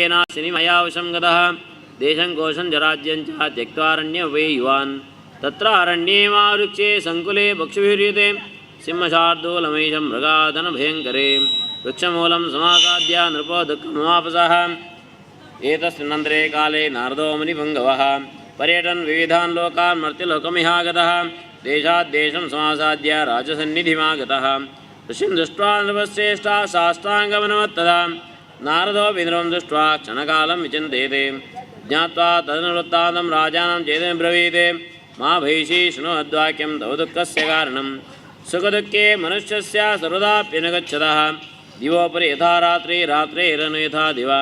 योगेन शनिमयावशं गतः देशं कोशं च राज्यं च त्यक्त्वारण्यं वै युवान् तत्र अरण्ये मावृक्षे सङ्कुले पक्षिभिर्युते सिंहशार्दूलमैशं मृगादनभयङ्करे वृक्षमूलं समासाद्य नृपो दुःखमवापसः एतस्मिन्नन्तरे काले नारदो मुनिपुङ्गवः पर्यटन् विविधान् लोकान् मर्त्यलोकमिहागतः देशाद्देशं समासाद्य राजसन्निधिमागतः ऋषिं दृष्ट्वा नृपश्रेष्ठः साष्टाङ्गमनमत्तदा नारदोऽपि नृपं दृष्ट्वा क्षणकालं विचिन्तयते ज्ञात्वा तदनुवृत्तान्तं राजानं चेदं ब्रवीते मा भैषी शृणुवद्वाक्यं तव दुःखस्य कारणं सुखदुःखे मनुष्यस्य सर्वदाप्यन गच्छतः दिवोपरि यथा रात्रि रात्रेरनु यथा दिवा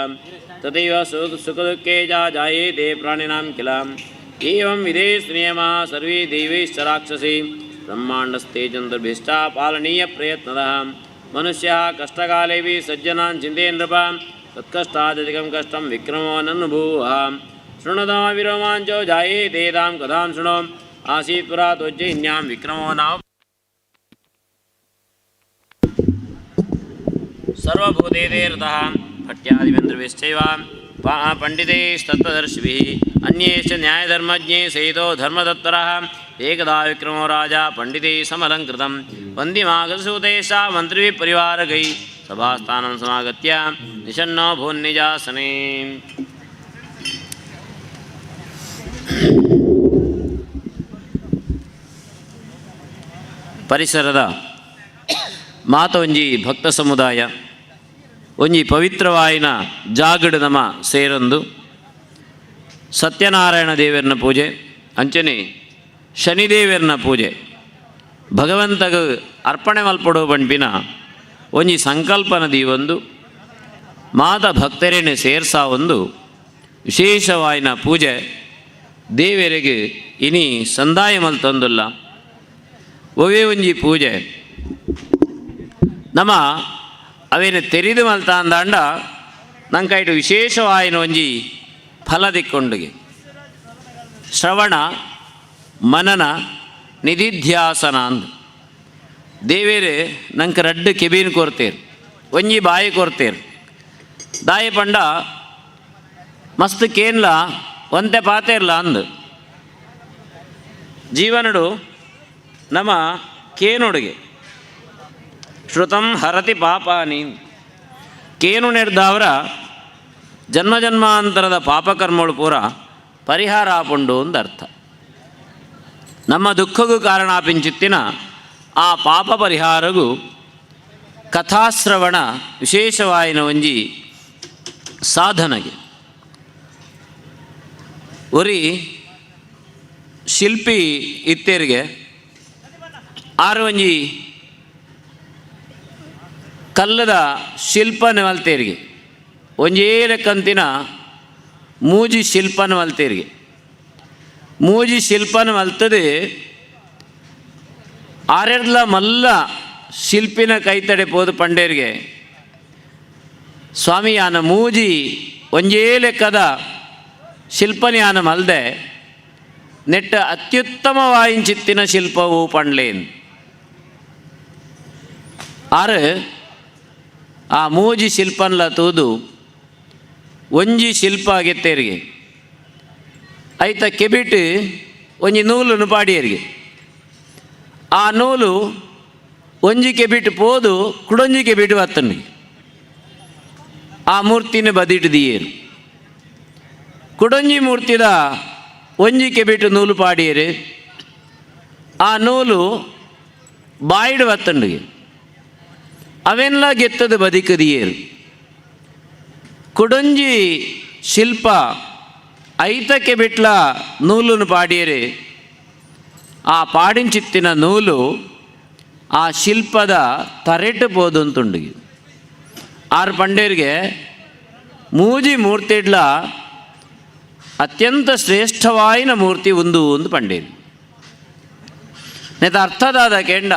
तथैव सुखदुःखे च जायेते प्राणिनां किल एवं विधेस्नियमः सर्वे देवैश्च राक्षसी ब्रह्माण्डस्ते चन्द्रभिश्च पालनीयप्रयत्नतः मनुष्यः कष्टकालेऽपि सज्जनान् चिन्तयन् नृप तत्कष्टादधिकं कष्टं विक्रमो ननुभूवः शृणुतः विरोमाञ्चो जायेते तां कथां शृणु आसीत् पुरा त्वज्जयिन्यां विक्रमो नाम सर्वभूतेर्तः भट्यादिवेन्द्रभिश्चैव पण्डितैस्तत्त्वदर्शिभिः अन्यैश्च न्यायधर्मज्ञैः सहितो धर्मतत्परः एकदा विक्रमो राजा पण्डितैः समलङ्कृतं वन्द्यमागतसूतैश्च मन्त्रिभिः परिवारकैः सभास्थानं समागत्य निषन्नो भून्निजासने ಪರಿಸರದ ಮಾತೊಂಜಿ ಭಕ್ತ ಸಮುದಾಯ ಒಂಜಿ ಪವಿತ್ರವಾಯಿನ ಜಾಗಡ್ ನಮ ಸೇರೊಂದು ಸತ್ಯನಾರಾಯಣ ದೇವರನ ಪೂಜೆ ಅಂಚನೆ ಶನಿದೇವರನ ಪೂಜೆ ಭಗವಂತಗ ಅರ್ಪಣೆ ಮಲ್ಪಡೋ ಪಂಪಿನ ಒಂಜಿ ಸಂಕಲ್ಪನದಿ ಒಂದು ಮಾತ ಭಕ್ತರೇನೆ ಸೇರ್ಸಾ ಒಂದು ವಿಶೇಷವಾಯಿನ ಪೂಜೆ ದೇವರಿಗೆ ಇನಿ ಸಂದಾಯ ಮಲ್ತೊಂದುಲ್ಲ ಒವೇ ಒಂಜಿ ಪೂಜೆ ನಮ್ಮ ಅವೇನು ತೆರೆದು ಮಲ್ತ ಅಂದಾಂಡ ನಂಕಾಯ್ತು ವಿಶೇಷವಾಯಿನ ಒಂಜಿ ಫಲ ದಿಕ್ಕೊಂಡುಗೆ ಶ್ರವಣ ಮನನ ನಿಧಿಧ್ಯಾಸನ ಅಂದು ದೇವೇರೆ ನಂಗೆ ರಡ್ಡು ಕೆಬಿನ್ ಕೊರ್ತೀರು ಒಂಜಿ ಬಾಯಿ ಕೊರ್ತೀರು ದಾಯಿ ಪಂಡ ಮಸ್ತ್ ಕೇನ್ಲ ಒಂತೆ ಪಾತೇರ್ಲ ಅಂದು ಜೀವನಡು ನಮ್ಮ ಕೇನುಡಿಗೆ ಶ್ರುತಂ ಹರತಿ ಪಾಪಾನಿ ಕೇನು ನೆಡ್ದವರ ಜನ್ಮ ಜನ್ಮಾಂತರದ ಪಾಪಕರ್ಮಗಳು ಪೂರ ಪರಿಹಾರ ಆಪುಂಡು ಒಂದು ಅರ್ಥ ನಮ್ಮ ದುಃಖಗೂ ಕಾರಣ ಆಪಿಂಚಿತ್ತಿನ ಆ ಪಾಪ ಪರಿಹಾರಗೂ ಕಥಾಶ್ರವಣ ವಿಶೇಷವಾಯಿನ ಒಂಜಿ ಸಾಧನೆಗೆ ಒರಿ ಶಿಲ್ಪಿ ಇತ್ತೇರಿಗೆ ಆರು ಒಂಜಿ ಕಲ್ಲದ ಶಿಲ್ಪನ ಮಲ್ತೇರಿಗೆ ಒಂಜೇ ಲೆಕ್ಕಂತಿನ ಮೂಜಿ ಶಿಲ್ಪನ ಮಲ್ತೇರಿಗೆ ಮೂಜಿ ಶಿಲ್ಪನ ಮಲ್ತದೆ ಆರೆಡ್ಲ ಮಲ್ಲ ಶಿಲ್ಪಿನ ಕೈತಡೆ ಪೋದು ಪಂಡೇರಿಗೆ ಸ್ವಾಮಿ ಯಾನ ಮೂಜಿ ಒಂಜೇ ಲೆಕ್ಕದ ಶಿಲ್ಪನ ಮಲ್ದೆ ನೆಟ್ಟ ಅತ್ಯುತ್ತಮವಾಯಿಂಚಿತ್ತಿನ ಶಿಲ್ಪವು ಪಂಡ್ಲೇನ್ ಆರು ಆ ಮೂಜಿ ಶಿಲ್ಪನ್ಲ ತೂದು ಒಂಜಿ ಶಿಲ್ಪ ಗೆತ್ತೇರಿಗೆ ಐತ ಕೆಬಿಟ್ಟು ಒಂಜಿ ನೂಲನ್ನು ಪಾಡಿಯರಿಗೆ ಆ ನೂಲು ಒಂಜಿ ಕೆಬಿಟ್ಟು ಪೋದು ಕುಡೊಂಜಿ ಕೆಬಿಟ್ಟು ಬತ್ತನಿಗೆ ಆ ಮೂರ್ತಿನ ಬದಿಟ್ಟು ದಿಯೇರು ಕುಡೊಂಜಿ ಮೂರ್ತಿದ ಒಂಜಿ ಕೆಬಿಟ್ಟು ನೂಲು ಪಾಡಿಯರು ಆ ನೂಲು ಬಾಯಿಡು ಬತ್ತಂಡಿಗೆ ಅವೆಲ್ಲ ಗೆತ್ತದ ಬದಿಕದಿಯೇರು ಕುಡೊಂಜಿ ಶಿಲ್ಪ ಐತಕ್ಕೆ ಬಿಟ್ಲ ನೂಲನ್ನು ಪಾಡಿಯರೆ ಆ ಪಾಡಿಂಚಿತ್ತಿನ ನೂಲು ಆ ಶಿಲ್ಪದ ತರೆಟು ಪೋದು ಅಂತುಂಡಿಗೆ ಆರು ಪಂಡೇರಿಗೆ ಮೂಜಿ ಮೂರ್ತಿಡ್ಲ ಅತ್ಯಂತ ಶ್ರೇಷ್ಠವಾಯಿನ ಮೂರ್ತಿ ಒಂದು ಪಂಡೇರಿ ನೆತ ಅರ್ಥದಾದ ಕೆಂಡ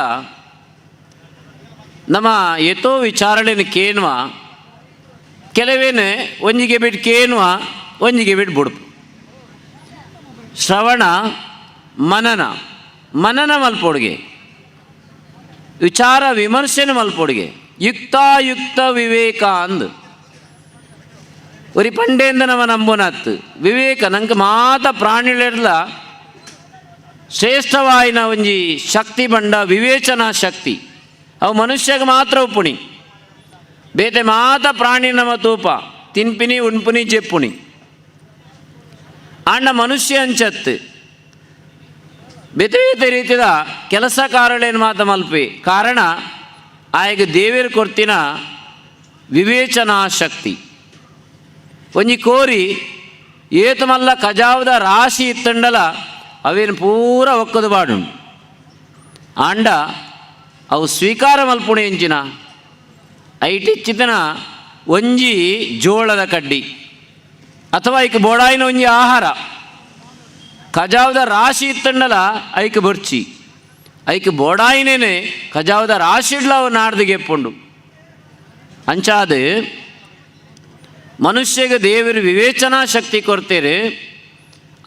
ನಮ್ಮ ಎತೋ ವಿಚಾರಣೆನ ಕೇನ್ವ ಕೆಲವೇನೆ ಒಂಜಿಗೆ ಬಿಟ್ಟು ಕೇನ್ವ ಒಂಜಿಗೆ ಬಿಟ್ಟು ಬುಡುಪು ಶ್ರವಣ ಮನನ ಮಲ್ಪೊಡ್ಗೆ ವಿಚಾರ ವಿಮರ್ಶೆನ ಮಲ್ಪೊಡ್ಗೆ ಯುಕ್ತಾಯುಕ್ತ ವಿವೇಕ ಅಂದು ಒರಿ ಪಂಡೆಯಿಂದ ನಮ್ಮ ನಂಬುನತ್ತು ವಿವೇಕ ನಂಗೆ ಮಾತ ಪ್ರಾಣಿಳೆಲ್ಲ ಶ್ರೇಷ್ಠವಾಯಿನ ಒಂಜಿ ಶಕ್ತಿ ಬಂಡ ವಿವೇಚನಾ ಶಕ್ತಿ ಅವು ಮನುಷ್ಯಗೆ ಮಾತ್ರ ಉಪ್ಪುಣಿ ಬೇತೆ ಮಾತ ಪ್ರಾಣಿ ನಮ್ಮ ತೂಪ ತಿನ್ಪಿನಿ ಉಣ್ಪುನಿ ಜೆಪ್ಪುಣಿ ಆಂಡ ಮನುಷ್ಯ ಅಂಚತ್ತು ಬೇತೆ ಬೇತೆ ರೀತಿಯ ಕೆಲಸ ಕಾರಳೇನು ಮಾತ ಮಲ್ಪಿ ಕಾರಣ ಆಯ್ಗೆ ದೇವೇರು ಕೊರ್ತಿನ ವಿವೇಚನಾ ಶಕ್ತಿ ಒಂಜಿ ಕೋರಿ ಏತು ಮಲ್ಲ ಕಜಾವದ ರಾಶಿ ಇತ್ತಂಡಲ ಅವೇನು ಪೂರ ಒಕ್ಕದು ಬಾಡುಂಡು ಆಂಡ ಅವು ಸ್ವೀಕಾರ ಮಲ್ಪುಣೆ ಎಂಚಿನ ಐಟಿಚ್ಚಿತನ ಒಂಜಿ ಜೋಳದ ಕಡ್ಡಿ ಅಥವಾ ಐಕ್ ಬೋಡಾಯಿನ ಒಂಜಿ ಆಹಾರ ಕಜಾವದ ರಾಶಿ ಇತ್ತಂಡಲ ಐಕ್ ಬರ್ಚಿ ಐಕ್ ಬೋಡಾಯಿನೇನೆ ಕಜಾವದ ರಾಶಿಡ್ಲ ಅವು ನಾಡ್ದು ಗೆಪ್ಪುಂಡು ಅಂಚಾದ ಮನುಷ್ಯಗೆ ದೇವರು ವಿವೇಚನಾ ಶಕ್ತಿ ಕೊಡ್ತೇರೆ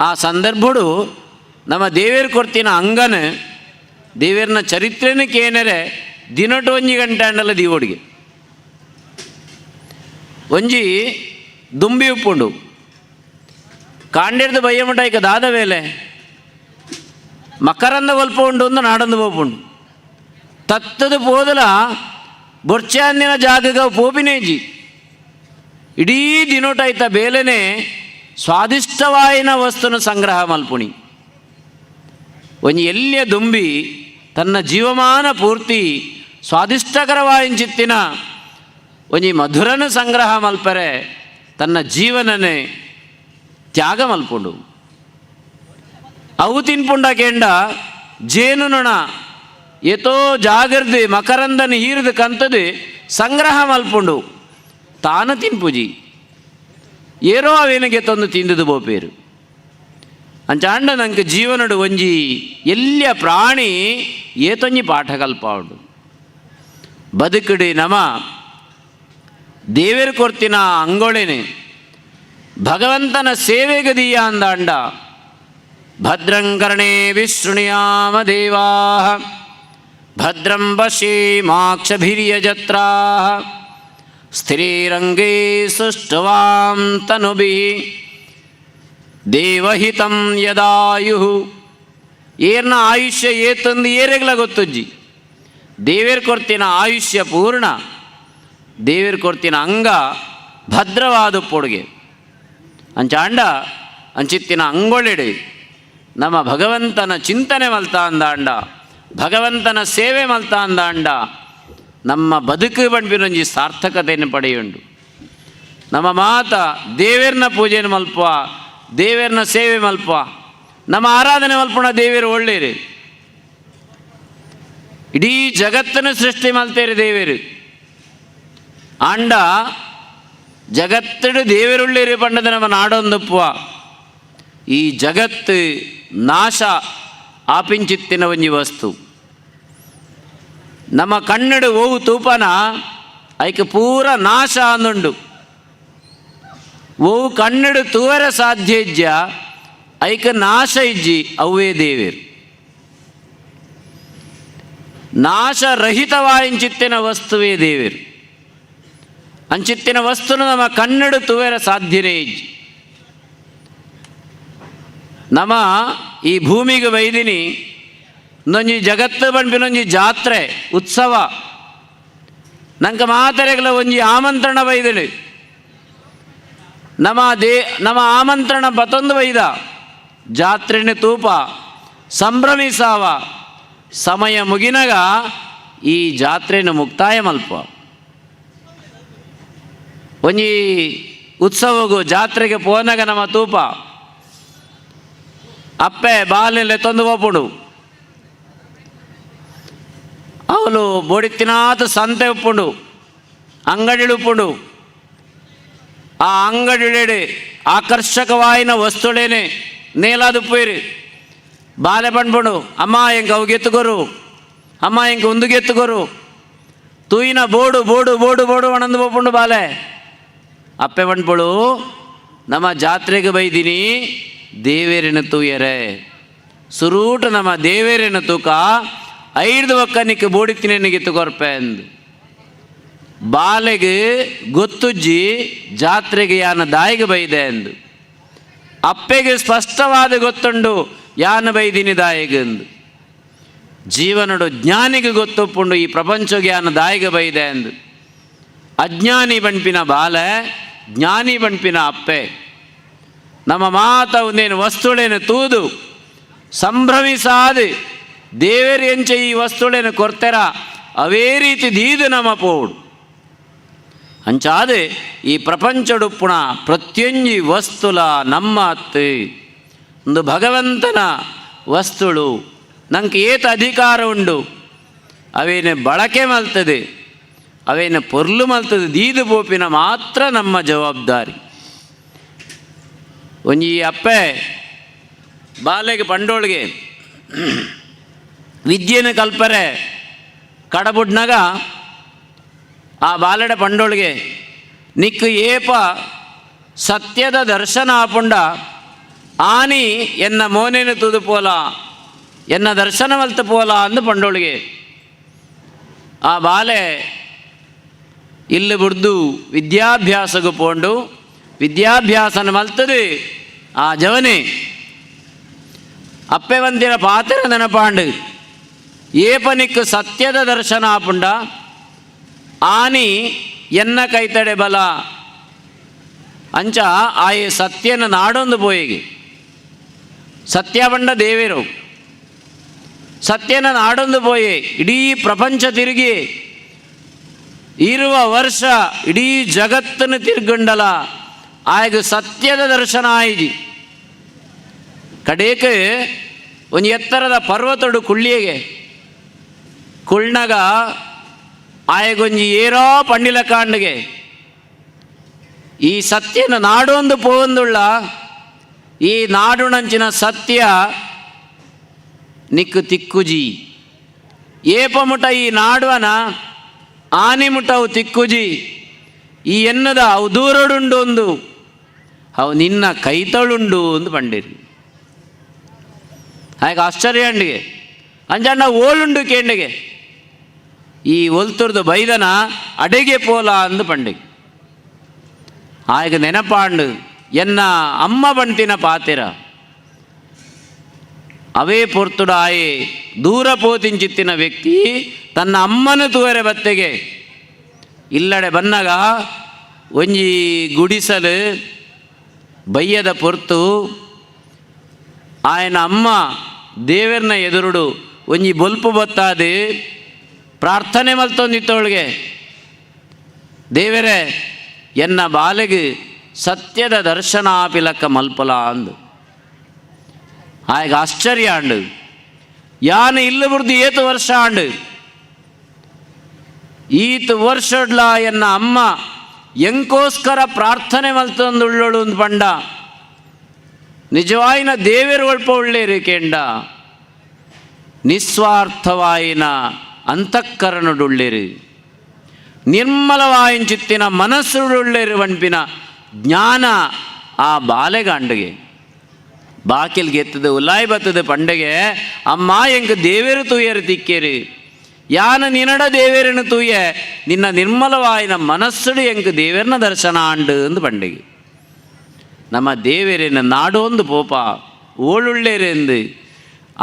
ಆ ಸಂದರ್ಭಡು ನಮ್ಮ ದೇವೇರು ಕೊಡ್ತಿನ ಅಂಗನ ದೇವೇರನ ಚರಿತ್ರೆನಕ್ಕೆ ಏನರೆ ದಿನಟು ಒಂಜಿ ಗಂಟೆ ಅಂಡಲ್ಲ ದೀವೋಡಿಗೆ ಒಂಜಿ ದುಂಬಿ ಉಪ್ಪುಂಡು ಕಾಂಡೆಡ್ದು ಬಯ್ಯ ಮುಟ ಈಗ ದಾದ ವೇಲೆ ಮಕರಂದ ಒಲ್ಪ ಉಂಡು ಒಂದು ನಾಡೊಂದು ಪೋಪುಂಡು ತತ್ತದು ಪೋದಲ ಬೊರ್ಚೆ ಅಂದಿನ ಜಾಗಗ ಪೋಪಿನೇಜಿ ಇಡೀ ದಿನೋಟಾಯ್ತ ಬೇಲೆನೆ ಸ್ವಾದಿಷ್ಟವಾಯಿನ ವಸ್ತುನ ಸಂಗ್ರಹ ಮಲ್ಪುಣಿ ಒಂಜಿ ಎಲ್ಲಿಯ ದುಂಬಿ ತನ್ನ ಜೀವಮಾನ ಪೂರ್ತಿ ಸ್ವಾದಿಷ್ಟಕರವಾಯಿನ ಒಂಜಿ ಮಧುರನ ಸಂಗ್ರಹ ಮಲ್ಪರೆ ತನ್ನ ಜೀವನನೇ ತ್ಯಾಗ ಮಲ್ಪುಂಡು ಅವು ತಿನ್ಪುಂಡ ಕೇಂಡ ಜೇನು ನೊಣ ಎತೋ ಜಾಗರ್ದು ಮಕರಂದನ ಹೀರ್ದು ಕಂತದು ಸಂಗ್ರಹ ಮಲ್ಪುಂಡು ತಾನು ತಿನ್ಪುಜಿ ಏರೋ ಅವೇನಿಗೆ ತಂದು ತಿಂದದು ಬೋಪೇರು ಅಂಚಾಂಡ ನಂಗೆ ಜೀವನಡು ಒಂಜಿ ಎಲ್ಲಿಯ ಪ್ರಾಣಿ ಏತೊಂಜಿ ಪಾಠ ಕಲ್ಪ ಉಂಡು ಬದುಕುಡಿ ನಮ ದೇವೇರು ಕೊರ್ತಿನ ಅಂಗೊಳೆನೆ ಭಗವಂತನ ಸೇವೆಗದೀಯ ಅಂದಾಂಡ ಭದ್ರಂಕರ್ಣೇ ವಿಶೃಣುಯಾಮ ದೇವಾ ಭದ್ರಂ ಪಶ್ಯೇಮಾಕ್ಷಭಿರ್ಯಜತ್ರಾ ಸ್ಥಿರೈರಂಗೇ ಸುಷ್ಟವಾಂ ತನುಭಿಃ ದೇವಹಿತಂ ಯದಾಯುಃ ಏರ್ನ ಆಯುಷ್ಯ ಏತಂದು ಏರೆಗ್ಲ ಗೊತ್ತುಜ್ಜಿ ದೇವೇರು ಕೊರ್ತಿನ ಆಯುಷ್ಯ ಪೂರ್ಣ ದೇವೇರು ಕೊರ್ತಿನ ಅಂಗ ಭದ್ರವಾದ ಪೊಡುಗೆ ಅಂಚಾಂಡ ಅಂಚಿತ್ತಿನ ಅಂಗೊಳೆಡೆ ನಮ್ಮ ಭಗವಂತನ ಚಿಂತನೆ ಮಲ್ತಾ ಅಂದಾಂಡ ಭಗವಂತನ ಸೇವೆ ಮಲ್ತಾ ಅಂದಾಂಡ ನಮ್ಮ ಬದುಕು ಬಂಡ್ಬಿನೊಂಜಿ ಸಾರ್ಥಕತೆಯನ್ನು ಪಡೆಯುಂಡು ನಮ್ಮ ಮಾತ ದೇವೇರ್ನ ಪೂಜೆಯನ್ನು ಮಲ್ಪುವ ದೇವೇರ್ನ ಸೇವೆ ಮಲ್ಪುವ ನಮ್ಮ ಆರಾಧನೆ ಮಲ್ಪುಣ ದೇವೇರು ಒಳ್ಳೆಯರು ಇಡೀ ಜಗತ್ತನ್ನು ಸೃಷ್ಟಿ ಮಲ್ತೇರಿ ದೇವೇರು ಆಂಡ ಜಗತ್ತಡು ದೇವರುಳ್ಳೇರಿ ಪಂಡದ ನಮ್ಮ ನಾಡೊಂದಪ್ಪುವ ಈ ಜಗತ್ತು ನಾಶ ಆಪಿಂಚಿತ್ತಿನ ಒಂಜಿ ವಸ್ತು ನಮ್ಮ ಕಣ್ಣಡು ಓವು ತೂಪನ ಐಕೆ ಪೂರ ನಾಶ ಅಂದುಂಡು ಓವು ಕಣ್ಣಡು ತೂವರ ಸಾಧ್ಯ ಇಜ್ಜ ಐಕೆ ನಾಶ ಇಜ್ಜಿ ಅವೇ ದೇವೇರು ನಾಶರಹಿತವಾಯಿಂಚಿತ್ತಿನ ವಸ್ತುವೇ ದೇವೇರು ಅಂಚಿತ್ತಿನ ವಸ್ತುನ ನಮ್ಮ ಕಣ್ಣಡು ತುವೇರ ಸಾಧ್ಯನೇ ಇಜ್ಜಿ ನಮ್ಮ ಈ ಭೂಮಿಗೆ ಬೈದಿನಿ ಇನ್ನೊಂಜಿ ಜಗತ್ತು ಬಂಡ್ಬಿನೊಂಜಿ ಜಾತ್ರೆ ಉತ್ಸವ ನಂಗೆ ಮಾತರೆಗಳ ಒಂಜಿ ಆಮಂತ್ರಣ ಬೈದಳು ನಮ್ಮ ಆಮಂತ್ರಣ ಬತ್ತೊಂದು ಬೈದ ಜಾತ್ರೆನ ತೂಪ ಸಂಭ್ರಮಿಸಾವ ಸಮಯ ಮುಗಿನಗ ಈ ಜಾತ್ರೆನ ಮುಕ್ತಾಯ ಮಲ್ಪ ಒಂಜಿ ಉತ್ಸವಗೂ ಜಾತ್ರೆಗೆ ಪೋನಾಗ ನಮ್ಮ ತೂಪ ಅಪ್ಪೆ ಬಾಲೆಲ್ಲ ತಂದು ಹೋಗ್ಬಿಡು ಅವಳು ಬೋಡಿತ್ತಿನಾಥ ಸಂತೆ ಉಪ್ಪುಂಡು ಅಂಗಡಿಡು ಉಪ್ಪುಂಡು ಆ ಅಂಗಡಿಡೆ ಆಕರ್ಷಕವಾಯಿನ ವಸ್ತುಳೇನೆ ನೇಲಾದು ಪೋಯ್ರು ಬಾಲೆ ಬಂಡ್ಬಿಡು ಅಮ್ಮ ಎಂಗೆ ಅವು ಗೆತ್ತುಗೋರು ಅಮ್ಮ ಎಂಗೆ ಒಂದು ಗೆತ್ತುಗೋರು ತೂಯಿನ ಬೋಡು ಬೋಡು ಬೋಡು ಬೋಡು ಒಣಂದು ಹೋಗ್ಬಿಡು ಬಾಲೆ ಅಪ್ಪೆ ಬಂಡ್ಬಿಡು ನಮ್ಮ ಜಾತ್ರೆಗೆ ಬೈದಿನಿ ದೇವೇರಿನ ತೂಯರೆ ಸುರೂಟು ನಮ್ಮ ದೇವೇರಿನ ತೂಕ 5 ಒಕ್ಕನಿಕ್ಕೆ ಬೋಡಿತ್ತಿನೇನಿಗೆ ತುಗೊರ್ಪೆ ಅಂದು ಬಾಲೆಗೆ ಗೊತ್ತುಜ್ಜಿ ಜಾತ್ರೆಗೆ ಯಾನ ದಾಯಿಗೆ ಬೈದೆ ಎಂದು. ಅಪ್ಪೆಗೆ ಸ್ಪಷ್ಟವಾದ ಗೊತ್ತುಂಡು ಯಾನ ಬೈದಿನಿ ದಾಯಿಗೆ ಎಂದು. ಜೀವನಡು ಜ್ಞಾನಿಗೆ ಗೊತ್ತುಪ್ಪುಂಡು ಈ ಪ್ರಪಂಚಗೆ ಯಾನ ದಾಯಿಗೆ ಬೈದೆ ಎಂದು. ಅಜ್ಞಾನಿ ಬಣ್ಪಿನ ಬಾಲೆ, ಜ್ಞಾನಿ ಬಣ್ಪಿನ ಅಪ್ಪೆ. ನಮ್ಮ ಮಾತ ಒಂದೇನು ವಸ್ತುಳೇನು ತೂದು ಸಂಭ್ರಮಿಸಾದು ದೇವೇರು ಎಂಚ ಈ ವಸ್ತುಳೇನು ಕೊರ್ತೆರ ಅವೇ ರೀತಿ ದೀದು ನಮ್ಮ ಪೋಡು ಅಂಚಾದು ಈ ಪ್ರಪಂಚಡುಪ್ಪುಣ ಪ್ರತ್ಯೊಂಜಿ ವಸ್ತುಲ ನಮ್ಮ ಅತ್ತು ಒಂದು ಭಗವಂತನ ವಸ್ತುಳು ನಂಗೆ ಏತ ಅಧಿಕಾರ ಉಂಡು ಅವೇನು ಬಳಕೆ ಮಲ್ತದೆ ಅವೇನು ಪೊರ್ಲು ಮಲ್ತದೆ ದೀದು ಪೋಪಿನ ಮಾತ್ರ ನಮ್ಮ ಜವಾಬ್ದಾರಿ. ಒಂಜಿ ಅಪ್ಪೆ ಬಾಲೆಗೆ ಪಂಡೋಳಿಗೆ ವಿದ್ಯೆನ ಕಲ್ಪರೆ ಕಡಬುಡ್ನಾಗ ಆ ಬಾಲೆಡ ಪಂಡೋಳಿಗೆ ನಿಕ್ಕು ಏಪ ಸತ್ಯದ ದರ್ಶನ ಆಪುಂಡ ಆನಿ ಎನ್ನ ಮೋನೇನು ತುದು ಪೋಲ ಎನ್ನ ದರ್ಶನ ಮಲ್ತು ಪೋಲ ಅಂದು ಪಂಡೋಳಿಗೆ ಆ ಬಾಲೆ ಇಲ್ಲಿ ಬಿಡ್ದು ವಿದ್ಯಾಭ್ಯಾಸಗೂ ಪೋಂಡು ವಿದ್ಯಾಭ್ಯಾಸನ ಮಲ್ತದು ಆ ಜವನೆ ಅಪ್ಪೆ ವಂತಿನ ಪಾತ್ರ ನೆನಪಾಂಡು ಏಪನಿಕ್ಕು ಸತ್ಯದ ದರ್ಶನ ಆಪುಂಡ ಆನಿ ಎನ್ನ ಕೈತಡೆ ಬಲ ಅಂಚ ಆಯೆ ಸತ್ಯನ ನಾಡೊಂದು ಪೋಯಿಗೆ ಸತ್ಯ ಬಂಡ ದೇವೇರು ಸತ್ಯನ ನಾಡೊಂದು ಪೋಯೆ ಇಡೀ ಪ್ರಪಂಚ ತಿರುಗಿ ಇರುವ ವರ್ಷ ಇಡೀ ಜಗತ್ತನ್ನು ತಿರ್ಗಂಡಲ ಆಯ್ಗ ಸತ್ಯದ ದರ್ಶನ ಆಯ್ಜಿ ಕಡೇಕೆ ಒಂದು ಎತ್ತರದ ಪರ್ವತಡು ಕುಳ್ಳಿಗೆ ಕುಳ್ನಾಗ ಆಯಗೊಂಜಿ ಏರೋ ಪಂಡಿಲ ಕಾಂಡಿಗೆ ಈ ಸತ್ಯನ ನಾಡೊಂದು ಪೋಂದುಳ್ಳ ಈ ನಾಡುನಂಚಿನ ಸತ್ಯ ನಿಕ್ಕು ತಿಕ್ಕುಜಿ ಏಪಮುಟ ಈ ನಾಡುವನ ಆನಿಮುಟವು ತಿಕ್ಕುಜಿ ಈ ಎನ್ನದ ಅವು ದೂರಡುಂಡು ಒಂದು ಅವು ನಿನ್ನ ಕೈತಳುಂಡು ಒಂದು ಪಂಡಿರಿ ಹಾಗೆ ಆಶ್ಚರ್ಯ ಅಂಡಿಗೆ ಅಂಜಣ್ಣ ಓಳುಂಡು ಕೇಂಡಿಗೆ ಈ ಒಲ್ತುರ್ದು ಬೈದನ ಅಡೆಗೆ ಪೋಲ ಅಂದು ಪಂಡಿಗೆ ಆಯ್ಗ ನೆನಪಾಂಡು ಎನ್ನ ಅಮ್ಮ ಬಂಟಿನ ಪಾತಿರ ಅವೇ ಪೊರ್ತುಡ ಆಯೆ ದೂರ ಪೋತಿಂಚಿತ್ತಿನ ವ್ಯಕ್ತಿ ತನ್ನ ಅಮ್ಮನ ತೂವರೆ ಬತ್ತೆಗೆ ಇಲ್ಲಡೆ ಬನ್ನಗ ಒಂಜಿ ಗುಡಿಸಲು ಬಯ್ಯದ ಪೊರ್ತು ಆಯನ ಅಮ್ಮ ದೇವರನ್ನ ಎದುರುಡು ಒಂಜಿ ಬೊಲ್ಪು ಬತ್ತಾದು ಪ್ರಾರ್ಥನೆ ಮಲ್ತೊಂದಿತ್ತವಳಿಗೆ ದೇವರೇ ಎನ್ನ ಬಾಲೆಗೆ ಸತ್ಯದ ದರ್ಶನ ಆಪಿಲಕ್ಕ ಮಲ್ಪಲ ಅಂದು ಆಯ್ಗ ಆಶ್ಚರ್ಯ ಅಂಡು ಯಾನು ಇಲ್ಲ ಬುರ್ದು ಏತು ವರ್ಷ ಅಂಡು ಈತು ವರ್ಷಡ್ಲ ಎನ್ನ ಅಮ್ಮ ಎಂಕೋಸ್ಕರ ಪ್ರಾರ್ಥನೆ ಮಲ್ತೊಂದುಳ್ಳೋಳು ಒಂದು ಪಂಡ ನಿಜವಾಯಿನ ದೇವೇರು ಒಳ್ಪ ಒಳ್ಳೇರು ಕೇಂಡ ನಿಸ್ವಾರ್ಥವಾಯಿನ ಅಂತಃಕರಣಡುಳ್ಳೇರು ನಿರ್ಮಲವಾಯಿನ ಚಿತ್ತಿನ ಮನಸ್ಸುಡುಳ್ಳೇರು ವಣ್ಪಿನ ಜ್ಞಾನ ಆ ಬಾಲೆಗಾಂಡಿಗೆ ಬಾಕಿಲ್ಗೆ ಎತ್ತದು ಉಲಾಯ್ ಬತ್ತದ ಪಂಡೆಗೆ ಅಮ್ಮ ಎಂಕ ದೇವೇರು ತೂಯರು ತಿಕ್ಕೇರು ಯಾನ ನಿನಡ ದೇವೇರನು ತೂಯ ನಿನ್ನ ನಿರ್ಮಲವಾಯಿನ ಮನಸ್ಸುಡು ಎಂಕ ದೇವೇರನ ದರ್ಶನ ಆಂಡು ಅಂದು ಪಂಡಿಗೆ ನಮ್ಮ ದೇವೇರಿನ ನಾಡೊಂದು ಪೋಪ ಓಳುಳ್ಳೇರೆಂದು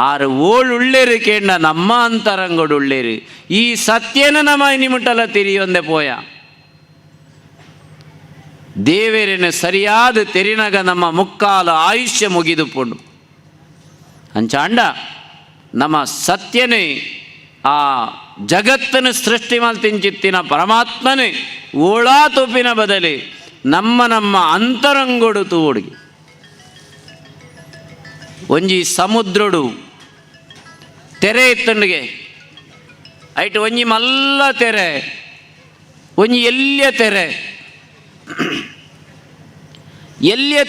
ಆರು ಓಳುಳ್ಳೇರು ಕೇಂಡ ನಮ್ಮ ಅಂತರಂಗಡುಳ್ಳೇರು ಈ ಸತ್ಯನ ನಮ್ಮ ನಿಮುಟಲ ತಿರಿಯೊಂದೆ ಪೋಯ ದೇವೇರಿನ ಸರಿಯಾದ ತೆರಿನಗ ನಮ್ಮ ಮುಕ್ಕಾಲ ಆಯುಷ್ಯ ಮುಗಿದು ಪುಂಡು ಅಂಚಾಂಡ ನಮ್ಮ ಸತ್ಯನೇ ಆ ಜಗತ್ತನ್ನು ಸೃಷ್ಟಿ ಮಲ್ತಿಂಚಿತ್ತಿನ ಪರಮಾತ್ಮನೇ ಓಳಾ ತೋಪಿನ ಬದಲಿ ನಮ್ಮ ನಮ್ಮ ಅಂತರಂಗಡು ತೂಡಿಗೆ ಒಂಜಿ ಸಮುದ್ರಡು ತೆರೆ ಇತ್ತಂಡಿಗೆ ಐಟು ಒಂಜಿ ಮಲ್ಲ ತೆರೆ ಒಂಜಿ ಎಲ್ಲಿಯ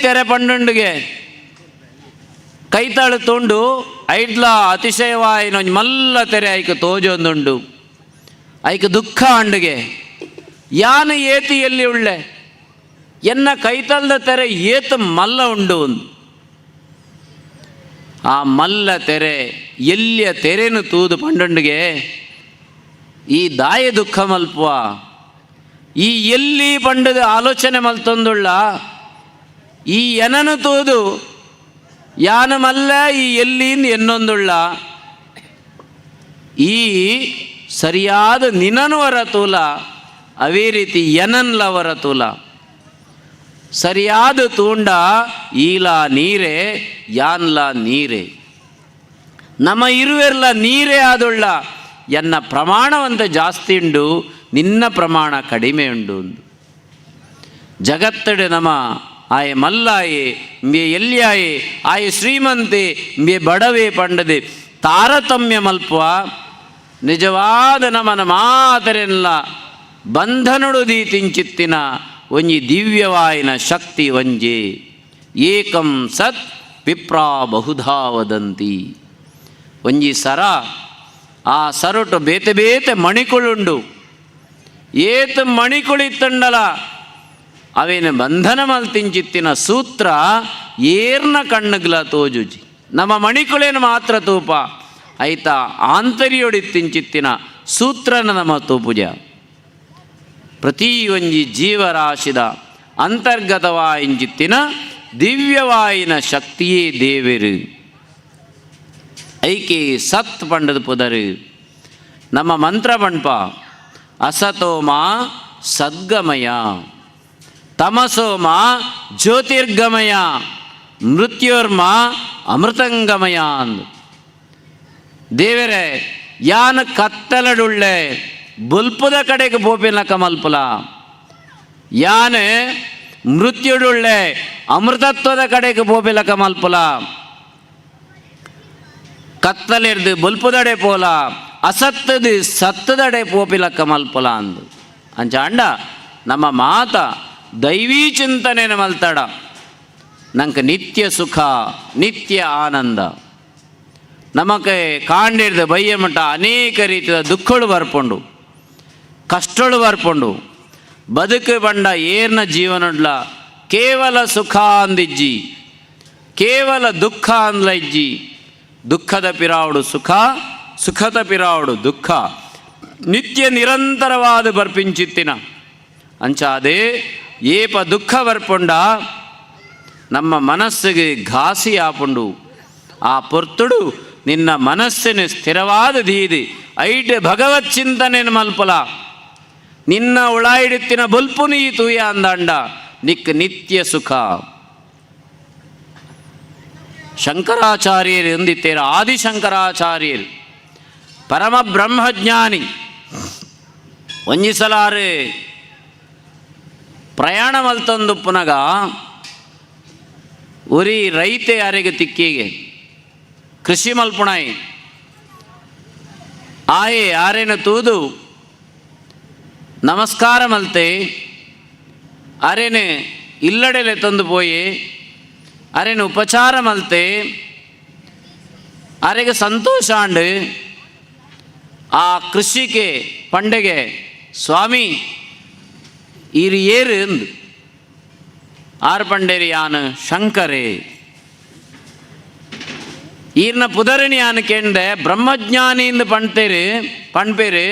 ತೆರೆ ಪಂಡುಂಡಿಗೆ ಕೈತಾಳು ತೊಂಡು ಐಡ್ಲ ಅತಿಶಯವಾಯಿನ ಒಂಜಿ ಮಲ್ಲ ತೆರೆ ಐಕ ತೋಜೊಂದುಂಡು ಐಕ ದುಃಖ ಅಂಡಿಗೆ ಯಾನು ಏತಿ ಎಲ್ಲಿ ಉಳ್ಳೆ ಎನ್ನ ಕೈತಲ್ದ ತೆರೆ ಏತು ಮಲ್ಲ ಉಂಡು ಆ ಮಲ್ಲ ತೆರೆ ಎಲ್ಲಿಯ ತೆರೆನು ತೂದು ಪಂಡುಂಡಿಗೆ ಈ ದಾಯ ದುಃಖ ಮಲ್ಪುವ ಈ ಎಲ್ಲಿ ಪಂಡದ ಆಲೋಚನೆ ಮಲ್ತೊಂದುಳ್ಳ ಈ ಎನನು ತೂದು ಯಾನ ಮಲ್ಲ ಈ ಎಲ್ಲಿಂದ ಎನ್ನೊಂದುಳ್ಳ ಈ ಸರಿಯಾದ ನಿನನುವರ ತೂಲ ಅವೇ ರೀತಿ ಎನನ್ಲವರ ತೂಲ ಸರಿಯಾದ ತೂಂಡ ಈಲ ನೀರೇ ಯಾನ್ಲ ನೀರೇ ನಮ್ಮ ಇರುವೆರ್ಲ ನೀರೇ ಆದುಳ್ಳ ಎನ್ನ ಪ್ರಮಾಣವಂತ ಜಾಸ್ತಿ ಉಂಡು ನಿನ್ನ ಪ್ರಮಾಣ ಕಡಿಮೆ ಉಂಡು ಜಗತ್ತಡು ನಮ್ಮ ಆಯೆ ಮಲ್ಲಾಯೆ ಮೇ ಎಲ್ಯಾಯೆ ಆಯೆ ಶ್ರೀಮಂತೆ ಮೇ ಬಡವೆ ಪಂಡದೆ ತಾರತಮ್ಯ ಮಲ್ಪುವ ನಿಜವಾದ ನಮನ ಮಾತರೆಲ್ಲ ಬಂಧನುಡು ದೀತಿಂಚಿತ್ತಿನ ಒಂಜಿ ದಿವ್ಯವಾಯಿನ ಶಕ್ತಿ ಒಂಜೆ ಏಕಂ ಸತ್ ವಿಪ್ರಾ ಬಹುಧಾ ವದಂತಿ ಒಂಜಿ ಸರ ಆ ಸರಟು ಬೇತೆ ಬೇತೆ ಮಣಿಕುಳುಂಡು ಏತು ಮಣಿಕುಳಿತ್ತಂಡಲ ಅವೇನು ಬಂಧನ ಮಲ್ತಿಂಚಿತ್ತಿನ ಸೂತ್ರ ಏರ್ನ ಕಣ್ಣುಗ್ಲ ತೋಜುಜಿ ನಮ್ಮ ಮಣಿಕುಳೇನು ಮಾತ್ರ ತೂಪ ಐತ ಆಂತರ್ಯೊಡಿತ್ತಿಂಚಿತ್ತಿನ ಸೂತ್ರನ ನಮ್ಮ ತೂಪುಜ ಪ್ರತಿ ಒಂಜಿ ಜೀವರಾಶಿದ ಅಂತರ್ಗತವಾಯಿಂಚಿತ್ತಿನ ದಿವ್ಯವಾಯಿನ ಶಕ್ತಿಯೇ ದೇವರು ಐಕೆ ಸತ್ ಪಂಡದ ಪುದರು ನಮ್ಮ ಮಂತ್ರ ಪಂಪ ಅಸತೋಮ ಸದ್ಗಮಯ ತಮಸೋಮ ಜ್ಯೋತಿರ್ಗಮಯ ಮೃತ್ಯುರ್ಮ ಅಮೃತಂಗಮಯ ಅಂದು ದೇವರೇ ಯಾನ ಕತ್ತಲಡುಳ್ಳೆ ಬುಲ್ಪುದ ಕಡೆಗೆ ಬೋಪಿನಕ ಮಲ್ಪುಲ ಯಾನ ಮೃತ್ಯುಡುಳ್ಳೆ ಅಮೃತತ್ವದ ಕಡೆಗೆ ಬೋಪಿಲಕ ಮಲ್ಪುಲ ಕತ್ತಲಿರ್ದು ಬುಲ್ಪುದಡೆ ಪೋಲ ಅಸತ್ತದು ಸತ್ತದಡೆ ಪೋಪಿಲಕ್ಕ ಮಲ್ಪುಲ ಅಂದು ಅಂಚ ಅಂಡ ನಮ್ಮ ಮಾತ ದೈವೀ ಚಿಂತನೆನ ಮಲ್ತಾಡ ನಂಗೆ ನಿತ್ಯ ಸುಖ ನಿತ್ಯ ಆನಂದ ನಮಗೆ ಕಾಂಡಿರ್ದ ಬಯ್ಯ ಮಟ್ಟ ಅನೇಕ ರೀತಿಯ ದುಃಖಗಳು ಬರ್ಪುಂಡು ಕಷ್ಟಗಳು ಬರ್ಪುಂಡು ಬದುಕು ಬಂಡ ಏರ್ನ ಜೀವನಡ್ಲ ಕೇವಲ ಸುಖ ಅಂದಿಜ್ಜಿ ಕೇವಲ ದುಃಖ ಅಂದ್ಲ ಇಜ್ಜಿ ದುಃಖದ ಪಿರಾವುಡು ಸುಖ ಸುಖದ ಪಿರಾವುಡು ದುಃಖ ನಿತ್ಯ ನಿರಂತರವಾದ ಬರ್ಪಿಂಚಿತ್ತಿನ ಅಂಚಾದೆ ಏಪ ದುಃಖ ಬರ್ಪುಂಡ ನಮ್ಮ ಮನಸ್ಸಿಗೆ ಘಾಸಿ ಆಪುಂಡು ಆ ಪೊರ್ತುಡು ನಿನ್ನ ಮನಸ್ಸಿನ ಸ್ಥಿರವಾದ ದೀದಿ ಐಟ್ ಭಗವತ್ ಚಿಂತನೆನ ಮಲ್ಪಲ ನಿನ್ನ ಉಳಾಯಿಡುತ್ತಿನ ಬಲ್ಪು ನೀ ತೂಯ ಅಂದಾಂಡ ನಿಕ್ ನಿತ್ಯ ಸುಖ ಶಂಕರಾಚಾರ್ಯರು ಎಂದಿತ್ತೇರ ಆದಿಶಂಕರಾಚಾರ್ಯರು ಪರಮ ಬ್ರಹ್ಮಜ್ಞಾನಿ ಒಂಜಿಸಲಾರು ಪ್ರಯಾಣ ಮಲ್ತೊಂದು ಪುನಗ ಉರಿ ರೈತೆ ಯಾರಿಗೆ ತಿಕ್ಕಿಗೆ ಕೃಷಿ ಮಲ್ಪುಣಾಯಿ ಆಯೆ ಯಾರೇನು ತೂದು ನಮಸ್ಕಾರ ಮಲ್ತೆ ಅರೇನು ಇಲ್ಲಡೆಲೆ ತಂದು ಪೋಯಿ ಅರೇನು ಉಪಚಾರ ಮಲ್ತೆ ಅರೆಗೆ ಸಂತೋಷ ಅಂಡು ಆ ಕೃಷಿಗೆ ಪಂಡೆಗೆ ಸ್ವಾಮಿ ಈರು ಏರು ಎಂದು ಆರು ಪಂಡೇರಿ ಯಾನು ಶಂಕರೇ ಈರ್ನ ಪುದರಣಿ ಯಾನು ಕೇಂಡೆ ಬ್ರಹ್ಮಜ್ಞಾನಿಯಿಂದ ಪಣ್ಪೇರು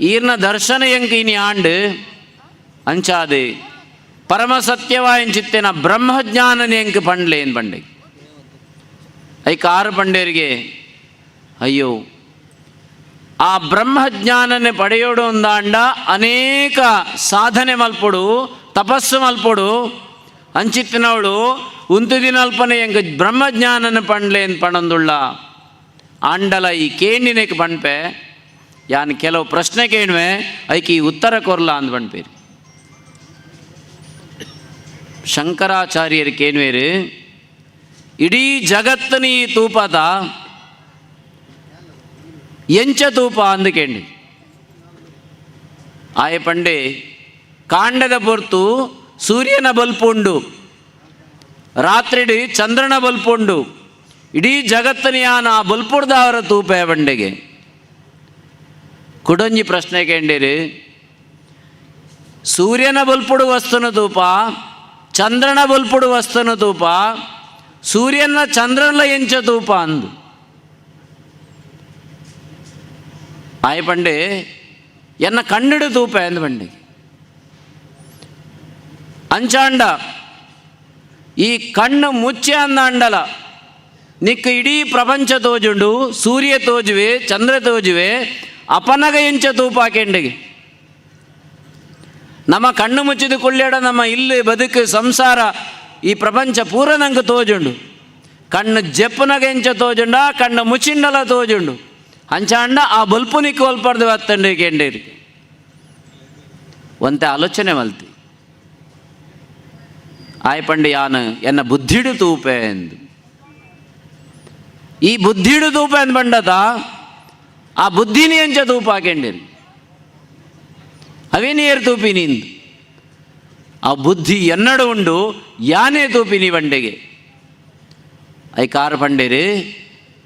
ಈರ್ನ ದರ್ಶನ ಎಂಕ ಇನಿ ಆಂಡು ಅಂಚಾದು ಪರಮ ಸತ್ಯವಾಯಿನ ಬ್ರಹ್ಮಜ್ಞಾನನ ಎಂಕ ಪಂಡ್ಲೇನು ಪಂಡೆ ಐಕ ಆರು ಪಂಡೇರಿಗೆ ಅಯ್ಯೋ ಆ ಬ್ರಹ್ಮಜ್ಞಾನನೆ ಪಡೆಯೋಡು ಒಂದಾಂಡ ಅನೇಕ ಸಾಧನೆ ಮಲ್ಪೊಡು ತಪಸ್ಸು ಮಲ್ಪೊಡು ಅಂಚಿತ್ತಿನವಳು ಉಂತು ದಿನಲ್ಪನೆ ಎಂಗ ಬ್ರಹ್ಮಜ್ಞಾನನ ಪಂಡ್ಲೇನು ಪಣಂದುಳ್ಳ ಆಂಡಲ ಈ ಕೇಂಡಿನಕ್ಕೆ ಪಣ್ಪೆ ಯಾನ್ ಕೆಲವು ಪ್ರಶ್ನೆ ಕೇಳುವೆ ಐಕಿ ಉತ್ತರ ಕೊರ್ಲ ಅಂದ್ ಪಣ್ಪೇರಿ ಶಂಕರಾಚಾರ್ಯರು ಕೇಳುವೇರು ಇಡೀ ಜಗತ್ತನ ಈ ತೂಪದ ಎಂಚ ತೂಪ ಅಂದು ಕೇಳಿ ಆಯ ಪಂಡೆ ಕಾಂಡದ ಪೊರ್ತು ಸೂರ್ಯನ ಬಲ್ಪುಂಡು ರಾತ್ರಿಡಿ ಚಂದ್ರನ ಬಲ್ಪುಂಡು ಇಡೀ ಜಗತ್ತನ ಯಾನ ಆ ಬಲ್ಪುಡ್ದವರ ತೂಪ ಬಂಡೆಗೆ ಕುಡೊಂಜಿ ಪ್ರಶ್ನೆ ಕೇಂಡಿರು ಸೂರ್ಯನ ಬಲ್ಪುಡು ವಸ್ತುನ ತೂಪ ಚಂದ್ರನ ಬಲ್ಪುಡು ವಸ್ತುನ ತೂಪ ಸೂರ್ಯನ ಚಂದ್ರನ ಎಂಚ ತೂಪ ಅಂದು ಆಯ ಪಂಡೆ ಎನ್ನ ಕಣ್ಣಿಡು ತೂಪ ಎಂದು ಬಂಡೆ ಅಂಚಾಂಡ ಈ ಕಣ್ಣು ಮುಚ್ಚೆ ಅಂದಾಂಡಲ ನಿಕ್ಕ ಇಡೀ ಪ್ರಪಂಚ ತೋಜುಂಡು, ಸೂರ್ಯ ತೋಜುವೆ, ಚಂದ್ರ ತೋಜುವೆ, ಅಪನಗ ಎಂಚ ತೂಪಾಕೆಂಡಿಗೆ ನಮ್ಮ ಕಣ್ಣು ಮುಚ್ಚಿದ ಕೊಳ್ಳೇಡ ನಮ್ಮ ಇಲ್ಲಿ ಬದುಕು ಸಂಸಾರ ಈ ಪ್ರಪಂಚ ಪೂರ ನಂಗೆ ತೋಜುಂಡು. ಕಣ್ಣು ಜಪ್ಪನಗ ಎಂಚ ತೋಜುಂಡ, ಕಣ್ಣು ಮುಚ್ಚಿಂಡಲ ತೋಜುಂಡು. ಅಂಚಾಂಡ ಆ ಬಲ್ಪು ನಿಕ್ಕು ಒಲ್ಪಡ್ದು ಹತ್ತಂಡು ಕೆಂಡೇರಿ ಒಂತೆ ಆಲೋಚನೆ ಮಲ್ತಿ ಆಯ್ಪಂಡು ಯಾನು ಎನ್ನ ಬುದ್ಧಿಡು ತೂಪೆ ಎಂದು. ಈ ಬುದ್ಧಿಡು ತೂಪ ಎಂದು ಬಂಡದ ಆ ಬುದ್ಧಿನಿ ಎಂಚ ತೂಪ ಹಾಕೆಂಡೇರಿ ಅವೇನು ಏರು ತೂಪಿ ನಿಂದು ಆ ಬುದ್ಧಿ ಎನ್ನಡು ಉಂಡು ಯಾನೇ ತೂಪಿನಿ ಬಂಡೆಗೆ ಐ ಕಾರು ಪಂಡೇರಿ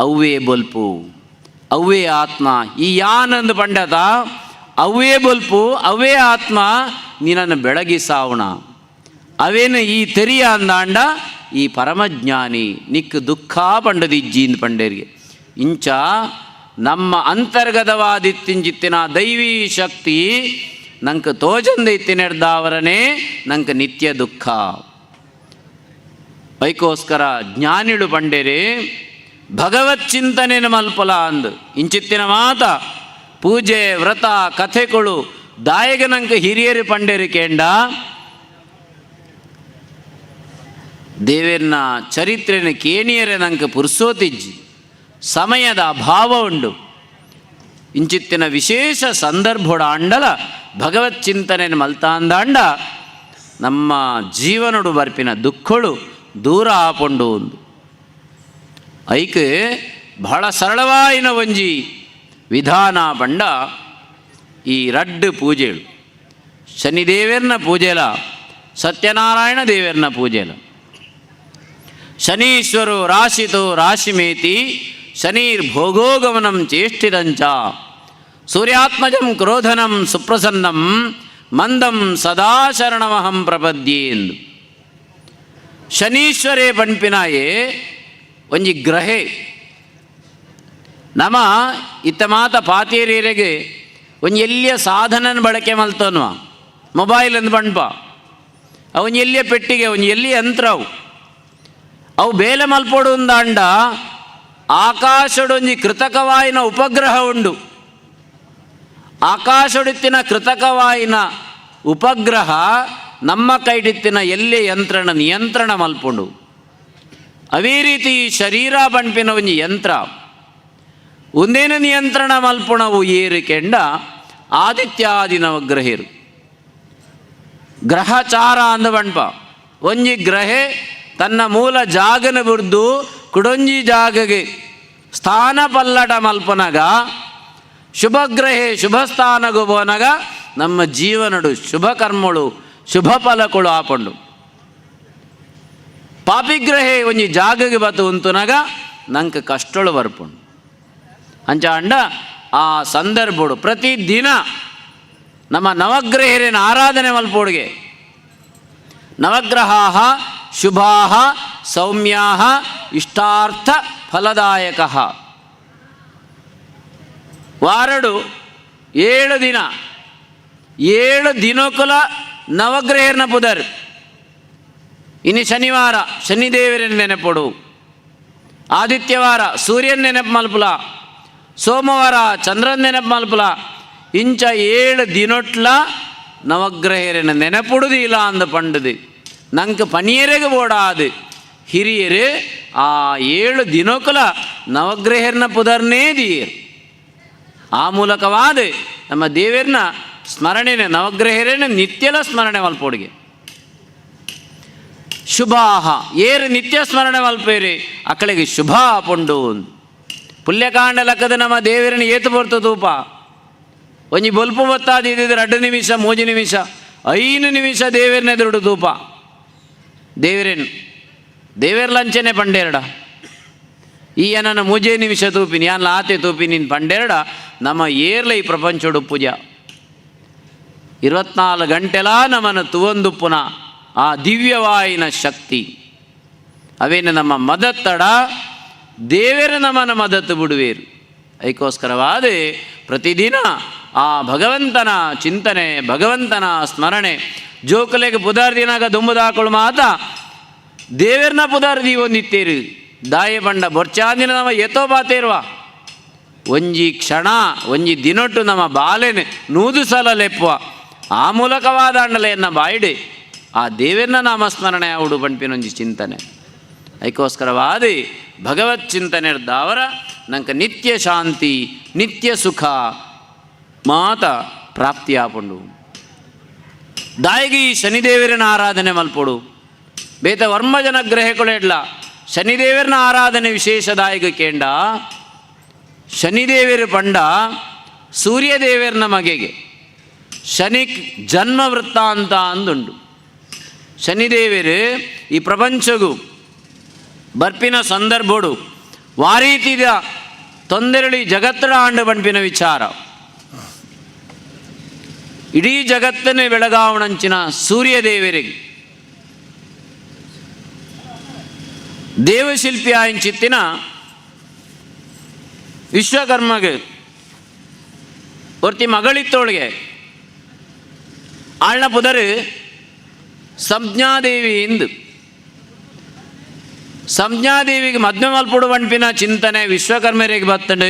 ಅವ್ವೇ ಬಲ್ಪು ಅವ್ವೇ ಆತ್ಮ. ಈ ಯಾನಂದು ಪಂಡದ ಅವ್ವೇ ಬಲ್ಪು ಅವೇ ಆತ್ಮ ನೀನನ್ನು ಬೆಳಗಿ ಸಾವಣ ಅವೇನು ಈ ತೆರಿಯ ಅಂದಾಂಡ ಈ ಪರಮಜ್ಞಾನಿ ನಿಕ್ ದುಃಖ ಪಂಡದಿಜ್ಜಿಂದು ಪಂಡೇರಿಗೆ ಇಂಚ ನಮ್ಮ ಅಂತರ್ಗತವಾದಿತ್ತಿನ ದೈವೀ ಶಕ್ತಿ ನಂಗೆ ತೋಜಂದ ಇತ್ತಿನೆಡ್ದಾವರನೇ ನಂಗೆ ನಿತ್ಯ ದುಃಖ. ಅದಕ್ಕೋಸ್ಕರ ಜ್ಞಾನಿಳು ಪಂಡೇರಿ ಭಗವತ್ ಚಿಂತನೆನ ಮಲ್ಪಲ ಅಂದು ಇಂಚಿತ್ತಿನ ಮಾತ ಪೂಜೆ ವ್ರತ ಕಥೆಗಳು ದಾಯಗ ನಂಗೆ ಹಿರಿಯರು ಪಂಡೇರಿ ಕೇಂಡ ದೇವರನ್ನ ಚರಿತ್ರೆನ ಕೇಣಿಯರೆ ನಂಗೆ ಪುರ್ಸೋತಿಜ್ಜಿ ಸಮಯದ ಅಭಾವ ಉಂಡು. ಇಂಚಿತ್ತಿನ ವಿಶೇಷ ಸಂದರ್ಭೋಡ ಅಂಡಲ ಭಗವತ್ ಚಿಂತನೆ ಮಲ್ತಾಂದಾಂಡ ನಮ್ಮ ಜೀವನಡು ಬರ್ಪಿನ ದುಃಖಗಳು ದೂರ ಆಪೊಂಡು ಒಂದು ಐಕೆ ಬಹಳ ಸರಳವಾಯಿನ ಒಂಜಿ ವಿಧಾನ ಪಂಡ ಈ ರಡ್ಡು ಪೂಜೆಗಳು. ಶನಿದೇವರನ ಪೂಜೆಲ, ಸತ್ಯನಾರಾಯಣ ದೇವರನ ಪೂಜೆಲ. ಶನೀಶ್ವರು ರಾಶಿತೋ ರಾಶಿಮೇತಿ ಶನೀರ್ ಭೋಗೋಗಮನಂ ಚೇಷ್ಟಿದಂಚ ಸೂರ್ಯಾತ್ಮಜಂ ಕ್ರೋಧನಂ ಸುಪ್ರಸನ್ನಂ ಮಂದಂ ಸದಾ ಶರಣಮಹಂ ಪ್ರಪದ್ಯೆ ಎಂದು. ಶನೀಶ್ವರೇ ಪಂಪಿನಾಯೇ ಒಂಜಿ ಗ್ರಹೆ ನಮ ಇತ್ತ ಮಾತ ಪಾತೇರಿಯರಿಗೆ ಒಂಜಿ ಎಲ್ಲಿಯ ಸಾಧನನ ಬಳಕೆ ಮಲ್ತೋನ್ವ ಮೊಬೈಲ್ ಅಂದು ಪಂಪ ಅವನ್ ಎಲ್ಲಿಯ ಪೆಟ್ಟಿಗೆ ಒಂಜಿ ಎಲ್ಲಿಯ ಯಂತ್ರವು ಅವು ಬೇಲೆ ಮಲ್ಪೋಡು ಅಂದಾಂಡ ಆಕಾಶಡೊಂಜಿ ಕೃತಕವಾಯಿನ ಉಪಗ್ರಹ ಉಂಡು. ಆಕಾಶಡಿತ್ತಿನ ಕೃತಕವಾಯಿನ ಉಪಗ್ರಹ ನಮ್ಮ ಕೈಡಿತ್ತಿನ ಎಲ್ಲಿ ಯಂತ್ರಣ ನಿಯಂತ್ರಣ ಮಲ್ಪುಂಡು. ಅವೇ ರೀತಿ ಶರೀರ ಪಂಪಿನ ಒಂಜಿ ಯಂತ್ರ ಒಂದೇನ ನಿಯಂತ್ರಣ ಮಲ್ಪುಣವು ಏರು ಕೆಂಡ ಆದಿತ್ಯಾದಿ ನವಗ್ರಹರು ಗ್ರಹಚಾರ ಅಂದ ಪಂಪ ಒಂಜಿ ಗ್ರಹೆ ತನ್ನ ಮೂಲ ಜಾಗನ ಬಿಡ್ದು ಕುಡೊಂಜಿ ಜಾಗಗೆ ಸ್ಥಾನ ಪಲ್ಲಟ ಮಲ್ಪನಗ ಶುಭಗ್ರಹೆ ಶುಭ ಸ್ಥಾನಗು ಬೋನಗ ನಮ್ಮ ಜೀವನಡು ಶುಭ ಕರ್ಮಗಳು ಶುಭ ಫಲಗಳು ಆಪಂಡು. ಪಾಪಿಗ್ರಹೆ ಒಂಜಿ ಜಾಗಗೆ ಬತ್ತು ಉಂತುನಗ ನಂಗೆ ಕಷ್ಟಗಳು ಬರ್ಪುಂಡು. ಅಂಚ ಅಂಡ ಆ ಸಂದರ್ಭಡು ಪ್ರತಿದಿನ ನಮ್ಮ ನವಗ್ರಹರೇನ ಆರಾಧನೆ ಮಲ್ಪೋಡಿಗೆ ನವಗ್ರಹಾ ಶುಭಾ ಸೌಮ್ಯಾ ಇಷ್ಟಾರ್ಥ ಫಲದಾಯಕ. ವಾರಡು 7 ದಿನ 7 ದಿನಕುಲ ನವಗ್ರಹರ್ನ ಪುದರ್. ಇನ್ನು ಶನಿವಾರ ಶನಿದೇವರನ್ನ ನೆನಪೊಡು, ಆದಿತ್ಯವಾರ ಸೂರ್ಯನ ನೆನಪು ಮಲ್ಪುಲ, ಸೋಮವಾರ ಚಂದ್ರನ ನೆನಪು ಮಲ್ಪುಲ. ಇಂಚ 7 ದಿನೊಟ್ಲ ನವಗ್ರಹರನ್ನ ನೆನಪುಡುದಿಲ್ಲ ಅಂದ ಪಂಡದು ನಂಗೆ ಪನಿಯರೆಗೆ ಓಡಾದು ಹಿರಿಯರು ಆ 7 ದಿನಕುಲ ನವಗ್ರಹರ್ನ ಪುದರ್ನೇ ದೀರ್. ಆ ಮೂಲಕವಾದ ನಮ್ಮ ದೇವರನ್ನ ಸ್ಮರಣೆನ ನವಗ್ರಹರೇನ ನಿತ್ಯಲ ಸ್ಮರಣೆ ಮಲ್ಪೋಡಿಗೆ ಶುಭಾಹ ಏರು ನಿತ್ಯ ಸ್ಮರಣೆ ಮಲ್ಪೇರಿ ಅಕ್ಕಳಿಗೆ ಶುಭ ಪೊಂಡು. ಪುಲ್ಯಕಾಂಡ ಲೆಕ್ಕದ ನಮ್ಮ ದೇವರನ್ನ ಏತು ಬರ್ತು ತೂಪ ಒಂಜಿ ಬೊಲ್ಪು ಬತ್ತಾದಿದ್ದರೆ 2 ನಿಮಿಷ 3 ನಿಮಿಷ 5 ನಿಮಿಷ ದೇವರನ್ನ ಎದುರುಡು ತೂಪ ದೇವರೇನು ದೇವರ ಲಂಚನೆ ಪಂಡೇರಡ ಈ ಏನನ್ನ 3 ನಿಮಿಷ ತೂಪಿನಿ ಯಾನ್ ಆತೆ ತೂಪಿನಿ ಪಂಡೇರಡ ನಮ್ಮ ಏರ್ಲ ಈ ಪ್ರಪಂಚಡು ಪೂಜ 24 ಗಂಟೆಲ ನಮ್ಮನ್ನು ತುವಂದುಪ್ಪುನ ಆ ದಿವ್ಯವಾಯಿನ ಶಕ್ತಿ ಅವೇನು ನಮ್ಮ ಮದತ್ತಡ ದೇವರ ನಮ್ಮನ್ನು ಮದತ್ತು ಬಿಡುವೇರು. ಅದಕ್ಕೋಸ್ಕರವಾದ ಪ್ರತಿದಿನ ಆ ಭಗವಂತನ ಚಿಂತನೆ ಭಗವಂತನ ಸ್ಮರಣೆ ಜೋಕಲೆಗೆ ಪುದಾರ್ದಿನಾಗ ದುಂಬುದಾಕಳು ಮಾತ ದೇವರನ್ನ ಪುದಾರ್ದಿ ಒಂದಿತ್ತೇರು ದಾಯ ಬಂಡ ಬೊರ್ಚಾದಿನ ನಮ್ಮ ಎತ್ತೋ ಬಾತೇರುವ ಒಂಜಿ ಕ್ಷಣ ಒಂಜಿ ದಿನೊಟ್ಟು ನಮ್ಮ ಬಾಲೆನೆ ನೂದು ಸಲ ಲೆಪ್ಪುವ ಆ ಮೂಲಕವಾದ ಅಂಡಲೆಯನ್ನ ಬಾಯಿಡೆ ಆ ದೇವರನ್ನ ನಾಮಸ್ಮರಣೆ ಆವುಡು ಪಂಪಿನೊಂಜಿ ಚಿಂತನೆ ಅದಕ್ಕೋಸ್ಕರವಾದಿ ಭಗವತ್ ಚಿಂತನೆ ದಾವರ ನಂಗೆ ನಿತ್ಯ ಶಾಂತಿ ನಿತ್ಯ ಸುಖ ಮಾತ ಪ್ರಾಪ್ತಿಯಾಪುಂಡು ದಾಯಿಗೆ ಈ ಶನಿದೇವರನ ಆರಾಧನೆ ಮಲ್ಪೊಡು ಬೇತ ವರ್ಮಜನ ಗ್ರಹಗಳೆಡ್ಲ ಶನಿದೇವರನ ಆರಾಧನೆ ವಿಶೇಷದಾಯಿಗೆ ಕೇಂಡ ಶನಿದೇವರು ಪಂಡ ಸೂರ್ಯದೇವರನ ಮಗೆಗೆ ಶನಿಕ್ ಜನ್ಮ ವೃತ್ತಾಂತ ಅಂದುಂಡು ಶನಿದೇವರು ಈ ಪ್ರಪಂಚಗೂ ಬರ್ಪಿನ ಸಂದರ್ಭಡು ವಾರೀತಿದ ತೊಂದರೆಳಿ ಜಗತ್ತಡ ಆಂಡು ಬಂಪಿನ ವಿಚಾರ ಇಡೀ ಜಗತ್ತನ್ನೇ ಬೆಳಗಾವಣಂಚಿನ ಸೂರ್ಯದೇವರಿಗೆ ದೇವಶಿಲ್ಪಿ ಆಯ್ನ ಚಿತ್ತಿನ ವಿಶ್ವಕರ್ಮಗೆ ಒರ್ತಿ ಮಗಳಿತ್ತೋಳಿಗೆ ಆಳ್ನ ಪುದರು ಸಂಜ್ಞಾದೇವಿ ಎಂದು ಸಂಜ್ಞಾದೇವಿಗೆ ಮದ್ಮೆ ಮಲ್ಪುಡು ಪಂಪಿನ ಚಿಂತನೆ ವಿಶ್ವಕರ್ಮರಿಗೆ ಬತ್ತಂಡು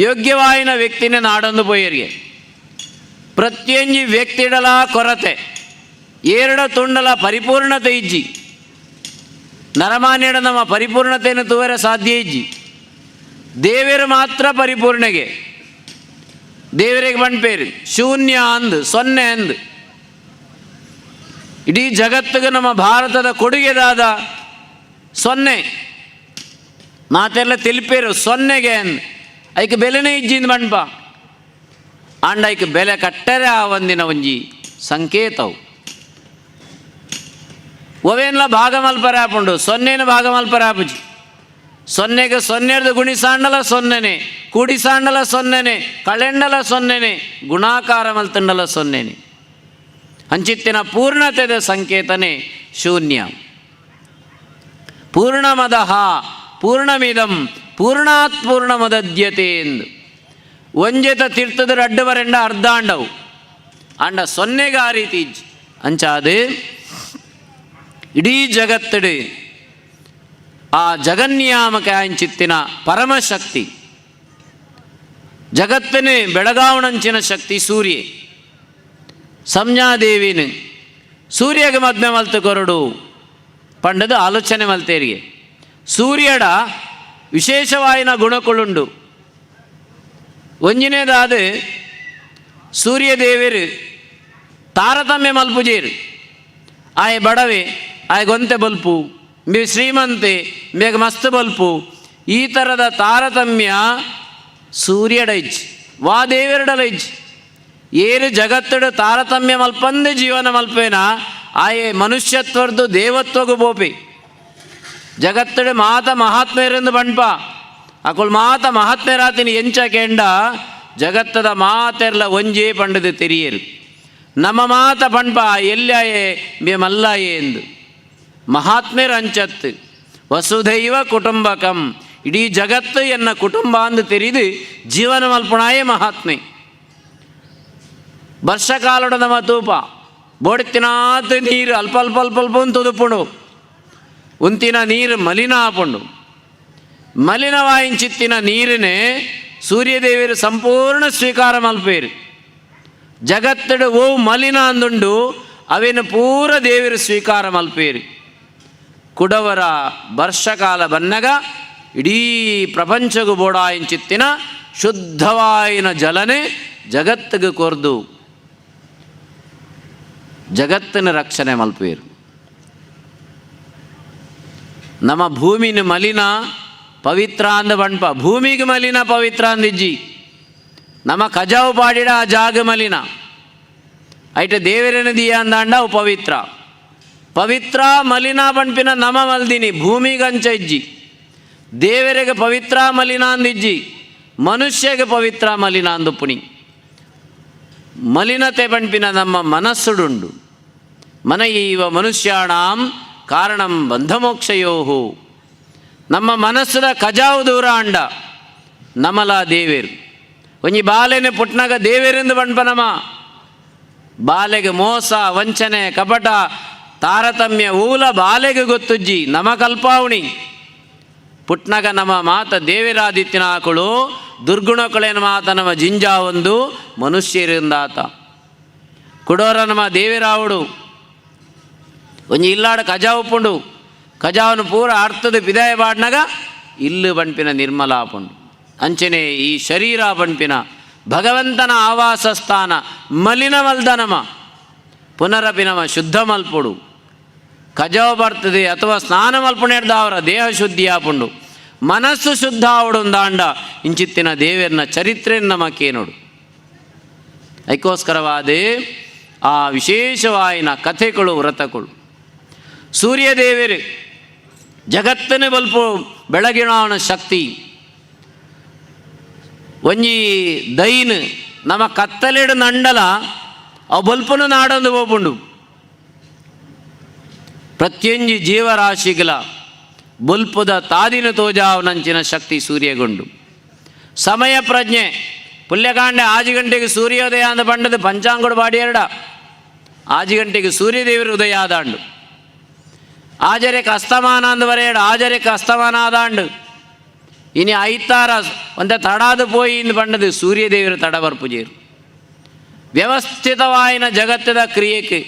ಯೋಗ್ಯವಾಯಿನ ವ್ಯಕ್ತಿನೇ ನಾಡೊಂದು ಪೋಯರಿಗೆ ಪ್ರತಿಯೊಂದು ವ್ಯಕ್ತಿಡಲ ಕೊರತೆ ಏರಡ ತುಂಡಲ ಪರಿಪೂರ್ಣತೆ ಇಜ್ಜಿ ನರಮಾನ್ಯಡ ನಮ್ಮ ಪರಿಪೂರ್ಣತೆಯನ್ನು ತೂವರ ಸಾಧ್ಯ ಇಜ್ಜಿ ದೇವರು ಮಾತ್ರ ಪರಿಪೂರ್ಣಗೆ ದೇವರಿಗೆ ಬಂಡ್ಪೇರು ಶೂನ್ಯ ಅಂದು ಸೊನ್ನೆ ಅಂದು ಇಡೀ ಜಗತ್ತಿಗೆ ನಮ್ಮ ಭಾರತದ ಕೊಡುಗೆದಾದ ಸೊನ್ನೆ ಮಾತೆಲ್ಲ ತಿಳಿಪೇರು ಸೊನ್ನೆಗೆ ಅಂದು ಅದಕ್ಕೆ ಬೆಲೆನೇ ಇಜ್ಜಿಂದ ಬಣ್ಪ ಆಂಡ ಅದಕ್ಕೆ ಬೆಲೆ ಕಟ್ಟರೆ ಆ ಒಂದಿನ ಒಂಜಿ ಸಂಕೇತವು ಒವೇನ್ಲ ಭಾಗ ಮಲ್ಪರೆ ಹಾಪುಂಡು ಸೊನ್ನೆನ ಭಾಗ ಮಲ್ಪರೆ ಹಾಪುಜಿ ಸೊನ್ನೆಗೆ ಸೊನ್ನೆರ್ದು ಗುಣಿಸಾಂಡಲ ಸೊನ್ನೆನೆ ಕೂಡಿಸಾಂಡಲ ಸೊನ್ನೆನೆ ಕಳೆಂಡಲ ಸೊನ್ನೆನೆ ಗುಣಾಕಾರ ಮಲ್ತಂಡಲ ಸೊನ್ನೆನೆ ಹಂಚಿತ್ತಿನ ಪೂರ್ಣತೆದ ಸಂಕೇತನೆ ಶೂನ್ಯ ಪೂರ್ಣಮದಃ ಪೂರ್ಣಮಿದಂ ಪೂರ್ಣಾತ್ ಪೂರ್ಣಮದದ್ಯತೆ ಎಂದು ಒಂಜೆತ ತೀರ್ಥದ ಅಡ್ಡು ಬರೆಂಡ ಅರ್ಧಾಂಡವು ಅಂಡ ಸೊನ್ನೆಗೆ ಆ ರೀತಿ ಅಂಚಾದು ಇಡೀ ಜಗತ್ತಡು ಆ ಜಗನ್ನಿಯಾಮಕ ಆಂಚಿತ್ತಿನ ಪರಮಶಕ್ತಿ ಜಗತ್ತನೇ ಬೆಳಗಾವಣಂಚಿನ ಶಕ್ತಿ ಸೂರ್ಯ ಸಂಜ್ಞಾದೇವಿನ ಸೂರ್ಯಗೆ ಮದ್ಮೆ ಮಲ್ತು ಕೊರಡು ಪಂಡದು ಆಲೋಚನೆ ಮಲ್ತೇರಿಗೆ ಸೂರ್ಯಡ ವಿಶೇಷವಾಯಿನ ಗುಣಕುಳುಂಡು ಒಂಜಿನೇದಾದ ಸೂರ್ಯದೇವರು ತಾರತಮ್ಯ ಮಲ್ಪುಜೇರು ಆಯ ಬಡವೆ ಆಯ ಗೊಂತೆ ಬಲ್ಪು ಮೇ ಶ್ರೀಮಂತೆ ಬೇಗ ಮಸ್ತ್ ಬಲ್ಪು ಈ ಥರದ ತಾರತಮ್ಯ ಸೂರ್ಯಡ ಇಜ್ಜಿ ವಾ ದೇವರಡಲ ಇಜ್ಜಿ ಏರು ಜಗತ್ತಡು ತಾರತಮ್ಯ ಮಲ್ಪಂದೆ ಜೀವನ ಮಲ್ಪೇನ ಆಯೆ ಮನುಷ್ಯತ್ವರ್ದು ದೇವತ್ವಗೂ ಬೋಪೆ ಜಗತ್ತಡು ಮಾತ ಮಹಾತ್ಮೆಯರೆಂದು ಬಣ್ಪ ಅಕುಲ್ ಮಾತ ಮಹಾತ್ಮೆರಾತಿನಿ ಎಂಚ ಕೇಂಡ ಜಗತ್ತದ ಮಾತೆರ್ಲ ಒಂಜೇ ಪಂಡದು ತೆರಿಯರು ನಮ್ಮ ಮಾತ ಪಣ್ಪ ಎಲ್ಲಾಯೇ ಬೇ ಮಲ್ಲಾಯೇ ಎಂದು ಮಹಾತ್ಮೆರ ಅಂಚತ್ತು ವಸುಧೈವ ಕುಟುಂಬಕಂ ಇಡೀ ಜಗತ್ತು ಎನ್ನ ಕುಟುಂಬ ಅಂದು ತೆರೆದು ಜೀವನ ಮಲ್ಪಣಾಯೇ ಮಹಾತ್ಮೆ ವರ್ಷಕಾಲಡ ನಮ್ಮ ತೂಪ ಬೋಡ್ತಿನಾತ್ ನೀರು ಅಲ್ಪ ಅಲ್ಪ ಅಲ್ಪ ಅಲ್ಪ ತುದುಪುಂಡು ಉಂತಿನ ನೀರು ಮಲಿನ ಆಪುಂಡು ಮಲಿನವಾಯಿಂಚಿತ್ತಿನ ನೀರನ್ನೇ ಸೂರ್ಯದೇವರು ಸಂಪೂರ್ಣ ಸ್ವೀಕಾರ ಮಲ್ಪೇರು ಜಗತ್ತಡು ಓ ಮಲಿನ ಅಂದುಂಡು ಅವೇನು ಪೂರ ದೇವರು ಸ್ವೀಕಾರ ಮಲ್ಪೇರು ಕುಡವರ ವರ್ಷಕಾಲ ಬನ್ನಗ ಇಡೀ ಪ್ರಪಂಚಗೂ ಬೋಡಾಯಿಂಚಿತ್ತಿನ ಶುದ್ಧವಾಯಿನ ಜಲನೆ ಜಗತ್ತಿಗೆ ಕೊರ್ದು ಜಗತ್ತಿನ ರಕ್ಷಣೆ ಮಲ್ಪೇರು ನಮ್ಮ ಭೂಮಿನ ಮಲಿನ ಪವಿತ್ರ ಅಂದ ಬಣ್ಪ ಭೂಮಿಗೆ ಮಲಿನ ಪವಿತ್ರ ಅಂದಿಜ್ಜಿ ನಮ್ಮ ಕಜಾವು ಪಾಡಿಡ ಆ ಜಾಗ ಮಲಿನ ಐಟೆ ದೇವರೇನ ದಿಯ ಅಂದಾಂಡ ಅವು ಪವಿತ್ರ ಪವಿತ್ರ ಮಲಿನ ಬಣ್ಪಿನ ನಮ ಮಲ್ದಿನಿ ಭೂಮಿಗಂಚ ಇಜ್ಜಿ ದೇವರಿಗೆ ಪವಿತ್ರ ಮಲಿನ ಅಂದಿಜ್ಜಿ ಮನುಷ್ಯಗೆ ಪವಿತ್ರ ಮಲಿನ ಅಂದು ಪುಣಿ ಮಲಿನತೆ ಬಣ್ಪಿನ ನಮ್ಮ ಮನಸ್ಸುಡುಂಡು ಮನ ಈವ ಮನುಷ್ಯಾಣಾಂ ಕಾರಣಂ ಬಂಧಮೋಕ್ಷಯೋ ನಮ್ಮ ಮನಸ್ಸದ ಕಜಾವು ದೂರ ಅಂಡ ನಮಲ ದೇವೇರು ಒಂಜಿ ಬಾಲೆನೆ ಪುಟ್ನಾಗ ದೇವೇರೆಂದು ಬಣ್ಪ ನಮ ಬಾಲೆಗೆ ಮೋಸ ವಂಚನೆ ಕಪಟ ತಾರತಮ್ಯ ಊಲ ಬಾಲೆಗೆ ಗೊತ್ತುಜ್ಜಿ ನಮ ಕಲ್ಪಾವಣಿ ಪುಟ್ನಗ ನಮ್ಮ ಮಾತ ದೇವಿರಾದಿತ್ಯನ ಆಕಳು ದುರ್ಗುಣಕಳೇನ ಮಾತ ನಮ್ಮ ಜಿಂಜಾ ಒಂದು ಮನುಷ್ಯರಿಂದಾತ ಕುಡೋರ ನಮ್ಮ ದೇವಿರಾವುಡು ಒಂಜಿ ಇಲ್ಲಾಡ ಕಜಾ ಉಪ್ಪುಂಡು ಕಜಾವನ್ನು ಪೂರ ಅರ್ಥದ ಪಿದಾಯ ಬಾಡ್ನಾಗ ಇಲ್ಲು ಬಣ್ಪಿನ ನಿರ್ಮಲ ಆಪುಂಡು ಅಂಚನೆ ಈ ಶರೀರ ಬಣ್ಪಿನ ಭಗವಂತನ ಆವಾಸ ಸ್ಥಾನ ಮಲಿನ ಮಲ್ದನಮ ಪುನರಪಿ ನಮ ಶುದ್ಧ ಮಲ್ಪುಡು ಕಜಾವ್ ಬರ್ತದೆ ಅಥವಾ ಸ್ನಾನ ಮಲ್ಪುಣೆಡ್ದ ಅವರ ದೇಹ ಶುದ್ಧಿ ಆಪುಂಡು ಮನಸ್ಸು ಶುದ್ಧ ಆವಡುಂದಾಂಡ ಇಂಚಿತ್ತಿನ ದೇವರನ್ನ ಚರಿತ್ರೆ ನಮಕ್ಕೆ ನೋಡು ಅದಕ್ಕೋಸ್ಕರವಾದ ಆ ವಿಶೇಷವಾಯಿನ ಕಥೆಗಳು ವ್ರತಗಳು ಸೂರ್ಯದೇವರು ಜಗತ್ತನ್ನು ಬಲ್ಪು ಬೆಳಗಿನ ಶಕ್ತಿ ಒಂಜಿ ದೈನ್ ನಮ್ಮ ಕತ್ತಲೆಡು ನಂಡಲ ಅವು ಬಲ್ಪನು ನಾಡೊಂದು ಹೋಗ್ಬುಂಡು ಪ್ರತಿಯೊಂಜಿ ಜೀವರಾಶಿಗಳ ಬಲ್ಪುದ ತಾದಿನ ತೋಜಾವನಂಚಿನ ಶಕ್ತಿ ಸೂರ್ಯಗೊಂಡು ಸಮಯ ಪ್ರಜ್ಞೆ ಪುಲ್ಯಕಾಂಡೆ 6 ಗಂಟೆಗೆ ಸೂರ್ಯೋದಯ ಅಂದ ಬಂಡದು ಪಂಚಾಂಗುಡು ಬಾಡಿ ಎರಡ 6 ಗಂಟೆಗೆ ಸೂರ್ಯದೇವರು ಉದಯ ಆದಾಂಡು ಆಜರೆಕ್ಕೆ ಅಸ್ತಮಾನ ಅಂದವರೆ ಎರಡು ಆಜರೆಕ್ಕೆ ಅಸ್ತಮಾನ ಆದಾಂಡು ಇನಿ ಐತಾರ ಒಂದೇ ತಡಾದು ಪೋಯಿ ಇಂದು ಬಂಡದು ಸೂರ್ಯದೇವರು ತಡಬರ್ಪುಜೇರು ವ್ಯವಸ್ಥಿತವಾಯಿನ ಜಗತ್ತದ ಕ್ರಿಯೆಗೆ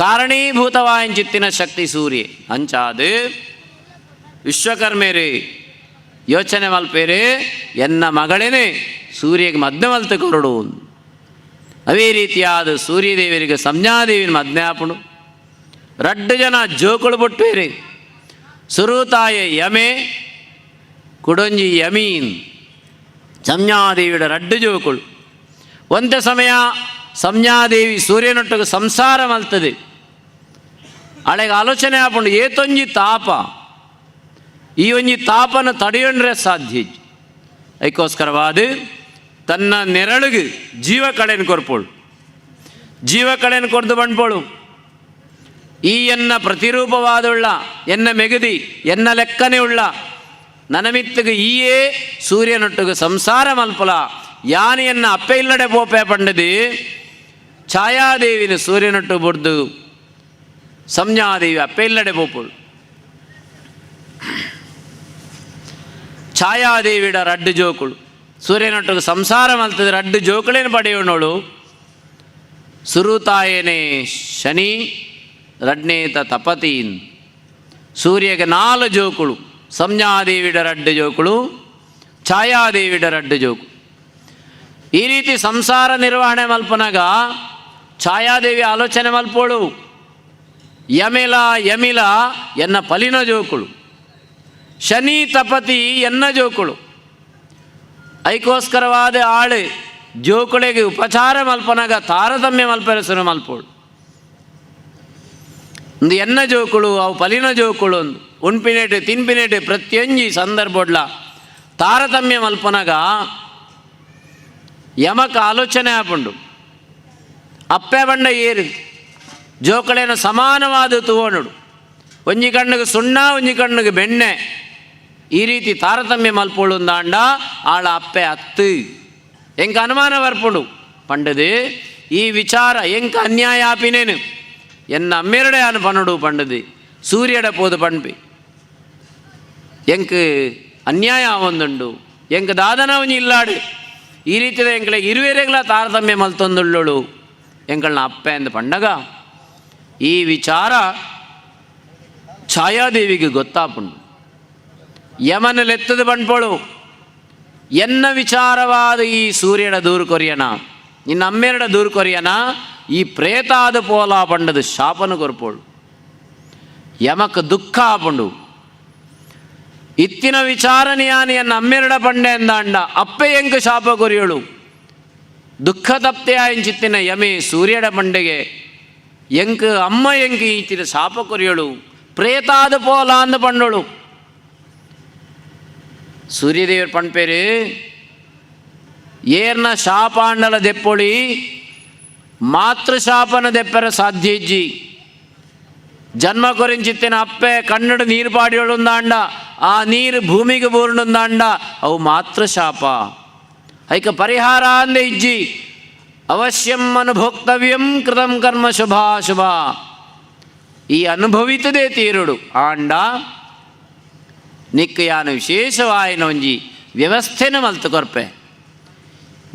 ಕಾರಣೀಭೂತವಾಯಿನ ಚಿತ್ತಿನ ಶಕ್ತಿ ಸೂರ್ಯ ಅಂಚಾದು ವಿಶ್ವಕರ್ಮೇರು ಯೋಚನೆ ಮಲ್ಪೇರು ಎನ್ನ ಮಗಳೇನೆ ಸೂರ್ಯಗೆ ಮದ್ನೆ ಮಲ್ತು ಕೊರಡು ಅವೇ ರೀತಿಯಾದ ಸೂರ್ಯದೇವರಿಗೆ ಸಂಜ್ಞಾದೇವಿನ ಮದ್ನೆ ಆಪುಣು 2 ಜನ ಜೋಕುಳು ಬಿಟ್ಟೇರಿ ಸುರುತಾಯ ಯಮೆ ಕುಡೊಂಜಿ ಯಮೀನ್ ಸಂಜ್ಞಾದೇವಿಯ 2 ಜೋಕುಳು ಒಂದೇ ಸಮಯ ಸಂಜ್ಞಾದೇವಿ ಸೂರ್ಯನೊಟ್ಟಿಗೆ ಸಂಸಾರ ಮಲ್ತದೆ ಅಳೆಗೆ ಆಲೋಚನೆ ಆಪುಂಡು ಏತೊಂಜಿ ತಾಪ ಈ ಒಂಜಿ ತಾಪನ ತಡೆಯೊಂಡ್ರೆ ಸಾಧ್ಯ ಅದಕ್ಕೋಸ್ಕರವಾದ ತನ್ನ ನೆರಳಿಗೆ ಜೀವ ಕಳೆಯನ್ನು ಕೊರ್ಪೋಳು ಜೀವ ಕಳೆಯನ್ನು ಕೊರ್ದು ಬಂಡ್ಪೋಳು ಈ ಎನ್ನ ಪ್ರತಿರೂಪವಾದುಳ್ಳ ಎನ್ನ ಮೆಗದಿ ಎನ್ನ ಲೆಕ್ಕನೆ ಉಳ್ಳ ನನಮಿತ್ತಿಗೆ ಈಯೇ ಸೂರ್ಯನೊಟ್ಟಿಗೆ ಸಂಸಾರ ಮಲ್ಪಲ ಯಾನೆಯನ್ನ ಅಪ್ಪೆ ಇಲ್ಲಡೆ ಪೋಪೆ ಪಂಡದಿ ಛಾಯಾದೇವಿನ ಸೂರ್ಯನೊಟ್ಟು ಬುಡ್ದು ಸಂಜ್ಞಾದೇವಿ ಅಪ್ಪೆ ಇಲ್ಲಡೆ ಪೋಪೋಳು ಛಾಯಾದೇವಿಡ 2 ಜೋಕುಳು ಸೂರ್ಯನೊಟ್ಟಿಗೆ ಸಂಸಾರ ಮಲ್ತದೆ 2 ಜೋಕುಳೇನು ಪಡೆಯೋಣೋಳು ಸುರುತಾಯನೇ ಶನಿ 2ನೇತ ತಪತೀನ್ ಸೂರ್ಯಗೆ 4 ಜೋಕುಳು ಸಂಜ್ಞಾದೇವಿಡ 2 ಜೋಕುಳು ಛಾಯಾದೇವಿಡ 2 ಜೋಕು ಈ ರೀತಿ ಸಂಸಾರ ನಿರ್ವಹಣೆ ಮಲ್ಪನಾಗ ಛಾಯಾದೇವಿ ಆಲೋಚನೆ ಮಲ್ಪೋಳು ಯಮಿಲ ಯಮಿಲ ಎನ್ನ ಪಲಿನ ಜೋಕುಳು ಶನಿ ತಪತಿ ಎನ್ನ ಜೋಕುಳು ಅದಕ್ಕೋಸ್ಕರವಾದ ಆಳು ಜೋಕುಳಿಗೆ ಉಪಚಾರ ಮಲ್ಪನಾಗ ತಾರತಮ್ಯ ಮಲ್ಪರಸರು ಮಲ್ಪೋಳು ಒಂದು ಎನ್ನ ಜೋಕುಳು ಅವು ಪಲಿನ ಜೋಕುಳು ಒಂದು ಉಣ್ಪಿನೇಟು ತಿನ್ಪಿನೇಟು ಪ್ರತಿಯೊಂಜಿ ಸಂದರ್ಭಡ್ಲ ತಾರತಮ್ಯ ಮಲ್ಪನಾಗ ಯಮಕ ಆಲೋಚನೆ ಆಪುಂಡು ಅಪ್ಪೆ ಬಂಡ ಏರು ಜೋಕಳೇನ ಸಮಾನವಾದ ತೂವನುಡು ಒಂಜಿ ಕಣ್ಣಿಗೆ ಸುಣ್ಣ ಒಂಜಿ ಕಣ್ಣಿಗೆ ಬೆಣ್ಣೆ ಈ ರೀತಿ ತಾರತಮ್ಯ ಮಲ್ಪೋಳು ಅಂದಾಂಡ ಆಳ ಅಪ್ಪೆ ಅತ್ತು ಎಂಕ ಅನುಮಾನ ಬರ್ಪುಡು ಪಂಡದು ಈ ವಿಚಾರ ಎಂಕ ಅನ್ಯಾಯ ಆಪಿನೇನು ಎನ್ನ ಅಮ್ಮೆರಡೆ ಅನು ಪನ್ನುಡು ಪಂಡದು ಸೂರ್ಯಡ ಪೋದು ಪಣ್ಪಿ ಎಂಕ್ ಅನ್ಯಾಯ ಒಂದುಂಡು ಎಂಕ್ ದಾದನ ಒಂಜಿ ಇಲ್ಲಾಡು ಈ ರೀತಿಯ ಎಂಕಳಿಗೆ ಇರುವೆರೆಗಳ ತಾರತಮ್ಯ ಮಲ್ತೊಂದುಳ್ಳೋಳು ಎಂಕಳನ್ನ ಅಪ್ಪೆ ಎಂದು ಪಂಡಗ ಈ ವಿಚಾರ ಛಾಯಾದೇವಿಗೆ ಗೊತ್ತಾಪುಂಡು ಯಮನ ಲೆತ್ತದು ಬಂಡ್ಪೋಳು ಎನ್ನ ವಿಚಾರವಾದ ಈ ಸೂರ್ಯನ ದೂರು ಕೊರಿಯನ ನಿನ್ನ ಅಮ್ಮೆರಡ ದೂರು ಕೊರಿಯನ ಈ ಪ್ರೇತಾದ ಪೋಲ ಪಂಡದು ಶಾಪನು ಕೊರ್ಪೋಳು ಯಮಕ ದುಃಖ ಆಪುಂಡು ಇತ್ತಿನ ವಿಚಾರನೆಯಾನಿ ಎನ್ನ ಅಮ್ಮೆರಡ ಪಂಡೆ ಎಂದಾಂಡ ಅಪ್ಪೆ ಎಂಕ ಶಾಪ ಕೊರಿಯೋಳು ದುಃಖ ತಪ್ತೆ ಆಯಿಂಚಿತ್ತಿನ ಯಮೆ ಸೂರ್ಯಡ ಪಂಡೆಗೆ ಎಂಕ ಅಮ್ಮ ಎಂಕ ಈತಿನ ಶಾಪ ಕೊರಿಯೋಳು ಪ್ರೇತಾದ ಪೋಲ ಅಂದು ಪಂಡೋಳು ಸೂರ್ಯದೇವರ ಪಣ್ಪೇರು ಏರ್ನ ಶಾಪಾಂಡಲ ದೆಪ್ಪೊಳಿ ಮಾತೃಶಾಪನ ದೆಪ್ಪರ ಸಾಧ್ಯ ಇಜ್ಜಿ ಜನ್ಮ ಕೊರಿಂಚಿತ್ತಿನ ಅಪ್ಪೆ ಕನ್ನಡ ನೀರು ಪಾಡಿಯೋಳುಂದಾಂಡ ಆ ನೀರು ಭೂಮಿಗೆ ಬೂರ್ಣುಂದಾಂಡ ಅವು ಮಾತೃಶಾಪ ಐಕ ಪರಿಹಾರ ಅಂದೆ ಇಜ್ಜಿ ಅವಶ್ಯಂ ಅನುಭೋಕ್ತವ್ಯಂ ಕೃತಂ ಕರ್ಮ ಶುಭಾಶುಭ. ಈ ಅನುಭವಿತದೇ ತೀರುಡು ಆಂಡ ನಿಕ್ಕ ಯಾನು ವಿಶೇಷವಾಯಿನ ಒಂಜಿ ವ್ಯವಸ್ಥೆನ ಮಲ್ತು ಕೊರ್ಪೆ.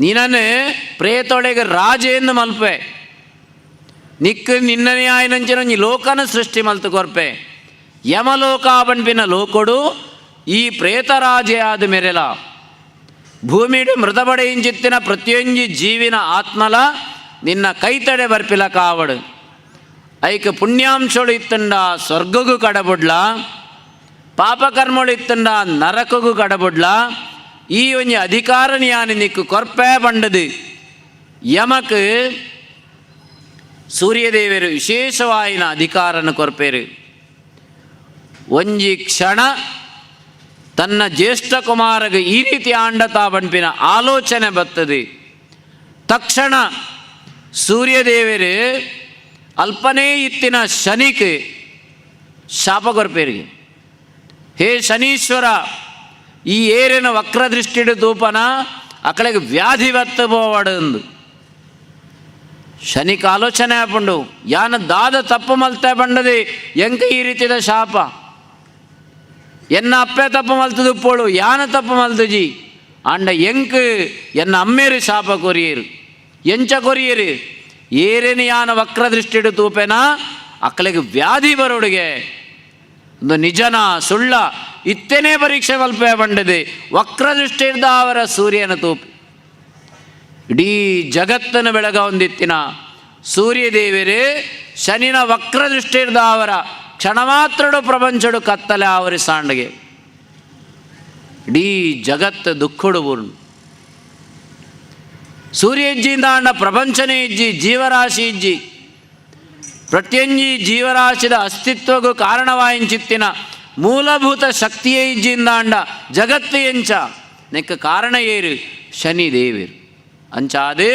ನೀನನ್ನು ಪ್ರೇತೊಳೆಗೆ ರಾಜೆಯನ್ನು ಮಲ್ಪೆ. ನಿಕ್ಕ ನಿನ್ನನೇ ಆಯ್ನಂಚಿನ ಒಂಜಿ ಲೋಕನ ಸೃಷ್ಟಿ ಮಲ್ತು ಕೊರ್ಪೆ. ಯಮಲೋಕ ಪಂಪಿನ ಲೋಕೊಡು ಈ ಪ್ರೇತರಾಜೆ ಆದ ಮೇರೆಲ ಭೂಮಿಡು ಮೃತಪಡೆಯಿಂಚಿತ್ತಿನ ಪ್ರತಿಯೊಂಜಿ ಜೀವಿನ ಆತ್ಮಲ ನಿನ್ನ ಕೈತಡೆ ಬರ್ಪಿಲ ಕಾವಡು. ಐಕ ಪುಣ್ಯಾಂಶಗಳು ಇತ್ತಂಡ ಸ್ವರ್ಗಗೂ ಕಡಬುಡ್ಲ, ಪಾಪಕರ್ಮಗಳು ಇತ್ತಂಡ ನರಕಗೂ ಕಡಬುಡ್ಲ. ಈ ಒಂಜಿ ಅಧಿಕಾರನ ಯಾನು ನಿಕ್ಕು ಕೊರ್ಪೆ ಪಂಡದು ಯಮಕ್ ಸೂರ್ಯದೇವರು ವಿಶೇಷವಾಯಿನ ಅಧಿಕಾರನ ಕೊರ್ಪೇರು. ಒಂಜಿ ಕ್ಷಣ ತನ್ನ ಜ್ಯೇಷ್ಠ ಕುಮಾರಗೆ ಈ ರೀತಿ ಆಂಡತಾ ಪಂಪಿನ ಆಲೋಚನೆ ಬರ್ತದೆ. ತಕ್ಷಣ ಸೂರ್ಯದೇವರು ಅಲ್ಪನೇ ಇತ್ತಿನ ಶನಿಗೆ ಶಾಪ ಕೊರ್ಪೇರಿಗೆ. ಹೇ ಶನೀಶ್ವರ, ಈ ಏರಿನ ವಕ್ರದೃಷ್ಟಿಡು ತೂಪನ ಅಕಳೆಗೆ ವ್ಯಾಧಿ ಬತ್ತ ಪೋವಡು. ಶನಿಕ ಆಲೋಚನೆ ಆಪುಂಡು ಯಾನ ದಾದ ತಪ್ಪು ಮಲ್ತೆ ಬಂಡದೆ ಎಂಕ ಈ ರೀತಿದ ಶಾಪ. ಎನ್ನ ಅಪ್ಪೆ ತಪ್ಪು ಮಲ್ತದು ಉಪ್ಪೋಳು ಯಾನ ತಪ್ಪು ಮಲ್ತುಜಿ ಅಂಡ ಎಂಕ್ ಎನ್ನ ಅಮ್ಮೇರು ಶಾಪ ಕೊರಿಯರು ಎಂಚ ಕೊರಿಯರು ಏರೇನು ಯಾನ ವಕ್ರದೃಷ್ಟಿಡು ತೂಪೆನ ಅಕ್ಕಳಿಗೆ ವ್ಯಾಧಿ ಬರೋಡಿಗೆ ಒಂದು ನಿಜನ ಸುಳ್ಳ ಇತ್ತೇನೇ ಪರೀಕ್ಷೆ ಮಲ್ಪೆ ಬಂಡದೆ ವಕ್ರದೃಷ್ಟಿ ಇರ್ದ ಅವರ ಸೂರ್ಯನ ತೂಪು. ಇಡೀ ಜಗತ್ತನ್ನು ಬೆಳಗ ಹೊಂದಿತ್ತಿನ ಸೂರ್ಯದೇವರೇ ಶನಿನ ವಕ್ರದೃಷ್ಟಿ ಇರ್ದ ಅವರ ಕ್ಷಣ ಮಾತ್ರಡು ಪ್ರಪಂಚಡು ಕತ್ತಲೆ ಆವರಿ ಸಾಂಡಗೆ ಇಡೀ ಜಗತ್ತು ದುಃಖಡು ಪೂರ್ಣ. ಸೂರ್ಯ ಇಜ್ಜಿಂದ ಅಂಡ ಪ್ರಪಂಚನೇ ಇಜ್ಜಿ ಜೀವರಾಶಿ ಇಜ್ಜಿ ಪ್ರತಿಯೊಂಜಿ ಜೀವರಾಶಿದ ಅಸ್ತಿತ್ವಗೂ ಕಾರಣವಾಯಿಂಚಿತ್ತಿನ ಮೂಲಭೂತ ಶಕ್ತಿಯೇ ಇಜ್ಜಿಂದ ಅಂಡ ಜಗತ್ತು ಎಂಚ ನೆಕ್ಕ ಕಾರಣ ಏರು ಶನಿ ದೇವರು ಅಂಚಾದು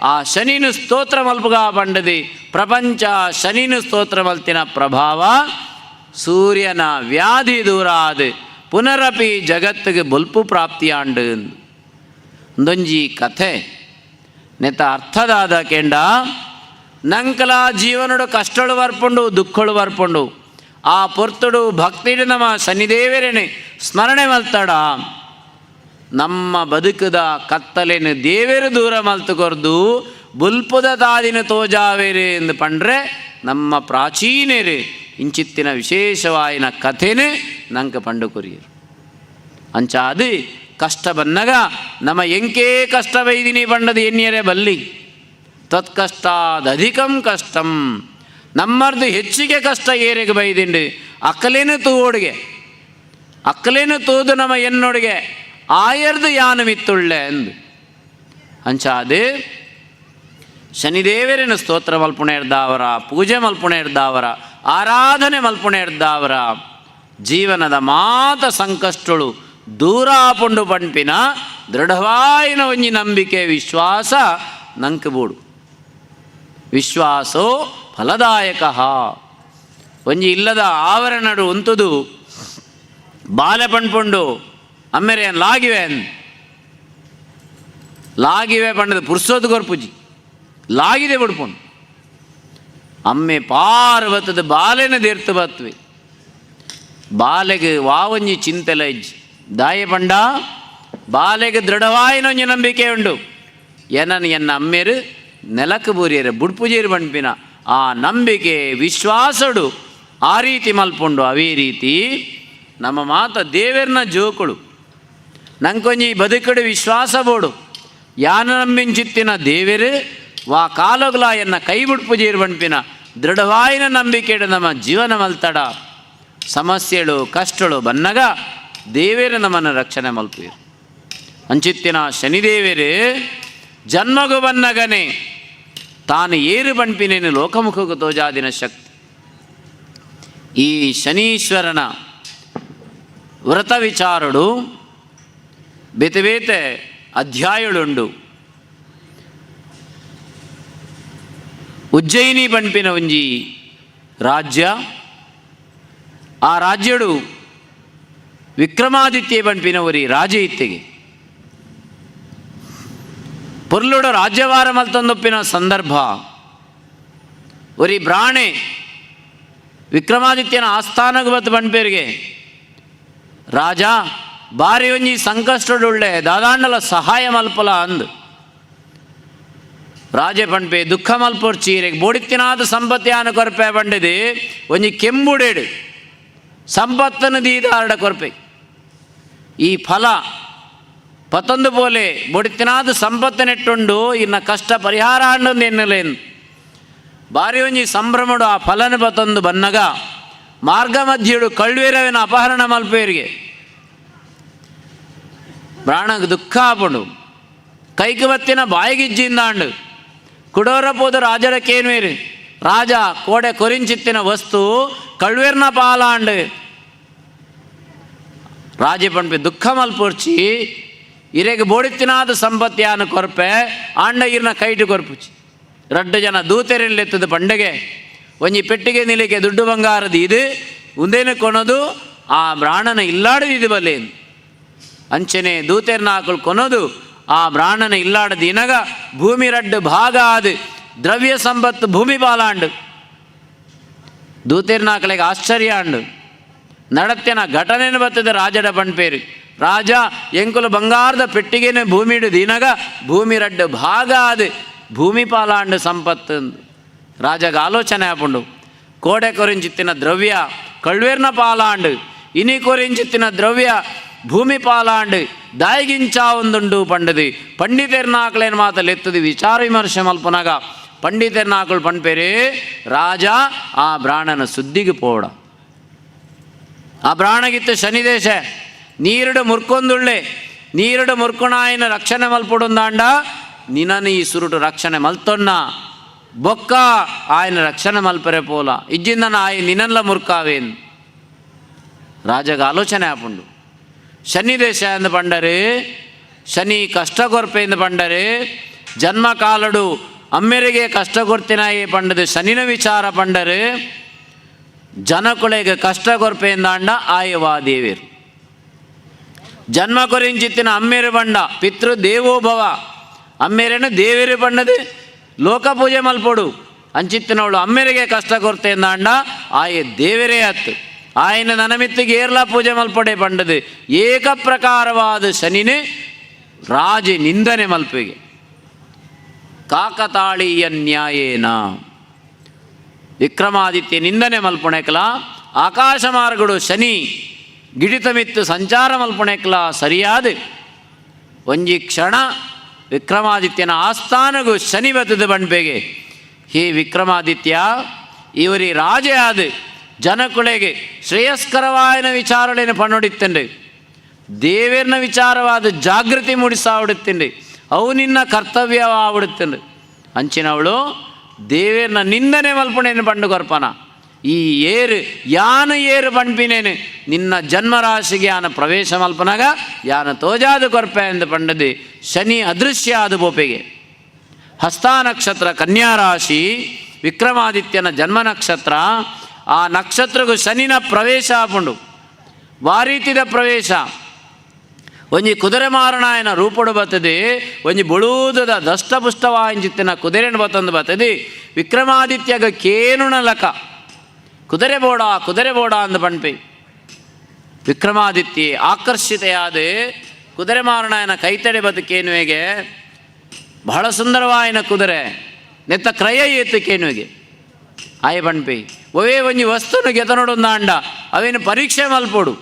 ಆ ಶನಿನು ಸ್ತೋತ್ರ ಮಲ್ಪುಗ ಬಂಡದೆ ಪ್ರಪಂಚ ಶನಿನು ಸ್ತೋತ್ರ ಮಲ್ತಿನ ಪ್ರಭಾವ ಸೂರ್ಯನ ವ್ಯಾಧಿ ದೂರ ಆದು ಪುನರಪಿ ಜಗತ್ತಿಗೆ ಬೊಲ್ಪು ಪ್ರಾಪ್ತಿಯಾಂಡು. ಒಂದೊಂಜಿ ಕಥೆ ನೆತ್ತ ಅರ್ಥದಾದ ಕೆಂಡ ನಂಕಲ ಜೀವನಡು ಕಷ್ಟಳು ಬರ್ಪುಂಡು ದುಃಖಳು ಬರ್ಪುಂಡು ಆ ಪೊರ್ತುಡು ಭಕ್ತಿಡು ನಮ್ಮ ಶನಿದೇವರೇನೆ ಸ್ಮರಣೆ ಮಲ್ತಾಡ ನಮ್ಮ ಬದುಕದ ಕತ್ತಲೆನು ದೇವರು ದೂರ ಮಲ್ತು ಕೊರ್ದು ಬುಲ್ಪುದ ತಾದಿನ ತೋಜಾವೇರೆ ಎಂದು ಪಂಡ್ರೆ ನಮ್ಮ ಪ್ರಾಚೀನರು ಇಂಚಿತ್ತಿನ ವಿಶೇಷವಾಯಿನ ಕಥೆನೇ ನಂಗೆ ಪಂಡು ಕೊರಿಯರು ಅಂಚಾದು ಕಷ್ಟ ಬನ್ನಗ ನಮ್ಮ ಎಂಕೇ ಕಷ್ಟ ಬೈದಿನಿ ಪಂಡದು ಎನ್ನಿಯರೇ ಬಲ್ಲಿ ತತ್ಕಷ್ಟಾದಧಿಕಂ ಕಷ್ಟಂ ನಮ್ಮರ್ದು ಹೆಚ್ಚಿಗೆ ಕಷ್ಟ ಏರೆಗೆ ಬೈದಿಂಡು ಅಕ್ಕಲೇನು ತೂವೊಡಿಗೆ ಅಕ್ಕಲೇನು ತೂದು ನಮ್ಮ ಎನ್ನೊಡಿಗೆ ಆಯರ್ದು ಯಾನು ಮಿತ್ತುಳ್ಳೆ ಎಂದು ಅಂಚಾದು ಶನಿದೇವರಿನ ಸ್ತೋತ್ರ ಮಲ್ಪುಣೆ ಇರ್ದಾವರ ಪೂಜೆ ಮಲ್ಪುಣೆ ಇರ್ದಾವರ ಆರಾಧನೆ ಮಲ್ಪುಣೆ ಇರ್ದಾವರ ಜೀವನದ ಮಾತ ಸಂಕಷ್ಟಗಳು ದೂರ ಆಪುಂಡು ಪಂಪಿನ ದೃಢವಾಯಿನ ಒಂಜಿ ನಂಬಿಕೆ ವಿಶ್ವಾಸ ನಂಗೆ ಬೋಡು. ವಿಶ್ವಾಸೋ ಫಲದಾಯಕ. ಒಂಜಿ ಇಲ್ಲದ ಆವರಣಡು ಉಂತುದು ಬಾಲೆ ಪಂಡ್ಪುಂಡು ಅಮ್ಮೆರೆ ಲಾಗಿವೆ ಪಂಡದು ಪುರ್ಸೋದು ಗೊರ್ಪುಜಿ ಲಾಗಿದೆ ಬಿಡ್ಪುಂಡು ಅಮ್ಮೆ ಪಾರು ಬತ್ತದ ಬಾಲೆನ ದೇರ್ತು ಬತ್ವೆ ಬಾಲೆಗೆ ವಾವಂಜಿ ಚಿಂತೆಲ ಇಜ್ಜಿ ದಾಯ ಪಂಡ ಬಾಲೆಗೆ ದೃಢವಾಯಿನ ಒಂಜಿ ನಂಬಿಕೆ ಉಂಡು ಏನನ್ನು ಎನ್ನ ಅಮ್ಮೇರು ನೆಲಕ್ಕೆ ಬೂರಿಯರು ಬುಡ್ಪುಜೇರು ಪಂಪಿನ ಆ ನಂಬಿಕೆ ವಿಶ್ವಾಸಡು ಆ ರೀತಿ ಮಲ್ಪುಂಡು. ಅವೇ ರೀತಿ ನಮ್ಮ ಮಾತ ದೇವರನ್ನ ಜೋಕುಳು ನಂಗೊಂಜಿ ಬದುಕಡು ವಿಶ್ವಾಸ ಬೋಡು ಯಾನ ನಂಬಿಂಚಿತ್ತಿನ ದೇವರು ವಾ ಕಾಲೋಗ್ಲ ಎನ್ನ ಕೈ ಬಿಡ್ಪುಜೀರು ಪಂಪಿನ ದೃಢವಾಯಿನ ನಂಬಿಕೆಡು ನಮ್ಮ ಜೀವನ ಮಲ್ತಡ ಸಮಸ್ಯೆಗಳು ಕಷ್ಟಗಳು ಬನ್ನಗ ದೇವರು ನಮ್ಮನ್ನು ರಕ್ಷಣೆ ಮಲ್ಪುವರು. ಅಂಚಿತ್ತಿನ ಶನಿದೇವರು ಜನ್ಮಗು ಬನ್ನಗನೆ ತಾನು ಏರು ಪಂಪಿನೇನು ಲೋಕಮುಖಗೂ ತೋಜಾದಿನ ಶಕ್ತಿ. ಈ ಶನೀಶ್ವರನ ವ್ರತ ವಿಚಾರಡು ಬೇತೆ ಬೇತೆ ಅಧ್ಯಾಯಳುಂಡು. ಉಜ್ಜಯಿನಿ ಪಂಪಿನ ಒಂಜಿ ರಾಜ್ಯ, ಆ ರಾಜ್ಯಡು ವಿಕ್ರಮಾದಿತ್ಯ ಪಂಪಿನ ಒರಿ ರಾಜ ಇತ್ತೆಗೆ ಪುರ್ಲುಡು ರಾಜ್ಯವಾರ ಮಲ್ತೊಂದೊಪ್ಪಿನ ಸಂದರ್ಭ ಒರಿ ಬ್ರಾಣೆ ವಿಕ್ರಮಾದಿತ್ಯನ ಆಸ್ಥಾನಕ್ಕೆ ಬತ್ತು ಪಂಪೇರಿಗೆ ರಾಜ ಬಾರಿ ಒಂಜಿ ಸಂಕಷ್ಟಡುಳ್ಳೆ ದಾದಾಂಡಲ ಸಹಾಯ ಮಲ್ಪಲ ಅಂದು ರಾಜೆ ಪಂಪೆ ದುಃಖ ಮಲ್ಪೊರ್ಚಿ ರೇಗೆ ಬೋಡಿತ್ತಿನಾದ ಸಂಪತ್ತಿಯಾನ ಕೊರಪೆ ಬಂಡಿದೆ ಒಂಜಿ ಕೆಂಬುಡೇಡು ಸಂಪತ್ತನ್ನು ದೀದಾರಡ ಕೊರಪೆ ಈ ಫಲ ಪತೊಂದು ಪೋಲೆ ಬೊಡಿತ್ತಿನಾದ ಸಂಪತ್ತಿನೆಟ್ಟುಂಡು ಇನ್ನ ಕಷ್ಟ ಪರಿಹಾರ ಅಂಡೊಂದು ಎನ್ನಲೇನು ಬಾರಿ ಒಂಜಿ ಸಂಭ್ರಮಡು ಆ ಫಲನ ಪತೊಂದು ಬನ್ನಗ ಮಾರ್ಗ ಮಧ್ಯಡು ಕಳ್ವೇರವಿನ ಅಪಹರಣ ಮಲ್ಪೇರಿಗೆ ಪ್ರಾಣಕ್ಕೆ ದುಃಖ ಆಪುಂಡು ಕೈಗೆ ಬತ್ತಿನ ಬಾಯಿಗಿಜ್ಜಿಂದಾಂಡು ಕುಡೋರ ಪೋದು ರಾಜಡಕ್ಕೇನ್ವೇರು ರಾಜ ಕೋಡೆ ಕೊರಿಂಚಿತ್ತಿನ ವಸ್ತು ಕಳ್ವೇರ್ನ ಪಾಲಾಂಡು ರಾಜೆ ಪಂಪೆ ದುಃಖ ಮಲ್ಪೊರ್ಚಿ ಇರೆಗೆ ಬೋಡಿತ್ತಿನಾದ ಸಂಪತ್ತಿಯಾನ ಕೊರಪೆ ಆಂಡ ಇರ್ನ ಕೈಟು ಕೊರ್ಪುಚಿ 2 ಜನ ದೂತೆರೆಲ್ಲೆತ್ತದ ಪಂಡೆಗೆ ಒಂಜಿ ಪೆಟ್ಟಿಗೆ ನಿಲಿಕೆ ದುಡ್ಡು ಬಂಗಾರದು ಇದು ಉಂದೇನು ಕೊನೋದು ಆ ಬ್ರಾಹ್ಮಣ ಇಲ್ಲಾಡದು ಇದು ಬಲ್ಲೇನು ಅಂಚನೆ ದೂತೆರ್ನ ಹಾಕಲು ಕೊನೋದು ಆ ಬ್ರಾಹ್ಮಣ ಇಲ್ಲಾಡದು ಇನಗ ಭೂಮಿ 2 ಭಾಗ ಆದು ದ್ರವ್ಯ ಸಂಪತ್ತು ಭೂಮಿ ಪಾಲಾಂಡು ದೂತೆರ್ನ ಹಾಕಲಿಗೆ ಆಶ್ಚರ್ಯ ಅಂಡು ನಡತ್ಯನ ಘಟನೆಯನ್ನು ಬರ್ತದೆ ರಾಜಡ ಪಂಪೇರು ರಾಜ ಎಂಕುಲು ಬಂಗಾರದ ಪೆಟ್ಟಿಗೆನೆ ಭೂಮಿಡು ದಿನಗ ಭೂಮಿ 2 ಭಾಗ ಆದು ಭೂಮಿ ಪಾಲಾಂಡು ಸಂಪತ್ತು ರಾಜಗ ಆಲೋಚನೆ ಆಪುಂಡು ಕೋಡೆ ಕೊರಿಂಚಿತ್ತಿನ ದ್ರವ್ಯ ಕಳ್ವೇರ್ನ ಪಾಲಾಂಡು ಇನಿ ಕೊರಿಂಚಿತ್ತಿನ ದ್ರವ್ಯ ಭೂಮಿ ಪಾಲಾಂಡು ದಾಯಿಗಿಂಚಾ ಒಂದುಂಡು ಪಂಡದು ಪಂಡಿತೆರ್ನಾಕಲೇನು ಮಾತಲ್ಲಿ ಎತ್ತದು ವಿಚಾರ ವಿಮರ್ಶೆ ಮಲ್ಪನಾಗ ಪಂಡಿತೆರ್ನಾಕಲು ಪಂಪೇರೆ ರಾಜ ಆ ಬ್ರಾಹ್ಮಣನ ಸುದ್ದಿಗೆ ಪೋಡ ಆ ಬ್ರಾಹ್ಮಣಗಿತ್ತು ಶನಿದೇಶ ನೀರುಡು ಮುರ್ಕೊಂದುಳ್ಳೆ ನೀರುಡು ಮುರ್ಕೊಣಾಯನ ರಕ್ಷಣೆ ಮಲ್ಪೊಡೊಂದಾಂಡ ನಿನನು ಈ ಸುರುಟು ರಕ್ಷಣೆ ಮಲ್ತೊನ್ನ ಬೊಕ್ಕ ಆಯನ ರಕ್ಷಣೆ ಮಲ್ಪರೆ ಪೋಲ ಇಜ್ಜಿಂದನ ಆಯ ನಿನಲ್ಲ ಮುರ್ಕಾವೇನು ರಾಜಗ ಆಲೋಚನೆ ಆಪುಂಡು ಶನಿ ದೇಶ ಎಂದು ಪಂಡರೆ ಶನಿ ಕಷ್ಟ ಕೊರ್ಪೆಂದು ಪಂಡರೆ ಜನ್ಮ ಕಾಲಡು ಅಮ್ಮೆರಿಗೆ ಕಷ್ಟ ಕೊರ್ತಿನಾಯೇ ಪಂಡದು ಶನಿನ ವಿಚಾರ ಪಂಡರೆ ಜನಕುಳೆಗೆ ಕಷ್ಟ ಕೊರ್ಪೆಂದಾಂಡ ಆಯವಾ ದೇವೇರು ಜನ್ಮ ಕೊರಿಂಚಿತ್ತಿನ ಅಮ್ಮೇರು ಬಂಡ ಪಿತೃ ದೇವೋಭವ ಅಮ್ಮೇರೇನು ದೇವೇರು ಬಂಡದು ಲೋಕ ಪೂಜೆ ಮಲ್ಪೊಡು ಅಂಚಿತ್ತಿನವಳು ಅಮ್ಮೆರಿಗೆ ಕಷ್ಟ ಕೊರ್ತೆಂದಾಂಡ ಆಯೆ ದೇವರೇ ಹತ್ತು ಆಯನ ನನಮಿತ್ತಿಗೆ ಏರ್ಲ ಪೂಜೆ ಮಲ್ಪೊಡೆ ಪಂಡದು ಏಕ ಪ್ರಕಾರವಾದ ಶನಿನೇ ರಾಜ ನಿಂದನೆ ಮಲ್ಪಿಗೆ ಕಾಕತಾಳೀಯ ನ್ಯಾಯೇನ ವಿಕ್ರಮಾದಿತ್ಯ ನಿಂದನೆ ಮಲ್ಪೊಣೆಕ್ಲ ಆಕಾಶ ಮಾರ್ಗಡು ಶನಿ ಗಿಡಿತಮಿತ್ತು ಸಂಚಾರ ಮಲ್ಪೊಣೆಕ್ಲ ಸರಿಯಾದ ಒಂಜಿ ಕ್ಷಣ ವಿಕ್ರಮಾದಿತ್ಯನ ಆಸ್ಥಾನಗೂ ಶನಿ ಬತ್ತದ ಬಣ್ಪೆಗೆ ಹೇ ವಿಕ್ರಮಾದಿತ್ಯ ಇವರಿ ರಾಜೆ ಆದ ಜನಕುಳೆಗೆ ಶ್ರೇಯಸ್ಕರವಾಯನ ವಿಚಾರಳೇನು ಪಣ್ಣೊಡಿತ್ತಂಡು ದೇವೇರ್ನ ವಿಚಾರವಾದ ಜಾಗೃತಿ ಮೂಡಿಸಾವಿಡುತ್ತಂಡು ಅವು ನಿನ್ನ ಕರ್ತವ್ಯವಾಗ್ಬಿಡುತ್ತಂಡು ಅಂಚಿನವಳು ದೇವೇರ್ನ ನಿಂದನೆ ಮಲ್ಪಣೇನು ಪಂಡು ಕೊರ್ಪನ ಈ ಏರು ಯಾನ ಏರು ಪಂಪಿನೇನು ನಿನ್ನ ಜನ್ಮರಾಶಿಗೆ ಯಾನ ಪ್ರವೇಶ ಮಲ್ಪನಾಗ ಯಾನ ತೋಜಾದ ಕೊರ್ಪೆ ಎಂದು ಪಂಡದು ಶನಿ ಅದೃಶ್ಯ ಆದ ಬೋಪೆಗೆ ಹಸ್ತ ನಕ್ಷತ್ರ ಕನ್ಯಾ ರಾಶಿ ವಿಕ್ರಮಾದಿತ್ಯನ ಜನ್ಮ ನಕ್ಷತ್ರ ಆ ನಕ್ಷತ್ರಗೂ ಶನಿನ ಪ್ರವೇಶ ಆಪುಂಡು ವಾರೀತಿದ ಪ್ರವೇಶ ಒಂಜಿ ಕುದುರೆ ಮಾರಣಾಯನ ರೂಪಡು ಬರ್ತದೆ ಒಂಜಿ ಬುಳೂದದ ದಷ್ಟಪುಷ್ಟವಾಂಚಿತ್ತಿನ ಕುದುರೆನ ಬತ್ತೊಂದು ಬರ್ತದೆ ವಿಕ್ರಮಾದಿತ್ಯಗ ಕೇನುಣ ಲಕ ಕುದುರೆ ಬೋಡ ಅಂದು ಪಂಪೆ ವಿಕ್ರಮಾದಿತ್ಯ ಆಕರ್ಷಿತೆಯಾದ ಕುದುರೆ ಮಾರಣಾಯನ ಕೈತಡೆ ಬದುಕೇನುವೆಗೆ ಬಹಳ ಸುಂದರವಾಯಿನ ಕುದುರೆ ನೆತ್ತ ಕ್ರಯ ಏತು ಕೇನುವೆಗೆ ಆಯ ಪಂಪೆ ಒವೇ ಒಂಜಿ ವಸ್ತುನು ಗೆತನೊಡೊಂದಾಂಡ ಅವೇನು ಪರೀಕ್ಷೆ ಮಲ್ಪೊಡು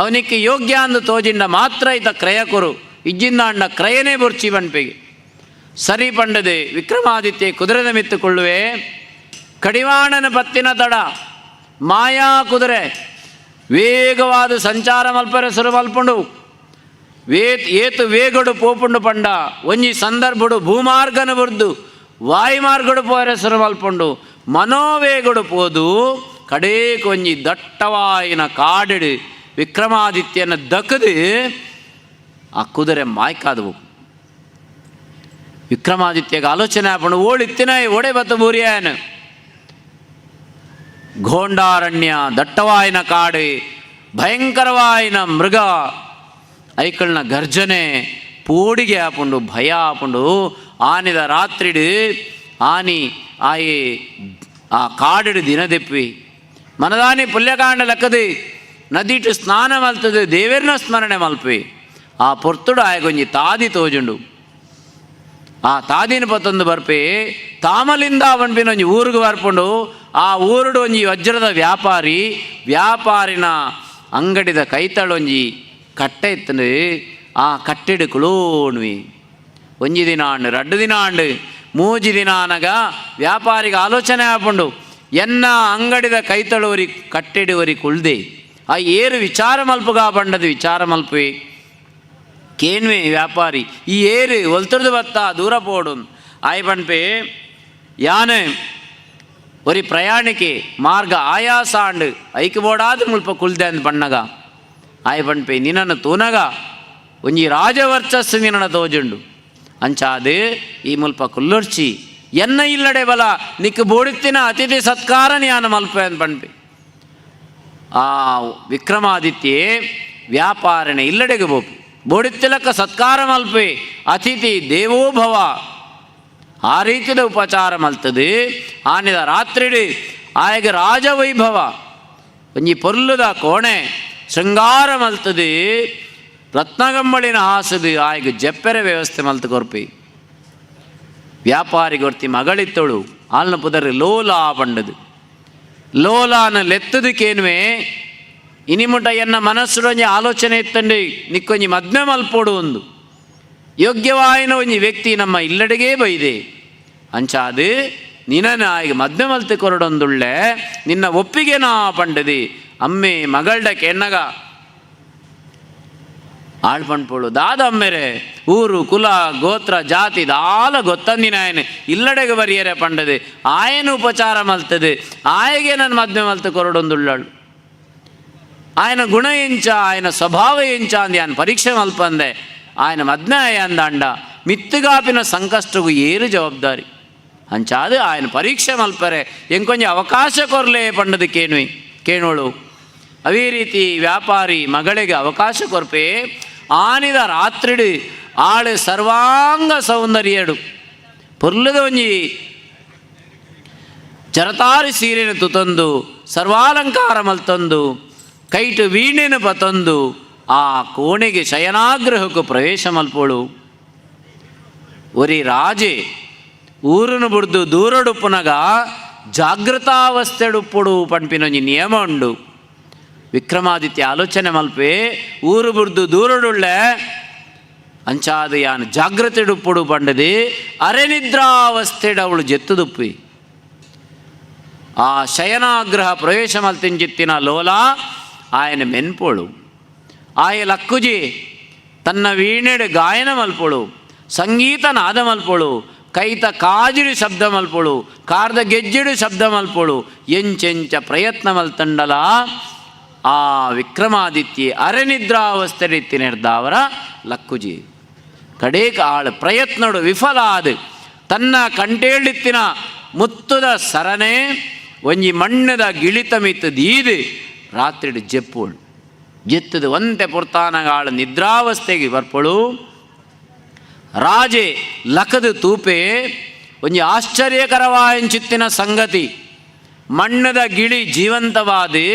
ಅವನಿಕ್ಕೆ ಯೋಗ್ಯ ಅಂದು ತೋಜಿಂಡ ಮಾತ್ರ ಈತ ಕ್ರಯ ಕೊರು ಇಜ್ಜಿಂದಾಂಡ ಕ್ರಯನೇ ಬೊರ್ಚಿ ಪಂಪೆಗೆ ಸರಿ ಪಂಡದೆ ವಿಕ್ರಮಾದಿತ್ಯ ಕುದುರೆದ ಮಿತ್ತುಕೊಳ್ಳುವೆ ಕಡಿವಾಣನ ಪತ್ತಿನ ತಡ ಮಾಯಾ ಕುದುರೆ ವೇಗವಾದ ಸಂಚಾರ ಮಲ್ಪರೆ ಸುರು ಮಲ್ಪುಂಡು ಏತು ವೇಗಡು ಪೋಪುಂಡು ಪಂಡ ಒಂಜಿ ಸಂದರ್ಭಡು ಭೂಮಾರ್ಗನ ಬುರ್ದು ವಾಯುಮಾರ್ಗಡು ಪೋರೆ ಸುರು ಮಲ್ಪುಂಡು ಮನೋವೇಗಡು ಪೋದು ಕಡೇಕ್ ಒಂಜಿ ದಟ್ಟವಾಯಿನ ಕಾಡಿಡು ವಿಕ್ರಮಾದಿತ್ಯನ ದಕ್ಕದು ಆ ಕುದುರೆ ಮಾಯ್ಕಾದವು ವಿಕ್ರಮಾದಿತ್ಯಗೆ ಆಲೋಚನೆ ಆಪುಂಡು ಓಡಿತ್ತಿನ ಓಡೆ ಬತ್ತು ಬೂರಿಯಾಯನು ಘೋಂಡಾರಣ್ಯ ದಟ್ಟವಾಯಿನ ಕಾಡು ಭಯಂಕರವಾಯಿನ ಮೃಗ ಐಕಳನ ಗರ್ಜನೆ ಪೋಡಿಗೆ ಆಪುಂಡು ಭಯ ಆಪುಂಡು. ಆನಿದ ರಾತ್ರಿಡು ಆನಿ ಆಯೆ ಆ ಕಾಡಿಡು ದಿನ ದೆಪ್ಪಿ ಮನದಾನಿ ಪುಲ್ಯಕಾಂಡ ಲೆಕ್ಕದು ನದಿಟ್ಟು ಸ್ನಾನ ಮಲ್ತದೆ ದೇವೇರ್ನ ಸ್ಮರಣೆ ಮಲ್ಪಿ ಆ ಪೊರ್ತುಡು ಆಯಗೊಂಜಿ ತಾದಿ ತೋಜುಂಡು. ಆ ತಾದಿನ ಪತ್ತೊಂದು ಬರ್ಪಿ ತಾಮಲಿಂದ ಅವನ್ಪಿನ ಒಂಜಿ ಊರಿಗೆ ಬರ್ಪುಂಡು. ಆ ಊರುಡು ಒಂಜಿ ವಜ್ರದ ವ್ಯಾಪಾರಿನ ಅಂಗಡಿದ ಕೈತಳೊಂಜಿ ಕಟ್ಟೆ ಇತ್ತಂದು ಆ ಕಟ್ಟೆಡು ಕುಳೋಣ್ವಿ. ಒಂಜಿ ದಿನ ಆಂಡು 2 ದಿನ ಆಂಡು 3 ದಿನ ಅನಗ ವ್ಯಾಪಾರಿಗೆ ಆಲೋಚನೆ ಆಪುಂಡು ಎನ್ನ ಅಂಗಡಿದ ಕೈತಳುವರಿ ಕಟ್ಟೆಡುವರಿ ಕುಳ್ದೆ ಆ ಏರು ವಿಚಾರ ಮಲ್ಪುಗ ಬಂಡದು ವಿಚಾರ ಮಲ್ಪಿ ಕೇನ್ವೆ ವ್ಯಾಪಾರಿ ಈ ಏರು ಒಲ್ತುರ್ದು ಬತ್ತ ದೂರ ಪೋಡು ಆಯ್ ಪಣ್ಪೆ ಯಾನೆ ಒರಿ ಪ್ರಯಾಣಿಕೆ ಮಾರ್ಗ ಆಯಾಸ ಆಂಡು ಐಕ್ ಬೋಡಾದ ಮುಲ್ಪ ಕುಳ್ದೆ ಅಂದ್ ಬಣ್ಣಗ ಆಯ್ ಪಣ್ಪೆ ನಿನ್ನನ್ನು ತೂನಗ ಒಂಜಿ ರಾಜವರ್ಚಸ್ಸು ನಿನ್ನ ತೋಜುಂಡು ಅಂಚಾದು ಈ ಮುಲ್ಪ ಕುಲ್ಲೊರ್ಚಿ ಎನ್ನ ಇಲ್ಲಡೆ ಬಲ ನಿಕ್ಕು ಬೋಡಿತ್ತಿನ ಅತಿಥಿ ಸತ್ಕಾರ ಯಾನ ಮಲ್ಪೆ ಅಂದ್ ಪಣ್ಪೆ. ಆ ವಿಕ್ರಮಾದಿತ್ಯೆ ವ್ಯಾಪಾರನೆ ಇಲ್ಲಡೆಗೆ ಬೋಪಿ ಬೋಡಿತ್ತಿಲಕ್ಕ ಸತ್ಕಾರ ಮಲ್ಪೆ ಅತಿಥಿ ದೇವೋಭವ ಆ ರೀತಿಯ ಉಪಚಾರ ಮಲ್ತದು. ಆನಿದ ರಾತ್ರಿಡು ಆಯಗ ರಾಜವೈಭವ ಒಂಜಿ ಪೊರ್ಲುದ ಕೋಣೆ ಶೃಂಗಾರ ಮಲ್ತದು ರತ್ನಗಂಬಳಿನ ಹಾಸದು ಆಯಗ ಜಪ್ಪೆರೆ ವ್ಯವಸ್ಥೆ ಮಲ್ತು ಕೊರ್ಪಿ ವ್ಯಾಪಾರಿ ಗೊರ್ತಿ ಮಗಳಿತ್ತಳು ಆಲ್ನ ಪುದರ್ ಲೋಲ ಪಂಡದು ಲೋಲಾನ ಲೆತ್ತದಕ್ಕೇನುವೆ ಇನಿಮುಟ ಎನ್ನ ಮನಸ್ಸುಡೊಂಜಿ ಆಲೋಚನೆ ಇತ್ತಂಡು ನಿಕ್ಕೊಂಜಿ ಮದ್ಮೆ ಮಲ್ಪೋಡು ಒಂದು ಯೋಗ್ಯವಾಯಿನ ಒಂಜಿ ವ್ಯಕ್ತಿ ನಮ್ಮ ಇಲ್ಲಡೆಗೇ ಬೈದೆ ಅಂಚಾದು ನಿನ್ನ ಆಯ್ಗೆ ಮದ್ಮೆ ಮಲ್ತೆ ಕೊರಡೊಂದುಳ್ಳೆ ನಿನ್ನ ಒಪ್ಪಿಗೆ ನಾ ಪಂಡದಿ ಅಮ್ಮೆ ಮಗಳ್ಡಕ್ಕೆ ಎನ್ನಗ ಆಳ್ ಪಣ್ಪೋಳು ದಾದ ಅಮ್ಮೆರೆ ಊರು ಕುಲ ಗೋತ್ರ ಜಾತಿ ದಾಲ ಗೊತ್ತಂದಿನ ಆಯನೆ ಇಲ್ಲಡೆಗೆ ಬರಿಯರೆ ಪಂಡದೆ ಆಯನ ಉಪಚಾರ ಮಲ್ತದೆ ಆಯಗೆ ನನ್ನ ಮದ್ಮೆ ಮಲ್ತೆ ಕೊರಡೊಂದುಳ್ಳಳು ఆయన ಗುಣ ಎಂಚ ఆయన ಸ್ವಭಾವ ಎಂಚ ಅಂದು ಯಾನ್ ಪರೀಕ್ಷೆ ಮಲ್ಪಂದೆ ఆయన ಮದ್ಮೆ ಆಯ ಅಂದಾಂಡ ಮಿತ್ತುಗಾಪಿನ ಸಂಕಷ್ಟಗೂ ಏರು ಜವಾಬ್ದಾರಿ ಅಂಚಾದು ఆయన ಪರೀಕ್ಷೆ ಮಲ್ಪರೆ ಎಂಕೊಂಜಿ ಅವಕಾಶ ಕೊರ್ಲೆ ಪಂಡದು ಕೇಣೋಳು ಅವೇ ರೀತಿ ವ್ಯಾಪಾರಿ ಮಗಳಿಗೆ ಅವಕಾಶ ಕೊರ್ಪೆ ಆನಿದ ರಾತ್ರಿಡು ಆಳು ಸರ್ವಾಂಗ ಸೌಂದರ್ಯಡು ಪೊರ್ಲದ ಒಂಜಿ ಜರತಾರಿ ಸೀರೆನ ತುತಂದು ಸರ್ವಾಲಂಕಾರ ಮಲ್ತಂದು ಕೈಟು ವೀಣೆನ ಪತಂದು ಆ ಕೋಣೆಗೆ ಶಯನಾಗ್ರಹಕ್ಕೂ ಪ್ರವೇಶ ಮಲ್ಪೋಳು. ಒರಿ ರಾಜೆ ಊರನ್ನು ಬಿಡ್ದು ದೂರಡುಪ್ಪುನಗ ಜಾಗೃತಾವಸ್ಥೆಡುಪ್ಪುಡು ಪಂಪಿನೊಂಜಿ ನಿಯಮ ಉಂಡು. ವಿಕ್ರಮಾದಿತ್ಯ ಆಲೋಚನೆ ಮಲ್ಪೆ ಊರು ಬಿಡ್ದು ದೂರಡುಳ್ಳೆ ಅಂಚಾದು ಯಾನು ಜಾಗೃತೆಡುಪ್ಪುಡು ಪಂಡದು ಅರೆನಿದ್ರಾವಸ್ಥೆಡವಳು ಜೆತ್ತುದುಪ್ಪಿ ಆ ಶಯನಾಗ್ರಹ ಪ್ರವೇಶ ಮಲ್ತಿಂಜಿತ್ತಿನ ಲೋಲ ఆయన ಮೆನ್ಪೋಳು ಆಯ ಲಕ್ಕುಜಿ ತನ್ನ ವೀಣೆಡು ಗಾಯನ ಮಲ್ಪೋಳು ಸಂಗೀತ ನಾದ ಮಲ್ಪೋಳು ಕೈತ ಕಾಜಿಡು ಶಬ್ದ ಮಲ್ಪೋಳು ಕಾರ್ದ ಗೆಜ್ಜೆಡು ಶಬ್ದ ಮಲ್ಪೋಳು ಎಂಚೆಂಚ ಪ್ರಯತ್ನ ಮಲ್ತಂಡಲ ಆ ವಿಕ್ರಮಾದಿತ್ಯ ಅರೆನಿದ್ರಾವಸ್ಥೆ ರೀತಿ ನಿರ್ಧಾವರ ಲಕ್ಕುಜಿ ಕಡೇಕ ಆಳು ಪ್ರಯತ್ನಡು ವಿಫಲ ಆದು ತನ್ನ ಕಂಟೇಳಿತ್ತಿನ ಮುತ್ತುದ ಸರನೆ ಒಂಜಿ ಮಣ್ಣದ ಗಿಳಿತ ಮಿತ್ತು ದೀದು ರಾತ್ರಿಡು ಜೆಪ್ಪೋಳು ಜೆತ್ತದು ಒಂತೆ ಪುರ್ತಾನಗ ಆಳು ನಿದ್ರಾವಸ್ಥೆಗೆ ಬರ್ಪೋಳು. ರಾಜೆ ಲಕದು ತೂಪೆ ಒಂಜಿ ಆಶ್ಚರ್ಯಕರವಾಯಂಚಿತ್ತಿನ ಸಂಗತಿ ಮಣ್ಣದ ಗಿಳಿ ಜೀವಂತವಾದಿ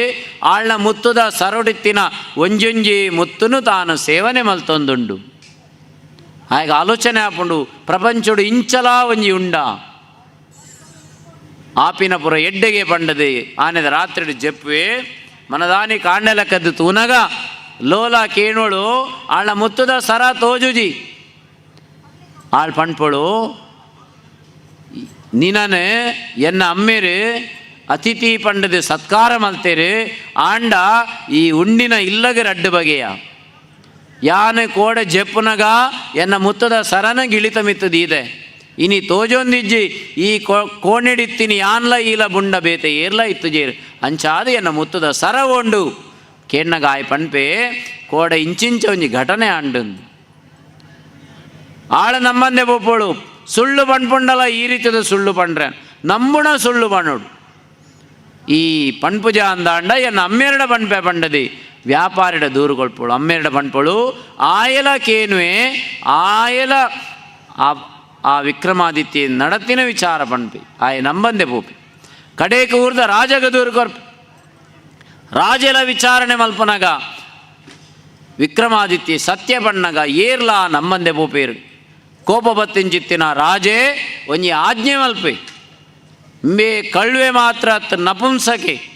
ಆಳ್ನ ಮುತ್ತುದ ಸರೊಡಿತ್ತಿನ ಒಂಜೊಂಜಿ ಮುತ್ತುನು ತಾನು ಸೇವನೆ ಮಲ್ತೊಂದುಂಡು. ಆಗ ಆಲೋಚನೆ ಆಪುಂಡು ಪ್ರಪಂಚಡು ಇಂಚಲ ಒಂಜಿ ಉಂಡ ಆಪಿನ ಪುರ ಎಡ್ಡೆಗೆ ಪಂಡದೆ ಆನೆದ ರಾತ್ರಿಡು ಜೆಪ್ಪುವೆ ಮನದಾನಿ ಕಾಂಡೆಲಕ್ಕದ್ದು ತೂನಗ ಲೋಲ ಕೇಣೋಳು ಆಳ್ನ ಮುತ್ತುದ ಸರ ತೋಜುಜಿ ಆಳ್ ಪಣ್ಪೋಳು ನಿನನೆ ಎನ್ನ ಅಮ್ಮೇರು ಅತಿಥಿ ಪಂಡದು ಸತ್ಕಾರ ಮಲ್ತೇರು ಆಂಡ ಈ ಉಂಡಿನ ಇಲ್ಲಗೆ ರಡ್ಡು ಬಗೆಯ ಯಾನೆ ಕೋಡೆ ಜೆಪ್ಪುನಗ ಎನ್ನ ಮುತ್ತದ ಸರನ ಗಿಳಿತ ಮಿತ್ತುದೀದೆ ಇನಿ ತೋಜೊಂದಿಜ್ಜಿ ಈ ಕೋಣೆಡಿತ್ತಿನಿ ಯಾನ್ಲ ಈಲ ಬುಂಡ ಬೇತೆ ಏರ್ಲ ಇತ್ತು ಜೇರು ಅಂಚಾದು ಎನ್ನ ಮುತ್ತದ ಸರ ಉಂಡು ಕೇಣ್ಣಗಾಯ ಪಣ್ಪೆ ಕೋಡೆ ಇಂಚಿಂಚ ಒಂಜಿ ಘಟನೆ ಆಂಡುಂದು ಆಳ ನಮ್ಮಂದೆ ಬೊಪ್ಪೋಳು ಸುಳ್ಳು ಪಣ್ಪುಂಡಲ ಈ ರೀತಿಯ ಸುಳ್ಳು ಪಂಡ್ರೆ ನಂಬುಣ ಸುಳ್ಳು ಪಣ್ಣೋಡು ಈ ಪಣ್ಪುಜ ಅಂದಾಂಡ ಎನ್ನ ಅಮ್ಮೆರಡ ಪಣ್ಪೆ ಪಂಡದಿ ವ್ಯಾಪಾರಿಡ ದೂರು ಕೊಳ್ಪೋಳು ಅಮ್ಮೆರಡ ಪಣ್ಪಳು ಆಯಲ ಕೇನುವೆ ಆಯಲ ಆ ವಿಕ್ರಮಾದಿತ್ಯ ನಡತಿನ ವಿಚಾರ ಪಣ್ಪಿ ಆಯ ನಂಬಂದೆ ಪೋಪಿ ಕಡೇಕ ಊರ್ದ ರಾಜಗ ದೂರು ಕೊರ್ಪಿ ರಾಜಲ ವಿಚಾರಣೆ ಮಲ್ಪನಗ ವಿಕ್ರಮಾದಿತ್ಯ ಸತ್ಯ ಬಣ್ಣಗ ಏರ್ಲ ನಂಬಂದೆ ಪೋಪೇರು ಕೋಪ ಬತ್ತಿಂಚಿತ್ತಿನ ರಾಜೇ ಒಂಜಿ ಆಜ್ಞೆ ಮಲ್ಪೆ ಮೇ ಕಳ್ವೆ ಮಾತ್ರ ನಪುಂಸಕೆ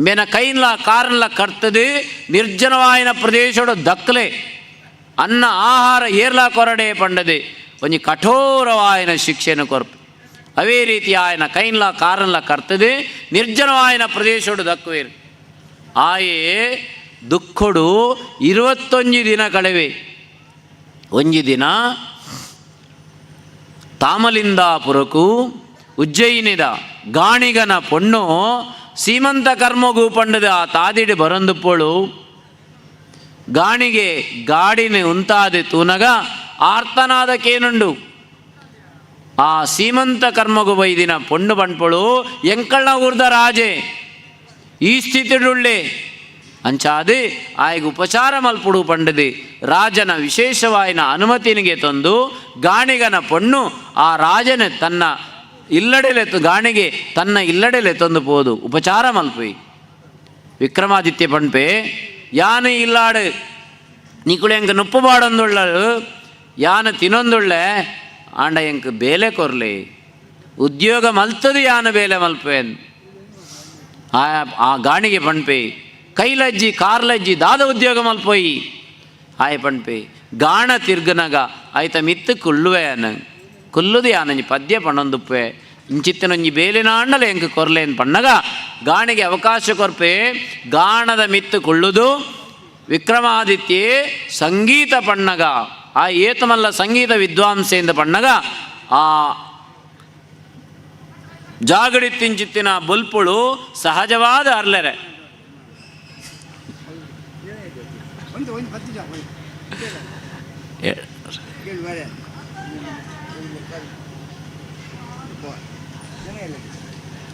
ಮೇನ ಕೈನ್ಲ ಕಾರನ್ಲ ಕರ್ತದೆ ನಿರ್ಜನವಾಯಿನ ಪ್ರದೇಶಡು ದಕ್ಕಲೆ ಅನ್ನ ಆಹಾರ ಏರ್ಲ ಕೊರಡೆ ಪಂಡದೆ ಒಂಜಿ ಕಠೋರವಾಯಿನ ಶಿಕ್ಷೆಯನ್ನು ಕೊರ್ಪೆ ಅವೇ ರೀತಿ ಆಯನ ಕೈನ್ಲ ಕಾರನ್ಲ ಕರ್ತದೆ ನಿರ್ಜನವಾಯಿನ ಪ್ರದೇಶಡು ದಕ್ಕುವೇರು ಆಯೇ ದುಃಖಡು 21 ದಿನ ಕಳೆವೆ ಒಂಜಿ ದಿನ ತಾಮಲಿಂದಾಪುರಕ್ಕೂ ಉಜ್ಜಯಿನಿದ ಗಾಣಿಗನ ಪೊಣ್ಣು ಸೀಮಂತ ಕರ್ಮಗೂ ಪಂಡದ ಆ ತಾದಿಡಿ ಬರಂದುಪ್ಪೋಳು ಗಾಣಿಗೆ ಗಾಡಿನ ಉಂತಾದೆ ತೂನಗ ಆರ್ತನಾದಕ್ಕೇನುಂಡು ಆ ಸೀಮಂತ ಕರ್ಮಗೂ ಬೈದಿನ ಪೊಣ್ಣು ಪಂಡ್ಪಳು ಎಂಕಳ್ಳ ಊರ್ದ ರಾಜೆ ಈ ಸ್ಥಿತಿಡುಳ್ಳೆ ಅಂಚಾದೆ ಆಯ್ಗೆ ಉಪಚಾರ ಮಲ್ಪುಡು ಪಂಡದೆ ರಾಜನ ವಿಶೇಷವಾಯಿನ ಅನುಮತಿನಿಗೆ ತಂದು ಗಾಣಿಗನ ಪೊಣ್ಣು ಆ ರಾಜನ ತನ್ನ ಇಲ್ಲಡೆಲೆ ಗಾಣಿಗೆ ತನ್ನ ಇಲ್ಲಡೆಲೆ ತಂದು ಪೋದು ಉಪಚಾರ ಮಲ್ಪಿ ವಿಕ್ರಮಾದಿತ್ಯ ಪಣ್ಪೆ ಯಾನು ಇಲ್ಲಾಡು ನಿಕುಳು ಎಂಕ ನುಪ್ಪು ಬಾಡೊಂದುಳ್ಳಳು ಯಾನು ತಿನ್ನೊಂದುಳ್ಳೆ ಆಂಡ ಎಂಕ ಬೇಲೆ ಕೊರ್ಲಿ ಉದ್ಯೋಗ ಮಲ್ತದು ಯಾನು ಬೇಲೆ ಮಲ್ಪೆ ಆ ಗಾಣಿಗೆ ಪಣ್ಪೆ ಕೈಲಜ್ಜಿ ಕಾರ್ಲಜ್ಜಿ ದಾದ ಉದ್ಯೋಗ ಮಲ್ಪೋಯಿ ಆಯ ಪಣ್ಪೆ ಗಾಣ ತಿರ್ಗನಗ ಆಯ್ತ ಮಿತ್ತು ಕುಳ್ಳುವೆ ಅನ ಕುಲ್ಲುದು ಯಾನಂಜಿ ಪದ್ಯ ಪಣ್ಣೊಂದುಪ್ಪೆ ಇಂಚಿತ್ತಿನೊಂಜಿ ಬೇಲಿನಾಂಡಲೆ ಎಂಕ ಕೊರ್ಲೇನು ಪಣ್ಣಗ ಗಾಣಿಗೆ ಅವಕಾಶ ಕೊರ್ಪೆ ಗಾಣದ ಮಿತ್ತು ಕುಳ್ಳುದು ವಿಕ್ರಮಾದಿತ್ಯ ಸಂಗೀತ ಪಣ್ಣಗ ಆ ಏತಮಲ್ಲ ಸಂಗೀತ ವಿದ್ವಾಂಸೆಯಿಂದ ಪಣ್ಣಗ ಆ ಜಾಗಡಿತ್ತಿಂಚಿತ್ತಿನ ಬುಲ್ಪುಳು ಸಹಜವಾದ ಅರ್ಲೆರೆ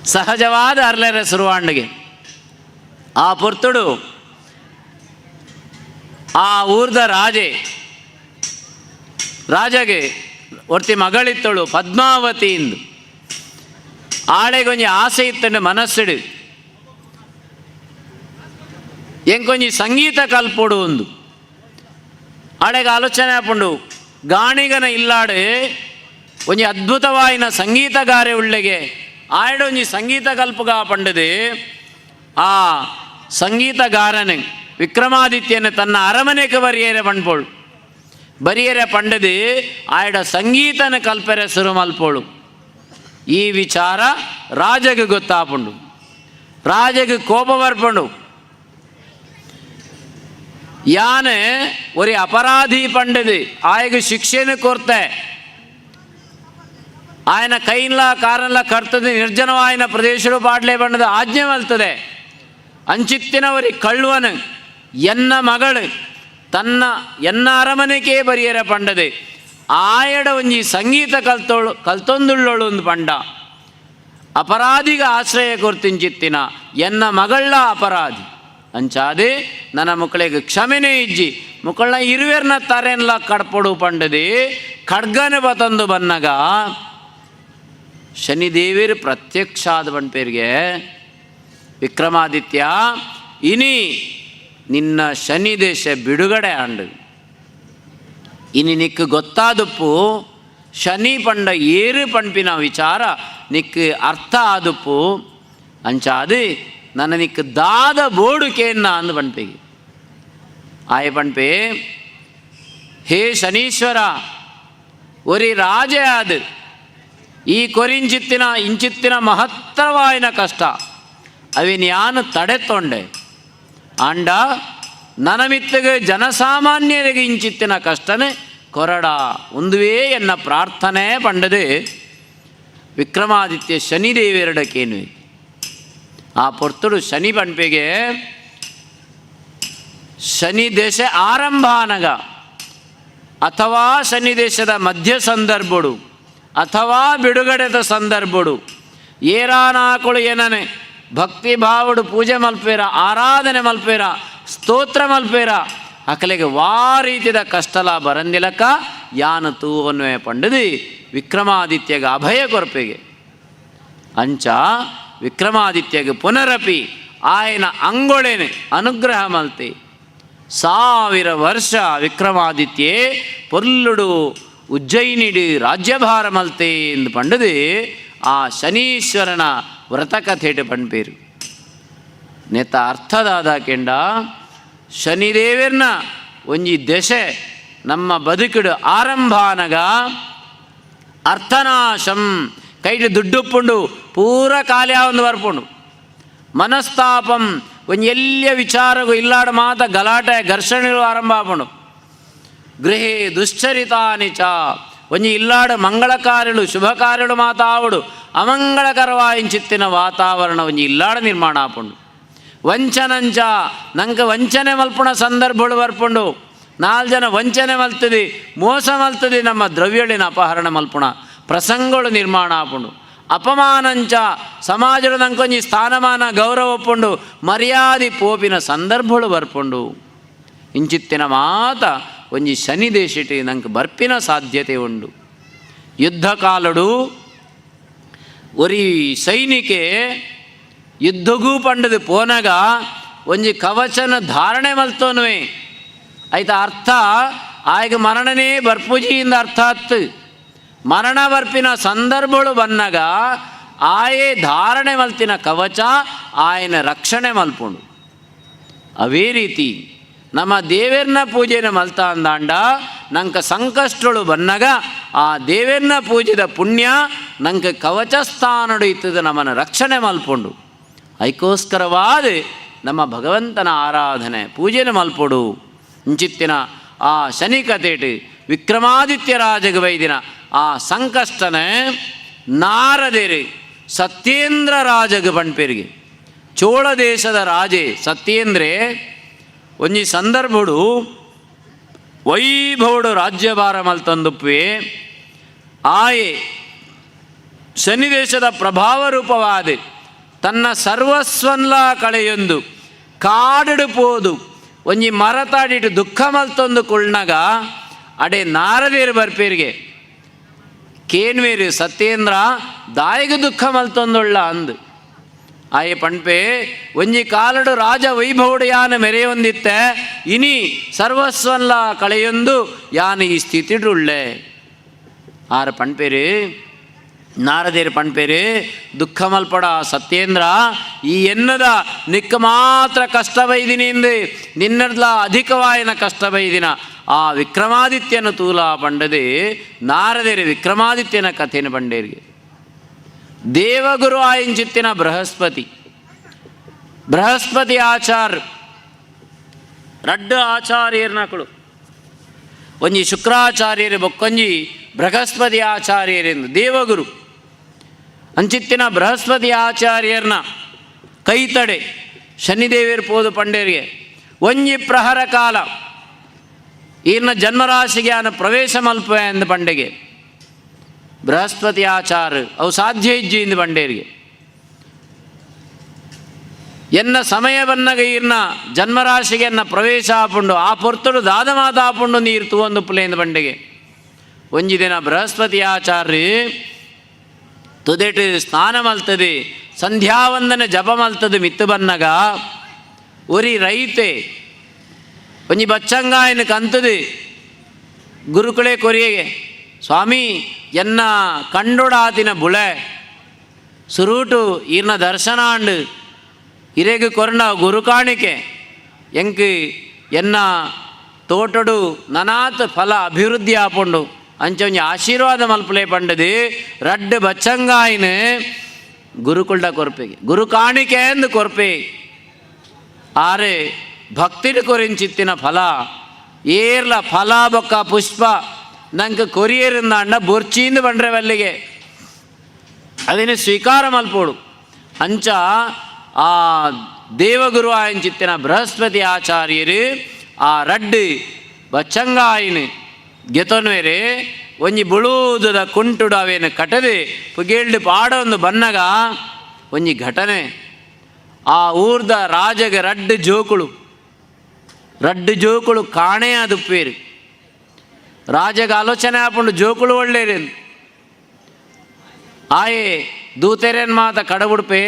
ಸಹಜವಾದ ಅರ್ಲೆರೆ ಸುರುವಾಂಡಿಗೆ ಆ ಪುರ್ತುಡು ಆ ಊರ್ದ ರಾಜಗೆ ಒರ್ತಿ ಮಗಳಿತ್ತಳು ಪದ್ಮಾವತಿ ಇಂದು ಆಳೆಗೊಂಜಿ ಆಸೆ ಇತ್ತಂಡು ಮನಸ್ಸಿಡು ಎಂಕೊಂಜಿ ಸಂಗೀತ ಕಲ್ಪೊಡು ಒಂದು ಆಳೆಗೆ ಆಲೋಚನೆ ಹಾಪುಂಡು ಗಾಣಿಗನ ಇಲ್ಲಾಡು ಒಂಜಿ ಅದ್ಭುತವಾಯಿನ ಸಂಗೀತಗಾರೆ ಉಳ್ಳೆಗೆ ಆಯಡೊಂಜಿ ಸಂಗೀತ ಕಲ್ಪಗ ಪಂಡದೆ ಆ ಸಂಗೀತಗಾರನೆ ವಿಕ್ರಮಾದಿತ್ಯನ ತನ್ನ ಅರಮನೆಗೆ ಬರಿಯರೆ ಪಂಡ್ಪೋಳು ಬರಿಯರೆ ಪಂಡದೆ ಆಯಡ ಸಂಗೀತನ ಕಲ್ಪರೆ ಸುರು ಮಲ್ಪೋಳು ಈ ವಿಚಾರ ರಾಜಗೆ ಗೊತ್ತಾಪುಂಡು ರಾಜಗೆ ಕೋಪ ಬರ್ಪುಂಡು ಯಾನೆ ಒರಿ ಅಪರಾಧಿ ಪಂಡದು ಆಯಗೆ ಶಿಕ್ಷೆನ ಕೊರ್ತೆ ಆಯನ ಕೈನ್ಲ ಕಾರನ್ಲ ಕರ್ತದೆ ನಿರ್ಜನವಾಯಿನ ಪ್ರದೇಶಗಳು ಪಾಡ್ಲೆ ಬಣ್ಣದ ಆಜ್ಞೆ ಮಲ್ತದೆ ಅಂಚಿತ್ತಿನವರಿ ಕಳ್ವನು ಎನ್ನ ಮಗಳು ಎನ್ನ ಅರಮನೆಗೆ ಬರಿಯರ ಪಂಡದೆ ಆಯಡ ಒಂಜಿ ಸಂಗೀತ ಕಲ್ತೊಂದುಳ್ಳೋಳು ಒಂದು ಪಂಡ ಅಪರಾಧಿಗ ಆಶ್ರಯ ಕೊರ್ತಿಂಚಿತ್ತಿನ ಎನ್ನ ಮಗಳ ಅಪರಾಧಿ ಅಂಚಾದೆ ನನ್ನ ಮಕ್ಕಳಿಗೆ ಕ್ಷಮೆನೇ ಇಜ್ಜಿ ಮಕ್ಕಳನ್ನ ಇರುವೆರ್ನ ತರೆನ್ಲ ಕಡ್ಪೊಡು ಪಂಡದೆ ಖಡ್ಗನ ಬತಂದು ಬನ್ನಗ ಶನಿದೇವಿರು ಪ್ರತ್ಯಕ್ಷ ಆದ ಪಂಪೇರಿಗೆ ವಿಕ್ರಮಾದಿತ್ಯ ಇನಿ ನಿನ್ನ ಶನಿ ದೇಶ ಬಿಡುಗಡೆ ಆಂಡು ಇನಿ ನಿಕ್ಕು ಗೊತ್ತಾದಪ್ಪು ಶನಿ ಪಂಡ ಏರು ಪಂಪಿನ ವಿಚಾರ ನಿಕ್ಕು ಅರ್ಥ ಆದಪ್ಪು ಅಂಚಾದು ನನ್ನ ನಿಕ್ಕು ದಾದ ಬೋಡುಕೇನ್ನ ಅಂದು ಪಂಪಿಗೆ ಆಯ ಪಂಪೆ ಹೇ ಶನೀಶ್ವರ ಒರಿ ರಾಜೆ ಆದು ಈ ಇಂಚಿತ್ತಿನ ಮಹತ್ತರವಾಯಿನ ಕಷ್ಟ ಅವಿನ ಯಾನು ತಡೆತೊಂಡೆ ಆಂಡ ನನ್ನ ಮಿತ್ತಿಗೆ ಜನಸಾಮಾನ್ಯರಿಗೆ ಇಂಚಿತ್ತಿನ ಕಷ್ಟನೇ ಕೊರಡ ಒಂದುವೇ ಎನ್ನ ಪ್ರಾರ್ಥನೆ ಪಂಡದೆ ವಿಕ್ರಮಾದಿತ್ಯ ಶನಿದೇವೆರಡಕ್ಕೇನು ಆ ಪೊರ್ತುಡು ಶನಿ ಪಂಪೆಗೆ ಶನಿ ದೇಶ ಆರಂಭ ಆನಗ ಅಥವಾ ಶನಿ ದೇಶದ ಮಧ್ಯ ಸಂದರ್ಭಡು ಅಥವಾ ಬಿಡುಗಡೆದ ಸಂದರ್ಭಡು ಏರಾನಾಕುಳು ಏನನೆ ಭಕ್ತಿ ಭಾವಡು ಪೂಜೆ ಮಲ್ಪೇರ, ಆರಾಧನೆ ಮಲ್ಪೇರ, ಸ್ತೋತ್ರ ಮಲ್ಪೇರ, ಅಕಲೆಗೆ ವಾ ರೀತಿದ ಕಷ್ಟಲ ಬರಂದಿಲಕ ಯಾನು ತೂ ಅನ್ನುವೆ ಪಂಡದು ವಿಕ್ರಮಾದಿತ್ಯಗೆ ಅಭಯ ಕೊರಪೆಗೆ ಅಂಚ ವಿಕ್ರಮಾದಿತ್ಯಗೆ ಪುನರಪಿ ಆಯನ ಅಂಗೊಳೆನೆ ಅನುಗ್ರಹ ಮಲ್ತೆ 1000 ವರ್ಷ ವಿಕ್ರಮಾದಿತ್ಯೆ ಪೊರ್ಲುಡು ಉಜ್ಜಯಿನಿಡು ರಾಜ್ಯಭಾರ ಮಲ್ತೆ ಎಂದು ಪಂಡದು ಆ ಶನೀಶ್ವರನ ವ್ರತಕಥೆಟ್ ಪಂಪೇರು ನೆತ್ತ ಅರ್ಥದಾದ ಕೆಂಡ ಶನಿದೇವರ್ನ ಒಂಜಿ ದಶೆ ನಮ್ಮ ಬದುಕುಡು ಆರಂಭಾನಗ ಅರ್ಥನಾಶಂ ಕೈಟ್ ದುಡ್ಡುಪ್ಪುಂಡು ಪೂರ ಕಾಲ್ಯಾವಂದು ಬರ್ಪುಂಡು ಮನಸ್ತಾಪಂ ಒಂಜಿ ಎಲ್ಲಿಯ ವಿಚಾರಗೂ ಇಲ್ಲಾಡ ಮಾತ ಗಲಾಟೆ ಘರ್ಷಣೆಗಳು ಆರಂಭ ಆಪುಂಡು ಗೃಹೇ ದುಶ್ಚರಿತಾನಿ ಚ ಒಂಜಿ ಇಲ್ಲಾಡ ಮಂಗಳ ಕಾರ್ಯಗಳು ಶುಭ ಕಾರ್ಯಗಳು ಮಾತಾವಡು ಅಮಂಗಳಕರವಾಯಿಂಚಿತ್ತಿನ ವಾತಾವರಣ ಒಂಜಿ ಇಲ್ಲಾಡ ನಿರ್ಮಾಣ ಆಪುಂಡು ವಂಚನಂಚ ನಂಗೆ ವಂಚನೆ ಮಲ್ಪುಣ ಸಂದರ್ಭಗಳು ಬರ್ಪುಂಡು 4 ಜನ ವಂಚನೆ ಮಲ್ತದೆ ಮೋಸ ಮಲ್ತದೆ ನಮ್ಮ ದ್ರವ್ಯಳಿನ ಅಪಹರಣ ಮಲ್ಪುಣ ಪ್ರಸಂಗಗಳು ನಿರ್ಮಾಣ ಆಪುಂಡು ಅಪಮಾನಂಚ ಸಮಾಜದ ನಂಕೊಂಜಿ ಸ್ಥಾನಮಾನ ಗೌರವ ಒಪ್ಪುಂಡು ಮರ್ಯಾದೆ ಪೋಪಿನ ಸಂದರ್ಭಗಳು ಬರ್ಪುಂಡು ಇಂಚಿತ್ತಿನ ಮಾತ ಒಂಜಿ ಶನಿ ದೇಶಿಟಿ ನಂಗೆ ಬರ್ಪಿನ ಸಾಧ್ಯತೆ ಉಂಡು ಯುದ್ಧ ಕಾಲಡು ಒರಿ ಸೈನಿಕೆ ಯುದ್ಧಗೂ ಪಂಡದು ಪೋನಗ ಒಂಜಿ ಕವಚನ ಧಾರಣೆ ಮಲ್ತೋನ್ವೆ ಆಯ್ತಾ ಅರ್ಥ ಆಯ್ಗೆ ಮರಣನೇ ಬರ್ಪುಜಿಯಿಂದ ಅರ್ಥ ಆತ್ತು ಮರಣ ಬರ್ಪಿನ ಸಂದರ್ಭಗಳು ಬನ್ನಗ ಆಯೇ ಧಾರಣೆ ಮಲ್ತಿನ ಕವಚ ಆಯನ ರಕ್ಷಣೆ ಮಲ್ಪುಂಡು ಅವೇ ರೀತಿ ನಮ್ಮ ದೇವೇರ್ನ ಪೂಜೆನ ಮಲ್ತ ಅಂದಾಂಡ ನಂಗೆ ಸಂಕಷ್ಟಗಳು ಬನ್ನಗ ಆ ದೇವೇರ್ನ ಪೂಜೆದ ಪುಣ್ಯ ನಂಗೆ ಕವಚ ಸ್ಥಾನಡು ಇತ್ತದ ನಮ್ಮನ್ನು ರಕ್ಷಣೆ ಮಲ್ಪುಂಡು ಐಕೋಸ್ಕರವಾದ ನಮ್ಮ ಭಗವಂತನ ಆರಾಧನೆ ಪೂಜೆನ ಮಲ್ಪೊಡು ಇಂಚಿತ್ತಿನ ಆ ಶನಿ ಕಥೆಟ್ ವಿಕ್ರಮಾದಿತ್ಯ ರಾಜಗೆ ಬೈದಿನ ಆ ಸಂಕಷ್ಟನೆ ನಾರದೇರಿ ಸತ್ಯೇಂದ್ರ ರಾಜಗೆ ಪಂಪೇರಿಗೆ ಚೋಳ ದೇಶದ ರಾಜೆ ಸತ್ಯೇಂದ್ರೆ ಒಂಜಿ ಸಂದರ್ಭಡು ವೈಭವಡು ರಾಜ್ಯಭಾರ ಮಲ್ತಂದುಪ್ಪೆ ಆಯೆ ಶನಿ ದೇಶದ ಪ್ರಭಾವ ರೂಪವಾದೆ ತನ್ನ ಸರ್ವಸ್ವನ್ಲ ಕಳೆಯೊಂದು ಕಾಡಿಡು ಪೋದು ಒಂಜಿ ಮರತಾಡಿಟ್ಟು ದುಃಖ ಮಲ್ತೊಂದು ಕುಳ್ನಾಗ ಅಡೆ ನಾರದೇರು ಬರ್ಪೇರಿಗೆ ಕೇನ್ವೇರು ಸತ್ಯೇಂದ್ರ ದಾಯಿಗೆ ದುಃಖ ಮಲ್ತೊಂದುಳ್ಳ ಅಂದು ಆಯೆ ಪಂಪೆ ಒಂಜಿ ಕಾಲಡು ರಾಜ ವೈಭವಡು ಯಾನ ಮೆರೆಯೊಂದಿತ್ತೆ ಇನಿ ಸರ್ವಸ್ವಲ್ಲ ಕಳೆಯೊಂದು ಯಾನ ಈ ಸ್ಥಿತಿಡುಳ್ಳೆ ಆರ ಪಂಪೇರು ನಾರದೇರು ಪಂಪೇರು ದುಃಖ ಮಲ್ಪಡ ಸತ್ಯೇಂದ್ರ ಈ ಎನ್ನದ ನಿಕ್ಕ ಮಾತ್ರ ಕಷ್ಟ ಬೈದಿನಿ ಎಂದು ನಿನ್ನರ್ಲ ಅಧಿಕವಾಯಿನ ಕಷ್ಟ ಬೈದಿನ ಆ ವಿಕ್ರಮಾದಿತ್ಯನ ತೂಲ ಪಂಡದೆ ನಾರದೇರು ವಿಕ್ರಮಾದಿತ್ಯನ ಕಥೆನ ಪಂಡೇರಿಗೆ ದೇವಗುರು ಆಯಿಂಚಿತ್ತಿನ ಬೃಹಸ್ಪತಿ ಆಚಾರ್ ರಡ್ಡು ಆಚಾರ್ಯರ್ನಕಳು ಒಂಜಿ ಶುಕ್ರಾಚಾರ್ಯರು ಬೊಕ್ಕೊಂಜಿ ಬೃಹಸ್ಪತಿ ಆಚಾರ್ಯರೆಂದು ದೇವಗುರು ಅಂಚಿತ್ತಿನ ಬೃಹಸ್ಪತಿ ಆಚಾರ್ಯರ್ನ ಕೈತಡೆ ಶನಿದೇವಿಯರು ಪೋದು ಪಂಡೇರಿಗೆ ಒಂಜಿ ಪ್ರಹರ ಕಾಲ ಈರ್ನ ಜನ್ಮರಾಶಿಗೆ ಆನ ಪ್ರವೇಶ ಮಲ್ಪ ಎಂದು ಪಂಡೆಗೆ ಬೃಹಸ್ಪತಿ ಆಚಾರ ಅವು ಸಾಧ್ಯ ಇಜ್ಜಿ ಇಂದು ಪಂಡೇರಿಗೆ ಎನ್ನ ಸಮಯ ಬನ್ನಗ ಈರ್ನ ಜನ್ಮರಾಶಿಗೆ ಎನ್ನ ಪ್ರವೇಶ ಆಪುಂಡು ಆ ಪೊರ್ತುಡು ದಾದ ಮಾತ ಆಪುಂಡು ನೀರು ತೂವೊಂದು ಪುಲೆಂದು ಬಂಡೆಗೆ ಒಂಜಿ ದಿನ ಬೃಹಸ್ಪತಿ ಆಚಾರ್ಯ ತುದೆಟ್ ಸ್ನಾನ ಮಲ್ತದೆ ಸಂಧ್ಯಾವಂದನೆ ಜಪ ಮಲ್ತದೆ ಮಿತ್ತು ಬನ್ನಗ ಒರಿ ರೈತೆ ಒಂಜಿ ಬಚ್ಚಂಗಾಯನ ಕಂತದು ಗುರುಕುಳೆ ಕೊರಿಯಗೆ ಸ್ವಾಮಿ ಎನ್ನ ಕಂಡುಡಾತಿನ ಬುಳೆ ಸುರೂಟು ಈರ್ನ ದರ್ಶನ ಅಂಡು ಇರೆಗು ಕೊರಂಡ ಗುರು ಕಾಣಿಕೆ ಎಂಕ್ ಎನ್ನ ತೋಟಡು ನನಾತ್ ಫಲ ಅಭಿವೃದ್ಧಿ ಆಪುಂಡು ಅಂಚ ಒಂಜಿ ಆಶೀರ್ವಾದ ಮಲ್ಪಲೆ ಪಂಡದು ರಡ್ಡು ಬಚ್ಚಂಗಾಯಿನ ಗುರುಕುಲ್ಡ ಕೊರ್ಪೆಗೆ ಗುರು ಕಾಣಿಕೆ ಎಂದು ಕೊರ್ಪೆ ಆರೆ ಭಕ್ತಿಡು ಕೊರಿಂಚಿತ್ತಿನ ಫಲ ಏರ್ಲ ಫಲ ಬೊಕ್ಕ ಪುಷ್ಪ ನಂಗೆ ಕೊರಿಯರಿಂದ ಅಣ್ಣ ಬೊರ್ಚಿಂದು ಬಂಡ್ರೆ ಬಲ್ಲಿಗೆ ಅದನ್ನು ಸ್ವೀಕಾರ ಮಲ್ಪೋಡು ಅಂಚ ಆ ದೇವಗುರು ಆಯಂಚಿತ್ತಿನ ಬೃಹಸ್ಪತಿ ಆಚಾರ್ಯರು ಆ ರಡ್ಡು ಬಚ್ಚಂಗಾಯಿನ ಗೆತೊನ್ವೇರೆ ಒಂಜಿ ಬುಳೂದದ ಕುಂಟುಡು ಅವೇನು ಕಟದೆ ಪುಗೇಳ್ಡು ಪಾಡೊಂದು ಬನ್ನಗ ಒಂಜಿ ಘಟನೆ ಆ ಊರ್ದ ರಾಜಗೆ ರಡ್ಡು ಜೋಕುಳು ಕಾಣೆ ಅದುಪ್ಪೇರು. ರಾಜಗೆ ಆಲೋಚನೆ ಹಾಕೊಂಡು ಜೋಕುಳು ಒಳ್ಳೇರೇನು ಆಯೆ ದೂತೆರೇನು ಮಾತ ಕಡಬುಡ್ಪೆ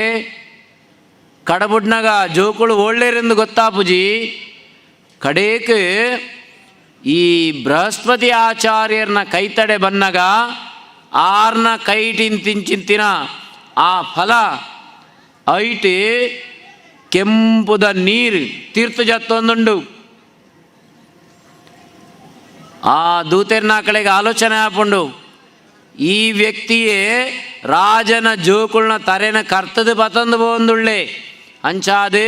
ಕಡಬುಡ್ನಾಗ ಜೋಕುಳು ಒಳ್ಳೇರೆಂದು ಗೊತ್ತಾಪುಜಿ. ಕಡೇಕ್ ಈ ಬೃಹಸ್ಪತಿ ಆಚಾರ್ಯರನ್ನ ಕೈತಡೆ ಬನ್ನಗ ಆರ್ನ ಕೈಟಿಂತಿಂಚಿಂತಿನ ಆ ಫಲ ಐಟಿ ಕೆಂಪುದ ನೀರು ತೀರ್ಥ ಜತ್ತೊಂದುಂಡು. ಆ ದೂತೆರ್ನ ಕಡೆಗೆ ಆಲೋಚನೆ ಹಾಕೊಂಡು ಈ ವ್ಯಕ್ತಿಯೇ ರಾಜನ ಜೋಕುಳ್ನ ತರೆನ ಕರ್ತದು ಪತಂದು ಬಂದುಳ್ಳೆ ಅಂಚಾದು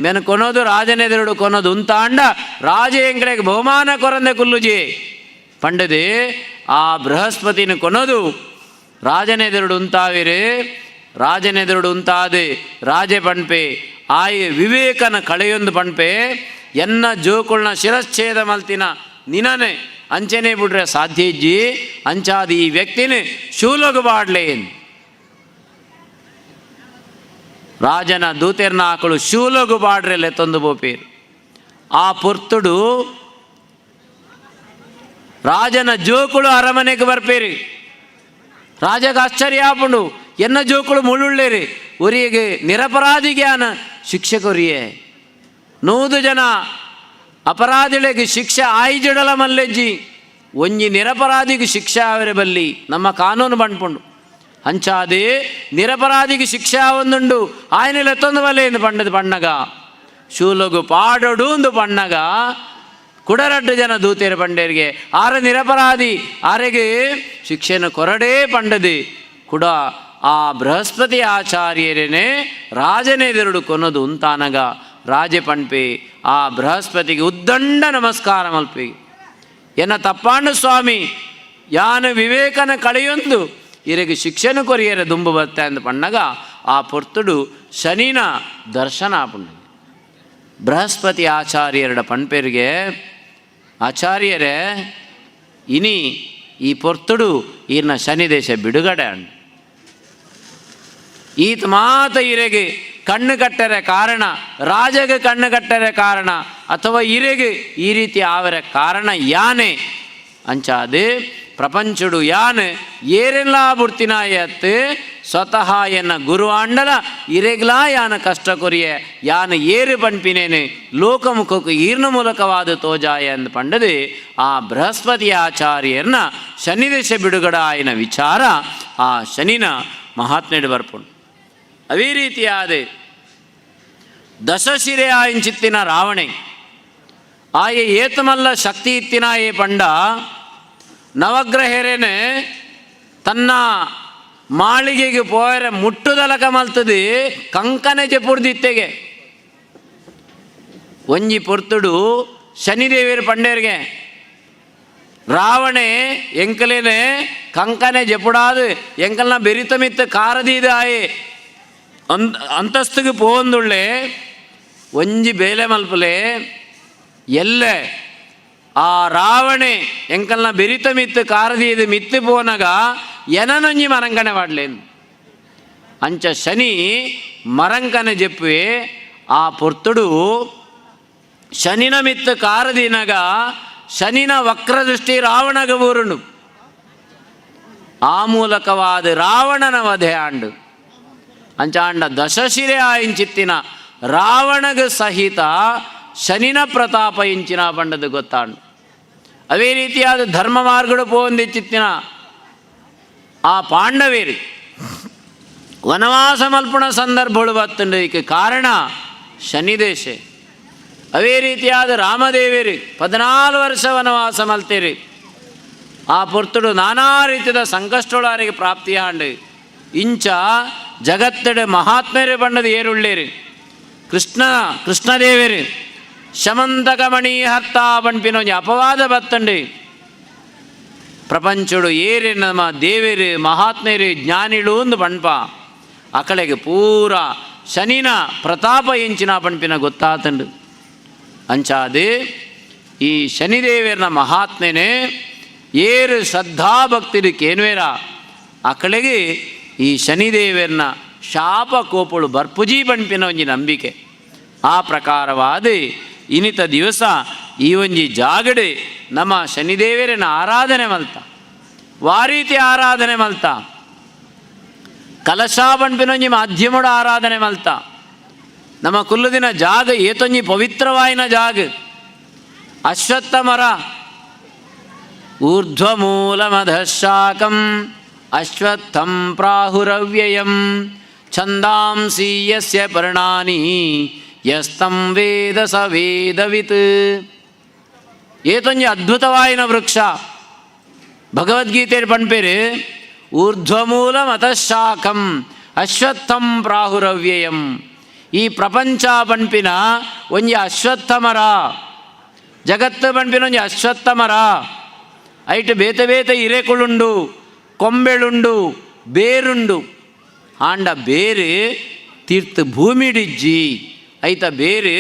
ಮೆನ ಕೊನೋದು ರಾಜನೆದುರುಡು ಕೊನೋದು ಉಂತಾಂಡ ರಾಜ ಎಂಕಡೆಗೆ ಬಹುಮಾನ ಕೊರಂದೆ ಕುಲ್ಲುಜಿ ಪಂಡದು ಆ ಬೃಹಸ್ಪತಿನ ಕೊನೋದು ರಾಜನೆದುರುಡು ಉಂತಾವಿರು. ರಾಜನೆದುರುಡು ಉಂತಾದು ರಾಜೆ ಪಣ್ಪೆ ಆಯೆ ವಿವೇಕನ ಕಳೆಯೊಂದು ಪಣ್ಪೆ ಎನ್ನ ಜೋಕುಳ್ನ ಶಿರಚ್ಛೇದ ಮಲ್ತಿನ ನಿನನೆ ಅಂಚನೆ ಬಿಡ್ರೆ ಸಾಧ್ಯ ಇಜ್ಜಿ ಅಂಚಾದ ಈ ವ್ಯಕ್ತಿನ ಶೂಲಗು ಬಾಡ್ಲೇನ್. ರಾಜನ ದೂತೆರ್ನ ಆಕಳು ಶೂಲಗು ಬಾಡ್ರೆಲೆ ತೊಂದು ಬೋಪೇರು. ಆ ಪೊರ್ತುಡು ರಾಜನ ಜೋಕುಳು ಅರಮನೆಗೆ ಬರ್ಪೇರಿ. ರಾಜಗೆ ಆಶ್ಚರ್ಯ ಆಪುಂಡು ಎನ್ನ ಜೋಕುಳು ಮುಳ್ಳುಳ್ಳೇರಿ ಒರಿಗೆ ನಿರಪರಾಧಿಗೆ ಆನ ಶಿಕ್ಷೆ ಕೊರಿಯೇ 100 ಜನ ಅಪರಾಧಿಗಳಿಗೆ ಶಿಕ್ಷೆ ಆಯ್ಜಿಡಲ ಮಲ್ಲೆಜ್ಜಿ ಒಂಜಿ ನಿರಪರಾಧಿಗೆ ಶಿಕ್ಷೆ ಆವರೆ ಬಲ್ಲಿ ನಮ್ಮ ಕಾನೂನು ಬಂಡ್ಪುಂಡು ಅಂಚಾದೆ ನಿರಪರಾಧಿಗೆ ಶಿಕ್ಷೆ ಒಂದುಂಡು ಆಯ್ನೆಲ್ಲ ಎತ್ತೊಂದು ಬಲ್ಲೆಂದು ಪಂಡದು ಪಣ್ಣಗ ಶೂಲಗು ಪಾಡೋಡು ಒಂದು ಪಣ್ಣಗ ಕುಡರಡ್ಡು ಜನ ದೂತೇರು ಪಂಡೇರಿಗೆ ಆರ ನಿರಪರಾಧಿ ಆರೆಗೆ ಶಿಕ್ಷೆನ ಕೊರಡೇ ಪಂಡದು ಕುಡ ಆ ಬೃಹಸ್ಪತಿ ಆಚಾರ್ಯರೇನೆ ರಾಜನೆದುರುಡು ಕೊನೋದು ಉಂತಾನಗ ರಾಜೆ ಪಣ್ಪೆ ಆ ಬೃಹಸ್ಪತಿಗೆ ಉದ್ದಂಡ ನಮಸ್ಕಾರ ಮಲ್ಪಿ ಎನ್ನ ತಪ್ಪಾಂಡು ಸ್ವಾಮಿ ಯಾನು ವಿವೇಕನ ಕಳೆಯೊಂದು ಇರೆಗೆ ಶಿಕ್ಷೆನ ಕೊರಿಯರೆ ದುಂಬು ಬತ್ತೆ ಅಂದು ಪಣ್ಣಗ ಆ ಪೊರ್ತುಡು ಶನಿನ ದರ್ಶನ ಆಪುಂಡು. ಬೃಹಸ್ಪತಿ ಆಚಾರ್ಯರ ಪಣ್ಪೇರಿಗೆ ಆಚಾರ್ಯರೇ ಇನಿ ಈ ಪೊರ್ತುಡು ಈರ್ನ ಶನಿ ದೇಶ ಬಿಡುಗಡೆ ಅಂಡು ಈತ ಮಾತ ಇರೆಗೆ ಕಣ್ಣು ಕಟ್ಟರೆ ಕಾರಣ ರಾಜಗೆ ಕಣ್ಣು ಕಟ್ಟರೆ ಕಾರಣ ಅಥವಾ ಇರೆಗೆ ಈ ರೀತಿ ಆವರ ಕಾರಣ ಯಾನೆ ಅಂಚಾದು ಪ್ರಪಂಚಡು ಯಾನೆ ಏರೆಲ್ಲ ಬುಡ್ತಿನ ಎತ್ತು ಸ್ವತಃ ಎನ್ನ ಗುರು ಆಂಡಲ ಇರೆಗ್ಲಾ ಯಾನ ಕಷ್ಟ ಕೊರಿಯೆ ಯಾನ ಏರು ಪಣ್ಪಿನೇನು ಲೋಕಮುಖಕ್ಕೂ ಈರ್ನ ಮೂಲಕವಾದ ತೋಜಾಯ ಎಂದು ಪಂಡದು ಆ ಬೃಹಸ್ಪತಿ ಆಚಾರ್ಯರನ್ನ ಶನಿದೇಶ ಬಿಡುಗಡ ಆಯ್ನ ವಿಚಾರ ಆ ಶನಿನ ಮಹಾತ್ಮೆಡು ಬರ್ಪುಂಡು. ಅವೇ ರೀತಿಯಾದ ದಶಶಿರೆ ಆಯಿಂಚಿತ್ತಿನ ರಾವಣೆ ಆಯೆ ಏತಮಲ್ಲ ಶಕ್ತಿ ಇತ್ತಿನ ಏ ಪಂಡ ನವಗ್ರಹರೇನೆ ತನ್ನ ಮಾಳಿಗೆಗೆ ಪೋಯರೆ ಮುಟ್ಟುದಲಕ ಮಲ್ತದು ಕಂಕನೆ ಜಪುರ್ದಿತ್ತೆಗೆ ಒಂಜಿ ಪೊರ್ತುಡು ಶನಿದೇವಿಯರ ಪಂಡೇರಿಗೆ ರಾವಣೆ ಎಂಕಲೇನೆ ಕಂಕನೆ ಜಪುಡಾದು ಎಂಕಲ್ನ ಬೆರಿತಮಿತ್ತ ಕಾರದೀದ ಆಯೆ ಅಂತಸ್ತುಗೆ ಪೋಂದುಳ್ಳೆ ಒಂಜಿ ಬೇಲೆ ಮಲ್ಪಲೆ ಎಲ್ಲೆ ಆ ರಾವಣೆ ಎಂಕಲ್ನ ಬೆರಿತ ಮಿತ್ತು ಕಾರದೀದು ಮಿತ್ತು ಪೋನಗ ಎನನೊಂಜಿ ಮರಂಕನೆ ಮಾಡ್ಲೇನು ಅಂಚ ಶನಿ ಮರಂಕನೆ ಜಪ್ಪುವೆ ಆ ಪೊರ್ತುಡು ಶನಿನ ಮಿತ್ತು ಕಾರದಿನಗ ಶನಿನ ವಕ್ರದೃಷ್ಟಿ ರಾವಣಗ ಬೂರುಂಡು ಆ ಮೂಲಕವಾದ ರಾವಣನ ವಧೆ ಆಂಡು ಅಂಚಾಂಡ ದಶಶಿರೆ ಆಯಿಂಚಿತ್ತಿನ ರಾವಣಗ ಸಹಿತ ಶನಿನ ಪ್ರತಾಪ ಇಂಚಿನ ಪಂಡದು ಗೊತ್ತಾಂಡು. ಅವೇ ರೀತಿಯಾದ ಧರ್ಮ ಮಾರ್ಗಡು ಪೋಂದಿಚ್ಚಿತ್ತಿನ ಆ ಪಾಂಡವೇರು ವನವಾಸ ಮಲ್ಪುಣ ಸಂದರ್ಭಗಳು ಬತ್ತುಂಡು ಇದಕ್ಕೆ ಕಾರಣ ಶನಿದೇಶ. ಅವೇ ರೀತಿಯಾದ ರಾಮದೇವೇರು 14 ವರ್ಷ ವನವಾಸ ಮಲ್ತೇರಿ ಆ ಪೊರ್ತುಡು ನಾನಾ ರೀತಿಯ ಸಂಕಷ್ಟೊಳರಿಗೆ ಪ್ರಾಪ್ತಿಯಾಂಡು ಇಂಚ ಜಗತ್ತಡೆ ಮಹಾತ್ಮೇರು ಬಣ್ಣದ ಏರುಳ್ಳೇರು ಕೃಷ್ಣದೇವೇರು ಶಮಂತಕಮಣಿ ಹರ್ತ ಪಣ್ಪಿನೊಂಜಿ ಅಪವಾದ ಬತ್ತಂಡು ಪ್ರಪಂಚಡು ಏರಿ ನಮ್ಮ ದೇವೇರು ಮಹಾತ್ಮೇರು ಜ್ಞಾನಿಳು ಒಂದು ಪಣ್ಪ ಅಕಳೆಗೆ ಪೂರ ಶನಿನ ಪ್ರತಾಪ ಎಂಚಿನ ಪಣ್ಪಿನ ಗೊತ್ತಾತಂಡು ಅಂಚಾದು ಈ ಶನಿದೇವೇರನ ಮಹಾತ್ಮೆನೆ ಏರು ಶ್ರದ್ಧಾಭಕ್ತಿರು ಕೇನ್ವೇರ ಅಕಳೆಗೆ ಈ ಶನಿದೇವೇರನ ಶಾಪ ಕೋಪಳು ಬರ್ಪುಜಿ ಪಂಪಿನ ಒಂಜಿ ನಂಬಿಕೆ. ಆ ಪ್ರಕಾರವಾದ ಇನಿತ ದಿವಸ ಈ ಒಂಜಿ ಜಾಗಡೆ ನಮ್ಮ ಶನಿದೇವರನ ಆರಾಧನೆ ಮಲ್ತ ವಾರೀತಿ ಆರಾಧನೆ ಮಲ್ತ ಕಲಶ ಪಂಪಿನ ಒಂಜಿ ಮಾಧ್ಯಮದ ಆರಾಧನೆ ಮಲ್ತ ನಮ್ಮ ಕುಲ್ಲುದಿನ ಜಾಗ ಏತೊಂಜಿ ಪವಿತ್ರವಾಯಿನ ಜಾಗ ಅಶ್ವತ್ಥ ಮರ ಊರ್ಧ್ವಮೂಲಮಧಃಶಾಕಂ ಅಶ್ವತ್ಥಂ ಪ್ರಾಹುರವ್ಯಯಂ ಛಂದಾಂಸಿ ಯಸ್ಯ ಪರ್ಣಾನಿ ಯಸ್ತಂ ವೇದ ಸ ವೇದವಿತ್. ಏತೊಂಜಿ ಅದ್ಭುತವಾಯಿನ ವೃಕ್ಷ ಭಗವದ್ಗೀತೆಯಲ್ಲಿ ಪಂಪೇರು ಊರ್ಧ್ವಮೂಲಮತಃಶಾಕಂ ಅಶ್ವತ್ಥಂ ಪ್ರಾಹುರವ್ಯಯಂ. ಈ ಪ್ರಪಂಚ ಪಂಪಿನ ಒಂಜಿ ಅಶ್ವತ್ಥ ಮರ, ಜಗತ್ತು ಪಂಪಿನ ಒಂಜಿ ಅಶ್ವತ್ಥ ಮರ. ಐಟ್ ಬೇತೆ ಬೇತೆ ಹಿರೇಕುಳುಂಡು, ಕೊಂಬೆಳುಂಡು, ಬೇರುಂಡು. ಆಂಡ ಬೇರು ತೀರ್ಥ ಭೂಮಿಡಿಜ್ಜಿ, ಐತ ಬೇರು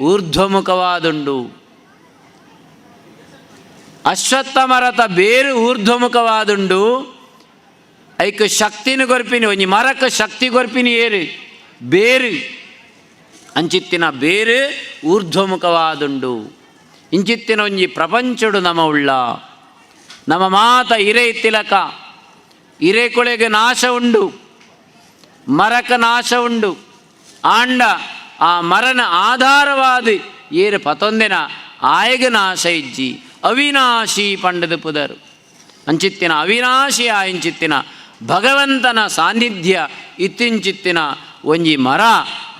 ಊರ್ಧ್ವಮುಖವಾದುಂಡು. ಅಶ್ವತ್ಥ ಮರತ ಬೇರು ಊರ್ಧ್ವಮುಖವಾದುಂಡು. ಐಕ್ ಶಕ್ತಿನ ಗೊರ್ಪಿನಿ, ಒಂಜಿ ಮರಕ್ಕೆ ಶಕ್ತಿ ಗೊರ್ಪಿನಿ ಏರು ಬೇರು. ಅಂಚಿತ್ತಿನ ಬೇರು ಊರ್ಧ್ವಮುಖವಾದುಂಡು. ಇಂಚಿತ್ತಿನ ಒಂಜಿ ಪ್ರಪಂಚಡು ನಮ ಉಳ್ಳ. ನಮ್ಮ ಮಾತ ಹಿರೇ ತಿಲಕ ಹಿರೇಕೊಳೆಗೆ ನಾಶ ಉಂಡು, ಮರಕ ನಾಶ ಉಂಡು. ಆಂಡ ಆ ಮರನ ಆಧಾರವಾದ ಏರು ಪತೊಂದಿನ ಆಯಗ ನಾಶ ಇಜ್ಜಿ ಅವಿನಾಶಿ ಪಂಡದ ಪುದರು. ಅಂಚಿತ್ತಿನ ಅವಿನಾಶಿ ಆಯಿಂಚಿತ್ತಿನ ಭಗವಂತನ ಸಾನ್ನಿಧ್ಯ ಇತ್ತಿಂಚಿತ್ತಿನ ಒಂಜಿ ಮರ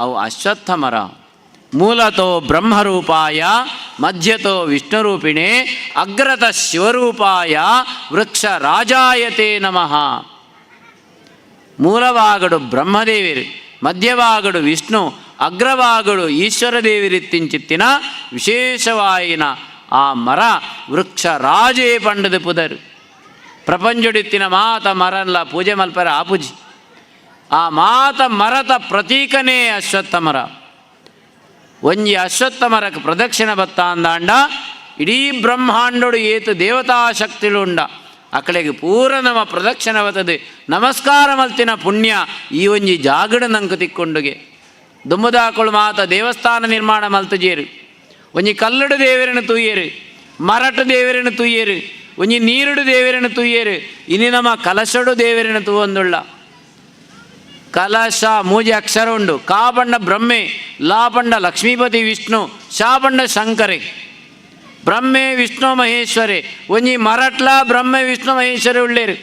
ಅವು ಅಶ್ವತ್ಥ ಮರ. ಮೂಲತೋ ಬ್ರಹ್ಮರೂಪಾಯ ಮಧ್ಯತೋ ವಿಷ್ಣುರೂಪಿಣೆ ಅಗ್ರತ ಶಿವರೂಪಾಯ ವೃಕ್ಷ ರಾಜಾಯತೆ ನಮಃ. ಮೂಲವಾಗಡು ಬ್ರಹ್ಮದೇವಿರು, ಮಧ್ಯವಾಗಡು ವಿಷ್ಣು, ಅಗ್ರವಾಗಡು ಈಶ್ವರ ದೇವಿರಿತ್ತಿಂಚಿತ್ತಿನ ವಿಶೇಷವಾಯಿನ ಆ ಮರ ವೃಕ್ಷ ರಾಜೇ ಪಂಡದ ಪುದರು. ಪ್ರಪಂಚಡಿತ್ತಿನ ಮಾತ ಮರಲ್ಲ ಪೂಜೆ ಮಲ್ಪರ ಆಪೂಜಿ. ಆ ಮಾತ ಮರದ ಪ್ರತೀಕನೇ ಅಶ್ವತ್ಥ ಮರ. ಒಂಜಿ ಅಶ್ವತ್ಥ ಮರಕ್ಕೆ ಪ್ರದಕ್ಷಿಣೆ ಬತ್ತ ಅಂದಾಂಡ ಇಡೀ ಬ್ರಹ್ಮಾಂಡೋಡು ಏತು ದೇವತಾ ಶಕ್ತಿಳುಂಡ ಅಕಳೆಗೆ ಪೂರ ನಮ್ಮ ಪ್ರದಕ್ಷಿಣೆ ಬರ್ತದೆ. ನಮಸ್ಕಾರ ಮಲ್ತಿನ ಪುಣ್ಯ ಈ ಒಂಜಿ ಜಾಗಡ ನಂಗೆ ತಿಕ್ಕೊಂಡುಗೆ ದುಮ್ಮದಾಕಳು ಮಾತ ದೇವಸ್ಥಾನ ನಿರ್ಮಾಣ ಮಲ್ತಜೇರು. ಒಂಜಿ ಕಲ್ಲಡು ದೇವರನ್ನು ತುಯ್ಯರು, ಮರಟ ದೇವರನ್ನು ತುಯ್ಯರು, ಒಂಜಿ ನೀರುಡು ದೇವರನ್ನು ತುಯ್ಯರು. ಇನಿ ನಮ್ಮ ಕಲಶಡು ದೇವರನ್ನು ತೂವೊಂದುಳ್ಳ. ಕಲಶ ಮೂಜಿ ಅಕ್ಷರ ಉಂಡು. ಕಾ ಪಂಡ ಬ್ರಹ್ಮೆ, ಲಾ ಪಂಡ ಲಕ್ಷ್ಮೀಪತಿ ವಿಷ್ಣು, ಶಾ ಪಂಡ ಶಂಕರೆ. ಬ್ರಹ್ಮೆ ವಿಷ್ಣು ಮಹೇಶ್ವರೆ. ಒಂಜಿ ಮರಟ್ಲ ಬ್ರಹ್ಮ ವಿಷ್ಣು ಮಹೇಶ್ವರ ಉಳ್ಳೇರು,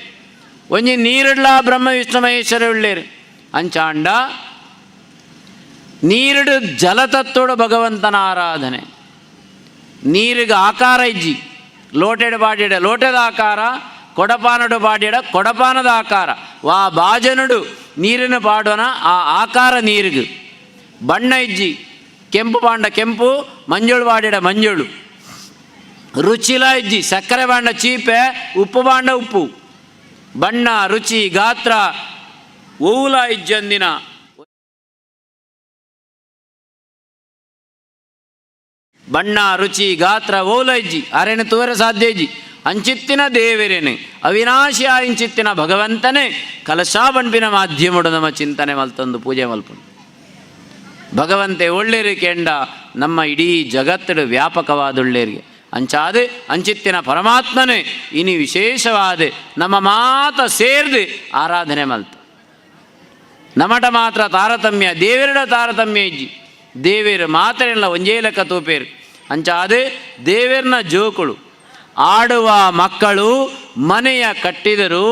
ಒಂಜಿ ನೀರುಡ್ಲ ಬ್ರಹ್ಮ ವಿಷ್ಣು ಮಹೇಶ್ವರ ಉಳ್ಳೇರು. ಅಂಚಾಂಡ ನೀರುಡು ಜಲತತ್ವಡು ಭಗವಂತನ ಆರಾಧನೆ. ನೀರಿಗೆ ಆಕಾರ ಇಜ್ಜಿ, ಲೋಟೆಡು ಬಾಡಿಡ ಲೋಟದ ಆಕಾರ, ಕೊಡಪಾನಡು ಬಾಡಿಡ ಕೊಡಪಾನದ ಆಕಾರ. ವಾ ಬಾಜನುಡು ನೀರಿನ ಪಾಡೋನ ಆ ಆಕಾರ ನೀರಿಗೆ. ಬಣ್ಣ ಇಜ್ಜಿ, ಕೆಂಪು ಬಾಂಡ ಕೆಂಪು, ಮಂಜುಳು ಬಾಡಿಡ ಮಂಜುಳು. ರುಚಿಲ ಇಜ್ಜಿ, ಸಕ್ಕರೆ ಬಾಂಡ ಚೀಪೆ, ಉಪ್ಪು ಬಾಂಡ ಉಪ್ಪು. ಬಣ್ಣ ರುಚಿ ಗಾತ್ರ ಓವುಲ ಇಜ್ಜಂದಿನ ಬಣ್ಣ ರುಚಿ ಗಾತ್ರ ಓಲ ಇಜ್ಜಿ ಅರೆನ ತೋರ ಸಾಧ್ಯ ಇಜ್ಜಿ. ಅಂಚಿತ್ತಿನ ದೇವರೇನೆ ಅವಿನಾಶಿ ಇಂಚಿತ್ತಿನ ಭಗವಂತನೇ ಕಲಶ ಪಂಪಿನ ಮಾಧ್ಯಮಡು ನಮ್ಮ ಚಿಂತನೆ ಮಲ್ತೊಂದು ಪೂಜೆ ಮಲ್ಪುಂಡು. ಭಗವಂತೆ ಒಳ್ಳೆಯರು ಕೆಂಡ ನಮ್ಮ ಇಡೀ ಜಗತ್ತಡು ವ್ಯಾಪಕವಾದೊಳ್ಳೆಯರಿಗೆ ಅಂಚಾದು ಅಂಚಿತ್ತಿನ ಪರಮಾತ್ಮನೇ ಇನಿ ವಿಶೇಷವಾದ ನಮ್ಮ ಮಾತ ಸೇರ್ದು ಆರಾಧನೆ ಮಲ್ತ. ನಮಟ ಮಾತ್ರ ತಾರತಮ್ಯ ದೇವರಡ ತಾರತಮ್ಯ ಇಜ್ಜಿ. ದೇವೇರು ಮಾತರೆಲ್ಲ ಒಂಜೇ ಲೆಕ್ಕ ತೂಪೇರು. ಅಂಚಾದು ದೇವೇರ್ನ ಜೋಕುಳು ಆಡುವ ಮಕ್ಕಳು ಮನೆಯ ಕಟ್ಟಿದರು,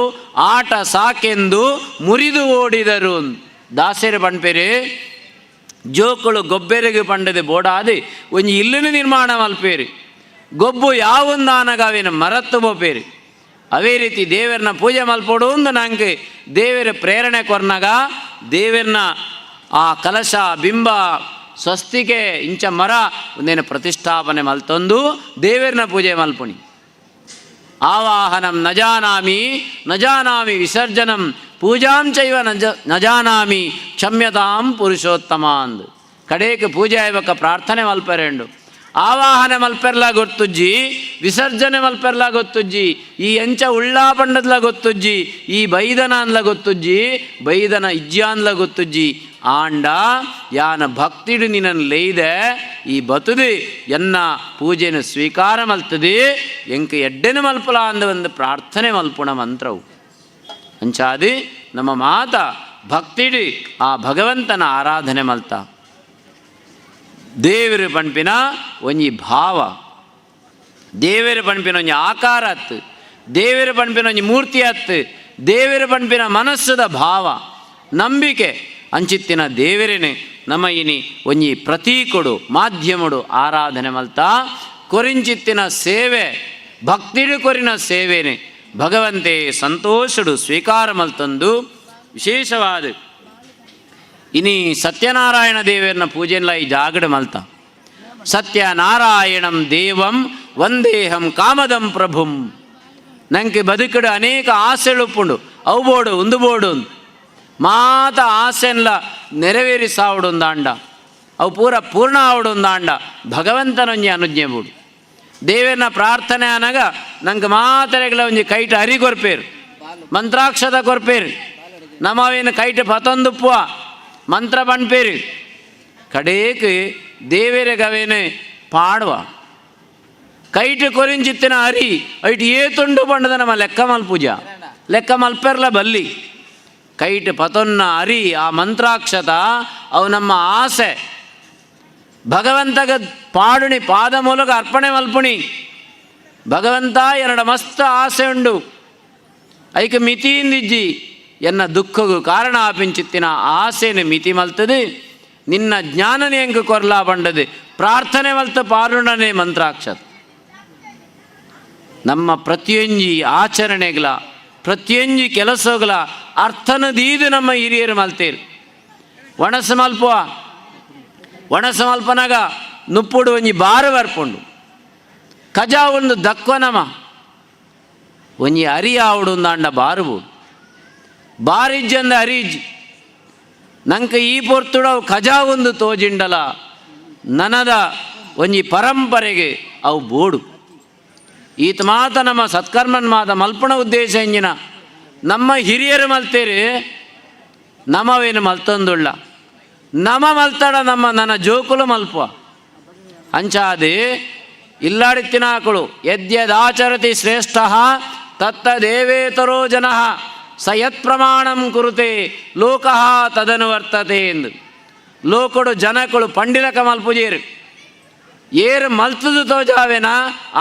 ಆಟ ಸಾಕೆಂದು ಮುರಿದು ಓಡಿದರು. ದಾಸೇರು ಪಂಪೇರು ಜೋಕುಳು ಗೊಬ್ಬೆರೆಗೆ ಪಂಡದೆ ಬೋಡಾದು ಒಂಜಿ ಇಲ್ಲಿನ ನಿರ್ಮಾಣ ಮಲ್ಪೇರು. ಗೊಬ್ಬು ಯಾವೊಂದಾನಗಾವಿನ ಮರತ್ತು ಬೋಪೇರು. ಅವೇ ರೀತಿ ದೇವರನ್ನ ಪೂಜೆ ಮಲ್ಪೋಡು ಒಂದು ನಂಗೆ ದೇವರ ಪ್ರೇರಣೆ ಕೊರ್ನಾಗ ದೇವರನ್ನ ಆ ಕಲಶ ಬಿಂಬ ಸ್ವಸ್ತಿಕೆ ಇಂಚ ಮರ ಒಂದೇನು ಪ್ರತಿಷ್ಠಾಪನೆ ಮಲ್ತೊಂದು ದೇವರನ್ನ ಪೂಜೆ ಮಲ್ಪುಣಿ. ಆವಾಹನಂ ನಜಾನಾಮಿ ನಜಾನಾಮಿ ವಿಸರ್ಜನಂ ಪೂಜಾಂಚೈವ ನಜಾನಾಮಿ ಕ್ಷಮ್ಯತಾಂ ಪುರುಷೋತ್ತಮ ಅಂದು ಕಡೇಕ ಪೂಜೆ ಆಯ್ವಕ್ಕ ಪ್ರಾರ್ಥನೆ ಮಲ್ಪರೆಂಡು. ಆವಾಹನೆ ಮಲ್ಪೆರ್ಲ ಗೊತ್ತುಜ್ಜಿ, ವಿಸರ್ಜನೆ ಮಲ್ಪೆರ್ಲ ಗೊತ್ತುಜ್ಜಿ, ಈ ಎಂಚ ಉಳ್ಳಾ ಪಂಡದ್ಲ ಗೊತ್ತುಜ್ಜಿ, ಈ ಬೈದನ ಅನ್ಲ ಗೊತ್ತುಜ್ಜಿ, ಬೈದನ ಇಜ್ಜಾನ್ಲ ಗೊತ್ತುಜ್ಜಿ. ಆಂಡ ಯಾನ ಭಕ್ತಿಡು ನಿನ್ನನ್ನು ಲೇಯ್ದೆ ಈ ಬತುದು ಎನ್ನ ಪೂಜೆನ ಸ್ವೀಕಾರ ಮಲ್ತದೆ ಎಂಕ ಎಡ್ಡೆನು ಮಲ್ಪಲ ಅಂದ ಒಂದು ಪ್ರಾರ್ಥನೆ ಮಲ್ಪುಣ ಮಂತ್ರವು ಅಂಚಾದಿ ನಮ್ಮ ಮಾತ ಭಕ್ತಿಡು ಆ ಭಗವಂತನ ಆರಾಧನೆ ಮಲ್ತ ದೇವರು ಪಂಪಿನ ಒಂಜಿ ಭಾವ, ದೇವರ ಪಂಪಿನ ಒಂಜಿ ಆಕಾರ ಅತ್ತು, ದೇವರ ಪಂಪಿನ ಒಂಜಿ ಮೂರ್ತಿ ಅತ್ತು, ದೇವರ ಪಂಪಿನ ಮನಸ್ಸದ ಭಾವ ನಂಬಿಕೆ ಅಂಚಿತ್ತಿನ ದೇವರೇನೆ ನಮ್ಮ ಇನಿ ಒಂಜಿ ಪ್ರತೀಕೊಡು ಮಾಧ್ಯಮಡು ಆರಾಧನೆ ಮಲ್ತಾ ಕೊರಿಂಚಿತ್ತಿನ ಸೇವೆ ಭಕ್ತಿಡು ಕೊರಿನ ಸೇವೆನೆ ಭಗವಂತೆ ಸಂತೋಷಡು ಸ್ವೀಕಾರ ಮಲ್ತಂದು ವಿಶೇಷವಾದ ಇನಿ ಸತ್ಯನಾರಾಯಣ ದೇವರನ್ನ ಪೂಜೆಲ್ಲ ಈ ಜಾಗಡ ಮಲ್ತ. ಸತ್ಯನಾರಾಯಣಂ ದೇವಂ ವಂದೇಹಂ ಕಾಮದಂ ಪ್ರಭುಂ. ನಂಗೆ ಬದುಕಡು ಅನೇಕ ಆಸೆಳುಪ್ಪುಂಡು, ಅವು ಬೋಡು ಒಂದು ಬೋಡು ಮಾತ ಆಸೆನ್ಲ ನೆರವೇರಿ ಸಾವುಡೊಂದಾಂಡ ಅವು ಪೂರ್ಣ ಆವುಡೊಂದಾಂಡ ಭಗವಂತನೊಂಜಿ ಅನುಜ್ಞೆ ಬೂಡು. ದೇವರನ್ನ ಪ್ರಾರ್ಥನೆ ಅನಾಗ ನಂಗೆ ಮಾತರೆಗಳ ಒಂಜಿ ಕೈಟ ಹರಿ ಕೊರ್ಪೇರು, ಮಂತ್ರಾಕ್ಷತ ಕೊರ್ಪೇರು, ನಮ್ಮವೇನು ಕೈಟ ಪತೊಂದುಪ್ಪುವ ಮಂತ್ರ ಪಣ್ಪೇರು. ಕಡೇಕ್ ದೇವರಿಗವೇನು ಪಾಡುವ ಕೈಟ್ ಕೊರಿಂಚಿತ್ತಿನ ಹರಿ ಐಟ್ ಏತುಂಡು ಪಂಡದ ನಮ್ಮ ಲೆಕ್ಕ ಮಲ್ಪೂಜ ಲೆಕ್ಕ ಮಲ್ಪೆರ್ಲ ಬಲ್ಲಿ ಕೈಟ್ ಪತೊನ್ನ ಹರಿ ಆ ಮಂತ್ರಾಕ್ಷತ ಅವು ನಮ್ಮ ಆಸೆ ಭಗವಂತಗ ಪಾಡುಣಿ ಪಾದ ಮೂಲಕ ಅರ್ಪಣೆ ಮಲ್ಪುಣಿ. ಭಗವಂತ ಎರಡು ಮಸ್ತ್ ಆಸೆ ಉಂಡು ಐಕ ಮಿತಿಯಿಂದಿಜ್ಜಿ ಎನ್ನ ದುಃಖಗೂ ಕಾರಣ ಆಪಿಂಚಿತ್ತಿನ ಆಸೆನೆ ಮಿತಿ ಮಲ್ತದೆ ನಿನ್ನ ಜ್ಞಾನನೇ ಹೆಂಗೆ ಕೊರ್ಲಾ ಬಂಡದೆ ಪ್ರಾರ್ಥನೆ ಮಲ್ತ ಪಾರುಣನೆ ಮಂತ್ರಾಕ್ಷತ. ನಮ್ಮ ಪ್ರತಿಯೊಂಜಿ ಆಚರಣೆಗಳ ಪ್ರತಿಯೊಂಜಿ ಕೆಲಸಗಳ ಅರ್ಥನದೀದು ನಮ್ಮ ಹಿರಿಯರು ಮಲ್ತೇರು. ಒಣಸು ಮಲ್ಪುವ ಒಣಸು ಮಲ್ಪನಾಗ ನುಪ್ಪುಡು ಒಂಜಿ ಬಾರು ಬರ್ಪುಂಡು ಕಜ ಒಂದು ದಕ್ವನಮ ಒಂಜಿ ಅರಿ ಆವುಡು ಅಂಡ ಬಾರುಬುಡು ಬಾರಿಜ್ಜಂದ ಅರಿಜ್ ನಂಗೆ ಈ ಪೊರ್ತುಡು ಅವು ಖಜಾ ಒಂದು ತೋಜಿಂಡಲ ನನದ ಒಂಜಿ ಪರಂಪರೆಗೆ ಅವು ಬೋಡು ಈತ ಮಾತ ನಮ್ಮ ಸತ್ಕರ್ಮನ್ ಮಾತ ಮಲ್ಪಣ ಉದ್ದೇಶ ಎಂಜಿನ ನಮ್ಮ ಹಿರಿಯರು ಮಲ್ತೇರಿ ನಮವೇನು ಮಲ್ತೊಂದುಳ್ಳ ನಮ ಮಲ್ತಾಡ ನಮ್ಮ ನನ್ನ ಜೋಕುಲು ಮಲ್ಪುವ ಅಂಚಾದೆ ಇಲ್ಲಾಡಿತ್ತಿನಾಕಳು ಯದ್ಯದಾಚರತಿ ಶ್ರೇಷ್ಠ ತತ್ತ ದೇವೇತರೋ ಜನ ಸ ಯತ್ ಪ್ರಮಾಣಂ ಕುರುತೆ ಲೋಕಃ ತದನು ವರ್ತತೆ ಎಂದು ಲೋಕಡು ಜನಗಳು ಪಂಡಿಲಕ ಮಲ್ಪುಜೇರು ಏರು ಮಲ್ತದು ತೋಜಾವೇನ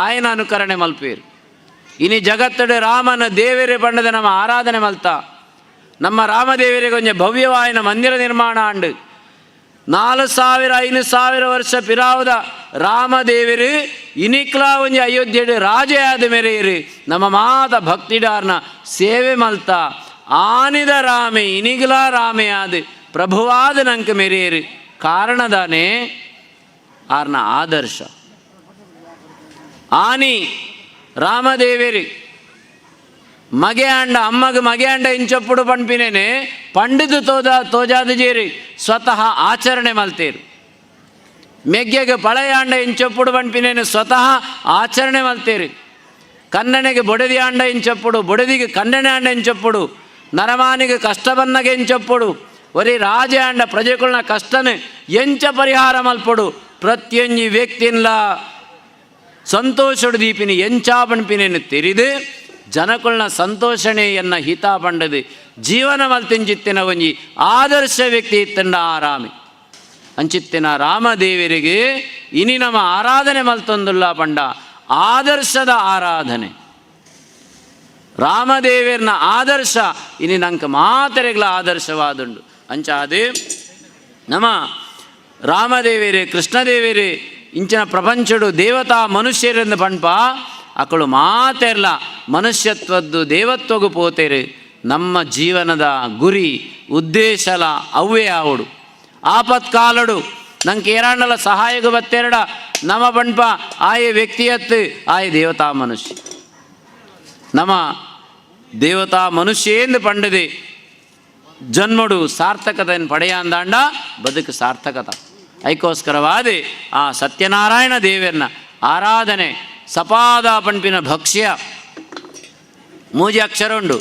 ಆಯನ ಅನುಕರಣೆ ಮಲ್ಪೇರು. ಇನಿ ಜಗತ್ತಡೆ ರಾಮನ ದೇವರೇ ಪಂಡದ ನಮ್ಮ ಆರಾಧನೆ ಮಲ್ತ ನಮ್ಮ ರಾಮದೇವರಿಗೆ ಒಂಜ ಭವ್ಯವಾಯಿನ ಮಂದಿರ ನಿರ್ಮಾಣ ಅಂಡು 4000-5000 ವರ್ಷ ಪಿರಾವುದ ರಾಮದೇವರು ಇನಿಕ್ಲಾ ಒಂಜಿ ಅಯೋಧ್ಯೆಡು ರಾಜೇ ಆದ ಮೇರೆಯರು ನಮ್ಮ ಮಾತ ಭಕ್ತಿಡಾರ್ನ ಸೇವೆ ಮಲ್ತ ಆನಿದ ರಾಮೆ ಇನಿಗ್ಲಾ ರಾಮೆ ಆದ ಪ್ರಭುವಾದ ನಂಗೆ ಮೆರೆಯರು ಕಾರಣದಾನೆ ಆರ್ನ ಆದರ್ಶ ಆನಿ ರಾಮದೇವೇರಿ ಮಗೆ ಅಂಡ ಅಮ್ಮಗೆ ಮಗೆ ಅಂಡ ಇಂಚೊಪ್ಪುಡು ಪಂಪಿನೇನೆ ಪಂಡಿದು ತೋಜಾದ ಜೇರಿ ಸ್ವತಃ ಆಚರಣೆ ಮಲ್ತೇರು ಮೆಗ್ಗೆಗೆ ಪಳೆಯ ಅಂಡ ಇಂಚೊಪ್ಪುಡು ಪಂಪಿನೇನೆ ಸ್ವತಃ ಆಚರಣೆ ಮಲ್ತೇರು ಕನ್ನನೆಗೆ ಬೊಡೆದಿ ಅಂಡ ಇಂಚೊಪ್ಪುಡು ಬೊಡೆದಿಗೆ ಕನ್ನನೆ ಅಂಡ ಇಂಚೊಪ್ಪುಡು ನರಮಾನಿಗೆ ಕಷ್ಟ ಬನ್ನಗೆ ಇಂಚೊಪ್ಪುಡು ಒರಿ ರಾಜ ಅಂಡ ಪ್ರಜೆಗಳನ್ನ ಕಷ್ಟನೆ ಎಂಚ ಪರಿಹಾರ ಮಲ್ಪಡು ಪ್ರತಿಯೊಂದು ವ್ಯಕ್ತಿನ್ಲ ಸಂತೋಷಡು ದೀಪಿನಿ ಎಂಚಾ ಪಂಪಿನೇನು ತೆರಿದು ಜನಗಳನ್ನ ಸಂತೋಷಣೆಯನ್ನು ಹಿತ ಪಂಡದು ಜೀವನ ಮಲ್ತಿಂಚಿತ್ತಿನ ಒಂಜಿ ಆದರ್ಶ ವ್ಯಕ್ತಿ ಇತ್ತಂಡ ಆರಾಮಿ ಅಂಚಿತ್ತಿನ ರಾಮದೇವರಿಗೆ ಇನಿ ನಮ್ಮ ಆರಾಧನೆ ಮಲ್ತೊಂದುಲ್ಲ ಪಂಡ ಆದರ್ಶದ ಆರಾಧನೆ ರಾಮದೇವರನ ಆದರ್ಶ ಇನಿ ನಂಗೆ ಮಾತರೆಗಳ ಆದರ್ಶವಾದುಂಡು ಅಂಚಾದೆ ನಮ್ಮ ರಾಮದೇವರೇ ಕೃಷ್ಣದೇವರೇ ಇಂಚಿನ ಪ್ರಪಂಚಡು ದೇವತಾ ಮನುಷ್ಯರಿಂದ ಪಂಪ ಅಕಳು ಮಾತೆರ್ಲ ಮನುಷ್ಯತ್ವದ್ದು ದೇವತ್ವಗೂ ಪೋತೇರು ನಮ್ಮ ಜೀವನದ ಗುರಿ ಉದ್ದೇಶಲ ಅವೇ ಆವಡು ಆಪತ್ಕಾಲಡು ನಂಗೆ ಏರಾಂಡಲ ಸಹಾಯಗ ಬತ್ತೆರಡ ನಮ್ಮ ಪಂಪ ಆಯ ವ್ಯಕ್ತಿಯತ್ತು ಆಯ ದೇವತಾ ಮನುಷ್ಯ ನಮ್ಮ ದೇವತಾ ಮನುಷ್ಯ ಎಂದು ಪಂಡದೆ ಜನ್ಮಡು ಸಾರ್ಥಕತೆಯನ್ನು ಪಡೆಯ ಅಂದಾಂಡ ಬದುಕು ಸಾರ್ಥಕತ ಅದಕ್ಕೋಸ್ಕರವಾದ ಆ ಸತ್ಯನಾರಾಯಣ ದೇವರನ್ನ ಆರಾಧನೆ ಸಪಾದ ಪಂಪಿನ ಭಕ್ಷ್ಯ ಮೂಜಿ ಅಕ್ಷರ ಉಂಡು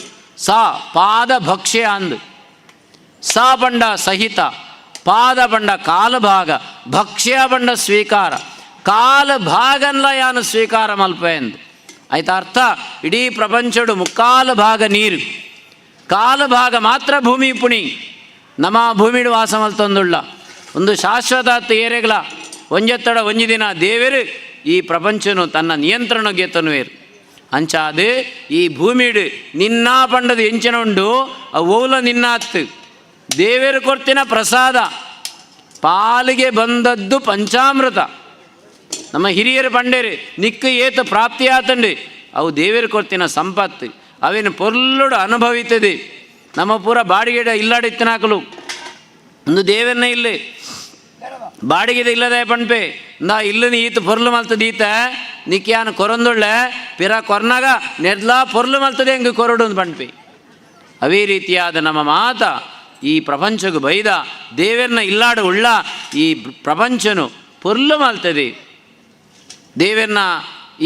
ಸ ಪಾದ ಭಕ್ಷ್ಯ ಅಂದು ಸ ಪಂಡ ಸಹಿತ ಪಾದ ಪಂಡ ಕಾಲಭಾಗ ಭಕ್ಷ್ಯ ಪಂಡ ಸ್ವೀಕಾರ ಕಾಲಭಾಗನ್ಲ ಯಾನು ಸ್ವೀಕಾರ ಮಲ್ಪ ಎಂದು ಆಯ್ತು ಅರ್ಥ. ಇಡೀ ಪ್ರಪಂಚಡು ಮುಕ್ಕಾಲು ಭಾಗ ನೀರು, ಕಾಲಭಾಗ ಮಾತ್ರ ಭೂಮಿ ಪುಣಿ ನಮ್ಮ ಭೂಮಿಡು ವಾಸ ಮಲ್ತೊಂದುಳ್ಳ ಒಂದು ಶಾಶ್ವತ ಏರೆಗಳ ಒಂಜೆತ್ತಡ ಒಂಜಿ ದಿನ ದೇವರು ಈ ಪ್ರಪಂಚನು ತನ್ನ ನಿಯಂತ್ರಣಗೆ ತನುವೇರು ಅಂಚಾದು ಈ ಭೂಮಿಡು ನಿನ್ನ ಪಂಡದು ಎಂಚಿನ ಉಂಡು ಅವುಲ ನಿನ್ನಾತ್ತು ದೇವರು ಕೊಡ್ತಿನ ಪ್ರಸಾದ ಪಾಲಿಗೆ ಬಂದದ್ದು ಪಂಚಾಮೃತ. ನಮ್ಮ ಹಿರಿಯರು ಪಂಡೇರು ನಿಕ್ಕು ಏತು ಪ್ರಾಪ್ತಿಯಾತಂಡು ಅವು ದೇವರು ಕೊಡ್ತಿನ ಸಂಪತ್ತು ಅವೇನು ಪೊರ್ಲುಡು ಅನುಭವಿತದೆ. ನಮ್ಮ ಪೂರ ಬಾಡಿಗೆ ಇಲ್ಲಾಡಿತ್ತಿನಾಕಲು ಒಂದು ದೇವರನ್ನ ಇಲ್ಲಿ ಬಾಡಿಗೆದ ಇಲ್ಲದೆ ಪಣ್ಪೆ ನಾ ಇಲ್ಲನ ಈತ ಪೊರ್ಲು ಮಲ್ತದ ಈತ ನಿಕ್ಯಾನು ಕೊರೊಂದುಳ್ಳೆ ಪಿರ ಕೊರ್ನಾಗ ನೆಡ್ಲಾ ಪೊರ್ಲು ಮಲ್ತದೆ ಹೆಂಗೆ ಕೊರಡು ಪಣ್ಪೆ. ಅವೇ ರೀತಿಯಾದ ನಮ್ಮ ಮಾತ ಈ ಪ್ರಪಂಚಕ್ಕೆ ಬೈದ ದೇವರನ್ನ ಇಲ್ಲಾಡು ಉಳ್ಳ ಈ ಪ್ರಪಂಚನು ಪೊರ್ಲು ಮಲ್ತದೆ. ದೇವರನ್ನ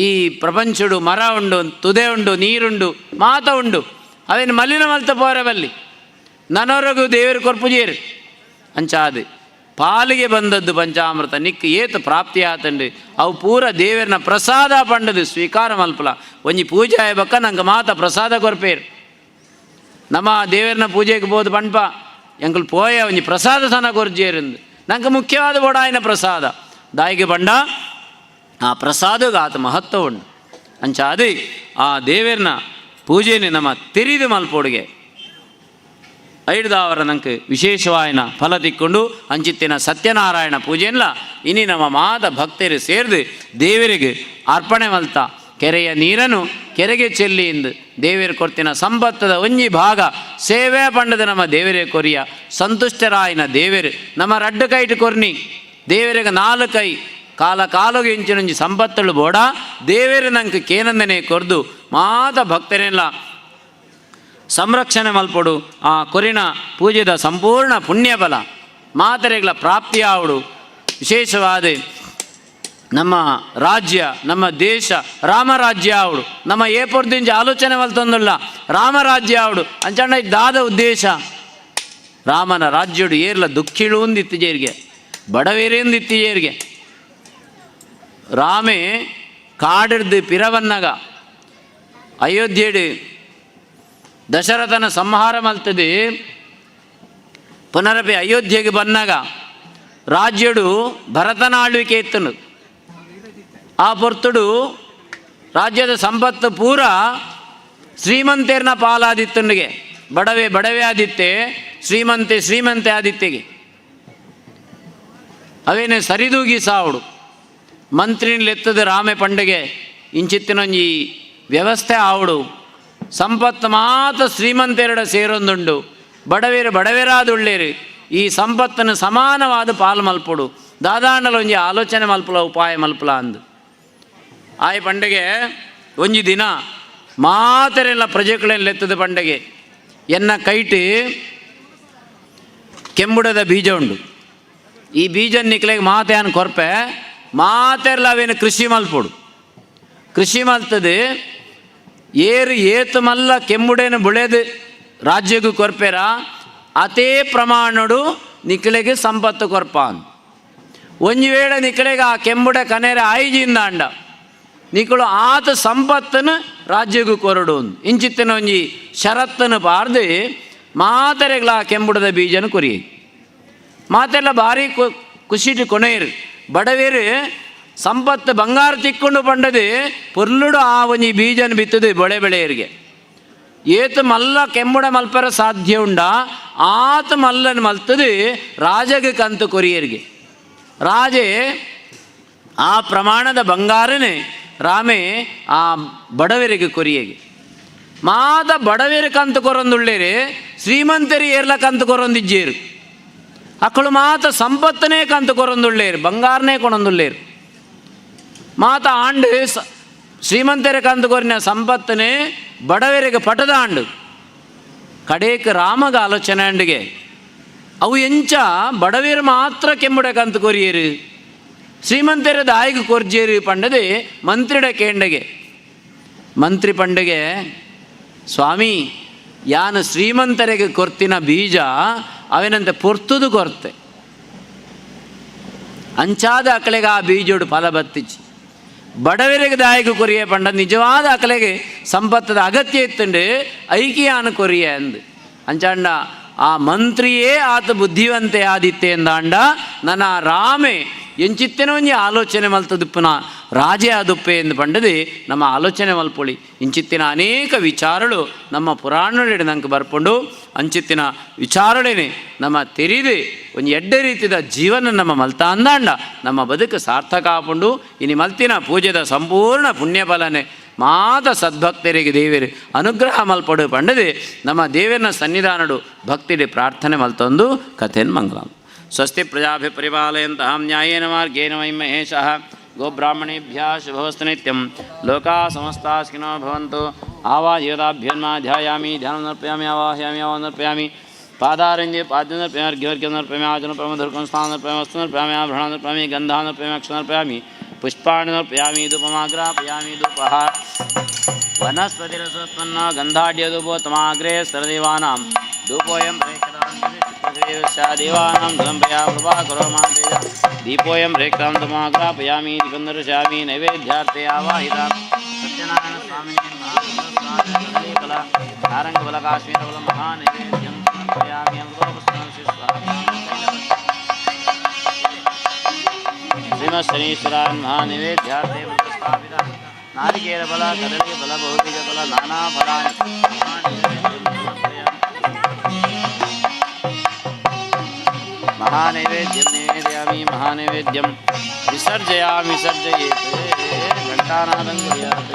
ಈ ಪ್ರಪಂಚಡು ಮರ ಉಂಡು, ತುದೆ ಉಂಡು, ನೀರುಂಡು, ಮಾತ ಉಂಡು, ಅವೇನು ಮಲಿನ ಮಲ್ತ ಪೋರವಲ್ಲಿ ನನವರೆಗೂ ದೇವರು ಕೊರ್ಪುಜೇರು ಅಂಚಾದು ಪಾಲಿಗೆ ಬಂದದ್ದು ಪಂಚಾಮೃತ ನಿಕ್ಕು ಏತು ಪ್ರಾಪ್ತಿ ಆತಂಡು ಅವು ಪೂರ ದೇವರನ್ನ ಪ್ರಸಾದ ಪಂಡದು ಸ್ವೀಕಾರ ಮಲ್ಪಲ. ಒಂಜಿ ಪೂಜೆ ಆಯ್ಬಕ್ಕ ನಂಗೆ ಮಾತ ಪ್ರಸಾದ ಕೊರ್ಪೇರು. ನಮ್ಮ ದೇವರನ್ನ ಪೂಜೆಗೆ ಬೋದು ಪಣ್ಪ ಎಂಕಲ್ ಪೋಯ ಒಂಜಿ ಪ್ರಸಾದ ಸನ ಕೊರ್ಜೇರಿಂದು ನಂಗೆ ಮುಖ್ಯವಾದ ಬೋಡಾಯಿನ ಪ್ರಸಾದ ದಾಯಿಗೆ ಬಂಡ ಆ ಪ್ರಸಾದಗೆ ಆತ ಮಹತ್ವ ಉಂಡು ಅಂಚಾದು ಆ ದೇವರನ್ನ ಪೂಜೆನೇ ನಮ್ಮ ತಿರಿದು ಮಲ್ಪೋಡಿಗೆ ಐಡ್ದಾವರ ನಂಗೆ ವಿಶೇಷವಾಯಿನ ಫಲ ತಿಕ್ಕೊಂಡು ಅಂಚಿತ್ತಿನ ಸತ್ಯನಾರಾಯಣ ಪೂಜೆಯಲ್ಲ ಇನಿ ನಮ್ಮ ಮಾದ ಭಕ್ತರು ಸೇರಿದು ದೇವರಿಗೆ ಅರ್ಪಣೆ ಮಲ್ತ ಕೆರೆಯ ನೀರನ್ನು ಕೆರೆಗೆ ಚೆಲ್ಲಿಂದು ದೇವರು ಕೊಡ್ತಿನ ಸಂಪತ್ತದ ಒಂಜಿ ಭಾಗ ಸೇವೆ ಪಂಡದ ನಮ್ಮ ದೇವರೇ ಕೊರಿಯ ಸಂತುಷ್ಟರಾಯಿನ ದೇವರು ನಮ್ಮ ರಡ್ಡು ಕೈಟ್ ಕೊರ್ನಿ ದೇವರಿಗೆ 4 ಕೈ ಕಾಲ ಕಾಲಗೆ ಇಂಚಿನೊಂಜಿ ಸಂಪತ್ತಳು ಬೋಡ ದೇವರು ನಂಗೆ ಕೇನಂದನೆ ಕೊರ್ದು ಮಾತ ಭಕ್ತರೆಲ್ಲ ಸಂರಕ್ಷಣೆ ಮಲ್ಪಡು ಆ ಕೊರಿನ ಪೂಜೆದ ಸಂಪೂರ್ಣ ಪುಣ್ಯಬಲ ಮಾತರೆಗಳ ಪ್ರಾಪ್ತಿಯಾವಡು. ವಿಶೇಷವಾದ ನಮ್ಮ ರಾಜ್ಯ ನಮ್ಮ ದೇಶ ರಾಮರಾಜ್ಯ ಆವಡು ನಮ್ಮ ಏಪುರದಿಂದ ಆಲೋಚನೆ ಮಲ್ತೊಂದುಲ್ಲ ರಾಮರಾಜ್ಯ ಆವಡು ಅಂಚಂಡ ದಾದ ಉದ್ದೇಶ ರಾಮನ ರಾಜ್ಯಡು ಏರ್ಲ ದುಃಖಿಳು ಒಂದಿತ್ತಿಜೇರಿಗೆ ಬಡವೇರೇಂದು ಇತ್ತಿಜೇರಿಗೆ ರಾಮೇ ಕಾಡಿರ್ದು ಪಿರವನ್ನಗ ಅಯೋಧ್ಯೆಡು ದಶರಥನ ಸಂಹಾರ ಮಲ್ತದೆ ಪುನರಪಿ ಅಯೋಧ್ಯೆಗೆ ಬಂದಾಗ ರಾಜ್ಯಡು ಭರತನ ಆಳ್ವಿಕೆ ಇತ್ತನು ಆ ಪೊರ್ತುಡು ರಾಜ್ಯದ ಸಂಪತ್ತು ಪೂರ ಶ್ರೀಮಂತೇರ್ನ ಪಾಲಾದಿತ್ತನಿಗೆ ಬಡವೆ ಬಡವೆ ಆದಿತ್ತೆ ಶ್ರೀಮಂತೆ ಆದಿತ್ಯಗೆ ಅವೇನೇ ಸರಿದೂಗಿ ಸಾವುಡು ಮಂತ್ರಿನೆತ್ತದ ರಾಮೆ ಪಂಡೆಗೆ ಇಂಚಿತ್ತಿನೊಂಜಿ ವ್ಯವಸ್ಥೆ ಆವಡು ಸಂಪತ್ತು ಮಾತ ಶ್ರೀಮಂತೆರಡ ಸೇರೊಂದುಂಡು ಬಡವೇರು ಬಡವೇರಾದುಳ್ಳೇರು ಈ ಸಂಪತ್ತನ್ನು ಸಮಾನವಾದ ಪಾಲು ಮಲ್ಪಡು ದಾದಾಂಡಲ ಒಂಜಿ ಆಲೋಚನೆ ಮಲ್ಪಲ ಉಪಾಯ ಮಲ್ಪಲ ಅಂದು ಆಯ್ ಪಂಡೆಗೆ ಒಂಜಿ ದಿನ ಮಾತರೆಲ್ಲ ಪ್ರಜೆಗಳೆಲ್ಲ ಎತ್ತದ ಪಂಡೆಗೆ ಎನ್ನ ಕೈಟ್ ಕೆಂಬುಡದ ಬೀಜ ಉಂಡು ಈ ಬೀಜ ನಿಕ್ಲೆಗೆ ಮಾತೇನು ಕೊರ್ಪೆ ಮಾತೆರ್ಲ ಅವೇನು ಕೃಷಿ ಮಲ್ಪಡು ಕೃಷಿ ಮಲ್ತದೆ ಏರು ಏತು ಮಲ್ಲ ಕೆಂಬುಡೇನು ಬುಳೆದು ರಾಜ್ಯಗೂ ಕೊರ್ಪೆರ ಅದೇ ಪ್ರಮಾಣಡು ನಿಕ್ಲೆಗೆ ಸಂಪತ್ತು ಕೊರ್ಪ ಅಂದು ಒಂಜಿ ವೇಳೆ ನಿಕ್ಲೆಗೆ ಆ ಕೆಂಬುಡೆ ಕನೇರ ಆಯ್ಜಿಂದ ಅಂಡ ನಿಕ್ಕಳು ಆತ ಸಂಪತ್ತನ್ನು ರಾಜ್ಯಗೂ ಕೊರಡು ಇಂಚಿತ್ತಿನ ಒಂಜಿ ಷರತ್ತನ್ನು ಪಾರ್ದು ಮಾತರೆಗಳ ಆ ಕೆಂಬುಡದ ಬೀಜನ ಕೊರಿಯ ಮಾತೆಲ್ಲ ಭಾರಿ ಖುಷಿಟ್ಟು ಕೊನೆಯರು ಬಡವೇರು ಸಂಪತ್ತು ಬಂಗಾರ ತಿಕ್ಕೊಂಡು ಪಂಡದು ಪೊರ್ಲುಡು ಆ ಒಂಜಿ ಬೀಜನ ಬಿತ್ತದು ಬೆಳೆಯರಿಗೆ ಏತು ಮಲ್ಲ ಕೆಂಬುಡ ಮಲ್ಪರ ಸಾಧ್ಯ ಉಂಡ ಆತ ಮಲ್ಲನ ಮಲ್ತದು ರಾಜಗೆ ಕಂತು ಕೊರಿಯರಿಗೆ ರಾಜೆ ಆ ಪ್ರಮಾಣದ ಬಂಗಾರನೇ ರಾಮೇ ಆ ಬಡವರಿಗೆ ಕೊರಿಯಗೆ ಮಾತ ಬಡವೇರು ಕಂತು ಕೊರೊಂದುಳ್ಳೇರು ಶ್ರೀಮಂತರಿ ಏರ್ಲ ಕಂತು ಕೊರೊಂದಿಜ್ಜೇರು ಅಕ್ಕಳು ಮಾತ ಸಂಪತ್ತನೇ ಕಂತು ಕೊರೊಂದುಳ್ಳೇರು ಬಂಗಾರನೇ ಕೊಣೊಂದುಳ್ಳೇರು ಮಾತ ಆಂಡು ಶ್ರೀಮಂತರ ಕಂತು ಕೊರಿನ ಸಂಪತ್ತನೇ ಬಡವರಿಗೆ ಪಟದ ಆಂಡು ಕಡೇಕ ರಾಮಗ ಆಲೋಚನೆ ಅಂಡಿಗೆ ಅವು ಎಂಚ ಬಡವೇರು ಮಾತ್ರ ಕೆಮ್ಮುಡಕಂತ ಕೊರಿಯರು, ಶ್ರೀಮಂತರ ದಾಯಿಗೆ ಕೊರ್ಜೇರು ಪಂಡದೆ ಮಂತ್ರಿಡ ಕೇಂಡಗೆ. ಮಂತ್ರಿ ಪಂಡಗೆ ಸ್ವಾಮಿ ಯಾನು ಶ್ರೀಮಂತರಿಗೆ ಕೊರ್ತಿನ ಬೀಜ ಅವೇನಂತೆ ಪೊರ್ತುದು ಕೊರ್ತೆ ಅಂಚಾದ ಅಕಲೆಗೆ ಆ ಬೀಜೋಡು ಫಲ ಬತ್ತಿಚ್ಚಿ. ಬಡವರಿಗೆ ದಾಯಿಗೆ ಕೊರಿಯ ಪಂಡ ನಿಜವಾದ ಅಕಲೆಗೆ ಸಂಪತ್ತದ ಅಗತ್ಯ ಇತ್ತುಂಡು ಐಕಿಯಾನು ಕೊರಿಯ ಅಂದು ಅಂಚಾಂಡ ಆ ಮಂತ್ರಿಯೇ ಆತ ಬುದ್ಧಿವಂತೆ ಆದಿತ್ತೆ ಎಂದಾಂಡ ನನ್ನ ರಾಮೆ ಎಂಚಿತ್ತೇನೋ ಒಂಜಿ ಆಲೋಚನೆ ಮಲ್ತದುಪ್ಪುನ ರಾಜೇ ಆದುಪ್ಪೆ ಎಂದು ಪಂಡದು ನಮ್ಮ ಆಲೋಚನೆ ಮಲ್ಪೊಳಿ. ಇಂಚಿತ್ತಿನ ಅನೇಕ ವಿಚಾರಗಳು ನಮ್ಮ ಪುರಾಣಡೆ ನಂಗೆ ಬರ್ಕೊಂಡು ಅಂಚಿತ್ತಿನ ವಿಚಾರಳೇನೆ ನಮ್ಮ ತೆರಿದು ಒಂದು ಎಡ್ಡೆ ರೀತಿಯ ಜೀವನ ನಮ್ಮ ಮಲ್ತಾ ಅಂದಾಂಡ ನಮ್ಮ ಬದುಕು ಸಾರ್ಥಕ ಆಪುಂಡು. ಇನ್ನು ಮಲ್ತಿನ ಪೂಜೆದ ಸಂಪೂರ್ಣ ಪುಣ್ಯಫಲನೆ ಮಾತ ಸದ್ಭಕ್ತರಿಗೆ ದೇವರು ಅನುಗ್ರಹ ಮಲ್ಪಡು ಪಂಡದೆ ನಮ್ಮ ದೇವರನ ಸನ್ನಿಧಾನಡು ಭಕ್ತಿಡೆ ಪ್ರಾರ್ಥನೆ ಮಲ್ತೊಂದು ಕಥೆಯನ್ನು ಮಂಗಲಂ. ಸ್ವಸ್ತಿ ಪ್ರಜಾಭಿ ಪರಿಪಾಲಯಂತಃ ನ್ಯಾಯೇನ ಮಾರ್ಗೇಣ ಮಹಿಂ ಮಹೇಶಃ ಗೋಬ್ರಾಹ್ಮಣೇಭ್ಯಃ ಶುಭಮಸ್ತು ನಿತ್ಯಂ ಲೋಕಾಃ ಸಮಸ್ತಾಃ ಸುಖಿನೋ ಭವಂತು. ಆವಾಹಯದಾಭ್ಯನ್ಮಾ ಧ್ಯಾಯಾಮಿ ಧ್ಯಾನಂ ನರ್ಪಯಾಮಿ ಆವಾಹಯಾಮಿ ಆವಾಹಂ ನರ್ಪಯಾಮಿ ಪಾದಾರಂಜೆ ಪಾದ್ಯ ನರ್ಪಯಾಮಿ ಅರ್ಘ್ಯರ್ಘ್ಯ ನರ್ಪಯಾಮಿ ಆಚನ ನರ್ಪಯಾಮಿ ಧರ್ಕಂ ಸ್ನಾನ ನರ್ಪಯಾಮಿ ವಸ್ತು ನರ್ಪಯಾಮಿ ಆಭರಣ ನರ್ಪಯಾಮಿ ಗಂಧ ನರ್ಪಯಾಮಿ ಅಕ್ಷ ನರ್ಪಯಾಮಿ ಪುಷ್ಪಾಣಿ ನರ್ಪಯಾಮಿ ಧೂಪಮಾಗ್ರಾಪಯಾಮಿ ಧೂಪಃ ವನಸ್ಪತಿರಸೋತ್ಪನ್ನ ಗಂಧಾಢ್ಯಧೂಪೋತ್ತಮಾಗ್ರೇ ಸರ್ವದೇವಾನಾಂ ಧೂಪೋಯಂ ದೇವಾನಾಂ ಧೂಪಯಾ ಪ್ರಭಾ ಕರೋ ಮಾ ತೇಜ ದೀಪೋಯಂ ಪ್ರೇಕ್ಷಾಂ ಧೂಪಮಾಗ್ರಾಪಯಾಮಿ ದೀಪಂದರ್ಶಯಾಮಿ ನೈವೇದ್ಯಾರ್ಥೇ ಆವಾಹಿತ ಸತ್ಯನಾರಾಯಣ ಸ್ವಾಮಿ ಕಲ ನಾರಂಗಬಲ ಕಾಶ್ಮೀರಬಲ ಮಹಾನೈವೇದ್ಯಂ ಸಮರ್ಪಯಾಮಿ ಅಮೃತೋಪಸ್ನಾನ ಶ್ರೀಮಶ್ರೀಶ್ವರಾನ್ ಮಹಾನೈವೇದ್ಯಾರ್ಥೇ ಸ್ಥಾಪಿತ ನಾರಿಕೇರ ಬಲ ಕದಳಿ ಬಲ ಬಹುಬೀಜ ಬಲ ನಾನಾ ಫಲಾನಿ ಮಹಾನೈವೇದ್ಯಂ ನಿವೇದಯಾಮಿ ಮಹಾನೈವೇದ್ಯಂ ವಿಸರ್ಜಯಾಮಿ ವಿಸರ್ಜಯೇತ್ ಘಂಟಾನಾದಂ ಕುರ್ಯಾತ್.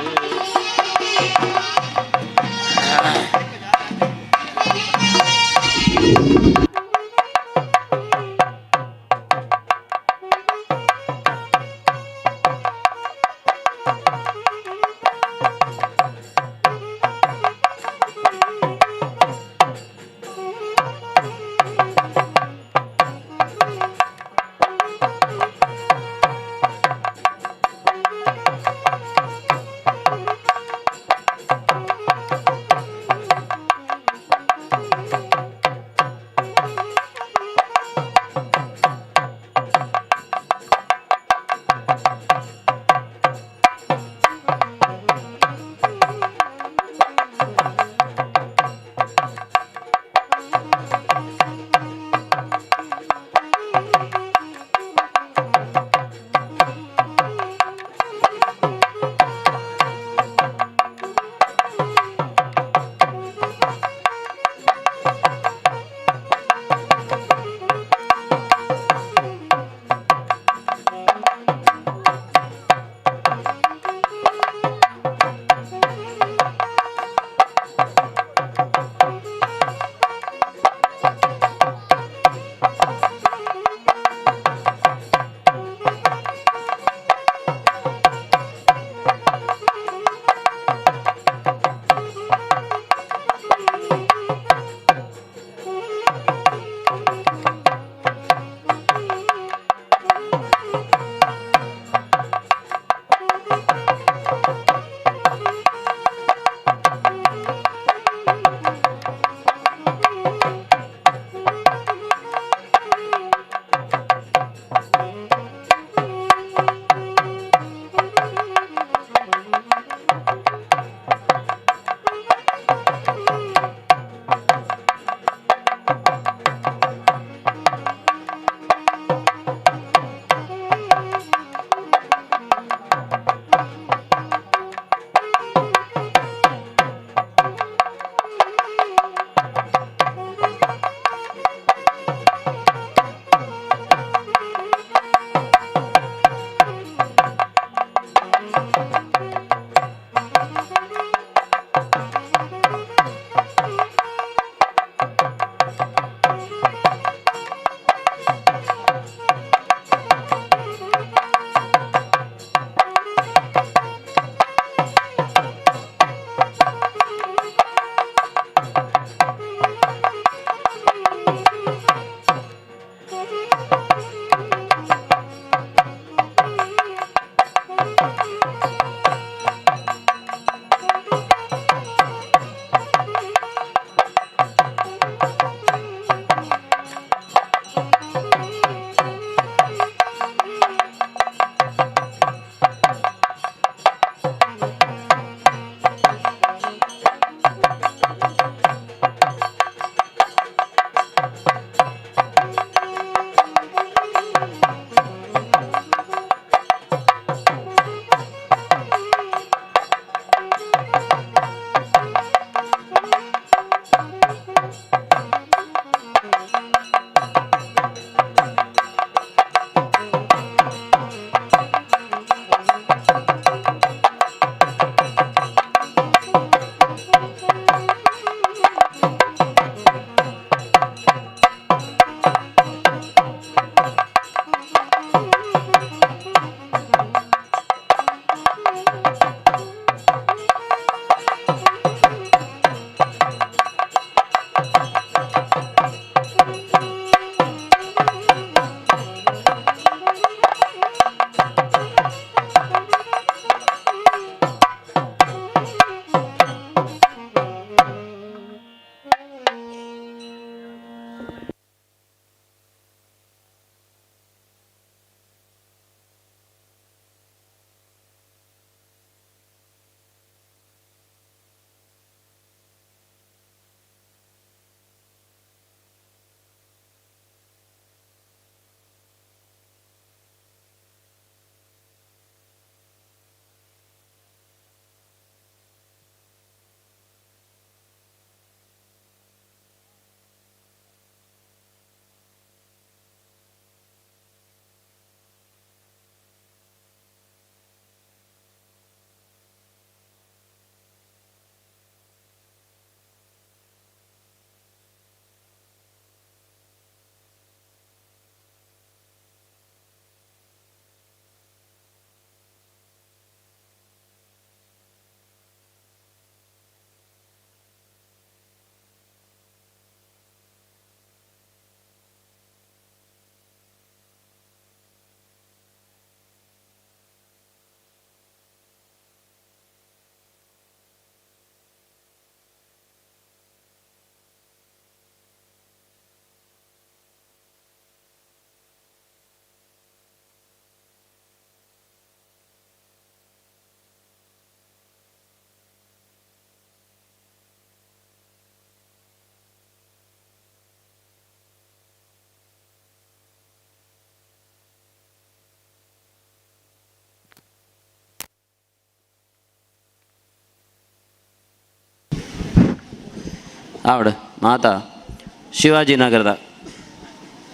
ಆವಡ ಮಾತಾ ಶಿವಾಜಿನಗರದ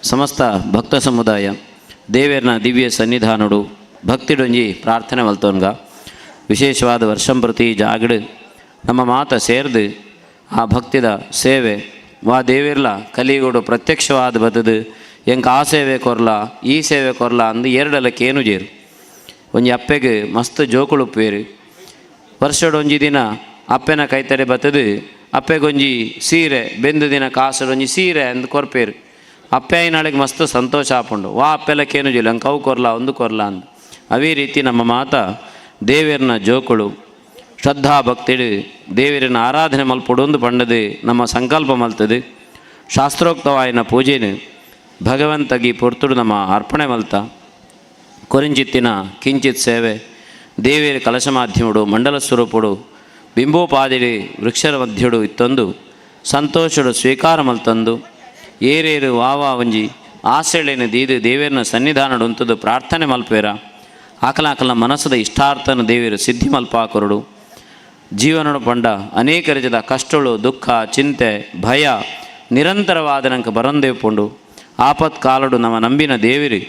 ಸಮಸ್ತ ಭಕ್ತ ಸಮುದಾಯ ದೇವೇರ್ನ ದಿವ್ಯ ಸನ್ನಿಧಾನಡು ಭಕ್ತಿಡೊಂಜಿ ಪ್ರಾರ್ಥನೆ ಮಲ್ತೋನ್ಗ ವಿಶೇಷವಾದ ವರ್ಷಂ ಪ್ರತಿ ಜಾಗಡ್ ನಮ್ಮ ಮಾತ ಸೇರ್ದು ಆ ಭಕ್ತಿದ ಸೇವೆ ವಾ ದೇವೇರ್ಲ ಕಲಿಗೋಡು ಪ್ರತ್ಯಕ್ಷವಾದ ಬದದು ಎಂಕ ಆ ಸೇವೆ ಕೊರ್ಲ ಈ ಸೇವೆ ಕೊರ್ಲ ಅಂದು ಎರಡಲಕ್ಕೇನು ಜೇರು ಒಂಜಿ ಅಪ್ಪೆಗೆ ಮಸ್ತ್ ಜೋಕುಳುಪ್ಪೇರು ವರ್ಷಡೊಂಜಿ ದಿನ ಅಪ್ಪೆನ ಕೈತಡೆ ಬತ್ತದು ಅಪ್ಪೆಗೊಂಜಿ ಸೀರೆ ಬೆಂದು ದಿನ ಕಾಸಡೊಂಜಿ ಸೀರೆ ಅಂದು ಕೊರ್ಪೇರು ಅಪ್ಪೆ ನಾಳೆಗೆ ಮಸ್ತ್ ಸಂತೋಷ ಆಪುಂಡು ವಾ ಅಪ್ಪೆಲಕ್ಕೇನು ಜಿಲ್ಲ ಅಂಕ ಅವು ಕೊರ್ಲ ಒಂದು ಕೊರ್ಲ ಅಂದು ಅವೇ ರೀತಿ ನಮ್ಮ ಮಾತ ದೇವೇರ್ನ ಜೋಕುಳು ಶ್ರದ್ಧಾ ಭಕ್ತಿಡು ದೇವರಿನ ಆರಾಧನೆ ಮಲ್ಪೊಡೊಂದು ಪಂಡದು ನಮ್ಮ ಸಂಕಲ್ಪ ಮಲ್ತದು ಶಾಸ್ತ್ರೋಕ್ತವಾಯಿನ ಪೂಜೆನು ಭಗವಂತಗಿ ಪೊರ್ತುಡು ನಮ್ಮ ಅರ್ಪಣೆ ಮಲ್ತ ಕೊರಿಂಚಿತ್ತಿನ ಕಿಂಚಿತ್ ಸೇವೆ ದೇವೇರಿ ಕಲಶ ಮಾಧ್ಯಮಡು ಮಂಡಲ ಸ್ವರೂಪಡು ಬಿಂಬೋಪಾದಿಡಿ ವೃಕ್ಷರ ಮಧ್ಯಡು ಇತ್ತೊಂದು ಸಂತೋಷಡು ಸ್ವೀಕಾರ ಮಲ್ತಂದು ಏರೇರು ವಾವಾ ಒಂಜಿ ಆಸೆಳೆನ ದೀದು ದೇವೇರನ ಸನ್ನಿಧಾನಡು ಉಂತದು ಪ್ರಾರ್ಥನೆ ಮಲ್ಪೇರ ಆಕಲ ಮನಸ್ಸದ ಇಷ್ಟಾರ್ಥನ ದೇವರು ಸಿದ್ಧಿ ಮಲ್ಪಾಕೊರಡು ಜೀವನಡು ಪಂಡ ಅನೇಕ ರೀತಿಯ ಕಷ್ಟಗಳು ದುಃಖ ಚಿಂತೆ ಭಯ ನಿರಂತರವಾದ ಬರಂದೇವು ಪುಂಡು ಆಪತ್ ಕಾಲಡು ನಮ್ಮ ನಂಬಿನ ದೇವಿರಿ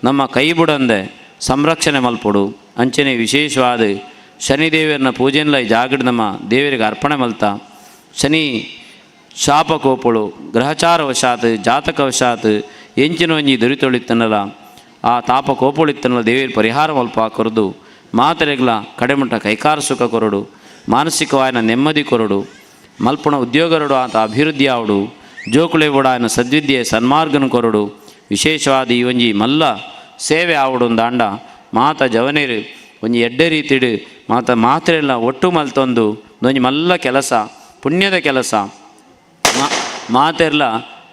ನಮ್ಮ ಕೈ ಬಿಡಂದೆ ಸಂರಕ್ಷಣೆ ಮಲ್ಪೊಡು ಅಂಚನೆ ವಿಶೇಷವಾದ ಶನಿದೇವರನ್ನ ಪೂಜೆನ್ಲ ಜಾಗಡ್ ನಮ್ಮ ದೇವರಿಗೆ ಅರ್ಪಣೆ ಮಲ್ತ ಶನಿ ಶಾಪ ಕೋಪಳು ಗ್ರಹಚಾರವಶಾತ್ ಜಾತಕವಶಾತ್ ಎಂಚಿನ ಒಂಜಿ ದೊರಿತೊಳಿತ್ತನಲ್ಲ ಆ ತಾಪ ಕೋಪಳಿತ್ತನಲ್ಲ ದೇವಿರ ಪರಿಹಾರ ಮಲ್ಪ ಕೊರದು ಮಾತರೆಗ್ಲ ಕಡೆಮುಟ್ಟ ಕೈಕಾರ ಸುಖ ಕೊರಡು ಮಾನಸಿಕವಾಯನ ನೆಮ್ಮದಿ ಕೊರಡು ಮಲ್ಪುಣ ಉದ್ಯೋಗರಡು ಆತ ಅಭಿವೃದ್ಧಿ ಆವಡು ಜೋಕುಳೆ ಬುಡಾಯನ ಸದ್ವಿದ್ಯೆ ಸನ್ಮಾರ್ಗನ ಕೊರಡು ವಿಶೇಷವಾದ ಈ ಒಂಜಿ ಮಲ್ಲ ಸೇವೆ ಆವಡು ದಾಂಡ ಮಾತ ಜವನೇರು ಒಂಜಿ ಎಡ್ಡೆ ರೀತಿಡು ಮಾತ್ರೆಲ್ಲ ಒಟ್ಟು ಮಲ್ತೊಂದು ಒಂಜಿ ಮಲ್ಲ ಕೆಲಸ ಪುಣ್ಯದ ಕೆಲಸ ಮಾತೆರ್ಲ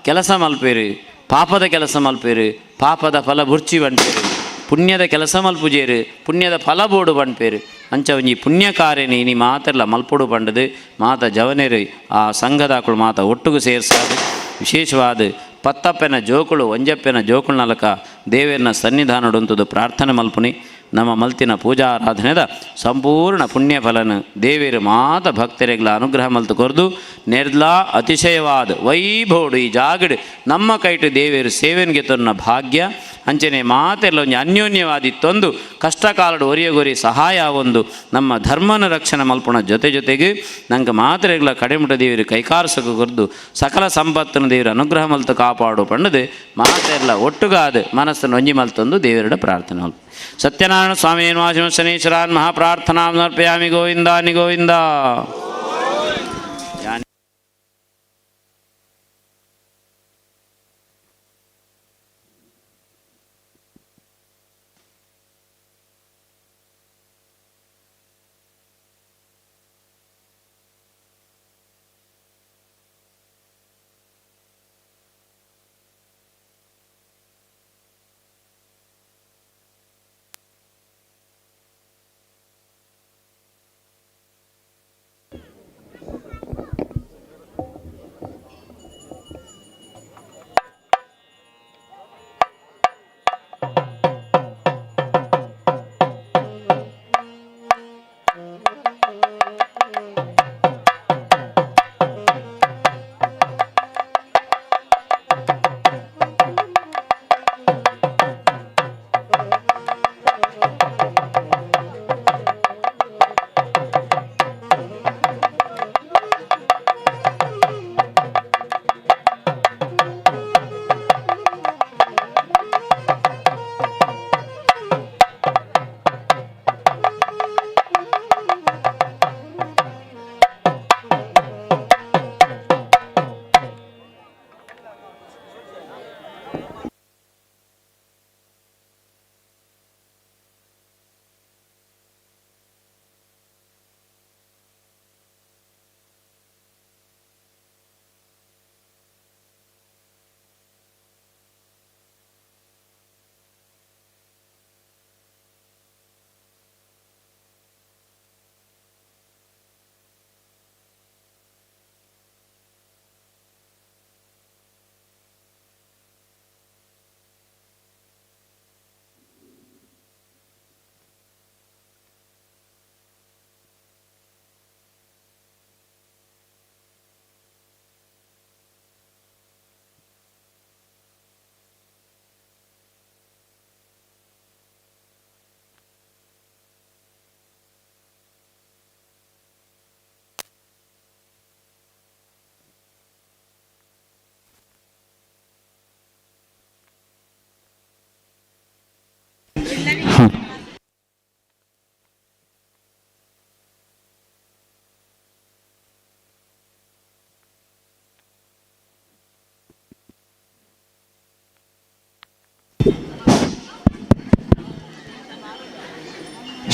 ಕೆಲಸ ಮಲ್ಪೇರು ಪಾಪದ ಕೆಲಸ ಮಲ್ಪೇರು ಪಾಪದ ಫಲ ಬುರ್ಚಿ ಬಣ್ಪೇರು ಪುಣ್ಯದ ಕೆಲಸ ಮಲ್ಪುಜೇರು ಪುಣ್ಯದ ಫಲ ಬೋಡು ಬಣ್ಪೇರು ಅಂಚ ಒಂಜಿ ಪುಣ್ಯ ಕಾರ್ಯನಿ ನೀ ಮಾತೆರ್ಲ ಮಲ್ಪೊಡು ಪಂಡದು ಮಾತ ಜವನೇರು ಆ ಸಂಘದಾಕಳು ಮಾತ ಒಟ್ಟುಗು ಸೇರ್ಸಾದು ವಿಶೇಷವಾದ ಪತ್ತಪ್ಪನ ಜೋಕುಳು ಒಂಜಪ್ಪನ ಜೋಕುಳು ನಲಕ ದೇವೇರನ ಸನ್ನಿಧಾನಡುಂತದು ಪ್ರಾರ್ಥನೆ ಮಲ್ಪುನಿ ನಮ್ಮ ಮಲ್ತಿನ ಪೂಜಾ ಆರಾಧನೆದ ಸಂಪೂರ್ಣ ಪುಣ್ಯ ಫಲನ ದೇವೇರು ಮಾತ ಭಕ್ತರಿಗಳ ಅನುಗ್ರಹ ಮಲ್ತು ಕೊರ್ದು ನೆರ್ಲ ಅತಿಶಯವಾದ ವೈಭೋಡು ಈ ಜಾಗಡ್ ನಮ್ಮ ಕೈಟು ದೇವೇರು ಸೇವೆನ್ಗೆ ತೊನ್ನ ಭಾಗ್ಯ ಅಂಚನೆ ಮಾತೆಲ್ಲ ಒಂಜಿ ಅನ್ಯೋನ್ಯವಾದಿತ್ತೊಂದು ಕಷ್ಟ ಕಾಲಡು ಒರಿಯಗೊರಿ ಸಹಾಯ ಒಂದು ನಮ್ಮ ಧರ್ಮನ ರಕ್ಷಣೆ ಮಲ್ಪುಣ ಜೊತೆಗೆ ನಂಗೆ ಮಾತ್ರೆಗಳ ಕಡೆಮುಟ ದೇವರು ಕೈಕಾರಸಕ ಕೊರ್ದು ಸಕಲ ಸಂಪತ್ತನ್ನು ದೇವರು ಅನುಗ್ರಹ ಮಲ್ತು ಕಾಪಾಡು ಪಂಡದು ಮಾತೆಲ್ಲ ಒಟ್ಟುಗಾದ ಮನಸ್ಸನ್ನು ಒಂಜಿ ಮಲ್ತೊಂದು ದೇವರ ಪ್ರಾರ್ಥನೆ ಮಲ್ಪ ಸತ್ಯನಾರಾಯಣ ಸ್ವಾಮಿ ವಾಸಿಮ ಶನೀಶ್ವರಾನ್ ಮಹಾಪ್ರಾರ್ಥನಾ ಸಮರ್ಪಯಾಮಿ ಗೋವಿಂದ ಗೋವಿಂದ.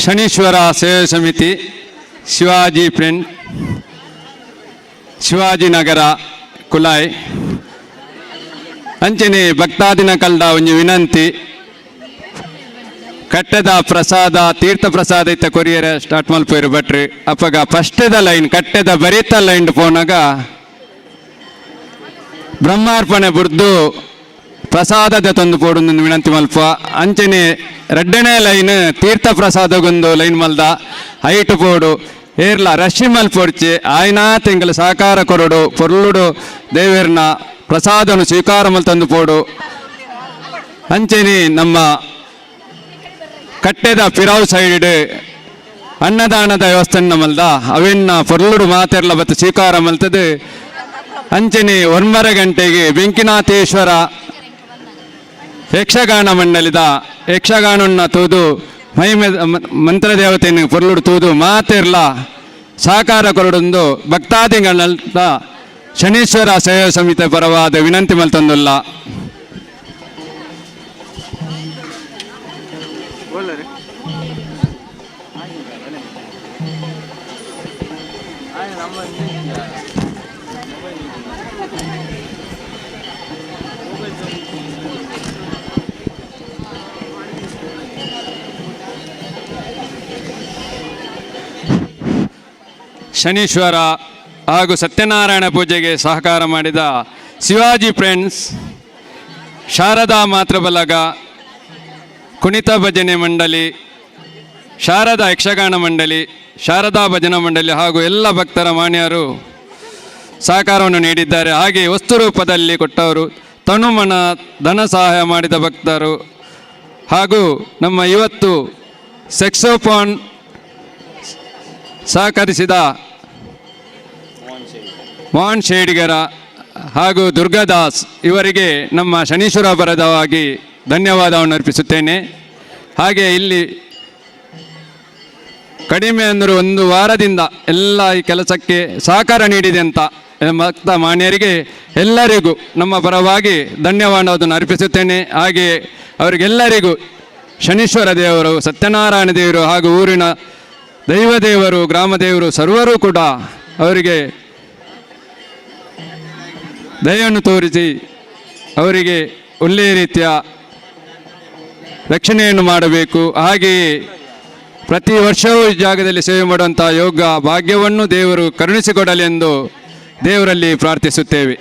ಶನೀಶ್ವರ ಸೇವಾ ಸಮಿತಿ ಶಿವಾಜಿ ಫ್ರೆಂಡ್ ಶಿವಾಜಿನಗರ ಕುಲಾಯ್ ಅಂಚನೆ ಭಕ್ತಾದಿನ ಕಲ್ದ ಒಂಜಿ ವಿನಂತಿ ಕಟ್ಟೆದ ಪ್ರಸಾದ ತೀರ್ಥ ಪ್ರಸಾದ ಇತ್ತ ಕೊರಿಯರ್ ಸ್ಟಾರ್ಟ್ ಮಲ್ಪೋರು ಬಟ್ರಿ ಅಪ್ಪಗ ಫಸ್ಟದ ಲೈನ್ ಕಟ್ಟೆದ ಬರೀತ ಲೈನ್ ಪೋನಾಗ ಬ್ರಹ್ಮಾರ್ಪಣೆ ಬುರ್ದು ಪ್ರಸಾದದ ತಂದು ಪೋಡೊಂದು ವಿನಂತಿ ಮಲ್ಪ ಅಂಚನೆ ರೆಡ್ಡನೇ ಲೈನ್ ತೀರ್ಥ ಪ್ರಸಾದಗೊಂದು ಲೈನ್ ಮಲ್ದ ಹೈಟ್ ಪೋಡು ಏರ್ಲ ರಶಿ ಮಲ್ಪೊಡ್ಚಿ ಆಯ್ನಾ ತಿಂಗಳು ಸಹಕಾರ ಕೊರಡು ಪೊರ್ಲುಡು ದೇವೇರ್ನ ಪ್ರಸಾದನು ಸ್ವೀಕಾರ ಮಲ್ ತಂದು ಪೋಡು ಅಂಚನೆ ನಮ್ಮ ಕಟ್ಟೆದ ಪಿರಾವ್ ಸೈಡ್ ಅನ್ನದಾನದ ವ್ಯವಸ್ಥೆ ಮಲ್ದ ಅವೆನ್ನ ಪೊರ್ಲುಡು ಮಾತೆರ್ಲ ಬತ್ತು ಸ್ವೀಕಾರ ಮಲ್ತದು ಅಂಚನೆ 9 ಗಂಟೆಗೆ ಬೆಂಕಿನಾಥೇಶ್ವರ ಯಕ್ಷಗಾನ ಮಂಡಳಿದ ಯಕ್ಷಗಾನನ್ನ ತೂದು ಮಹಿಮೆ ಮಂತ್ರದೇವತೆಯನ್ನು ಪೊರ್ಲುಡು ತೂದು ಮಾತೆರ್ಲ ಸಹಕಾರ ಕೊರಡೊಂದು ಭಕ್ತಾದಿಗಳ ಶನೀಶ್ವರ ಸೇವಾ ಸಮಿತಿ ಪರವಾದ ವಿನಂತಿ ಮಲ್ತೊಂದುಲ್ಲ. ಶನೀಶ್ವರ ಹಾಗೂ ಸತ್ಯನಾರಾಯಣ ಪೂಜೆಗೆ ಸಹಕಾರ ಮಾಡಿದ ಶಿವಾಜಿ ಫ್ರೆಂಡ್ಸ್, ಶಾರದಾ ಮಾತೃಬಲಗ, ಕುಣಿತ ಭಜನೆ ಮಂಡಳಿ, ಶಾರದಾ ಯಕ್ಷಗಾನ ಮಂಡಳಿ, ಶಾರದಾ ಭಜನಾ ಮಂಡಳಿ ಹಾಗೂ ಎಲ್ಲ ಭಕ್ತರ ಮಾನ್ಯರು ಸಹಕಾರವನ್ನು ನೀಡಿದ್ದಾರೆ. ಹಾಗೆ ವಸ್ತು ರೂಪದಲ್ಲಿ ಕೊಟ್ಟವರು, ತನುಮನ ಧನ ಸಹಾಯ ಮಾಡಿದ ಭಕ್ತರು ಹಾಗೂ ನಮ್ಮ ಇವತ್ತು ಸೆಕ್ಸೋಫೋನ್ ಸಹಕರಿಸಿದ ಮೋಹನ್ ಶೇಡಿಗರ ಹಾಗೂ ದುರ್ಗಾದಾಸ್ ಇವರಿಗೆ ನಮ್ಮ ಶನೀಶ್ವರ ಪರವಾಗಿ ಧನ್ಯವಾದವನ್ನು ಅರ್ಪಿಸುತ್ತೇನೆ. ಹಾಗೆ ಇಲ್ಲಿ ಕಡಿಮೆ ಅಂದರೂ 1 ವಾರದಿಂದ ಎಲ್ಲ ಈ ಕೆಲಸಕ್ಕೆ ಸಹಕಾರ ನೀಡಿದೆ ಅಂತ ಭಕ್ತ ಮಾನ್ಯರಿಗೆ ಎಲ್ಲರಿಗೂ ನಮ್ಮ ಪರವಾಗಿ ಧನ್ಯವಾದವನ್ನು ಅರ್ಪಿಸುತ್ತೇನೆ. ಹಾಗೆ ಅವರಿಗೆಲ್ಲರಿಗೂ ಶನೀಶ್ವರ ದೇವರು, ಸತ್ಯನಾರಾಯಣ ದೇವರು ಹಾಗೂ ಊರಿನ ದೈವದೇವರು, ಗ್ರಾಮದೇವರು ಸರ್ವರೂ ಕೂಡ ಅವರಿಗೆ ದಯೆಯನ್ನು ತೋರಿಸಿ ಅವರಿಗೆ ಒಳ್ಳೆಯ ರೀತಿಯ ರಕ್ಷಣೆಯನ್ನು ಮಾಡಬೇಕು. ಹಾಗೆಯೇ ಪ್ರತಿ ವರ್ಷವೂ ಈ ಜಾಗದಲ್ಲಿ ಸೇವೆ ಮಾಡುವಂಥ ಯೋಗ ಭಾಗ್ಯವನ್ನು ದೇವರು ಕರುಣಿಸಿಕೊಡಲಿ ಎಂದು ದೇವರಲ್ಲಿ ಪ್ರಾರ್ಥಿಸುತ್ತೇವೆ.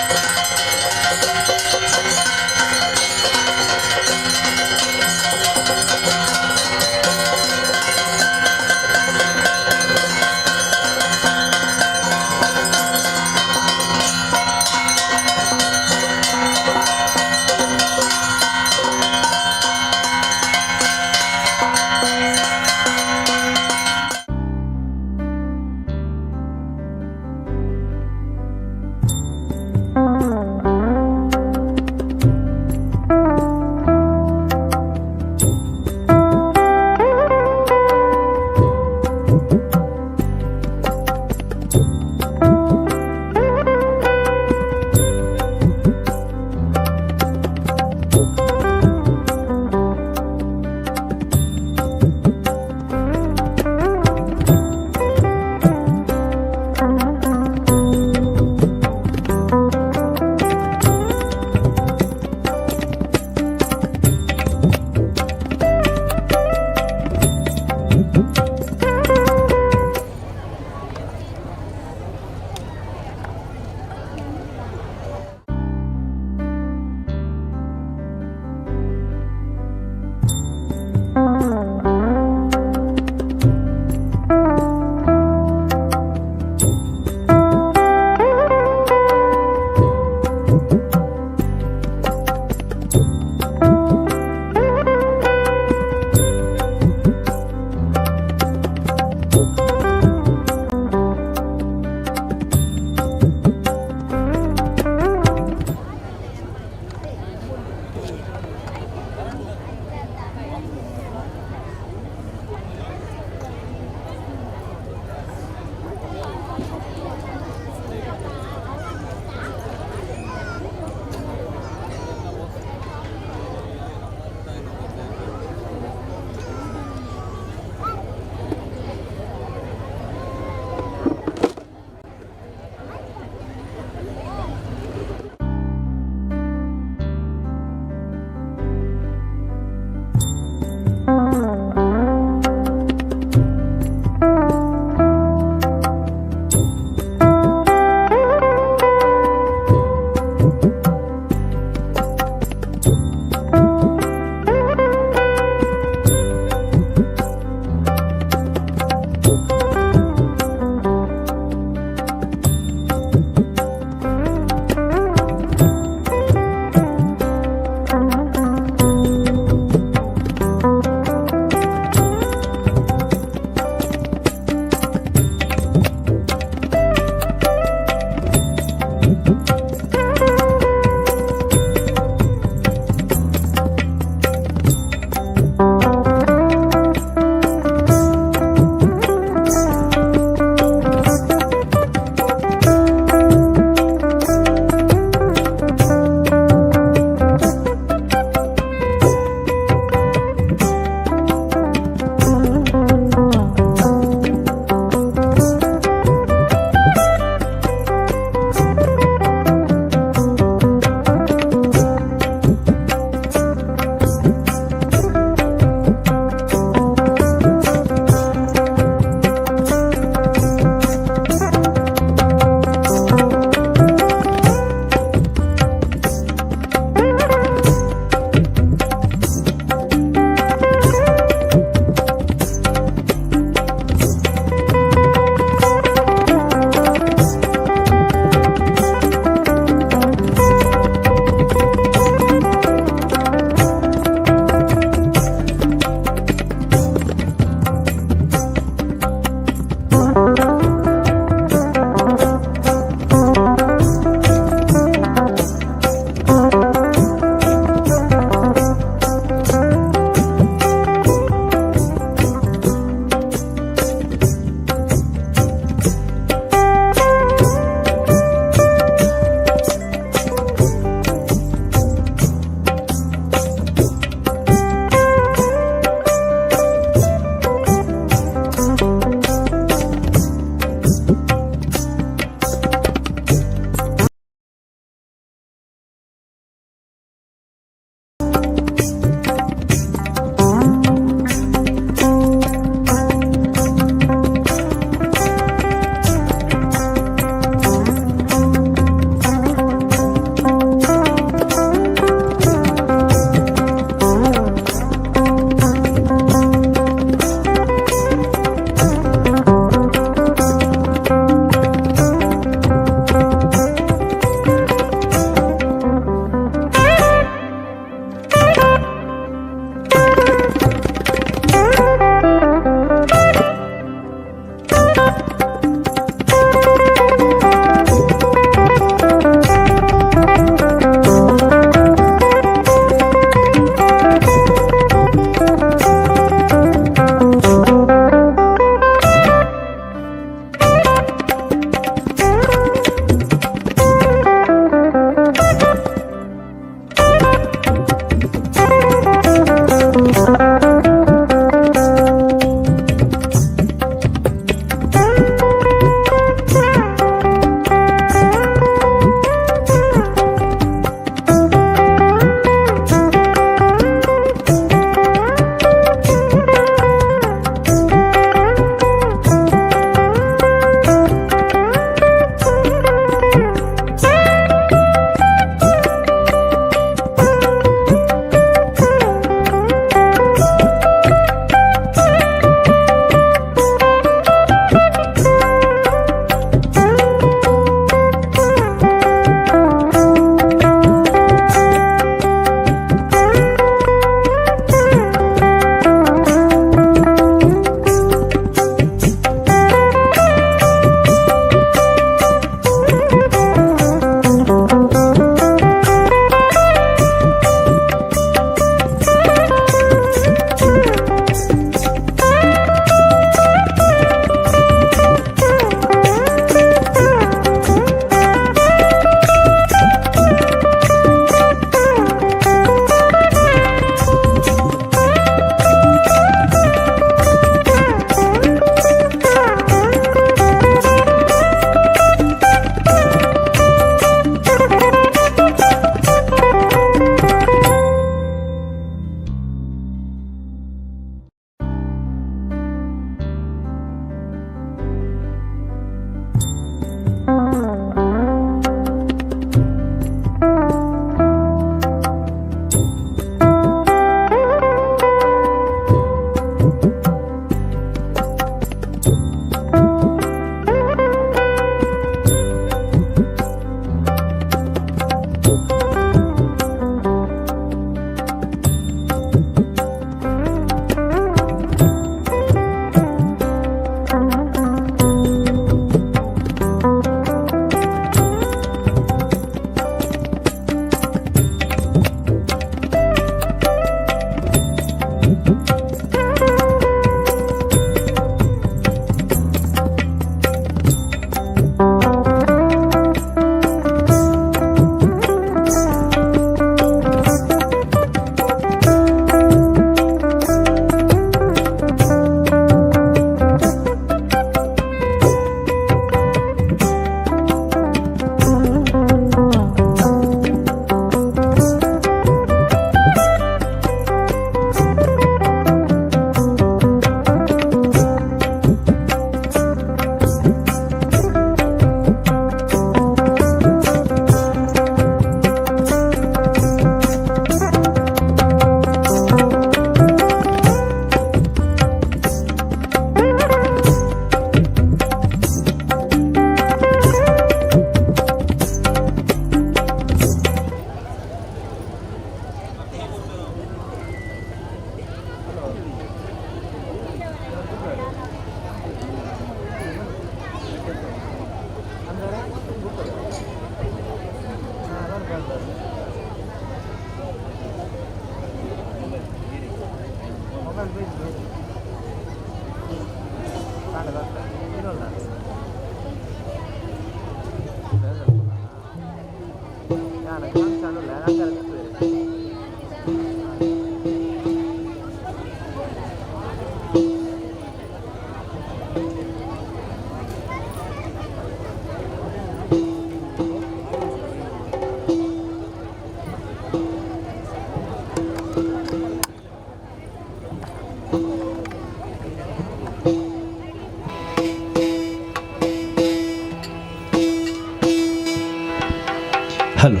ಹಲೋ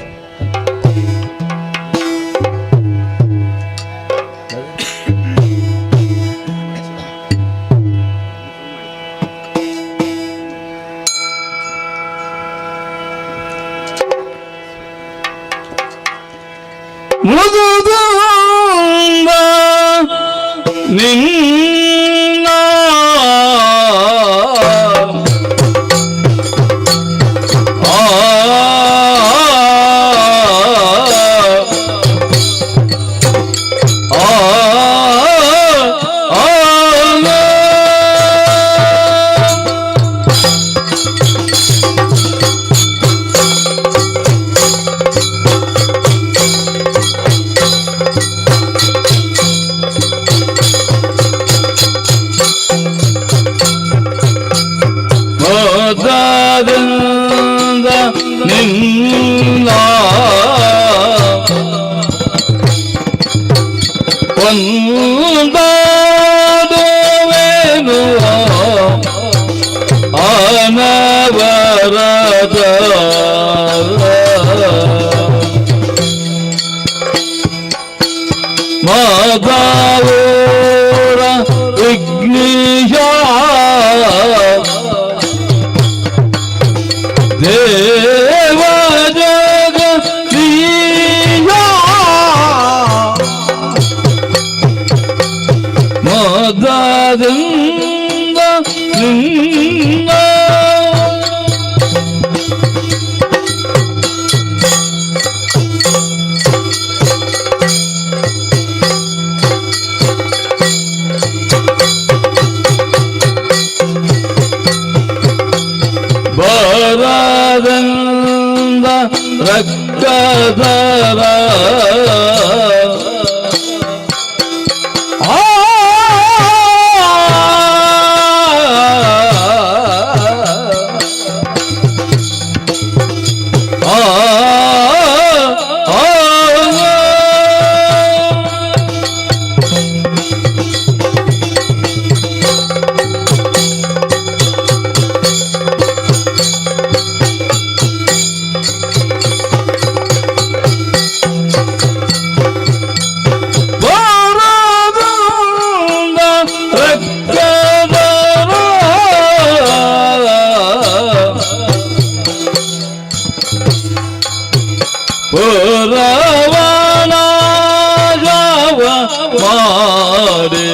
ಮುದುದು ನಿನ್ನ ಹೋದಾದಿಂದ ನಿನ್ನ ಒಂದಾಡುವೆನು ಅನವರದ ಮಾದಾವೂರ ವಿಘ್ನೇಶ ದೇವ ಜಗದೀಶ ಮದದಿಂದ ನಿನ್ನ ಬರದಿಂದ ರಕ್ಕದರ ಪುರವನ ಜಾವ ಮಾಡೆ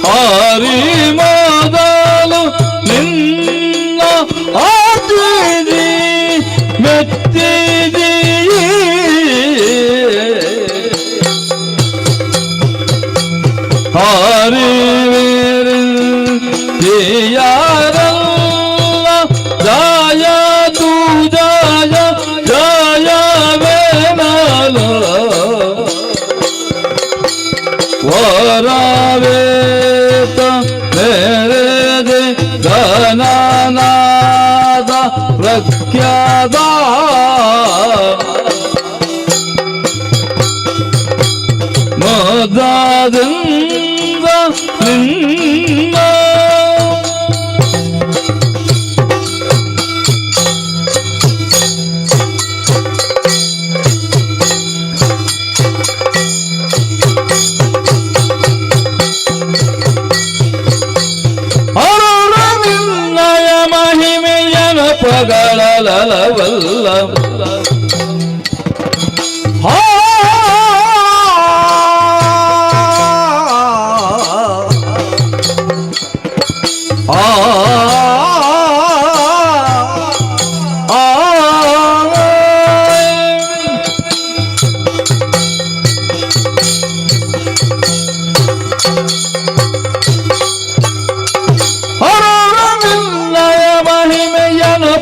ಹರಿ ಮೊದಲು ನಿನ್ನ ಆತಿದಿ ಮೆತ್ತಿದಿ ಹರಿ ಯಾರಲ್ಲ ಜಯ ತು ಜಯ ಜಯ ವೇನಲ ವರವೇತ ಮೇರೆ ದೇ ಗಣನಾದ ಪ್ರಖ್ಯಾತ ಮದದಿಂದ ನಿನ್ನ ನಿನ್ನಯ ಮಹಿಮೆಯನ ಪಗಳಲವಲ್ಲ ಆ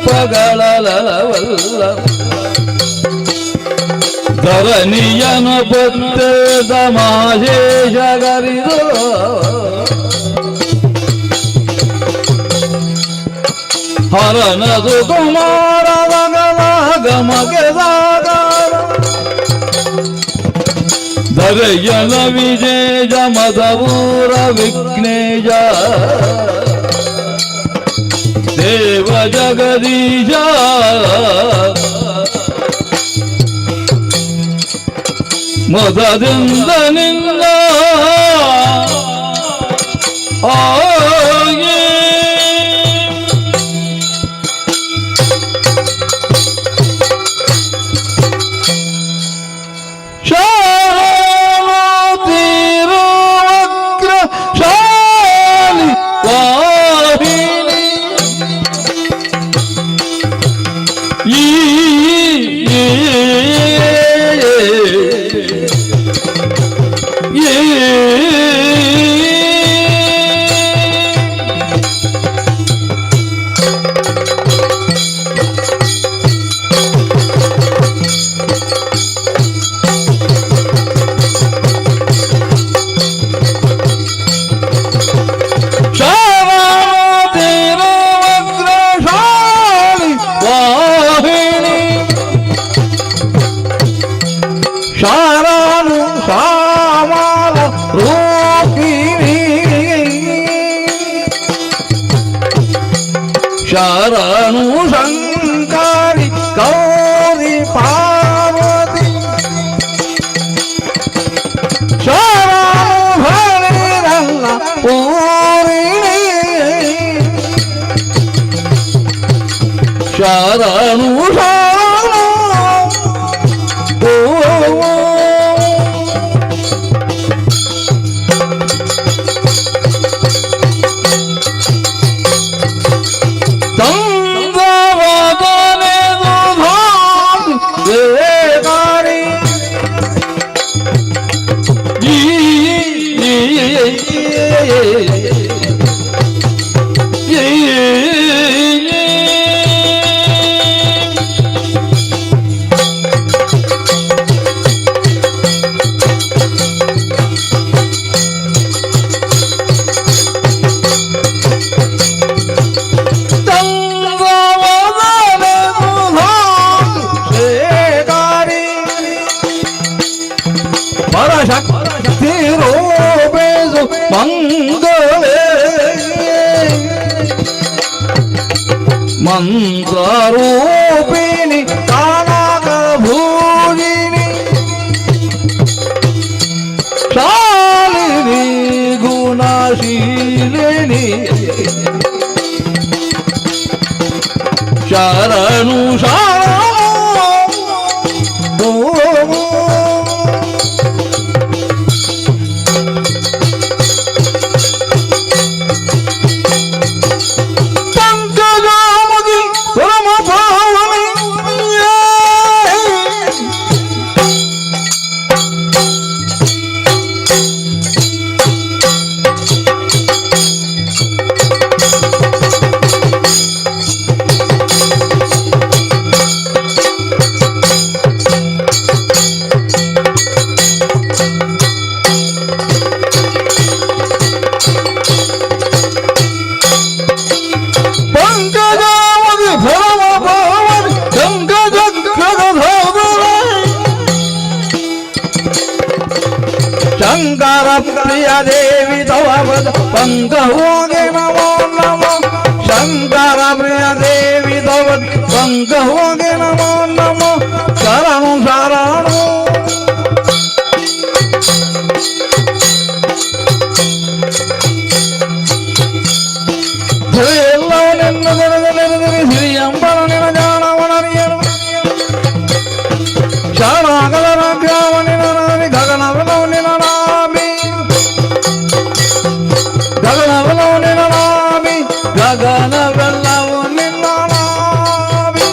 ಪಗಳಲವಲ್ಲ ಧರಣಿಯನ ಪತ್ರದ ಮಾಶೇಷಗರಿದು ಹರನದು ಕುಮಾರದ ಗಮಗೆ ಸಾಗರ ಧರೆಯನ ವಿಜಯ ಮದವೂರ ವಿಘ್ನೇಶ ದೇವ ಜಗದೀಶ ಮದದಿಂದ ನಿನ್ನ ಆಗೆ ಶಾರಾನು ಶಾಮಾಲ ರೂಪಿಣಿ ಶಾರಾನು ಶಂಕಾರಿ ಗೌರಿ ಪಾರ್ವತಿ ಶಾರಾನು ಹರಿರಲ್ಲ ಪೂರಿಣಿ ಶಾರಾನು ಮಂತ್ರರೂಪಿಣಿ ಕಾನಕ ಭೂಜಿನಿ ಶಾಲಿನಿ ಗುಣಶೀಲಿನಿ ಶರಣು ಶರಣು ಶಂಕರ ಪ್ರಿಯ ದೇವಿ ತವ ಪಂಕ ಹೋಗೆ ನಮೋ ನಮೋ ಶಂಕರ ಪ್ರಿಯ ದೇವಿ ತವ ಪಂಕ ಹೋಗೆ ನಮೋ ನಮೋ ಶರಣು ಶರಣು ಎಲ್ಲವೂ ನಿನ್ನ ನೆನೆದರೆ ಶ್ರೀ ಅಂಬರ ನಿನ ಜಾಣವನರಿಯನು ಶರಣಾಗಲರ ಗ್ರಾಮನಿನ ಗಗನವನವು ನಿನ ನಾಮಿ ಗಗನವನವು ನಿನ ನಾಮಿ ಗಗನವೆಲ್ಲವೂ ನಿನ್ನ ನಾಮಿ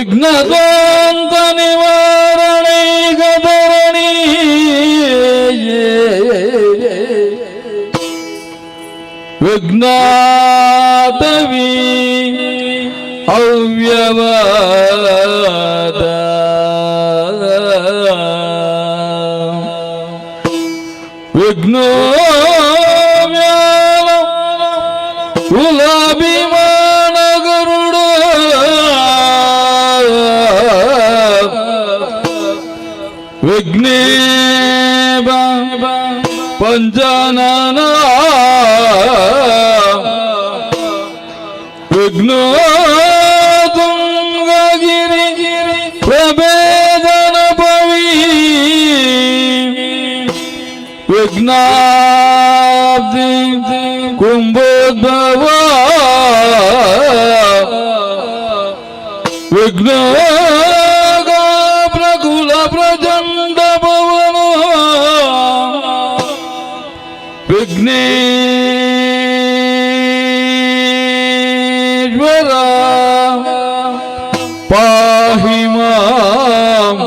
ವಿಘ್ನದಾಂತ ನಿವಾರಣೆ ಗದರಣಿ ವಿಘ್ನಾಟವಿ ಅವ್ಯವದ ವಿಘ್ನೋ ಕುಲಾಭಿಮಾನ ಗರುಡ ವಿಘ್ನೇ ಪಂಚನನ ವಿಘ್ನೋ ತುಂಗಗಿರಿ ಪ್ರಭೇದನ ಪವಿ ವಿಘ್ನಾಬ್ಧಿ ಕುಂಭೋದ್ಭವ ವಿಘ್ನೋ ಪ್ರಕುಲ ಪ್ರಚಂಡ ಪವನ ವಿಘ್ನೇಶ್ವರ ಪಾಹಿ ಮಾಂ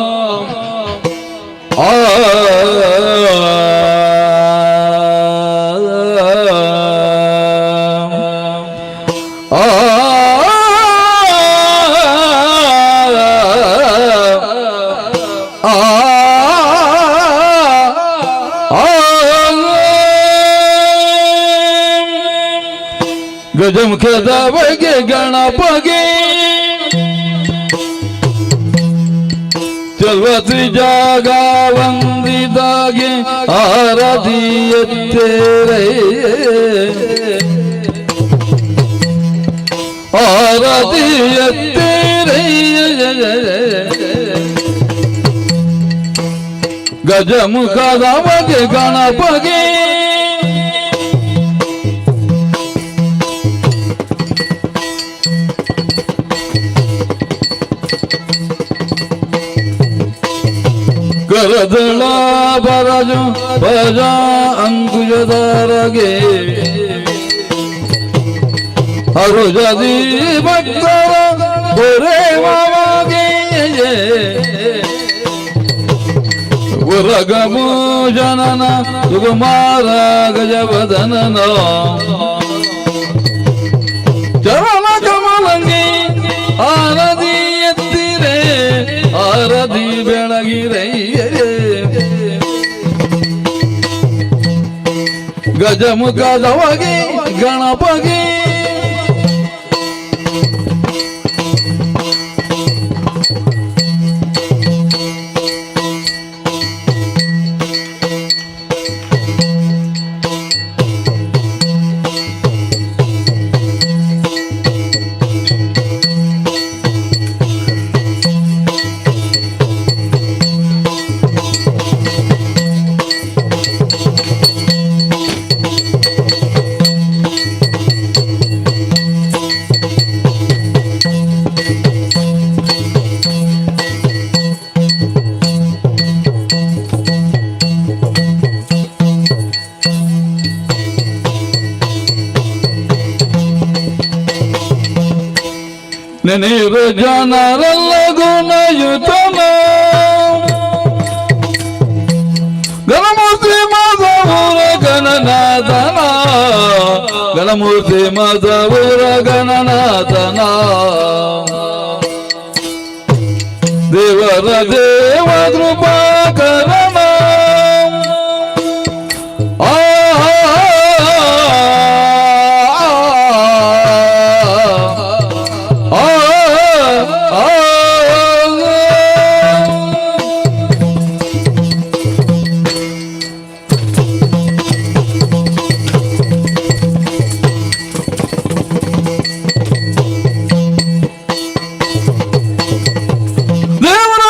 ಗಜಮುಖದ ಬಗೆ ಗಣಪಗೆ ಚಲ್ವತ್ರಿ ಜಾಗ ವಂದಿದಾಗೆ ಆರತಿಯತ್ತೇರೆ ಆರತಿಯತ್ತೇರೆ ಗಜಮುಖದ ಬಗೆ ಗಣಪಗೆ ಕರದಳ ಬರಜ ಭಜ ಅಂಕುಶದಾರಗೆ ಅರುಜದಿ ಭಕ್ತರ ಬೊರೆ ಮಾಮಗೆ ಉರಗಮು ಜನನ ಸುಕುಮಾರ ಗಜವದನನ ಚರಣ ಕಮಲಂಗಿ ಆರದಿ ಎತ್ತಿರೆ ಆರದಿ ಬೆಳಗಿರೆ ಗಜಮುಖದವಗೆ ಗಣಪಗೆ ನೆನೆಯುವ ಜನರೆಲ್ಲ ಗುಣಯುತನ ಗಣಮೂರ್ತಿ ಮಾಧವರ ಗಣನಾಥನ ಗಣಮೂರ್ತಿ ಮಾಧವರ ಗಣನಾಥನ ದೇವರ ದೇವ ಕೃಪಾಕರಣ ದೇವರ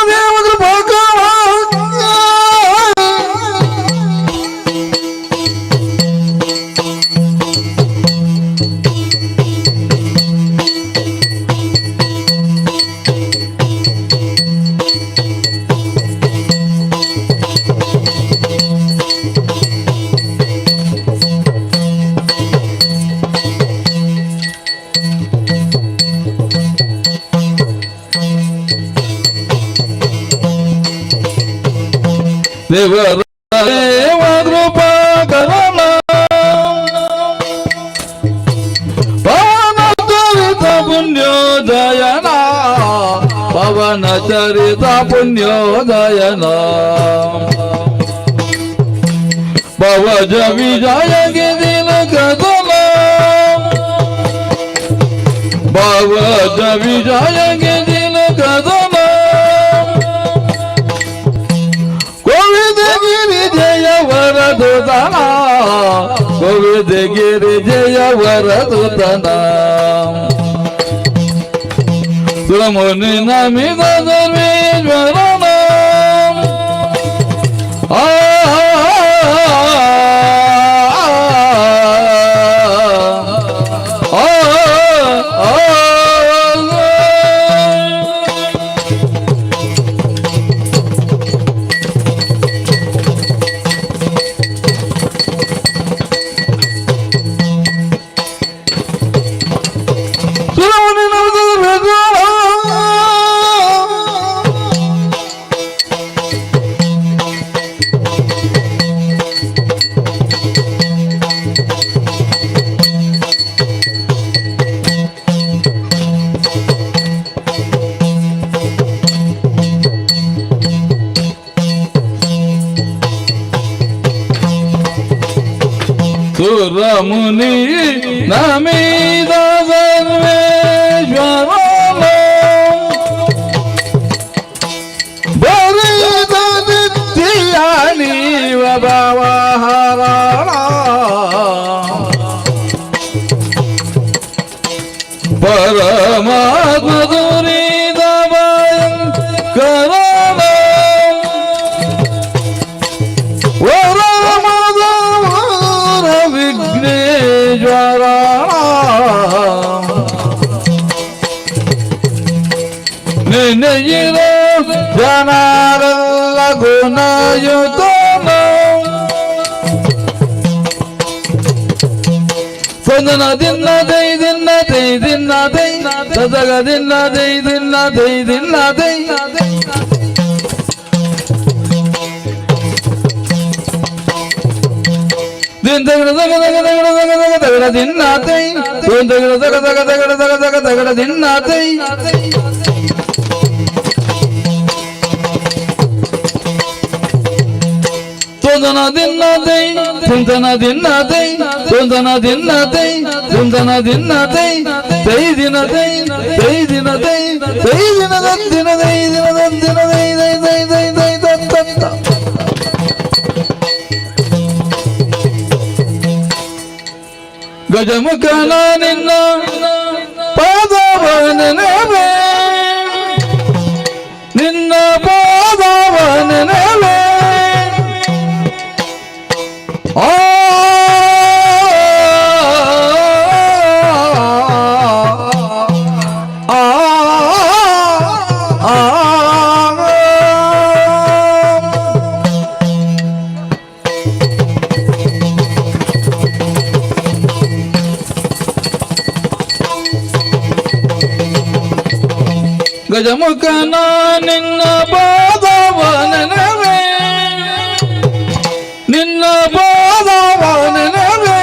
ದೇವರ ದೇವ ಕೃಪಾ ಕರಣ ಪವನ ಚರಿತ ಪುಣ್ಯೋದಯನ ಪವನ ಚರಿತ ಪುಣ್ಯೋದಯನ ಭವಜ ವಿಜಯ ಗಿರಿನ ಕದನ ಭವಜ ವಿಜಯ ಗಿರಿನ ಕದನ ಕೋವಿದ ಗಿರಿ ಜಯ ವರದುತನ ಕೋವಿದ ಗಿರಿ ಜಯ ವರದುತನ ಸುರಮುನಿ ನಮಿತ ಸರ್ವೇಶ್ವರನ ಸುರಮುನಿ ನಮಿತ ಸರ್ವೇಶ್ವರನ ಬರಿದ ನಿತ್ಯ ನೀವ ಭವಹರಣ ಪರಮಾತ್ಮ ದುರಿತ ಭಯಂಕರನ ವಿಘ್ನೇಶ್ವರ ನಿನಗಿರೋ ಜನರೆಲ್ಲ ಗುಣಯುತನ ಸಂದನ ದಿನ ದೈ ದಿನ ದೈ ದಿನ ದೈ ಸದಗ ದಿನ ದೈ ದಿನ ದೈ ದಿನ ದೈ ದಿನ ದಗಡ ದಗ ದಗ ದಗಡ ದಗ ದಗ ದಗಡ ದಿನ ದೈ ದಿನ ದಗಡ ದಗ ದಗ ದಗಡ ದಗ ದಗ ದಗಡ ದಿನ ದೈ ತೊಂದನ ದಿನ ದೈ ಚಿಂತನ ದಿನ ದೈ ತೊಂದನ ದಿನ ದೈ ಚಿಂತನ ದಿನ ದೈ ದೈ ದಿನ ದೈ ದೈ ದಿನ ದೈ ದೈ ದಿನದ ದಿನ ದೈ ದಿನದ ದಿನ ದೈ ದೈ ದೈ ದೈ ದೈ ದತ್ತ ಗಜಮುಖನ ನಿನ್ನ ಪಾದವನನವೇ ನಿನ್ನ ಪಾದವನನವೇ ಗಜಮುಖನ ನಿನ್ನ ಪಾದವನನವೇ ನಿನ್ನ ಪಾದವನನವೇ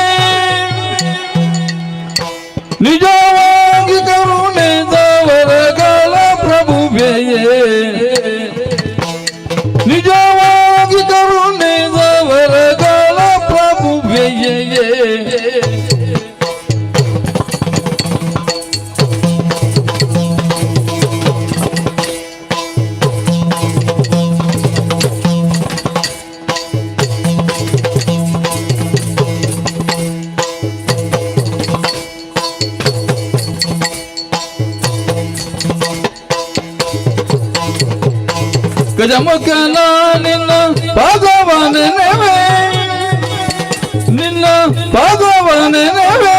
ನಿಜವಾಗಿ ಕರುಣಿದವರಗಳ ಪ್ರಭುವೆಯೇ ನಿಜವಾಗಿ ಕರುಣಿದವರಗಳ ಪ್ರಭುವೆಯೇ ಗಜಮುಖನ ನಿನ್ನ ಪಾದವನನವೇ ನಿನ್ನ ಪಾದವನನವೇ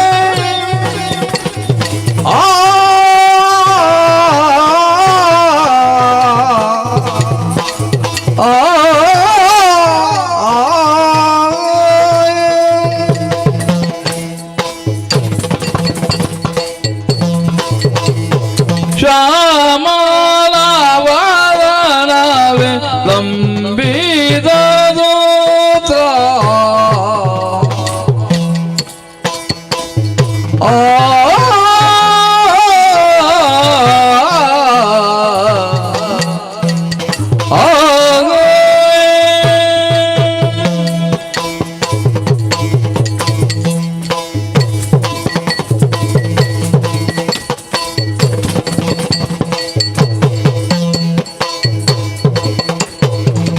ಶ್ಯಾಮಲಾವರಣವೇ ಲಂಬಿದ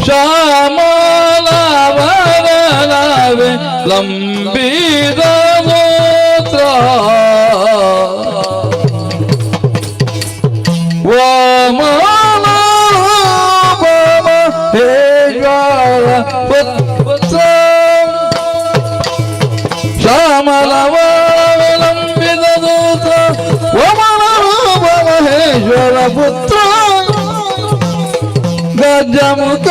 ಶ್ಯಾಮಲಾವೇ ಲಂಬಿದ ಗೋತ್ರ ಪುತ್ರ ಶ್ಯಾಮಲವಾವಲಂಬಿದ ದೂತ ಮಹೇಶ್ವರ ಪುತ್ರ ಗಜಮುಖ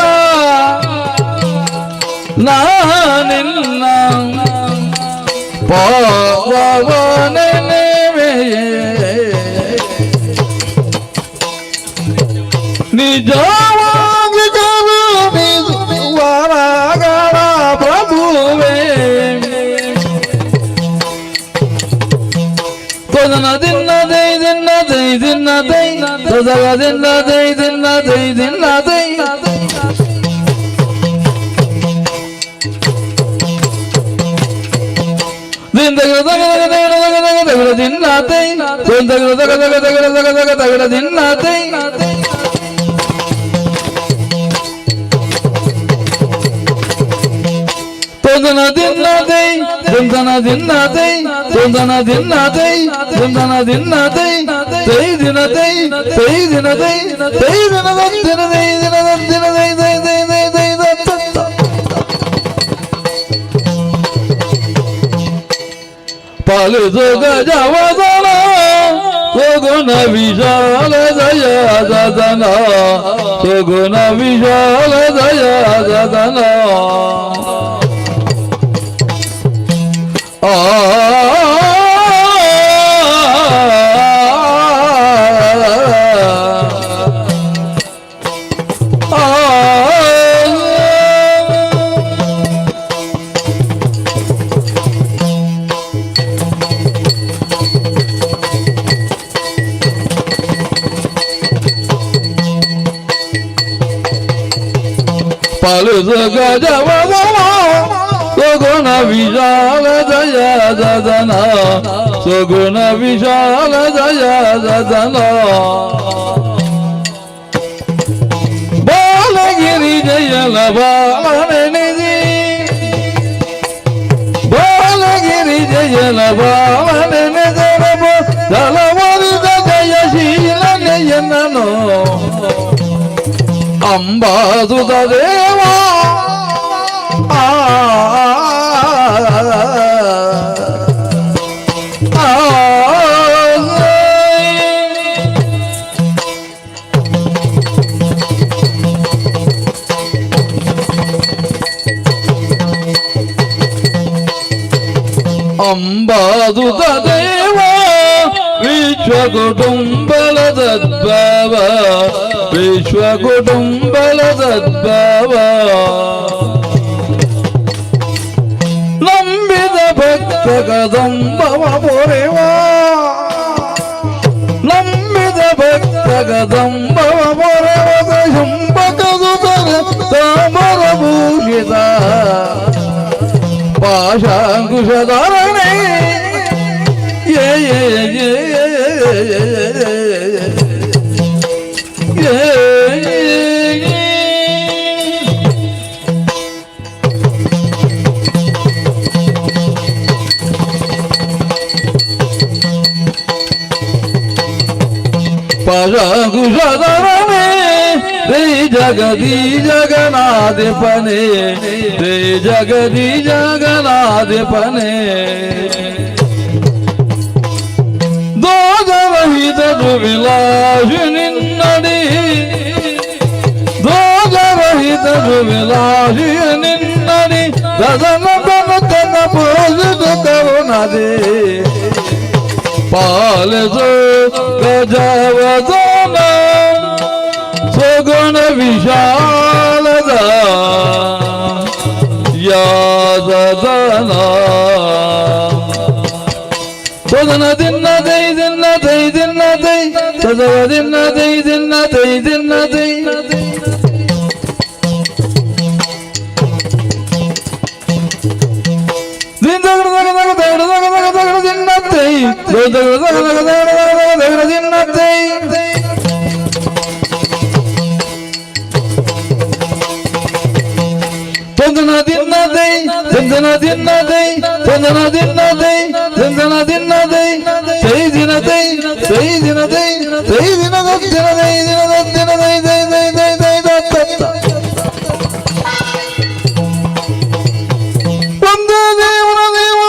ನಾನಿನ್ನ ಪಾವನೆ ನಿಜವಾಗಿ ವರಗಳ ಪ್ರಭುವೇ ತೊದನ ದಿನ ದೈ ದಿನ ದೈ ದಿನ ದೈ ತೊದಗ ದಿನ ದೈ ದಿನ ದೈ ದಿನ ದೈ ದಿನ ದೈ ದಿನ ದೈ ತೊಂದನ ದಿನ ದೈ ತೊಂದನ ದಿನ ದೈ ತೊಂದನ ದಿನ ದೈ ತೊಂದನ ದಿನ ದೈ ದೈ ದಿನ ದೈ ದೈ ದಿನ ದೈ ದೈ ದಿನದ ದಿನ ದೈ ದಿನದ ದಿನ ದೈ ದೈ ದೈ ದೈ ದೈ ಪಾಲಿಸು ಗಜವದನ ಸುಗುಣ ವಿಶಾಲ ದಯ ದದನ ಸುಗುಣ ವಿಶಾಲ ದಯ ದದನ ಪಾಲಿಸು ಗಜವದನ ಸುಗುಣ ವಿಶಾಲ ದಯ ದದನ ಸುಗುಣ ವಿಶಾಲ ದಯ ದದನ ಬಾಲಗಿರಿ ಜಯಲ ಬಾಲನಿಧಿ ಬಾಲಗಿರಿ ಜಯಲ ಬಾಲನಿಧಿ ಜಲವರಿದ ಜಯಶೀಲನೆಯನ್ನನು ಅಂಬಾಸುತ ದೇವ ಅಂಬಾದುತ ದೇವ ವಿಶ್ವ ಕುಟುಂಬಲ ತದ್ಭವ ವಿಶ್ವ ಕುಟುಂಬಲ ತದ್ಭವ ನಂಬಿದ ಭಕ್ತ ಕದಂಬವ ಪೊರೆವ ನಂಬಿದ ಭಕ್ತ ಕದಂಬವ ಪೊರೆವ ಶುಂಭಕದುತನ ತಾಮರ ಭೂಷಿತ ಪಾಶಾಂಕುಶಧಾರಣೆ ಪಾಶಾಂಕುಶಧಾರಣೆ ರೇ ಜಗದಿ ಜಗನಾಧಿಪನೆ ರೇ ಜಗದಿ ಜಗನಾಧಿಪನೆ ದೋಷರಹಿತರು ವಿಲಾಸಿ ನಿನ್ನಡಿ ದೋಷರಹಿತರು ವಿಲಾಸಿ ನಿನ್ನಡಿ ಸದನ ತನ ಪೋಷಿತ ಕರುಣದೆ ಪಾಲಿಸು ಗಜವದನ ಸುಗುಣ ವಿಶಾಲದ ಯಾದನ ತೊದನ ದಿನ ದೈ ದಿನ ದೈ ದಿನ ದೈ ತೊದವ ದಿನ ದೈ ದಿನ ದೈ ದಿನ ದೈ ದಿನ್ನದೈ ಚಂದನ ದಿನ್ನದೈ ಚಂದನ ದಿನ್ನದೈ ಚಂದನ ದಿನ್ನದೈ ತೈ ದಿನದೈ ತೈ ದಿನದೈ ತೈ ದಿನದ ದಿನದೈ ದಿನದ ದಿನದೈ ದೈ ದೈ ದೈ ದೈ ದತ್ತ ಒಂದೇ ದೇವರ ದೇವ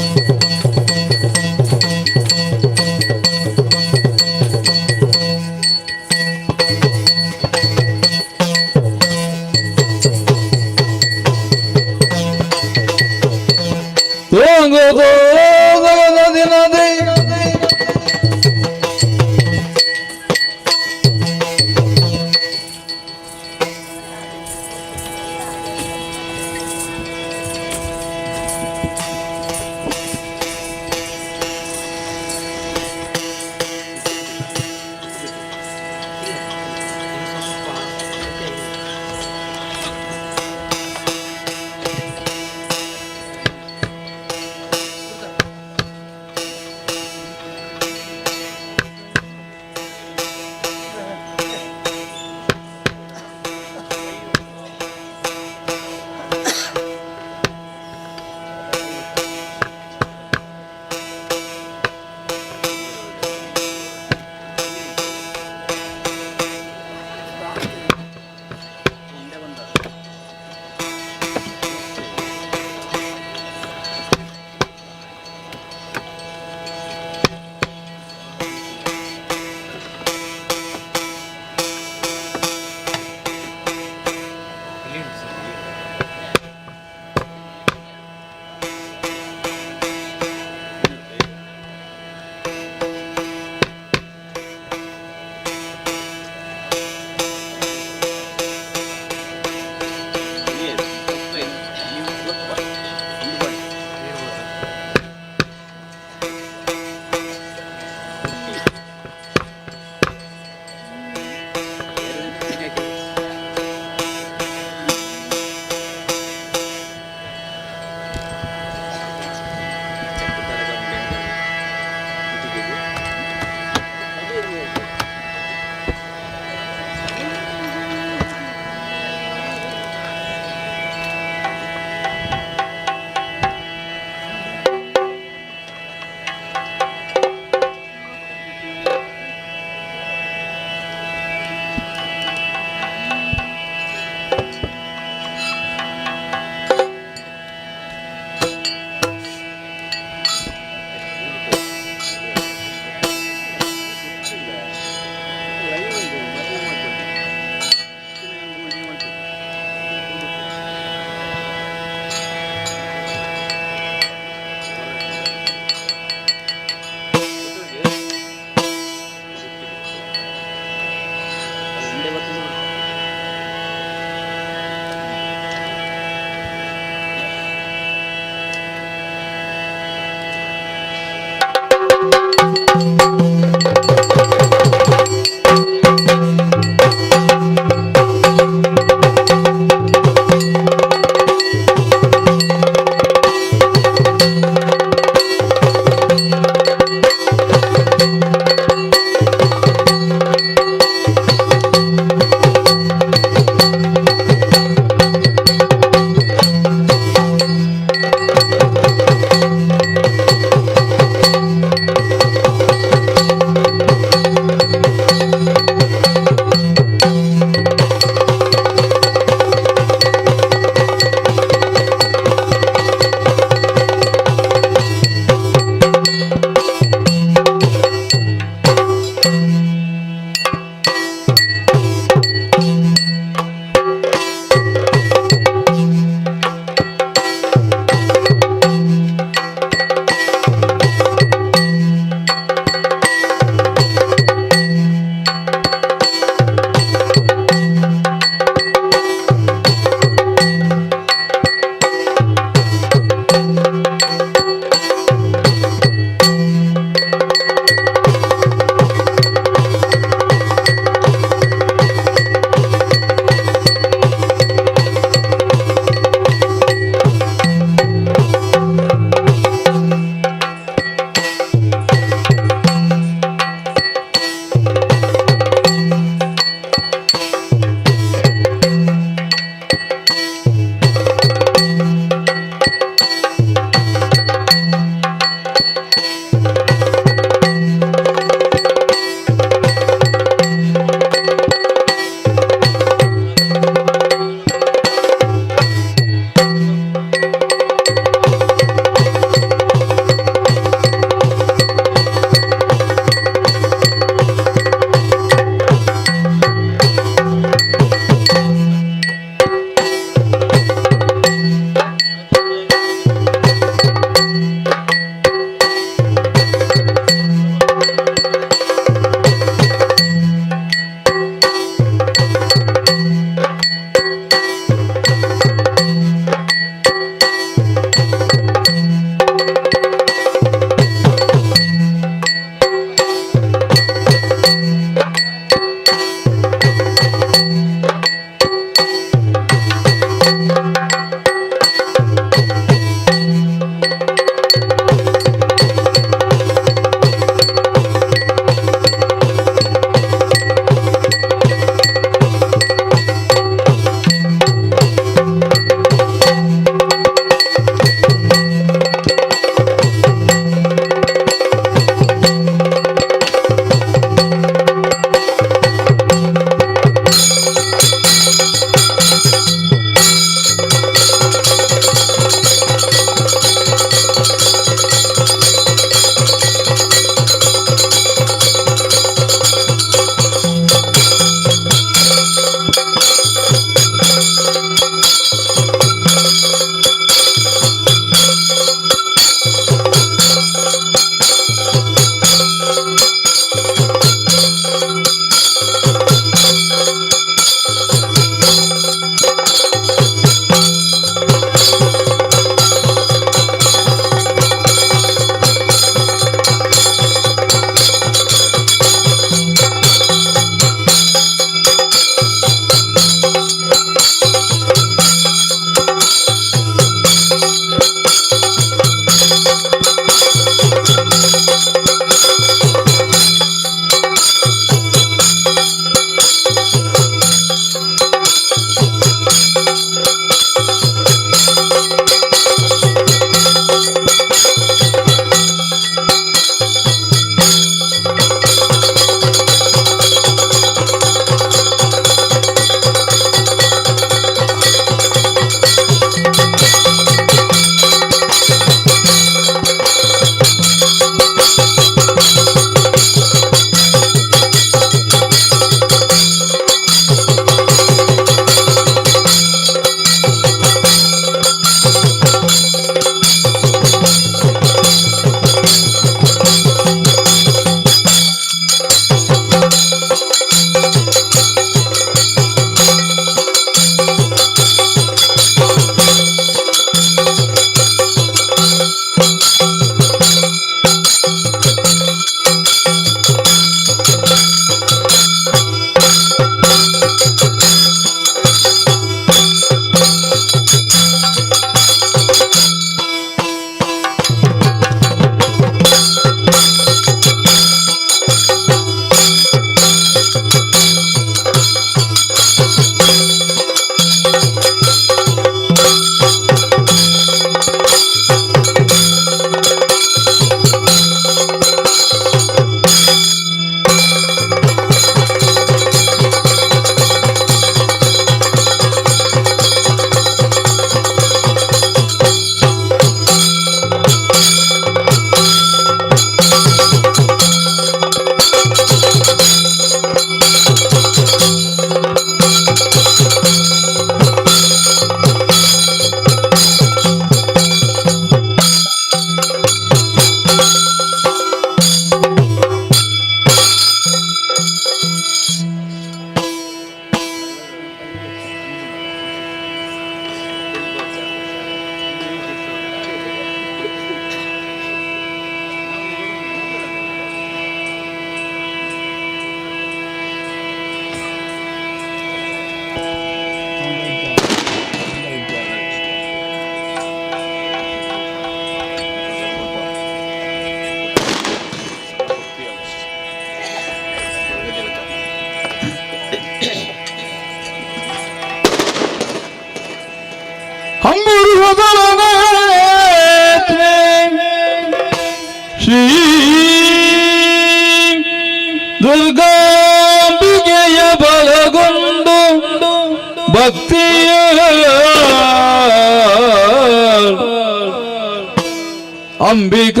ಅಂಬಿಕಾಸುತ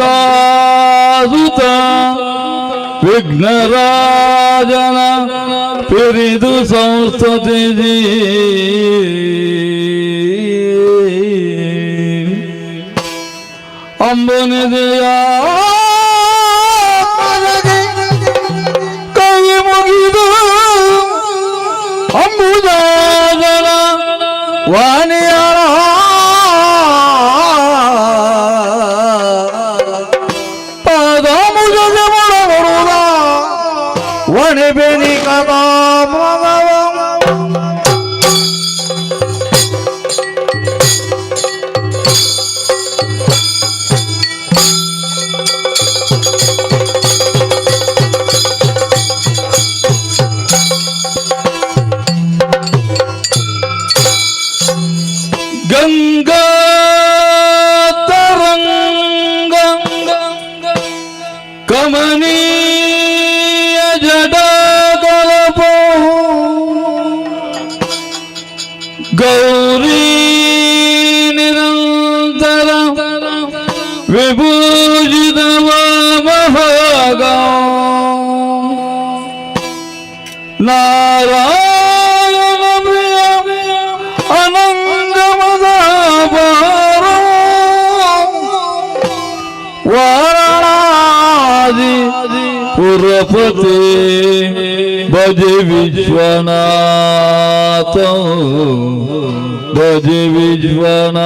ವಿಘ್ನರಾಜನ ಪಿರಿದು ಸಂಸ್ತುತಿಸಿ ಅಂಬನಿದೆಯ ಕೈ ಮುಗಿದು ಅಂಬುಜಾಗನ ವಾಣಿಯರ ಪಾದ ಮುಜದ ಬರುವುದ ವಣೆ ಬೆನಿ ಕದಾ ಗಂಗಾ ತರಂಗ ಕಮನೀಯ ಜಡಗಲಪ ಗೌರಿ ನಿರಂತರ ವಿಭೂಷಿತ ಮಹಾಗ ನಾರಾಯಣ ಪ್ರಿಯ ಅನಂಗಮದ ವಾರಣಾದಿ ಪುರಪತಿ ಭಜ ವಿಶ್ವನಾಥ ಭಜ ವಿಶ್ವನಾಥ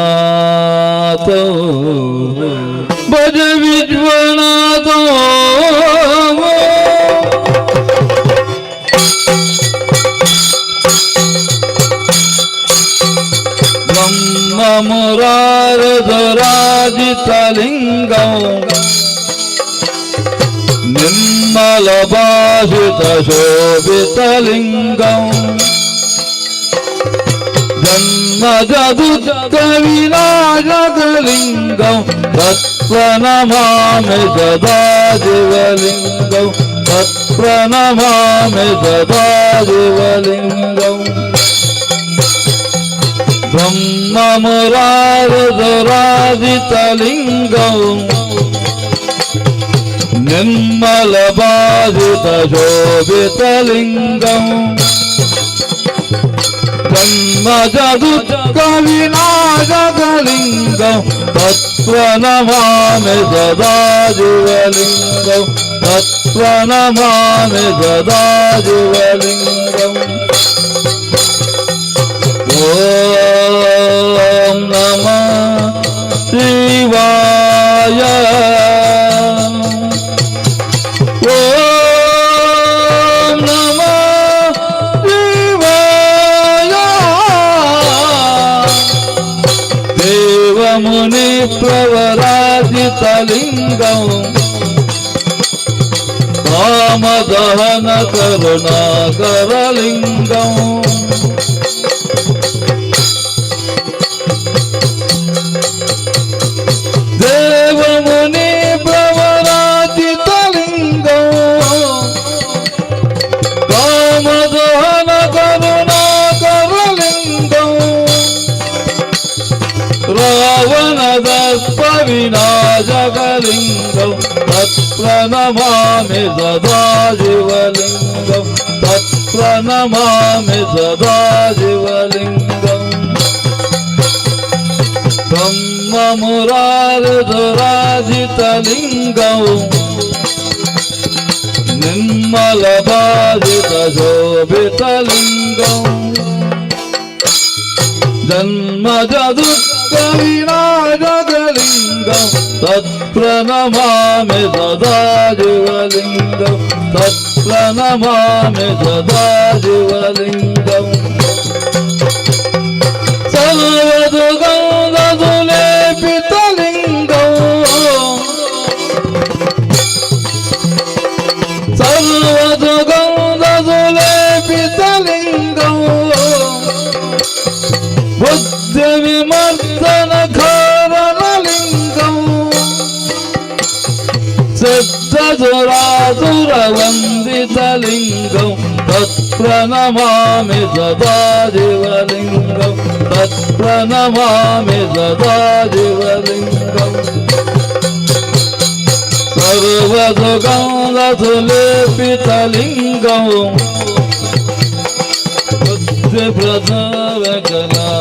ಭಜ ವಿಶ್ವನಾಥ ಮುರಾರಧರಾಜಿತಲಿಂಗಂ ನಿರ್ಮಲ ಭಾಷಿತ ಶೋಭಿತಲಿಂಗಂ ಜನ್ಮಜದುಃಖ ವಿನಾಶಕಲಿಂಗಂ ತತ್ಪ್ರಣಮಾಮಿ ಸದಾ ಶಿವಲಿಂಗಂ ತತ್ಪ್ರಣಮಾಮಿ ಸದಾ ಶಿವಲಿಂಗಂ ಬ್ರಹ್ಮ ಮುರಾರಧರಾಜಿತಲಿಂಗಂ ನಿರ್ಮಲ ಬಾಧಿತ ಶೋಭಿತಲಿಂಗಂ ಜನ್ಮಜದುಃಖ ವಿನಾಶಕಲಿಂಗಂ ತತ್ಪ್ರಣಮಾಮಿ ಸದಾ ಶಿವಲಿಂಗಂ ತತ್ಪ್ರಣಮಾಮಿ ಸದಾ ಶಿವಲಿಂಗಂ ಓಂ ನಮಃ ಶಿವಾಯ ಓಂ ನಮಃ ಶಿವಾಯ ದೇವಮುನಿ ಪ್ರವರಾಜಿತಲಿಂಗಂ ಕಾಮದಹನ ಕರುಣಾಕರಲಿಂಗಂ ದೇವಮುನಿ ಪ್ರವರಾಜಿತಲಿಂಗಂ ಕಾಮದಹನ ಕರುಣಾಕರಲಿಂಗಂ ರಾವಣದರ್ಪ ವಿನಾಶಕಲಿಂಗಂ ತತ್ಪ್ರಣಮಾಮಿ ಸದಾ ಶಿವಲಿಂಗಂ ತತ್ಪ್ರಣಮಾಮಿ ಸದಾ ಶಿವಲಿಂಗಂ ಬ್ರಹ್ಮ ಮುರಾರಧರಾಜಿತಲಿಂಗಂ ನಿರ್ಮಲ ಬಾಧಿತ ಶೋಭಿತಲಿಂಗಂ ಜನ್ಮಜದುಃಖ ವಿನಾಶಕಲಿಂಗಂ ತತ್ಪ್ರಣಮಾಮಿ ಸದಾ ಶಿವಲಿಂಗಂ ತತ್ಪ್ರಣಮಾಮಿ ಸದಾ ಶಿವಲಿಂಗಂ ಸರ್ವದುಗಂಧದುಲೇಪಿತಲಿಂಗಂ ಸರ್ವದುಗಂಧದುಲೇಪಿತಲಿಂಗಂ ಬುದ್ಧಿ ವಿಮರ್ದನ ಕಾರಣಲಿಂಗಂ ಸಿದ್ಧಸುರಾಸುರ ವಂದಿತಲಿಂಗಂ ತತ್ಪ್ರಣಮಾಮಿ ಸದಾ ಶಿವಲಿಂಗಂ ತತ್ಪ್ರಣಮಾಮಿ ಸದಾ ಶಿವಲಿಂಗಂ ಸುಗಂಧ ಸುಲೇಪಿತಲಿಂಗವು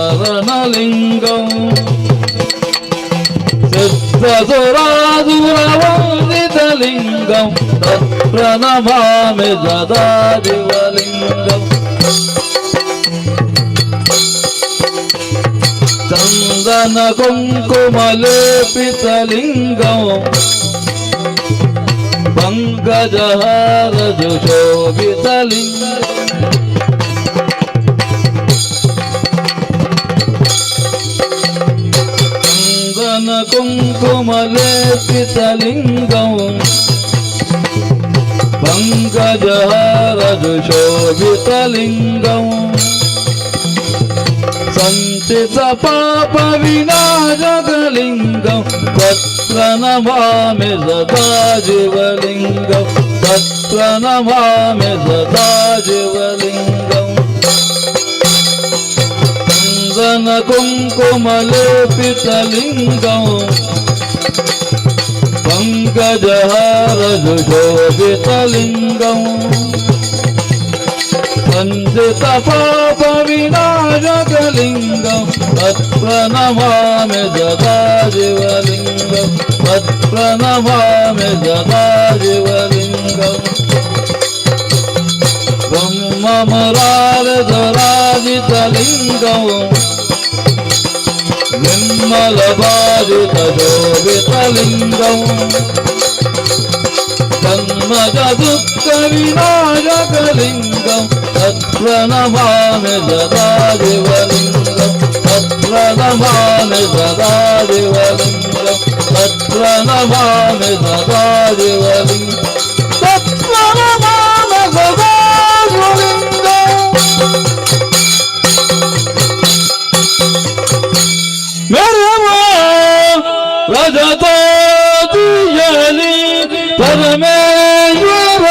ಪ್ರಸವಕಲಾರಣಲಿಂಗಂ ಸಿದ್ಧಸುರಾದುರವಂದಿತಲಿಂಗಂ ತತ್ಪ್ರಣಮಾಮಿ ಸದಾ ಶಿವಲಿಂಗಂ ಚಂದನ ಕುಂಕುಮಲೇಪಿತಲಿಂಗಂ ಪಂಕಜಹಾರ ಸುಶೋಭಿತಲಿಂಗಂ ಚಂದನ ಕುಂಕುಮಲೇಪಿತಲಿಂಗಂ ಪಂಕಜಹಾರ ಸುಶೋಭಿತಲಿಂಗಂ ಸಂಚಿತ ಪಾಪ ವಿನಾಶಕಲಿಂಗಂ ತತ್ಪ್ರಣಮಾಮಿ ಸದಾ ಶಿವಲಿಂಗಂ ತತ್ಪ್ರಣಮಾಮಿ ಸದಾ ಶಿವಲಿಂಗಂ ಚಂದನ ಕುಂಕುಮಲೇಪಿತಲಿಂಗಂ ಪಂಕಜಹಾರ ಸುಶೋಭಿತಲಿಂಗಂ ಸಂಚಿತ ಪಾಪ ವಿನಾಶಕಲಿಂಗಂ ತತ್ಪ್ರಣಮಾಮಿ ಸದಾ ಶಿವಲಿಂಗಂ ತತ್ಪ್ರಣಮಾಮಿ ಸದಾ ಶಿವಲಿಂಗಂ ಬ್ರಹ್ಮಮುರಾರಿತರಾಜಿತಲಿಂಗಂ ನಿರ್ಮಲಭಾಜಿತ ಶೋಭಿತಲಿಂಗಂ ಜನ್ಮದ ದುಃಖ ವಿನಾಶಕಲಿಂಗಂ ತತ್ಪ್ರಣಮಾಮಿ ಸದಾ ಶಿವಲಿಂಗಂ ತತ್ಪ್ರಣಮಾಮಿ ಸದಾ ಶಿವಲಿಂಗಂ ತತ್ಪ್ರಣಮಾಮಿ ಸದಾ ಶಿವಲಿಂಗಂ ತತ್ಪ್ರಣಮಾಮಿ ಸದಾ ಶಿವಲಿಂಗಂ ಮೇರವಾ ರಜತಾದಿಯಲಿ ಪರಮೇಶ್ವರ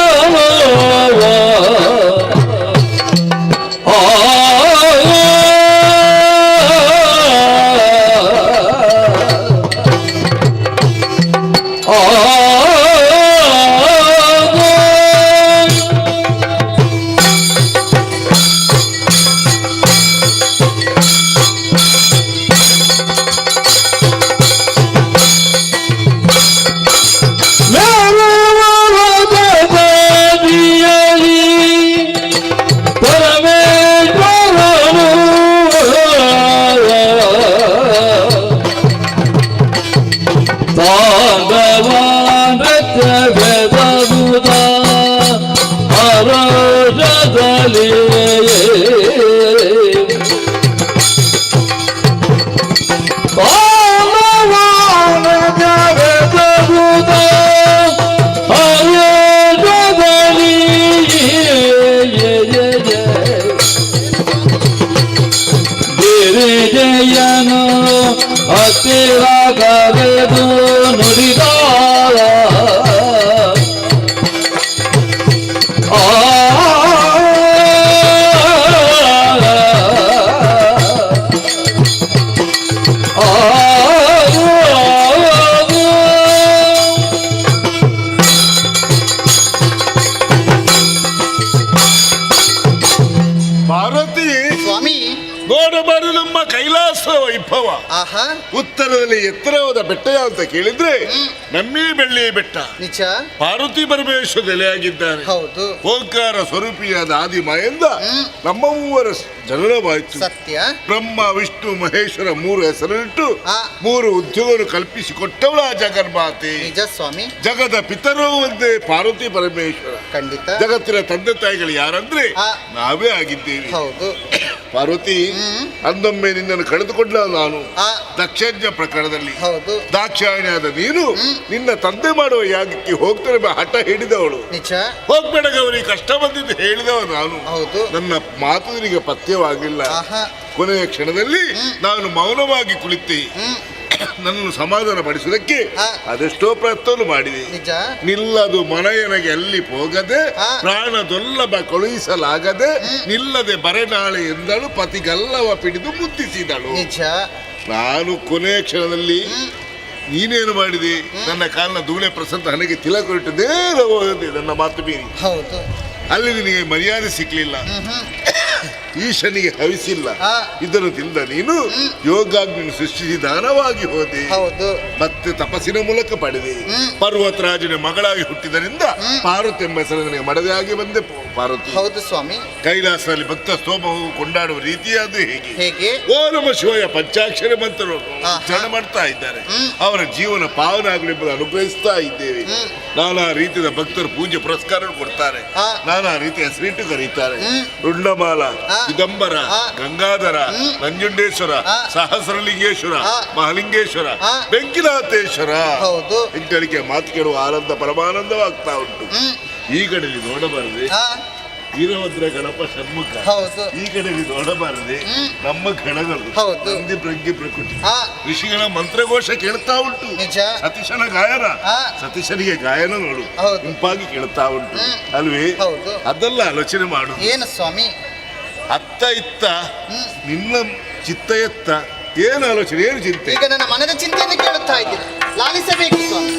ಜಯನು ಹತ್ತಿರ ಕರೆದು ನುಡಿದಾಳ ಪಾರ್ವತಿ ಸ್ವಾಮಿ ನೋಡಬಾರು ನಮ್ಮ ಕೈಲಾಸ ವೈಭವ. ಆಹಾ ಉತ್ತರದಲ್ಲಿ ಎತ್ತರವಾದ ಬೆಟ್ಟ ಅಂತ ಕೇಳಿದ್ರೆ ನಮ್ಮಿ ಬೆಳ್ಳಿ ಬೆಟ್ಟ. ನಿಜ. ಪಾರ್ವತಿ ಪರಮೇಶ್ವರ ನೆಲೆಯಾಗಿದ್ದಾನೆ. ಹೌದು. ಓಂಕಾರ ಸ್ವರೂಪಿಯಾದ ಆದಿಮಾಯಿಂದ ನಮ್ಮ ಮೂವರ ಜನನವಾಯಿತು. ಸತ್ಯ. ಬ್ರಹ್ಮ ವಿಷ್ಣು ಮಹೇಶ್ವರ ಮೂರು ಹೆಸರಿಟ್ಟು ಆ. ಮೂರು ಉದ್ಯೋಗ ಕಲ್ಪಿಸಿಕೊಟ್ಟವಳ ಜಗನ್ಮಾತೆ. ನಿಜ ಸ್ವಾಮಿ. ಜಗದ ಪಿತರು ಒಂದೇ ಪಾರ್ವತಿ ಪರಮೇಶ್ವರ. ಖಂಡಿತ. ಜಗತ್ತಿನ ತಂದೆ ತಾಯಿಗಳು ಯಾರಂದ್ರೆ ಆ. ನಾವೇ ಆಗಿದ್ದೇವೆ. ಹೌದು. ಪಾರ್ವತಿ ಅಂದೊಮ್ಮೆ ನಿನ್ನನ್ನು ಕಳೆದುಕೊಂಡ ನಾನು ಆ. ದಕ್ಷಜ್ಞ ಪ್ರಕರಣದಲ್ಲಿ ಹೌದು. ದಾಕ್ಷಾಯಣಿಯಾದ ನೀನು ನಿನ್ನ ತಂದೆ ಮಾಡುವ ಯಾಗಕ್ಕೆ ಹೋಗ್ತಾರೆ ಹಠ ಹಿಡಿದವಳು. ನಿಜ. ಹೋಗ್ಬೇಡ ಗೌರಿ, ಕಷ್ಟ ಬಂದಿದ್ದು ಹೇಳಿದವ ನಾನು. ಹೌದು. ನನ್ನ ಮಾತು ನಿನಗೆ ಪಥ್ಯವಾಗಿಲ್ಲ. ಆಹಾ. ಕೊನೆಯ ಕ್ಷಣದಲ್ಲಿ ನಾನು ಮೌನವಾಗಿ ಕುಳಿತೆ. ನನ್ನನ್ನು ಸಮಾಧಾನ ಪಡಿಸುವುದಕ್ಕೆ ಆ. ಅದೆಷ್ಟೋ ಪ್ರಯತ್ನವನ್ನು ಮಾಡಿದೆ. ನಿಜ. ನಿಲ್ಲದು ಮನೆಯನಗೆ ಅಲ್ಲಿ ಹೋಗದೆ ಆ. ಪ್ರಾಣದೊಲ್ಲಭ ಕಳುಹಿಸಲಾಗದೆ ನಿಲ್ಲದೆ ಬರೆನಾಳೆ ಎಂದಳು ಪತಿಗಲ್ಲವ ಪಿಡಿದು ಮುದ್ದಿಸಿದಳು. ನಿಜ. ನಾನು ಕೊನೆಯ ಕ್ಷಣದಲ್ಲಿ ನೀನೇನು ಮಾಡಿದೆ? ನನ್ನ ಕಾಲಿನ ಧೂಳೆ ಪ್ರಸಂತ ನನಗೆ ತಿಲಕ ಕೊಟ್ಟು ನೇರ ಹೋದೆ ನನ್ನ ಮಾತು ಮೀರಿ. ಹೌದು. ಅಲ್ಲಿ ನಿನಗೆ ಮರ್ಯಾದೆ ಸಿಕ್ಲಿಲ್ಲ, ಈಶನಿಗೆ ಹವಿಸಿಲ್ಲ. ಇದನ್ನು ತಿಂದ ನೀನು ಯೋಗಾಗ್ನಿ ಸೃಷ್ಟಿಸಿ ದಾನವಾಗಿ ಹೋದೆ. ಹೌದು. ಮತ್ತೆ ತಪಸ್ಸಿನ ಮೂಲಕ ಪಡೆದೆ. ಪರ್ವತರಾಜನ ಮಗಳಾಗಿ ಹುಟ್ಟಿದರಿಂದ ಪಾರ್ವತಿ ಎಂಬ ಹೆಸರು ನನಗೆ ಮಡವೆಯಾಗಿ ಬಂದೆ ಪಾರ್ವತಿ. ಹೌದು ಸ್ವಾಮಿ. ಕೈಲಾಸದಲ್ಲಿ ಭಕ್ತ ಸ್ತೋಮವು ಕೊಂಡಾಡುವ ರೀತಿಯಾದ ಹೇಗೆ? ಓ ನಮ ಶಿವಯ ಪಂಚಾಕ್ಷರ ಮಂತ್ರರು ಜನ ಮಾಡ್ತಾ ಇದ್ದಾರೆ. ಅವರ ಜೀವನ ಪಾವನ ಆಗಲೆಂಬುದು ಅನುಗ್ರಹಿಸ್ತಾ ಇದ್ದೇವೆ. ನಾನಾ ರೀತಿಯ ಭಕ್ತರು ಪೂಜೆ ಪುರಸ್ಕಾರ ಕೊಡ್ತಾರೆ, ನಾನಾ ರೀತಿಯ ಹೆಸರಿಟ್ಟು ಕರೀತಾರೆ. ರುಂಡಮಾಲ, ಚಿದಂಬರ, ಗಂಗಾಧರ, ನಂಜುಂಡೇಶ್ವರ, ಸಹಸ್ರಲಿಂಗೇಶ್ವರ, ಮಹಾಲಿಂಗೇಶ್ವರ, ಬೆಂಕಿನಾಥೇಶ್ವರ ಇಂಟಳಿಕೆ ಮಾತು ಕೇಳುವ ಆನಂದ ಪರಮಾನಂದವಾಗ್ತಾ ಉಂಟು. ಈ ಕಡೆಯಲ್ಲಿ ನೋಡಬಾರದೆ ವೀರಭದ್ರ ಗಣಪ ಷಣ್ಮುಖ, ಈ ಕಡೆಯಲ್ಲಿ ನೋಡಬಾರದೆ ನಮ್ಮ ಗಣಗಳು ನಂದಿ ಪ್ರಜ್ಞೆ ಪ್ರಕೃತಿ ಋಷಿಗಳ ಮಂತ್ರಘೋಷ ಕೇಳ್ತಾ ಉಂಟು. ಸತೀಶನ ಗಾಯನ, ಸತೀಶನಿಗೆ ಗಾಯನ ನೋಡು ಇಂಪಾಗಿ ಕೇಳ್ತಾ ಉಂಟು ಅಲ್ವೇ? ಅದೆಲ್ಲ ಆಲೋಚನೆ ಮಾಡು. ಏನು ಸ್ವಾಮಿ? ಅತ್ತ ಇತ್ತ ನಿನ್ನ ಚಿತ್ತ ಎತ್ತ. ಏನು ಆಲೋಚನೆ, ಏನು ಚಿಂತೆ? ಈಗ ನನ್ನ ಮನದ ಚಿಂತೆಯನ್ನು ಕೇಳುತ್ತಾ ಇದ್ದೀನಿ, ಲಾಲಿಸಬೇಕು ಸ್ವಾಮಿ.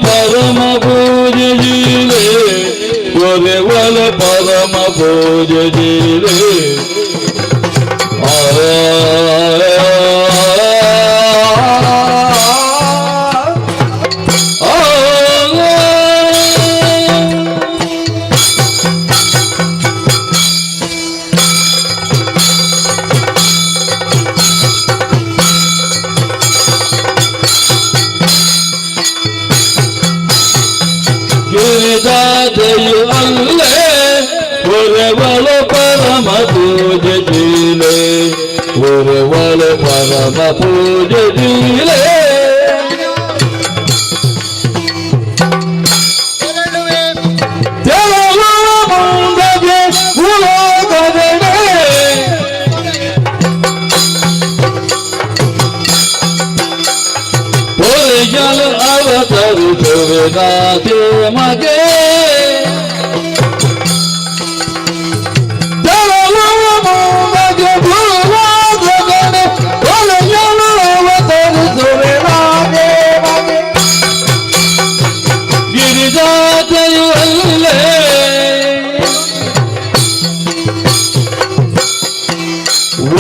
ಪರಮ ಪೂಜೆ ಪರಮ ಪೂಜೆ ಗಿರಿಜಾದೆಯು ಅಲ್ಲೇ ಒರೆವಲ ಪರಮ ಪೂಜೆ ಜೀಲೆ, ಒರೆವಲ ಪರಮ ಪೂಜೆ ಜೀಲೆ. ಮುಂದಗೆ ಉಲೋಕದೆಡೆ ಒರೆಯಲ ಅವತರಿಸುವೆ ನಾಥೆ ಮಗೆ. ಗಿರಿಜಾತೆಯು ಅಲ್ಲೇ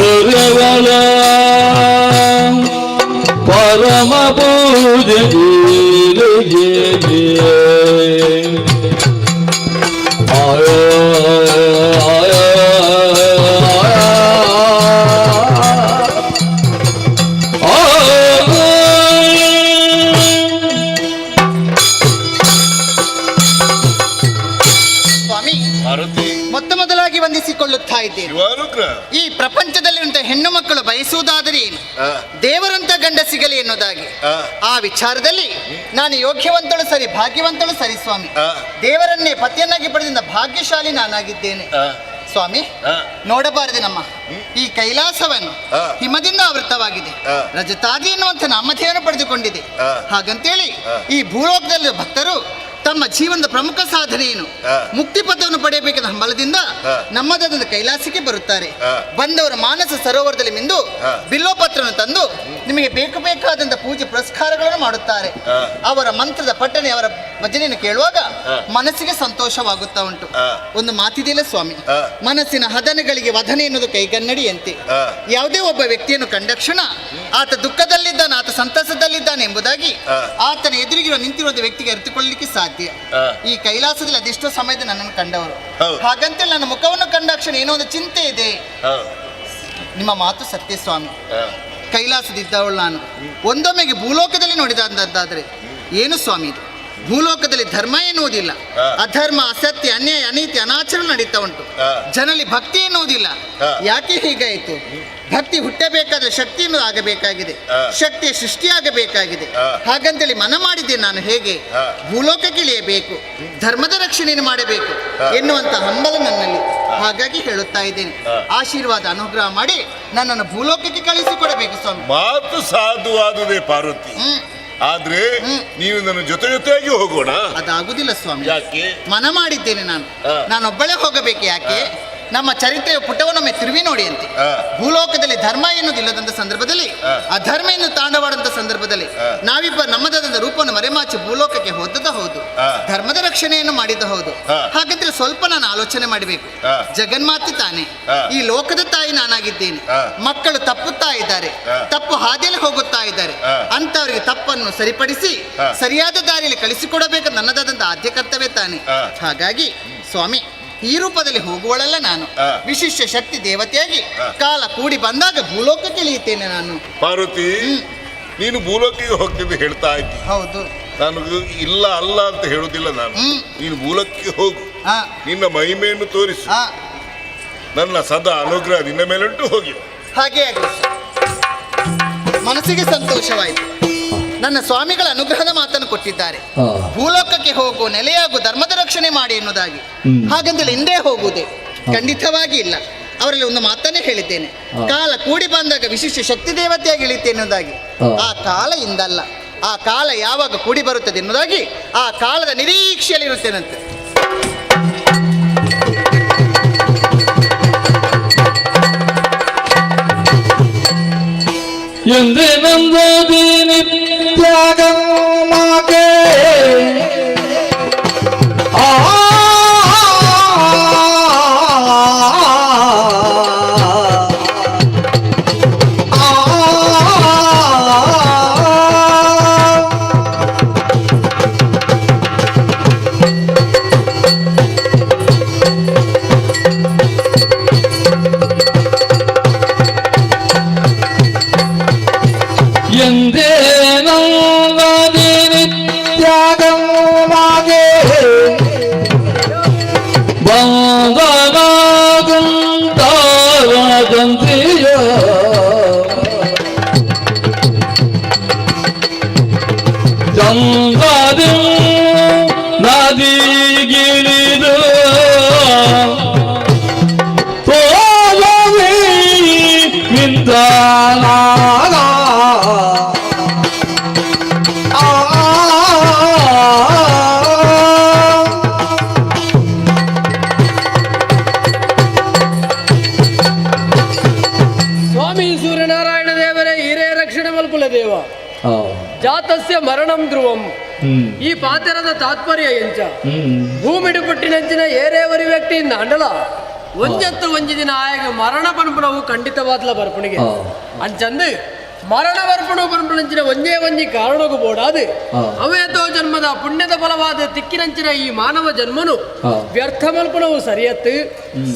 ಒರೆವಲ ಪರಮ ಪೂಜೆ ಮೊತ್ತ ಮೊದಲಾಗಿ ವಂದಿಸಿಕೊಳ್ಳುತ್ತಾ ಇದ್ದೇನೆ. ಈ ಪ್ರಪಂಚದಲ್ಲಿರುವಂತಹ ಹೆಣ್ಣು ಮಕ್ಕಳು ಬಯಸುವುದಾದರೆ ಏನು, ದೇವರಂತ ಗಂಡ ಸಿಗಲಿ ಎನ್ನುವುದಾಗಿ. ಆ ವಿಚಾರದಲ್ಲಿ ನಾನು ಯೋಗ್ಯವಂತಳು ಸರಿ, ಭಾಗ್ಯವಂತಳು ಸರಿ ಸ್ವಾಮಿ. ದೇವರನ್ನೇ ಪತಿಯನ್ನಾಗಿ ಪಡೆದಿಂದ ಭಾಗ್ಯಶಾಲಿ ನಾನಾಗಿದ್ದೇನೆ ಸ್ವಾಮಿ. ನೋಡಬಾರದೆ ನಮ್ಮ ಈ ಕೈಲಾಸವನ್ನು ಹಿಮದಿಂದ ಆವೃತವಾಗಿದೆ, ರಜತಾದಿ ಎನ್ನುವಂತ ನಾಮಧೇಯವನ್ನು ಪಡೆದುಕೊಂಡಿದೆ. ಹಾಗಂತೇಳಿ ಈ ಭೂಲೋಕದಲ್ಲಿ ಭಕ್ತರು ತಮ್ಮ ಜೀವನದ ಪ್ರಮುಖ ಸಾಧನೆ ಏನು, ಮುಕ್ತಿ ಪಥವನ್ನು ಪಡೆಯಬೇಕಾದ ಹಂಬಲದಿಂದ ನಮ್ಮದಾದ ಕೈಲಾಸಕ್ಕೆ ಬರುತ್ತಾರೆ. ಬಂದವರ ಮಾನಸ ಸರೋವರದಲ್ಲಿ ಮಿಂದು ಬಿಲ್ಲೋಪತ್ರವನ್ನು ತಂದು ನಿಮಗೆ ಬೇಕಾದಂತ ಪೂಜೆ ಪುರಸ್ಕಾರಗಳನ್ನು ಮಾಡುತ್ತಾರೆ. ಅವರ ಮಂತ್ರದ ಪಠಣೆ, ಅವರ ಭಜನೆಯನ್ನು ಕೇಳುವಾಗ ಮನಸ್ಸಿಗೆ ಸಂತೋಷವಾಗುತ್ತಾ ಉಂಟು. ಒಂದು ಮಾತಿದೆಯಲ್ಲ ಸ್ವಾಮಿ, ಮನಸ್ಸಿನ ಹದನಗಳಿಗೆ ವಧನೆ ಎನ್ನುವುದು ಕೈಗನ್ನಡಿಯಂತೆ. ಯಾವುದೇ ಒಬ್ಬ ವ್ಯಕ್ತಿಯನ್ನು ಕಂಡಕ್ಷಣ ಆತ ದುಃಖದಲ್ಲಿದ್ದಾನೆ, ಆತ ಸಂತಸದಲ್ಲಿದ್ದಾನೆ ಎಂಬುದಾಗಿ ಆತನ ಎದುರಿಗಿರುವ ನಿಂತಿರುವ ವ್ಯಕ್ತಿಗೆ ಅರಿತುಕೊಳ್ಳಲಿಕ್ಕೆ ಸಾಧ್ಯ. ಈ ಕೈಲಾಸದಲ್ಲಿ ಅದೆಷ್ಟೋ ಸಮಯದ ನನ್ನನ್ನು ಕಂಡವರು, ಹಾಗಂತೇಳಿ ನನ್ನ ಮುಖವನ್ನು ಕಂಡಾಕ್ಷಣ ಏನೋ ಒಂದು ಚಿಂತೆ ಇದೆ. ನಿಮ್ಮ ಮಾತು ಸತ್ಯ ಸ್ವಾಮಿ. ಕೈಲಾಸದಿದ್ದವಳು ನಾನು ಒಂದೊಮ್ಮೆಗೆ ಭೂಲೋಕದಲ್ಲಿ ನೋಡಿದಂತಾದರೆ ಏನು ಸ್ವಾಮಿ ಇದು? ಭೂಲೋಕದಲ್ಲಿ ಧರ್ಮ ಎನ್ನುವುದಿಲ್ಲ, ಅಧರ್ಮ, ಅಸತ್ಯ, ಅನ್ಯಾಯ, ಅನೀತಿ, ಅನಾಚರಣೆ ನಡೀತಾ ಉಂಟು. ಜನರಲ್ಲಿ ಭಕ್ತಿ ಎನ್ನುವುದಿಲ್ಲ. ಯಾಕೆ ಹೀಗಾಯಿತು? ಭಕ್ತಿ ಹುಟ್ಟಬೇಕಾದ್ರೆ ಶಕ್ತಿಯನ್ನು ಆಗಬೇಕಾಗಿದೆ, ಶಕ್ತಿಯ ಸೃಷ್ಟಿಯಾಗಬೇಕಾಗಿದೆ. ಹಾಗಂತೇಳಿ ಮನ ಮಾಡಿದ್ದೆ ನಾನು ಹೇಗೆ ಭೂಲೋಕಕ್ಕೆ ಇಳಿಯಬೇಕು, ಧರ್ಮದ ರಕ್ಷಣೆಯನ್ನು ಮಾಡಬೇಕು ಎನ್ನುವಂತ ಹಂಬಲ ನನ್ನಲ್ಲಿ. ಹಾಗಾಗಿ ಹೇಳುತ್ತಾ ಇದ್ದೇನೆ, ಆಶೀರ್ವಾದ ಅನುಗ್ರಹ ಮಾಡಿ ನನ್ನನ್ನು ಭೂಲೋಕಕ್ಕೆ ಕಳಿಸಿಕೊಡಬೇಕು ಸ್ವಾಮಿ. ಮಾತು ಸಾಧುವಾದುದೇ ಪಾರ್ವತಿ. ಆದ್ರೆ ನೀವು ನನ್ನ ಜೊತೆಯಾಗಿ ಹೋಗೋಣ. ಅದಾಗುದಿಲ್ಲ ಸ್ವಾಮಿ. ಯಾಕೆ? ಮನ ಮಾಡಿದ್ದೇನೆ ನಾನು. ಹಾ. ನಾನೊಬ್ಬಳೇ ಹೋಗಬೇಕು. ಯಾಕೆ? ನಮ್ಮ ಚರಿತ್ರೆಯ ಪುಟವನ್ನೊಮ್ಮೆ ತಿರುವಿ ನೋಡಿ ಅಂತೆ. ಭೂಲೋಕದಲ್ಲಿ ಧರ್ಮ ಎನ್ನುವುದಿಲ್ಲದಂತ ಸಂದರ್ಭದಲ್ಲಿ, ಅಧರ್ಮ ಎಂದು ತಾಂಡವಾದಂತ ಸಂದರ್ಭದಲ್ಲಿ ನಾವಿಬ್ಬ ನಮ್ಮದಾದ ರೂಪವನ್ನು ಮರೆಮಾಚಿ ಭೂಲೋಕಕ್ಕೆ ಹೋದದ ಹೌದು, ಧರ್ಮದ ರಕ್ಷಣೆಯನ್ನು ಮಾಡಿದ ಹೌದು. ಹಾಗಾದ್ರೆ ಸ್ವಲ್ಪ ನಾನು ಆಲೋಚನೆ ಮಾಡಬೇಕು. ಜಗನ್ಮಾತೆ ತಾನೆ, ಈ ಲೋಕದ ತಾಯಿ ನಾನಾಗಿದ್ದೇನೆ. ಮಕ್ಕಳು ತಪ್ಪುತ್ತಾ ಇದ್ದಾರೆ, ತಪ್ಪು ಹಾದಿಯಲ್ಲಿ ಹೋಗುತ್ತಾ ಇದ್ದಾರೆ. ಅಂತವರಿಗೆ ತಪ್ಪನ್ನು ಸರಿಪಡಿಸಿ ಸರಿಯಾದ ದಾರಿಯಲ್ಲಿ ಕಳಿಸಿಕೊಡಬೇಕು ನನ್ನದಾದಂತ ಆದ್ಯ ಕರ್ತವ್ಯ ತಾನೆ. ಹಾಗಾಗಿ ಸ್ವಾಮಿ, ಈ ರೂಪದಲ್ಲಿ ಹೋಗುವಳಲ್ಲ ನಾನು. ವಿಶಿಷ್ಟ ಶಕ್ತಿ ದೇವತೆಯಾಗಿ ಕಾಲ ಕೂಡಿ ಬಂದಾಗ ಭೂಲೋಕಕ್ಕೆ ಇಳಿಯುತ್ತೇನೆ ನಾನು. ಪಾರ್ವತಿ, ನೀನು ಭೂಲೋಕಕ್ಕೆ ಹೋಗ್ತಿದ್ದೆ ಹೇಳ್ತಾ ಇದ್ದಿ. ಹೌದು. ನಾನು ಇಲ್ಲ ಅಲ್ಲ ಅಂತ ಹೇಳುದಿಲ್ಲ ನಾನು. ನೀನು ಭೂಲೋಕಕ್ಕೆ ಹೋಗು, ಹಾ. ನಿನ್ನ ಮಹಿಮೆಯನ್ನು ತೋರಿಸು. ಹಾ. ನನ್ನ ಸದಾ ಅನುಗ್ರಹ ನಿನ್ನ ಮೇಲುಂಟು. ಹೋಗಿ ಹಾಗೆ ಆಗಲಿ. ಮನಸ್ಸಿಗೆ ಸಂತೋಷವಾಯಿತು. ನನ್ನ ಸ್ವಾಮಿಗಳ ಅನುಗ್ರಹದ ಮಾತನ್ನು ಕೊಟ್ಟಿದ್ದಾರೆ. ಭೂಲೋಕಕ್ಕೆ ಹೋಗು, ನೆಲೆಯಾಗು, ಧರ್ಮದ ರಕ್ಷಣೆ ಮಾಡಿ ಎನ್ನುವುದಾಗಿ. ಹಾಗಂತೇಳಿ ಹಿಂದೆ ಹೋಗುವುದೇ ಖಂಡಿತವಾಗಿ ಇಲ್ಲ. ಅವರಲ್ಲಿ ಒಂದು ಮಾತನ್ನೇ ಹೇಳಿದ್ದೇನೆ, ಕಾಲ ಕೂಡಿ ಬಂದಾಗ ವಿಶಿಷ್ಟ ಶಕ್ತಿ ದೇವತೆಯಾಗಿ ಇಳಿತೆ ಎನ್ನುವುದಾಗಿ. ಆ ಕಾಲ ಇಂದಲ್ಲ, ಆ ಕಾಲ ಯಾವಾಗ ಕೂಡಿ ಬರುತ್ತದೆ ಎನ್ನುವುದಾಗಿ ಆ ಕಾಲದ ನಿರೀಕ್ಷೆಯಲ್ಲಿ ಇರುತ್ತೇನಂತೆ. ಎಂದೇ ನಂದೀನಿ ತ್ಯಾಗಮ್ಮಗೆ ಎಂದೇ ನಂದೀನಿ ತ್ಯಾಗಮ್ಮಗೆ ಬಂದನಾಗುಂತಾರದಂತೆಯ ಚಂದದಿ ನದಿಗಿಳಿದು ತೋಲವಿ ನಿಂದನಾಗ ಸ್ವಾಮಿ ಸೂರ್ಯನಾರಾಯಣ ದೇವರೇ ಹಿರೇ ರಕ್ಷಣೆ ಮಲ್ಪುಲ ದೇವ ಜಾತಸ್ಯ ಮರಣಂ ಧ್ರುವಂ. ಈ ಪಾತೆರದ ತಾತ್ಪರ್ಯ ಎಂಚ ಭೂಮಿಡು ಪುಟ್ಟಿನಂಚಿನ ಏರೇವರಿ ವ್ಯಕ್ತಿಯಿಂದ ಅಂಡಲ ಒಂಜತ್ತು ಒಂಜಿ ದಿನ ಆಯಗ ಮರಣ ಪನ್ಪುಣವು ಖಂಡಿತವಾದ್ಲ ಬರ್ಪುಣಿಗೆ ಅಂಚಂದು ಮರಣ ಬರ್ಪುಣ ಪನ್ಪುಣಂಚಿನ ಒಂಜೇ ಒಂಜಿ ಕಾರಣಗೂ ಬೋಡಾದು ಅವೇತೋ ಜನ್ಮದ ಪುಣ್ಯದ ಫಲವಾದ ತಿಕ್ಕಿನಂಚಿನ ಈ ಮಾನವ ಜನ್ಮನು ವ್ಯರ್ಥ ಮಲ್ಪುಣವು ಸರಿಯತ್ತು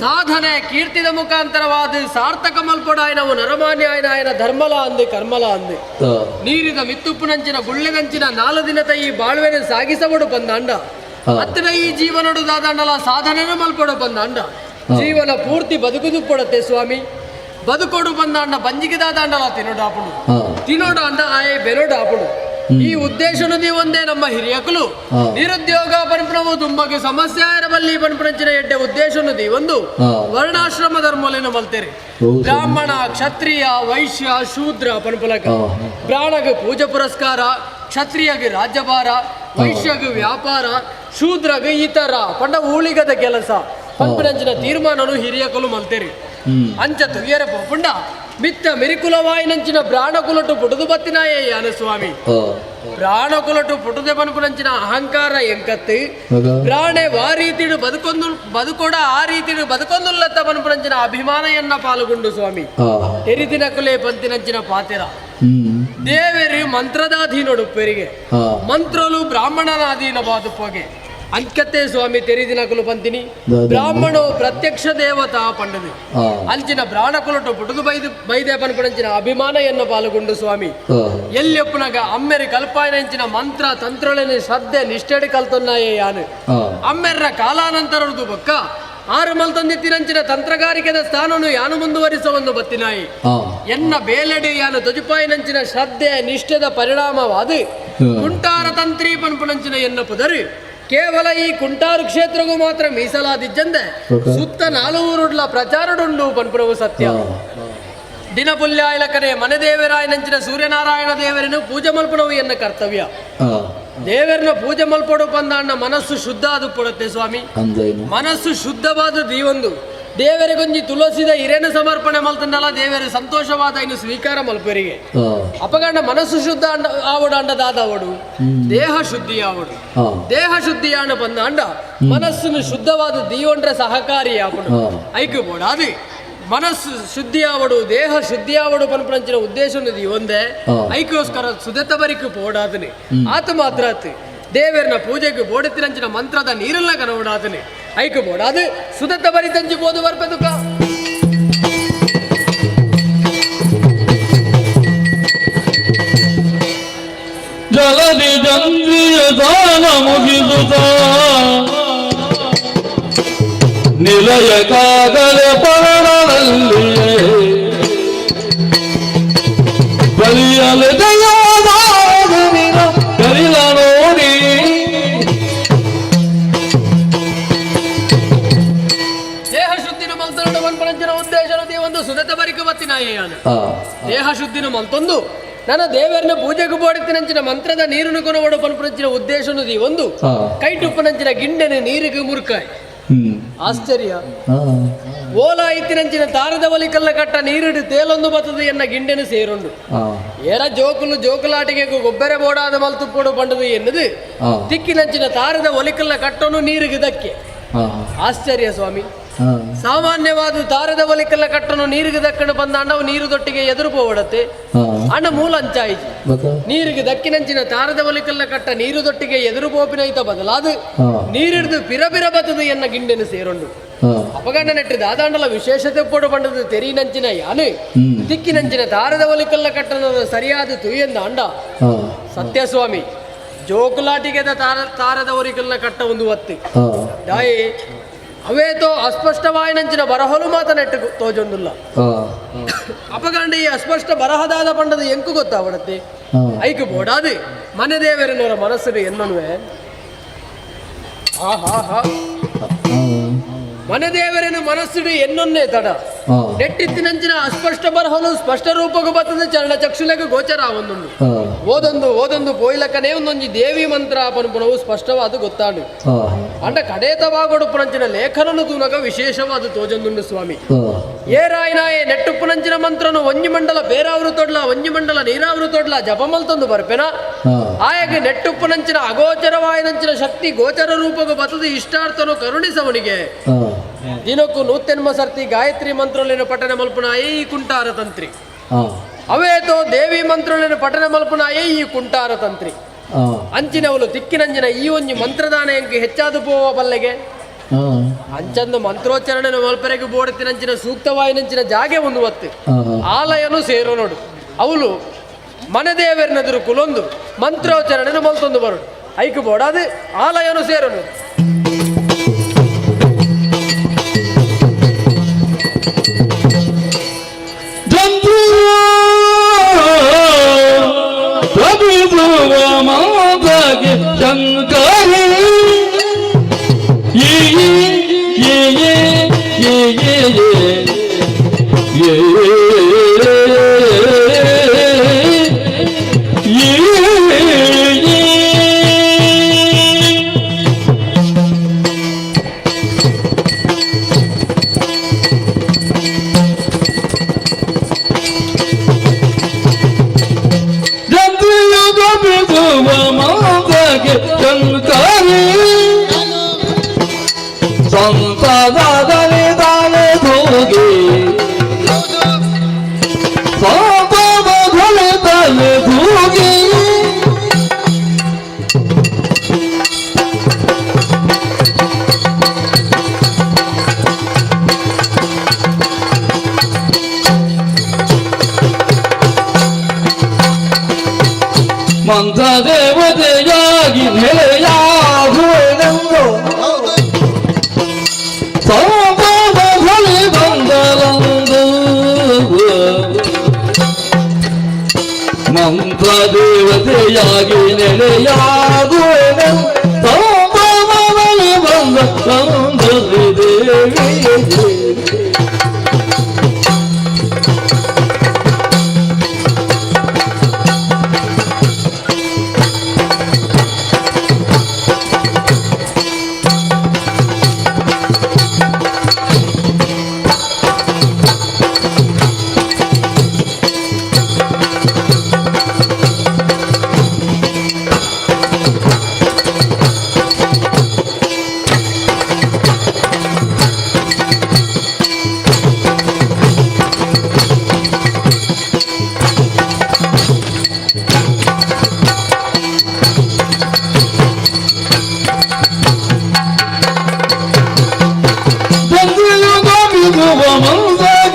ಸಾಧನೆ ಕೀರ್ತಿದ ಮುಖಾಂತರವಾದ ಸಾರ್ಥಕ ಮಲ್ಪೊಡಾಯನವು ನರಮಾನ್ಯಾಯನಾಯನ ಧರ್ಮಲ ಅಂದು ಕರ್ಮಲ ಅಂದು ನೀರಿದ ಮಿತ್ತುಪ್ಪುನಂಚಿನ ಗುಳ್ಳೆದಂಚಿನ 4 ದಿನದ ಈ ಬಾಳ್ವೆನ ಸಾಗಿಸಬಡು ಬಂದಾಂಡ ಹತ್ತಿರ ಈ ಜೀವನಡು ದಾದಾಂಡಲ ಸಾಧನೆನ ಮಲ್ಪೊಡ ಬಂದಾಂಡ ಜೀವನ ಪೂರ್ತಿ ಬದುಕುದು ಕೊಡತ್ತೆ ಸ್ವಾಮಿ. ಬದುಕೋಡು ಬಂದಾಂಡ ಬಂಜಿಗೆ ದಾದಾಂಡಲ ತಿನ್ನೋಡಾಪುಡು ತಿನ್ನೋಡ ಆಯೆ ಬೆರೋಡಾಪುಡು. ಈ ಉದ್ದೇಶನದಿ ಒಂದೇ ನಮ್ಮ ಹಿರಿಯಕಲು ನಿರುದ್ಯೋಗ ಪನ್ಪಣವು ತುಂಬಗೆ ಸಮಸ್ಯೆ ಇರಬಲ್ಲಿ ಪನ್ಪಣಂಚಿನ ಎಡ್ಡೆ ಉದ್ದೇಶನದಿ ಒಂದು ವರ್ಣಾಶ್ರಮ ಧರ್ಮಲೇನ ಮಲ್ತೇರಿ. ಬ್ರಾಹ್ಮಣ, ಕ್ಷತ್ರಿಯ, ವೈಶ್ಯ, ಶೂದ್ರ ಪನ್ಪಲಕ ಬ್ರಾಹ್ಮಣಗ ಪೂಜೆ ಪುರಸ್ಕಾರ, ಕ್ಷತ್ರಿಯಗೆ ರಾಜ್ಯಭಾರ, ವೈಶ್ಯಗ ವ್ಯಾಪಾರ, ಶೂದ್ರಗ ಇತರ ಪಂಡ ಊಳಿಗದ ಕೆಲಸ ಪನ್ಪಣಂಚಿನ ತೀರ್ಮಾನನು ಹಿರಿಯಕಲು ಮಲ್ತೇರಿ. ಅಂಚ ತುಯ್ಯರ ಪುಂಡ ಮಿತ್ತ ಮಿರಿಕುಲವಾಯಿನಂಚಿನ ಪ್ರಾಣಕುಲಟು ಪುಟದು ಬತ್ತಿನಾಯೇ ಯಾನ ಸ್ವಾಮಿ. ಪ್ರಾಣಕುಲಟು ಪುಟದೆ ಪನ್ಪುನಂಚಿನ ಅಹಂಕಾರ ಎಂಕತ್ತು ಪ್ರಾಣೆ ವಾ ರೀತಿಡು ಬದುಕೋಡ ಆ ರೀತಿಡು ಬದುಕೊಂದುಲ್ಲತ್ತ ಪನ್ಪುನಂಚಿನ ಅಭಿಮಾನ ಎನ್ನ ಪಾಲ್ಗೊಂಡು ಸ್ವಾಮಿ. ತೆರಿದಿನ ಕುಲೆ ಪಂತಿನಂಚಿನ ಪಾತೆರ ದೇವೇರಿ ಮಂತ್ರದಾಧೀನೊಡು ಪೆರಿಗೆ ಮಂತ್ರಲು ಬ್ರಾಹ್ಮಣನ ಅಧೀನವಾದುಪ್ಪಗೆ ಅಂಕತೆ ಸ್ವಾಮಿ ತೆರಿದಿನಕಲು ಪಂತಿನಿ ಬ್ರಾಹ್ಮಣೋ ಪ್ರತ್ಯಕ್ಷ ದೇವತಾ ಪಂಡದು ಅಂಚಿನ ಬ್ರಾಹ್ಮಣಕುಲಟು ಪುಟದು ಬೈದೆ ಪನ್ಪುನಂಚಿನ ಅಭಿಮಾನ ಎನ್ನ ಪಾಲ್ಗೊಂಡು ಸ್ವಾಮಿ. ಎಲ್ಲಿಯಪ್ಪನಾಗ ಅಮ್ಮೆರಿ ಕಲ್ಪಾಯನಂಚಿನ ಮಂತ್ರ ತಂತ್ರಳನೆ ಶ್ರದ್ಧೆ ನಿಷ್ಠೆಡಿ ಕಲ್ತೊನ್ನಾಯೇ ಯಾನು ಅಮ್ಮೆರ್ರ ಕಾಲಾನಂತರದು ಬೊಕ್ಕ 6 ಮಲ್ತೊಂದಿತ್ತಿನಂಚಿನ ತಂತ್ರಗಾರಿಕೆದ ಸ್ಥಾನನು ಯಾನು ಮುಂದುವರಿಸ ಒಂದು ಬತ್ತಿನಾಯಿ ಎನ್ನ ಬೇಲೆಡಿ ಯಾನು ತೊಜುಪಾಯಿನಂಚಿನ ಶ್ರದ್ಧೆ ನಿಷ್ಠೆದ ಪರಿಣಾಮವಾದ ಕುಂಟಾರ ತಂತ್ರಿ ಪನ್ಪುನಂಚಿನ ಎನ್ನ ಪುದರು ಕೇವಲ ಈ ಕುಂಟಾರು ಕ್ಷೇತ್ರಗೂ ಮಾತ್ರ ಮೀಸಲಾದಿಜ್ಜಂದೆ ಸುತ್ತ 4 ಊರುಡ್ಲ ಪ್ರಚಾರಡುಂಡು ಪನ್ಪುರವು ಸತ್ಯ. ದಿನಪುಲ್ಯಾಯಲಕನೆ ಮನೆ ದೇವರಾಯನಂಚಿನ ಸೂರ್ಯನಾರಾಯಣ ದೇವರನ್ನು ಪೂಜೆ ಮಲ್ಪನವು ಎನ್ನ ಕರ್ತವ್ಯ. ದೇವರನ್ನ ಪೂಜೆ ಮಲ್ಪಡು ಬಂದ ಮನಸ್ಸು ಶುದ್ಧ ಅದು ಪಡುತ್ತೆ ಸ್ವಾಮಿ. ಮನಸ್ಸು ಶುದ್ಧವಾದದ್ದು ಈ ಒಂದು ದೇವರಿಗೊಂಜಿ ತುಳಸಿದ ಹಿರೇನ ಸಮರ್ಪಣೆ ಮಲ್ತಂಡಲ್ಲ ದೇವರ ಸಂತೋಷವಾದ ಇನ್ನು ಸ್ವೀಕಾರ ಮಲ್ಪರಿಗೆ ಅಪಗಂಡ ಮನಸ್ಸು ಶುದ್ಧ ಆವಡು ಅಂಡದಾದವಡು ದೇಹ ಶುದ್ಧಿ ಆವಡು ದೇಹ ಶುದ್ಧಿ ಆಂಡ ಬಂದ ಅಂಡ ಮನಸ್ಸನ್ನು ಶುದ್ಧವಾದ ದೀವೊಂಡ್ರೆ ಸಹಕಾರಿ ಆವಡು ಐಕ್ಯ ಬೋಡ ಅದು ಮನಸ್ಸು ಶುದ್ಧಿ ಆವಡು ದೇಹ ಶುದ್ಧಿ ಆವಡು ಪನ್ಪಂಚಿನ ಉದ್ದೇಶ ಒಂದೇ ಐಕ್ಯೋಸ್ಕರ ಸುದತ್ತ ಬರಿಕು ಪೋಡಾದನೆ ಆತ ಮಾತ್ರ ಆತು ದೇವರನ ಪೂಜೆಗೆ ಬೋಡತಿರಂಚಿನ ಮಂತ್ರದ ನೀರೆಲ್ಲ ಕನವಡಾದನೆ ಐಕ್ಯ ಬೋಡ ಅದು ಸುದತ್ತ ಬರಿತಂಜಿ ಬೋದು ಬರ್ಪೆದುಕ ಜಲದಿ ಜಂಜಿಯ ದಾನ ಮುಗಿದುತ್ತ ನಿಲಯ ಕಾಗಲೆ ಪರಣದಲ್ಲಿಯೇ ಬಲಿಯಲು ದಯಾದಾಗನಿನ ಕರಿಲ ನೋಡಿ ದೇಹ ಶುದ್ಧಿನ ಮಲ್ತೊಂದು ಮನ್ಪಣಂಚಿನ ಉದ್ದೇಶ ಒಂದು ಸುದತ್ತ ಬರಿಕ ಬತ್ತಿನ ದೇಹ ಶುದ್ಧಿನ ಮಲ್ತೊಂದು ನನ್ನ ದೇವರನ್ನ ಪೂಜೆಗೆ ಬೋಡಿತಿನಂಚಿನ ಮಂತ್ರದ ನೀರನ್ನು ಕೊನವಡು ಪನ್ಪಣಂಚಿನ ಉದ್ದೇಶ ಒಂದು ಕೈಟುಪ್ಪನಂಚಿನ ಗಿಂಡೆನ ನೀರಿಗೆ ಮುರುಕಾಯ್ ಆಶ್ಚರ್ಯ ಓಲ ಇತ್ತಿನಂಚಿನ ತಾರದ ಒಲಿಕಲ್ಲ ಕಟ್ಟ ನೀರಿಡು ತೇಲೊಂದು ಬತ್ತದು ಎನ್ನ ಗಿಂಡೆನು ಸೇರೊಂಡು ಏರ ಜೋಕುಲು ಜೋಕುಲಾಟಿಗೆ ಗೊಬ್ಬರ ಬೋಡಾದ ಮಲ್ತುಪ್ಪೋಡು ಪಂಡದು ಎನ್ನದು ತಿಕ್ಕಿನಂಚಿನ ತಾರದ ಒಲಿಕಲ್ಲ ಕಟ್ಟನು ನೀರಿಗೆ ದಕ್ಕೆ ಆಶ್ಚರ್ಯ ಸ್ವಾಮಿ. ಸಾಮಾನ್ಯವಾದ ತಾರದ ಒಲಿಕಲ್ಲ ಕಟ್ಟನು ನೀರಿಗೆ ದಕ್ಕನು ಬಂದ ಅಣ್ಣವು ನೀರು ದೊಟ್ಟಿಗೆ ಎದುರು ಪೋಡತ್ತೆ ಅಣ್ಣ ಮೂಲ ಅಂಚಾಯಿತು ನೀರಿಗೆ ದಕ್ಕಿನಂಚಿನ ತಾರದ ಒಲಿಕಲ್ಲ ಕಟ್ಟ ನೀರು ದೊಟ್ಟಿಗೆ ಎದುರು ಪೋಪಿನೈತ ಬದಲಾದ ನೀರಿಡ್ದು ಪಿರಬಿರ ಬತ್ತದು ಎನ್ನ ಗಿಂಡೆನು ಸೇರೊಂಡು ಅಪಗಂಡ ನೆಟ್ಟಿದ ಆದಾಂಡಲ ವಿಶೇಷತೆ ಪೋಡು ಬಂಡದು ತೆರಿನಂಚಿನ ಯಾನು ತಿಕ್ಕಿನಂಚಿನ ತಾರದ ಒಲಿಕಲ್ಲ ಕಟ್ಟನದ ಸರಿಯಾದ ತುಯ್ಯಂದ ಅಂಡ ಸತ್ಯಸ್ವಾಮಿ ಜೋಕುಲಾಟಿಗೆ ತಾರದ ಒಲಿಕಲ್ಲ ಕಟ್ಟ ಒಂದು ಒತ್ತಿ ದಾಯಿ ಅವೇತೋ ಅಸ್ಪಷ್ಟವಾಯಿನಂಚಿನ ಬರಹಲು ಮಾತ ನೆಟ್ಟು ತೋಜೊಂದುಲ್ಲ ಅಪಗಂಡ ಈ ಅಸ್ಪಷ್ಟ ಬರಹದಾದ ಪಂಡದ ಎಂಕು ಗೊತ್ತಾವಡತ್ತೆ ಐಕು ಬೋಡಾದು ಮನೆ ದೇವರನವರ ಮನಸ್ಸು ಎನ್ನುವೆ ಮನೆ ದೇವರನ್ನು ಮನಸ್ಸಿಡು ಎನ್ನೊನ್ನೇ ತಡ ನೆಟ್ಟಿತ್ತಿನಂಚಿನ ಅಸ್ಪಷ್ಟ ಬರಹಲು ಸ್ಪಷ್ಟ ರೂಪಗೂ ಬರ್ತದೆ ಚರಣ ಚಕ್ಷುಲೆಗೂ ಗೋಚರ ಒಂದೊಂದು ಓದೊಂದು ಪೋಯ್ಲಕ್ಕನೇ ಒಂದೊಂದು ದೇವಿ ಮಂತ್ರ ಪನುಪುನವು ಸ್ಪಷ್ಟವಾದ ಗೊತ್ತಾಡು ಅಂಡ ಕಡೇತವಾಗೊಡುಪುನಂಚಿನ ಲೇಖನನು ತೂನಗ ವಿಶೇಷವಾದ ತೋಜೊಂದುಂಡು ಸ್ವಾಮಿ ಏರಾಯ್ನಾಯೇ ನೆಟ್ಟುಪ್ಪುನಂಚಿನ ಮಂತ್ರನು ಒಂಜಿ ಮಂಡಲ ಬೇರಾವ್ರು ತೊಡ್ಲ ಒಂಜಿ ಮಂಡಲ ನೀರಾವ್ರು ತೊಡ್ಲ ಜಪಮಲ್ತೊಂದು ಬರ್ಪೆನ ಆಯಗೆ ನೆಟ್ಟುಪ್ಪುನಂಚಿನ ಅಗೋಚರವಾಯಿನಂಚಿನ ಶಕ್ತಿ ಗೋಚರ ರೂಪಗೂ ಬತ್ತದು ಇಷ್ಟಾರ್ಥನು ಕರುಣಿಸವನಿಗೆ ದಿನಕ್ಕೂ 100 ಸರ್ತಿ ಗಾಯತ್ರಿ ಮಂತ್ರಲೇನು ಪಠನೆ ಮಲ್ಪುನ ಈ ಕುಂಟಾರ ತಂತ್ರಿ ಅವೇತೋ ದೇವಿ ಮಂತ್ರಲೇನು ಪಠನೆ ಮಲ್ಪುನ ಈ ಕುಂಟಾರ ತಂತ್ರಿ ಅಂಚಿನವಳು ತಿಕ್ಕಿನಂಜಿನ ಈ ಒಂಜಿ ಮಂತ್ರದಾನ ಎಂಗೆ ಹೆಚ್ಚಾದು ಪೋವ ಬಲ್ಲೆಗೆ ಅಂಚಂದು ಮಂತ್ರೋಚ್ಚರಣೆ ಮಲ್ಪರೆಗೆ ಬೋಡತಿನಂಚಿನ ಸೂಕ್ತವಾಯಿನಂಚಿನ ಜಾಗೆ ಒಂದು ಒತ್ತು ಆಲಯನು ಸೇರೋ ನೋಡು ಅವಳು ಮನೆ ದೇವರನೆದುರು ಕುಲೊಂದು ಮಂತ್ರೋಚ್ಚರಣೆ ಮಲ್ತೊಂದು ಬರೋಡು ಐಕು ಬೋಡಾದು ಆಲಯನು ಸೇರೋ ನೋಡು ಶಂಕರಿ ಸಂಪದದಲ್ಲಿ ತಾನೆ ಹೋಗಿ ಸಂಪದದಲ್ಲಿ ತಾನೆ ಹೋಗಿ ಮಂತ್ರ ದೇವತೆಯಾಗಿ ನೆಲೆಯಾಗುವೆನೆಂದು ಸಂಪದದಲ್ಲಿ ಬಂದರಂದು ಮಂತ್ರ ದೇವತೆಯಾಗಿ ನೆಲೆಯಾಗುವೆನೆಂದು ಸಂಪದದಲ್ಲಿ ಬಂದರಂದು ದೇವಿ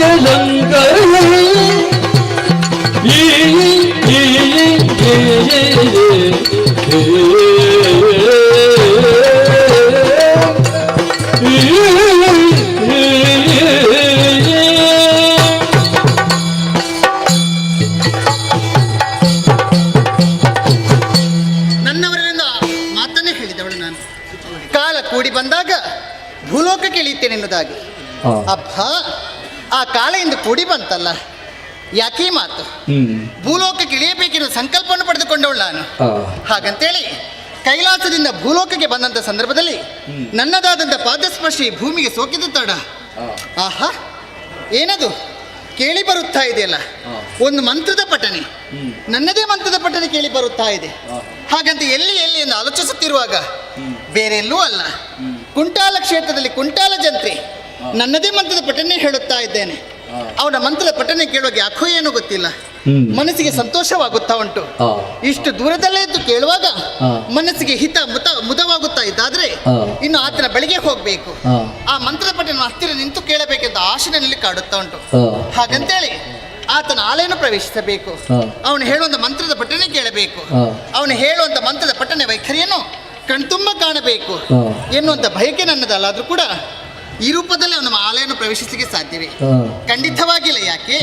ಶಂಕರ ನನ್ನವರಿಂದ ಮಾತನ್ನೇ ಹೇಳಿದವಳು ನಾನು. ಕಾಲ ಕೂಡಿ ಬಂದಾಗ ಭೂಲೋಕಕ್ಕೆ ಇಳಿಯುತ್ತೇನೆ ಎನ್ನುವುದಾಗಿ. ಅಬ್ಬಾ, ಆ ಕಾಲ ಎಂದು ಕೂಡಿ ಬಂತಲ್ಲ, ಯಾಕೆ ಮಾತು? ಭೂಲೋಕಕ್ಕೆ ಇಳಿಯಬೇಕೆನ್ನುವ ಸಂಕಲ್ಪವನ್ನು ಪಡೆದುಕೊಂಡವಳು ನಾನು. ಹಾಗಂತೇಳಿ ಕೈಲಾಸದಿಂದ ಭೂಲೋಕಕ್ಕೆ ಬಂದಂಥ ಸಂದರ್ಭದಲ್ಲಿ ನನ್ನದಾದಂಥ ಪಾದಸ್ಪರ್ಶಿ ಭೂಮಿಗೆ ಸೋಕಿದ ತಡ. ಆಹಾ, ಏನದು ಕೇಳಿ ಬರುತ್ತಾ ಇದೆಯಲ್ಲ, ಒಂದು ಮಂತ್ರದ ಪಠನೆ, ನನ್ನದೇ ಮಂತ್ರದ ಪಠನೆ ಕೇಳಿ ಬರುತ್ತಾ ಇದೆ. ಹಾಗಂತ ಎಲ್ಲಿ ಎಲ್ಲಿ ಎಂದು ಆಲೋಚಿಸುತ್ತಿರುವಾಗ ಬೇರೆ ಎಲ್ಲೂ ಅಲ್ಲ, ಕುಂಟಾಲ ಕ್ಷೇತ್ರದಲ್ಲಿ ಕುಂಟಾಲ ಜಂತ್ರಿ ನನ್ನದೇ ಮಂತ್ರದ ಪಠನೆ ಹೇಳುತ್ತಾ ಇದ್ದೇನೆ. ಅವನ ಮಂತ್ರದ ಪಠನೆ ಕೇಳುವಾಗ ಯಾಕೋ ಏನೋ ಗೊತ್ತಿಲ್ಲ, ಮನಸ್ಸಿಗೆ ಸಂತೋಷವಾಗುತ್ತಾ ಉಂಟು. ಇಷ್ಟು ದೂರದಲ್ಲೇ ಇದ್ದು ಕೇಳುವಾಗ ಮನಸ್ಸಿಗೆ ಹಿತ ಮುದವಾಗುತ್ತಾ ಇದ್ದಾದ್ರೆ ಇನ್ನು ಆತನ ಬಳಿಗೆ ಹೋಗ್ಬೇಕು, ಆ ಮಂತ್ರದ ಪಠಣ ಹತ್ತಿರ ನಿಂತು ಕೇಳಬೇಕೆಂದು ಆಶೆ ನನ್ನಲ್ಲಿ ಕಾಡುತ್ತಾ ಉಂಟು. ಹಾಗಂತೇಳಿ ಆತನ ಆಲಯನ ಪ್ರವೇಶಿಸಬೇಕು, ಅವನು ಹೇಳುವಂತ ಮಂತ್ರದ ಪಠನೆ ಕೇಳಬೇಕು, ಅವನು ಹೇಳುವಂತ ಮಂತ್ರದ ಪಠನೆ ವೈಖರಿಯನ್ನು ಕಣ್ತುಂಬ ಕಾಣಬೇಕು ಎನ್ನುವಂತ ಬಯಕೆ ನನ್ನದಲ್ಲಾದ್ರೂ ಕೂಡ ಈ ರೂಪದಲ್ಲಿ ಅವನ ಆಲಯನ ಪ್ರವೇಶಿಸಲಿಕ್ಕೆ ಸಾಧ್ಯವೇ? ಖಂಡಿತವಾಗಿಲ್ಲ. ಯಾಕೆ?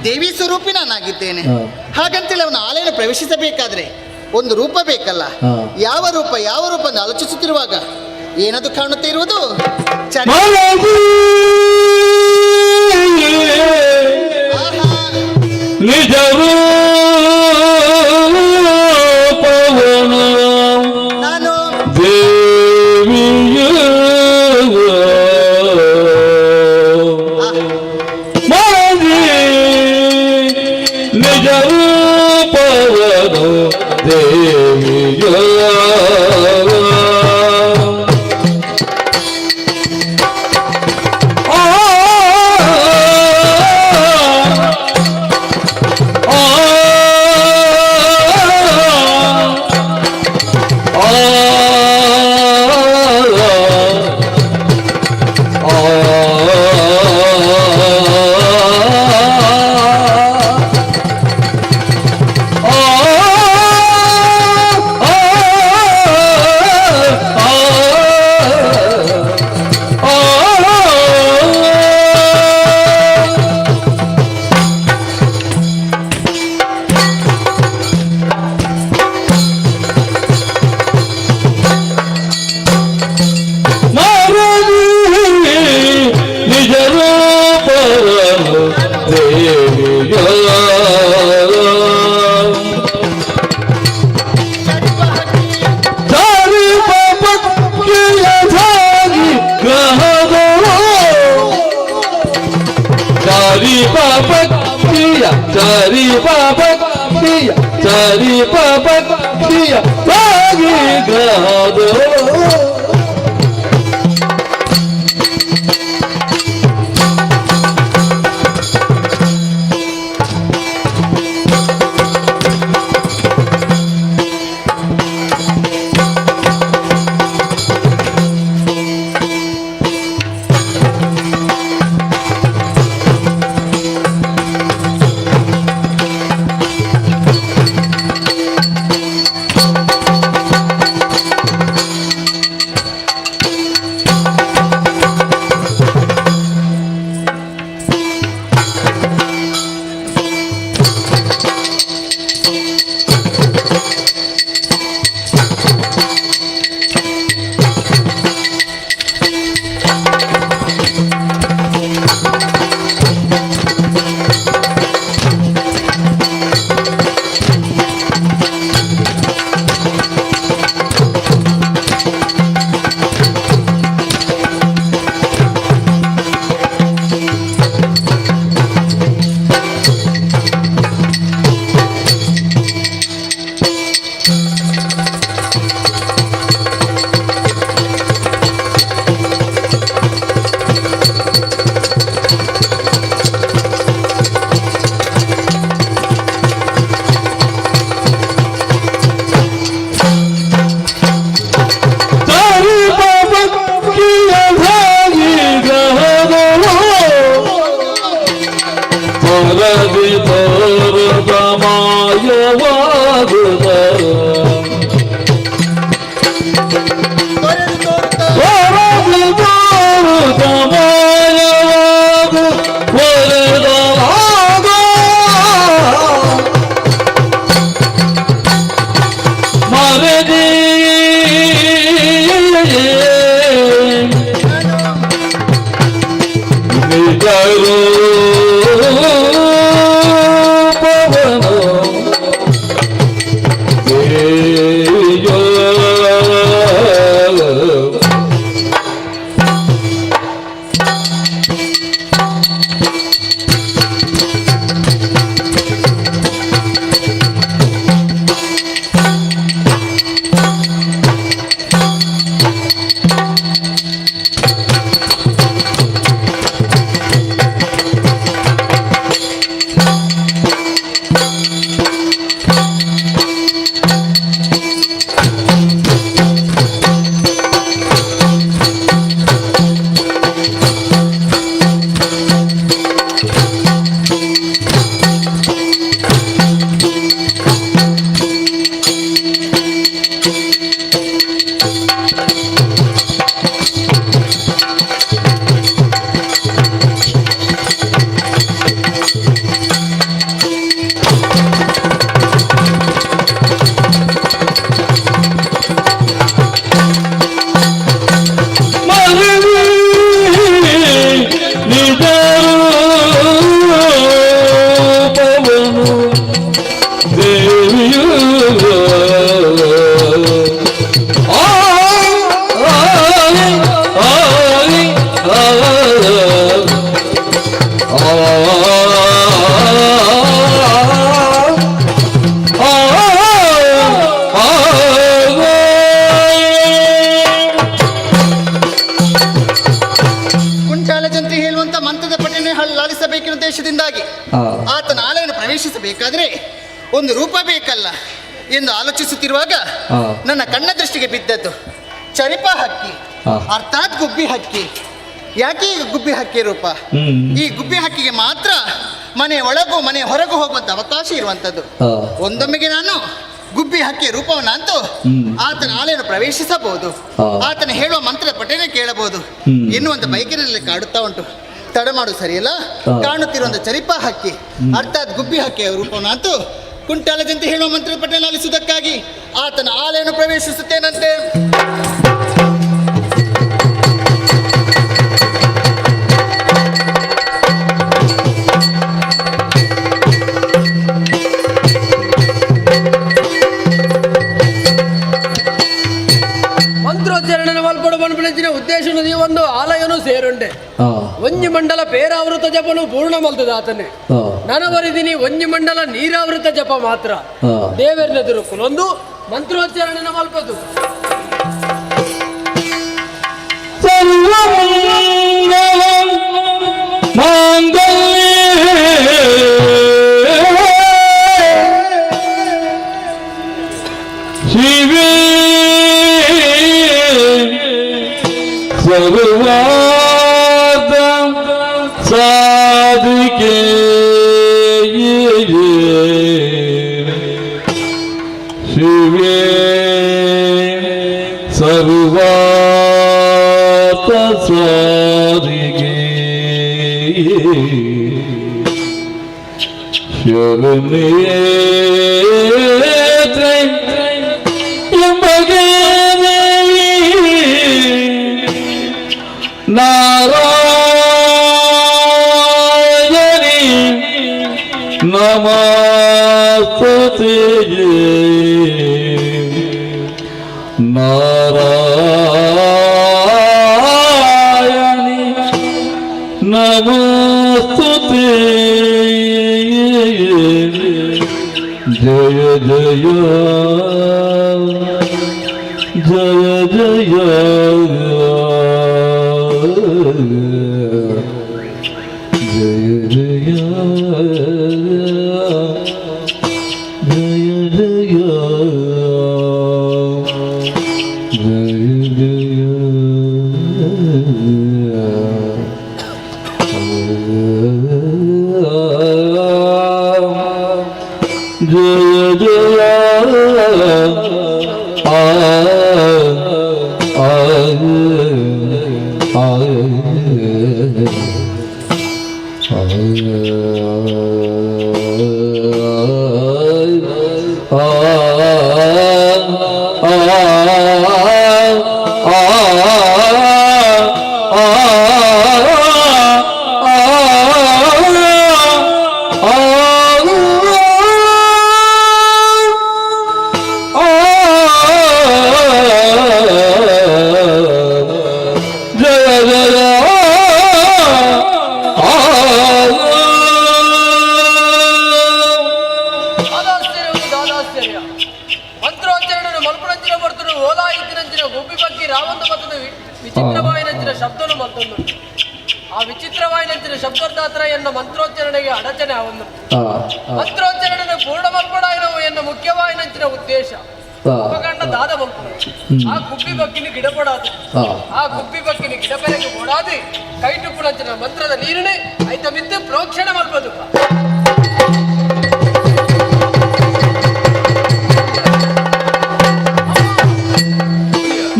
ದೇವಿ ಸ್ವರೂಪಿ ನಾನಾಗಿದ್ದೇನೆ. ಹಾಗಂತೇಳಿ ಅವನ ಆಲಯನ ಪ್ರವೇಶಿಸಬೇಕಾದ್ರೆ ಒಂದು ರೂಪ ಬೇಕಲ್ಲ. ಯಾವ ರೂಪ ಯಾವ ರೂಪ ಅಂತ ಆಲೋಚಿಸುತ್ತಿರುವಾಗ ಏನದು ಕಾಣುತ್ತಾ ಇರುವುದು? ನಿಜವೂ ನಾನು ದೇವಿಯ ನಿಜವೂ ಪವನ ದೇವಿಯ Cari papat dia lagi gado. ವರದಿ ತೋರದ ಮಾಯವಾಗುತ್ತ ವರದಿ ತೋರದ ಮಾಯವಾಗು ವರದಲಾಗ ಮರದಿ ನಿಜರು ಪವನ ಕುಂಟಾಲಜಂತ್ರಿ ಹೇಳುವಂತ ಮಂತ್ರದ ಪಠನೆ ಲಾಲಿಸಬೇಕೆನ್ನುವ ಉದ್ದೇಶದಿಂದಾಗಿ ಆತನ ಆಲಯವನ್ನು ಪ್ರವೇಶಿಸಬೇಕಾದ್ರೆ ಒಂದು ರೂಪ ಬೇಕಲ್ಲ ಎಂದು ಆಲೋಚಿಸುತ್ತಿರುವಾಗ ನನ್ನ ಕಣ್ಣ ದೃಷ್ಟಿಗೆ ಬಿದ್ದದ್ದು ಚರಿಪ ಹಕ್ಕಿ, ಅರ್ಥಾತ್ ಗುಬ್ಬಿ ಹಕ್ಕಿ. ಯಾಕೆ ಈಗ ಗುಬ್ಬಿ ಹಕ್ಕಿ ರೂಪ? ಈ ಗುಬ್ಬಿ ಹಕ್ಕಿಗೆ ಮಾತ್ರ ಮನೆ ಒಳಗೂ ಮನೆ ಹೊರಗೂ ಹೋಗುವಂತ ಅವಕಾಶ ಇರುವಂತದ್ದು. ಒಂದೊಮ್ಮೆಗೆ ನಾನು ಗುಬ್ಬಿ ಹಕ್ಕಿ ರೂಪವನ್ನಂತೂ ಆತನ ಆಲಯವನ್ನು ಪ್ರವೇಶಿಸಬಹುದು, ಆತನ ಹೇಳುವ ಮಂತ್ರದ ಪಠನೆ ಕೇಳಬಹುದು ಎನ್ನುವಂತ ಬೈಕಿನಲ್ಲಿ ಕಾಡುತ್ತಾ ಉಂಟು. ತಡ ಮಾಡು ಸರಿಯಲ್ಲ. ಕಾಣುತ್ತಿರುವಂತ ಚರಿಪ ಹಕ್ಕಿ ಅರ್ಥಾತ್ ಗುಬ್ಬಿ ಹಕ್ಕಿಯ ರೂಪವನ್ನಂತೂ ಕುಂಟಾಲಜಂತೆ ಹೇಳುವ ಮಂತ್ರದ ಪಠನೆ ಆಲಿಸುವುದಕ್ಕಾಗಿ ಆತನ ಆಲಯವನ್ನು ಪ್ರವೇಶಿಸುತ್ತೇನಂತೆ. ಮಂತ್ರೋಚ್ಚಾರಣೆ ಮಲ್ಪಡುವ ಉದ್ದೇಶನು ಈ ಒಂದು ಆಲಯನು ಸೇರುಂಡೆ ಒಂಜಿ ಮಂಡಲ ಪೇರಾವೃತ ಜಪನು ಪೂರ್ಣ ಮಲ್ತದ ಆತನೇ ನನವರಿದಿನಿ ಒಂಜಿ ಮಂಡಲ ನೀರಾವೃತ ಜಪ ಮಾತ್ರ ದೇವರನೆದುರು ಒಂದು ಮಂತ್ರೋಚ್ಚಾರಣೆ ಮಲ್ಪದು. ಶಿವೇ ಸರ್ವಾದ ಸಾಧಿಕೆ ಶಿವೇ ಸರ್ವಾದ ಸಾಧಿಕೆ ಶರಣೇ ನಾರಾಯಣಿ ನಮಸ್ತುತೆ ನಾರಾಯಣಿ ನಮಸ್ತುತೆ ಜಯ ಜಯ ಜಯ ಜಯ ಜಯ ಜಯ ಆ ಆ ದಾದಾಶ್ಚರ್ಯ ಮಂತ್ರೋಚ್ಚಾರಣೆ ಮಲ್ಪನಂಚಿನ ಬರ್ತನು ಓಲಾಯಿತಿನಂಚಿನ ಗುಬ್ಬಿ ಬಗ್ಗೆ ರಾವಂತ ಬರ್ತದ ವಿಚಿತ್ರವಾಯಿನಂಚಿನ ಶಬ್ದನು ಮತ್ತೊಂದು ಆ ವಿಚಿತ್ರವಾಯಿನಂಚಿನ ಶಬ್ದಾತ್ರ ಎನ್ನ ಮಂತ್ರೋಚ್ಚಾರಣೆಗೆ ಅಡಚಣೆ ಅವನು ಮಂತ್ರೋಚ್ಚಾರಣೆ ಪೂರ್ಣ ಮಲ್ಪಡಾಯಿನವು ಎನ್ನ ಮುಖ್ಯವಾಯಿನಂಚಿನ ಉದ್ದೇಶ ಉಪಕಂಡ ದಾದ ಮಲ್ಪನ ಆ ಗುಬ್ಬಿ ಬಗ್ಗಿನ ಗಿಡಪಡಾದು ಆ ಗುಬ್ಬಿ ಬಗ್ಗಿನ ಗಿಡಪೆರೆಗೆ ಓಡಾದಿ ಕೈಟುಪ್ಪುನಂಚಿನ ಮಂತ್ರದ ನೀರಿನೇ ಐತ ಮಿತ್ತು ಪ್ರೋಕ್ಷಣೆ ಮಲ್ಪದು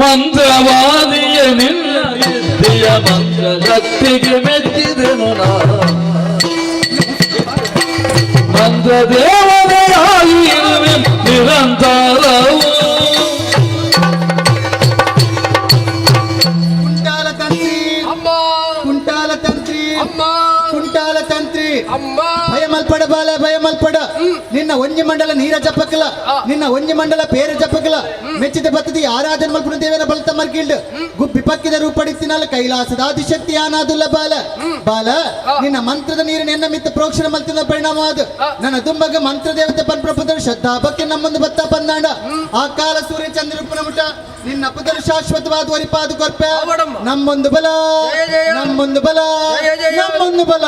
ಮಂತ್ರವಾದಿಯ ನಿನ್ನ ವಿದ್ಯೆಯ ಮಂತ್ರ ಶಕ್ತಿಗೆ ಮೆಚ್ಚಿದೆನು ಮಂತ್ರ ದೇವತೆಯಾಗಿರುವೆ ನಿರಂತರವು ಕುಂಟಾಲ ತಂತ್ರಿ ಅಮ್ಮ ಕುಂಟಾಲ ತಂತ್ರಿ ಅಮ್ಮ ಕುಂಟಾಲ ತಂತ್ರಿ ಅಮ್ಮ ಭಯಮಲ್ಪಡ ಬಾಲ ಭಯಮಲ್ಪಡ ನಿನ್ನ ಒಂಜಿ ಮಂಡಲ ನೀರ ಜಪಕಲ ನಿನ್ನ ಒಂಜಿ ಮಂಡಲ ಪೇರ ಜಪಕಲ ಮೆಚ್ಚಿದ ಬತ್ತದಿ ಆರಾಧನ ಮಲ್ಪುನ ದೇವರ ಬಲತ ಮರ್ಗಿಲ್ಡ್ ಗುಬ್ಬಿ ಪಕ್ಕಿದ ರೂಪಡಿಸಿನಲ್ಲ ಕೈಲಾಸದ ಆದಿಶಕ್ತಿ ಆನಾದುಲ್ಲ ಬಾಲ ಬಾಲ ನಿನ್ನ ಮಂತ್ರದ ನೀರಿನ ಎನ್ನ ಮಿತ್ತ ಪ್ರೋಕ್ಷಣ ಮಲ್ತಿನ ಪರಿಣಾಮ ಅದು ನನ್ನ ದುಂಬಗ ಮಂತ್ರ ದೇವತೆ ಪಂಪ್ರಪದ ಶ್ರದ್ಧಾ ಭಕ್ತಿ ನಮ್ಮೊಂದು ಬತ್ತ ಬಂದಾಂಡ ಆ ಕಾಲ ಸೂರ್ಯ ಚಂದ್ರ ರೂಪನ ಮುಟ ನಿನ್ನ ಪುದರ ಶಾಶ್ವತವಾದ ವರಿಪಾದು ಕೊರ್ಪೆ ನಮ್ಮೊಂದು ಬಲ ನಮ್ಮೊಂದು ಬಲ ನಮ್ಮೊಂದು ಬಲ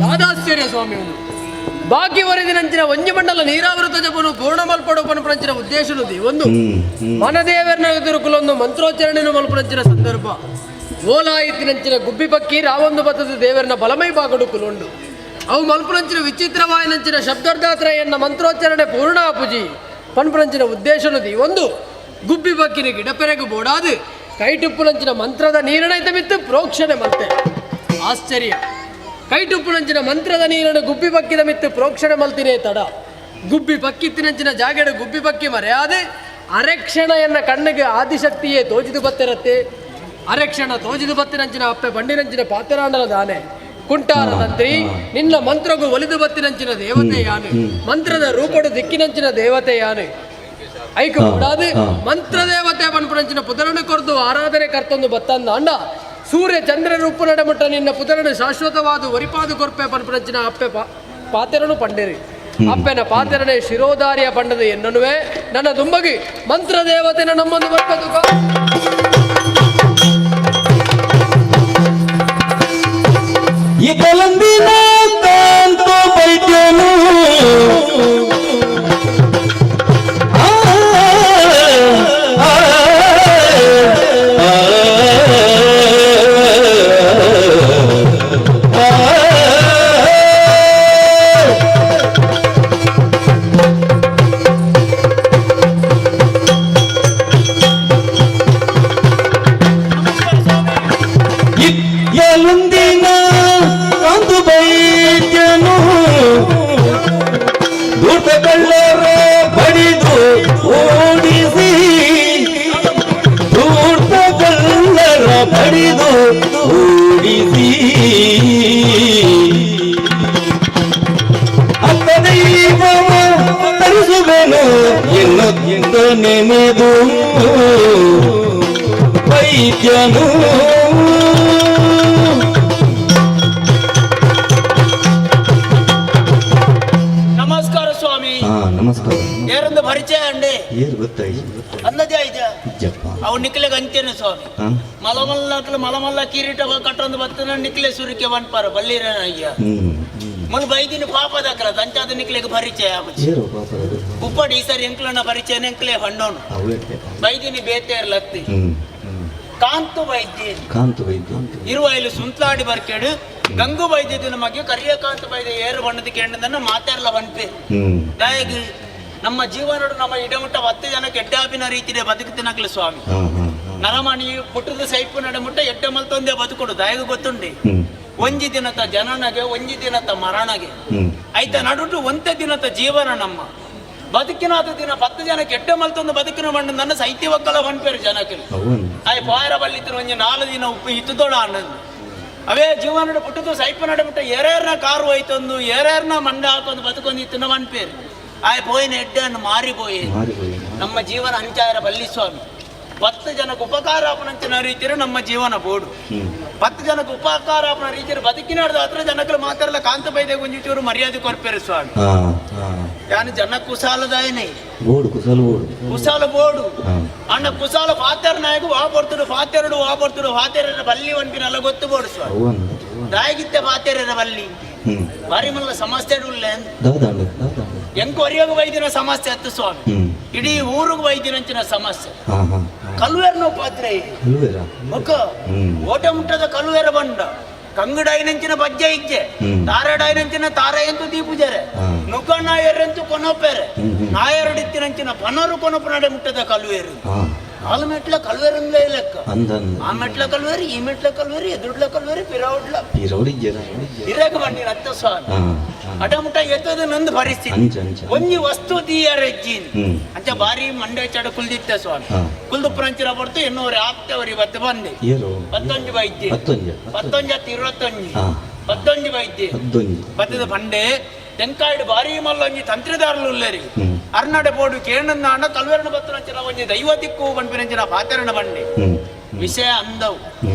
ದಾದಾಶ್ಚರ್ಯ ಸ್ವಾಮಿ ಭಾಗ್ಯವರಿದಿನಂಚಿನ ಒಂಜಿ ಮಂಡಲ ನೀರಾವೃತ ಜಪನು ಪೂರ್ಣ ಮಲ್ಪಡೋಪನ ಪಂಚಿನ ಉದ್ದೇಶನುದಿ ಒಂದು ಮನದೇವರನ ಎದುರುಕುಲೊಂದು ಮಂತ್ರೋಚ್ಚಾರಣೆಯನ್ನು ಮಲ್ಪನಂಚಿನ ಸಂದರ್ಭ ಓಲಾಯಿತಿನಂಚಿನ ಗುಬ್ಬಿ ಪಕ್ಕಿ ರಾವೊಂದು ಬತ್ತದ ದೇವರನ ಬಲಮೈ ಬಾಗಡುಕುಲುಂಡು ಅವು ಮಲ್ಪನಂಚಿನ ವಿಚಿತ್ರವಾಯಿನಂಚಿನ ಶಬ್ದಾರ್ಥ ಎನ್ನ ಮಂತ್ರೋಚ್ಚಾರಣೆ ಪೂರ್ಣ ಪೂಜಿ ಪನ್ಪನಂಚಿನ ಉದ್ದೇಶನುದಿ ಒಂದು ಗುಬ್ಬಿ ಪಕ್ಕಿನ ಗಿಡಪೆರೆಗು ಬೋಡಾದು ಕೈಟುಪ್ಪುನಂಚಿನ ಮಂತ್ರದ ನೀರನೈತ ಮಿತ್ತು ಪ್ರೋಕ್ಷಣೆ ಮಲ್ತೆ ಆಶ್ಚರ್ಯ ಕೈಟುಪ್ಪುನಂಚಿನ ಮಂತ್ರದ ನೀರನ್ನು ಗುಬ್ಬಿ ಪಕ್ಕಿದ ಮಿತ್ತು ಪ್ರೋಕ್ಷಣೆ ಮಲ್ತಿನೇ ತಡ ಗುಬ್ಬಿ ಪಕ್ಕಿತ್ತಿನಂಚಿನ ಜಾಗೆಡ ಗುಬ್ಬಿ ಪಕ್ಕಿ ಮರೆಯಾದೆ ಅರೆಕ್ಷಣ ಎನ್ನ ಕಣ್ಣಿಗೆ ಆದಿಶಕ್ತಿಯೇ ತೋಜಿದು ಬತ್ತಿರತ್ತೆ ಅರೆಕ್ಷಣ ತೋಜಿದು ಬತ್ತಿನಂಚಿನ ಅಪ್ಪೆ ಬಂಡಿನಂಚಿನ ಪಾತ್ರಾಂಡಲ ದಾನೆ ಕುಂಟಾರ ತಂತ್ರಿ ನಿನ್ನ ಮಂತ್ರಗೂ ಒಲಿದು ಬತ್ತಿನಂಚಿನ ದೇವತೆ ಯಾನು ಮಂತ್ರದ ರೂಪಡು ದಿಕ್ಕಿನಂಚಿನ ದೇವತೆ ಯಾನು ಐಕ ಕೂಡಾದು ಮಂತ್ರ ದೇವತೆ ಪನ್ಪುನಂಚಿನ ಪುದರನು ಕೊರ್ದು ಆರಾಧನೆ ಕರ್ತೊಂದು ಬತ್ತಂದ ಅಂಡ ಸೂರ್ಯ ಚಂದ್ರ ರೂಪು ನಡಮಟ್ಟ ನಿನ್ನ ಪುದರನು ಶಾಶ್ವತವಾದ ವರಿಪಾದು ಕೊರ್ಪೆ ಪನ್ಪುನಂಚಿನ ಅಪ್ಪೆ ಪಾತೆರನು ಪಂಡಿರಿ ಅಪ್ಪೆನ ಪಾತೆರನೆ ಶಿರೋಧಾರಿಯ ಪಂಡದ ಎನ್ನನುವೆ ನನ್ನ ದುಂಬಗಿ ಮಂತ್ರ ದೇವತೆನ ನಮ್ಮೊಂದು ಬರ್ಪದು ಈ ಕಲಂದಿನ ಕಾಂತ ಬೈದ್ಯನು ಎಲುಂದಿನ ಕಾಂತು ಬೈದ್ಯನು ದುರ್ದ ಕಳ್ಳರ ಬಡಿದು ಓಡಿಸಿ ದುರ್ದ ಕಳ್ಳರ ಬಡಿದು ಓಡಿಸಿ ಅತ್ತ ದೈವವ ತರಿಸುವೆನು ಎನ್ನುತ್ತ ನೆನೆದು ವೈದ್ಯನು ನಮಸ್ಕಾರ ಸ್ವಾಮಿ. ನಮಸ್ಕಾರ. ಯಾರಂದ ಪರಿಚಯ ಅಂಡೆ ಏನು ಗೊತ್ತಾಯ್ತು ಅಂದಜ ಐಜ ಇಜ್ಜಪ್ಪ ಅವು ನಿಕ್ಲೆಗೆ ಅಂತೇನೆ ಸ್ವಾಮಿ. ಮಲಮಲ್ಲ ಕಿರೀಟ ಕಟ್ಟೊಂದು ಬತ್ತನ ನಿಕ್ಲೆ ಸುರಿಕೆ ಬನ್ಪಾರ ಬಲ್ಲಿರ ಅಯ್ಯ ಮಲ್ ಬೈದಿನ ಪಾಪದ ಅಕ್ರ ದಂಚಾದ ನಿಕ್ಲೆಗೆ ಪರಿಚಯ ಏರೋ ಪಾಪದ ಉಪ್ಪಡಿ ಈ ಸರಿ ಎಂಕ್ಲನ ಪರಿಚಯ ಎಂಕ್ಲೆ ಹಣ್ಣೋನು ಬೈದಿನಿ ಬೇತೆ ಇರ್ಲತ್ತಿ ಕಾಂತು ವೈದ್ಯ ಕಾಂತು ವೈದ್ಯ ಇರುವ ಇಲ್ಲಿ ಸುಂತ್ಲಾಡಿ ಬರ್ಕೇಡು ಗಂಗು ವೈದ್ಯದ ನಮಗೆ ಕರಿಯಕಾಂತ ವೈದ್ಯ ಏರು ಬಣ್ಣದ ಕೇಂದ್ರದನ್ನ ಮಾತಾಡಲ ಬಂಪೆ ದಯಗೆ ನಮ್ಮ ಜೀವನೋಡು ನಮ್ಮ ಇಡಮುಟ್ಟ 10 ಜನಕ್ಕೆ ಎಡ್ಡಾಪಿನ ರೀತಿಯ ಬದುಕುತ್ತಿನಕ್ಲೆ ಸ್ವಾಮಿ ನರಮಣಿ ಪುಟ್ಟದ ಸೈಪು ನಡಮುಟ್ಟ ಎಡ್ಡ ಮಲ್ತೊಂದೇ ಬದುಕೊಡು ದಯಗೆ ಗೊತ್ತುಂಡಿ ಒಂಜಿ ದಿನದ ಜನನಗೆ ಒಂಜಿ ದಿನದ ಮರಣಗೆ ಆಯ್ತಾ ನಡುಟು ಒಂದೇ ದಿನದ ಜೀವನ ನಮ್ಮ ಬದುಕಿನಾದ ದಿನ 10 ಜನಕ್ಕೆ ಎಡ್ಡ ಮಲ್ತೊಂದು ಬದುಕಿನ ಮಣ್ಣು ನನ್ನ ಸೈತ್ಯ ಒಕ್ಕಲ ಬಂಪೇರು ಜನಕ್ಕೆ ಆಯ್ ಪಾಯರ ಬಲ್ಲಿದ್ರು ಒಂಜಿ 4 ದಿನ ಉಪ್ಪು ಹಿತ್ತದೋಳ ಅನ್ನಂದು ಅವೇ ಜೀವನ ಪುಟ್ಟದು ಸೈಪು ನಡಬಿಟ್ಟ ಏರೇರ್ನ ಕಾರು ಹೋಯ್ತೊಂದು ಏರೇರ್ನ ಮಂಡ ಹಾಕೊಂದು ಬದುಕೊಂದು ತಿನ್ನ ಮನ್ಪೇರು ಆಯ್ ಪೋಯಿನ ಎಡ್ಡನ್ನು ಮಾರಿపోయి ನಮ್ಮ ಜೀವನ ಅಂಚಾಯರ ಬಲ್ಲಿ ಸ್ವಾಮಿ 10 ಜನಕ್ಕೆ ಉಪಕಾರಾಪನಂಚಿನ ರೀತಿಯ ನಮ್ಮ ಜೀವನ ಬೋಡು 10 ಜನಕ್ಕೆ ಉಪಕಾರಾಪನ ರೀತಿಯ ಬದುಕಿನಾಡ್ದು 10 ಜನಕ್ಕೆ ಮಾತಾಡಲ್ಲ ಕಾಂತ ಬೈದೆ ಗುಂಜಿಚೂರು ಮರ್ಯಾದೆ ಕೊರ್ಪೇರು ಸ್ವಾಮಿ ಯಾನು ಜನ ಕುಸಾಲದಾಯನೇ ಬೋಡು ಕುಸಲ ಬೋಡು ಕುಸಾಲ ಬೋಡು ಅಣ್ಣ ಕುಸಾಲ ಫಾತೆರ್ ನಾಯಕ ವಾ ಬರ್ತಿಡು ಫಾತೆರಡು ವಾ ಬರ್ತಿಡು ಫಾತೆರ ಬಲ್ಲಿ ಒಂಪಿನಲ್ಲ ಗೊತ್ತು ಬೋಡು ಸ್ವಾಮಿ ದಾಯಗಿತ್ತೆ ಫಾತೆರ ಬಲ್ಲಿ ಬಾರಿ ಮಲ್ಲ ಸಮಸ್ಯೆ ಎಂಕ ಒರಿಯೋಗ ವೈದ್ಯನ ಸಮಸ್ಯೆ ಅತ್ತು ಸ್ವಾಮಿ ಇಡೀ ಊರಿಗೆ ವೈದ್ಯನಂಚಿನ ಸಮಸ್ಯೆ ಕಲ್ವೇರ್ನ ಪಾತ್ರೆ ಓಟ ಮುಟ್ಟದ ಕಲ್ವೇರ ಬಂಡ ಕಂಗಡಾಯಿನಂಚಿನ ಬಜ್ಜ ಇಜ್ಜೆ ತಾರಡಾಯಿನಂಚಿನ ತಾರ ಎಂತು ದೀಪುಜರೆ ನುಗ್ಗ ನಾಯರಂತು ಕೊನೊಪ್ಪೆರೆ ನಾಯರಡಿತ್ತಿನಂಚಿನ ಪನರು ಕೊನೊಪ್ಪ ನಡೆ ಮುಟ್ಟದ ಕಲ್ವೇರು ಆಲು ಮೆಟ್ಲ ಕಲ್ವೇರಂಗ್ಲೇ ಲೆಕ್ಕ ಆ ಮೆಟ್ಲ ಕಲ್ವೇರಿ ಈ ಮೆಟ್ಲ ಕಲ್ವೇರಿ ಎದುಡ್ಲ ಕಲ್ವೇರಿ ಪಿರೌಡ್ಲ ಇರಗ ಬಂದಿನ ಅತ್ತ ಸ್ವಾಮಿ ಅಟಮುಟ ಎತ್ತದ ನಂದು ಪರಿಸ್ಥಿತಿ ಒಂಜಿ ವಸ್ತು ತೀಯರೆಜ್ಜಿನ್ ಅಂಚ ಬಾರಿ ಮಂಡೆ ಚಡ ಕುಲ್ದಿತ್ತ ಸ್ವಾಮಿ ಕುಲ್ದು ಪ್ರಂಚಿರ ಬರ್ತು ಎನ್ನೋರಿ ಆಪ್ತವರಿ ಬತ್ತು ಬಂದೆ 11 ವೈದ್ಯ 11 ವೈದ್ಯ ಬತ್ತದ ಬಂಡೆ ತೆಂಕಾಯ್ಡು ಬಾರಿ ಮಲ್ಲ ಒಂಜಿ ತಂತ್ರದಾರಲು ಉಳ್ಳರಿ ಅರ್ನಾಡೆ ಬೋಡು ಕೇಳನ್ನ ಅಣ್ಣ ಕಲ್ವೇರಣ ಬತ್ತನಂಚಿನ ಒಂಜಿ ದೈವತಿಕ್ಕೂ ಬಂಪಿನಂಚಿನ ಪಾತೆರಣ ಬಂಡೆ ವಿಷಯ ಅಂದವು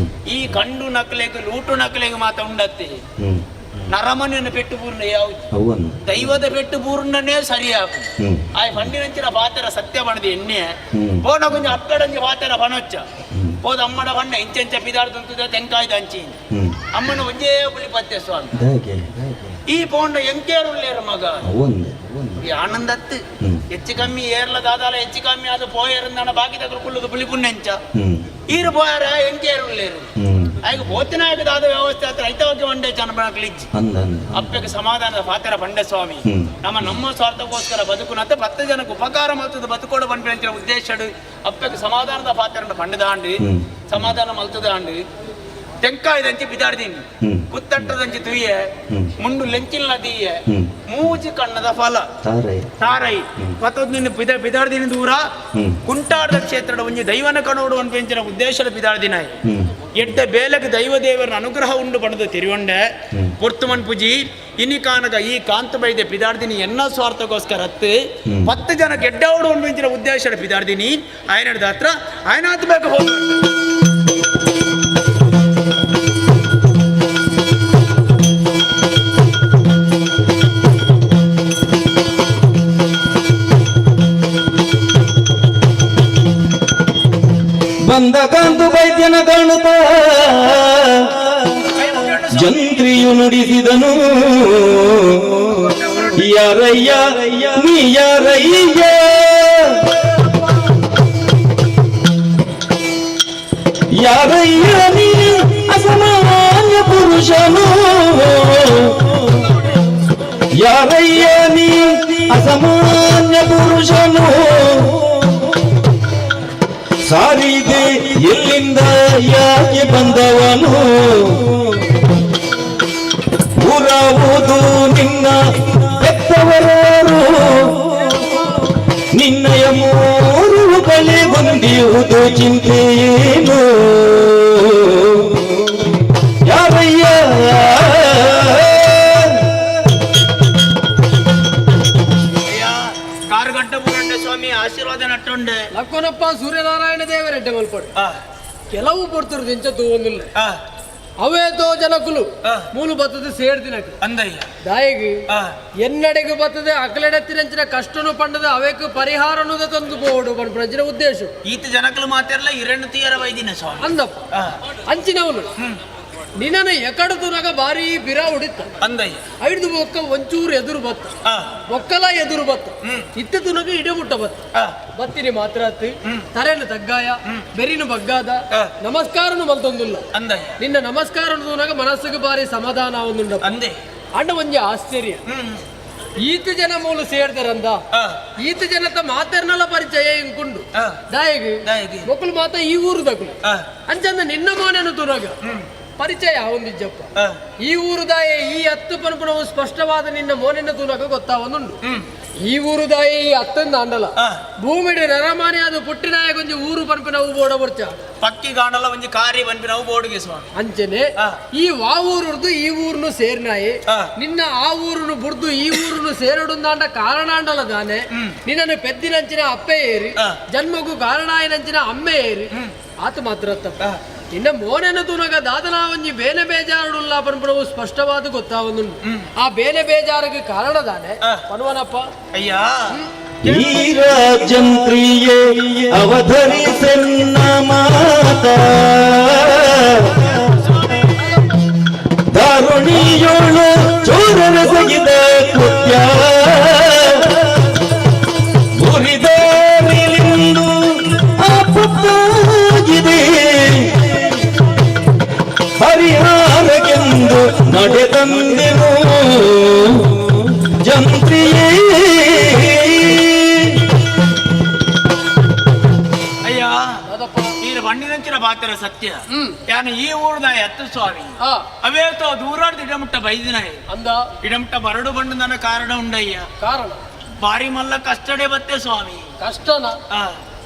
ಈ ಕಂಡು ನಕಲೆಗೆ ಲೂಟು ನಕಲೆಗೆ ಮಾತ ಉಂಡತ್ತೆ ನರಮನೆಯನ್ನು ಪೆಟ್ಟು ಪೂರ್ಣ ಯಾವುದು ದೈವದ ಪೆಟ್ಟು ಪೂರ್ಣನೇ ಸರಿಯಾಗು ಆ ಫಂಡಿನಂಚಿನ ಪಾತೆರ ಸತ್ಯ ಬಣದ ಎಣ್ಣೆ ಬೋನ ಕೊಂಚ ಅಕ್ಕಡಂಜಿ ಪಾತೆರ ಬಣೊಚ್ಚ ಹೋದ ಅಮ್ಮನ ಬಣ್ಣ ಇಂಚೆಂಚ ಪಿದಾಡ್ದಂತದ ತೆಂಕಾಯ್ದ ಅಂಚಿ ಅಮ್ಮನ ಒಂದೇ ಬುಳಿ ಪತ್ತೆ ಸ್ವಾಮಿ ಈ ಪೋಂಡ ಎಂಕೇರುಳ್ಳೇರು ಮಗ ಈ ಆನಂದತ್ತು ಹೆಚ್ಚು ಕಮ್ಮಿ ಏರ್ಲ ದಾದಾಲ ಹೆಚ್ಚು ಕಮ್ಮಿ ಅದು ಪೋಯರಂದಣ ಬಾಕಿ ತಗರು ಕುಳ್ಳದು ಬುಳಿ ಪುಣ್ಣೆಂಚ ಈರು ಪೋಯರ ಎಂಕೇರುಳ್ಳೇರು ಆಗ ಬೋತಿನಾಯಕ ದಾದ ವ್ಯವಸ್ಥೆ ಹತ್ರ ಐತವಾಗಿ ಒಂದೇ ಚನ್ನಬಣಕ್ಲಿಜ್ಜಿ ಅಪ್ಪಗೆ ಸಮಾಧಾನದ ಪಾತ್ರ ಬಂಡೆ ಸ್ವಾಮಿ ನಮ್ಮ ಸ್ವಾರ್ಥಕ್ಕೋಸ್ಕರ ಬದುಕುನಂತೆ 10 ಜನಕ್ಕೆ ಉಪಕಾರ ಮಲ್ತದ ಬದುಕೋಡು ಬಂಡ್ರೆ ಅಂತ ಉದ್ದೇಶ ಅಪ್ಪಗೆ ಸಮಾಧಾನದ ಪಾತ್ರ ಬಂಡದಾಂಡು ಸಮಾಧಾನ ಮಲ್ತದಾಂಡು ತೆಂಕಾಯ್ದಂಚಿ ಬಿದಾಡ್ದೀನಿ ಕುತ್ತಟ್ಟದಂಚಿ ತುಯ್ಯೆ ಮುಂಡು ಲೆಂಚಿಲ್ಲ ದೀಯೆ ಮೂಜಿ ಕಣ್ಣದ ಫಲ ತಾರೈ ಪತ್ತೊಂದು ಬಿದಾಡ್ದಿನ ದೂರ ಕುಂಟಾಡದ ಕ್ಷೇತ್ರದ ಒಂಜಿ ದೈವನ ಕಣೋಡು ಒಂದು ಪೆಂಚಿನ ಉದ್ದೇಶದ ಬಿದಾಡ್ದಿನ ಎಡ್ಡ ಬೇಲೆಗೆ ದೈವ ದೇವರ ಅನುಗ್ರಹ ಉಂಡು ಬಣದು ತಿರುವಂಡೆ ಪೊರ್ತುಮನ್ ಪೂಜಿ ಇನಿ ಕಾನಗ ಈ ಕಾಂತ ಬೈದೆ ಪಿದಾಡ್ದಿನಿ ಎನ್ನ ಸ್ವಾರ್ಥಕ್ಕೋಸ್ಕರ 10 ಜನಕ್ಕೆ ಎಡ್ಡೋಡು ಒಂದು ಪೆಂಚಿನ ಉದ್ದೇಶದ ಪಿದಾಡ್ದಿನಿ ಆಯ್ನದ ಹತ್ರ ಆಯ್ನ ಹತ್ಬೇಕು ಹೋಗ ಬಂದ ಕಾಂತು ವೈದ್ಯನ ಕಾಣುತ್ತ ಜಂತ್ರಿಯು ನುಡಿಸಿದನು ಯಾರಯ್ಯ ನೀ ಯಾರಯ್ಯ ಯಾರಯ್ಯ ನೀ ಅಸಾಮಾನ್ಯ ಪುರುಷನು ಯಾರಯ್ಯ ನೀ ಅಸಾಮಾನ್ಯ ಪುರುಷನು ಸಾರಿದೆ ಎಲ್ಲಿಂದ ಯಾಕೆ ಬಂದವನು ಊರಾವುದು ನಿನ್ನ ಬೆತ್ತವರಾರು ನಿನ್ನಯ ಮೂರು ಕಲೆ ಬಂದಿರುವುದು ಚಿಂತೆಯೇನು ಯಾರಯ್ಯ ಸ್ವಾಮಿ ಆಶೀರ್ವಾದ ನಟ್ಟುಂಡೆ ಲಕ್ಕೋನಪ್ಪ ಸೂರ್ಯನಾರಾಯಣ ದೇವರೆಡ್ಡೆ ಮಲ್ಪಡು ಕೆಲವು ಪಡ್ತರು ದಿಂಚದ್ದು ಒಂದಿಲ್ಲ ಅವೇದೋ ಜನಕುಲು ಮೂಲು ಬರ್ತದೆ ಸೇರ್ದಿನಕ್ಕೆ ಅಂದಯ್ಯ ದಾಯಿಗೆ ಎನ್ನಡೆಗೆ ಬರ್ತದೆ ಅಕಲೆಡೆತ್ತಿರಂಚಿನ ಕಷ್ಟನು ಪಂಡದ ಅವೇಕು ಪರಿಹಾರ ಅನ್ನೋದ ತಂದು ಬೋಡು ಬಂದ್ರಂಚಿನ ಉದ್ದೇಶ ಈತ ಜನಕಲು ಮಾತಾಡಲ್ಲ 2 ತೀಯರ ವೈದಿನ ಸ್ವಾಮಿ ಅಂದಪ್ಪ ಅಂಚಿನವನು ನಿನ್ನ ಎಕಡು ತುನಗ ಬಾರಿ ಬಿರ ಹೊಡಿತ ಅಂದಯ್ಯ ಐದು ಒಕ್ಕ ಒಂಚೂರು ಎದುರು ಬತ್ತ ಆ, ಒಕ್ಕಲ ಎದುರು ಬತ್ತ ಇತ್ತ ತುನಗ ಇಡೆ ಮುಟ್ಟ ಬತ್ತ ಆ, ಬತ್ತಿನಿ ಮಾತ್ರ ತರೇನು ತಗ್ಗಾಯ ಬೆರಿನು ಬಗ್ಗಾದ ಆ. ನಮಸ್ಕಾರನು ಮಲ್ತೊಂದುಲ್ಲ ಅಂದಯ್ಯ ನಿನ್ನ ನಮಸ್ಕಾರ ತುನಗ ಮನಸ್ಸಿಗೆ ಬಾರಿ ಸಮಾಧಾನ ಒಂದುಂಡ ಅಂದೆ ಅಣ್ಣ ಒಂಜಿ ಆಶ್ಚರ್ಯ ಈತ ಜನ ಮೂಲ ಸೇರ್ತಾರಂದ ಆ, ಈತ ಜನತ ಮಾತರ್ನಲ ಪರಿಚಯ ಇಂಕುಂಡು ಆ, ದಾಯಿಗೆ ದಾಯಿಗೆ. ಮಕ್ಕಳು ಮಾತ ಈ ಊರು ದಕ್ಕಳು ಆ, ಅಂಚಂದ ನಿನ್ನ ಮೋನೆನು ತುನಗ ಪರಿಚಯ ಒಂದಿಜ್ಜಪ್ಪ ಆ, ಈ ಊರು ದಾಯ ಈ ಹತ್ತು ಪನ್ಪುಣವು ಸ್ಪಷ್ಟವಾದ ನಿನ್ನ ಮೋನೆನ ತುನಗ ಗೊತ್ತಾವೊಂದುಂಡು ಈ ಊರು ದಾಯ ಈ ಹತ್ತಂದ ಅಂಡಲ ಆ. ಭೂಮಿಡಿ ನರಮಾನೆ ಅದು ಪುಟ್ಟಿನಾಯ ಕೊಂಚ ಊರು ಪನ್ಪಿನವು ಬೋಡ ಬರ್ಚ ಪಕ್ಕಿ ಗಾಣಲ ಒಂಜಿ ಕಾರಿ ಬಂಪಿ ನಾವು ಬೋರ್ಡ್ಗೆ ಸ್ವಾಮಿ ಅಂಚನೆ ಆ. ಈ ವಾ ಊರುರ್ದು ಈ ಊರ್ನು ಸೇರ್ನಾಯಿ ಆ. ನಿನ್ನ ಆ ಊರುನು ಬುರ್ದು ಈ ಊರುನು ಸೇರಡುಂದಾಂಡ ಕಾರಣಾಂಡಲ ದಾನೆ ನಿನ್ನನ್ನು ಪೆದ್ದಿನಂಚಿನ ಅಪ್ಪೆ ಏರಿ ಆ. ಜನ್ಮಗೂ ಕಾರಣಾಯನಂಚಿನ ಅಮ್ಮೆ ಏರಿ ಆತ ಮಾತ್ರ ತಪ್ಪ ನಿನ್ನ ಮೋನೆನ ತುನಗ ದಾದನ ಒಂಜಿ ಬೇನೆ ಬೇಜಾರುಡುಲ್ಲ ಪನ್ಪುಣವು ಸ್ಪಷ್ಟವಾದ ಗೊತ್ತಾವೊಂದು ಆ ಬೇನೆ ಬೇಜಾರಿಗೆ ಕಾರಣದಾನೆ ಆ. ಪನ್ವನಪ್ಪ ಅಯ್ಯ ಈ ರಾಜಂತ್ರಿಯೇ ಅವಧರಿಸನ್ನ ಮಾತ ದಾರುಣಿಯೋಳು ಚೋರರ ಸಗಿದ ಕೃತ್ಯ ಮುರಿದಾರಿಲಿಂದು ಆಪತ್ತಾಗಿದೆ ಪರಿಹಾರಕ್ಕೆಂದು ನಡೆದಂದೆನು ಜಂತ್ರಿಯೇ ಅಯ್ಯ ಅದಪ್ಪ ಈ ಬಣ್ಣಿನಂಚಿನ ಬಾತರ ಸತ್ಯ ಯಾನು ಈ ಊರ್ದ ಎತ್ತು ಸ್ವಾಮಿ ಆ ಅವೇತೋ ದೂರಾಡ್ದು ಇಡಮುಟ್ಟ ಬೈದಿನ ಅಂದ ಇಡಮುಟ್ಟ ಬರಡು ಬಂಡು ನನ್ನ ಕಾರಣ ಉಂಡಯ್ಯ ಕಾರಣ ಬಾರಿ ಮಲ್ಲ ಕಷ್ಟಡೆ ಬತ್ತೆ ಸ್ವಾಮಿ ಕಷ್ಟನ ಆ,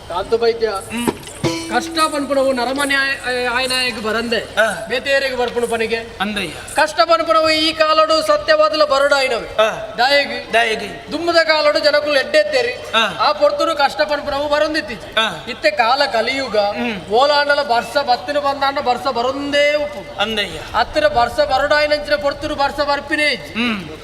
ಕಾಂತು ವೈದ್ಯ ಕಷ್ಟ ಪನ್ಪುಣವು ನರಮನೆ ಆಯ್ನಾಯಕ್ಕೆ ಬರಂದೆ ಆ. ಬೇತೇರಿಗೆ ಬರ್ಪುಣ ಪನಿಗೆ ಅಂದಯ್ಯ ಕಷ್ಟ ಪನ್ಪುಣವು ಈ ಕಾಲಡು ಸತ್ಯವಾದಲ ಬರಡು ಆಯ್ನವೆ ಆ, ದಾಯಿಗೆ ದಯಗೆ ದುಮ್ಮದ ಕಾಲಡು ಜನಕ್ಕೂ ಎಡ್ಡೆತ್ತೇರಿ ಆ. ಆ ಪೊರ್ತುನು ಕಷ್ಟ ಪನ್ಪುಣವು ಬರೊಂದಿತ್ತೀಚೆ ಆ. ಇತ್ತೆ ಕಾಲ ಕಲಿಯುಗ ಓಲಾಂಡಲ ಬರ್ಸ ಬತ್ತಿನ ಬಂದಾಂಡ ಬರ್ಸ ಬರೊಂದೇ ಉಪ್ಪು ಅಂದಯ್ಯ ಹತ್ತಿರ ಬರ್ಸ ಬರಡಾಯ್ನಂಚಿನ ಪೊರ್ತುರು ಬರ್ಸ ಬರ್ಪಿನೇ ಇಜ್ಜಿ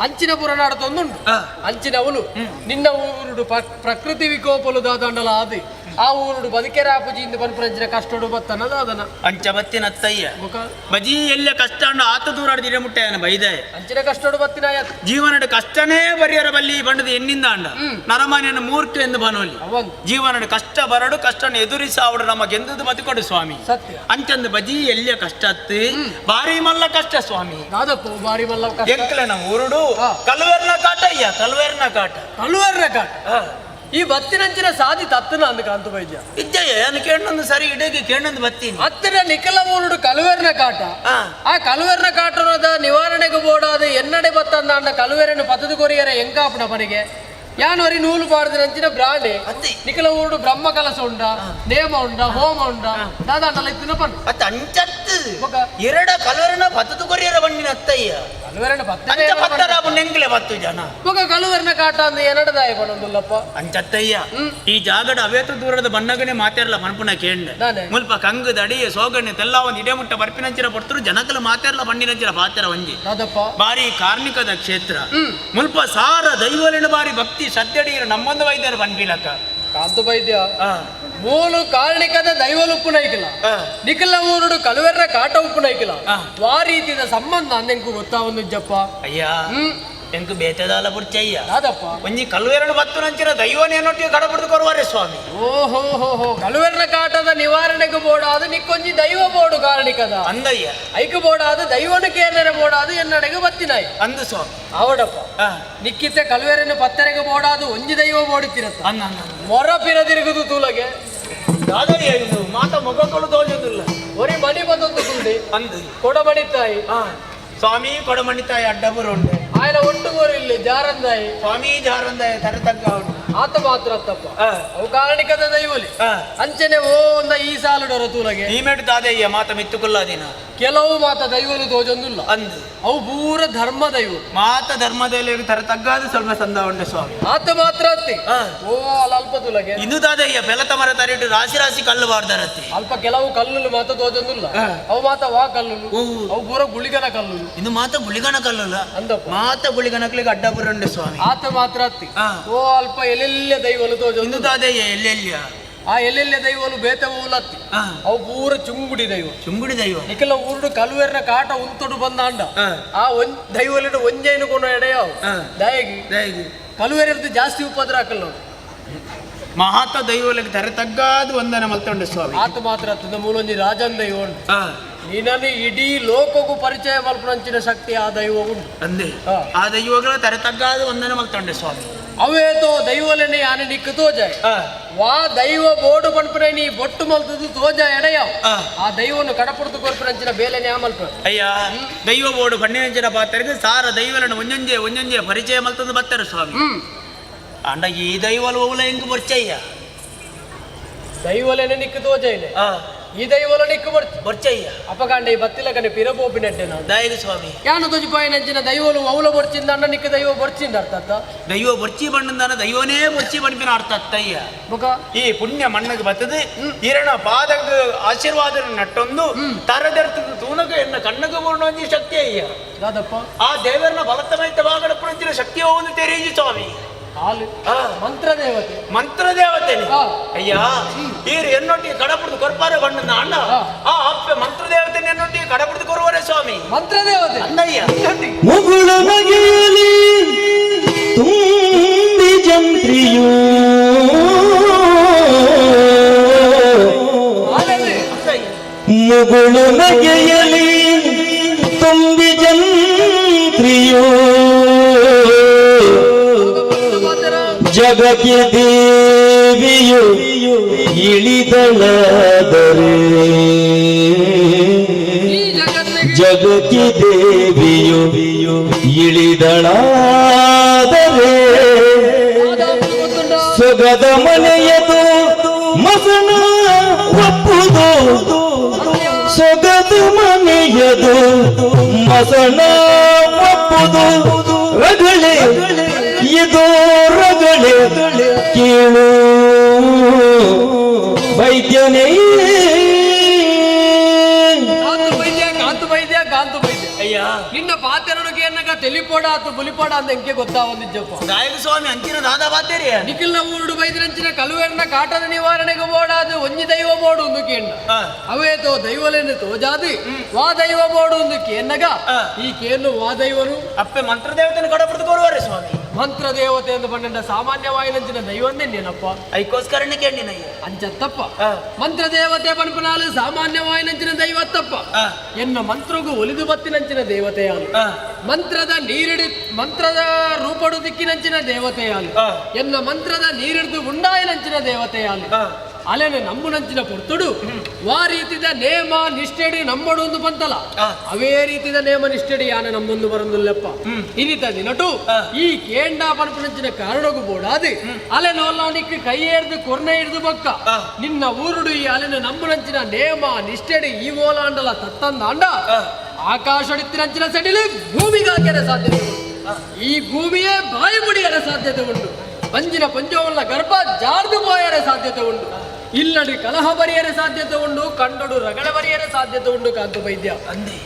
ಅಂಚಿನ ಪುರನಾಡ್ತೊಂದುಂಟು ಆ. ಅಂಚಿನವಳು ನಿನ್ನ ಊರುಡು ಪ್ರಕೃತಿ ವಿಕೋಪಲು ದಾದಂಡಲ ಆದಿ ಆ ಊರುಡು ಬದುಕೆರ ಪೂಜಿಯಿಂದ ಪನ್ಪುರಂಚಿನ ಕಷ್ಟಡು ಬತ್ತನದ ಅದನ ಅಂಚ ಬತ್ತಿನ ಅತ್ತಯ್ಯ ಮುಖ ಬಜಿ ಎಲ್ಲ ಕಷ್ಟ ಅಂಡ ಆತ ದೂರಾಡ್ದು ಇಡಮುಟ್ಟ ಬೈದೆ ಅಂಚಿನ ಕಷ್ಟಡು ಬತ್ತಿನ ಆಯತ್ ಜೀವನದ ಕಷ್ಟನೇ ಬರಿಯರ ಬಲ್ಲಿ ಬಂಡದ ಎನ್ನಿಂದ ಅಂಡ ನರಮಾನ್ಯನ ಮೂರ್ಖ ಎಂದು ಬನೋಲಿ ಅವನ್ ಜೀವನದ ಕಷ್ಟ ಬರಡು ಕಷ್ಟನ ಎದುರಿಸಿ ಅವಡು ನಮ್ಮ ಗೆಂದದ ಬದುಕೊಡು ಸ್ವಾಮಿ ಸತ್ಯ ಅಂಚಂದ ಬಜಿ ಎಲ್ಲ ಕಷ್ಟ ಅತ್ತಿ ಬಾರಿ ಮಲ್ಲ ಕಷ್ಟ ಸ್ವಾಮಿ ದಾದಪ್ಪ ಬಾರಿ ಮಲ್ಲ ಕಷ್ಟ ಎಂಕ್ಲೆನ ಊರುಡು ಹಾ. ಕಲ್ವೇರ್ನ ಕಾಟ ಅಯ್ಯ ಕಲ್ವೇರ್ನ ಕಾಟ ಕಳುವರ್ರ ಕಾಟ ಆ. ಈ ಬತ್ತಿನಂಚಿನ ಸಾದಿ ತತ್ತನ ಅಂದ ಕಾಂತು ವೈದ್ಯ ಇದ್ದಯ್ಯ ನಾನು ಕೇಳೊಂದು ಸರಿ ಇಡಗಿ ಕೇಳೊಂದು ಬತ್ತೀನಿ ಹತ್ತಿರ ನಿಖಲ ಊರುಡು ಕಳುವೆರ್ನ ಕಾಟ ಆ. ಆ ಕಳುವೆರ್ನ ಕಾಟದ ನಿವಾರಣೆಗೆ ಬೋಡಾದ ಎನ್ನಡೆ ಬತ್ತಂದ ಅಂಡ ಕಳುವೆರನ್ನು ಪತದು ಕೊರಿಯರ ಎಂಕಾಪನ ಪನಿಗೆ ಯಾನವರಿ ನೂಲು ಪಾಡ್ದಿನಂಚಿನ ಬ್ರಾಂಡೆ ಅತ್ತಿ. ನಿಖಲ ಊರುಡು ಬ್ರಹ್ಮ ಕಲಸ ಉಂಡ ನೇಮ ಉಂಡ ಹೋಮ ಉಂಡ ದಾದಾಂಡಲ ಇತ್ತಿನ ಪನ್ ಅತ್ತ ಅಂಚತ್ತು ಮಗ ಎರಡ ಕಲ್ವರನ ಪತ್ತದು ಕೊರಿಯರ ಬಣ್ಣಿನ ಅತ್ತಯ್ಯ ಕಳುವೆರನ ಪತ್ತನೆ ಅಂಚ ಪತ್ತರ ನೆಂಗ್ಲೆ ಬತ್ತು ಜನ ಮಗ ಕಳುವೆರ್ನ ಕಾಟ ಅಂದ ಎನ್ನಡದಾಯ ಪನೊಂದುಲ್ಲಪ್ಪ ಅಂಚತ್ತಯ್ಯ ಈ ಜಾಗಡ ಅವೇತು ದೂರದ ಬಣ್ಣಗನೆ ಮಾತಾರಲ್ಲ ಮನ್ಪುನ ಕೇಂಡ ನಾನೇ. ಮುಲ್ಪ ಕಂಗು ದಡಿ ಸೋಗಣ್ಣೆ ತೆಲ್ಲ ಒಂದು ಇಡೆ ಮುಟ್ಟ ಬರ್ಪಿನಂಚಿನ ಪಡ್ತರು ಜನಕಲ ಮಾತಾರಲ್ಲ ಬಣ್ಣಿನಂಚಿನ ಪಾತ್ರ ಒಂಜಿ ದಾದಪ್ಪ ಬಾರಿ ಕಾರ್ಮಿಕದ ಕ್ಷೇತ್ರ ಮುಲ್ಪ ಸಾರ ದೈವಲಿನ ಬಾರಿ ಭಕ್ತಿ ಶ್ರದ್ಧೆಡೀರ ನಮ್ಮೊಂದು ವೈದ್ಯರು ಬನ್ಬಿಲಕ ಕಾಂತು ವೈದ್ಯ ಮೂಲು ಕಾರಣಿಕದ ದೈವಲು ಉಪ್ಪು ನೈಕಿಲ್ಲ ನಿಖಲ ಊರುಡು ಕಳುವೆರ್ರ ಕಾಟ ಉಪ್ಪು ನೈಕಿಲ್ಲ ಆ ರೀತಿಯ ಸಂಬಂಧ ಅಂದೆಂಕು ಗೊತ್ತಾ ಒಂದು ಜಪ್ಪ ಅಯ್ಯ ಎಂಕು ಬೇತೆದಾಲ ಬುಡ್ಚಯ್ಯ ದಾದಪ್ಪ ಒಂಜಿ ಕಲ್ವೇರಡು ಬತ್ತು ನಂಚಿನ ದೈವನೇನೊಟ್ಟಿಗೆ ಕಡಬಡ್ದು ಕೊರುವಾರೆ ಸ್ವಾಮಿ ಓಹೋ ಹೋ ಹೋ ಕಳುವೆರ್ನ ಕಾಟದ ನಿವಾರಣೆಗೆ ಬೋಡಾದ ನಿಕ್ಕೊಂಜಿ ದೈವ ಬೋಡು ಕಾರಣಿಕದ ಅಂದಯ್ಯ ಐಕು ಬೋಡಾದ ದೈವನ ಕೇಂದ್ರ ಬೋಡಾದ ಎನ್ನಡೆಗೆ ಬತ್ತಿನಾಯಿ ಅಂದು ಸ್ವಾಮಿ ಅವಡಪ್ಪ ನಿಕ್ಕಿತ್ತೆ ಕಳುವೆರನ್ನು ಪತ್ತರೆಗೆ ಬೋಡಾದು ಒಂಜಿ ದೈವ ಬೋಡುತ್ತಿರತ್ತ ಅನ್ನ ಅನ್ನ ಮೊರ ಪಿರದಿರುಗುದು ತೂಲಗೆ ದಾದಯ್ಯ ಇದು ಮಾತ ಮುಖಗಳು ತೋಜುದಿಲ್ಲ ಒರಿ ಮಣಿ ಬಂದೊಂದು ಕುಂಡಿ ಅಂದು ಕೊಡಮಣಿತಾಯಿ ಸ್ವಾಮಿ ಕೊಡಮಣಿತಾಯಿ ಅಡ್ಡಬರು ಉಂಡೆ ఆయన ఒట్టుకోరు ఇల్లు జారందాయి ಸ್ವಾಮಿ ಜಾರಂದಾಯ ತರತಗ್ಗ ಉಂಡು ಆತ ಮಾತ್ರ ತಪ್ಪ ಅವು ಕಾರಣಿಕದ ದೈವಲಿ ಅಂಚನೆ ಓ ಒಂದ ಈ ಸಾಲುಡರ ತೂಲಗೆ ನೀಮೆಟ್ಟು ದಾದಯ್ಯ ಮಾತ ಮಿತ್ತುಕೊಲ್ಲ ದಿನ ಕೆಲವು ಮಾತ ದೈವಲು ತೋಜೊಂದಿಲ್ಲ ಅಂದು ಅವು ಪೂರ ಧರ್ಮ ದೈವ ಮಾತ ಧರ್ಮದಲ್ಲಿ ತರತಗ್ಗಾದ ಸ್ವಲ್ಪ ಸಂದ ಉಂಡೆ ಸ್ವಾಮಿ ಆತ ಮಾತ್ರ ಅತ್ತಿ ಓ ಅಲ್ಲ ಅಲ್ಪ ತುಲಗೆ ಇನ್ನು ದಾದಯ್ಯ ಬೆಲತ ಮರ ತರಿಟ್ಟು ರಾಶಿ ರಾಶಿ ಕಲ್ಲು ಬಾರ್ದಾರತ್ತಿ ಅಲ್ಪ ಕೆಲವು ಕಲ್ಲುಲು ಮಾತ ತೋಜೊಂದಿಲ್ಲ ಅವು ಮಾತ ವಾ ಕಲ್ಲುಲು ಅವು ಪೂರ ಗುಳಿಗನ ಕಲ್ಲುಲು ಇನ್ನು ಮಾತ ಗುಳಿಗನ ಕಲ್ಲಲ್ಲ ಅಂದಪ್ಪ ಮಾತ ಗುಳಿಗನಕ್ಲಿಗೆ ಅಡ್ಡಬರುಂಡೆ ಸ್ವಾಮಿ ಆತ ಮಾತ್ರ ಅತ್ತಿ ಓ ಅಲ್ಪ ಎಲ್ಲೆಲ್ಲ ದೈವಲು ತೋಜೊಂದು ಇನ್ನು ದಾದಯ್ಯ ಎಲ್ಲೆಲ್ಲಿಯ ಆ ಎಲ್ಲೆಲ್ಲೆ ದೈವಲು ಬೇತವ ಉಲತ್ತಿ ಅವು ಪೂರ ಚುಂಗುಡಿ ದೈವ ಚುಂಗುಡಿ ದೈವ ನಿಖಲ ಊರುಡು ಕಲ್ವೇರ್ನ ಕಾಟ ಉಂತೊಡು ಬಂದಾಂಡ ಆ ದೈವಲಿಡ ಒಂಜೈನು ಕೊನ ಎಡೆಯಾವು ದಯಗಿ ಕಲ್ವೇರಿರ್ದು ಜಾಸ್ತಿ ಉಪದ್ರ ಹಾಕಲ್ಲ ನೋಡಿ ಮಹಾತ ದೈವಲಿಗೆ ತರ ತಗ್ಗಾದ ವಂದನೆ ಮಲ್ತೊಂಡೆ ಸ್ವಾಮಿ ಆತ ಮಾತ್ರ ತನ್ನ ಮೂಲೊಂಜಿ ರಾಜನ್ ದೈವ ಉಂಟು ನೀನನ್ನು ಇಡೀ ಲೋಕಕ್ಕೂ ಪರಿಚಯ ಮಲ್ಪನಂಚಿನ ಶಕ್ತಿ ಆ ದೈವ ಉಂಟು ಅಂದೆ ಆ ದೈವಗಳ ತರ ತಗ್ಗಾದ ವಂದನೆ ಮಲ್ತೊಂಡೆ ಸ್ವಾಮಿ ಅವೇತೋ ದೈವಲನೆ ಆನೆ ನಿಕ್ಕು ತೋಜಾಯ್ ವಾ ದೈವ ಬೋರ್ಡು ಪಂಪನೆ ನೀ ಬೊಟ್ಟು ಮಲ್ತದು ತೋಜ ಎಡೆಯಾವ್ ಆ ದೈವವನ್ನು ಕಡಪುಡ್ದು ಕೊರ್ಪನಂಚಿನ ಬೇಲೆನೆ ಆಮಲ್ಪ ಅಯ್ಯ ದೈವ ಬೋರ್ಡು ಪಣ್ಣಿನಂಚಿನ ಪಾತ್ರೆಗೆ ಸಾರ ದೈವಲನ್ನು ಒಂಜೊಂಜೆ ಪರಿಚಯ ಮಲ್ತಂದು ಬತ್ತಾರೆ ಸ್ವಾಮಿ ಅಂಡ ಈ ದೈವಲು ಅವಳ ಹೆಂಗ್ ಬರ್ಚಯ್ಯ ದೈವಲೆನೆ ನಿಕ್ಕು ತೋಜಾಯ್ಲೆ ಈ ದೈವಲ ನಿಕ್ಕು ಬರ್ಚಯ್ಯ ಅಪಗಾಂಡ ಈ ಬತ್ತಿಲ ಕನೆ ಪಿರಬೋಪಿನಡ್ಡೆ ನಾವು ದಯಗ ಸ್ವಾಮಿ ಯಾನು ತುಜಿಪಾಯಿನಂಚಿನ ದೈವಲು ಅವಲ ಬರ್ಚಿಂದ ಅಣ್ಣ ನಿಕ್ಕ ದೈವ ಬರ್ಚಿಂದ ಅರ್ಥ ದೈವ ಬರ್ಚಿ ಬಣ್ಣದ ದೈವನೇ ಬರ್ಚಿ ಬಣ್ಣಿನ ಅರ್ಥ ಅತ್ತಯ್ಯ ಮುಖ ಈ ಪುಣ್ಯ ಮಣ್ಣಗೆ ಬರ್ತದೆ ಇರಣ ಪಾದಗ ಆಶೀರ್ವಾದ ನಟ್ಟೊಂದು ತರದರ್ತದ ತೂನಗ ಎನ್ನ ಕಣ್ಣಗ ಮೂರ್ಣೊಂದಿ ಶಕ್ತಿ ಅಯ್ಯ ಯಾದಪ್ಪ ಆ ದೇವರನ್ನ ಬಲತಮೈತ ಬಾಗಡ ಪುರಂಚಿನ ಶಕ್ತಿ ಹೋಗುದು ತೆರೀಜಿ ಸ್ವಾಮಿ ಹಾಲು ಮಂತ್ರ ದೇವತೆ ಮಂತ್ರ ದೇವತೆ ಅಯ್ಯ ಈರು ಎನ್ನೊಟ್ಟಿಗೆ ಕಡಪುಡ್ದು ಕೊರ್ಪಾರ ಬಣ್ಣದ ಅಣ್ಣ ಆ ಅಪ್ಪೆ ಮಂತ್ರ ದೇವತೆ ಎನ್ನೊಟ್ಟಿಗೆ ಕಡಪುಡ್ದು ಕೊರುವರೆ ಸ್ವಾಮಿ ಮಂತ್ರ ದೇವತೆ ಅನ್ನಯ್ಯ ಮುಗುಳ ನಗೆಯಲಿ ತುಂಬಿ ಜಂತ್ರಿಯೂ ಮುಗುಳು ನಗೆಯಲಿ ತುಂಬಿ ಜಂತ್ರಿಯೂ ಜಗಕ್ಕೆ ದೇವಿಯು ಇಳಿದಳಾದರೆ ಜಗಕ್ಕೆ ದೇವಿಯು ಇಳಿದಳಾದರೆ ಸೊಗದ ಮನೆಯದು ಮಸಣ ಒಪ್ಪುದು ಸೊಗದ ಮನೆಯದು ಮಸಣ ಒಪ್ಪುದು ರಗಳೆ ಇದು ರಗಳೆ ಕೇಳು ವೈದ್ಯನೇ ಕಾಂತು ವೈದ್ಯ ಅಯ್ಯ ನಿನ್ನ ಪಾತೆರಡುಗೆ ಏನಗ ತೆಲಿಪೋಡ ಅಥವಾ ಬುಲಿಪೋಡ ಅಂತ ಎಂಕೆ ಗೊತ್ತಾ ಒಂದಿಜ್ಜಪ್ಪ ಗಾಯಕ ಸ್ವಾಮಿ ಅಂಚಿನ ದಾದ ಬಾತೇರಿ ನಿಖಿಲ್ನ ಊರುಡು ಬೈದ್ರಂಚಿನ ಕಲುವೆರ್ನ ಕಾಟದ ನಿವಾರಣೆಗೆ ಬೋಡಾದು ಒಂಜಿ ದೈವ ಬೋಡು ಒಂದು ಕೇಂದ್ರ ಅವೇತೋ ದೈವಲೆಂದು ತೋಜಾದಿ ವಾ ದೈವ ಬೋಡು ಒಂದು ಕೇನ್ನಗ ಈ ಕೇನ್ನು ವಾ ದೈವನು ಅಪ್ಪೆ ಮಂತ್ರ ದೇವತೆಯನ್ನು ಕಡಪುಡ್ದು ಕೊರುವರೆ ಸ್ವಾಮಿ ಮಂತ್ರ ದೇವತೆ ಎಂದು ಬಂಡ ಸಾಮಾನ್ಯವಾಯಿನಂಚಿನ ದೈವಂದೇ ನೇನಪ್ಪ ಐಕೋಸ್ಕರನೇ ಕೇಳಿನಯ್ಯ ಅಂಚತ್ತಪ್ಪ ಮಂತ್ರ ದೇವತೆ ಪನ್ಪನಾಲು ಸಾಮಾನ್ಯವಾಯಿನಂಚಿನ ದೈವತ್ತಪ್ಪ ಎನ್ನ ಮಂತ್ರಗೂ ಒಲಿದು ಬತ್ತಿನಂಚಿನ ದೇವತೆಯಾಲು ಮಂತ್ರದ ರೂಪಡು ದಿಕ್ಕಿನಂಚಿನ ದೇವತೆಯಾಲು ಎನ್ನ ಮಂತ್ರದ ನೀರಿಡ್ದು ಉಂಡಾಯಿನಂಚಿನ ದೇವತೆಯಾಲು ಅಲೆನೆ ನಮ್ಮುನಂಚಿನ ಪೊರ್ತುಡು ವಾ ರೀತಿದ ನೇಮ ನಿಷ್ಠೆಡಿ ನಮ್ಮಡು ಒಂದು ಬಂತಲ್ಲ ಅವೇ ರೀತಿದ ನೇಮ ನಿಷ್ಠೆಡಿ ಯಾನ ನಮ್ಮೊಂದು ಬರಂದುಲ್ಲಪ್ಪ ಇನಿತ ದಿನಟು ಈ ಕೇಂಡ ಪನ್ಪನಂಚಿನ ಕಾರಣಗೂ ಬೋಡಾದಿ ಅಲೆ ನೋಲಾನಿಕ್ಕೆ ಕೈ ಏರ್ದು ಕೊರ್ನೆ ಹಿಡ್ದು ಬೊಕ್ಕ ನಿನ್ನ ಊರುಡು ಈ ಅಲೆನ ನಮ್ಮುನಂಚಿನ ನೇಮ ನಿಷ್ಠೆಡಿ ಈ ಓಲಾಂಡಲ ತತ್ತಂದಾಂಡ ಆಕಾಶಡಿತ್ತಿನಂಚಿನ ಸಡಿಲಿ ಭೂಮಿಗಾಕ್ಯರ ಸಾಧ್ಯತೆ ಉಂಟು ಈ ಭೂಮಿಯೇ ಬಾಯಿ ಮುಡಿಯರ ಸಾಧ್ಯತೆ ಉಂಟು ಪಂಜಿನ ಪಂಜವನ್ನ ಗರ್ಭ ಜಾರ್ದು ಪೋಯರ ಸಾಧ್ಯತೆ ಉಂಟು ಇಲ್ಲಡಿ ಕಲಹ ಬರಿಯರ ಸಾಧ್ಯತೆ ಉಂಟು ಕಂಡಡು ರಗಳ ಬರಿಯರ ಸಾಧ್ಯತೆ ಉಂಟು ಕಾಂತು ವೈದ್ಯ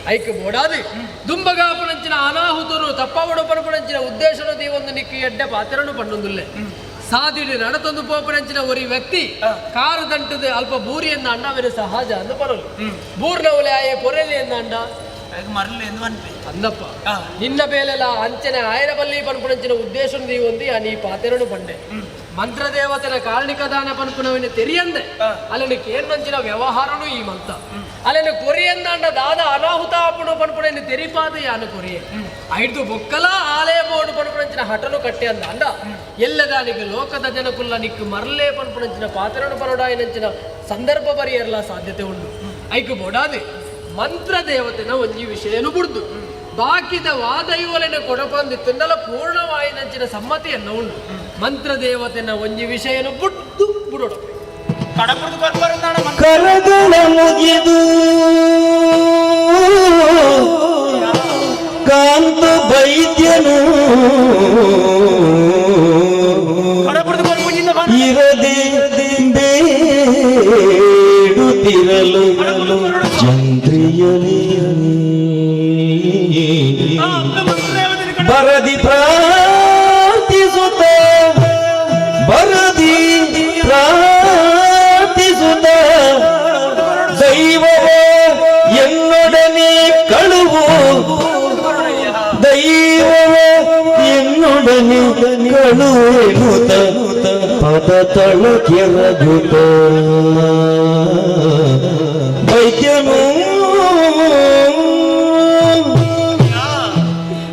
ಐಕ್ಯ ಬೋಡಾದಿ ದುಂಬಗಾಪನಂಚಿನ ಅನಾಹುತರು ತಪ್ಪವಡು ಪರಪನಂಚಿನ ಉದ್ದೇಶನು ದೀವೊಂದು ನಿಕ್ಕಿ ಎಡ್ಡೆ ಪಾತ್ರನು ಪಂಡೊಂದುಲ್ಲೆ ಸಾದಿಡಿ ನಡತೊಂದು ಪೋಪನಂಚಿನ ಒರಿ ವ್ಯಕ್ತಿ ಕಾರು ದಂಟದ ಅಲ್ಪ ಬೂರಿ ಎಂದ ಅಂಡ ಅವರ ಸಹಜ ಅಂದ ಪರಲು ಬೂರ್ನವಲೆ ಆಯೆ ಪೊರೆಲಿ ಎಂದ ಅಂಡ ಅಂದಪ್ಪ ನಿನ್ನ ಬೇಲೆಲ್ಲ ಅಂಚನೆ ಆಯರಬಲ್ಲಿ ಪನ್ಪುನಂಚಿನ ಉದ್ದೇಶ ನೀವೊಂದಿ ಆ ನೀ ಪಾತೆರನು ಬಂಡೆ ಮಂತ್ರ ದೇವತೆನ ಕಾರಣಿಕದಾನ ಪನ್ಪುನವಿನ ತೆರಿಯಂದೆ ಅಲ್ಲಿನ ಕೇರ್ನಂಚಿನ ವ್ಯವಹಾರನು ಈ ಮಂತ ಅಲ್ಲಿನ ಕೊರಿಯಂದಾಂಡ ದಾದ ಅನಾಹುತ ಆಪುಣ ಪನ್ಪುನ ತೆರಿಪಾದ ಯಾನ ಕೊರಿಯೆ ಐದು ಬೊಕ್ಕಲ ಆಲಯ ಬೋರ್ಡು ಪನ್ಪುನಂಚಿನ ಹಟನು ಕಟ್ಟೆ ಅಂದ ಅಂಡ ಎಲ್ಲದಾನಿಗೆ ಲೋಕದ ಜನಕುಲ್ಲ ನಿಕ್ಕು ಮರಲೇ ಪನ್ಪುನಂಚಿನ ಪಾತೆರನು ಪರಡಾಯಿನಂಚಿನ ಸಂದರ್ಭ ಬರಿಯರ್ಲ ಸಾಧ್ಯತೆ ಉಂಟು ಐಕು ಬೋಡಾದೆ ಮಂತ್ರ ದೇವತೆನ ಒಂಜಿ ವಿಷಯನು ಬುಡ್ದು ಬಾಕಿದ ವಾದೈವಲೆನ ಕೊಡಪಂದಿತ್ತಂದಲ ಪೂರ್ಣವಾಯಿನಂಚಿನ ಸಮ್ಮತಿಯನ್ನು ಉಂಟು ಮಂತ್ರ ದೇವತೆನ ಒಂಜಿ ವಿಷಯನು ಬುಡ್ದು ಬುಡೋಡು ಕರಗಳ ಮುಗಿದು ಕಾಂತ ವೈದ್ಯನು ಇರದೆ ಬೇಡುತ್ತಿರಲು ಚಂದ್ರಿಯಲಿ ಬರದಿ ಪ್ರಾರ್ಥಿಸುತ್ತ ಬರದಿ ಪ್ರಾರ್ಥಿಸುತ್ತ ದನಿಗಳು ಎನ್ನುತ್ತ ಪದ ತಳಕೆರಗುತ್ತ ವೈದ್ಯನು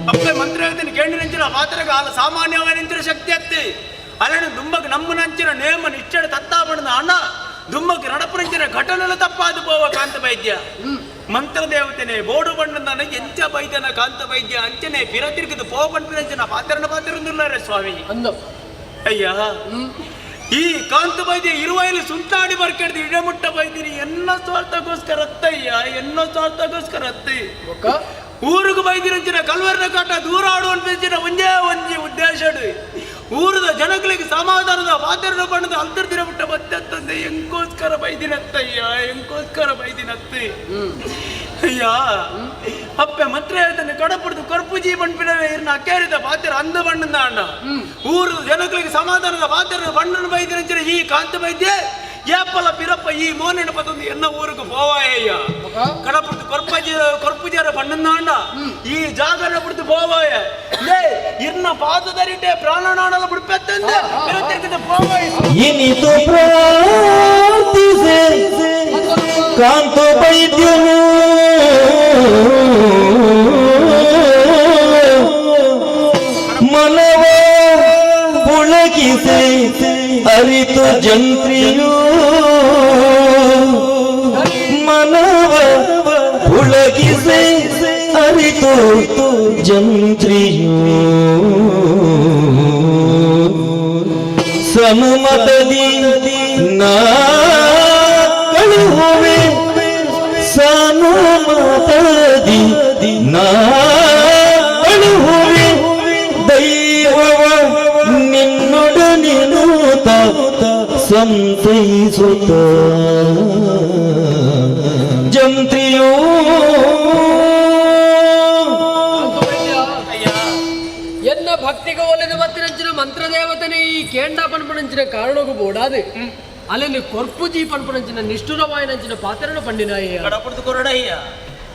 ಅಪ್ಪೆ ಮಂತ್ರ ಹೇಳ್ತೀನಿ ಕೇಳಿ ನಂಚಿನ ಪಾತ್ರಕ್ಕೆ ಹಾಲು ಸಾಮಾನ್ಯವಾಗಿ ನಿಂತಿರೋ ಶಕ್ತಿ ಅತ್ತಿ ಅಲ್ಲೇ ದುಂಬಕ್ಕೆ ನಮ್ಮ ನಂಚಿನ ನೇಮ ನಿಶ್ಚಯ ತತ್ತಾಪಣದ ಹಣ ದುಮ್ಮಕ್ಕೆ ನಡಪರಂಚಿನ ಘಟನೆಲ್ಲ ತಪ್ಪಾದು ಪೋವ ಕಾಂತ ವೈದ್ಯ ಮಂತ್ರ ದೇವತೆನೆ ಬೋಡು ಬಣ್ಣದ ಎಂಚ ವೈದ್ಯನ ಕಾಂತ ವೈದ್ಯ ಅಂಚನೆ ಪಿರತಿರ್ಗದು ಪೋ ಪಂಪಿನಂಚಿನ ಪಾತ್ರನ ಸ್ವಾಮಿ ಅಂದ ಅಯ್ಯ ಈ ಕಾಂತ ವೈದ್ಯ ಇರುವೈಲಿ ಸುಂಟಾಡಿ ಬರ್ಕೆಡ್ದು ಇಡಮುಟ್ಟ ವೈದ್ಯನಿ ಎನ್ನ ಸ್ವಾರ್ಥಗೋಸ್ಕರ ಅತ್ತಯ್ಯ ಎನ್ನ ಸ್ವಾರ್ಥಗೋಸ್ಕರ ಅತ್ತಿ ಊರಿಗೆ ಬೈದಿರಂಚಿನ ಕಲ್ವರ್ನ ಕಾಟ ದೂರ ಆಡುವಂತ ಒಂದೇ ಒಂಜಿ ಉದ್ದೇಶ ಊರದ ಜನಗಳಿಗೆ ಸಮಾಧಾನದ ವಾತಾವರಣ ಬಣ್ಣದ ಅಂತರ್ದಿನ ಬಿಟ್ಟ ಬತ್ತಂದೆ ಹೆಂಗೋಸ್ಕರ ಬೈದಿನತ್ತಯ್ಯ ಹೆಂಗೋಸ್ಕರ ಬೈದಿನತ್ತೆ ಅಯ್ಯ ಅಪ್ಪೆ ಮಂತ್ರ ಹೇಳ್ತಾನೆ ಕಡಪಡ್ದು ಕರ್ಪುಜಿ ಬಣ್ಣಿನವೇ ಇರ್ನ ಅಕ್ಕೇರಿದ ಪಾತ್ರ ಅಂದ ಬಣ್ಣದ ಅಣ್ಣ ಊರದ ಜನಗಳಿಗೆ ಸಮಾಧಾನದ ಪಾತ್ರ ಬಣ್ಣನ ಬೈದಿರಂಚಿನ ಈ ಕಾಂತ ವೈದ್ಯ ಏಪಲ ಪಿರಪ್ಪ ಈ ಮೋನಿನ ಪದೊಂದು ಎನ್ನ ಊರಿಗೆ ಪೋವಾಯ ಕಡಪಡ್ದು ಕರ್ಪುಜಾರ ಬಣ್ಣನ ಈ ಜಾಗನ ಬಿಡ್ತು ಪೋವಾಯ ಇರ್ನ ಪಾದದರಿಟೆ ಪ್ರಾಣನಾಣಲ ಬಿಡ್ಪೆತ್ತಂದೆ ಪೋವಾಯ ಇನಿತು ಪ್ರಾರ್ಥಿಸೆ ಕಾಂತ ವೈದ್ಯನು ಮನವ ಪುಳಕಿಸೆ ಅರಿತು ಜಂತ್ರಿಯು ಮನವ ಪುಳಕಿಸೆ ಅರಿತು ಜಂತ್ರಿಯು ಸನುಮತದಿ ನಾ ಕಳುಹುವೆ ಸನುಮತದಿ ನಾ ಕಳುಹುವೆ ದೈವವ ನಿನ್ನೊಡನಿನುತ ಸಂತೈಸುತ್ತ ಜಂತ್ರಿಯೋ ಎನ್ನ ಭಕ್ತಿಗೆ ಒಲಿದು ಬತ್ತಿನಂಚಿನ ಮಂತ್ರ ದೇವತನೆ ಈ ಕೇಂಡ ಪನ್ಪನಂಚಿನ ಕಾರಣಗೂ ಬೋಡಾದು ಅಲ್ಲಲ್ಲಿ ಕೊರ್ಪುಜಿ ಪನ್ಪನಂಚಿನ ನಿಷ್ಠುರವಾಯಿನಂಚಿನ ಪಾತ್ರನ ಪಂಡಿನಾಯ ಕಡಪಡ್ದು ಕೊರಡಯ್ಯ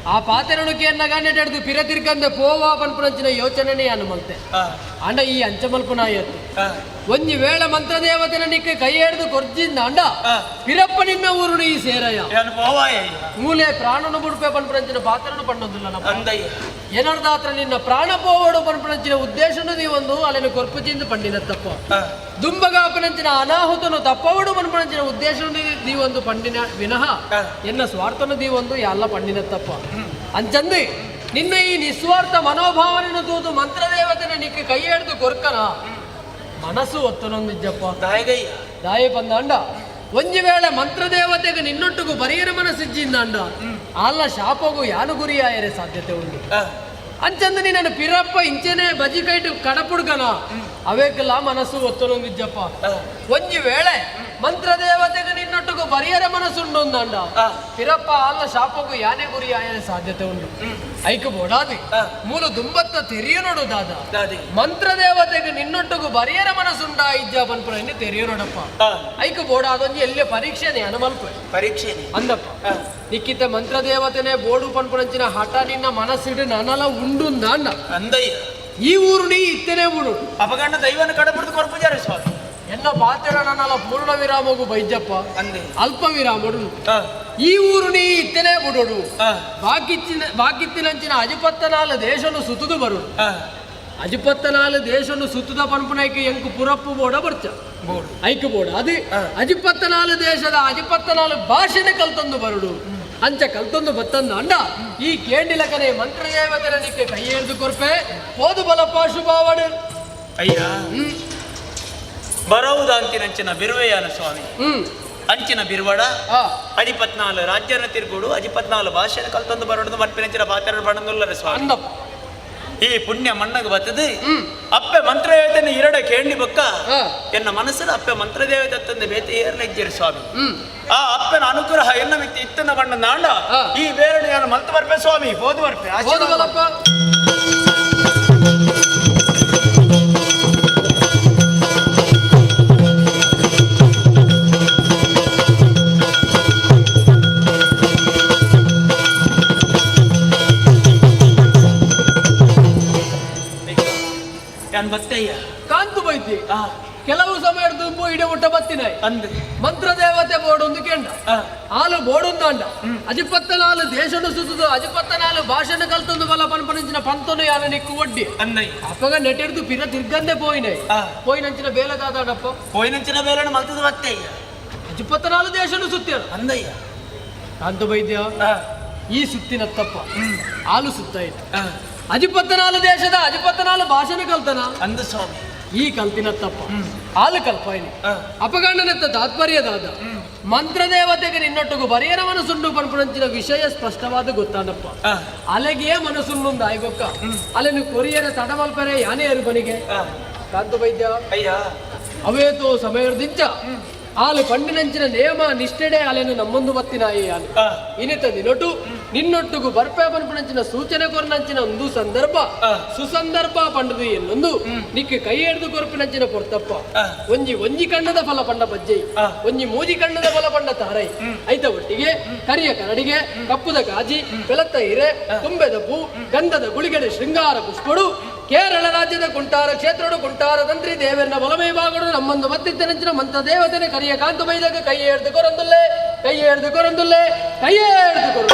ಆ ಪಾತ್ರನುಕ್ಕೆ ಎನ್ನಗಾನೆಡ್ದು ಪಿರತಿರ್ಕಂದ ಪೋವಾ ಪನ್ಪನಂಚಿನ ಯೋಚನೆನೇ ಅನುಮಲ್ತೆ ಅಂಡ ಈ ಅಂಚಮಲ್ಪನಾಯತ್ತು ಒಂಜಿ ವೇಳ ಮಂತ್ರ ದೇವತೆನ ನಿಕ್ಕೆ ಕೈ ಹಿಡಿದು ಕೊರ್ಜಿಂದ ಅಂಡ ಪಿರಪ್ಪ ನಿನ್ನ ಊರುನು ಈ ಸೇರಯ್ಯ ಮೂಲೆ ಪ್ರಾಣನು ಬುಡ್ಪೆ ಪನ್ಪನಂಚಿನ ಪಾತ್ರನು ಪಣ್ಣೋದಿಲ್ಲ ನಮ್ಮ ಏನರ್ದಾತ್ರ ನಿನ್ನ ಪ್ರಾಣ ಪೋವಡು ಪನ್ಪನಂಚಿನ ಉದ್ದೇಶನು ನೀವೊಂದು ಅಲ್ಲಿನ ಕೊರ್ಪುಜಿಂದ ಪಂಡಿನ ತಪ್ಪ ದುಂಬಗಾಪನಂಚಿನ ಅನಾಹುತನು ತಪ್ಪವಡು ಪನ್ಪನಂಚಿನ ಉದ್ದೇಶನು ನೀವೊಂದು ಪಂಡಿನ ವಿನಃ ಎನ್ನ ಸ್ವಾರ್ಥನು ನೀವೊಂದು ಎಲ್ಲ ಪಂಡಿನ ತಪ್ಪ ಅಂಚಂದಿ ನಿನ್ನ ಈ ನಿಸ್ವಾರ್ಥ ಮನೋಭಾವನೆಯನ್ನು ತೂತು ಮಂತ್ರ ದೇವತೆನ ನಿಕ್ಕೆ ಕೈ ಹಿಡಿದು ಕೊರ್ಕನ ಮನಸ್ಸು ಒತ್ತನೊಂದಿಜ್ಜಪ್ಪ ದಾಯಿ ಬಂದ ಅಂಡ ಒಂಜಿ ವೇಳೆ ಮಂತ್ರ ದೇವತೆಗೆ ನಿನ್ನೊಟ್ಟಿಗೂ ಬರಿಯರ ಮನಸ್ಸಿಜ್ಜಿಂದ ಅಂಡ ಅಲ್ಲ ಶಾಪಗೂ ಯಾನು ಗುರಿಯಾಯರೆ ಸಾಧ್ಯತೆ ಉಂಟು ಅಂಚಂದ ನೀನು ಪಿರಪ್ಪ ಇಂಚೆನೆ ಬಜಿ ಕೈಟು ಕಡಪುಡ್ಕನ ಅವೇಕಲ್ಲ ಮನಸ್ಸು ಒತ್ತನೊಂದಿಜ್ಜಪ್ಪ ಒಂಜಿ ವೇಳೆ ಮಂತ್ರ ದೇವತೆಗೆ ನಿನ್ನೊಟ್ಟಿಗೂ ಬರಿಯರ ಮನಸ್ಸುಂಡು ಅಂದ ಪಿರಪ್ಪ ಅಲ್ಲ ಶಾಪಗೂ ಯಾನೇ ಗುರಿಯಾಯರೆ ಸಾಧ್ಯತೆ ಉಂಟು ಐಕು ಬೋಡಾದಿ ಮೂಲ ದುಂಬತ್ತ ತೆರಿಯ ನೋಡುದಾದ ಮಂತ್ರ ದೇವತೆಗೆ ನಿನ್ನೊಟ್ಟಿಗೂ ಬರಿಯರ ಮನಸ್ಸುಂಡ ಇಜ್ಜ ಪನ್ಪುರ ಇನ್ನು ತೆರಿಯ ನೋಡಪ್ಪ ಐಕು ಬೋಡಾದೊಂಜಿ ಎಲ್ಲಿಯ ಪರೀಕ್ಷೆನೆ ಅನುಮಲ್ಪ ಪರೀಕ್ಷೆ ಅಂದಪ್ಪ ನಿಕ್ಕಿತ ಮಂತ್ರ ದೇವತೆನೆ ಬೋಡು ಪನ್ಪುರಂಚಿನ ಹಠ ನಿನ್ನ ಮನಸ್ಸಿಡು ನನಲ ಉಂಡು ಅಂದ ಅಂದಯ್ಯ ಈ ಊರು ನೀ ಇತ್ತನೇ ಊರು ಅಪಗಂಡ ದೈವನ ಕಡಪಡ್ದು ಕೊರ್ಪುಜಾರ ಸ್ವಾಮಿ ಎನ್ನ ಪಾತ್ರ ನನ್ನಲ ಪೂರ್ಣ ವಿರಾಮಗು ಬೈಜಪ್ಪ ಅಂದೆ ಅಲ್ಪ ವಿರಾಮಡು ಈ ಊರು ನೀ ಇತ್ತನೇ ಬುಡೋಡು ಬಾಕಿತ್ತಿನಂಚಿನ ಅಜಿಪತ್ತನಾಲ ದೇಶನು ಸುತ್ತುದು ಬರುಡು ಅಜಿಪತ್ತನಾಲ ದೇಶನು ಸುತ್ತುದ ಪನ್ಪುನೈಕೆ ಎಂಕು ಪುರಪ್ಪು ಬೋಡ ಬರ್ಚ ಐಕು ಬೋಡ ಅದು ಅಜಿಪತ್ತನಾಲ ದೇಶದ ಅಜಿಪತ್ತನಾಲ ಭಾಷೆನೆ ಕಲ್ತೊಂದು ಬರುಡು ಅಂಚ ಕಲ್ತೊಂದು ಬತ್ತಂದು ಅಂಡ ಈ ಕೇಂಡಿಲಕನೆ ಮಂತ್ರ ದೇವತರ ನಿಕ್ಕೆ ಕೈ ಹಿಡಿದು ಕೊರ್ಪೆ ಹೋದು ಬಲಪ್ಪ ಶುಭಾವಡು ಅಯ್ಯ ಬರವುದ ಅಂಚಿನ ಬಿರುವೆಯಾನ ಸ್ವಾಮಿ ಅಂಚಿನ ಬಿರುವಡ ಅಜಿಪತ್ನಾಲು ರಾಜ್ಯನ ತಿರುಗುಡು ಅಜಿಪತ್ನಾಲು ಭಾಷೆನ ಕಲ್ತೊಂದು ಬರೋದು ಮಟ್ಪಿನಂಚಿನ ಪಾತ್ರ ಬಣ್ಣದುಲ್ಲರ ಸ್ವಾಮಿ ಈ ಪುಣ್ಯ ಮಣ್ಣಗೆ ಬತ್ತದು ಅಪ್ಪೆ ಮಂತ್ರ ದೇವತೆನ ಇರಡ ಕೇಂಡಿ ಬೊಕ್ಕ ಎನ್ನ ಮನಸ್ಸಲ್ಲಿ ಅಪ್ಪೆ ಮಂತ್ರ ದೇವತೆ ಬೇತೆ ಏರ್ಲೆಜ್ಜರು ಸ್ವಾಮಿ ಆ ಅಪ್ಪನ ಅನುಗ್ರಹ ಎನ್ನ ಮಿತ್ತಿ ಇತ್ತನ ಬಣ್ಣ ನಾಂಡ ಈ ಬೇರೆ ನಾನು ಮಲ್ತು ಬರ್ಪೆ ಸ್ವಾಮಿ ಹೋದು ಬರ್ಪೆ ಯಾನ್ ಬತ್ತಯ್ಯ ಕಾಂತು ಬೈತಿ ಆ ಕೆಲವು ಸಮಯ ದುಂಬು ಇಡ ಮುಟ್ಟ ಬತ್ತಿನಾಯಿ ಅಂದ್ ಮಂತ್ರ ದೇವತೆ ಬೋಡೊಂದು ಕೆಂಡ ಆ ಆಲು ಬೋಡೊಂದಾಂಡ ಅಜಿಪತ್ತನಾಲು ದೇಶನು ಸುತ್ತದು ಅಜಿಪತ್ತನಾಲು ಭಾಷಣ ಕಲ್ತೊಂದು ಬಲ ಪನ್ಪನಿಂಚಿನ ಪಂತನು ಯಾನ ನಿಕ್ಕು ಒಡ್ಡಿ ಅನ್ನಯ್ಯ ಅಪ್ಪಗ ನೆಟ್ಟಿರ್ದು ಪಿರ ತಿರ್ಗಂದೆ ಪೋಯಿನಾಯಿ ಆ ಪೋಯಿನಂಚಿನ ಬೇಲದಾದಪ್ಪ ಪೋಯಿನಂಚಿನ ಬೇಲನ ಮಲ್ತದ ಬತ್ತಯ್ಯ ಅಜಿಪತ್ತನಾಲು ದೇಶನು ಸುತ್ತಿಯರು ಅಂದಯ್ಯ ಕಾಂತು ವೈದ್ಯ ಆ ಈ ಸುತ್ತಿನ ತಪ್ಪ ಆಲು ಸುತ್ತ ಇದೆ ಆ ಅಜಿಪತ್ತನಾಲು ದೇಶದ ಅಜಿಪತ್ತನಾಲು ಭಾಷಣ ಕಲ್ತನ ಅಂದ ಸ್ವಾಮಿ ಈ ಕಲ್ತಿನ ತಪ್ಪ ಆಲು ಕಲ್ಪಾಯಿನಿ ಅಪಗಂಡನೆತ್ತ ತಾತ್ಪರ್ಯದಾದ ಮಂತ್ರ ದೇವತೆಗೆ ನಿನ್ನೊಟ್ಟಿಗೂ ಬರೆಯನ ಮನಸ್ಸುಂಡು ಪನ್ಪುಣಂಚಿನ ವಿಷಯ ಸ್ಪಷ್ಟವಾದ ಗೊತ್ತಾನಪ್ಪ ಅಲೆಗೆ ಮನಸ್ಸುಂಡು ಆಯ್ಗೊಕ್ಕ ಅಲೆನು ಕೊರಿಯರ ತಡಮಲ್ಪರೆ ಯಾನೇ ಅರುಬನಿಗೆ ಕಾಂತು ವೈದ್ಯ ಅಯ್ಯ ಅವೇತೋ ಸಮಯದಿಂಚ ಆಲು ಪಂಡಿನಂಚಿನ ನೇಮ ನಿಷ್ಠೆಡೆ ಅಲೆನು ನಮ್ಮೊಂದು ಬತ್ತಿನಾಯಿ ಆಲು ಇನಿತ ದಿನೊಟ್ಟು ನಿನ್ನೊಟ್ಟಿಗೂ ಬರ್ಪೆ ಪನ್ಪುಣಂಚಿನ ಸೂಚನೆ ಕೊರನಂಚಿನ ಒಂದು ಸಂದರ್ಭ ಸುಸಂದರ್ಭ ಪಂಡದು ಎನ್ನೊಂದು ನಿಕ್ಕೆ ಕೈ ಹಿಡಿದು ಕೊರಪಿನಂಚಿನ ಪೊರ್ತಪ್ಪ ಒಂಜಿ ಕಣ್ಣದ ಫಲ ಪಂಡ ಬಜ್ಜೈ ಒಂಜಿ ಮೂಜಿ ಕಣ್ಣದ ಫಲ ಪಂಡ ತಾರೈ ಐತ ಒಟ್ಟಿಗೆ ಕರಿಯ ಕರಡಿಗೆ ಕಪ್ಪುದ ಕಾಜಿ ಬೆಲತ್ತ ಹಿರೆ ತುಂಬೆದ ಪೂ ಗಂಧದ ಗುಳಿಗಡೆ ಶೃಂಗಾರ ಪುಷ್ಪಡು ಕೇರಳ ರಾಜ್ಯದ ಕುಂಟಾರ ಕ್ಷೇತ್ರಡು ಕುಂಟಾರ ತಂತ್ರಿ ದೇವರನ್ನ ಬಲಮೈ ಬಾಗಡು ನಮ್ಮೊಂದು ಬತ್ತಿದ್ದನಂಚಿನ ಮಂತ್ರ ದೇವತೆನೆ ಕರಿಯ ಕಾಂತು ಬೈದಾಗ ಕೈ ಹಿಡ್ದು ಕೊರಂದುಲ್ಲೆ ಕೈ ಹಿಡ್ದು ಕೊರಂದುಲ್ಲೆ ಕೈ ಹಿಡ್ದು ಕೊರ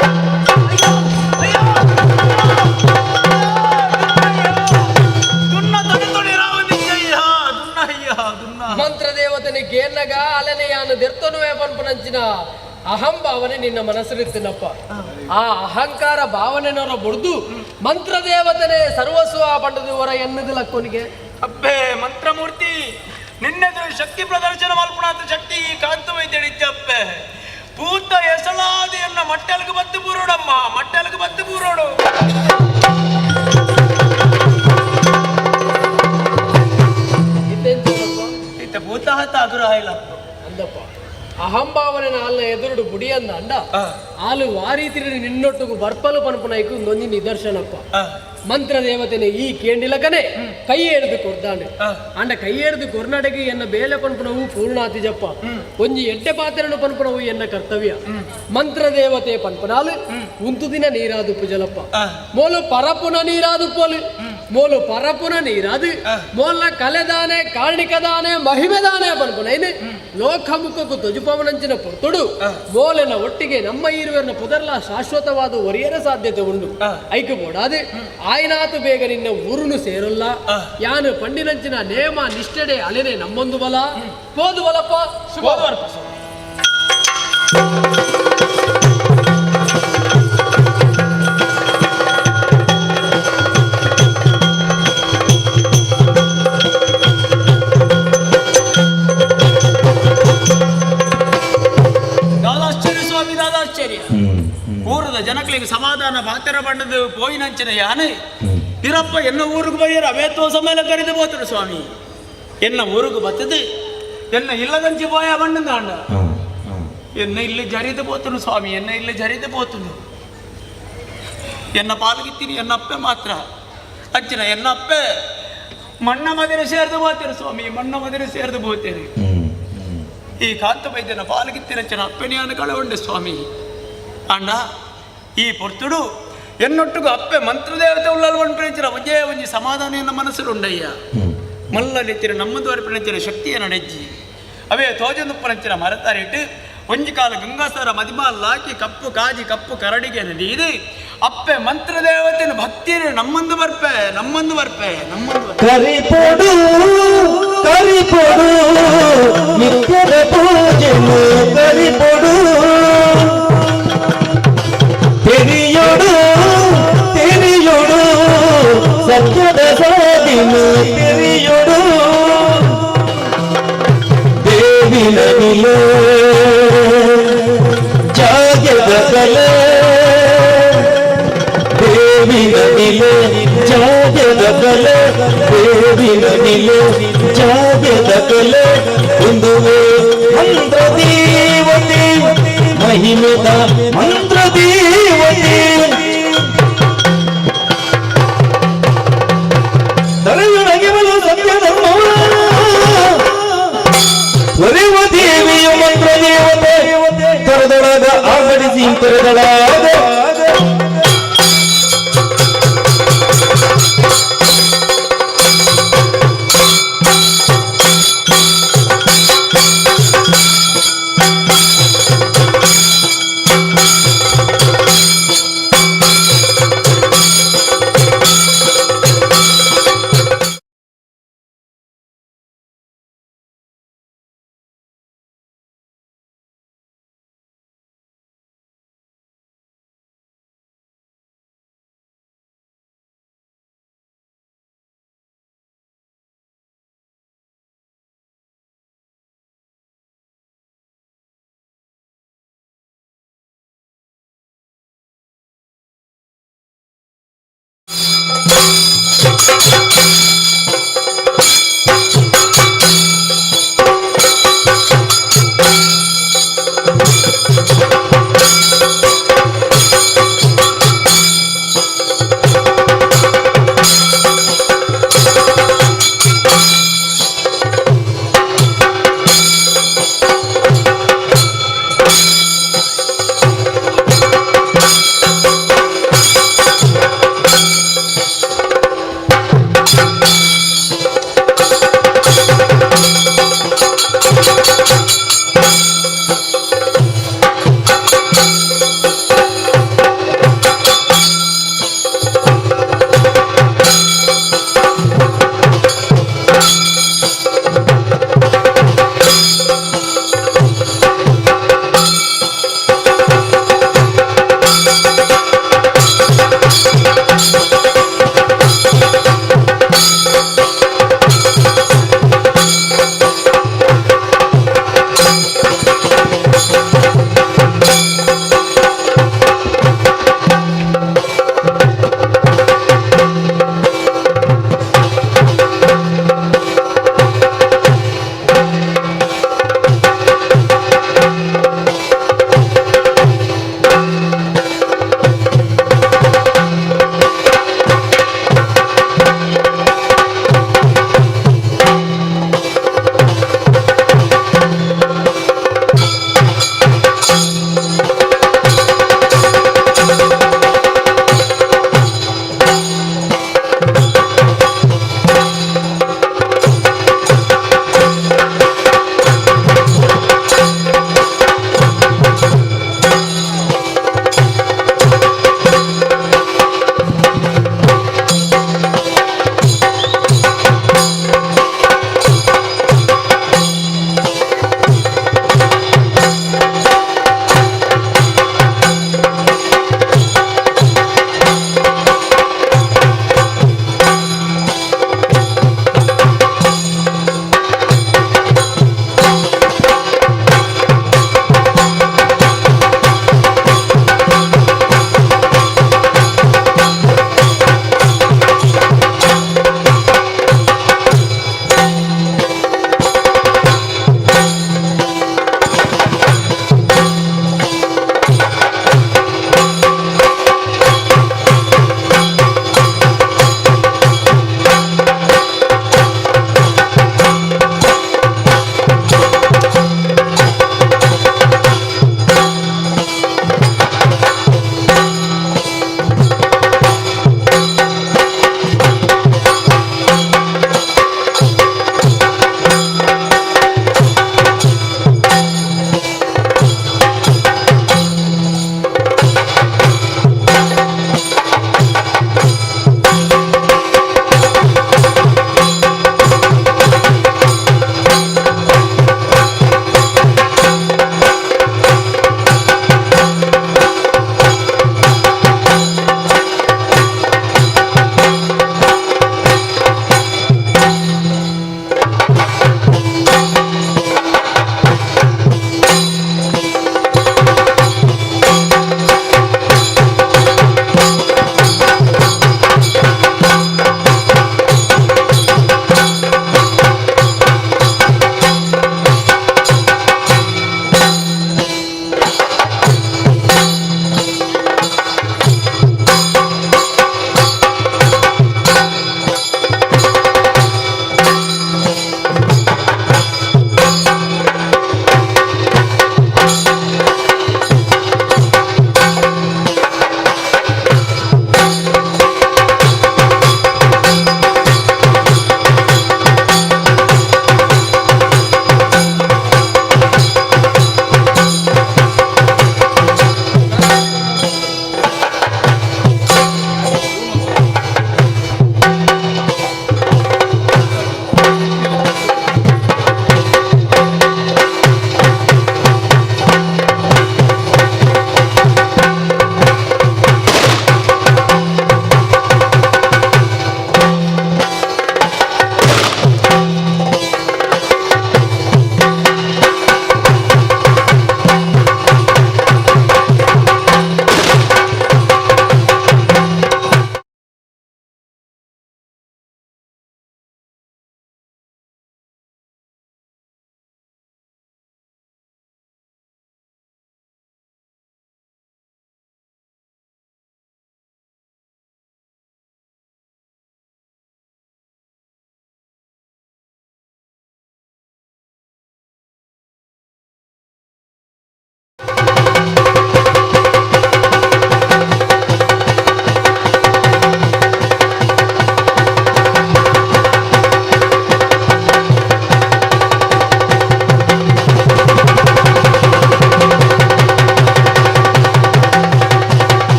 ಮಂತ್ರ ದೇವತೆನೆ ಗೇನ್ನಗ ಅಲೆನೆಯಾನು ದೆರ್ತನುವೆ ಪನ್ಪುನಂಚಿನ ಅಹಂ ಭಾವನೆ ನಿನ್ನ ಮನಸ್ಸಲ್ಲಿರ್ತೀನಪ್ಪ ಆ ಅಹಂಕಾರ ಭಾವನೆನವರ ಬುಡ್ದು ಮಂತ್ರ ದೇವತೆನೆ ಸರ್ವಸ್ವ ಪಂಡದು ಹೊರ ಎನ್ನದಿಲ್ಲ ಕೊನಿಗೆ ಅಬ್ಬೆ ಮಂತ್ರಮೂರ್ತಿ ನಿನ್ನೆದುರು ಶಕ್ತಿ ಪ್ರದರ್ಶನ ಮಲ್ಪುಣಾದ ಶಕ್ತಿ ಕಾಂತು ವೈದ್ಯಡಿದ್ದಪ್ಪೆ ಪೂತ ಎಸಳಾದಿಯನ್ನ ಮಟ್ಟೆಲ್ಗೆ ಬತ್ತು ಬೂರೋಡಮ್ಮ ಮಟ್ಟೆಲ್ಗೆ ಬತ್ತು ಬೂರೋಡು ಇತ್ತ ಭೂತ ಹತ್ತ ಅದುರ ಇಲ್ಲಪ್ಪ ಅಂದಪ್ಪ ಅಹಂಭಾವನೆ ಅಲ್ಲ ಎದುರುಡು ಬುಡಿ ಅಂದ ಅಂಡ ಆಲು ವಾರೀತಿ ನಿನ್ನೊಟ್ಟಿಗೂ ಬರ್ಪಲು ಪನ್ಪುನೈಕು ಒಂದೊಂದು ನಿದರ್ಶನಪ್ಪ ಮಂತ್ರ ದೇವತೆನೆ ಈ ಕೇಂಡಿಲಕನೆ ಕೈ ಹಿಡಿದು ಕೊರ್ದಾಂಡೆ ಅಂಡ ಕೈ ಹಿಡಿದು ಕೊರ್ನಾಟಕ ಎನ್ನ ಬೇಲೆ ಪನ್ಪುನವು ಪೂರ್ಣಾತಿಜಪ್ಪ ಒಂಜಿ ಎಡ್ಡೆ ಪಾತ್ರೆನು ಪನ್ಪುನವು ಎನ್ನ ಕರ್ತವ್ಯ ಮಂತ್ರ ದೇವತೆ ಪನ್ಪನಾಲು ಉಂತು ದಿನ ನೀರಾದು ಪುಜಲಪ್ಪ ಮೋಲು ಪರಪುನ ನೀರಾದು ಪೋಲು ಮೋಲು ಪರಪುನ ನೀರಾದು ಮೋಲ ಕಲೆದಾನೆ ಕಾರಣಿಕದಾನೆ ಮಹಿಮೆದಾನೆ ಪನ್ಪುನೈನು ಲೋಕಮುಖಕ್ಕೂ ತೊಜುಪವನಂಚಿನ ಪೊರ್ತುಡು ಮೋಲೆನ ಒಟ್ಟಿಗೆ ನಮ್ಮ ಈರುವರ್ನ ಪುದರ್ಲ ಶಾಶ್ವತವಾದ ಒರಿಯರ ಸಾಧ್ಯತೆ ಉಂಡು ಐಕು ಬೋಡಾದು ಆಯ್ನಾತು ಬೇಗ ನಿನ್ನ ಊರುನು ಸೇರಲ್ಲ ಯಾನು ಪಂಡಿನಂಚಿನ ನೇಮ ನಿಷ್ಠೆಡೆ ಅಲೆನೆ ನಮ್ಮೊಂದು ಬಲ ಪೋದು ಬಲಪ್ಪ ಶುಭವಾರ್ಪ ದಾದಾಶ್ಚರ್ಯ ಸ್ವಾಮಿ ದಾದಾಶ್ಚರ್ಯ ಊರದ ಜನಗಳಿಗೆ ಸಮಾಧಾನ ಬಾತರ ಬಂಡದು ಪೋಯಿನಂಚಿನ ಯಾನೆ ಇರಪ್ಪ ಎನ್ನ ಊರಿಗೆ ಬೈಯರ ಅವೇತೋ ಸಮೇಲ ಕರೆದು ಬೋತರು ಸ್ವಾಮಿ ಎನ್ನ ಊರಿಗೆ ಬತ್ತದು ಎನ್ನ ಇಲ್ಲದಂಚಿ ಪೋಯ ಬಂಡದ ಅಂಡ ಎನ್ನ ಇಲ್ಲಿ ಜರಿದು ಬೋತನು ಸ್ವಾಮಿ ಎನ್ನ ಇಲ್ಲಿ ಜರಿದು ಬೋತನು ಎನ್ನ ಪಾಲ್ಗಿತ್ತೀನಿ ಎನ್ನ ಅಪ್ಪೆ ಮಾತ್ರ ಅಚ್ಚಿನ ಎನ್ನ ಅಪ್ಪೆ ಮಣ್ಣ ಮದಿನ ಸೇರ್ದು ಬೋತೇನೆ ಸ್ವಾಮಿ ಮಣ್ಣ ಮದಿನ ಸೇರ್ದು ಬೋತೇನೆ ಈ ಕಾಂತ ವೈದ್ಯನ ಪಾಲ್ಗಿತ್ತಿನ ಅಪ್ಪನೆಯನ್ನು ಕಳವಂಡೆ ಸ್ವಾಮಿ ಅಂಡ ಈ ಪೊರ್ತುಡು ಎನ್ನೊಟ್ಟಿಗೂ ಅಪ್ಪೆ ಮಂತ್ರದೇವತೆ ಉಳ್ಳಲ್ವಂಡಿನ ಒಂಜೇ ಒಂಜಿ ಸಮಾಧಾನ ಎನ್ನ ಮನಸ್ಸುಂಡಯ್ಯ ಮಲ್ಲನಿತ್ತಿನ ನಮ್ಮದು ಅರ್ಪಣಿಂಚಿನ ಶಕ್ತಿಯ ನಡೆಜ್ಜಿ ಅವೇ ತೋಜಂದುಪ್ಪನಂಚಿನ ಮರತಾರಿಟ್ಟು ಒಂಜಿ ಕಾಲ ಗಂಗಾಸರ ಮದಿಮಾಲಾಕಿ ಕಪ್ಪು ಕಾಜಿ ಕಪ್ಪು ಕರಡಿಗೆ ನಡೀದು ಅಪ್ಪೆ ಮಂತ್ರದೇವತೆನ ಭಕ್ತಿ ನಮ್ಮಂದು ಬರ್ಪೆ ನಮ್ಮಂದು ಬರ್ಪೆ ನಮ್ಮಂದು ಕರಿಪೊಡು ಕರಿಪೊಡು ನಿತ್ಯದ ಪೂಜೆನು ಕರಿಪೊಡು ತೆರಿಯೊಡು ತೆರಿಯೊಡು ಸತ್ಯದ ಸಾಧಿನು ತೆರಿಯೊಡು ದೇವಿನ ನಿಲೋ ಜಾಗ್ಯದ ಕಲೆ ದೇವಿನ ನಿಲೆ ಜಾಗ್ಯದ ಕಲೆ ದೇವಿನ ನಿಲೆ ಜಾಗ್ಯದ ಕಲೆ ಒಂದುವೆ ಮಂತ್ರ ದೇವತೆ ಮಹಿಮೆದ ಮಂತ್ರ ದೇವತೆ ತಲೆಯೊಳಗೆ ಬಲು ಸತ್ಯ ಧರ್ಮವ ಒರೆವ ದೇವಿಯ ಮಂತ್ರ ದೇವತೆ ತೊರೆದೊಳಗ ಆಗಡಿಸಿ ತೊರೆದೊಳಗ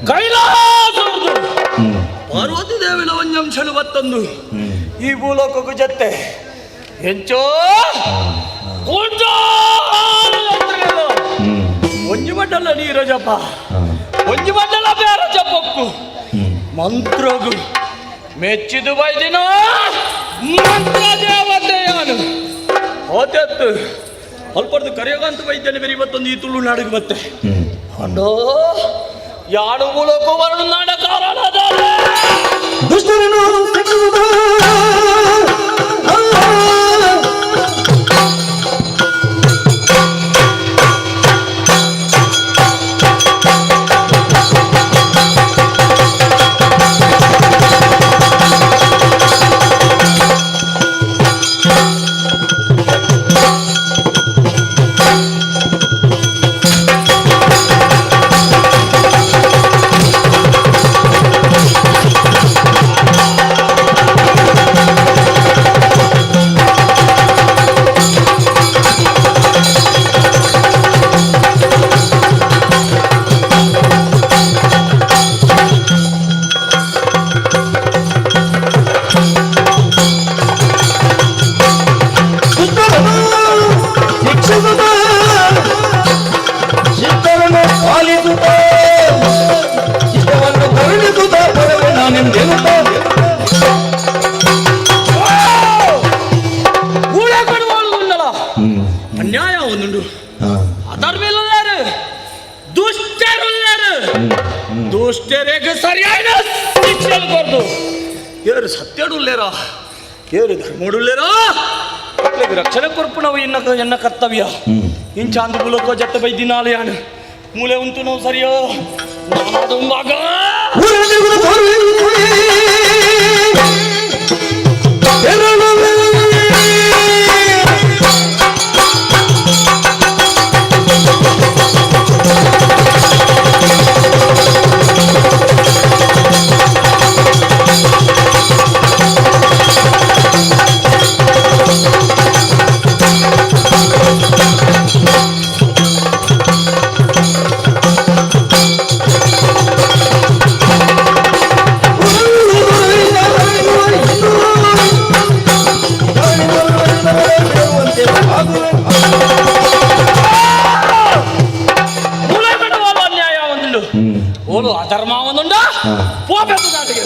ಕೈಲಾಸ ಪಾರ್ವತಿ ದೇವಿನ ಒಂಜಂಶನು ಮತ್ತೊಂದು ಈ ಭೂಲೋಕಕ್ಕೂ ಜತ್ತೆ ಹೆಂಚೋ ಒಂಜಿ ಮಂಡಲ ನೀರ ಜಪ ಒಂಜಿ ಮಂಡಲ ಬೇರ ಜಪಕ್ಕು ಮಂತ್ರಗು ಮೆಚ್ಚಿದು ಬೈದಿನ ಮಂತ್ರ ದೇವತೆಯಾನು ಹೋತೆತ್ತು ಅಲ್ಪಡ್ದು ಕರೆಯೋಗಂತ ಬೈದ್ದೇನೆ ಬೇರೆ ಇವತ್ತೊಂದು ಈ ತುಳು ನಾಡಿಗೆ ಮತ್ತೆ ಅಣ್ಣೋ ಯಾಡು ಮೂಲಕ ವರ್ಣ ನಾಡಕಾರನಾದ ದುಷ್ಟರನ್ನು ಶಿಕ್ಷಿಸುತ್ತ ಚಿತ್ತವನ್ನು ಪಾಲಿಸುತ್ತ ಚಿತ್ತವನ್ನು ಕರುಣಿಸುತ್ತ ಪರವೇ ನಾನೆಂದೇನುತ್ತ ಊಳೆ ಕೊಡುವಲ್ಲ ಅನ್ಯಾಯ ಒಂದುಂಡು ಅಧರ್ಮಿಲ್ಲರು ದುಷ್ಟರುಳ್ಳರು ದುಷ್ಟರಿಗೆ ಸರಿಯಾದ ಶಿಕ್ಷೆ ಕೊಡ್ದು ಏರು ಸತ್ಯಡುಲ್ಲೇರ ಏರು ಧರ್ಮಡುಲ್ಲೇರ ರಕ್ಷಣೆ ಕೊರ್ಪು ನಾವು ಎನ್ನ ಕರ್ತವ್ಯ ಇಂಚಾಂದು ಬುಲಕೋ ಜತ್ತ ಬೈದಿನಾಲಯಾನ ಮೂಲೆ ಉಂಟು ನಾವು ಸರಿಯೋ ನಾನಾದ ಮಗ ಓಲು ಅಧರ್ಮ ಒಂದುಂಡ ಹೋಗ್ಬೇಕು ನಾಟಿಗೆ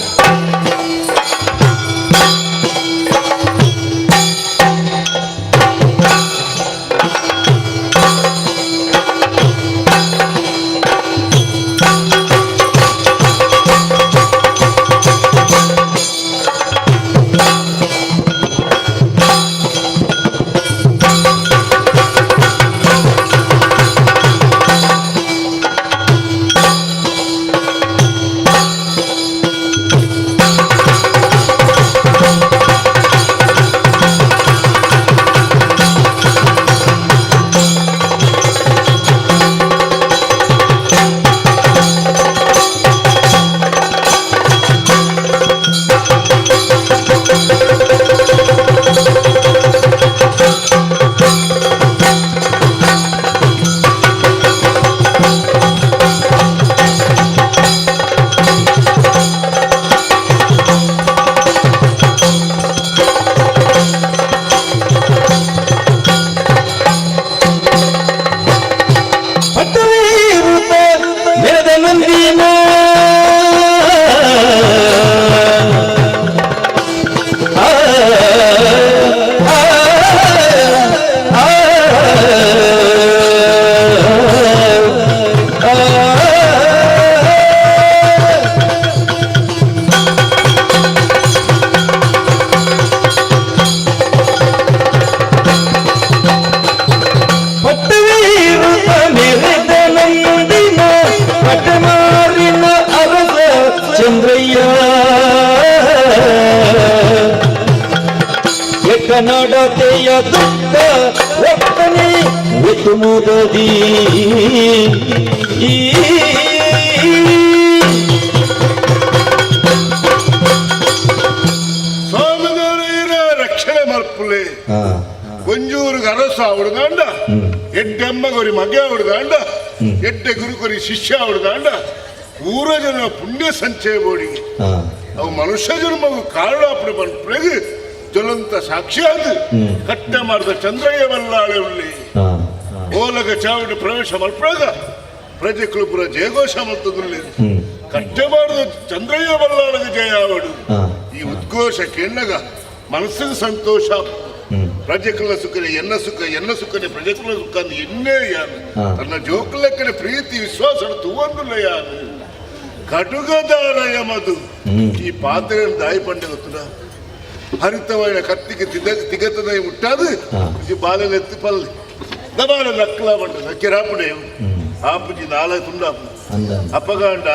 ನಡತೆಯ ದುಃಖ ಒಪ್ಪನೆ ಮುದದಿ ಸ್ವಾಮಿಗೌರ ರಕ್ಷಣೆ ಮಲ್ಪುಲೆ ಒಂಜೂರಿಗೆ ಅರಸ ಹುಡುಗಾಂಡ ಎಡ್ಡೆಮ್ಮಗೊರಿ ಮಗೆ ಹುಡುಗಾಂಡ ಎಡ್ಡೆ ಗುರುಕೊರಿ ಶಿಷ್ಯ ಹುಡುಗಾಂಡ ಪೂರ್ವ ಜನ ಪುಣ್ಯ ಸಂಚಯ ಬೋಡಿಗೆ ಹಾ ಅವು ಮನುಷ್ಯ ಜನ್ಮವು ಕಾರಣ ಅಪ್ಪಣೆ ಬಂದು ಜ್ವಲಂತ ಸಾಕ್ಷಿಯಾದ ಕಟ್ಟ ಮಾಡಿದ ಚಂದ್ರಯ್ಯ ಬಲ್ಲಾಳೆ ಉಳ್ಳಿ ಹಾ ಓಲಗ ಚಾವಡಿ ಪ್ರವೇಶ ಮಲ್ಪರಾಗ ಪ್ರಜೆಗಳು ಪುರ ಜಯಘೋಷ ಮಲ್ತದುಳ್ಳಿ ಕಟ್ಟ ಮಾಡಿದ ಚಂದ್ರಯ್ಯ ಬಲ್ಲಾಳಗ ಜಯ ಆವಡು ಹಾ ಈ ಉದ್ಘೋಷ ಕೆಣ್ಣಗ ಮನಸ್ಸಿಗೆ ಸಂತೋಷ ಪ್ರಜೆಗಳ ಸುಖನೆ ಎನ್ನ ಸುಖನೆ ಪ್ರಜೆಗಳ ಸುಖ ಅಂದ್ ಎನ್ನೇ ಯಾನು ತನ್ನ ಜೋಕುಲಕ್ಕನೆ ಪ್ರೀತಿ ವಿಶ್ವಾಸ ತೂವಂದುಲ್ಲ ಯಾನು ಕಟುಗದಾರಯ ಮದು ಈ ಪಾತ್ರೆ ದಾಯಿ ಪಂಡೆ ಗೊತ್ತುನ ಹರಿತವಾಯಿನ ಕತ್ತಿಗೆ ತಿಗತದ ಮುಟ್ಟಾದು ಈ ಬಾಲೆಲ್ಲ ಎತ್ತಿ ಪಲ್ಲೆ ದಬಾಲ ನಕ್ಕಲ ಬಂಡ ನಕ್ಕಿರಾಪುಡೆ ಆಪುಜಿ ನಾಲ ತುಂಡ ಅಪ್ಪಗಾಂಡ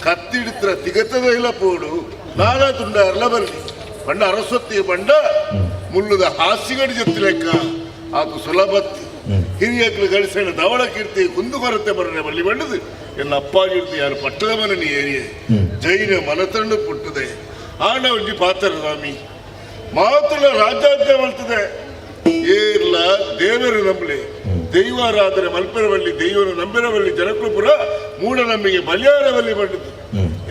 ಕತ್ತಿಡಿತ್ರ ತಿಗತದ ಇಲ್ಲ ಪೋಡು ನಾಲ ತುಂಡ ಅರ್ಲ ಬರ್ಲಿ ಬಂಡ ಅರಸ್ವತ್ತಿ ಬಂಡ ಮುಳ್ಳುದ ಹಾಸಿಗಡಿ ಜೊತೆ ಲೆಕ್ಕ ಆತು ಸುಲಭತ್ತಿ ಹಿರಿಯಕ್ಕಳು ಗಳಿಸಣ ಧವಳ ಕೀರ್ತಿ ಕುಂದು ಕೊರತೆ ಬರನೆ ಬಲ್ಲಿ ಬಂಡದು ಎನ್ನ ಅಪ್ಪಾಜಿರ್ತಿ ಯಾರು ಪಟ್ಟದ ಮನೆ ಏರಿಯೆ ಜೈನ ಮನತಂಡು ಪುಟ್ಟದೆ ಆಣ ಒಂಜಿ ಪಾತ್ರ ಸ್ವಾಮಿ ಮಾತುಲ ರಾಜ್ಯಾದ್ಯ ಮಲ್ತದೆ ಏರ್ಲ ದೇವರು ನಂಬಲಿ ದೈವಾರಾಧನೆ ಮಲ್ಪೆರವಲ್ಲಿ ದೈವನು ನಂಬಿರವಲ್ಲಿ ಜನಕುಪುರ ಮೂಢನಂಬಿಕೆ ಬಲಿಯಾರವಲ್ಲಿ ಬಂಡದು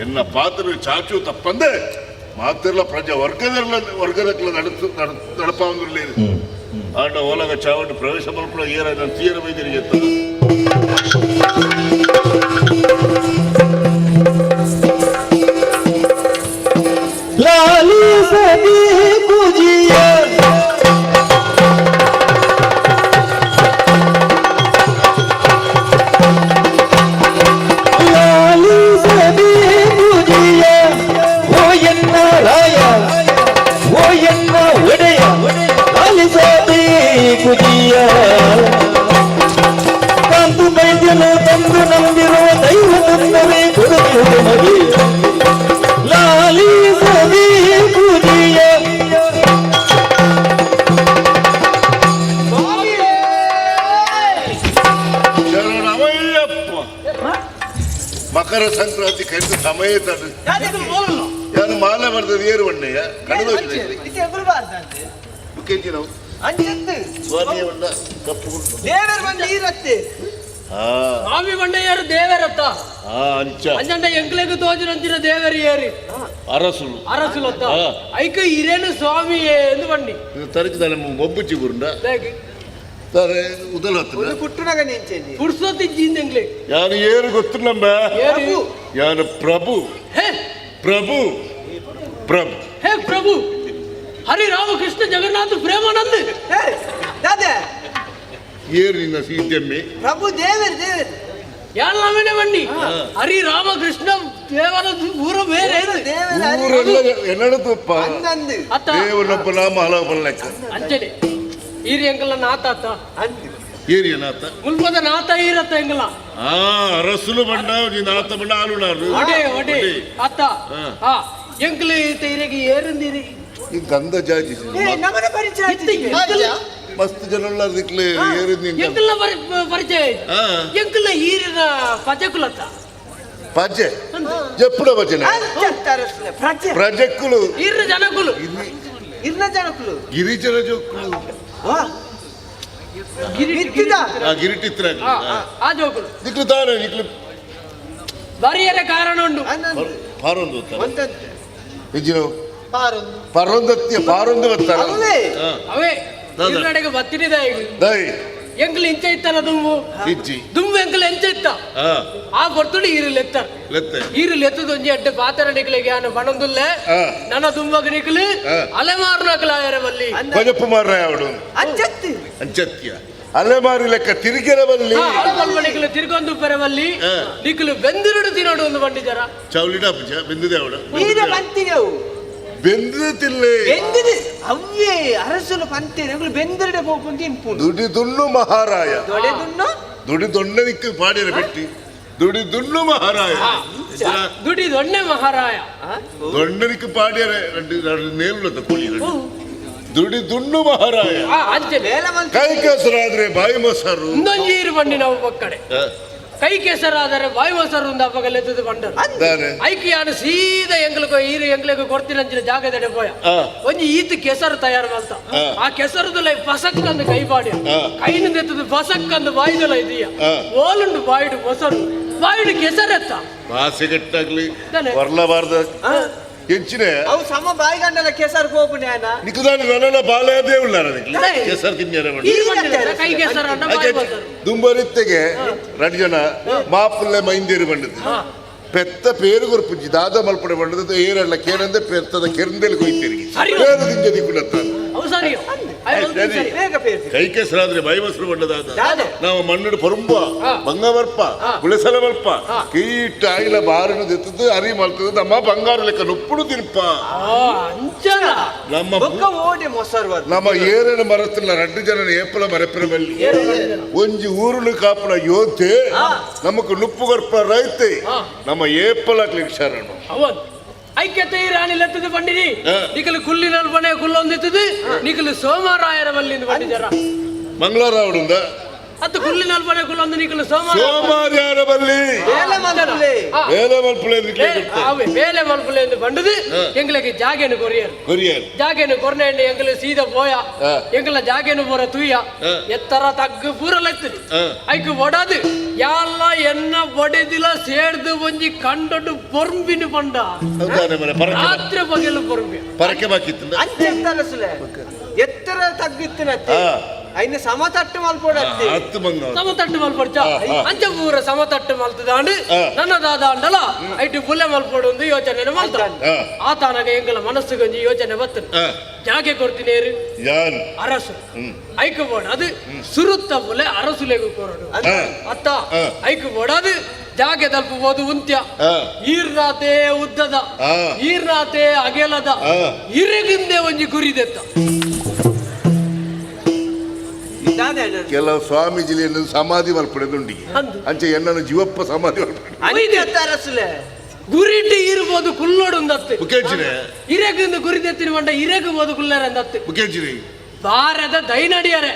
ಎನ್ನ ಪಾತ್ರ ಚಾಚು ತಪ್ಪಂದೆ ಮಾತಿರ್ಲ ಪ್ರಜಾ ವರ್ಗದಕ್ಲ ನಡಪಾವಂದಿರಲಿ ಆಂಡ ಓಲಗ ಚಾವಟ್ಟು ಪ್ರವೇಶ ಮಲ್ಪಡ ಏರ ನಾನು ತೀರ ವೈದ್ಯರಿಗೆ ಎತ್ತ ಲಾಲಿ ಸದಿ ಕುಜಿಯ ಲಾಲಿ ಸದಿ ಕುಜಿಯ ಓ ಎನ್ನ ರಾಯ ಓ ಎನ್ನ ಒಡೆಯ ಲಾಲಿ ಸದಿ ಕುಜಿಯ ಕಾಂತು ವೈದ್ಯನು ತಂದು ನಂಬಿರುವ ದೈವ ತಂದವೇ ಕೊಡುವುದು ನಮಗೆ ಲಾಲಿ ಸದಿ ಕುಜಿಯ ಶರಣಮಯ್ಯಪ್ಪ ಮಕರ ಸಂಕ್ರಾಂತಿ ಕರೆದು ಸಮಯ ತಡು ಯಾರು ಮಾಲೆ ಬರ್ತದೆ ಏರು ಬಣ್ಣಯ್ಯ ಕಳೆದು ನಾವು ಸ್ವಾಮಿಯ ಬಣ್ಣ ಕಪ್ಪು ಸ್ವಾಮಿ ಬಂಡೆಯರು ದೇವರತ್ತ ಅಂಚ ಅಂಜಂಡ ಎಂಕ್ಲೆಗ್ ತೋಜನಂಚಿನ ದೇವರು ಏರಿ ಅರಸುಲು ಅರಸುಲತ್ತ ಐಕ ಇರೇನು ಸ್ವಾಮಿ ಎಂದು ಬಂಡಿ ಇದು ತರಚಿದ ಒಬ್ಬುಚ್ಚಿ ಗುರುಂಡ ತಾರೆ ಉದಲ ಹತ್ರ ಪುಡ್ಸೋತಿ ಜೀಂದ ಎಂಕ್ಲೆ ಯಾರು ಏರು ಗೊತ್ತು ನಂಬ ಏರಿ ಯಾರು ಪ್ರಭು ಹೇ ಪ್ರಭು ಪ್ರಭು ಹೇ ಪ್ರಭು ಹರಿ ರಾಮಕೃಷ್ಣ ಜಗನ್ನಾಥ ಪ್ರೇಮಾನಂದ ಏರು ನಿನ್ನ ಸೀತೆಮ್ಮೆ ಪ್ರಭು ದೇವರು ದೇವರು ಯಾರೇ ಬಂಡಿ ಹರಿ ರಾಮಕೃಷ್ಣ ದೇವರ ಊರ ಬೇರೆ ಊರೆಲ್ಲ ಎನ್ನಡತಪ್ಪ ಅತ್ತ ದೇವನೊಬ್ಬ ನಾಮ ಹಲವು ಲೆಕ್ಕ ಅಂಚನೆ ಈರಿ ಎಂಕಲ್ಲ ನಾತ ಅತ್ತ ಏರಿಯ ನಾತ ಮುಲ್ಪದ ನಾತ ಈರತ್ತ ಎಂಕಲ್ಲ ಅರಸುಲು ಬಂಡ ನಾತ ಬಂಡ ಆಲು ನಾರು ಒಡೆ ಒಡೆ ಅತ್ತ ಎಂಕಲ್ ಈರೆಗೆ ಏರಂದಿರಿ ಈ ಗಂಧ ಜಾಜಿ ನಮನ ಪರಿಚಯ ಮಸ್ತ್ ಜನ ದಿಕ್ಲೆ ಏರಿದ ಎಂಕಲ್ಲ ಪರಿಚಯ ಎಂಕಲ್ಲ ಈರಿನ ಪಜಕುಲತ್ತ ಪಜ್ಜೆ ಎಪ್ಪುಡ ಭಜನೆ ಪ್ರಜೆಕ್ಕುಲು ಈರಿನ ಜನಕುಲು ಇರ್ನ ಜನಕುಲು ಗಿರಿಜನ ಜೋಕ್ಕುಲು ಗಿರಿಟಿತ್ರ ಆ ಜೋಕುಲು ದಿಕ್ಲು ತಾನೆ ದಿಕ್ಲು ಬರಿಯರೆ ಕಾರಣ ಉಂಟು ಪಾರೊಂದು ವಿಜಿನು ಪರೊಂದತ್ಯ ಪಾರೊಂದು ಬರ್ತಾರ ಅವೇ ಕಡೆಗೆ ಬತ್ತಿನಿದ ದೈ ಎಂಕಲ್ ಇಂಚ ಇತ್ತಲ್ಲ ದುಂಬು ಇಜ್ಜಿ ದುಂಬು ಎಂಕಲ್ ಎಂಚ ಇತ್ತ ಆ ಕೊರ್ತುಡು ಈರಿಲ್ ಎತ್ತ ಲೆತ್ತೆ ಈರಿಲ್ ಎತ್ತದ ಒಂಜಿ ಎಡ್ಡೆ ಪಾತ್ರ ನಿಕ್ಲಿಗೆ ಆನ ಬಣಂದುಲ್ಲೆ ನನ್ನ ದುಂಬಗ ನಿಕ್ಲಿ ಅಲೆಮಾರು ನಕಲಾಯರ ಬಲ್ಲಿ ಕೊಜಪ್ಪು ಮಾರ ಅವಡು ಅಂಚತ್ಯ ಅಲೆಮಾರಿ ಲೆಕ್ಕ ತಿರುಗಿರ ಬಲ್ಲಿ ನಿಕ್ಲು ತಿರ್ಗೊಂದು ಪೆರವಲ್ಲಿ ನಿಕ್ಲು ಬೆಂದಿರುಡು ತಿನ್ನೋಡು ಒಂದು ಬಂಡಿಜರ ಚೌಲಿಡ ಪೂಜ ಬೆಂದಿದೆ ಅವಡು ಬೆಂದಿದೆ ಅವ್ವೇ ಅರಸಲು ಪಂತೆ ಬೆಂದಿರಡೆ ಹೋಗ್ಕೊಂಡು ಇನ್ಪು ದುಡಿ ದುಣ್ಣು ಮಹಾರಾಯ ದೊಡ್ಡ ದುಡಿ ದೊಣ್ಣ ನಿಕ್ಕು ಪಾಡಿರ ಬೆಟ್ಟಿ ದುಡಿ ದುಣ್ಣು ಮಹಾರಾಯ ದುಡಿ ದೊಣ್ಣೆ ಮಹಾರಾಯ ದೊಣ್ಣ ನಿಕ್ಕು ಪಾಡಿರ ನೇರುಳ ತಕೊಳ್ಳಿ ದುಡಿ ದುಣ್ಣು ಮಹಾರಾಯ ಅಂಚೆ ಕೈ ಕೆಸರಾದ್ರೆ ಬಾಯಿ ಮೊಸರು ಇನ್ನೊಂಜೀರು ಬಂಡಿ ನಾವು ಪಕ್ಕಡೆ ಕೈ ಕೆಸರಾದರೆ ಬಾಯಿ ಮೊಸರು ಒಂದು ಅಪ್ಪಗಲ್ಲೆತ್ತದು ಬಂಡರು ಐಕಿಯಾನು ಸೀದಾ ಎಂಗ್ಲಕ ಈರು ಎಂಗ್ಲಕ ಕೊಡ್ತೀನಂಚಿನ ಜಾಗದಡೆ ಪೋಯ ಒಂಜಿ ಈತ್ ಕೆಸರು ತಯಾರು ಮಲ್ತ ಆ ಕೆಸರದಲ್ಲ ಪಸಕ್ ಅಂದು ಕೈ ಬಾಡಿ ಕೈನಿಂದ ಎತ್ತದು ಪಸಕ್ ಅಂದು ಬಾಯಿದಲ್ಲ ಇದೀಯ ಓಲುಂಡು ಬಾಯಿಡು ಮೊಸರು ಬಾಯಿಡು ಕೆಸರೆತ್ತ ಭಾಷೆ ಗಟ್ಟಾಗ್ಲಿ ತಾನೆ. ಬರ್ಲಬಾರ್ದ ಎಂಚಿನ ಅವು ಸಮ ಬಾಯಿಗಂಡಲ ಕೆಸರು ಹೋಗ್ಬಿಡಿ ಅಣ್ಣ ನಿಕುದಾನಿ ನನ್ನ ಬಾಲಯದೇ ಉಳ್ಳಾರ ಅದೇ. ಕೆಸರು ತಿನ್ಯಾರ ಕೈ ಕೆಸರ ಅಂಡ ಬಾಯಿ ಬರ್ತಾರೆ. ದುಂಬರಿತ್ತೆಗೆ ರಡ್ ಜನ ಮಾಪುಲ್ಲೆ ಮೈಂದೇರು ಬಂಡದು ಪೆತ್ತ ಪೇರು ಗುರುಪುಂಜಿ ದಾದ ಮಲ್ಪಡೆ ಬಂಡದ ಏರಲ್ಲ ಕೇರಂದೆ ಪೆತ್ತದ ಕೆರಂದೇಲಿ ಕೊಯ್ತಿರಿಗೆ ಸರಿ. ಪೇರು ದಿಂಜದಿ ಕುಡತ್ತ ಅವು ಸರಿ ಬೇಗ ಪೇರ್ಸಿ ಕೈ ಕೆಸರಾದ್ರೆ ಬೈ ಮಸರು ಬಂಡದಾದ ದಾದ. ನಾವು ಮಣ್ಣು ಪೊರುಂಬ ಬಂಗ ಬರ್ಪ ಗುಳೆಸಲ ಬರ್ಪ ಕೀಟ ಆಯಿಲ ಬಾರಿನ ದೆತ್ತದು ಅರಿ ಮಲ್ತದ ನಮ್ಮ ಬಂಗಾರ ಲೆಕ್ಕ ನೊಪ್ಪುಡು ತಿನ್ಪ ಅಂಚನ ನಮ್ಮ ಬೊಕ್ಕ ಓಡಿ ಮೊಸರು ನಮ್ಮ ಏರನ ಮರತ್ತಿಲ್ಲ ರಡ್ಡು ಜನ ಏಪಲ ಮರೆಪರ ಬಲ್ಲಿ ಒಂಜಿ ಊರುಳು ಕಾಪುನ ಯೋಧೆ ನಮಕ್ ನುಪ್ಪು ಗೊರ್ಪ ರೈತೆ ನಮ್ಮ ಏಪಲ ಕ್ಲಿಕ್ಷರನು ಅವನ್ ಐಕ್ಯತೆ ರಾಣಿ ಲೆತ್ತದ ಬಂಡಿನಿ ನಿಕಲು ಕುಲ್ಲಿನ ಬಣೆ ಕುಲ್ಲೊಂದಿತ್ತದು ನಿಕಲು ಸೋಮರಾಯರ ಬಲ್ಲಿಂದ ಬಂಡಿದಾರ ಮಂಗಳವಾರ ಅವಡುಂದ ಅತ್ತು ಕುಲ್ಲಿನ ಬಣೆ ಕುಲ್ಲೊಂದು ನಿಕಲು ಸೋಮವಾರ ಸೋಮಾರ್ಯಾರ ಬಲ್ಲಿ ಬೇಲೆ ಮಲ್ಪಲೆ ಬೇಲೆ ಮಲ್ಪುಲೆ ಎಂದು ಬಂಡದು ಎಂಗ್ಲಗೆ ಜಾಗೇನು ಕೊರಿಯರು ಕೊರಿಯರ್ ಜಾಗೇನು ಕೊರ್ನೆಂಡು ಎಂಗ್ಲು ಸೀದ ಪೋಯ ಎಂಗ್ಲ ಜಾಗೇನು ಪೋರ ತೂಯ ಎತ್ತರ ತಗ್ಗು ಪೂರ ಲೆತ್ತದು ಐಕು ಒಡದು ಯಾಲ್ಲ ಎನ್ನ ಬಡಿದಿಲ ಸೇಡ್ದು ಒಂಜಿ ಕಂಡೊಡು ಬೊರ್ಂಬಿನ ಬಂಡ ಹೌದಾನೆ ಮರೆ ಪರಕೆ ರಾತ್ರಿ ಬಗೆಲು ಬೊರ್ಂಬಿ ಪರಕೆ ಬಾಕಿತ್ತು ಅಂಚೆ ಎತ್ತರ ತಗ್ಗಿತ್ತಿನ ಐನ ಸಮತಟ್ಟು ಮಲ್ಪೊಡತ್ತಿ ಹತ್ತು ಮಂಗ ಸಮತಟ್ಟು ಮಲ್ಪಡ್ಚ ಅಂಚ ಪೂರ ಸಮತಟ್ಟು ಮಲ್ತದಾಂಡು ನನ್ನ ದಾದ ಅಂಡಲ ಐಟು ಬುಲೆ ಮಲ್ಪೊಡು ಯೋಚನೆ ಮಲ್ತ ಆತನಾಗ ಎಂಗಲ ಮನಸ್ಸು ಗಂಜಿ ಯೋಚನೆ ಬರ್ತದೆ ಜಾಗೆ ಕೊಡ್ತೀನಿ ಯಾನ್ ಅರಸು ಐಕು ಬೋಡ ಅದು ಸುರುತ್ತ ಬುಲೆ ಅರಸುಲೆಗು ಕೊರಡು ಅತ್ತ ಐಕು ಬೋಡ ಅದು ಜಾಗೆ ತಲುಪಬಹುದು ಉಂತ್ಯ ಈರ್ನಾತೆ ಉದ್ದದ ಈರ್ನಾತೆ ಅಗೆಲದ ಇರಗಿಂದೆ ಒಂಜಿ ಗುರಿದೆತ್ತ ಕೆಲವು ಸ್ವಾಮೀಜಿಲಿ ಸಮಾಧಿ ಮಲ್ಪಡೆದುಂಡಿ ಅಂಚೆ ಎನ್ನನ್ನು ಜೀವಪ್ಪ ಸಮಾಧಿ ಮಲ್ಪಡೆ ಗುರಿಟ್ಟು ಇರ್ಬೋದು ಕುಲ್ಲೋಡುಂದತ್ತು ಮುಖೇಜಿನೆ ಇರೆಗಿಂದ ಗುರಿದೆತ್ತಿನ ಮಂಡ ಇರೆಗಬಹುದು ಕುಲ್ಲರಂದತ್ತು ಮುಖೇಜಿನೆ ಭಾರದ ದೈನಡಿಯರೆ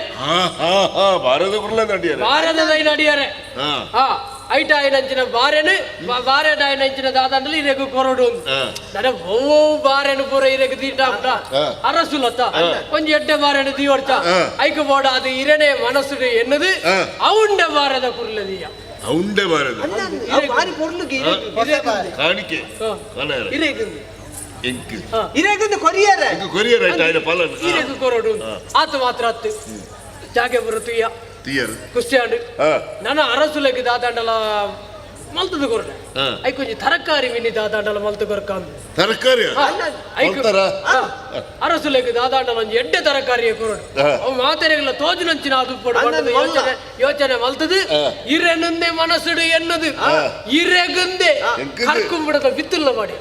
ಭಾರತ ಕುರ್ಲ ನಡಿಯಾರ ಭಾರದ ದೈನಡಿಯರೆ ಐಟ ಐನಂಚಿನ ಬಾರೆನ ಐನಂಚಿನ ದಾದಂಡಲಿ ಇರೆಗು ಕೊರಡು ನನ ಓ ಬಾರೆನು ಪೂರ ಇರೆಗು ತೀಟ ಅರಸುಲತ್ತ ಒಂಜಿ ಎಡ್ಡೆ ಬಾರೆನು ತೀವರ್ಚ ಐಕು ಬೋಡ ಅದು ಇರೆನೆ ಮನಸ್ಸು ಎನ್ನದು ಅವುಂಡ ಬಾರದ ಕುರ್ಲದಿಯ ಅವುಂಡೆ ಬಾರದು ಕಾಣಿಕೆ ಇರೆಗಿಂದು ಕೊರಿಯರ ಕೊರಿಯರ್ ಆಯ್ತು ಆಯ್ನ ಪಾಲನ ಇರೆಗು ಕೊರಡು ಆತ ಮಾತ್ರ ಹತ್ತು ಜಾಗೆ ಬರುತ್ತೀಯ ತೀಯರ್ ಕುಸ್ತಿಯಾಡು ನನ್ನ ಅರಸುಲೆಗೆ ದಾದಂಡಲ ಮಲ್ತದ ಕೊರಡೆ ಐಕೊಂಜಿ ತರಕಾರಿ ವಿನಿ ದಾದಂಡಲ ಮಲ್ತು ಕೊರ್ಕಂದು ತರಕಾರಿ ಅರಸುಲೆಗೆ ದಾದಂಡಲ ಒಂಜಿ ಎಡ್ಡೆ ತರಕಾರಿಯ ಕೊರಡು ಅವು ಮಾತೆರೆಗಳ ತೋಜುನಂಚಿನ ಅದು ಪಡು ಯೋಚನೆ ಮಲ್ತದು ಇರೆನುಂದೆ ಮನಸ್ಸುಡು ಎನ್ನದು ಇರೆಗುಂದೆ ಕರ್ಕುಂಬಿಡದ ಬಿತ್ತುಲ್ಲ ಮಾಡಿ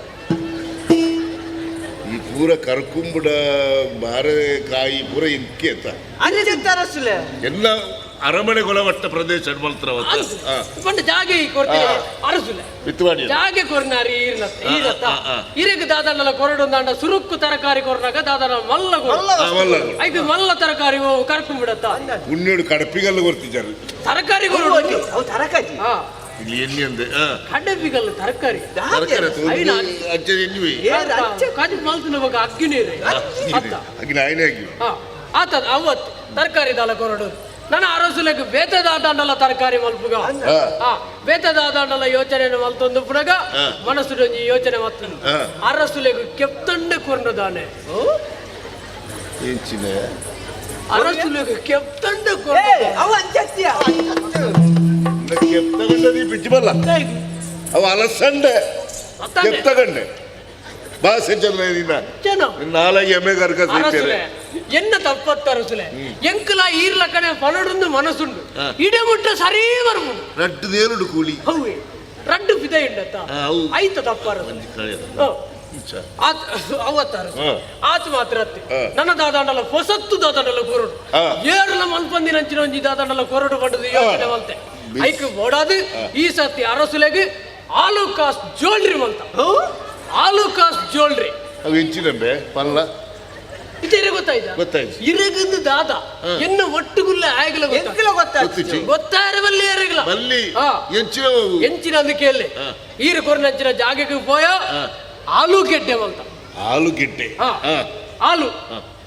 ಈ ಪೂರ ಕರ್ಕುಂಬುಡ ಬಾರೆಕಾಯಿ ಪೂರ ಇಂಕೆ ಅಂತ ಅರಸುಲೆ ಎಲ್ಲ ಅರಮನೆ ಗೊಲವಟ್ಟ ಪ್ರದೇಶ ಮಲ್ತರ ಪಂಡ ಜಾಗೆ ಕೊರ್ತೀನಿ ಅರಸುಲೆ ಬಿತ್ತುವಾಡಿ ಜಾಗೆ ಕೊರ್ನಾರಿ ಈರತ್ತ ಇರೆಗ್ ದಾದನಲ ಕೊರಡೊಂದಾಂಡ ಸುರುಕ್ಕು ತರಕಾರಿ ಕೊರ್ನಾಗ ದಾದನ ಮಲ್ಲ ಐದು ಮಲ್ಲ ತರಕಾರಿ ಕರ್ಕೊಂಡ್ಬಿಡತ್ತ ಪುಣ್ಯಡು ಕಡಪಿಗಲ್ಲ ಕೊರ್ತಿದ್ದಾರೆ ತರಕಾರಿ ಕೊರಡು ತರಕಾರಿ ಇಲ್ಲಿ ಎಣ್ಣೆ ಅಂದೆ ಕಡಪಿಗಲ್ಲ ತರಕಾರಿ ಅಜ್ಜದ ಎಣ್ಣೆ ಕಾಜು ಮಲ್ತಿನ ಬಗ್ಗೆ ಅಗ್ಗಿ ನೀರು ಅಗ್ಗಿನ ಆಯ್ನೆ ಆಗಿ ಆತದ ಅವತ್ತು ತರಕಾರಿ ದಾಲ ಕೊರಡು ನನ್ನ ಅರಸುಲೆಗ್ ಬೇತದಾದಂಡಲ ತರಕಾರಿ ಮಲ್ಪುಗ ಬೇತದಾದಂಡಲ ಯೋಚನೆ ಮಲ್ತೊಂದು ಪುನಗ ಮನಸ್ಸು ಯೋಚನೆ ಮತ್ತೊಂದು ಅರಸುಲೆಗ್ ಕೆಪ್ತಂಡೆ ಕೊರ್ನದಾನೆ ಅರಸುಲೆಗ್ ಕೆಪ್ತಂಡೆ ಅವ ಅಂಚತ್ಯ ಬಿಚ್ಚಿ ಬಲ್ಲ ಅವ ಅಲಸಂಡೆ ಕೆಪ್ತಗಂಡೆ ಬಾಸೆ ನಾಲಾಗಿ ಎಮ್ಮೆ ಕರ್ಕ ಎನ್ನ ತಪ್ಪತ್ತ ಅರಸುಲೆ ಎಂಕಲ ಈರ್ಲ ಕಡೆ ಪನಡುಂದು ಮನಸ್ಸುಂಡು ಇಡೆ ಮುಟ್ಟ ಸರಿ ಬರ್ಬೋದು ರಡ್ಡು ದೇರುಡು ಕೂಲಿ ಹೌವೆ ರಡ್ಡು ಪಿದ ಇಂಡತ್ತ ಐತ ತಪ್ಪ ಅವತ್ತಾರ ಆತ ಮಾತ್ರ ನನ್ನ ದಾದಂಡಲ ಹೊಸತ್ತು ದಾದಂಡಲ ಕೊರಡು ಏರ್ಲ ಮಲ್ಪಂದಿನಂಚಿನ ಒಂಜಿ ದಾದಂಡಲ ಕೊರಡು ಪಡೆದು ಯೋಚನೆ ಮಲ್ತೆ ಐಕ್ ಓಡಾದು ಈ ಸತಿ ಅರಸುಲೆಗೆ ಆಲು ಕಾಸ್ ಜ್ಯುವೆಲ್ರಿ ಮಲ್ತ ಆಲು ಕಾಸ್ ಜ್ಯುವೆಲ್ರಿ ಅವು ಹೆಂಚಿನಂಬೆ ಪಲ್ಲ ಇದೇ ಗೊತ್ತಾಯ್ತು ಇರೆಗಂದು ದಾದ ಎನ್ನ ಒಟ್ಟುಗುಲ್ಲ ಆಗಲ ಗೊತ್ತಾರವಲ್ಲಿ ಇರಗಲ ಎಂಚಿನ ಅದಕ್ಕೆ ಈರು ಕೊರನಂಚಿನ ಜಾಗಕ್ಕೆ ಪೋಯ ಆಲೂಗೆಡ್ಡೆ ಮಲ್ತ ಆಲೂಗೆಡ್ಡೆ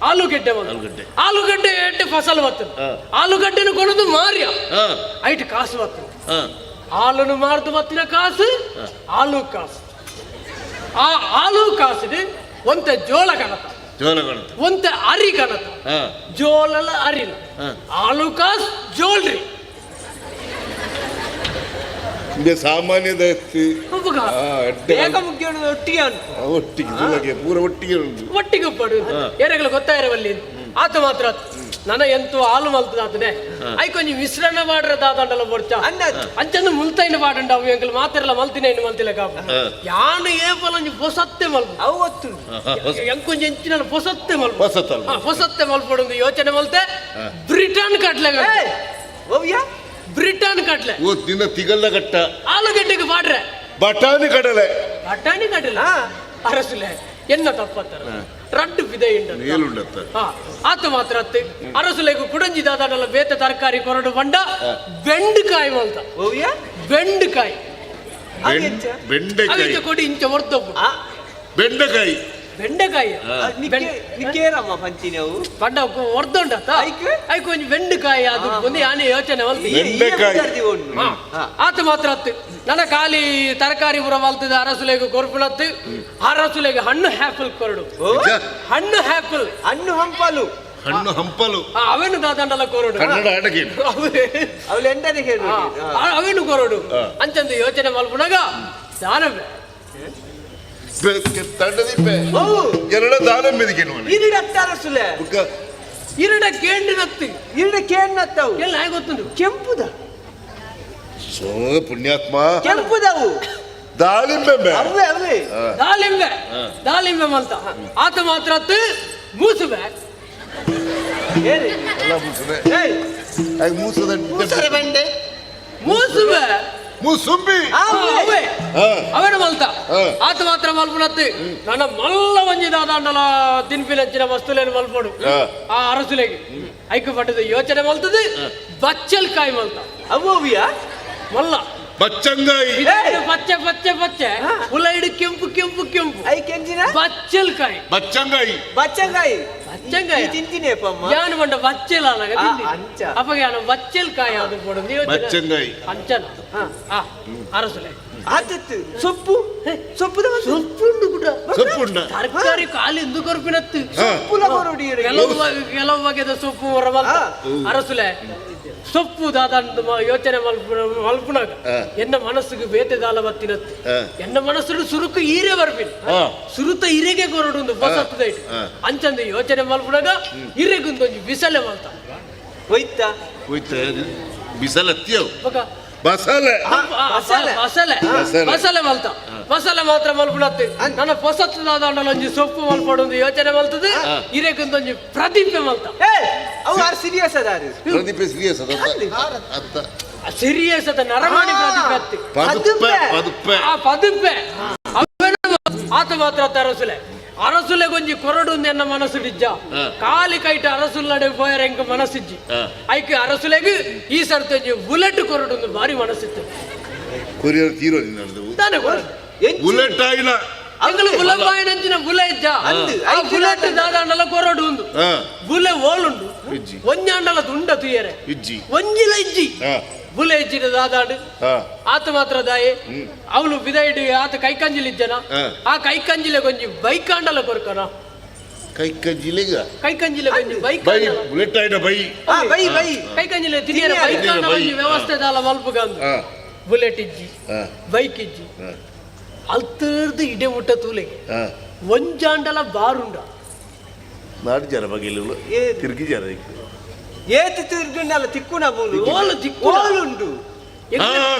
ಆಲೂಗೆಡ್ಡೆ ಮಲ್ತ ಆಲೂಗಡ್ಡೆ ಎಡ್ಡೆ ಫಸಲ್ ಬರ್ತದೆ ಆಲೂಗಡ್ಡೆನ ಕೊಡೋದು ಮಾರ್ಯ ಐಟ್ ಕಾಸು ಬರ್ತದೆ ಹಾಲನ್ನು ಮಾರ್ದು ಬತ್ತಿನ ಕಾಸು ಹಾಲು ಕಾಸು. ಆ ಹಾಲು ಕಾಸಿಡು ಒಂತೆ ಜೋಳ ಕಣತ, ಒಂತೆ ಅರಿ ಕಣತ, ಜೋಳಲ ಅರಿನ ಹಾಲು ಕಾಸು ಜೋಳ್ರಿ ಸಾಮಾನ್ಯದ ಬೇಗ ಮುಖ್ಯ ಒಟ್ಟಿಗೆ ಒಟ್ಟಿಗೆ ಪೂರ ಒಟ್ಟಿಗೆ ಒಟ್ಟಿಗೆ ಪಡುದು ಏರೆಗಳು ಗೊತ್ತಾಯಿರವಲ್ಲಿ ಆತ ಮಾತ್ರ ನನ್ನ ಎಂತೂ ಹಾಲು ಮಲ್ತದಾತದೆ ಐ ಕೊಂಚ ಮಿಶ್ರಣ ಮಾಡ್ರದಾದಂಡಲ್ಲ ಬರ್ಚ ಅಂಚಂದು ಮುಲ್ತೈನ ಪಾಡಂಡ ಅವು ಎಂಕಲ್ ಮಾತೆರಲ್ಲ ಮಲ್ತಿನ ಮಲ್ತಿಲ್ಲ ಕಾಪ ಯಾನು ಏಪಲ ಹೊಸತ್ತೆ ಮಲ್ಪು ಅವು ಗೊತ್ತು ಎಂಕೊಂಚ ಎಂಚಿನ ಹೊಸತ್ತೆ ಮಲ್ಪು ಹೊಸತ್ತೆ ಮಲ್ಪೊಡು ಯೋಚನೆ ಮಲ್ತೆ ಬ್ರಿಟನ್ ಕಟ್ಲೆ ಬ್ರಿಟನ್ ಕಟ್ಲೆ ದಿನ ತಿಗಲ್ಲ ಕಟ್ಟ ಆಲೂಗಡ್ಡೆಗೆ ಪಾಡ್ರೆ ಬಟಾಣಿ ಕಡಲೆ ಅರಸುಲೆ ಎನ್ನ ತಪ್ಪತ್ತರ ರಡ್ಡು ಬಿದೆ ಆತ ಮಾತ್ರ ಅತ್ತೆ ಅರಸುಲೆಗೂ ಕುಡಂಜಿದಾದಲ್ಲ ಬೇತೆ ತರಕಾರಿ ಕೊರಡು ಬಂಡ ಬೆಂಡಕಾಯಿ ಮಲ್ತ ಬೆಂಡಕಾಯಿ ಬೆಂಡೆಕಾಯಿ ಕೊಡಿ ಇಂಚ ಹೊರ್ತಪ್ಪು ಬೆಂಡೆಕಾಯಿ ಬೆಂಡೆಕಾಯಿ ನಿಕ್ಕೇರಮ್ಮ ಪಂಚಿನವು ಪಂಡ ಹೊರ್ದೊಂಡತ್ತ ಐ ಕೊಂಚ ಬೆಂಡೆಕಾಯಿ ಅದು ಒಂದು ಯಾನೇ ಯೋಚನೆ ಆತ ಮಾತ್ರ ಅತ್ತು ನನ್ನ ಖಾಲಿ ತರಕಾರಿ ಪುರ ಮಲ್ತದ ಅರಸುಲೆಗೂ ಕೊರ್ಪುಳತ್ತು ಅರಸುಲೆಗೆ ಹಣ್ಣು ಹ್ಯಾಪಲ್ ಕೊರಡು ಹಣ್ಣು ಹ್ಯಾಪಲ್ ಹಣ್ಣು ಹಂಪಲು ಹಣ್ಣು ಹಂಪಲು ಅವೇನು ದಾದಂಡಲ್ಲ ಕೊರಡು ಅವಳು ಎಂಟನೇ ಅವೇನು ಕೊರಡು ಅಂಚಂದು ಯೋಚನೆ ಮಲ್ಪುನಾಗ ದಾನವೇ ತಂಡದಿಪ್ಪೆ ಎರಡ ದಾನಂಬೆದಿಗೆ ಇರಡ ಅರಸುಲೆ ಇರಡ ಕೇಂದ್ರತ್ತು ಇರಡ ಕೇನ್ನತ್ತವು ಎಲ್ಲ ಹೇಗೆ ಗೊತ್ತುಂಟು ಕೆಂಪುದ ಸೋ ಪುಣ್ಯಾತ್ಮ ಕೆಂಪುದವು ದಾಳಿಂಬೆ ಅವೇ ಅವೇ ದಾಳಿಂಬೆ ದಾಳಿಂಬೆ ಮಲ್ತ ಆತ ಮಾತ್ರ ಅತ್ತು ಮೂಸುಬೆ ಮೂಸದ ಬಂಡೆ ಮೂಸುಬೆ ಮೂಸುಂಬಿ ಅವನ ಮಲ್ತ ಆತ ಮಾತ್ರ ಮಲ್ಪುನತ್ತು ನನ್ನ ಮಲ್ಲ ಒಂಜಿದಾದಂಡಲ ತಿನ್ಪಿನಂಚಿನ ವಸ್ತುಲೇನು ಮಲ್ಪಡು ಆ ಅರಸುಲೆಗೆ ಐಕ್ಯ ಪಟ್ಟದ ಯೋಚನೆ ಮಲ್ತದೆ ಬಚ್ಚಲ್ ಕಾಯಿ ಮಲ್ತ ಅವ್ವಿಯ ಮಲ್ಲ ಬಚ್ಚಂಗಾಯಿ ಪಚ್ಚೆ ಪಚ್ಚೆ ಪಚ್ಚೆ ಉಲೈಡು ಕೆಂಪು ಕೆಂಪು ಕೆಂಪು ಐ ಕೆಂಚಿನ ಬಚ್ಚಲ್ ಕಾಯಿ ಬಚ್ಚಂಗಾಯಿ ಬಚ್ಚಂಗಾಯಿ ಬಚ್ಚಂಗಾಯಿ ತಿಂತೀನಿ ಅಪ್ಪಮ್ಮ ಯಾನು ಬಂಡ ಬಚ್ಚಲ್ ಅಲ್ಲ ಅಂಚ ಅಪ್ಪ ಯಾನು ಬಚ್ಚಲ್ ಕಾಯಿ ಅದು ಕೊಡು ಬಚ್ಚಂಗಾಯಿ ಅಂಚನ ಅರಸುಲೆ ಆತತ್ತು ಸೊಪ್ಪು ಸೊಪ್ಪುದ ಸೊಪ್ಪುಂಡು ಕೂಡ ಸೊಪ್ಪುಂಡ ತರಕಾರಿ ಕಾಲಿ ಎಂದು ಕೊರಪಿನತ್ತು ಸೊಪ್ಪುಲ ಕೊರಡಿ ಕೆಲವು ಬಗೆದ ಸೊಪ್ಪು ಹೊರಬಲ್ಲ ಅರಸುಲೆ ಸೊಪ್ಪು ದಾದಂದು ಯೋಚನೆ ಮಲ್ಪುನಾಗ ಎನ್ನ ಮನಸ್ಸಿಗೆ ಬೇತೆದಾಲ ಬತ್ತಿನತ್ತು ಎನ್ನ ಮನಸ್ಸು ಸುರುಕು ಈರೆ ಬರ್ಬಿನ್ ಸುರುತ ಇರೆಗೆ ಕೊರಡು ಒಂದು ಬಸತ್ತದ ಇಟ್ಟು ಅಂಚಂದು ಯೋಚನೆ ಮಲ್ಪುನಾಗ ಇರೆಗೊಂದೊಂದು ಬಿಸಲೆ ಮಲ್ತ ಹೋಯ್ತಾ ಬಿಸಲತ್ತಿಯವು ಬಕ ಬಸಲೆ ಬಸಲೆ ಮಲ್ತ ಬಸಲೆ ಮಾತ್ರ ಮಲ್ಪುನತ್ತೆ ನನ್ನ ಹೊಸತ್ತದಾದ ಒಂಜಿ ಸೊಪ್ಪು ಮಲ್ಪಡೊಂದು ಯೋಚನೆ ಮಲ್ತದೆ ಇರೆಗೊಂದೊಂಜಿ ಪ್ರದೀಪೆ ಮಲ್ತ ಅವು ಆರ್ ಸೀರಿಯಸ್ ಅದಾರು ಪ್ರದೀಪ ಸೀರಿಯಸ್ ಅದ ಸೀರಿಯಸ್ ಅದ ನರಮಾಣಿ ಪ್ರದೀಪೆ ಪದುಪ್ಪೆ ಆ ಪದುಪ್ಪೆ ಆತ ಮಾತ್ರ ಅರಸುಲೆ ಅರಸುಲೆ ಗೊಂಜಿ ಕೊರಡು ಎನ್ನ ಮನಸ್ಸು ನಿಜ್ಜ ಕಾಲಿ ಕೈಟ ಅರಸುಲ್ಲಡೆ ಹೋಯರ ಎಂಕ ಮನಸ್ಸಿಜ್ಜಿ ಐಕೆ ಅರಸುಲೆಗೆ ಈ ಸರ್ತಿ ಬುಲೆಟ್ ಕೊರಡು ಒಂದು ಭಾರಿ ಮನಸ್ಸಿತ್ತು ಕೊರಿಯರ್ ತೀರೋ ನಿನ್ನದು ತಾನೆ ಕೊರಡು ಬುಲೆಟ್ ಆಯಿಲ್ಲ ಅಂಗಲು ಬುಲೆಟ್ ಬುಲೆ ಇಜ್ಜ ಆ ಬುಲೆಟ್ ದಾದಂಡಲ ಕೊರಡು ಉಂದು ಬುಲೆ ಓಲುಂಡು ಒಂಜಾಂಡಲ ದುಂಡ ತುಯ್ಯರೆ ಇಜ್ಜಿ ಒಂಜಿಲ ಇಜ್ಜಿ ಬುಲೆ ಇಜ್ಜಿನ ದಾದಾಡು ಆತ ಮಾತ್ರ ದಾಯೆ ಅವಳು ಬಿದೈಡು ಆತ ಕೈಕಂಜಿಲಿಜ್ಜನ ಆ ಕೈಕಂಜಿಲೆ ಗೊಂಜಿ ಬೈಕಾಂಡಲ ಕೊರ್ಕನ ಕೈಕಂಜಿಲೆ ಗೊಂಜಿ ಬೈಕ್ ಬುಲೆಟ್ ಆಯ್ಡ ಬೈ ಕೈಕಂಜಿಲೆ ತಿನಿಯರ ಬೈಕಾಂಡ ಗೊಂಜಿ ವ್ಯವಸ್ಥೆ ದಾಲ ಮಲ್ಪುಗಂದು ಬುಲೆಟ್ ಇಜ್ಜಿ ಬೈಕ್ ಇಜ್ಜಿ ಅಲ್ತರ್ದು ಇಡೆ ಮುಟ್ಟ ತೂಲೆಗೆ ಒಂಜಾಂಡಲ ಬಾರುಂಡ ನಾಡು ಜನ ಬಗೆಲು ತಿರುಗಿ ಜನ ಏತು ತಿರ್ಗುಂಡಲ್ಲ ತಿಕ್ಕುನ ಬೋಲು ಓಲು ತಿಕ್ಕು ಓಲುಂಡು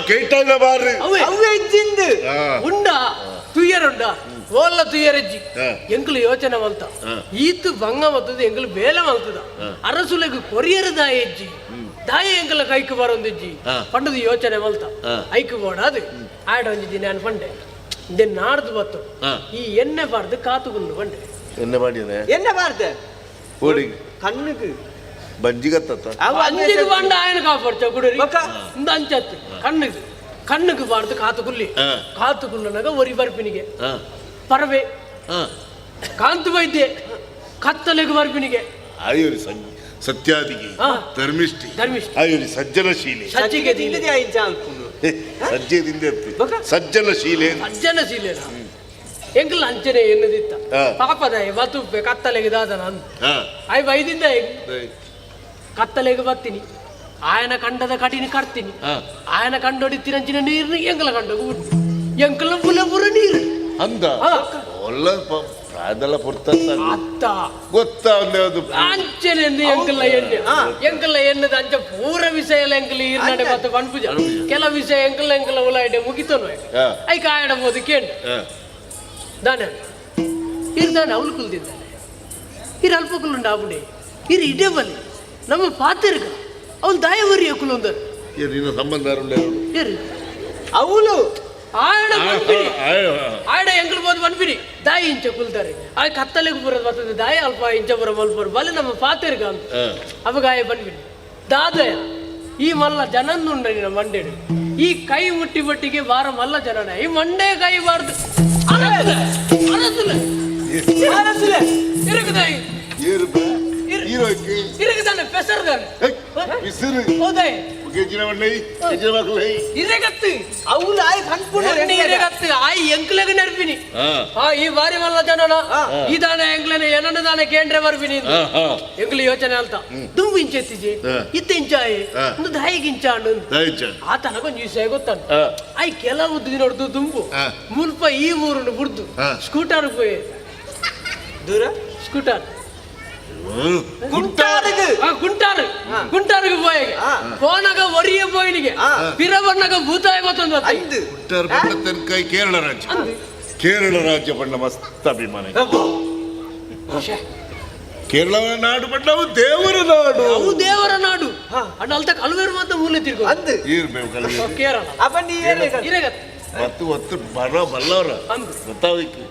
ಕೇಟಾಗ ಬಾರ್ರಿ ಅವೇ ಇಜ್ಜಿಂದು ಉಂಡ ತುಯ್ಯರುಂಡ ಓಲ್ಲ ತುಯ್ಯರಜ್ಜಿ ಎಂಕಲು ಯೋಚನೆ ಮಲ್ತ ಈತು ಭಂಗ ಮತ್ತದ ಎಂಕಲು ಬೇಲೆ ಮಲ್ತದ ಅರಸುಲೆಗು ಕೊರಿಯರ ದಾಯ ಇಜ್ಜಿ ದಾಯ ಎಂಕಲ ಕೈಕು ಬರೊಂದಿಜ್ಜಿ ಪಂಡದು ಯೋಚನೆ ಮಲ್ತ ಐಕು ಬೋಡಾದು ಆಡ ಒಂಜಿದ್ದಿ ನಾನು ಪಂಡೆ ಇದೇ ನಾಡ್ದು ಬತ್ತು ಈ ಎಣ್ಣೆ ಬಾರ್ದು ಕಾತುಗುಂಡು ಪಂಡೆ ಎಣ್ಣೆ ಮಾಡಿದ್ರೆ ಎಣ್ಣೆ ಬಾರ್ದೆ ಓಡಿ ಕಣ್ಣುಗು ಬಂಜಿಗತ್ತ ಅಂಜಿಗೆ ಬಂಡ ఆయన కాపాడు గుడి అంచత్తు కన్నుకు పాడుతూ కాతుకుల్లి కాతుకుల్లనగా ఒరి బర్పినిಗೆ ಪರವೆ ಕಾಂತು ವೈದ್ಯ ಕತ್ತಲೆಗೆ ಬರ್ಪಿನಿಗೆ ಆಯೋರಿ ಸತ್ಯಾದಿಗೆ ಧರ್ಮಿಷ್ಠಿ ಆಯೋರಿ ಸಜ್ಜನಶೀಲಿ ಸಜ್ಜಿಗೆ ತಿಂದಿದೆ ಆಯ್ತು ಅನ್ಕೊಂಡು ಸಜ್ಜೆದಿಂದ ಸಜ್ಜನ ಶೀಲೆ ಸಜ್ಜನಶೀಲೇನ ಎಂಕಲ್ ಅಂಚನೆ ಎನ್ನದಿತ್ತ ಹಾ. ಪಾಪದ ಮತು ಕತ್ತಲೆಗೆ ದಾದನ ಅಂತ ಆಯ್ ಬೈದಿಂದ ಕತ್ತಲೆಗೆ ಬರ್ತೀನಿ ఆయన కండద కటిని కడుತೀನಿ ఆయన కండొడితిరంచిన నీరుని ఎంకల కండకు ఉట్టి ఎంకల పుల నీరు ಅಂದ ಒಳ್ಳೆ ಪ್ರಾಯದಲ್ಲ ಪುರ್ತಂತ ಅತ್ತ ಗೊತ್ತಾ ಒಂದು ಅಂಚನೆಂದು ಎಂಕಲ ಎನ್ನದ ಅಂಚ ಪೂರ ವಿಷಯ ಎಂಕಲ ಈರ್ನಾಡೆ ಮತ್ತೆ ಪನ್ಪುಜ ಕೆಲ ವಿಷಯ ಎಂಕಲ ಉಲಾಯ್ಡೆ ಮುಗಿತನು ಐ ಕಾಯಡ ಬೋದು ಕೇಂದ್ರ ದಾನ ಇರ್ದಾನೆ ಅವಳು ಕುಲ್ದಿದ್ದಾನೆ ಇರು ಅಲ್ಪ ಕುಲ್ಲುಂಡ ಆಬುಡೆ ಇರು ಇಡೇ ಬಲ್ಲಿ ನಮ್ಮ ಪಾತಿರ್ಗ ಅವನು ದಾಯವರಿಯ ಕುಲೊಂದರು ನಿನ್ನ ಸಂಬಂಧ ಏರು ಅವಳು ಆಯಡ ಆಯಡ ಎಂಕಲ್ ಬೋದು ಪನ್ಪಿನಿ ದಾಯಿ ಇಂಚ ಕುಲ್ತಾರೆ ಆ ಕತ್ತಲೆಗೆ ಬರೋದು ಬರ್ತದೆ ದಾಯಿ ಅಲ್ಪ ಇಂಚ ಬರೋ ಮಲ್ಪರು ಬಲ್ಲಿ ನಮ್ಮ ಪಾತಿರ್ಗ ಅಂತ ಅವಾಗ ಆಯ ಪನ್ಪಿನಿ ದಾದಯ ಈ ಮಲ್ಲ ಜನನ್ನುಂಡ ನಿನ್ನ ಮಂಡೇಡು ಈ ಕೈ ಮುಟ್ಟಿ ಬಟ್ಟಿಗೆ ಬಾರ ಮಲ್ಲ ಜನನ ಈ ಮಂಡೆ ಕೈ ಬಾರ್ದು ಇರಗದಾನೆ ಪೆಸರ್ದಾನೆ ಹೌದಾಯ್ ಇರಗತ್ತು ಅವಳು ಆಯ್ ಕನ್ಪುಣ್ಣ ಇರಗತ್ತು ಆಯ್ ಎಂಕ್ಲೆಗ ನೆರ್ಪಿನಿ ಈ ಬಾರಿ ಮಲ್ಲ ಜನನ ಈ ದಾನ ಎಂಕ್ಲೆನ ಏನನ್ನ ದಾನ ಕೇಂದ್ರ ಬರ್ಬಿನಿ ಎಂಕ್ಲು ಯೋಚನೆ ಅಂತ ದುಂಬು ಇಂಚೆತ್ತಿಜಿ ಇತ್ತ ಇಂಚಾಯಿ ಒಂದು ದಾಯಿಗೆ ಇಂಚಾಂಡು ಆ ತನಗೊಂದು ವಿಷಯ ಗೊತ್ತಾನ ಆಯ್ ಕೆಲವು ನೋಡ್ದು ದುಂಬು ಮುಲ್ಪ ಈ ಊರನ್ನು ಬಿಡ್ದು ಸ್ಕೂಟರ್ ಹೋಯ್ ದೂರ ಸ್ಕೂಟರ್ ಗುಂಟಾರಿಗೆ போய் போனக ஒரிய போயினிಗೆ பிறவண்ணக ಭೂತಾಯ ಮತ್ತೊಂದು ಉತ್ತರ ಬಂದ ತನಕ ಕೇರಳ ರಾಜ್ಯ ಬಣ್ಣ ಮಸ್ತ್ ಅಭಿಮಾನ ಕೇರಳ ನಾಡು ಬಣ್ಣವು ದೇವರ ನಾಡು ಅವು ದೇವರ ನಾಡು ಅಣ್ಣ ಅಲ್ತ ಕಲ್ವೇರು ಮಾತ್ರ ಮೂಲೆ ತಿರ್ಗೋ ಇರ್ಬೇಕು ಕೇರಳ ಮತ್ತು ಒತ್ತು ಬರೋ ಬಲ್ಲವರ ಗೊತ್ತಾವಕ್ಕೆ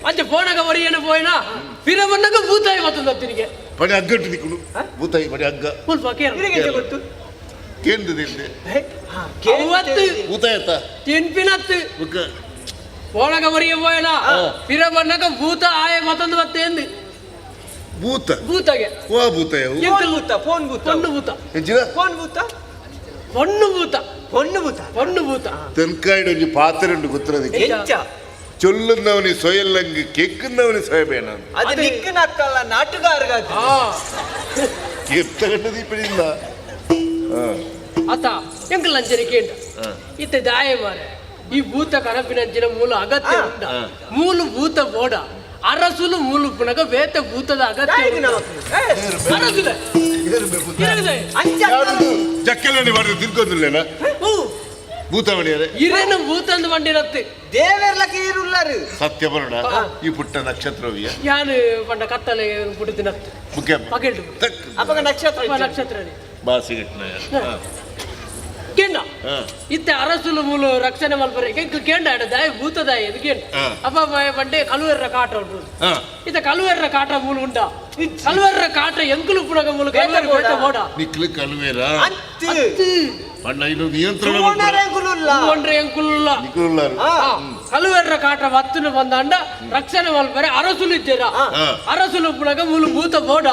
ಅಂಚೆ ಪೋನಗ ಒರಿಯನ போயினா பிறவண்ணಗ ಭೂತಾಯ ಮತ್ತೊಂದು ತಿರುಗೆ ಪಡಿ ಅಗ್ಗಟ್ಟು ದಿಕ್ಕುಡು ಭೂತಾಯಿ ಪಡಿ ಅಗ್ಗ ಸ್ವಲ್ಪ ಕೇರಳ ಗೊತ್ತು ಕೇಂದ್ರದಿಂದ ಅವತ್ತು ಭೂತಾಯತ್ತ ತಿನ್ಪಿನತ್ತು ಪೋನಗ ಒರಿಯ போயினா பிறவண்ணಗ ಭೂತ ಆಯ ಮತ್ತೊಂದು ಬತ್ತೇಂದು ಭೂತ ಭೂತಗೆ ವಾ ಭೂತಾಯ ಎಂಕಲ್ ಭೂತ ಫೋನ್ ಭೂತ ಪೊಣ್ಣು ಭೂತ ಹೆಜ್ಜಿನ ಫೋನ್ ಭೂತ ಪೊಣ್ಣು ಭೂತ ಪೊಣ್ಣು ಭೂತ ಪೊಣ್ಣು ಭೂತ ತೆನ್ಕಾಯಿಡ ಒಂಜಿ ಪಾತ್ರೆ ಉಂಟು ಗೊತ್ತಿರೋದಕ್ಕೆ ಚೊಲ್ಲುನ್ನವನಿ ಸೊಯಲ್ಲಂಗಿ ಕೆಕ್ಕನ್ನವನಿ ಸೊಯಬೇನ ಅದು ನಿಕ್ಕನಕ್ಕಲ್ಲ ನಾಟುಗಾರಗಾದ ಎತ್ತಗಂಡ ದೀಪದಿಂದ ಅತ ಎಂಕಲ್ ಅಂಜನೆ ಕೇಂದ್ರ ಇತ್ತ ದಾಯ ಮಾರೆ ಈ ಭೂತ ಕನಪಿನಂಚಿನ ಮೂಲ ಅಗತ್ಯ ಉಂಡ ಮೂಲ ಭೂತ ಬೋಡ ಅರಸುಲು ಮೂಲು ಪುನಗ ವೇತ ಭೂತದ ಅಗತ್ಯ ಜಕ್ಕಲನಿ ಮಾಡಿದ್ರೆ ತಿನ್ಕೋದಿಲ್ಲೇನ ಭೂತಮಣಿಯರೇ ಇರೇನ ಭೂತಂದು ಬಂಡಿರತ್ತೆ ದೇವೆರ್ಲಕ್ಕೆ ಇರುಲ್ಲಾರು ಸತ್ಯ ಬರೋಣ ಈ ಪುಟ್ಟ ನಕ್ಷತ್ರವಿಯ ಯಾನು ಪಂಡ ಕತ್ತಲೆ ಪುಟ್ಟಿನತ್ತೆ ಮುಖ್ಯ ಪಗೆಲ್ಡು ಅಪಗ ನಕ್ಷತ್ರ ನಕ್ಷತ್ರ ಬಾಸಿಗಟ್ನ ಕೇಂಡ ಇತ್ತೆ ಅರಸುಲು ಮೂಲು ರಕ್ಷಣೆ ಮಲ್ಪರೆ ಕೇಂಡ ದಾಯ ಭೂತದಾಯ ಇದು ಕೇಂಡ ಅಪ್ಪ ಬಂಡೆ ಕಲುವೆರ್ರ ಕಾಟ ಉಂಟು ಇತ್ತ ಕಲುವೆರ್ರ ಕಾಟ ಮೂಲು ಉಂಡ ಕಲುವೆರ್ರ ಕಾಟ ಎಂಕುಲು ಪುನಗ ಮೂಲು ಕಲುವೆರ ಬೋಡ ನಿಕ್ಲು ಕಲುವೆರ ಅತ್ತು ಪಂಡ ಇದು ನಿಯಂತ್ರಣ ಎಂಕುಲ್ಲ ಕಲುವೆರ್ರ ಕಾಟ ಮತ್ತನು ಬಂದಾಂಡ ರಕ್ಷಣೆ ಮಲ್ಪರೆ ಅರಸುಲು ಇದ್ದೀರಾ ಅರಸುಲು ಪುನಗ ಮೂಲು ಭೂತ ಬೋಡ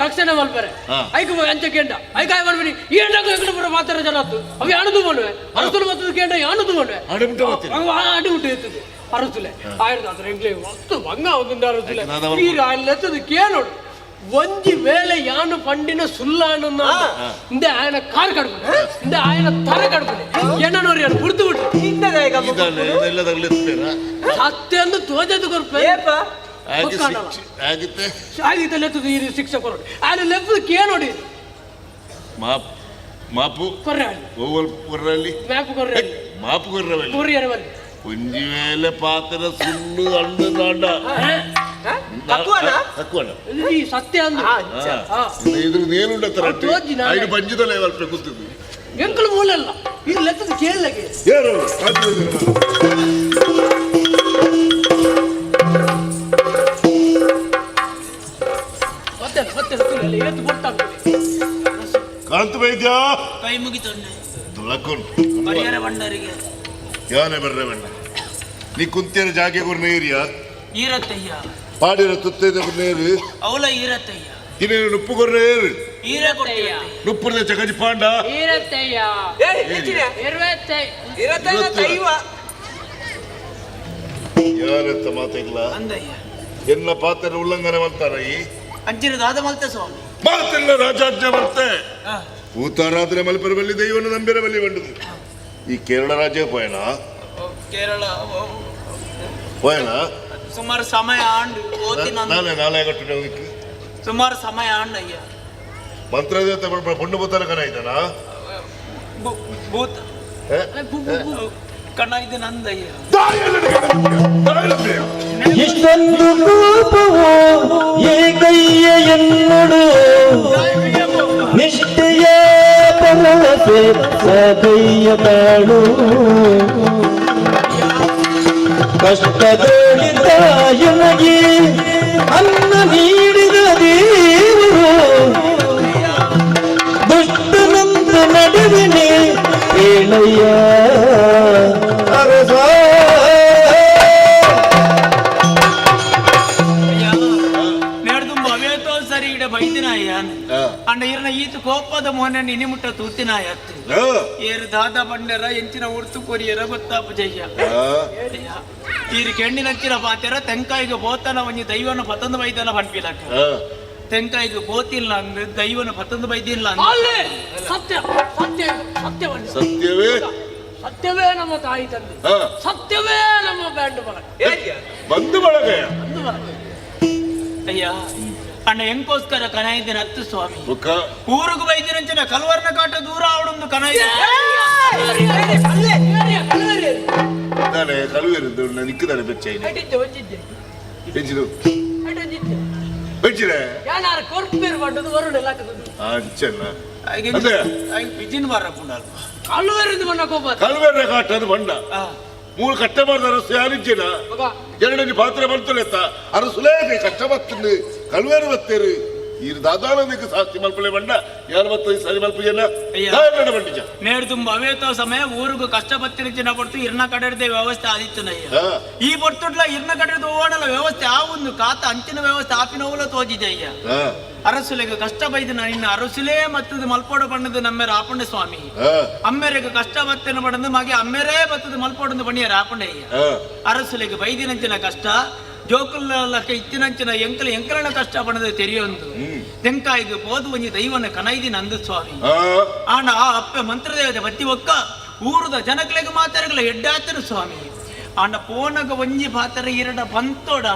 ರಕ್ಷಣೆ ಮಲ್ಪರೆ ಐಕ ಅಂಚ ಕೇಂಡ ಐಕಾಯ ಮಾಡ್ಬಿಡಿ ಈ ಎಂಡಕ್ಕೂ ಎಂಕಲು ಪುರ ಮಾತಾಡ ಜನ ಆತು ಅవి ಅಣದು ಮಾಡುವೆ ಅರಸುಲು ಮತ್ತದು ಕೇಂಡ ಅಣದು ಮಾಡುವೆ ಅಡಿಬಿಟ್ಟು ಇರ್ತದೆ ಅರಸುಲೆ ಆಯ್ತು ಎಂಕ್ಲೆ ಮಸ್ತು ಭಂಗ ಒಂದು ಅರಸುಲೆ ಈ ಅಲ್ಲೆತ್ತದು ಕೇಳೋಡು ಒಂಜಿ ವೇಳೆ ಯಾನು ಪಂಡಿನ ಸುಲ್ಲಾನು ಇಂದ ಆಯನ ಕಾರ್ ಕಡ್ಬುನೆ ಇಂದ ಆಯನ ತರ ಕಡ್ಬುನೆ ಎಣ್ಣನೋರಿ ಯಾರು ಬಿಡ್ತು ಸತ್ಯ ಅಂದು ತೋಜದು ಕೊರ್ಪೆ ಆಗಿತ್ತೆ ಲೆತ್ತದು ಈ ಶಿಕ್ಷೆ ಕೊರೋಡು ಆಯ್ನ ಲೆಪ್ಪದು ಕೇಳೋಡಿ ಮಾಪು ಕೊರ್ರಾಳಿ ಓವಲ್ ಕೊರ್ರಾಳಿ ಮ್ಯಾಪು ಕೊರ್ರಾಳಿ ಮಾಪು ಕೊರ್ರಾಳಿ ಕೊರಿಯರವಲ್ಲಿ ಒಂಜಿ ವೇಳೆ ಪಾತ್ರ ಸುಳ್ಳು ಅಂಡು ನಾಡ ಈ ಸತ್ಯ ಅಂದ್ರೆ ಇದ್ರ ಏನುಂಡತ್ತರ ಐದು ಪಂಚದಲ್ಲ ಅಲ್ಪ ಕೂತಿದ್ವಿ ಎಂಕಲು ಮೂಲಲ್ಲ ಇದು ಲೆಕ್ಕದ ಕೇಳಲಗೆ ಮತ್ತೆ ಕಾಂತ ವೈದ್ಯ ಕೈ ಮುಗಿತೊಂಡೆ ದುಳಕೊಂಡು ಪರಿಹಾರ ಬಂಡರಿಗೆ ಯಾನೆ ಬರ್ರೆ ಬಣ್ಣ ನೀ ಕುಂತಿರ ಜಾಗೆ ಕೊರ್ನ ಏರಿಯಾ ಈರತ್ತಯ್ಯ ಪಾಡಿರ ತುತ್ತೈದ ಕೊರ್ನ ಏರು ಅವಳ ಈರತ್ತಯ್ಯ ಇನ್ನೇನು ಉಪ್ಪು ಕೊರ್ನ ಏರು ಈರೇ ಕೊಡ್ತೀಯ ನುಪ್ಪುರದ ಚಕಜಿ ಪಾಂಡ ಯಾರತ್ತ ಮಾತಿಲ್ಲ ಅಂದಯ್ಯ ಎಲ್ಲ ಪಾತ್ರ ಉಲ್ಲಂಘನೆ ಮಾಡ್ತಾರ ಈ ಅಂಚಿನ ದಾದ ಮಲ್ತೆ ಸ್ವಾಮಿ ಮಾತಿಲ್ಲ ರಾಜಾಜ್ಞೆ ಬರ್ತೆ ಊತಾರಾಧನೆ ಮಲ್ಪರ ಬಲ್ಲಿ ದೈವನ ನಂಬಿರ ಬಲ್ಲಿ ಬಂಡದು ಈ ಕೇರಳ ರಾಜ್ಯ ಪೋಯನ ಕೇರಳ ಸುಮಾರು ಸಮಯ ಆಂಡು ನಾಳೆ ಗಂಟೆ ಹೋಗಿಕ್ಕೆ ಸುಮಾರು ಸಮಯ ಆಂಡಯ್ಯ ಮಂತ್ರದೇವತೆ ಪುಂಡು ಬುತ್ತನ ಕನ ಇದ್ದಾನ ಭೂತ ಕಣ ಇದು ನಂದಯ್ಯ ಇಷ್ಟೊಂದು ಕೋಪವು ಏಕಯ್ಯ ಎನ್ನಡು ನಿಷ್ಠೆಯ ಭರವಸೆ ಸದಯ್ಯ ಬಾಳು ಕಷ್ಟದೋಳಿದ ಎನಗೆ ಅನ್ನ ನೀಡಿದ ದೇವರು ದುಷ್ಟನಂತ ನಡುವಿನೇ ಹೇಳಯ್ಯ ಅರಸ ನೆಡ್ದುಂಬ ಅವೇತೋ ಸರಿ ಇಡ ಬೈದಿನಾಯ ಅಂಡ ಇರ್ನ ಈತ ಕೋಪದ ಮೊನ್ನೆ ನಿನಿಮುಟ್ಟ ತೂತಿನಾಯ ಏರು ದಾದ ಬಂಡರ ಎಂಚಿನ ಉಡ್ತು ಕೊರಿಯರ ಗೊತ್ತಾಪ ಜಯ್ಯ ಈರು ಕೆಣ್ಣಿನಚ್ಚಿನ ಪಾತೆರ ತೆಂಕಾಯಿಗೆ ಬೋತನ ಒಂಜಿ ದೈವನ ಪತಂದು ಬೈದನ ಪಂಪಿಲಕ್ಕ ತೆಂಕಾಯಿಗೆ ಬೋತಿಲ್ಲ ಅಂದ್ರೆ ದೈವನ ಪತಂದು ಬೈದಿಲ್ಲ ಸತ್ಯ ಸತ್ಯ ಸತ್ಯವನ್ನೇ ಸತ್ಯವೇ ಸತ್ಯವೇ ನಮ್ಮ ತಾಯಿ ತಂದೆ ಸತ್ಯವೇ ನಮ್ಮ ಬ್ಯಾಂಡ್ ಬಂದು ಬಳಗ ಅಯ್ಯ ಅಣ್ಣ ಎಂಕೋಸ್ಕರ ಕನ ಇದ್ದೇನೆ ಹತ್ತು ಸ್ವಾಮಿ ಊರಿಗೆ ಬೈದಿರಂಚಿನ ಕಲ್ವರ್ನ ಕಾಟ ದೂರ ಅವಡೊಂದು ಕನ ಇದೆ ನಾನೇ ಕಳುವಿರುದ್ದು ನಿಕ್ಕಿದ್ದಾನೆ ಬೆಚ್ಚ ಬೆಂಚಿದು ಬೆಂಚಿದೆ ಅಂಚನ್ನ ಬಿಜಿನ್ ಬಾರಪ್ಪ ಕಲ್ವೆರ್ನ ಕಾಟದ ಬಂಡ ಮೂರು ಕಟ್ಟ ಮಾಡಿದ ಅರಸು ಯಾರಿಜ್ಜಿನ ಎರಡನೇ ಪಾತ್ರ ಬರ್ತಲೆತ್ತ ಅರಸುಲೇ ಕಷ್ಟ ಬರ್ತಂದು ಕಲ್ವೇರು ಬತ್ತೇರು ಈ ದಾದಾನದಕ್ಕೆ ಸಾಸ್ತಿ ಮಲ್ಪಲೆ ಬಂಡ ಯಾರು ಬರ್ತದೆ ಸರಿ ಮಲ್ಪಜನ ಬಂಡಿಜ ನೇಡು ತುಂಬ ಅವೇತೋ ಸಮಯ ಊರಿಗೂ ಕಷ್ಟ ಬತ್ತಿನ ಚಿನ್ನ ಪಡ್ತು ಇರ್ನ ಕಡೆದ ವ್ಯವಸ್ಥೆ ಆದಿತ್ತನಯ್ಯ ಈ ಬರ್ತುಡ್ಲ ಇರ್ನ ಕಡೆದ ಓಡಲ ವ್ಯವಸ್ಥೆ ಆ ಒಂದು ಕಾತ ಅಂಚಿನ ವ್ಯವಸ್ಥೆ ಆಪಿನ ಹೋಲ ತೋಜಿದಯ್ಯ ಅರಸುಲೆಗೆ ಕಷ್ಟ ಬೈದಿನ ಇನ್ನು ಅರಸುಲೇ ಮತ್ತದ ಮಲ್ಪೋಡ ಬಣ್ಣದ ನಮ್ಮೆರ ಆಪಂಡೆ ಸ್ವಾಮಿ ಅಮ್ಮೆರೆಗೆ ಕಷ್ಟ ಬತ್ತಿನ ಬಣ್ಣದ ಮಗೆ ಅಮ್ಮೆರೇ ಬತ್ತದ ಮಲ್ಪೋಡದ ಬಣ್ಣಿಯ ಆಪಂಡೆಯ್ಯ ಅರಸುಲೆಗೆ ಬೈದಿನಂಚಿನ ಕಷ್ಟ ಜೋಕುಲ್ಲಕ್ಕೆ ಇತ್ತಿನಂಚಿನ ಎಂಕಲನ ಕಷ್ಟ ಬಣ್ಣದ ತೆರೆಯೊಂದು ತೆಂಕಾಯಿಗೆ ಪೋದು ಒಂಜಿ ದೈವನ ಕನೈದಿ ನಂದು ಸ್ವಾಮಿ ಆಣ ಆ ಅಪ್ಪೆ ಮಂತ್ರದೇವತೆ ಬತ್ತಿ ಒಕ್ಕ ಊರದ ಜನಗಳಿಗೆ ಮಾತಾಡಗಳ ಎಡ್ಡಾತರು ಸ್ವಾಮಿ ಆಂಡ ಪೋನಗ ಒಂಜಿ ಪಾತ್ರ ಇರಡ ಬಂತೋಡ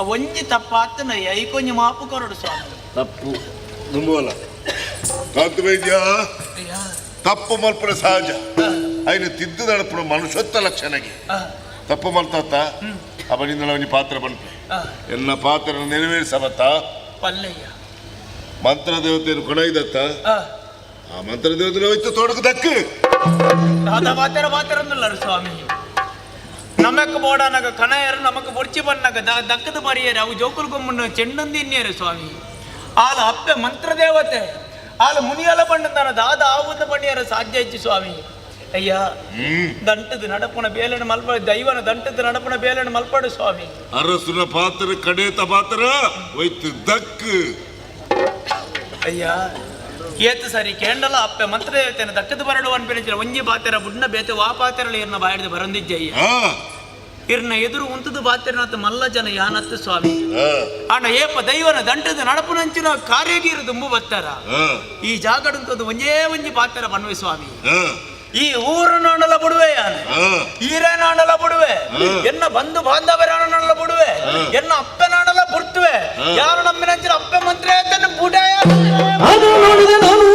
ಒಂಜಿ ತಪ್ಪಾತನ ಐಕೊಂಜಿ ಮಾಪು ಕೊರಡು ಸ್ವಾಮಿ ತಪ್ಪು ತುಂಬಲ್ಲ ಕಾಂತ ವೈದ್ಯ ತಪ್ಪು ಮಲ್ಪನ ಸಹಜ ಐನು ತಿದ್ದು ನಡಪುಣ ಮನುಷ್ಯತ್ವ ಲಕ್ಷಣಗೆ ತಪ್ಪು ಮಲ್ತಾತ ಅವನಿಂದ ಅವನಿ ಪಾತ್ರ ಬಂತು ಎಲ್ಲ ಪಾತ್ರ ನೆರವೇರಿಸಬತ್ತ ಪಲ್ಲಯ್ಯ ಮಂತ್ರ ದೇವತೆಯನ್ನು ಕೊಣೈದತ್ತ ಆ ಮಂತ್ರ ದೇವತೆ ಹೋಯ್ತು ತೊಡಗದಕ್ಕೆ ಪಾತ್ರ ಪಾತ್ರ ಸ್ವಾಮಿ ನಮಕ್ ಬೋಡಾನಾಗ ಕಣಯರು ನಮಕ್ ಬೊರ್ಚಿ ಬಣ್ಣಾಗ ದಕ್ಕದ ಮರಿಯರು ಅವು ಜೋಕುಲ್ ಗೊಮ್ಮನ ಚೆಂಡಂದಿನ್ಯರು ಸ್ವಾಮಿ ಆಲ ಅಪ್ಪೆ ಮಂತ್ರ ದೇವತೆ ಆಲ ಮುನಿಯಲ ಬಣ್ಣದ ದಾದ ಆವುದ ಬಣ್ಣಿಯರ ಸಾಧ್ಯ ಇಚ್ಚಿ ಸ್ವಾಮಿ ಅಯ್ಯ ದಂಟದ ನಡಪಣ ಬೇಲನ ಮಲ್ಪಡ ದೈವನ ದಂಟದ ನಡಪಣ ಬೇಲನ ಮಲ್ಪಡು ಸ್ವಾಮಿ ಅರಸುನ ಪಾತ್ರ ಕಡೇತ ಪಾತ್ರ ಹೋಯ್ತು ದಕ್ಕು ಅಯ್ಯ ಏತು ಸರಿ ಕೇಂಡಲ ಅಪ್ಪೆ ಮಂತ್ರ ದೇವತೆನ ದಕ್ಕದ ಬರಡು ಅನ್ಪಿನ ಒಂಜಿ ಪಾತೆರ ಬುಡ್ನ ಬೇತೆ ವಾ ಪಾತೆರಳು ಇರ್ನ ಬಾಯಡ್ದು ಬರಂದಿಜ್ಜಯ್ಯ ಇರ್ನ ಎದುರು ಉಂತದು ಬಾತೆರನತ್ತು ಮಲ್ಲ ಜನ ಯಾನತ್ತು ಸ್ವಾಮಿ ಅಣ್ಣ ಏಪ ದೈವನ ದಂಟದ ನಡಪುನಂಚಿನ ಕಾರ್ಯಗೀರು ತುಂಬು ಬತ್ತಾರ ಈ ಜಾಗಡಂತದ್ದು ಒಂಜೇ ಒಂಜಿ ಪಾತೆರ ಬನ್ವೆ ಸ್ವಾಮಿ ಈ ಊರು ನಾಣಲ ಬಿಡುವೆ ಈರೇ ನಾಣಲ ಬಿಡುವೆ ಎನ್ನ ಬಂಧು ಬಾಂಧವರ ಬಿಡುವೆ ಎನ್ನ ಅಪ್ಪೆ ನಾಣಲ ಬಿಡ್ತುವೆ ಯಾರು ನಮ್ಮಿನ ಅಪ್ಪೆ ಮಂತ್ರ ಬುಡಾಯ ಅದು ನೋಡಿದೆ ನಾನು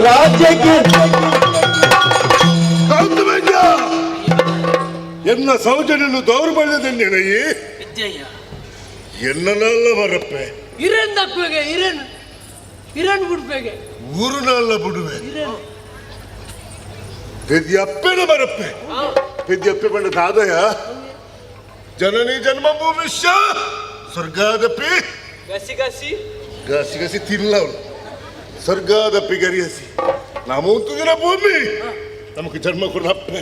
ರಾಜ್ಯಕ್ಕೆ ಎನ್ನ ಸೌಜನ್ಯನು ದೌರ್ಬಲ್ಯದನ್ನೆನೆಯೇ ಹೆಜ್ಜೆಯ ಎನ್ನನಲ್ಲ ಬರಪ್ಪೆ ಇರೇನ್ ದಕ್ಕುವೆಗೆ ಇರೇನ್ ಬಿಡ್ಬೇಗೆ ಊರುನಲ್ಲ ಬಿಡುವೆ ಪೆದ್ಯಪ್ಪೆನ ಬರಪ್ಪೆ ಪೆದ್ಯಪ್ಪೆ ಬಂದ ದಾದಯ ಜನನಿ ಜನ್ಮಭೂಮಿಶ್ಯ ಸ್ವರ್ಗಾದಪ್ಪಿ ಗಸಿ ಗಸಿ ಗಸಿ ಗಸಿ ತಿನ್ನಲ್ಲ ಅವಳು ಸ್ವರ್ಗಾದಪ್ಪಿ ಗರಿಯಸಿ ನಮಂತು ದಿನ ಭೂಮಿ ನಮಗೆ ಜನ್ಮ ಕೊಡ ಅಪ್ಪೆ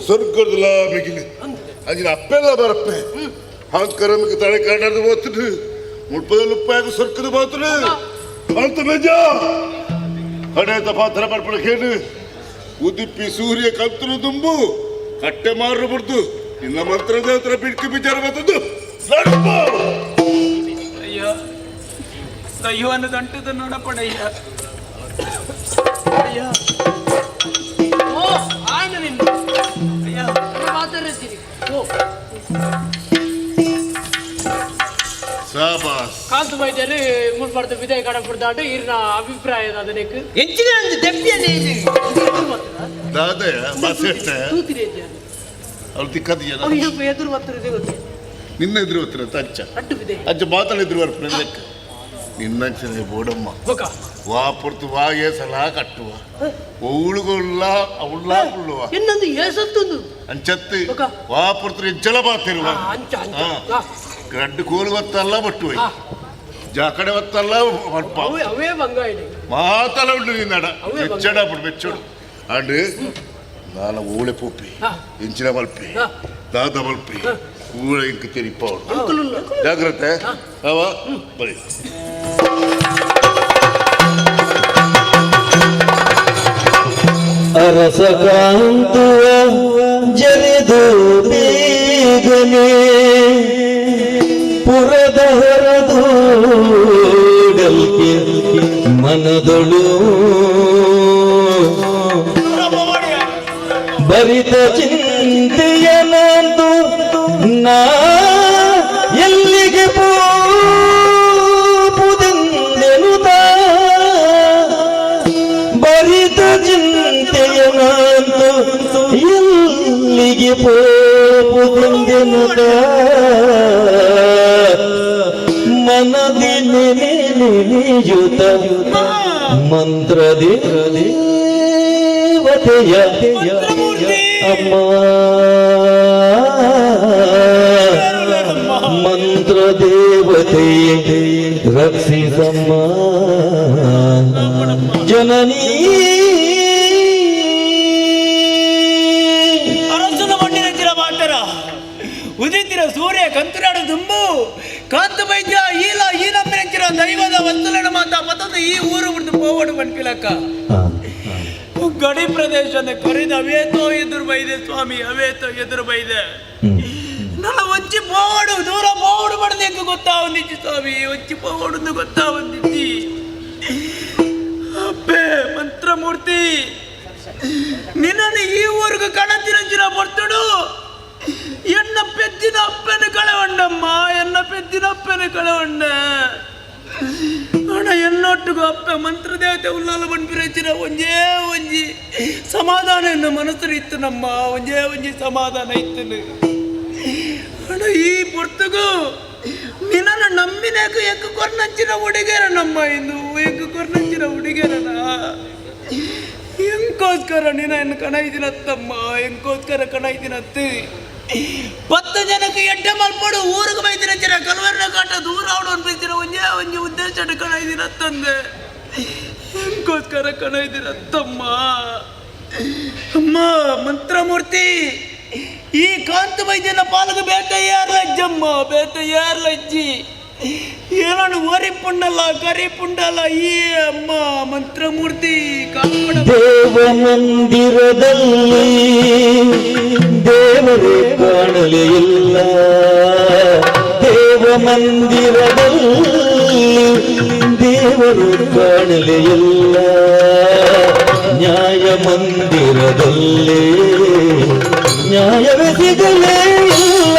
ಸ್ವರ್ಗದ ಮಿಗಿಲಿ ಅಂಜಿನ ಅಪ್ಪೆಲ್ಲ ಬರಪ್ಪೆ ಹಾಂಕರಮಿಗೆ ತಡೆ ಕಾಣದು ಮಾತು ಮುಡ್ಪದ ಸ್ವರ್ಗದ ಮಾತು ಅಂತ ಮೇಜ ಹಣೆ ತಪಾತ್ರ ಬರ್ಪಡ ಕೇಳು ಉದಿಪ್ಪಿ ಸೂರ್ಯ ಕಂತರು ದುಂಬು ಕಟ್ಟೆ ಮಾರು ಬಿಡ್ದು ಇನ್ನ ಮಂತ್ರ ದೇವತರ ಬಿಡ್ಕಿ ಬಿಚಾರ ಬರ್ತದ್ದು ಅಯ್ಯೋ ಅಯ್ಯೋ ಅನ್ನೋದಂಟದ ನೋಡಪಡಯ್ಯ ಅಯ್ಯ ಓ ಆಯ್ನ ನಿನ್ನ ಅಯ್ಯ ಮಾತಾಡ್ತೀರಿ ಓ ಸಾಬಾಸ್ ಕಾಂತು ವೈದ್ಯರು ಮುನ್ಪಡ್ತ ವಿದಯ ಕಡಪಡ್ದಾಡು ಇರ್ನ ಅಭಿಪ್ರಾಯ ಅದಕ್ಕೆ ಹೆಚ್ಚಿನ ಒಂದು ದೆಪ್ಪಿಯಲ್ಲಿ ದಾದಯ ಬಸ್ ಎಷ್ಟೇ ತೂತಿರಿ ಅವ್ರು ತಿಕ್ಕದ ಜನ ಅವ್ರು ಎದುರು ಬರ್ತಿರೋದೇ ಗೊತ್ತು ನಿನ್ನ ಎದುರು ಹೊತ್ತಿರ ಅಜ್ಜ ಅಡ್ಡು ವಿದೆ ಅಜ್ಜ ಮಾತಾಡಿದ್ರು ಬರ್ಪ ಲೆಕ್ಕ ನಿನ್ನಂಚನೆ ಬೋಡಮ್ಮ ಬೊಕ ವಾ ಪುರ್ತು ವಾಗೆ ಸಲ ಕಟ್ಟುವ ಉಳುಗೊಲ್ಲ ಉಳ್ಳ ಉಳ್ಳುವ ಇನ್ನೊಂದು ಏಸತ್ತೊಂದು ಅಂಚತ್ತಿ ಬೊಕ ವಾ ಪುರ್ತು ಹೆಚ್ಚಳ ಬಾತಿರುವ ಅಂಚ ಹಾ. ಗಡ್ಡು ಕೋಲು ಹೊತ್ತಲ್ಲ ಬಟ್ಟು ಜಾಕಡೆ ಹೊತ್ತಲ್ಲ ಬರ್ಪ ಅವೇ ಬಂಗ ಇದೆ ಮಾತಲ ಉಂಡು ನಿನ್ನಡ ಅವೇ ಬೆಚ್ಚಡ ಬಿಡು ಬೆಚ್ಚಡು ಅಂಡ್ ನಾನು ಊಳೆ ಪೂಪಿ ಇಂಚಿನ ಮಲ್ಪಿ ಹಾ. ದಾದ ಮಲ್ಪಿ ಊಳೆ ಇಂಕ ತೆರಿಪ ಅವಳು ಅಂಕುಲುಲ್ಲ ಜಾಗ್ರತೆ ಅವ ಬರೀ ಅರಸ ಕಾಂತುವ ಜರಿದು ಬೇಗನೆ ಪುರದ ಹೊರದೂಡಲ್ಕೆ ಮನದೊಳು ಭರಿತ ಚಿಂತೆಯನಂದು ನಾ ಎಲ್ಲಿಗೆ ಪೋಪುದೆಂದೆನುತ ಭರಿತ ಚಿಂತೆಯನಂದು ಎಲ್ಲಿಗೆ ಪೋಪುದೆಂದೆನುತ ಮನದಿ ನೆನೆಯುತ ಮಂತ್ರದಿ ದೇವತೆಯ ಅಮ್ಮ ಮಂತ್ರ ದೇವತೆಯೇ ರಕ್ಷಿಸಮ್ಮ ಜನನೀ ಅರಸನ ಮಣ್ಣಿನ ಮಾತರ ಉದಿತಿರ ಸೂರ್ಯ ಕಂತುರಾಡು ದುಂಬು ಕಾಂತು ವೈದ್ಯ ಈಲ ಈ ನಮ್ಮೆಂಚಿರ ದೈವದ ವಸ್ತುಲನ ಮಾತ ಮತ್ತೊಂದು ಈ ಊರು ಬಿಡ್ತು ಪೋವಡು ಬನ್ಪಿಲಕ್ಕ ಗಡಿ ಪ್ರದೇಶದ ಕರಿದ ಅವೇತೋ ಎದುರು ಬೈದೆ ಸ್ವಾಮಿ ಅವೇತೋ ಎದುರು ಬೈದೆ ನನ್ನ ಒಂಚಿ ಪೋವಡು ದೂರ ಪೋವಡು ಬಡದೇಕು ಗೊತ್ತಾ ಒಂದಿಚ್ಚಿ ಸ್ವಾಮಿ ಒಂಚಿ ಪೋವಡು ಗೊತ್ತಾ ಒಂದಿಚ್ಚಿ ಅಪ್ಪೆ ಮಂತ್ರಮೂರ್ತಿ ನಿನ್ನನ್ನು ಈ ಊರಿಗೆ ಕಣತಿರಂಚಿನ ಬರ್ತಡು ಎನ್ನ ಪೆದ್ದಿನ ಅಪ್ಪನ ಕಳವಂಡಮ್ಮ ಎನ್ನ ಪೆದ್ದಿನ ಅಪ್ಪನ ಕಳವಂಡ ಅಣ್ಣ ಎನ್ನೊಟ್ಟಿಗೂ ಅಪ್ಪ ಮಂತ್ರ ದೇವತೆ ಉಲ್ಲಾಲ ಬಣ್ಪಿರಚಿನ ಒಂಜೇ ಒಂಜಿ ಸಮಾಧಾನ ಎನ್ನ ಮನಸ್ಸು ಇತ್ತು ನಮ್ಮ ಒಂಜೇ ಒಂಜಿ ಸಮಾಧಾನ ಇತ್ತು ಅಣ್ಣ ಈ ಪೊರ್ತುಗು ನಿನ್ನ ನಂಬಿನಾಕ ಎಕ್ಕ ಕೊರ್ನಂಚಿನ ಹುಡುಗರ ನಮ್ಮ ಇಂದು ಎಕ್ಕ ಕೊರ್ನಂಚಿನ ಹುಡುಗರನ ಎಂಕೋಸ್ಕರ ನೀನ ಎನ್ನ ಕಣೈದಿನತ್ತಮ್ಮ ಎಂಕೋಸ್ಕರ ಕಣೈದಿನತ್ತು 10 ಜನಕ್ಕೆ ಎಡ್ಡ ಮಲ್ಪಡು ಊರಿಗೆ ಬೈದಿನ ಜನ ಕಲ್ವರ್ನ ಕಾಟ ದೂರ ಅವಡೋನ್ ಬೈದಿನ ಒಂಜೇ ಒಂಜಿ ಉದ್ದೇಶ ಕಣೈದಿನ ತಂದೆ ಎಂಕೋಸ್ಕರ ಕಣೈದಿನತ್ತಮ್ಮ ಅಮ್ಮ ಮಂತ್ರಮೂರ್ತಿ ಈ ಕಾಂತ ವೈದ್ಯನ ಪಾಲಕ ಬೇಟ ಯಾರ್ಲಜ್ಜಮ್ಮ ಬೇಟ ಯಾರ್ಲಜ್ಜಿ ಏನೋ ಓರಿ ಪುಂಡಲ್ಲ ಕರಿ ಪುಂಡಲ್ಲ ಈ ಅಮ್ಮ ಮಂತ್ರಮೂರ್ತಿ ದೇವ ಮಂದಿರದಲ್ಲಿ ದೇವರೇ ಕಾಣಲೇ ಇಲ್ಲ ದೇವ ಮಂದಿರದಲ್ಲಿ ದೇವರು ಕಾಣಲೇ ಇಲ್ಲ ನ್ಯಾಯ ಮಂದಿರದಲ್ಲಿ ನ್ಯಾಯವೇ ಸಿಗಲೇ ಇಲ್ಲ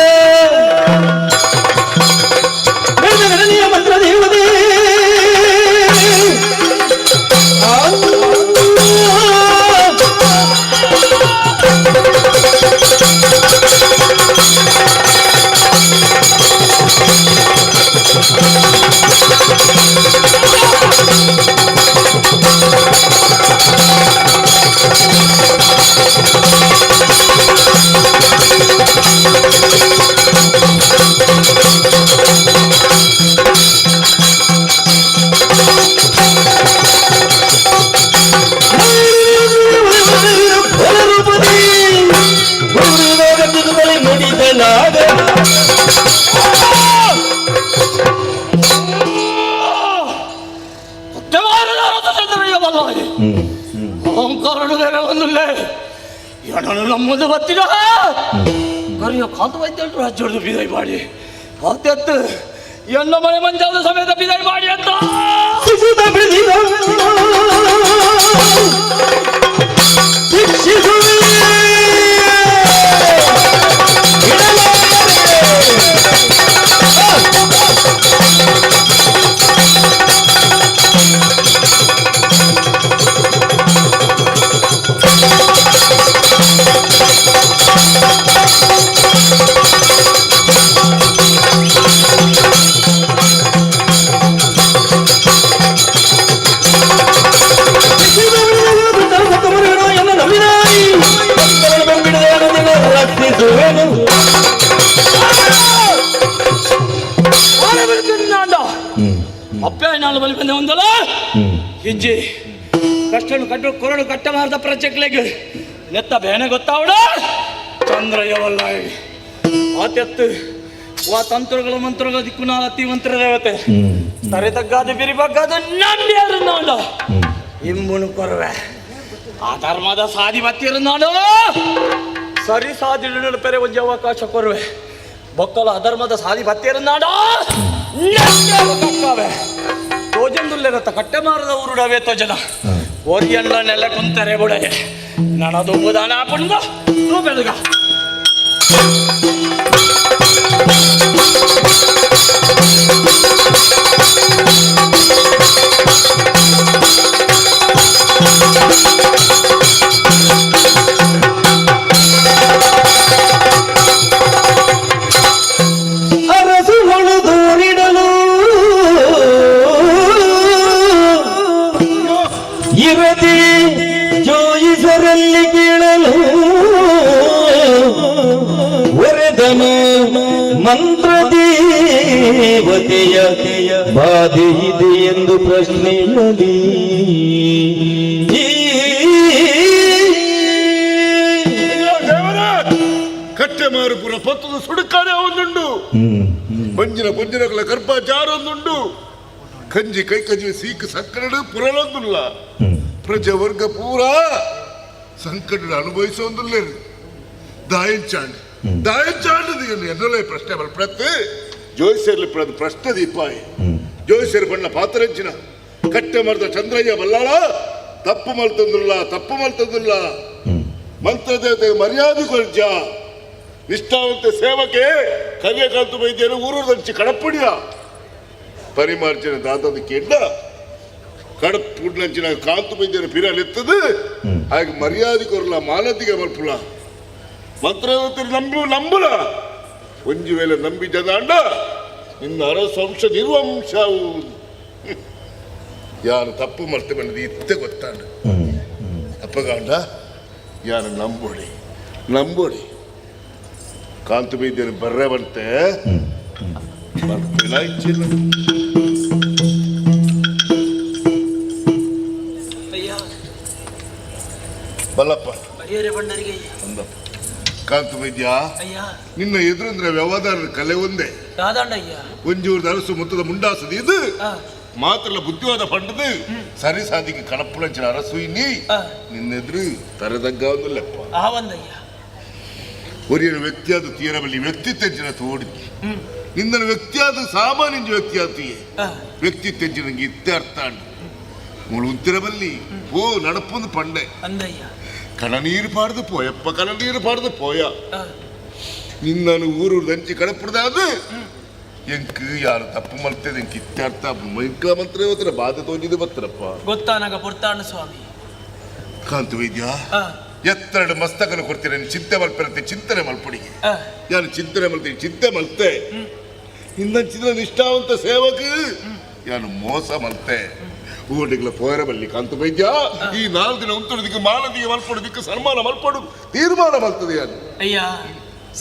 ಮಂತ್ರ ದೇವತೆ ಆ ಬಲ್ಲ ಅಹಂಕಾರ ಒಂದಿಲ್ಲ ನಾನು ನಮ್ಮದು ಗೊತ್ತಿಲ್ಲ ಕರಿಯ ಕಾಂತ ವೈದ್ಯ ರಾಜ್ಯದ ಬಿದಾಯ ಮಾಡಿ ಅತ್ಯತ್ತು ಎಲ್ಲ ಮನೆ ಮಂಜಾದ ಸಮೇತ ಬಿದಾಯ ಮಾಡಿ ಅಂತ ಅಪ್ಪೆ ನಾನು ಬಲಿ ಬಂದೆ ಒಂದಲ್ಲ ಹಿಂಜಿ ಕಷ್ಟನು ಕಟ್ಟು ಕೊರಡು ಕಟ್ಟಬಾರದ ಪ್ರಜೆಗಳಿಗೆ ನೆತ್ತ ಬೇನೆ ಗೊತ್ತಾವಡ ಚಂದ್ರಯವಲ್ಲ ಆತ್ಯತ್ತು ವಾ ತಂತ್ರಗಳ ಮಂತ್ರಗಳ ದಿಕ್ಕು ನಾಲ್ ಅತಿ ಮಂತ್ರ ದೇವತೆ ತರೆ ತಗ್ಗಾದ ಬಿರಿ ಬಗ್ಗಾದ ನಂಬಿಯರು ನಾಡ ಇಂಬುನು ಕೊರವೆ ಆ ಧರ್ಮದ ಸಾದಿ ಬತ್ತಿರು ನಾಡು ಸರಿ ಸಾದಿ ಪೆರೆ ಒಂಜಿ ಅವಕಾಶ ಕೊರವೆ ಬೊಕ್ಕಲ ಅಧರ್ಮದ ಸಾದಿ ಬತ್ತಿರು ನಾಡ ತೋಜಂದುಲ್ಲೆರತ್ತ ಕಟ್ಟೆ ಮಾರದ ಊರುಡವೇ ತೋಜನ ಓರಿಯಲ್ಲ ನೆಲ ಕುಂತರೆ ಬುಡಗೆ ನನದು ಬುದಾನ ಹಾಕೊಂಡು ತೂ ಬೆಳಗ ಇರದಿ ಜೋಯಿಸರಲ್ಲಿ ಕೇಳಲು ವರದನು ಮಂತ್ರ ದೇವತೆಯ ಬಾಧೆ ಇದೆ ಎಂದು ಪ್ರಶ್ನೆಯಲಿ ಕಟ್ಟೆ ಮಾರುಪುರ ಪತ್ತದ ಸುಡುಕಾರೆ ಒಂದುಂಡು ಪಂಜಿನ ಪಂಜಿನಗಳ ಗರ್ಭಾಚಾರ ಒಂದುಂಡು ಕಂಜಿ ಕೈ ಕಂಜಿ ಸೀಕ್ ಸಂಕಟ ಪುರಲೊಂದುಲ್ಲ ಪ್ರಜಾವರ್ಗ ಪೂರ ಸಂಕಟ ಅನುಭವಿಸೊಂದುಲ್ಲ ದಾಯಂಚಾಂಡ್ ಎನ್ನಲೇ ಪ್ರಶ್ನೆ ಬಲ್ಪಡತ್ತೆ ಜೋಯಿಸರ್ಲಿ ಪ್ರಶ್ನೆ ದೀಪಾಯಿ ಜೋಯಿಸರ್ ಬಣ್ಣ ಪಾತ್ರಂಚಿನ ಕಟ್ಟೆ ಮರದ ಚಂದ್ರಯ್ಯ ಬಲ್ಲಾಳ ತಪ್ಪು ಮಲ್ತಂದುಲ್ಲ ಮಂತ್ರ ದೇವತೆಗೆ ಮರ್ಯಾದೆ ಕೊರ್ಜ ನಿಷ್ಠಾವಂತ ಸೇವಕ್ಕೆ ಕವಿಯಕಾಂತ ವೈದ್ಯರು ಊರೂರಂಚಿ ಕಡಪುಡಿಯ ಪರಿಮಾರ್ಜನ ದಾದದ ಕೇಂದ್ರ ಕಡಪುಡ್ನಂಚಿನ ಕಾಂತು ವೈದ್ಯರ ಪಿರಲೆತ್ತದು ಹಾಗೆ ಮರ್ಯಾದೆ ಕೊರಲ ಮಾಲತಿಗೆ ಮಲ್ಪುಲ ಮಂತ್ರ ನಂಬುಲ ಒಂಜಿ ವೇಳೆ ನಂಬಿ ಜನಾಂಡ ನಿನ್ನ ಅರಸವಂಶ ನಿರ್ವಂಶವು ಯಾರು ತಪ್ಪು ಮರ್ತೆ ಬಂದದು ಇತ್ತೆ ಗೊತ್ತಾಂಡ ಅಪ್ಪಗಾಂಡ ಯಾರು ನಂಬೋಡಿ ಕಾಂತು ವೈದ್ಯರ ಬರ್ರೆ ಬಂತೆ ಬಲ್ಲಪ್ಪ ಕಾಂತು ವೈದ್ಯ ನಿನ್ನ ಎದುರಂದ್ರೆ ವ್ಯವಹಾರದ ಕಲೆ ಒಂದೇ ಒಂಜೂರು ಅರಸು ಮೊತ್ತದ ಮುಂಡಾಸದ ಇದು ಮಾತ್ರ ಬುದ್ಧಿವಾದ ಪಂಡದು ಸರಿ ಸಾಧಿಗೆ ಕಣಪ್ಪಳಂಚಿನ ಅರಸು ಇನ್ನಿ ನಿನ್ನೆದುರು ತರದಗ್ಗ ಒಂದು ಲೆಪ್ಪ ಒರಿಯನ ವ್ಯಕ್ತಿಯಾದ ತೀರಬಲ್ಲಿ ವ್ಯಕ್ತಿತ್ವ ತೋಡಿದ್ವಿ ನಿನ್ನ ವ್ಯಕ್ತಿಯಾದ ಸಾಮಾನ್ಯ ವ್ಯಕ್ತಿಯಾತಿಯೇ ವ್ಯಕ್ತಿತ್ವ ನಂಗೆ ಇತ್ತೆ ಅರ್ಥ ಮುಳು ಉಂತಿರಬಲ್ಲಿ ಓ ನಡಪೊಂದು ಪಂಡೆ ಕಣನೀರು ಪಾಡ್ದು ಪೋಯ ನಿನ್ನನು ಊರು ದಂಚಿ ಕಡಪುಡ್ದಾದ ಎಂಕ್ ಯಾರು ತಪ್ಪು ಮಲ್ತದೆ ಎಂಕ್ ಇತ್ಯರ್ಥ ಮೈಂಕ್ಲ ಮಂತ್ರ ಇವತ್ತರ ಬಾಧೆ ತೋಂಜಿದು ಬತ್ತರಪ್ಪ ಗೊತ್ತಾನಾಗ ಪುರ್ತಾಣ ಸ್ವಾಮಿ ಕಾಂತು ವೈದ್ಯ ಎತ್ತೆರಡು ಮಸ್ತಕನ ಕೊಡ್ತೀರ ಚಿಂತೆ ಮಲ್ಪಿರತ್ತೆ ಚಿಂತನೆ ಮಲ್ಪಡಿಗೆ ಯಾರು ಚಿಂತನೆ ಮಲ್ತೀನಿ ಚಿಂತೆ ಮಲ್ತೆ ಇನ್ನಂಚಿನ ನಿಷ್ಠಾವಂತ ಸೇವಕ ಯಾನು ಮೋಸ ಮಲ್ತೆ ಊಟಿಗಳ ಪೋಯರಬಲ್ಲಿ ಕಾಂತು ವೈದ್ಯ ಈ 4 ದಿನ ಉಂಟುದಿಕ್ಕೆ ಮಾನದಿಗೆ ಮಲ್ಪಡುದಿಕ್ಕೆ ಸನ್ಮಾನ ಮಲ್ಪಡು ತೀರ್ಮಾನ ಮಲ್ತದೆ ಯಾರು ಅಯ್ಯ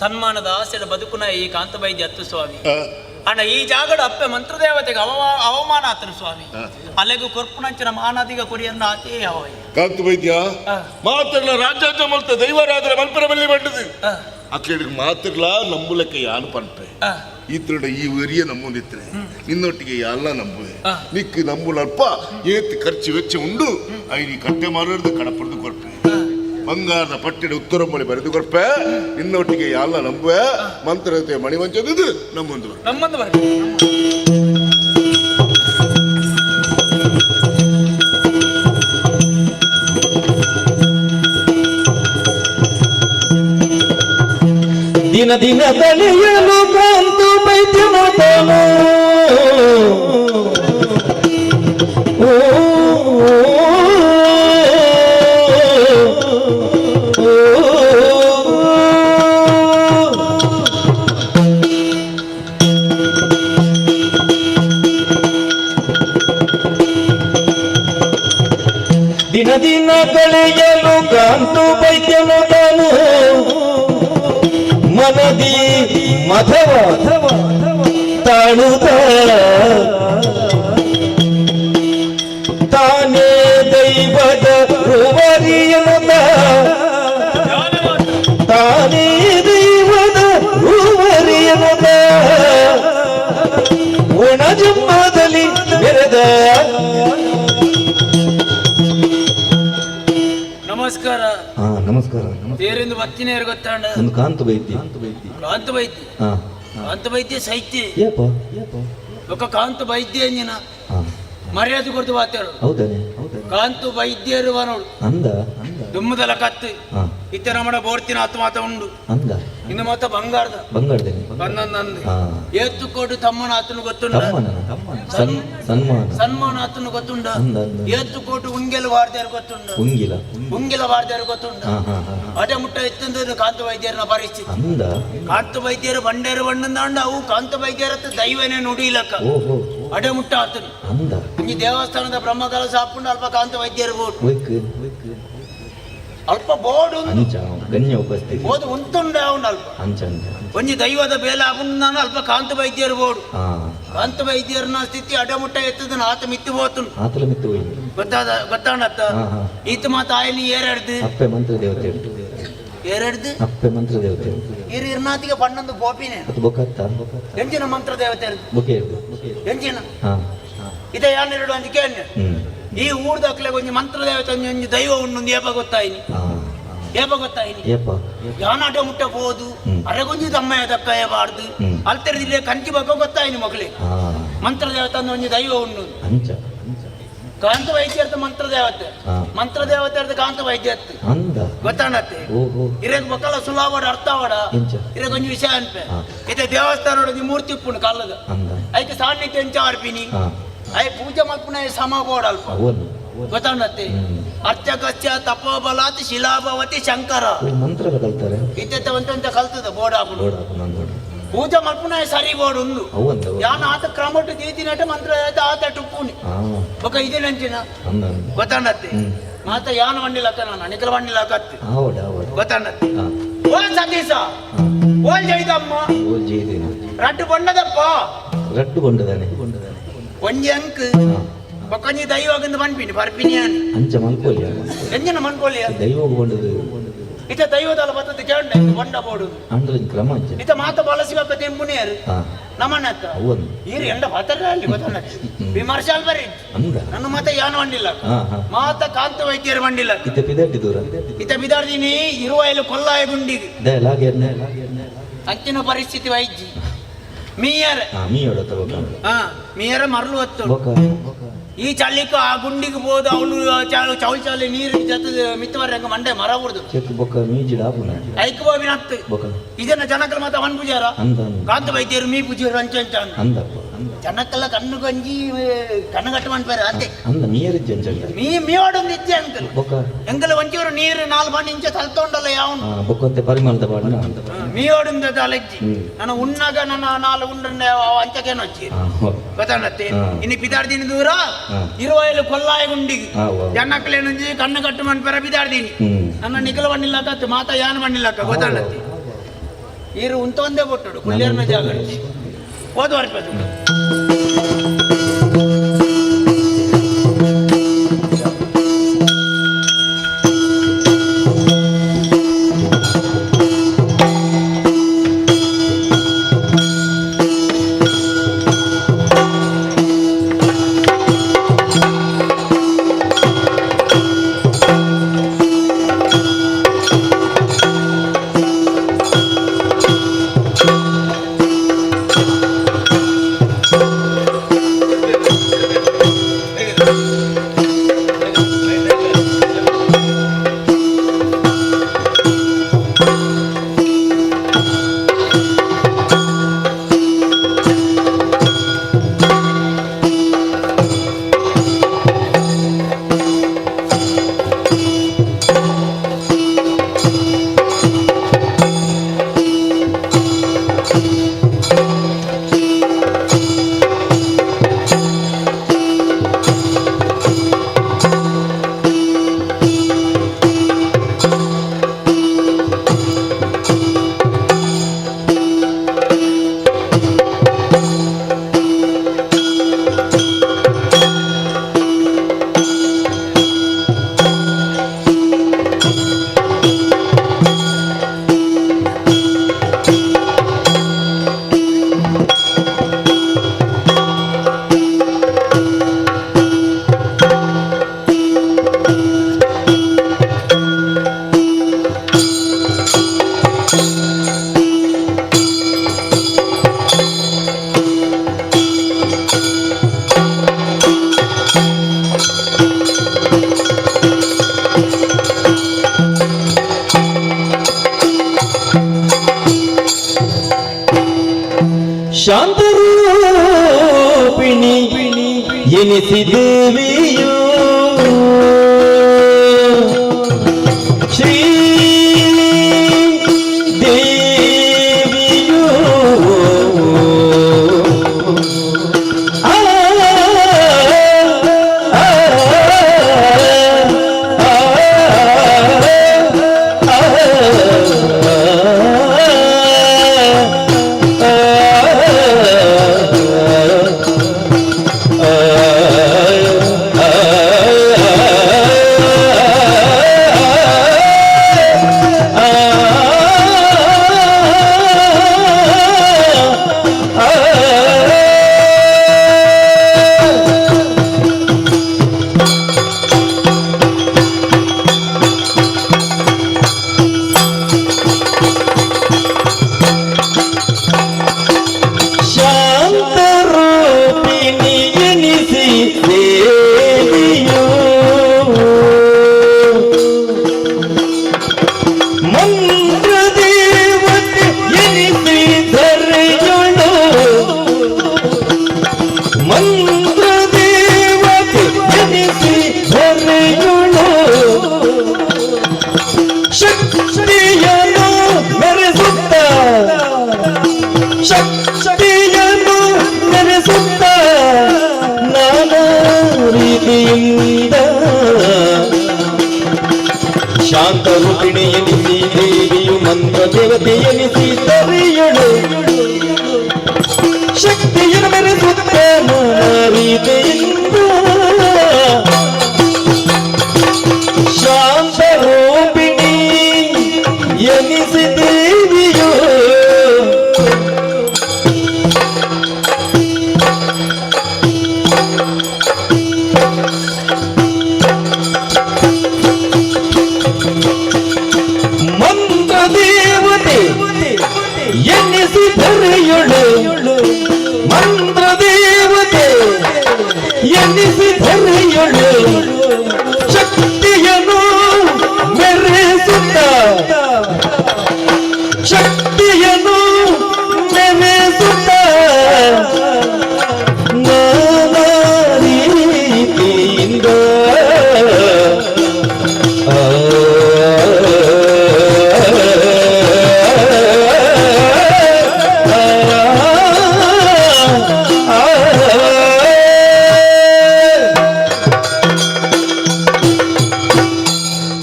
ಸನ್ಮಾನದ ಆಸೆದ ಬದುಕುನ ಈ ಕಾಂತ ವೈದ್ಯ ಹತ್ತು ಸ್ವಾಮಿ ಅಣ್ಣ ಈ ಜಾಗಡ ಅಪ್ಪೆ ಮಂತ್ರದೇವತೆಗೆ ಅವಮಾನ ಆತನು ಸ್ವಾಮಿ ಅಲೆಗೂ ಕೊರ್ಪುಣಂಚಿನ ಮಾನದಿಗ ಕೊಡಿಯನ್ನ ಆತೇ ಕಾಂತು ವೈದ್ಯ ಮಾತ್ರಲ್ಲ ರಾಜ್ಯ ಮಲ್ತ ದೈವರಾದ್ರೆ ಮಲ್ಪರ ಬಲ್ಲಿ ಬಂಡದು ಅಕ್ಕಡಿಗೆ ಮಾತ್ರಲ್ಲ ನಂಬುಲಕ್ಕೆ ಯಾನು ಪಂಪೆ ಇತ್ರ ಈ ವರಿಯ ನಮ್ಮೊಂದಿತ್ರೆ ನಿನ್ನೊಟ್ಟಿಗೆ ಎಲ್ಲ ನಂಬುವೆ ನಿಕ್ಕು ನಂಬುಲಲ್ಪ ಏತ್ ಖರ್ಚು ವೆಚ್ಚ ಉಂಡು ಐದು ಕಟ್ಟೆ ಮಾರೋದು ಕಡಪಡ್ದು ಕೊರ್ಪೆ ಬಂಗಾರದ ಪಟ್ಟೆಡ ಉತ್ತರಂಬಳಿ ಬರೆದು ಕೊರ್ಪೆ ನಿನ್ನೊಟ್ಟಿಗೆ ಎಲ್ಲ ನಂಬುವೆ ಮಂತ್ರತೆ ಮಣಿವಂಚದು ನಮ್ಮೊಂದು ನಮ್ಮಂದು ಬರ್ರಿ ದಿನ ದಿನ ತಲೆಯಲು ಕಾಂತು ಬೈದ್ಯನಾದನು ದಿನ ದಿನ ಕಳೆಯಲು ಕಾಂತು ಬೈದ್ಯನಾದನು ಮನದಿ ಮಧವ ತಾಳುತ್ತ ತಾನೇ ದೈವದ ರೂವರಿಯನುತ್ತ ತಾನೇ ದೈವದ ರೂವರಿಯನುತ್ತ ಒಣ ಜನ್ಮದಲ್ಲಿ ಬೆರೆದ ನಮಸ್ಕಾರ. ನಮಸ್ಕಾರ. ಬೇರೆಂದು ಬತ್ತಿನ ಗೊತ್ತಾಂಡ ಒಂದು ಕಾಂತು ಬೈತಿ ಕಾಂತ ವೈದ್ಯ ಕಾಂತ ವೈದ್ಯ ಸೈತ್ಯ ఒక కాంత వైద్య అంజన మర్యాద కొడుతూ వాతారు కాంతు వైద్యరు వనోడు ದುಮ್ಮದಲ ಕತ್ತು ಇತ್ತ ನಮ್ಮಡ ಬೋರ್ತಿನ ಆತ್ಮಾತ ಉಂಡು ಇನ್ನು ಮಾತ ಬಂಗಾರದ ಬಂದಂದು ಏತ್ತು ಕೋಟು ತಮ್ಮನ ಆತನು ಗೊತ್ತುಂಡ ಸನ್ಮಾನ ಆತನು ಗೊತ್ತುಂಡ ಏತ್ತು ಕೋಟು ಉಂಗೆಲ್ ವಾರ್ದಾರು ಗೊತ್ತುಂಡ ಉಂಗಿಲ ವಾರ್ದಾರು ಗೊತ್ತುಂಡ ಅಡೆ ಮುಟ್ಟ ಎತ್ತಂದ ಕಾಂತ ವೈದ್ಯರನ ಪರಿಸ್ಥಿತಿ ಕಾಂತ ವೈದ್ಯರು ಬಂಡೇರು ಬಣ್ಣಂದಾಂಡ ಅವು ಕಾಂತ ವೈದ್ಯರ ದೈವನೇ ನುಡಿಲಕ್ಕ ಅಡೆ ಮುಟ್ಟ ಆತನು ಈ ದೇವಸ್ಥಾನದ ಬ್ರಹ್ಮಕಾಲ ಸಾಪುಂಡು ಅಲ್ಪ ಕಾಂತ ವೈದ್ಯರು ಅಲ್ಪ ಬೋರ್ಡ್ ಬೋದು ಉಂತುಂಡ ಅವನು ಅಲ್ಪ ಒಂಜಿ ದೈವದ ಬೇಲೆ ಅವನು ಅಲ್ಪ ಕಾಂತ ವೈದ್ಯರು ಬೋರ್ಡು ಕಾಂತ ವೈದ್ಯರನ ಸ್ಥಿತಿ ಅಡಮುಟ್ಟ ಎತ್ತದನ ಆತ ಮಿತ್ತು ಹೋತು ಗೊತ್ತಾಣತ್ತ ಈತ ಮಾತ ಆಯ್ಲಿ ಏರಡ್ದು ಏರಡ್ದು ಇರ್ ಇರ್ನಾತಿಗೆ ಪಣ್ಣೊಂದು ಬೋಪಿನೇ ಎಂಜಿನ ಮಂತ್ರ ದೇವತೆ ಎಂಜಿನ ಇದೇ ಯಾನೆರಡು ಅಂಜಿ ಕೇಳಿ ಈ ಊರ್ದಕ್ಲೆ ಒಂಜಿ ಮಂತ್ರ ದೇವತೆ ಒಂಜಿ ದೈವ ಉಂಡು ಏಪ ಗೊತ್ತಾಯಿನಿ ಯಾನಾಟ ಮುಟ್ಟ ಹೋದು ಅರೆಗೊಂಜಿ ದಮ್ಮಯ ದಕ್ಕಯಬಾರ್ದು ಅಲ್ತೆರದಿಲ್ಲ ಕಂಚಿ ಬಗ್ಗೆ ಗೊತ್ತಾಯಿನಿ ಮಗಳೇ ಮಂತ್ರ ದೇವತೆ ಅಂದ್ರೆ ಒಂಜಿ ದೈವ ಉಂಡು ಕಾಂತ ವೈದ್ಯರ್ಥ ಮಂತ್ರ ದೇವತೆ ಅರ್ಥ ಕಾಂತ ವೈದ್ಯರ್ಥ ಗೊತ್ತಾಣತ್ತೆ ಇರಕ್ ಬಕ್ಕಲ ಸುಲಾವಡ ಅರ್ಥವಾಡ ಇರಕ್ ಒಂಜಿ ವಿಷಯ ಅನ್ಪೆ ಇದೇ ದೇವಸ್ಥಾನ ಮೂರ್ತಿ ಉಪ್ಪುಂಡು ಕಲ್ಲದ ಐಕೆ ಸಾನ್ನಿಧ್ಯ ಎಂಚ ಅರ್ಪಿನಿ ಐ ಪೂಜೆ ಮಲ್ಪುನ ಸಮ ಬೋಡಲ್ಪ ಗೊತ್ತಾಣತ್ತೆ ಅರ್ಚಕಸ್ಯ ತಪೋಬಲಾತ್ ಶಿಲಾಭವತಿ ಶಂಕರ ಇತ್ತ ಕಲ್ತದ ಬೋಡ ಪೂಜೆ ಮಲ್ಪುನ ಸರಿ ಬೋರ್ಡ್ ಉಂದು ಯಾನ ಆತ ಕ್ರಮಟ್ಟು ದೀತಿನಟ ಮಂತ್ರ ಆತ ಟುಪ್ಪುನಿ ಬೊಕ ಇದೇನಂಚಿನ ಗೊತ್ತಾಣತ್ತೆ ಮಾತ ಯಾನ ವಂಡಿಲಕ್ಕ ನಾನು ಅಣಿಕಲ ವಂಡಿಲಕ್ಕತ್ತಿ ಗೊತ್ತಾಣತ್ತೆ ಓಲ್ ಸತೀಸ ಓಲ್ ಜೈದಮ್ಮ ರಟ್ಟು ಬಣ್ಣದಪ್ಪ ಒಂಜಿ ಅಂಕ್ ಬೊಕ್ಕಂಜಿ ದೈವಗಂದು ಮನ್ಪಿನಿ ಬರ್ಪಿನಿ ಅಂಚ ಮನ್ಕೋಲಿಯ ಎಂಜನ ಮನ್ಕೋಲಿಯ ಇತ ದೈವದಲ್ಲ ಬತ್ತದ ಕೇಂಡ ಬಂಡ ಬೋಡು ಇತ ಮಾತ ಬಳಸಿವಪ್ಪ ತೆಂಬುನಿಯರು ನಮ್ಮನ್ನತ್ತ ಈರು ಎಂಡ ಬತ್ತರ ಅಲ್ಲಿ ಗೊತ್ತಲ್ಲ ವಿಮರ್ಶಾಲ್ ಬರಿ ನನ್ನ ಮಾತ ಯಾನ ವಂಡಿಲ್ಲ ಮಾತ ಕಾಂತ ವೈದ್ಯರು ವಂಡಿಲ್ಲ ಇತ ಬಿದಾರ್ದಿನಿ ಇರುವಾಯಲು ಕೊಲ್ಲಾಯ ಗುಂಡಿಗೆ ಅಂಚಿನ ಪರಿಸ್ಥಿತಿ ವೈದ್ಯ ಮೀಯರ ಮರಳು ಹೊತ್ತು ಈ ಚಳಿಕ ಆ ಗುಂಡಿಗೆ ಹೋದ ಅವಳು ಚೌಚಾಲಿ ನೀರು ಜೊತೆ ಮಿತ್ತವರ ಮಂಡೆ ಮರ ಉಡ್ದು ಐಕ್ ಬೋಬಿನತ್ತು ಇದನ್ನ ಜನಕಲ ಮಾತ ಅವನ್ ಪೂಜಾರ ಕಾಂತ ವೈದ್ಯರು ಮೀ ಪೂಜಾರ ಅಂಚ ಜನಕ್ಕೆಲ್ಲ ಕಣ್ಣು ಗಂಜಿ ಕಣ್ಣಗಟ್ಟು ಮಾಡ್ತಾರೆ ಅಂತೆ ಮೀ ಓಡೊಂದು ಇದ್ದೆ ಅಂಕಲ್ ಎಂಕಲ್ ಒಂಚೂರು ನೀರು 4 ಇಂಚ ತಲ್ತೊಂಡಲ್ಲ ಯಾವನು ಪರಿಮಳದ ಮೀ ಓಡಿಂದ ಅಲೆಜ್ಜಿ ನಾನು ಉಣ್ಣಾಗ ನನ್ನ 4 ಉಂಡ ಅಂಚಕೇನು ಹಚ್ಚಿ ಗೊತ್ತಾಣತ್ತೆ ಇನ್ನು ಬಿದಾಡ್ದಿನಿ ದೂರ ಇರುವಾಯಲು ಕೊಲ್ಲಾಯ ಗುಂಡಿಗೆ ಜನಕ್ಕಲೇನುಂಜಿ ಕಣ್ಣು ಕಟ್ಟು ಮಾಡ್ಪಾರ ಬಿದಾಡ್ದಿನಿ ನನ್ನ ನಿಖಲ ಬಣ್ಣಿಲ್ಲಕತ್ತು ಮಾತ ಯಾನ ಬಣ್ಣಿಲ್ಲಕ್ಕ ಗೊತ್ತಾಣತ್ತೆ ಇರು ಉಂತೊಂದೇ ಕೊಟ್ಟಡು ಕುಲ್ಯರ್ನ ಜಾಗ ಓದು ವರ್ಪದು ಎನಿಸಿದೇವಿಯೋ ಶ್ರೀ ದೇವಿಯೋ ಆ, ಆ, ಶಾಂತರೂಪಿಣಿ ಎನಿಸಿ ದೇವಿಯೋ ಮಂತ್ರದೇವತೆ ಎನಿಸಿ ಧರೆಯೊಳು ಮಂತ್ರದೇವತೆ ಎನಿಸಿ ಧರೆಯೊಳು ಶಕ್ತಿಯನ್ನು ಮೆರೆಸುತ್ತ ಶಕ್ತಿಯನ್ನು ಮೆರೆಸುತ್ತ ನಾನಾ ರೀತಿಯಿಂದ ಶಾಂತರೂಪಿಣಿ ಎನಿಸಿ ದೇವಿಯು ಮಂತ್ರ ದೇವತೆ ಎನಿಸಿ ತರಿಯಳು ಶಕ್ತಿಯನ್ನು ಮೆರೆಸುತ್ತ ನಾನಾ ರೀತಿಯಿಂದ ಶಾಂತರೂಪಿಣಿ ಎನಿಸಿ ದೇವಿಯು ಮಂತ್ರದೇವತೆ ಎನ್ನಿಸಿ ಧರೆಯೊಳು ಮಂತ್ರದೇವತೆ ಎನ್ನಿಸಿ ಧರೆಯೊಳು ಶಕ್ತಿಯನ್ನು ಮೆರೆಸುತ್ತ ಶಕ್ತಿಯನ್ನು ಮೆರೆಸುತ್ತ ನಾನಾ ರೀತಿಯಿಂದ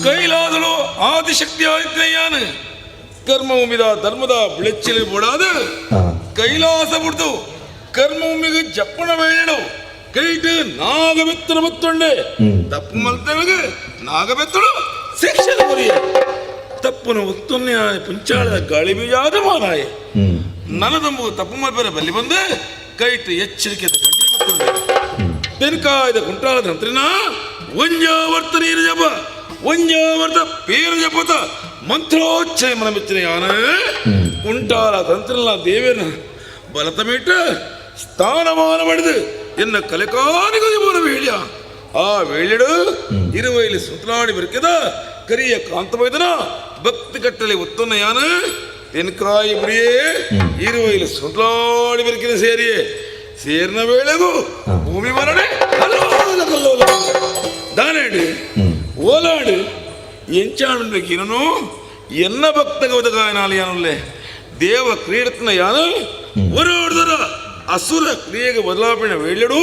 ಕೈಲಾದಳು ಆದಿಶಕ್ತಿ ಆಯ್ಕೆಯಾನು ಕರ್ಮಭೂಮಿದ ಧರ್ಮದ ಬಿಳಚಿಲಿ ಬೋಡಾದ ಕೈಲಾಸ ಬಿಡ್ದು ಕರ್ಮಭೂಮಿಗೆ ಜಪ್ಪಣ ಬೇಳು ಕೈಟ್ ನಾಗಬೆತ್ತನ ಮತ್ತೊಂಡೆ ತಪ್ಪು ಮಲ್ತನಿಗೆ ನಾಗಬೆತ್ತಳು ಶಿಕ್ಷಣ ಬರಿಯ ತಪ್ಪನ ಒತ್ತೊನ್ನೆ ಪುಂಚಾಳದ ಗಾಳಿ ಬೀಜಾದ ಮಾರಾಯ ನನದಂಬು ತಪ್ಪು ಮಲ್ಪರ ಬಲ್ಲಿ ಬಂದೆ ಕೈಟ್ ಎಚ್ಚರಿಕೆ ಗಂಟೆ ಮತ್ತೊಂಡೆ ತೆನ್ಕಾಯ್ದ ಕುಂಟಾಳದ ನಂತರಿನ ಒಂಜಾವರ್ತ ನೀರು ಜಪ ಒಂಜಾವರ್ತ ಪೇರು ಜಪತ ಮಂತ್ರೋಚ್ಚಯ ಮನಮಿತ್ತಿನ ಯಾನ ಕುಂಟಾಳ ತಂತ್ರನ ದೇವೇನ ಬಲತಮಿಟ್ಟ ಸ್ಥಾನಮಾನ ಪಡೆದು ಎನ್ನ ಕಲೆಕಾನಿಗೆ ಬೋರ ವೇಳ್ಯ ಆ ವೇಳೆಡು ಇರುವೈಲಿ ಸುತ್ತಲಾಡಿ ಬರುಕಿದ ಕರಿಯ ಕಾಂತವೈದನ ಭಕ್ತಿ ಕಟ್ಟಲೆ ಒತ್ತೊನ್ನ ಯಾನ ತೆನ್ಕಾಯಿ ಬುಡಿಯೇ ಇರುವೈಲಿ ಸುತ್ತಲಾಡಿ ಬರುಕಿದ ಸೇರಿಯೇ ಸೇರಿನ ವೇಳೆಗೂ ಭೂಮಿ ಮರಡೆ ಕಲ್ಲೋಲ ಕಲ್ಲೋಲ ದಾನೇಡು ಓಲಾಡು ಎಂಚಾಣಬೇಕು ಏನನು ಎನ್ನ ಭಕ್ತಗ ಒದಗಾಯನಾಲಿ ಯಾನುಲ್ಲೆ ದೇವ ಕ್ರೀಡತ್ನ ಯಾನು ಹೊರಡದರ ಅಸುರ ಕ್ರಿಯೆಗೆ ಬದಲಾವಣೆ ವೇಳೆಡು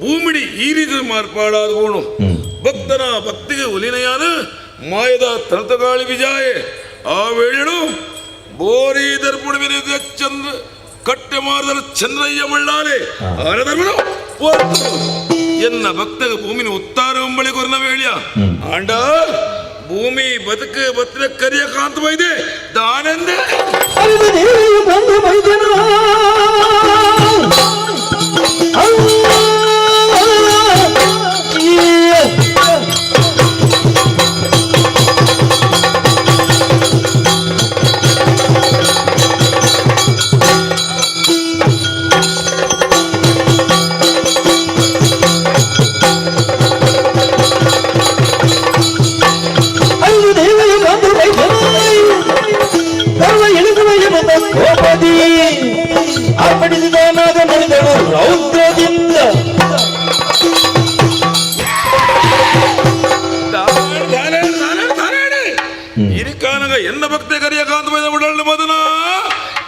ಭೂಮಿಡಿ ಈ ರೀತಿ ಮಾರ್ಪಾಡಾದವನು ಭಕ್ತನ ಭಕ್ತಿಗೆ ಒಲಿನ ಯಾನು ಮಾಯದ ತನತಗಾಳಿ ವಿಜಾಯೆ ಆ ವೇಳೆಡು ಬೋರಿ ದರ್ಪುಣ ಚಂದ್ರ ಕಟ್ಟೆ ಮಾರದರ ಚಂದ್ರಯ್ಯ ಮಳ್ಳಾಲೆ ಆರದರ್ಮನು ಎನ್ನ ಭಕ್ತಗ ಭೂಮಿನ ಉತ್ತಾರ ಒಂಬಳಿ ಕೊರನ ವೇಳ್ಯ ಆಂಡ ಭೂಮಿ ಬದುಕು ಬತ್ತಿನ ಕರಿಯ ಕಾಂತವೈದೆ ದಾನೆಂದೆ ಕೋಪದಿ ಅರ್ಪಡಿಸಿದ ನಾಗ ನಡೆದಳು ರೌದ್ರದಿಂದ ಎನ್ನ ಭಕ್ತಿ ಕರಿಯ ಕಾಂತ ಉಡಲ್ ಮದನ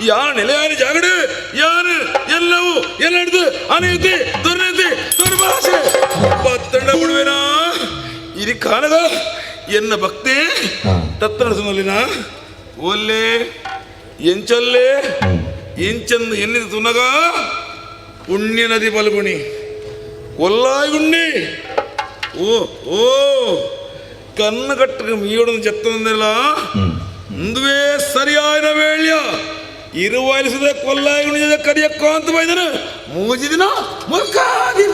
ಯಾನ ನೆಲೆಯಾನಿ ಜಾಗಡೆ ಯಾನು ಎಲ್ಲವೂ ಎಲ್ಲ ಹಿಡಿದು ಅನೀತಿ ದುರ್ನೀತಿ ದುರ್ಭಾಷೆ ಪತ್ತಂಡ ಬಿಡುವೆನಾ ಇರಿ ಕಾನಗ ಎನ್ನ ಭಕ್ತಿ ತತ್ತನಸುನಲ್ಲಿನ ಒಲ್ಲೆ ಎಂಚಲ್ಲೇ ಎಂಚಂದು ಎನ್ನಿದ ತುನಗ ಪುಣ್ಯ ನದಿ ಬಲ್ಗುಣಿ ಕೊಲ್ಲಾಯ್ಗುಂಡಿ ಓ ಓ ಕನ್ನಗಟ್ಟಿಗೆ ಮೀಯೊಡನು ಚೆತ್ತಂದಿಲ್ಲ ಮುಂದುವೇ ಸರಿಯಾದ ವೇಳ್ಯ ಇರುವಾಯಿಸಿದ ಕೊಲ್ಲಾಯ್ಗುಂಡಿ ಕರಿಯಕ್ಕ ಅಂತ ಬೈದನು ಮೂಜಿದಿನ ಮುಲ್ಕಾದಿ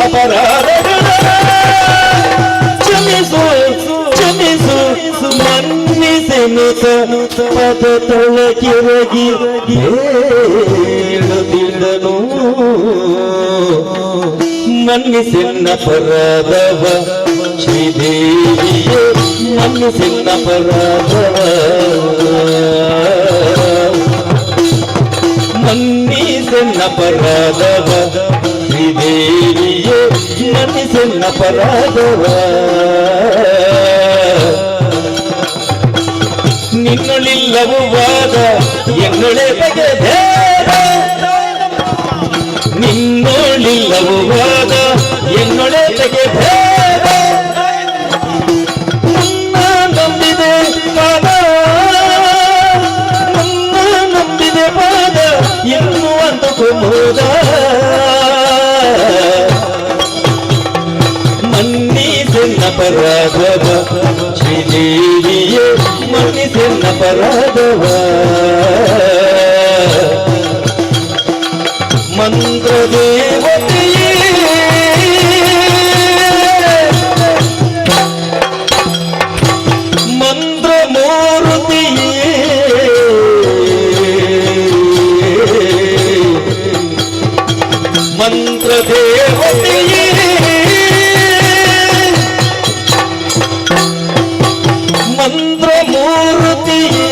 ಅಪರಾಧಗಳ ಕ್ಷಮಿಸು ಕ್ಷಮಿಸು ಮನ್ನಿಸೆನು ಪದ ತೊಳಗಿರಗಿ ಹೇಳುತ್ತಿದ್ದನು ಮನ್ನಿಸೆನ್ನ ಪರಾಧವ ಶ್ರೀದೇವಿಯೇ ಮನ್ನಿಸೆನ್ನ ಪರಾಧವ ಮನ್ನಿಸೆನ್ನ ಪರಾಧವ ಶ್ರೀದೇವಿಯೇ ಮನ್ನಿಸೆನ್ನ ಪರಾಧವ ನಿನ್ನೊಳಿಲ್ಲವು ವಾದ ಎನ್ನೊಳೆ ಬಗೆದೆ ನಿನ್ನೊಳಿಲ್ಲವು ವಾದ ಎನ್ನೊಳೆ ತೆಗೆದೆ ನಂಬಿದೆ ಪಾದ ನಂಬಿದೆ ಪಾದ ಎನ್ನುವಂತ ಕುಮುದ ಮನ್ನಿಸೆನ್ನ ಪರಾಧವ ಶ್ರೀದೇವಿಯೇ ಮನ್ನಿಸೆನ್ನ ಪರಾಧವ ಮಂತ್ರದೇವತೆಯೇ ಮಂತ್ರಮೂರ್ತಿಯೇ ಮಂತ್ರದೇವತೆಯೇ ಮಂತ್ರಮೂರ್ತಿಯೇ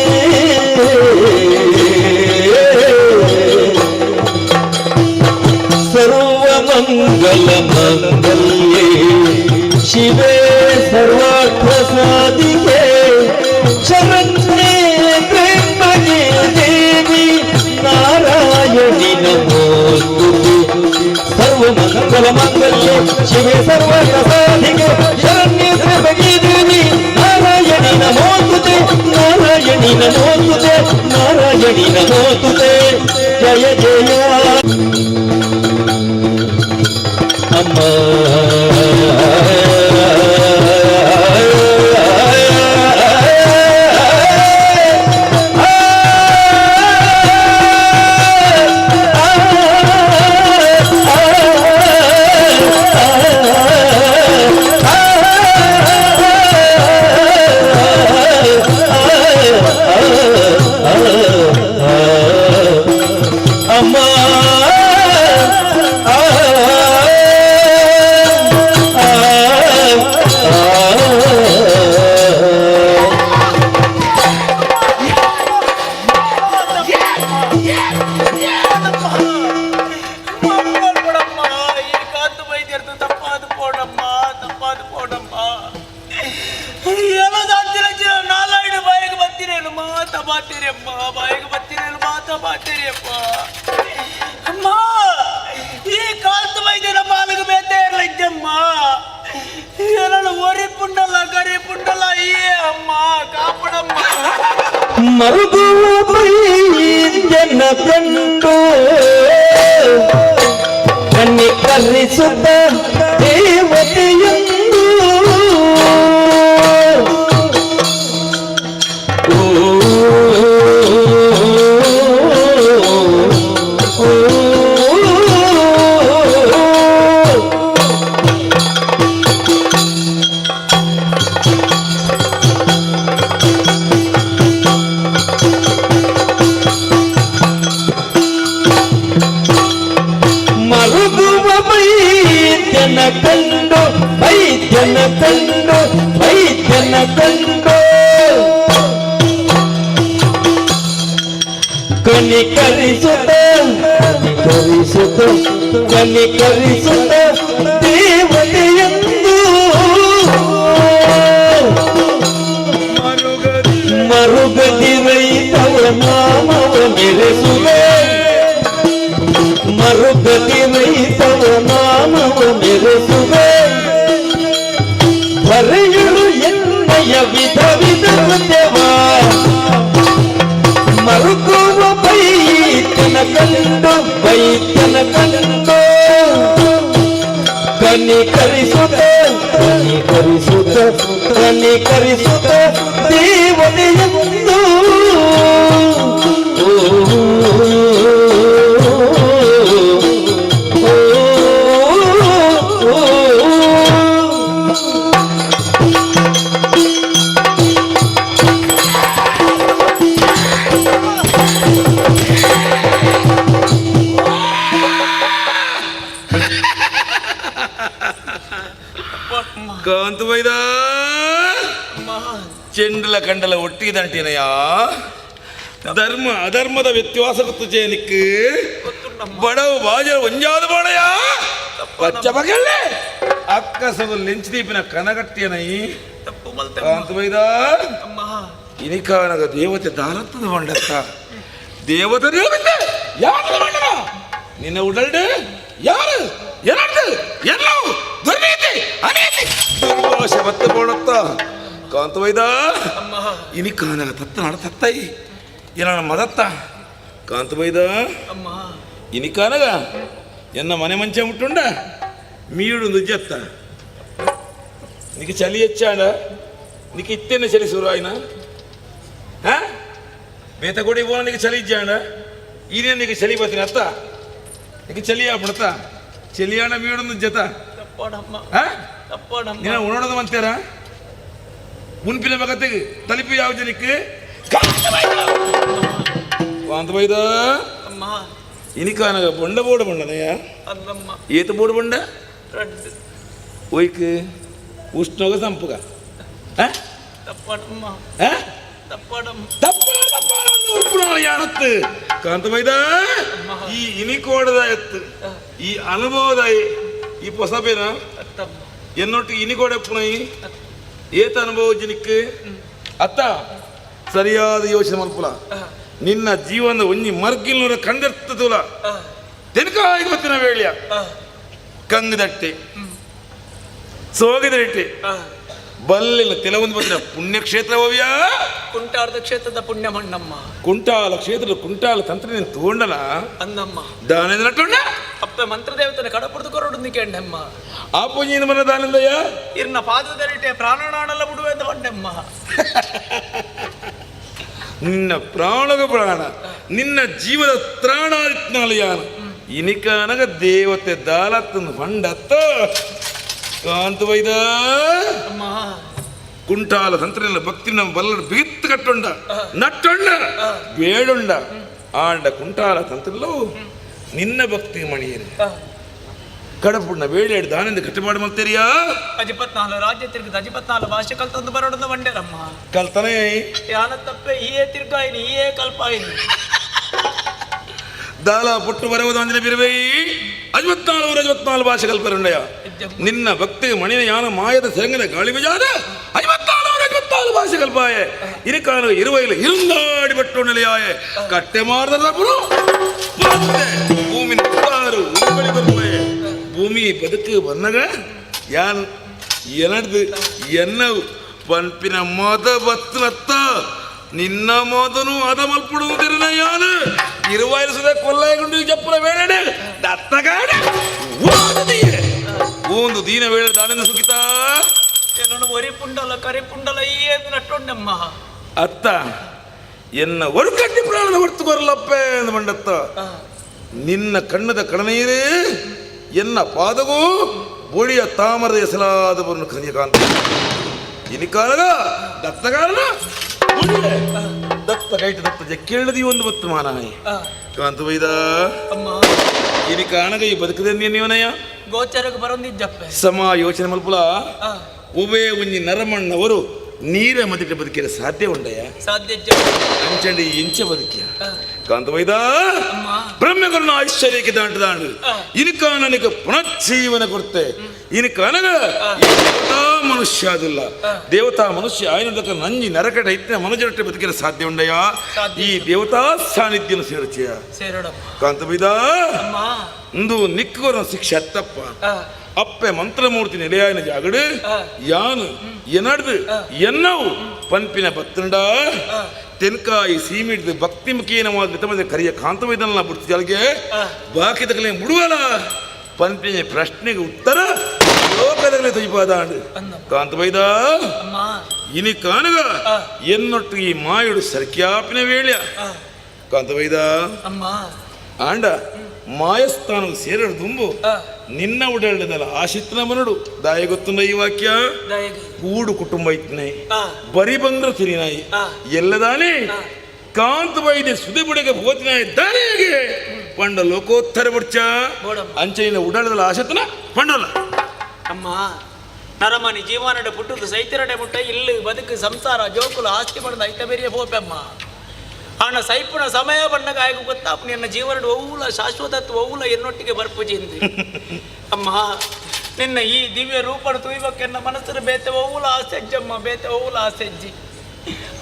ಸರ್ವಮಂಗಲ ಮಂಗಲ್ಯೇ ಶಿವೇ ಸರ್ವಾರ್ಥ ಸಾಧಿಕೆ ಶರಣ್ಯೇ ತ್ರ್ಯಂಬಕೆ ದೇವಿ ನಾರಾಯಣಿ ನಮೋಸ್ತುತೆ ಸರ್ವಮಂಗಲ ಮಂಗಲ್ಯೇ ಶಿವೇ ಸರ್ವಾರ್ಥ ಸಾಧಿಕೆ ಶರಣ್ಯೇ ತ್ರ್ಯಂಬಕೆ ದೇವಿ ನಾರಾಯಣಿ ನಮೋಸ್ತುತೆ ನಾರಾಯಣಿ ನಮೋಸ್ತುತೆ ನಾರಾಯಣಿ ನಮೋಸ್ತುತೆ ಜಯ ಜಯ ಅಮ್ಮ ಅಮ್ಮ ಮರುಗುವ ಜನ ಕಂಡು ಕನ್ನಿಕರಿಸುತ್ತ ದೇವತೆಯೊಂದು ಕನಿಕರಿಸುತ್ತ ಕನಿಕರಿಸುತ್ತ ದೇವತೆಯಂದು ಮರುಗದಿರೈ ತವ ನಾಮವ ಮೆರೆಸುವೆ ಮರುಗದಿರೈ ತವ ನಾಮವ ಮೆರೆಸುವೆ ಬರೆಯಲು ಎನ್ನಯ ವಿಧ ವಿಧ ದೇವ ಮರುಕುವ ಬೈತನ ಕಂಡು ಕನಿಕರಿಸುತ್ತ ದೇವತೆಯಂದು ಕಾಂತ ಬೈದ ಚೆಂಡಲ ಕಂಡಲ ಒಟ್ಟಿದಂಟೇನಯ್ಯ ಧರ್ಮ ಅಧರ್ಮದ ವ್ಯತ್ಯಾಸ ಗೊತ್ತು ಜೇನಿಕ್ಕೆ ಬಡವ ಬಾಜರ ಒಂಜಾದ ಬಾಳಯ್ಯ ಪಚ್ಚ ಬಗೆಲ್ಲೆ ಅಕ್ಕಸದ ಲೆಂಚದೀಪಿನ ಕನಗಟ್ಟಿಯನೈ ಕಾಂತ ಬೈದ ಇನಿಕಾನಗ ದೇವತೆ ದಾರತ್ತದ ಬಂಡತ್ತ ದೇವತೆ ಯಾರು ಬಂಡನ ನಿನ್ನ ಉಡಲ್ಡೆ ಯಾರು ಏನಾಡ್ದು ಎಲ್ಲವೂ ದುರ್ನೀತಿ ಅನೀತಿ ದುರ್ಭಾಷೆ ಮತ್ತೆ ಬೋಡತ್ತ ಕಾಂತ ವೈದ ಇನಿ ಕಾನಗ ತತ್ತ ನಾಡ ತತ್ತೈ ಏನ ಮದತ್ತ ಕಾಂತ ವೈದ ಇನಿ ಕಾನಗ ಎನ್ನ ಮನೆ ಮಂಚ ಮುಟ್ಟುಂಡ ಮೀಡು ನುಜ್ಜತ್ತ ನಿಗೆ ಚಲಿ ಹೆಚ್ಚಾಡ ನಿಕ್ಕೆ ಇತ್ತೇನೆ ಚಲಿ ಶುರು ಆಯ್ನ ಬೇತಗೋಡಿ ಹೋನ ನಿಗೆ ಚಲಿ ಇಜ್ಜಾಂಡ ಈನೇ ನಿಗೆ ಚಲಿ ಬರ್ತೀನಿ ಅತ್ತ ನಿಗೆ ಚಲಿ ಆಗ್ಬಿಡತ್ತ ಚಲಿಯಾಣ ಮೀಡು ನುಜ್ಜತ್ತ ನೀನ ಉಣೋಣದ ಮಂತೇರ ಮುನ್ಪಿನ ಬಗತ್ತಿಗೆ ತಲಿಪಿ ಯಾವ ಜನಕ್ಕೆ ಕಾಂತ ಬೈದ ಇನಿಕಾನಗ ಬೊಂಡ ಬೋಡ ಬಣ್ಣನಯ್ಯ ಏತ ಬೋಡ ಬೊಂಡ ಒಯ್ಕ್ ಉಷ್ಣೋಗ ಸಂಪುಗ ಕಾಂತ ಬೈದ ಈ ಇನಿಕೋಡದ ಎತ್ತು ಈ ಅನುಭವದ ಈ ಪೊಸಬೇನ ಎನ್ನೊಟ್ಟು ಇನಿಗೋಡ ಪುಣೈ ಏತ ಅನುಭವ ಜನಿಕ್ಕೆ ಅತ್ತ ಸರಿಯಾದ ಯೋಚನೆ ಮಲ್ಪುಲ ನಿನ್ನ ಜೀವನದ ಒಂಜಿ ಮರ್ಗಿಲ್ನೂರ ಕಂಡಿರ್ತದಲ್ಲ ತೆನಕಾಯಿ ಗೊತ್ತಿನ ವೇಳ್ಯ ಕಂಗದಟ್ಟೆ ಸೋಗಿದಟ್ಟೆ ಬಲ್ಲಿನ ಕೆಲವೊಂದು ಬಂದ ಪುಣ್ಯಕ್ಷೇತ್ರ ಹೋವ್ಯ ಕುಂಟಾರದ ಕ್ಷೇತ್ರದ ಪುಣ್ಯ ಮಣ್ಣಮ್ಮ ಕುಂಟಾಲ ಕ್ಷೇತ್ರದ ಕುಂಟಾಲ ತಂತ್ರ ನೀನು ತಗೊಂಡನ ಅಂದಮ್ಮ ದಾನ ನಟ್ಟೊಂಡ ಅಪ್ಪ ಮಂತ್ರದೇವತನ ಕಡಪುಡ್ದು ಕೊರಡು ಕೇಂಡಮ್ಮ ಆ ಪುಣ್ಯನ ಮನ ದಾನಂದಯ್ಯ ಇರ್ನ ಪಾದದರಿಟೆ ಪ್ರಾಣನಾಣಲ್ಲ ಬಿಡುವೆಂದು ಬಂಡೆಮ್ಮ ನಿನ್ನ ಪ್ರಾಣಗ ಪ್ರಾಣ ನಿನ್ನ ಜೀವದ ತ್ರಾಣಾಲಿತ್ನಾಲಯಾನ ಇನಿಕಾನಗ ದೇವತೆ ದಾಲತ್ತನ್ನು ಬಂಡತ್ತ ಕಾಂತ ವೈದ ಕುಂಟಾಲ ತಂತ್ರನ ಭಕ್ತಿ ನಮ್ಮ ಬಲ್ಲಡ ಬಿಗಿತ್ತು ಕಟ್ಟೊಂಡ ನಟ್ಟೊಂಡ ಬೇಡೊಂಡ ಆಂಡ ಕುಂಟಾಲ ತಂತ್ರಲ್ಲೂ ನಿನ್ನ ಭಕ್ತಿ ಮಣಿಯೇನೆ ಕಡಪುಣ್ಣ ಬೇಡ ದಾನಿಂದ ಕಟ್ಟಮಾಡಿ ಮಲ್ತೇರಿಯಾ 14 ರಾಜ್ಯ ತಿರುಗಿದ 14 ಭಾಷೆ ಕಲ್ತಂದು ಬರೋಡದ ಬಂಡೇರಮ್ಮ ಕಲ್ತನೇ ಯಾನ ತಪ್ಪೆ ಈಯೇ ತಿರ್ಗಾಯಿನಿ ಈಯೇ ಕಲ್ಪಾಯಿನಿ ದಾಲ ಪುಟ್ಟು ಬರುವುದು ಅಂದಿನ ಬಿರುವೈ 54 ಭಾಷೆ ಕಲ್ಪರುಂಡಯ್ಯ ನಿನ್ನ ಭಕ್ತಿ ಮಣಿನ ಯಾನ ಮಾಯದ ಸೆಂಗದ ಗಾಳಿ ಬಜಾದ 54 ಭಾಷೆ ಕಲ್ಪಾಯ ಇರಿಕಾನು ಇರುವೈಲ ಇರುಂದಾಡಿ ಬಟ್ಟು ನೆಲೆಯಾಯ ಕಟ್ಟೆ ಮಾರ್ದ ಭೂಮಿನ ಭೂಮಿ ಬದುಕು ಬನ್ನಗ ಯಾನು ಎನಡ್ದು ಎನ್ನವು ಪಂಪಿನ ಮೊದ ಬತ್ತನತ್ತ ನಿನ್ನ ಮೊದನು ಅದ ಮಲ್ಪಡುವುದಿರನ ಯಾನು ಇರುವಾಯಿಸದ ಕೊಲ್ಲಾಯಗುಂಡಿ ಜಪ್ಪಲ ಬೇಡ ದತ್ತಗಾಡ ಒಂದು ದೀನ ವೇಳೆ ದಾನಿಂದ ಸುಖಿತ ಒರಿ ಪುಂಡಲ ಕರಿ ಪುಂಡಲ ಈಯೇ ನಟ್ಟೊಂಡಮ್ಮ ಅತ್ತ ಎನ್ನ ಒರುಕಟ್ಟಿ ಪ್ರಾಣದ ಹೊರ್ತುಕೊರಲಪ್ಪೆ ಎಂದು ಬಂಡತ್ತ ನಿನ್ನ ಕಣ್ಣದ ಕಣನೀರೇ ಎನ್ನ ಪಾದಗೂ ಬೊಡಿಯ ತಾಮರದ ಎಸಲಾದವರನ್ನು ಕನಿಯಕಾಂತ ಇನಿಕಾಲಗ ದತ್ತಗಾರನ ದತ್ತ ಕೈಟ ದತ್ತ ಕೇಳದಿ ಒಂದು ಬತ್ತು ಮಾನಾಯಿ ಕಾಂತ ವೈದ ಇನಿ ಕಾಣಗ ಈ ಬದುಕದೆ ನೀವನಯ್ಯ ಗೋಚರಕ್ಕೆ ಬರೋದಿದ್ದಪ್ಪ ಸಮ ಯೋಚನೆ ಮಲ್ಪುಲ ಉಬೇ ಒಂಜಿ ನರಮಣ್ಣವರು ನೀರ ಮದಿಟ ಬದುಕಿರ ಸಾಧ್ಯ ಉಂಡಯ್ಯ ಸಾಧ್ಯ ಅಂಚಂಡಿ ಇಂಚ ಬದುಕಿಯ ಕಾಂತವೈದ ಬ್ರಹ್ಮಗುರುನ ಐಶ್ವರ್ಯಕ್ಕೆ ದಾಂಡು ದಾಂಡು ಇನಕ ನನಗೆ ಪುನಃಜೀವನ ಕೊಡ್ತೆ ಇನಕ ನನಗ ದೇವತಾ ಮನುಷ್ಯ ಅದಿಲ್ಲ ದೇವತಾ ಮನುಷ್ಯ ಆಯ್ನದಕ್ಕೆ ನಂಜಿ ನರಕಟ ಇತ್ತಿನ ಮನುಜರಟ್ಟೆ ಬದುಕಿರ ಸಾಧ್ಯ ಉಂಡಯ್ಯ ಈ ದೇವತಾ ಸಾನ್ನಿಧ್ಯನ ಸೇರ್ಚೆಯ ಕಾಂತವೈದ ಒಂದು ನಿಕ್ಕುವರ ಶಿಕ್ಷೆ ಅತ್ತಪ್ಪ ಅಪ್ಪೆ ಮಂತ್ರಮೂರ್ತಿ ನಿಲಯಾಯನ ಜಾಗಡು ಯಾನು ಎನಡ್ದು ಎನ್ನವು ಪಂಪಿನ ಬತ್ತಂಡ ತೆನ್ಕಾಯಿ ಸೀಮಿಡ್ದು ಭಕ್ತಿ ಮುಖೇನವಾದ ತಮ್ಮದ ಕರಿಯ ಕಾಂತವೈದನ್ನ ಬಿಡ್ತಿದ್ದ ಅಲ್ಲಿಗೆ ಬಾಕಿ ತಗಲಿ ಮುಡುವಲ್ಲ ಪಂಪಿನ ಪ್ರಶ್ನೆಗೆ ಉತ್ತರ ಲೋಕದಲ್ಲಿ ತೈಪಾದಾಂಡು ಕಾಂತವೈದ ಇನಿ ಕಾನಗ ಎನ್ನೊಟ್ಟು ಈ ಮಾಯುಡು ಸರ್ಕ್ಯಾಪಿನ ವೇಳ್ಯ ಕಾಂತವೈದ ಆಂಡ ಮಾಯಸ್ಥಾನ ಸೇರಡು ದುಂಬು ನಿನ್ನ ಉಡಲ್ದಲ್ಲ ಆಶಿತ್ನ ಮನಡು ದಾಯ ಗೊತ್ತುಂಡ ಈ ವಾಕ್ಯ ಕೂಡು ಕುಟುಂಬ ಇತ್ನಾಯಿ ಬರಿ ಬಂದ್ರ ತಿರಿನಾಯಿ ಎಲ್ಲದಾನೆ ಕಾಂತ ವೈದ್ಯ ಸುದೆ ಬುಡಗೆ ಹೋತಿನಾಯಿ ದಾನಿಯಾಗೆ ಪಂಡ ಲೋಕೋತ್ತರ ಬುಡ್ಚ ಅಂಚೆನ ಉಡಲ್ದಲ್ಲ ಆಶಿತ್ನ ಪಂಡಲ್ಲ ಅಮ್ಮ ನರಮನಿ ಜೀವನಡೆ ಪುಟ್ಟದು ಸೈತಿರಡೆ ಮುಟ್ಟ ಇಲ್ಲಿ ಬದುಕು ಸಂಸಾರ ಜೋಕುಲು ಆಸ್ತಿ ಪಡೆದ ಐತ ಬೇರೆ ಹೋಪೆಮ್ಮ ಹಣ ಸೈಪುನ ಸಮಯ ಬಂದಾಗ ಆಯ್ಕೆ ಗೊತ್ತಾಪ ನಿನ್ನ ಜೀವನ ಒವ್ವುಲ ಶಾಶ್ವತತ್ವ ಒವ್ವುಲ ಎನ್ನೊಟ್ಟಿಗೆ ಬರ್ಪುಜಿಂದು ಅಮ್ಮ ನಿನ್ನ ಈ ದಿವ್ಯ ರೂಪಣ ತುಯ್ಯಕ್ಕೆ ನನ್ನ ಮನಸ್ಸನ್ನು ಬೇತೆ ಒವ್ವುಲ ಆಸೆಜ್ಜಮ್ಮ ಬೇತೆ ಒವ್ವುಲ ಆಸೆಜ್ಜಿ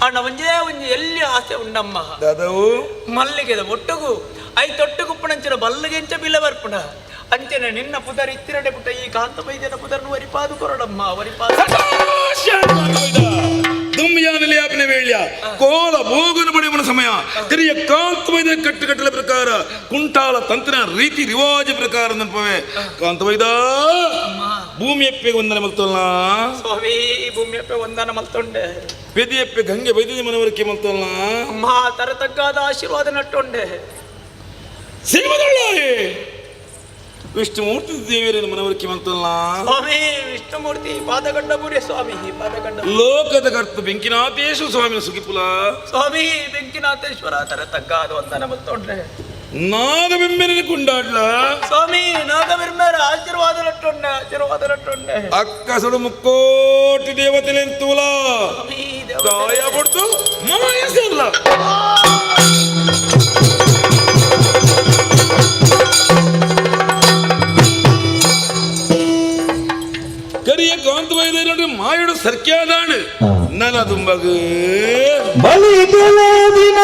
ಅಣ್ಣ ಒಂಜೇ ಒಂಜಿ ಎಲ್ಲಿ ಆಸೆ ಉಂಡಮ್ಮ ದಾದವು ಮಲ್ಲಿಗೆದ ಒಟ್ಟುಗು ಐತೊಟ್ಟುಗುಪ್ಪಣಂಚಿನ ಬಲ್ಲಗೆಂಚ ಬಿಲ್ಲ ಬರ್ಪುಣ ಅಂಚನೆ ನಿನ್ನ ಪುದರ್ ಇತ್ತಿರಡೆ ಪುಟ್ಟ ಈ ಕಾಂತ ವೈದ್ಯನ ಪುದರ್ನು ವರಿಪಾದು ಕೊರಡಮ್ಮ ವರಿಪಾದು ದುಮ್ಯಾನಲಿ ಆಪಿನ ವೇಳ್ಯ ಕೋಲ ಭೋಗನ ಪಡೆಯುವ ಸಮಯ ಕರಿಯ ಕಾಂತವೈದ ಕಟ್ಟುಕಟ್ಟಲ ಪ್ರಕಾರ ಕುಂಟಾಲ ತಂತ್ರ ರೀತಿ ರಿವಾಜ ಪ್ರಕಾರ ನೆನಪವೇ ಕಾಂತವೈದ ಭೂಮಿಯಪ್ಪೆ ವಂದನೆ ಮಲ್ತೋಲ್ಲ ಸ್ವಾಮಿ ಭೂಮಿಯಪ್ಪೆ ವಂದನ ಮಲ್ತೊಂಡೆ ಬೆದಿಯಪ್ಪೆ ಗಂಗೆ ಬೈದಿನ ಮನವರಿಕೆ ಮಲ್ತೋಲ್ಲ ಅಮ್ಮ ತರತಕ್ಕಾದ ಆಶೀರ್ವಾದ ನಟ್ಟೊಂಡೆ ಸೇವದಳ್ಳಾಯೇ ವಿಷ್ಣುಮೂರ್ತಿ ದೇವಿಯರ ಮನವರಿಕೆ ಮಂತಲ್ಲ ಸ್ವಾಮಿ ವಿಷ್ಣುಮೂರ್ತಿ ಪಾದಗಂಡ ಬುಡೆ ಸ್ವಾಮಿ ಪಾದಗಂಡ ಲೋಕದ ಕರ್ತ ಬೆಂಕಿನಾಥೇಶ್ವರ ಸ್ವಾಮಿನ ಸುಖಿಪುಲ ಸ್ವಾಮಿ ಬೆಂಕಿನಾಥೇಶ್ವರ ತರತಕ್ಕಾದ ವಂದನ ಮಲ್ತೊಂಡೆ ನಾಗಬೆಂಬೆನ ಕುಂಡಾಡ್ಲ ಸ್ವಾಮಿ ನಾಗಬಿರ್ಮೇರ ಆಶೀರ್ವಾದ ನಟ್ಟೊಂಡೆ ಅಕ್ಕಸಡು ಮುಕ್ಕೋಟಿ ದೇವತೆಲೆಂತೂಲ ಸ್ವಾಮಿ ಕಾಯ ಬಿಡ್ತು ಮಾಯಸಲ್ಲ ಕರಿಯ ಕಾಂತವೈದ ಮಾಯಡು ಸರ್ಕ್ಯಾದಾಡು ನನ್ನ ತುಂಬಗ ಬಲಿಗಳ ದಿನ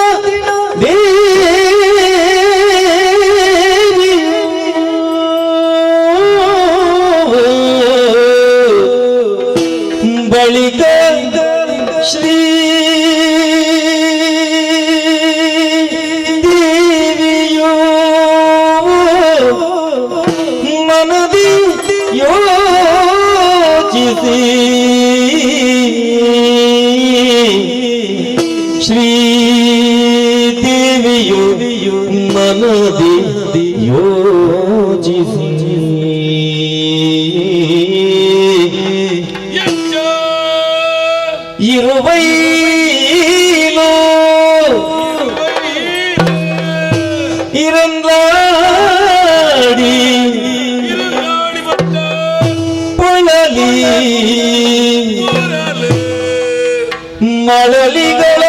ಬಳಿಕ ಶ್ರೀ ದೇವಿಯೋ ಮನದಿ ಯೋಚಿಸಿ ಶ್ರೀದೇವಿಯು ಮನದಿ ಯೋಚಿಸಿ ಇರುವೈಲೋ ಇರಂದಾಡಿ ಪೊಳಲಿ ಮಳಲಿಗಳ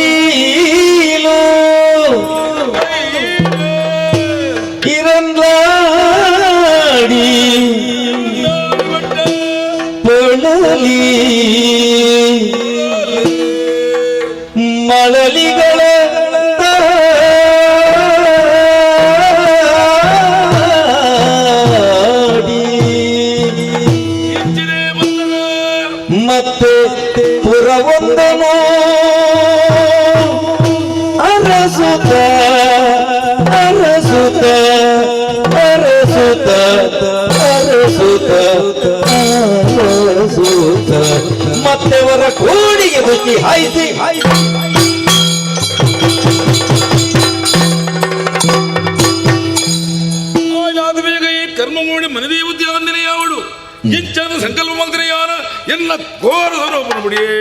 ಇರುವೈಲೋ ಇರಂದಾಡಿ ಪೊಳಲಿ ಮಳಲಿಗಳ ಮತ್ತೆ ಪುರವೊಂದನು ಅರಸುತ್ತ ಅರಸುತ್ತ ಅರಸುತ್ತ ಅರಸುತ್ತ ಅರಸುತ್ತ ಮತ್ತೆ ಅವರ ಕೋಡಿಗೆ ಬುದ್ಧಿ ಹಾಯಿಸಿ ಕರ್ಮ ಮಾಡಿ ಮನದೇವತೆ ಆಂಜನೇಯ ಅವಳು ಹೆಚ್ಚಾದ ಸಂಕಲ್ಪ ಮಾಡ್ತಾರೆ ಯಾರ ಎಲ್ಲ ಘೋರ ಸ್ವರೂಪನ ಬಿಡಿಯೇ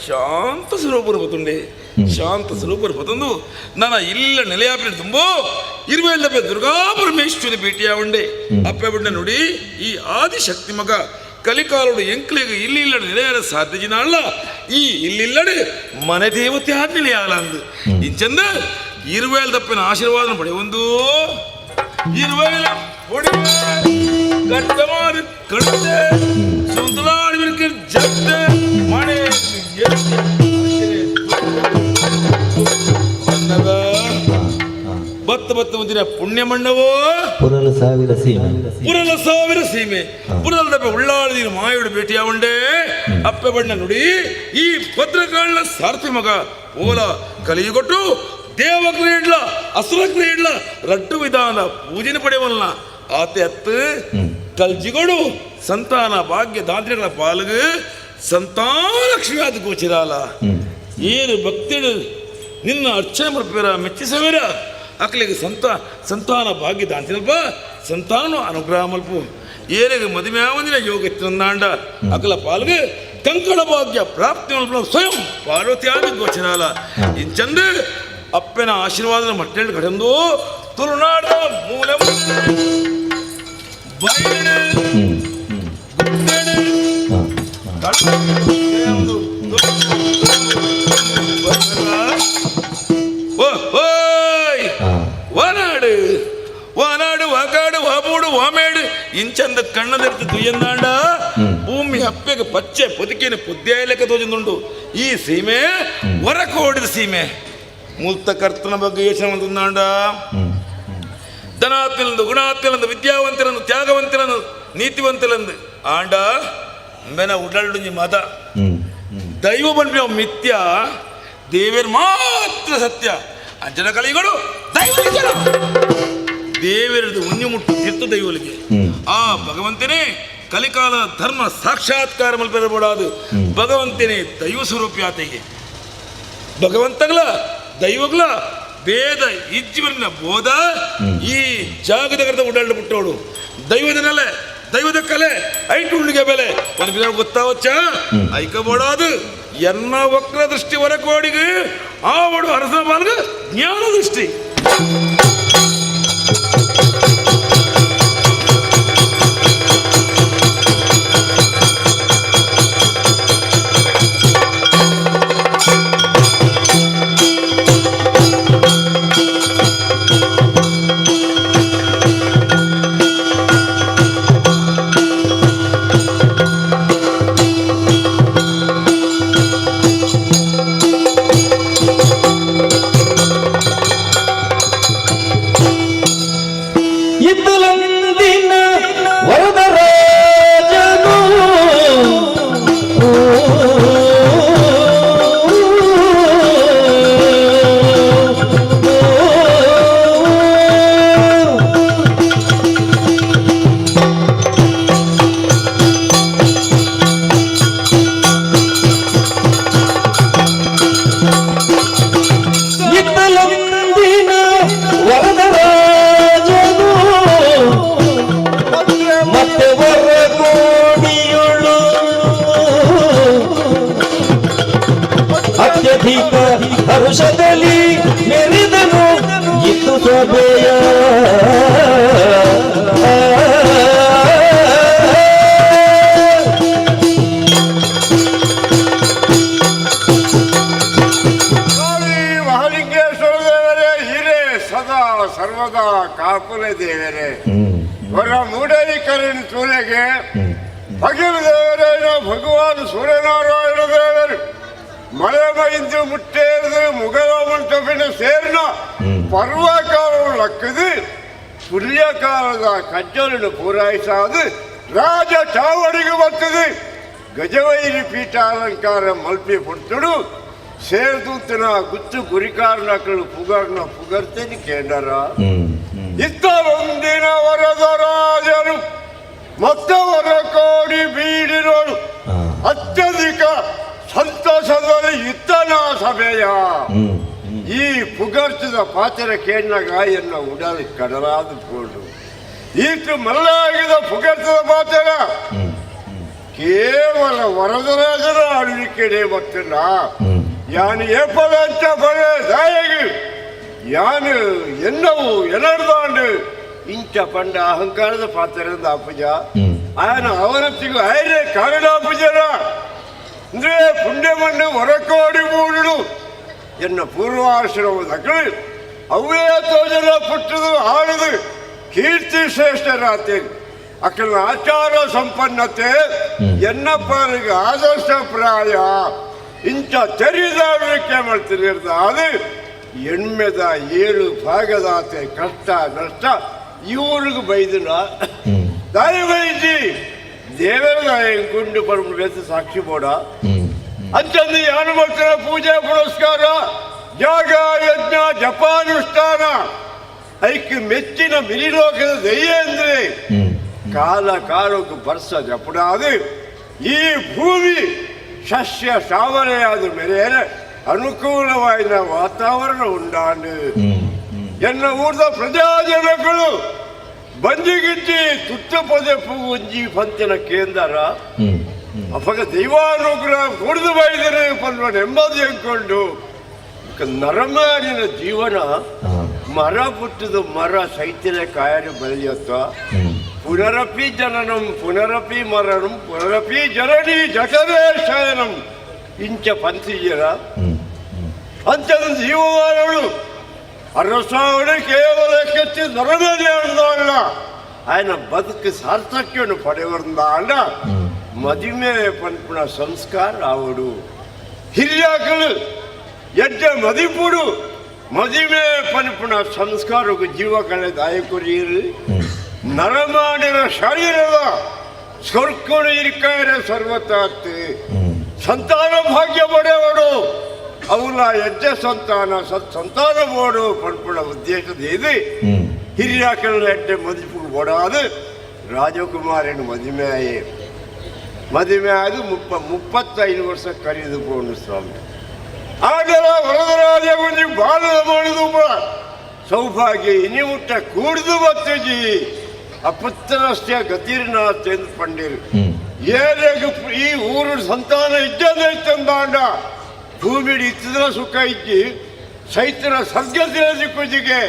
ಶಾಂತ ಸ್ವರೂಪನ ಬತ್ತುಂಡೆ ಶಾಂತ ಸ್ವರೂಪರು ಪತಂದು ನನ್ನ ಇಲ್ಲ ನೆಲೆಯಾಪಿನ ತುಂಬೋ ಇರುವೆಲ್ಲಪ್ಪೆ ದುರ್ಗಾ ಪರಮೇಶ್ವರಿ ಭೇಟಿಯ ಉಂಡೆ ಅಪ್ಪೆ ಬಿಡ್ಡ ನೋಡಿ ಈ ಆದಿಶಕ್ತಿ ಮಗ ಕಲಿಕಾಲುಡು ಎಂಕ್ಲಿಗೆ ಇಲ್ಲಿಲ್ಲ ನೆಲೆಯರ ಸಾಧ್ಯಜಿನಾಳ ಈ ಇಲ್ಲಿಲ್ಲಡೆ ಮನೆ ದೇವತೆ ಆದ್ಮೇಲೆ ಯಾಲಂದು ಇಂಚಂದ ಇರುವೆಲ್ ತಪ್ಪಿನ ಆಶೀರ್ವಾದ ಪಡೆಯೊಂದು ಇರುವೆಲ್ಲ ಗಟ್ಟಮಾರಿ ಕಡುತ್ತೆ ಸುಂದರಾಡಿ ಜತ್ತೆ ಮನೆ ಬತ್ತ ಮುಂದಿನ ಪುಣ್ಯ ಮಂಡವೋ ಪುರಲ ಸಾವಿರ ಸೀಮೆ ಪುರಲ ಉಳ್ಳಾಳದಿನ ಮಾಯೋಡು ಭೇಟಿಯ ಉಂಡೆ ಅಪ್ಪೆ ಬಣ್ಣ ನುಡಿ ಈ ಭದ್ರಕಾಳನ ಸಾರ್ಥಿ ಮಗ ಓಲ ಕಲಿಯುಗೊಟ್ಟು ದೇವಕ್ರಿಯಡ್ಲ ಅಸುರಕ್ರಿಯಡ್ಲ ರಡ್ಡು ವಿಧಾನ ಪೂಜೆನ ಪಡೆಯವಲ್ಲ ಆತೆ ಅತ್ತು ಕಲ್ಜಿಗೊಡು ಸಂತಾನ ಭಾಗ್ಯ ದಾಂತ್ರಿಗಳ ಪಾಲ್ಗೆ ಸಂತಾನಲಕ್ಷ್ಮಿ ಆದ ಗೋಚಿರಾಲ ಏನು ಭಕ್ತಿಡು ನಿನ್ನ ಅರ್ಚನೆ ಮಾಡ್ಬೇರ ಮೆಚ್ಚಿಸಬೇರ ಅಕ್ಕಲಿಗೆ ಸಂತಾನ ಭಾಗ್ಯ ದಾಂತಿನಲ್ಪ ಸಂತಾನ ಅನುಗ್ರಹ ಮಲ್ಪು ಏನಿಗೆ ಮದುವೆ ಆವಂದಿನ ಯೋಗ ತಂದಾಂಡ ಅಕ್ಕಲ ಪಾಲ್ಗೆ ಕಂಕಣ ಭಾಗ್ಯ ಪ್ರಾಪ್ತಿ ಮಲ್ಪ ಸ್ವಯಂ ಪಾರ್ವತಿ ಆದ ಗೋಚರಾಲ ಇಂಚಂದು ಅಪ್ಪನ ಆಶೀರ್ವಾದ ಮಟ್ಟೆಂಡು ಕಡೆಂದು ತುಳುನಾಡ ಮೂಲ ವಾನಾಡು ವಾಕಾಡು ವಾಬೂಡು ವಾಮೇಡು ಇಂಚಂದ ಕಣ್ಣದಿರ್ತು ತುಯ್ಯಂದಾಂಡ ಭೂಮಿ ಅಪ್ಪೆಗೆ ಪಚ್ಚೆ ಪೊದಿಕೆನ ಪುದ್ಯಾಯಲೆಕ್ಕ ತೋಜುಂದುಂಡು ಈ ಸೀಮೆ ಹೊರಕೋಡಿದ ಸೀಮೆ ಮೂಲ್ತ ಕರ್ತನ ಬಗ್ಗೆ ಯೋಚನೆ ಮಂದಾಂಡ ಧನಾತ್ಮಲಂದು ಗುಣಾತ್ಮಲಂದು ವಿದ್ಯಾವಂತರಂದು ತ್ಯಾಗವಂತರಂದು ನೀತಿವಂತರಂದು ಆಂಡ ಮೆನ ಉಡಲ್ಡು ಮದ ದೈವ ಬಂದ್ವಿ ಅವ್ ಮಿಥ್ಯ ದೇವೇರ್ ಮಾತ್ರ ಸತ್ಯ ಅಂಜನ ಕಲಿಗಳು ದೇವರದು ಉಣ್ಣಿ ಮುಟ್ಟು ತೀರ್ಥ ದೈವಲಿಗೆ ಆ ಭಗವಂತನೇ ಕಲಿಕಾಲ ಧರ್ಮ ಸಾಕ್ಷಾತ್ಕಾರ ಮಲ್ಪೆರಬಾದು ಭಗವಂತನೇ ದೈವ ಸ್ವರೂಪಿ ಆತೆಗೆ ಭಗವಂತಗಳ ದೈವಗಳ ವೇದ ಇಜ್ಜಿವರಿನ ಬೋಧ ಈ ಜಾಗದ ಕರೆದ ಉಡಾಳು ಬಿಟ್ಟೋಡು ದೈವದ ನೆಲೆ ದೈವದ ಕಲೆ ಐಟು ಉಳ್ಳಿಗೆ ಬೆಲೆ ಒಂದು ಗೊತ್ತಾವಚ್ಚ ಐಕಬೋಡಾದು ಎನ್ನ ವಕ್ರ ದೃಷ್ಟಿ ಹೊರಕೋಡಿಗೆ ಆ ಒಡು ಅರಸ ಬಾಲ್ಗ ಜ್ಞಾನ ದೃಷ್ಟಿ ಅತ್ಯಧಿಕ ಹರುಷದಲ್ಲಿ ಮೆರೆದನು ಇತ್ತು ಸಭೆಯ ಮಹಾಲಿಂಗೇಶ್ವರ ದೇವರೇ ಹಿರೇ ಸದಾ ಸರ್ವದಾ ಕಾಕುಲೆ ದೇವರೇ ಹೊರ ಮೂಡಲಿಕರಣ ತೂಲೆಗೆ ಭಗಿಲ ದೇವರೇನ ಭಗವಾನ್ ಸೂರ್ಯನಾರಾಯಣ ದೇವರು ಮಳೆ ಮೈಂದು ಮುಟ್ಟೇರಿದು ಮುಗಲ ಮಂಟಪಿನ ಸೇರಿನ ಪರ್ವಕಾಲವು ಲಕ್ಕದು ಸೂರ್ಯಕಾಲದ ಕಜ್ಜಲನ್ನು ಪೂರೈಸಾದು ರಾಜ ಚಾವಡಿಗೆ ಬರ್ತದೆ ಗಜವೈರಿ ಪೀಠಾಲಂಕಾರ ಮಲ್ಪಿ ಪುಡ್ತಡು ಸೇರ್ದೂತನ ಗುತ್ತು ಗುರಿಕಾರನಕ್ಕಳು ಪುಗರ್ನ ಪುಗರ್ತೇನೆ ಕೇಂದ್ರ ಇತ್ತ ಒಂದಿನ ವರದ ರಾಜರು ಮತ್ತವರ ಕೋಡಿ ಬೀಡಿರೋಳು ಅತ್ಯಧಿಕ ಸಂತೋಷದಲ್ಲಿ ಇತ್ತನ ಸಭೆಯ ಈ ಪುಗರ್ಚದ ಪಾತ್ರ ಕೇಂದ್ರಾಗ ಎನ್ನ ಉಡಲಿ ಕಡಲಾದ ಕೊಂಡು ಈತು ಮಲ್ಲಾಗಿದ ಪುಗರ್ಚದ ಪಾತ್ರ ಕೇವಲ ವರದರಾಜರ ಆಳ್ವಿಕೆಡೆ ಮತ್ತಲ್ಲ ಯಾನು ಏಪದಂಚ ಬಳೆ ದಾಯಗು ಯಾನು ಎನ್ನವು ಎನರ್ದಾಂಡು ಇಂಚ ಪಂಡ ಅಹಂಕಾರದ ಪಾತ್ರದ ಅಪ್ಪುಜ ಆಯನ ಅವನತ್ತಿಗೂ ಐರೇ ಕಾರಣ ಅಪ್ಪುಜರ ಅಂದ್ರೆ ಪುಣ್ಯ ಮಣ್ಣು ಹೊರಕೋಡಿ ಮೂಡು ಎನ್ನ ಪೂರ್ವಾಶ್ರಮದಗಳು ಅವೇ ತೋಜನ ಪುಟ್ಟದು ಆಡುದು ಕೀರ್ತಿ ಶ್ರೇಷ್ಠರಾತೇನು ಅಕ್ಕನ ಆಚಾರ ಸಂಪನ್ನತೆ ಎನ್ನಪ್ಪನಿಗೆ ಆದರ್ಶ ಪ್ರಾಯ ಇಂಚ ತೆರಿದಾಡಲಿಕ್ಕೆ ಮಾಡ್ತೀನಿ ಅದು ಎಣ್ಮೆದ 7 ಭಾಗದಾತೆ ಕಷ್ಟ ನಷ್ಟ ಇವ್ರಿಗೆ ಬೈದನ ದಾಯಿ ಬೈದಿ ದೇವರ ಗುಂಡು ಪರಮ ಸಾಕ್ಷಿ ಬೋಡ ಅಂಚಂದು ಯಾನು ಮಾಡ್ತಾರ ಪೂಜೆ ಪುರಸ್ಕಾರ ಯಾಗ ಯಜ್ಞ ಜಪಾನುಷ್ಠಾನ ಐಕ್ಯ ಮೆಚ್ಚಿನ ಮಿಲಿಲೋಕದ ದಯ್ಯ ಅಂದ್ರೆ ಕಾಲಕ್ಕೆ ಬರ್ಸ ಜಪಡಾದು ಈ ಭೂಮಿ ಸಸ್ಯ ಸಾವರೆಯಾದ ಮೇಲೆ ಅನುಕೂಲವಾದ ವಾತಾವರಣ ಉಂಟಾಂಡು ಎನ್ನ ಊರ್ದ ಪ್ರಜಾಜನಗಳು ಬಂಜಿಗಿಚ್ಚಿ ತುತ್ತ ಪದೆ ಒಂಜಿ ಪಂಚನ ಕೇಂದ್ರ ಅಪಗ ದೈವಾನುಗ್ರಹ ಕುಡಿದು ಬೈದರೆ ಪಲ್ವ ನೆಮ್ಮದಿ ಅಂದ್ಕೊಂಡು ನರಮಾರಿನ ಜೀವನ ಮರ ಪುಟ್ಟದು ಮರ ಸೈತಿನ ಕಾಯಲು ಬೆಳೆಯುತ್ತ ಪುನರಪಿ ಜನನಂ ಪುನರಪಿ ಮರಣಂ ಪುನರಪಿ ಜನನಿ ಜಠರೇ ಶಯನಂ ಇಂಚ ಪಂಥಿಜರ ಅಂಚದ ಜೀವಮಾನಗಳು ಅರಸಾವಣೆ ಕೇವಲ ಕೆಚ್ಚಿ ನರಮೇಲೆ ಅಲ್ಲ ఆయన బతుకు సార్థక్యం పడేవరుందాండ మదిమే పన్పున సంస్కార రావుడు ಹಿರಿಯಾಕಳು ಎಡ್ಡ ಮದಿಪುಡು ಮದಿಮೆ ಪನ್ಪುನ ಸಂಸ್ಕಾರಕ್ಕೆ ಜೀವ ಕಳೆ ದಾಯಕುರಿಯರು ನರಮಾಡಿನ ಶರೀರದ ಸ್ವರ್ಕೋಣ ಇರಿಕಾಯರ ಸರ್ವತಾತ್ ಸಂತಾನ ಭಾಗ್ಯ ಪಡೆಯವರು ಅವಳ ಎಡ್ಡ ಸಂತಾನ ಸಂತಾನ ಬೋಡು ಪನ್ಪುನ ಉದ್ದೇಶದ ಇದು ಹಿರಿಯಾಕಳು ಎಡ್ಡ ಮದಿಪುಡು ಓಡಾದು ರಾಜಕುಮಾರನ ಮದಿಮೆ ಆಯ್ತು 35 ವರ್ಷ ಕರೆದು ಪೋಣು ಸ್ವಾಮಿ ಆಗಲ ವರದರಾಜ ಮುಂಜಿ ಬಾಲದ ಮಾಡಿದು ಸೌಭಾಗ್ಯ ಇನಿ ಮುಟ್ಟ ಕೂಡಿದು ಬತ್ತಜಿ ಅಪುತ್ರಷ್ಟೇ ಗತಿರ್ನಾಥ್ ಎಂದು ಪಂಡೇರು ಏನೇಗ ಈ ಊರು ಸಂತಾನ ಇದ್ದಂದಾಂಡ ಭೂಮಿಡಿ ಇತ್ತಿದ್ರ ಸುಖ ಇಕ್ಕಿ ಸೈತನ ಸದ್ಗತಿನ ಸಿಕ್ಕುಜಿಗೆ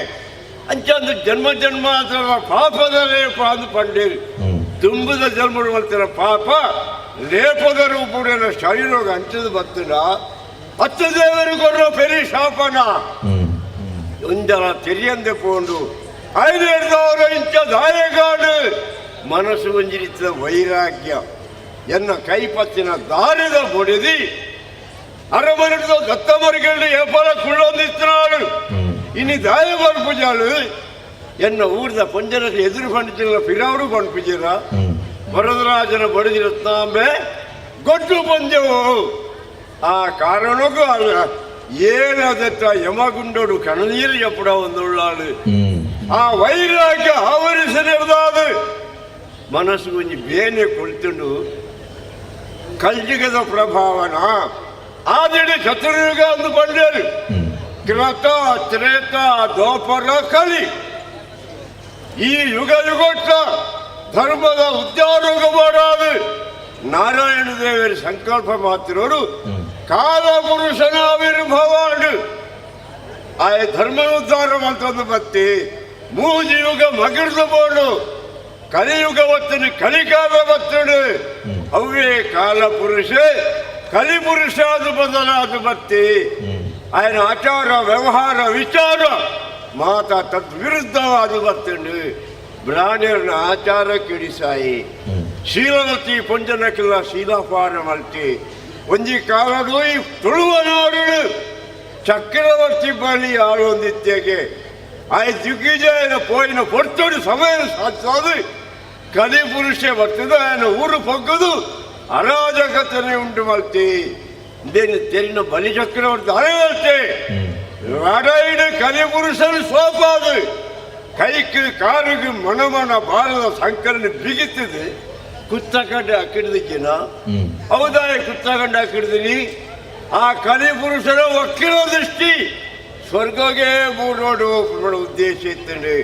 ಅಂಚಂದು ಜನ್ಮ ಜನ್ಮಾಂತರ ಪಾಪದ ಲೇಪ ಅಂದು ಪಂಡೇರು ತುಂಬದ ಜನ್ಮಡು ಬರ್ತಿರ ಪಾಪ ಲೇಪದ ರೂಪುಡಿನ ಶರೀರೋಗ ಅಂಚದು ಬತ್ತಿನ ಹತ್ತು ದೇವರಿಗೊರ್ರ ಪೆರಿ ಶಾಪನ ಒಂದರ ತೆರಿಯಂದೆ ಪೋಂಡು 5,000 ಇಂಚ ದಾಯಗಾಡು ಮನಸ್ಸು ಒಂಜಿರಿತ ವೈರಾಗ್ಯ ಎನ್ನ ಕೈಪತ್ತಿನ ದಾರಿದ ಬೊಡೆದಿ ಅರಮನೆದ ದತ್ತಮರಿಗಳು ಏಪಲ ಕುಳ್ಳೊಂದಿస్తున్నాಳು ಇನ್ನು ದಾಯ ಬರ್ಪುಜಾಳು ಎನ್ನ ಊರ್ದ ಪಂಜನಕ್ಕೆ ಎದುರು ಪಂಡಿತಿಲ್ಲ ಫಿರಾವರು ಪಂಪಿಜರ ವರದರಾಜನ ಬಡಿದಿರತ್ತಾಂಬೆ ಗೊಡ್ಡು ಪಂಜವು ಆ ಕಾರಣಕ್ಕೂ ಅಲ್ಲ ಏನದತ್ತ ಯಮಗುಂಡೋಡು ಕಣನೀರು ಎಪ್ಪಡ ಒಂದುಳ್ಳಾಳು ಆ ವೈರಾಗ್ಯ ಆವರಿಸಲಿರದಾದು ಮನಸ್ಸು ಒಂಜಿ ಬೇನೆ ಕೊಳ್ತುಂಡು ಕಲ್ಜಿಗದ ಪ್ರಭಾವನ ಆದಿಡಿ ಚತುರ್ಯುಗ ಅಂದು ಬಂಡೇರು ಕೃತ ತ್ರೇತ ದ್ವಾಪರ ಕಲಿ ಈ ಯುಗ ಯುಗೊಟ್ಟ ಧರ್ಮದ ಉದ್ಯಾರೋಗ ಮಾಡಾದು ನಾರಾಯಣ ದೇವರ ಸಂಕಲ್ಪ ಮಾತಿರೋರು ಕಾಲ ಪುರುಷನ ಆವಿರ್ಭಾವಾಂಡು ಆ ಧರ್ಮ ಉದ್ಧಾರ ಮಂತಂದು ಬತ್ತಿ ಮೂಜಿ ಯುಗ ಮಗಿಡ್ದು ಬೋಡು ಕಲಿಯುಗ ಒತ್ತನು ಕಲಿಕಾಲ ಬತ್ತಡು ಅವೇ ಕಾಲ ಪುರುಷ ಕಲಿಪುರುಷ ಅದು ಬದಲಾದ ಬತ್ತಿ ఆయన ಆಚಾರ ವ್ಯವಹಾರ ವಿಚಾರ ಮಾತ ತದ್ವಿರುದ್ಧವಾದ ಬತ್ತಂಡು ಬ್ರಾಹ್ಮಣರನ್ನ ಆಚಾರ ಕೆಡಿಸಾಯಿ ಶೀಲವತಿ ಪೊಂಜನಕ್ಕೆಲ್ಲ ಶೀಲಾಪಾರ ಮಲ್ತಿ ಒಂಜಿ ಕಾಲದು ತುಳುವ ನಾಡು ಚಕ್ರವರ್ತಿ ಬಳಿ ಆಳೊಂದಿತ್ತೆಗೆ ಆಯ ದಿಗ್ವಿಜಯನ ಪೋಯಿನ ಪೊರ್ತೋಡು ಸಮಯ ಸಾಧಿಸೋದು ಕಲಿ ಪುರುಷ ಬರ್ತದೆ ఆయన ಊರು ಪೊಗ್ಗದು ಅರಾಜಕತನೆ ಉಂಟು ಮಲ್ತಿ ಇದೇನು ತೆರಿನ ಬಲಿ ಚಕ್ರವರ್ತಿ ಅರವತ್ತೆ ವಡೈಡು ಕಲಿ ಪುರುಷನು ಸೋಪಾದು ಕೈக்கு ಕಾರಿಗೆ ಮನಮನ ಬಾಲದ ಸಂಕಲನ ಬಿಗಿತ್ತದೆ ಕುತ್ತಕಂಡ ಹಾಕಿಡ್ದಿಕ್ಕಿನ ಹೌದಾಯ ಕುತ್ತಕಂಡ ಹಾಕಿಡ್ತೀನಿ ಆ ಕಲಿ ಪುರುಷನ ಒಕ್ಕಿನ ದೃಷ್ಟಿ ಸ್ವರ್ಗಗೆ ಮೂಡೋಡು ಉದ್ದೇಶ ಇತ್ತಂడి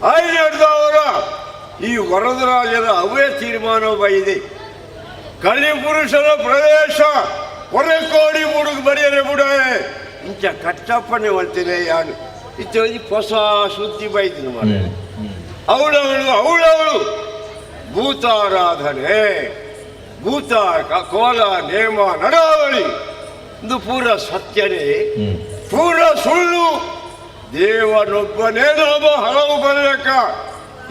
ఆయన ಹಿಡ್ದವರ ಈ ವರದರಾಜನ ಅವೇ ತೀರ್ಮಾನ ಬೈದೆ ಕಲಿ ಪುರುಷನ ಪ್ರವೇಶ ಹೊರಕೋಡಿ ಮುಡುಗು ಬರೆಯರೆ ಬಿಡ ಇಂಚ ಕಟ್ಟಪ್ಪನೆ ಹೇಳ್ತೇನೆ ಯಾನು ಇದು ಹೊಸ ಸುದ್ದಿ ಬೈತೀನಿ ಮನೆ ಅವಳವಳು ಭೂತಾರಾಧನೆ ಭೂತ ಕೋಲ ನೇಮ ನಡಾವಳಿ ಇದು ಪೂರ ಸತ್ಯನೇ ಪೂರ ಸುಳ್ಳು. ದೇವನೊಬ್ಬನೇ ನಾಮ ಹಲವು ಬರಬೇಕ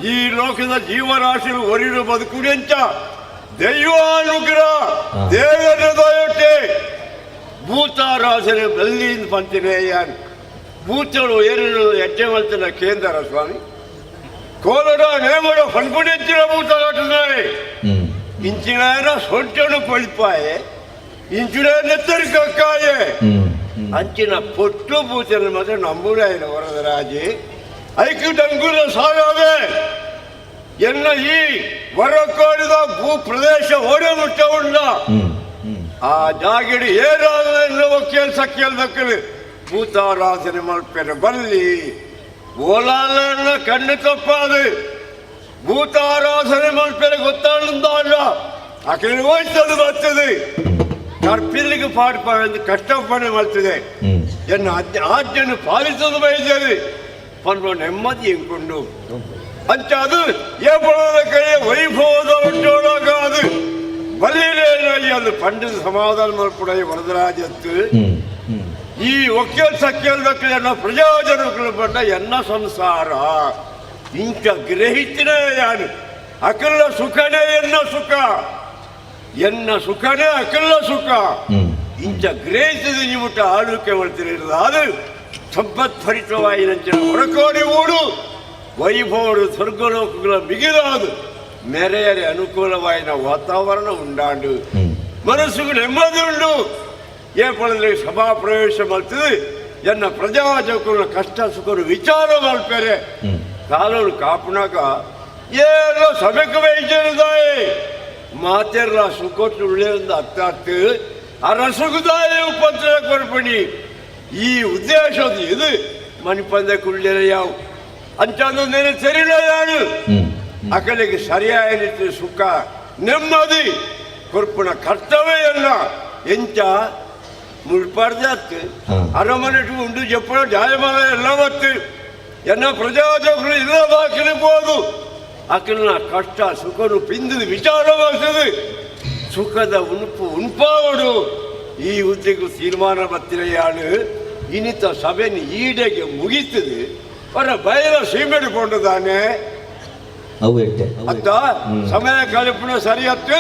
ಈ ಲೋಕದ ಜೀವರಾಶಿಗಳು ಒರಿಡು ಬದುಕುಡಿ ಅಂಚ ದೈವಾನುಗ್ರಹ ದೇವರ ದಯಟೆ ಭೂತಾರಾಧನೆ ಬಲ್ಲಿಂದ ಬಂತಿನೇ ಯಾನು ಭೂತಗಳು ಏನೇನು ಹೆಜ್ಜೆ ಮಲ್ತಿನ ಕೇಂದ್ರ ಸ್ವಾಮಿ ಕೋಲಡ ನೇಮಡ ಪನ್ಪುಡಿ ಹೆಚ್ಚಿನ ಭೂತಾರಾಟನೆ ಇಂಚಿನ ಸೊಂಟನು ಪಳಿಪಾಯೆ ಇಂಚಿನ ನೆತ್ತರಿಕಾಯೆ ಅಂಚಿನ ಪೊಟ್ಟು ಭೂತನ ಮಾತ್ರ ನಂಬುಡಾಯಿನ ವರದರಾಜಿ ಐಕ್ಯ ಡಂಗುರ ಸಾಗವೇ ಎನ್ನ ಈ ಹೊರಕೋಡಿದ ಭೂ ಪ್ರದೇಶ ಓಡೆ ಮುಟ್ಟ ಉಂಡ ಆ ಜಾಗಿಡಿ ಏನಾದ ಕೆಲಸ ಕೇಳ್ದಕ್ಕಳು ಭೂತಾರಾಧನೆ ಮಲ್ಪೆನ ಬಲ್ಲಿ ಓಲಾಲ ಕಣ್ಣು ತಪ್ಪಾದು ಭೂತಾರಾಧನೆ ಮಲ್ಪೆನ ಗೊತ್ತಾಡ ಅಕಡೆ ಹೋಯ್ತದು ಬರ್ತದೆ ಕರ್ಪಿಲ್ಲಿಗೆ ಪಾಡ್ಪವೆಂದು ಕಷ್ಟಪಣೆ ಮಾಡ್ತದೆ ಎನ್ನ ಆಜ್ಞೆಯನ್ನು ಪಾಲಿಸಲು ಬಯಸಿದೆ ಪನ್ನುವ ನೆಮ್ಮದಿ ಎಂಕೊಂಡು ಅಂಚ ಅದು ಏಪಳದ ಕಡೆ ವೈಭವದ ಉಂಟೋಳಗಾದು ಬಲ್ಲಿರೇನಾಗಿ ಅದು ಪಂಡಿತ ಸಮಾಧಾನ ಮಲ್ಪುಡ ವರದರಾಜತ್ತು ಈ ಒಕ್ಕೇಲ್ ಸಕ್ಕೇಲ್ದಕ್ಕೆ ಎನ್ನ ಪ್ರಜಾಜನಗಳು ಬಂದ ಎನ್ನ ಸಂಸಾರ ಇಂಚ ಗ್ರಹಿತನೇ ಯಾನು ಅಕಲ್ಲ ಸುಖನೇ ಎನ್ನ ಸುಖನೇ ಅಕಲ್ಲ ಸುಖ ಇಂಚ ಗ್ರಹಿಸಿದ ನಿಮ್ಮಟ ಆಳ್ವಿಕೆ ಮಾಡ್ತಿರಲಿಲ್ಲ ಅದು ಸಂಪತ್ಭರಿತವಾಯಿನಂಚಿನ ಹೊರಕೋಡಿ ಊಡು ವೈಭವರು ಸ್ವರ್ಗಲೋಕಗಳ ಮಿಗಿಲಾದು ಮೆರೆಯರೆ ಅನುಕೂಲವಾಯಿನ ವಾತಾವರಣ ಉಂಡಾಂಡು ಮನಸ್ಸಿಗೆ ನೆಮ್ಮದಿ ಉಂಡು ಏಪಳದಲ್ಲಿ ಸಭಾ ಪ್ರವೇಶ ಮಾಡ್ತಿದೆ ಎನ್ನ ಪ್ರಜಾಜಕರ ಕಷ್ಟ ಸುಖರು ವಿಚಾರ ಮಾಡ್ತಾರೆ ಕಾಲೋಳು ಕಾಪುನಾಗ ಏನೋ ಸಭೆಗೆ ವೈದ್ಯರಿದಾಯೆ ಮಾತೆಲ್ಲ ಸುಖೋಟ್ಟು ಉಳ್ಳೆಯಿಂದ ಅತ್ತಾತ್ತು ಅರಸುಗುದಾಯ ಉಪದ್ರ ಕೊರ್ಪಣಿ ಈ ಉದ್ದೇಶದ ಇದು ಮಣಿಪಂದೆ ಕುಳ್ಳೆರ ಯಾವ ಅಂಚಂದು ನೆನೆ ಸರಿಲ ಯಾರು ಅಕಲಿಗೆ ಸರಿಯಾದ ರೀತಿ ಸುಖ ನೆಮ್ಮದಿ ಕೊರ್ಪಣ ಕರ್ತವ್ಯ ಎಲ್ಲ ಎಂಚ ಮುಳ್ಪಾರ್ದತ್ತು ಅರಮನೆಟು ಉಂಡು ಜಪ್ಪಳ ಜಾಯಮಾನ ಎಲ್ಲ ಬತ್ತು ಎನ್ನ ಪ್ರಜಾಜಕರು ಇಲ್ಲ ಬಾಕಿರ್ಬೋದು ಅಕಲ್ನ ಕಷ್ಟ ಸುಖನು ಪಿಂದು ವಿಚಾರವಾಗ್ತದೆ ಸುಖದ ಉಣ್ಪಾವಡು ಈ ಹುದ್ದೆಗೂ ತೀರ್ಮಾನ ಬತ್ತಿರ ಯಾಳು ಇನ್ನಿತ ಸಭೆಯನ್ನು ಈಡೆಗೆ ಮುಗಿತದೆ ಅವರ ಬಯಲ ಸೀಮೆಡ್ಕೊಂಡದಾನೆ ಅಂತ ಸಮಯ ಕಲ್ಪನೆ ಸರಿಯತ್ತೆ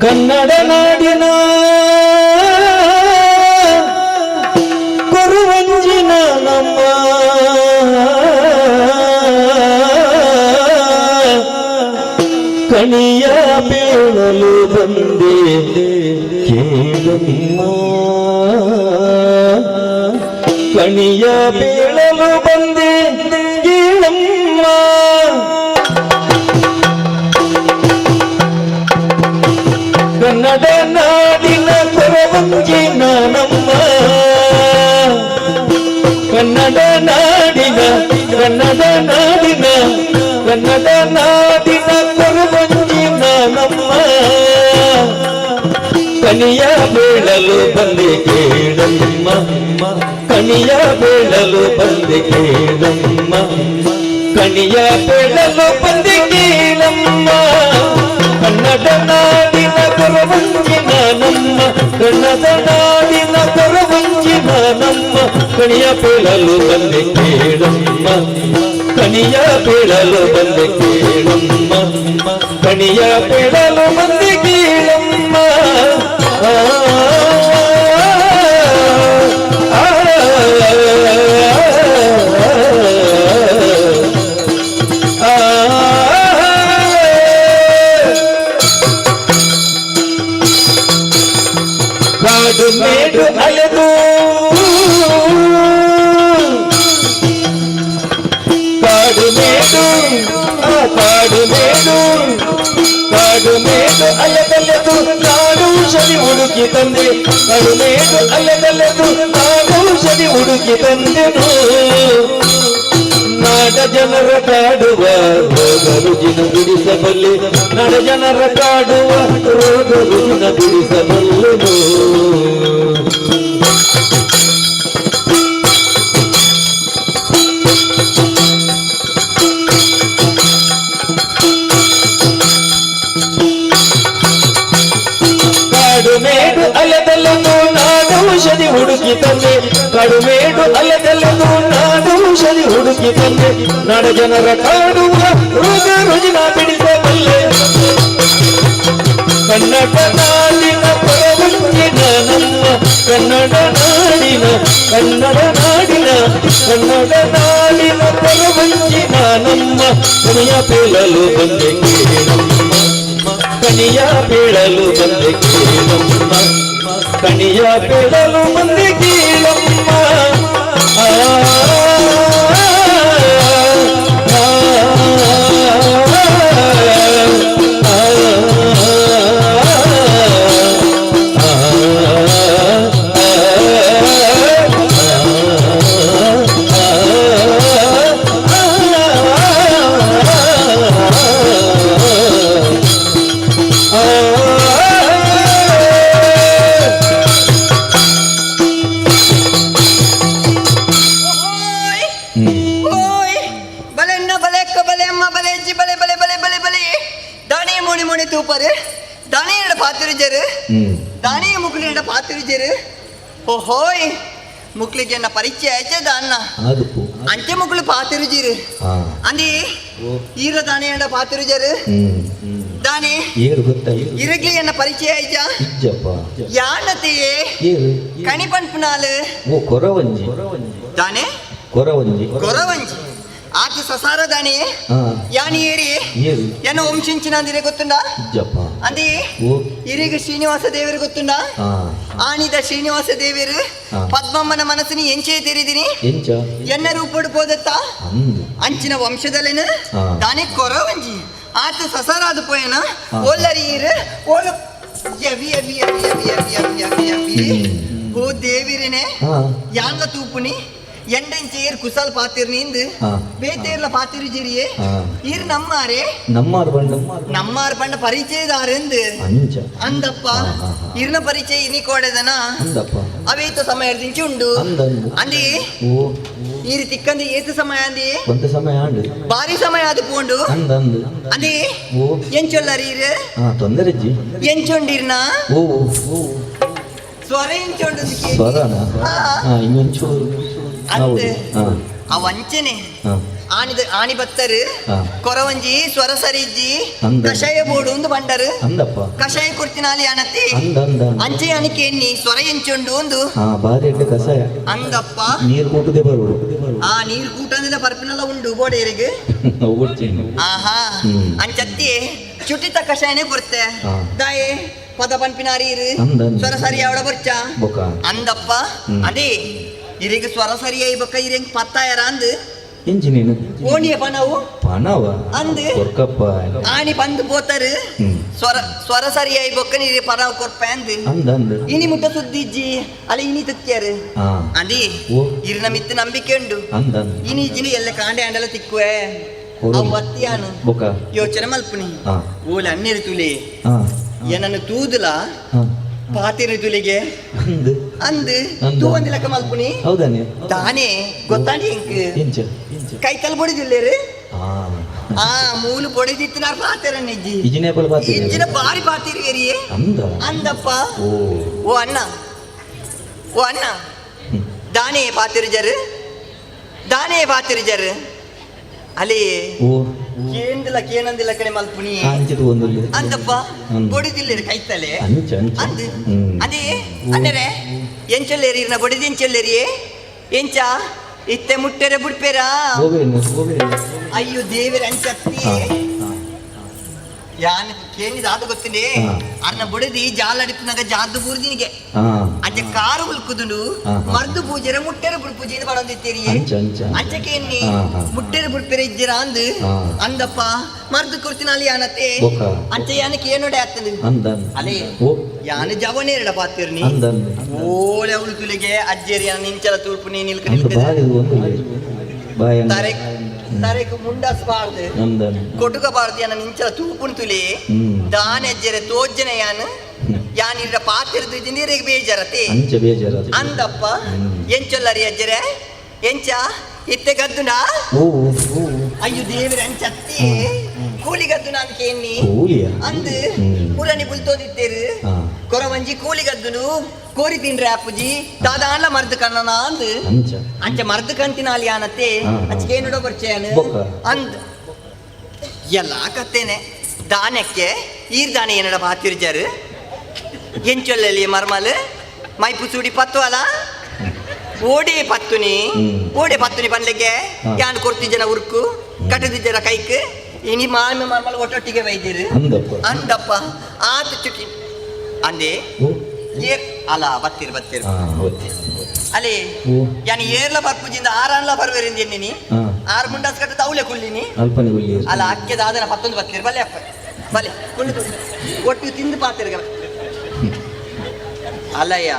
ಕನ್ನಡ ನಾಡಿನ ಕುರುವಂಜಿನ ನಮ್ಮ ಕಣಿಯ ಬೀಳಲು ಬಂದೆ ಕೇಳಮ್ಮ ಕಣಿಯ ಬೀಳಲು ಬಂದೆ ಕೇಳಮ್ಮ ಕನ್ನಡ ನಾಡಿನ ಕುರುವಂಜಿನ ನಮ್ಮ ಕನ್ನಡ ನಾಡಿನ ಕುರುವಂಜಿನ ನಮ್ಮ ಕನಿಯ ಬೀಳಲು ಬಂದೆ ಕೇಳಮ್ಮ ಕನಿಯ ಬೀಳಲು ಬಂದೆ ಕೇಳಮ್ಮ ಕನಿಯ ಬೀಳಲು ಬಂದೆ ಕೇಳಮ್ಮ ಕನ್ನಡ ನಾಡಿನ ಕುರುವಂಜಿನ ನಮ್ಮ ಕನ್ನಡ ನಾಡಿನ ಕುರುವಂಜಿನ ನಮ್ಮ ಕನಿಯ ಬೀಳಲು ಬಂದೆ ಕೇಳಮ್ಮ ಕನಿಯ ಬೀಳಲು ಬಂದೆ ಕೇಳಮ್ಮ ಕನಿಯ ಬೀಳಲು ಬಂದೆ ಕೇಳಮ್ಮ ಕಾಡು ಮೇಡು ಅಲೆದು ಕಾಡು ಮೇಡು ಅಲೆದಲೆದು ಕಾಡು ಶರಿ ಹುಡುಕಿ ತಂದೆ ಕಾಡು ಮೇಡು ಅಲೆದಲೆದು ಕಾಡು ಶರಿ ಹುಡುಕಿ ತಂದೆನು ನಡ ಜನರ ಕಾಡುವ ರೋಗ ರುಜಿನ ಬಿಡಿಸಬಲ್ಲೆ ನಡ ಜನರ ಕಾಡುವ ರೋಗ ರುಜಿನ ಬಿಡಿಸಬಲ್ಲೆನು ಕಾಡುಮೇಡು ಅಲೆದಲ್ಲನು ನಾನು ಔಷಧಿ ಹುಡುಕಿ ತಂದೆ ಕಾಡುಮೇಡು ಅಲೆದಲ್ಲನು ನಾನು ಔಷಧಿ ಹುಡುಕಿ ತಂದೆ ನಡ ಜನರ ಕಾಡುವ ರೋಗ ರುಜಿನ ಬಿಡಿಸಬಲ್ಲೆ ಕನ್ನಡ ನಾಡಿನ ಪರವಂಚಿನ ನಮ್ಮ ಕನ್ನಡ ನಾಡಿನ ಪರವಂಚಿನ ನಮ್ಮ ಕನಿಯ ಬೀಳಲು ಬಂದೆ ಕೇಳಮ್ಮ ಕನಿಯ ಬೀಳಲು ಬಂದೆ ಕೇಳಮ್ಮ ಕನಿಯ ಬೀಳಲು ಬಂದೆ ಕೇಳಮ್ಮ ಓಯ್ ಬಲೆನ್ನ ಬಲೆಕ್ಕ ಬಲೆ ಅಮ್ಮ ಬಲೆ ಅಜ್ಜಿ ಬಲೆ ಬಲೆ ಬಲೆ ಬಲೆ ಬಲೆ ದಾಣಿ ಮುಣಿ ಮುಣಿ ತೂಪರು ದಾಣಿಯಡ ಪಾತಿರುಜರು ದಾಣಿಯ ಮುಕ್ಲಿಯಡ ಪಾತಿರುಜರು ಓಹೋಯ್ ಮುಕ್ಲಿಗೆ ಎನ್ನ ಪರಿಚಯ ಆಯ್ತದ ಅನ್ನ ಅಂಚೆ ಮುಕ್ಳು ಪಾತಿರುಜಿರು ಅಂದಿ ಈರ ದಾಣಿಯಡ ಪಾತಿರುಜರು ದಾನಿ ಇರಗ್ಲಿ ಎನ್ನ ಪರಿಚಯ ಆಯ್ತಾ ಯಾನತೆಯೇ ಕಣಿ ಪಂಪನಾಲು ದಾನೆ ಕೊರವಂಜಿ ಆತ ಸಸಾರ ದಾನಿ ಯಾನಿ ಏರಿ ಎನ್ನ ವಂಶಿಂಚಿನ ಅಂದಿರೆ ಗೊತ್ತುಂಡ ಅಂದಿ ಇರಿಗ ಶ್ರೀನಿವಾಸ ದೇವರು ಗೊತ್ತುಂಡ ಆನಿದ ಶ್ರೀನಿವಾಸ ದೇವರು ಪದ್ಮಮ್ಮನ ಮನಸ್ಸಿನ ಎಂಚೆ ತೆರಿದಿನಿ ಎನ್ನ ರೂಪಡು ಪೋದತ್ತ ಅಂಚಿನ ವಂಶದಲ್ಲೇನು ದಾನಿ ಕೊರವಂಜಿ ಆತ ಸಸಾರಾದ ಪೋಯನ ಓಲ್ಲರೀರು ಓಲು ಯವಿ ಯವಿ ಯವಿ ಯವಿ ಯವಿ ಯವಿ ಯವಿ ಓ ದೇವಿರನೆ ಯಾಂಗ ತೂಪುನಿ ಎಂಡೆಂಚೆ ಏರ್ ಕುಸಲ್ ಪಾತಿರ್ನಿಂದು ಬೇತೇರ್ಲ ಪಾತಿರುಜಿರಿಯೇ ಈರ್ ನಮ್ಮಾರ್ ಪಂಡ ಪರಿಚಯದಾರೆಂದು ಅಂದಪ್ಪ ಇರ್ನ ಪರಿಚಯ ಇನಿ ಕೋಡೆದನ ಅವೇತ ಸಮಯ ದಿಂಚಿ ಉಂಡು ಅಂದಿ ಈರಿ ತಿಕ್ಕಂದಿ ಏತು ಸಮಯ ಅಂದಿ ಬಾರಿ ಸಮಯ ಅದು ಪೋಂಡು ಅಂದಿ ಎಂಚೊಲ್ಲರೀರು ಎಂಚೊಂಡಿರ್ನ ಸ್ವರ ಎಂಚೊಂಡು ಆ ವಂಚನೆ ಆನಿ ಬತ್ತರು ಕೊರವಂಜಿ ಸ್ವರ ಸರಿಜ್ಜಿ ಕಷಾಯ ಬೋಡು ಒಂದು ಬಂಡರು ಕಷಾಯ ಕೊಡ್ತಿನಾಲಿ ಅನತಿ ಅಂಚೆ ಅನಿಕೆ ಎನ್ನಿ ಸ್ವರ ಎಂಚೊಂಡು ಒಂದು ಕಷಾಯ ಅಂದಪ್ಪ ನೀರು ಕೂಟದೆ ಬರುವುದು ಆ ನೀರು ಕೂಟಂದಿನ ಪರ್ಪಿನೆಲ್ಲ ಉಂಡು ಬೋಡೇರಿಗೆ ಆಹಾ ಅಂಚತ್ತಿ ಚುಟಿತ ಕಷಾಯನೇ ಕೊಡ್ತೆ ದಾಯೆ ಪದ ಪಂಪಿನಾರೀರು ಸ್ವರ ಸರಿ ಅವಳ ಬರ್ಚ ಅಂದಪ್ಪ ಅದೇ ಇರಿಗ ಸ್ವರ ಸರಿಯಾಗಿ ಬಕ್ಕ ಇರಂಗ್ ಪತ್ತಾಯರ ಅಂದು ಎಂಜಿನೇನು ಓಣಿಯ ಪಣವ ಅಂದು ಆಣಿ ಬಂದು ಪೋತರು ಸ್ವರ ಸರಿಯಾಗಿ ಬೊಕ್ಕ ನೀರಿ ಪಣವ ಕೊರ್ಪ ಅಂದು ಇನಿ ಮುಟ್ಟ ಸುದ್ದಿಜ್ಜಿ ಅಲ್ಲಿ ಇನಿ ತುಕ್ಕ್ಯಾರು ಅಂದಿ ಇರಿನ ಮಿತ್ತು ನಂಬಿಕೆ ಉಂಡು ಇನಿ ಜಿನಿ ಎಲ್ಲ ಕಾಂಡೆ ಅಂಡಲ ತಿಕ್ಕುವೆ ಬತ್ತಿಯಾನು ಯೋಚನೆ ಮಲ್ಪುನಿ ಓಲೆ ಅನ್ನಿರು ತುಲಿ ಏನನ್ನು ತೂದುಲ ಪಾತಿನ ತುಲಿಗೆ ಅಂದು ತೂವಂದಿ ಲೆಕ್ಕ ಮಲ್ಪುನಿ ತಾನೇ ಗೊತ್ತಾಂಡಿ ಇಂಕ್ ಕೈ ಕಲ್ ಬಡಿದಿಲ್ಲೇರು ಆ ಮೂಲು ಬಡಿದಿತ್ತು ನಾ ಪಾತಿರ ನಿಜ್ಜಿ ಇಜ್ಜಿನ ಬಾರಿ ಪಾತಿರಿಗೇರಿಯೇ ಅಂದಪ್ಪ ಓ ಅಣ್ಣ ದಾನೇ ಪಾತಿರುಜರು ಅಲ್ಲಿ ಕೇನಂದಿಲ್ಲ ಕಡೆ ಮಲ್ಪುನಿ ಅಂದಪ್ಪ ಬಡಿದಿಲ್ಲ ಕೈತಲೆ ಅದೇ ಅನ್ನರೆ ಎಂಚಲ್ಲೇರಿ ನಾ ಬಡಿದ ಎಂಚಲ್ಲೇರಿ ಎಂಚ ಇತ್ತೆ ಮುಟ್ಟೆರೆ ಬಿಡ್ಪೇರ ಅಯ್ಯೋ ದೇವರ ಅಂಚತ್ತಿ ಯಾನ್ ಕೇಳಿದ ಅದು ಗೊತ್ತಿದೆ ಅರ್ನ ಬುಡದಿ ಜಾಲಡಿಪಿನಾಗ ಜಾದು ಬೂರ್ದಿನಿಗೆ ಅಂಚೆ ಕಾರು ಉಲ್ಕುದುಂಡು ಮರ್ದು ಪೂಜೆರ ಮುಟ್ಟೆರ ಬುಡ್ ಪೂಜೆ ಬಡಂದಿತ್ತೀರಿ ಅಂಚಕ್ಕೆ ಎನ್ನಿ ಮುಟ್ಟೆರ ಬುಡ್ಪೆರ ಇಜ್ಜಿರ ಅಂದು ಅಂದಪ್ಪ ಮರ್ದು ಕೊರ್ತಿನ ಅಲ್ಲಿ ಯಾನತ್ತೆ ಅಂಚೆ ಯಾನಕ್ಕೆ ಏನೋಡೆ ಆಗ್ತದೆ ಅಲ್ಲೇ ಯಾನ ಜವನೇರಡ ಪಾತಿರ್ನಿ ಓಲೆ ಉಳ್ಕುಲಿಗೆ ಅಜ್ಜೇರಿ ನಿಂಚಲ ತೂರ್ಪು ನೀ ನಿಲ್ಕ ತಾರೆ ತರೆಕು ಮುಂಡಸ್ಬಾರ್ದು ಕೊಟುಕಬಾರ್ದು ಅನ್ನ ನಿಂಚಲ ತೂಪುನ್ ತುಲಿ ದಾನೆಜ್ಜರೆ ತೋಜ್ಜನೆ ಯಾನ್ ಇರ ಪಾತಿರ್ದು ನೀರಿಗೆ ಬೇಜಾರತಿ ಅಂದಪ್ಪ ಎಂಚೊಲ್ಲರಿ ಅಜ್ಜರೆ ಎಂಚ ಇತ್ತೆ ಗದ್ದುನ ಅಯ್ಯೋ ದೇವರ ಅಂಚತ್ತಿ ಕೂಲಿ ಗದ್ದುನ ಅಂತ ಕೇಳಿ ಅಂದ್ ಪುರನಿ ಬುಲ್ತೋದಿತ್ತೇರು ಕೊರವಂಜಿ ಕೂಲಿ ಗದ್ದುನು ಕೋರಿ ತಿನ್ರೆ ಅಪ್ಪುಜಿ ದಾದಾನ್ಲ ಮರ್ದು ಕಣ್ಣನ ಅಂದ್ ಅಂಚ ಮರ್ದು ಕಂತಿನಾಲಿ ಆನತ್ತೆ ಅಂಚೇನುಡೋ ಪರಿಚಯನು ಅಂದ್ ಎಲ್ಲ ಕತ್ತೇನೆ ದಾನಕ್ಕೆ ಈರ್ ದಾನ ಏನಡ ಬಾತಿರ್ಜರು ಎಂಚೊಲ್ಲಲ್ಲಿ ಮರ್ಮಲ್ ಮೈಪು ಸೂಡಿ ಪತ್ತು ಅಲ್ಲ ಓಡೆ ಪತ್ತುನಿ ಬಂದ್ಲಿಕ್ಕೆ ಯಾನ್ ಕೊಡ್ತಿದ್ದನ ಉರ್ಕು ಕಟ್ಟದಿದ್ದರ ಕೈಕ್ ಇನಿ ಮಾಮಿ ಮರ್ಮಲ್ ಒಟ್ಟೊಟ್ಟಿಗೆ ಬೈದಿರು ಅಂದಪ್ಪ ಆತ ಚುಟಿ ಅಂದೆ ಅಲ್ಲ ಬತ್ತಿರು ಅಲ್ಲೇ ಯಾನ್ ಏರ್ಲ ಬರ್ಪುಜಿಂದ ಆರನ್ಲ ಬರ್ವೇರಿಂದ ಎನ್ನಿನಿ 6 ಮುಂಡಾಸ್ ಕಟ್ಟದ ಅವಳೆ ಕುಳ್ಳಿನಿ ಅಲ್ಲ ಅಕ್ಕೆ ದಾದನ 11 ಬತ್ತಿರು ಬಲ್ಲೆ ಅಪ್ಪ ಬಲೆ ಕುಳ್ಳು ಒಟ್ಟು ತಿಂದು ಪಾತಿರ್ಗ ಅಲ್ಲಯ್ಯ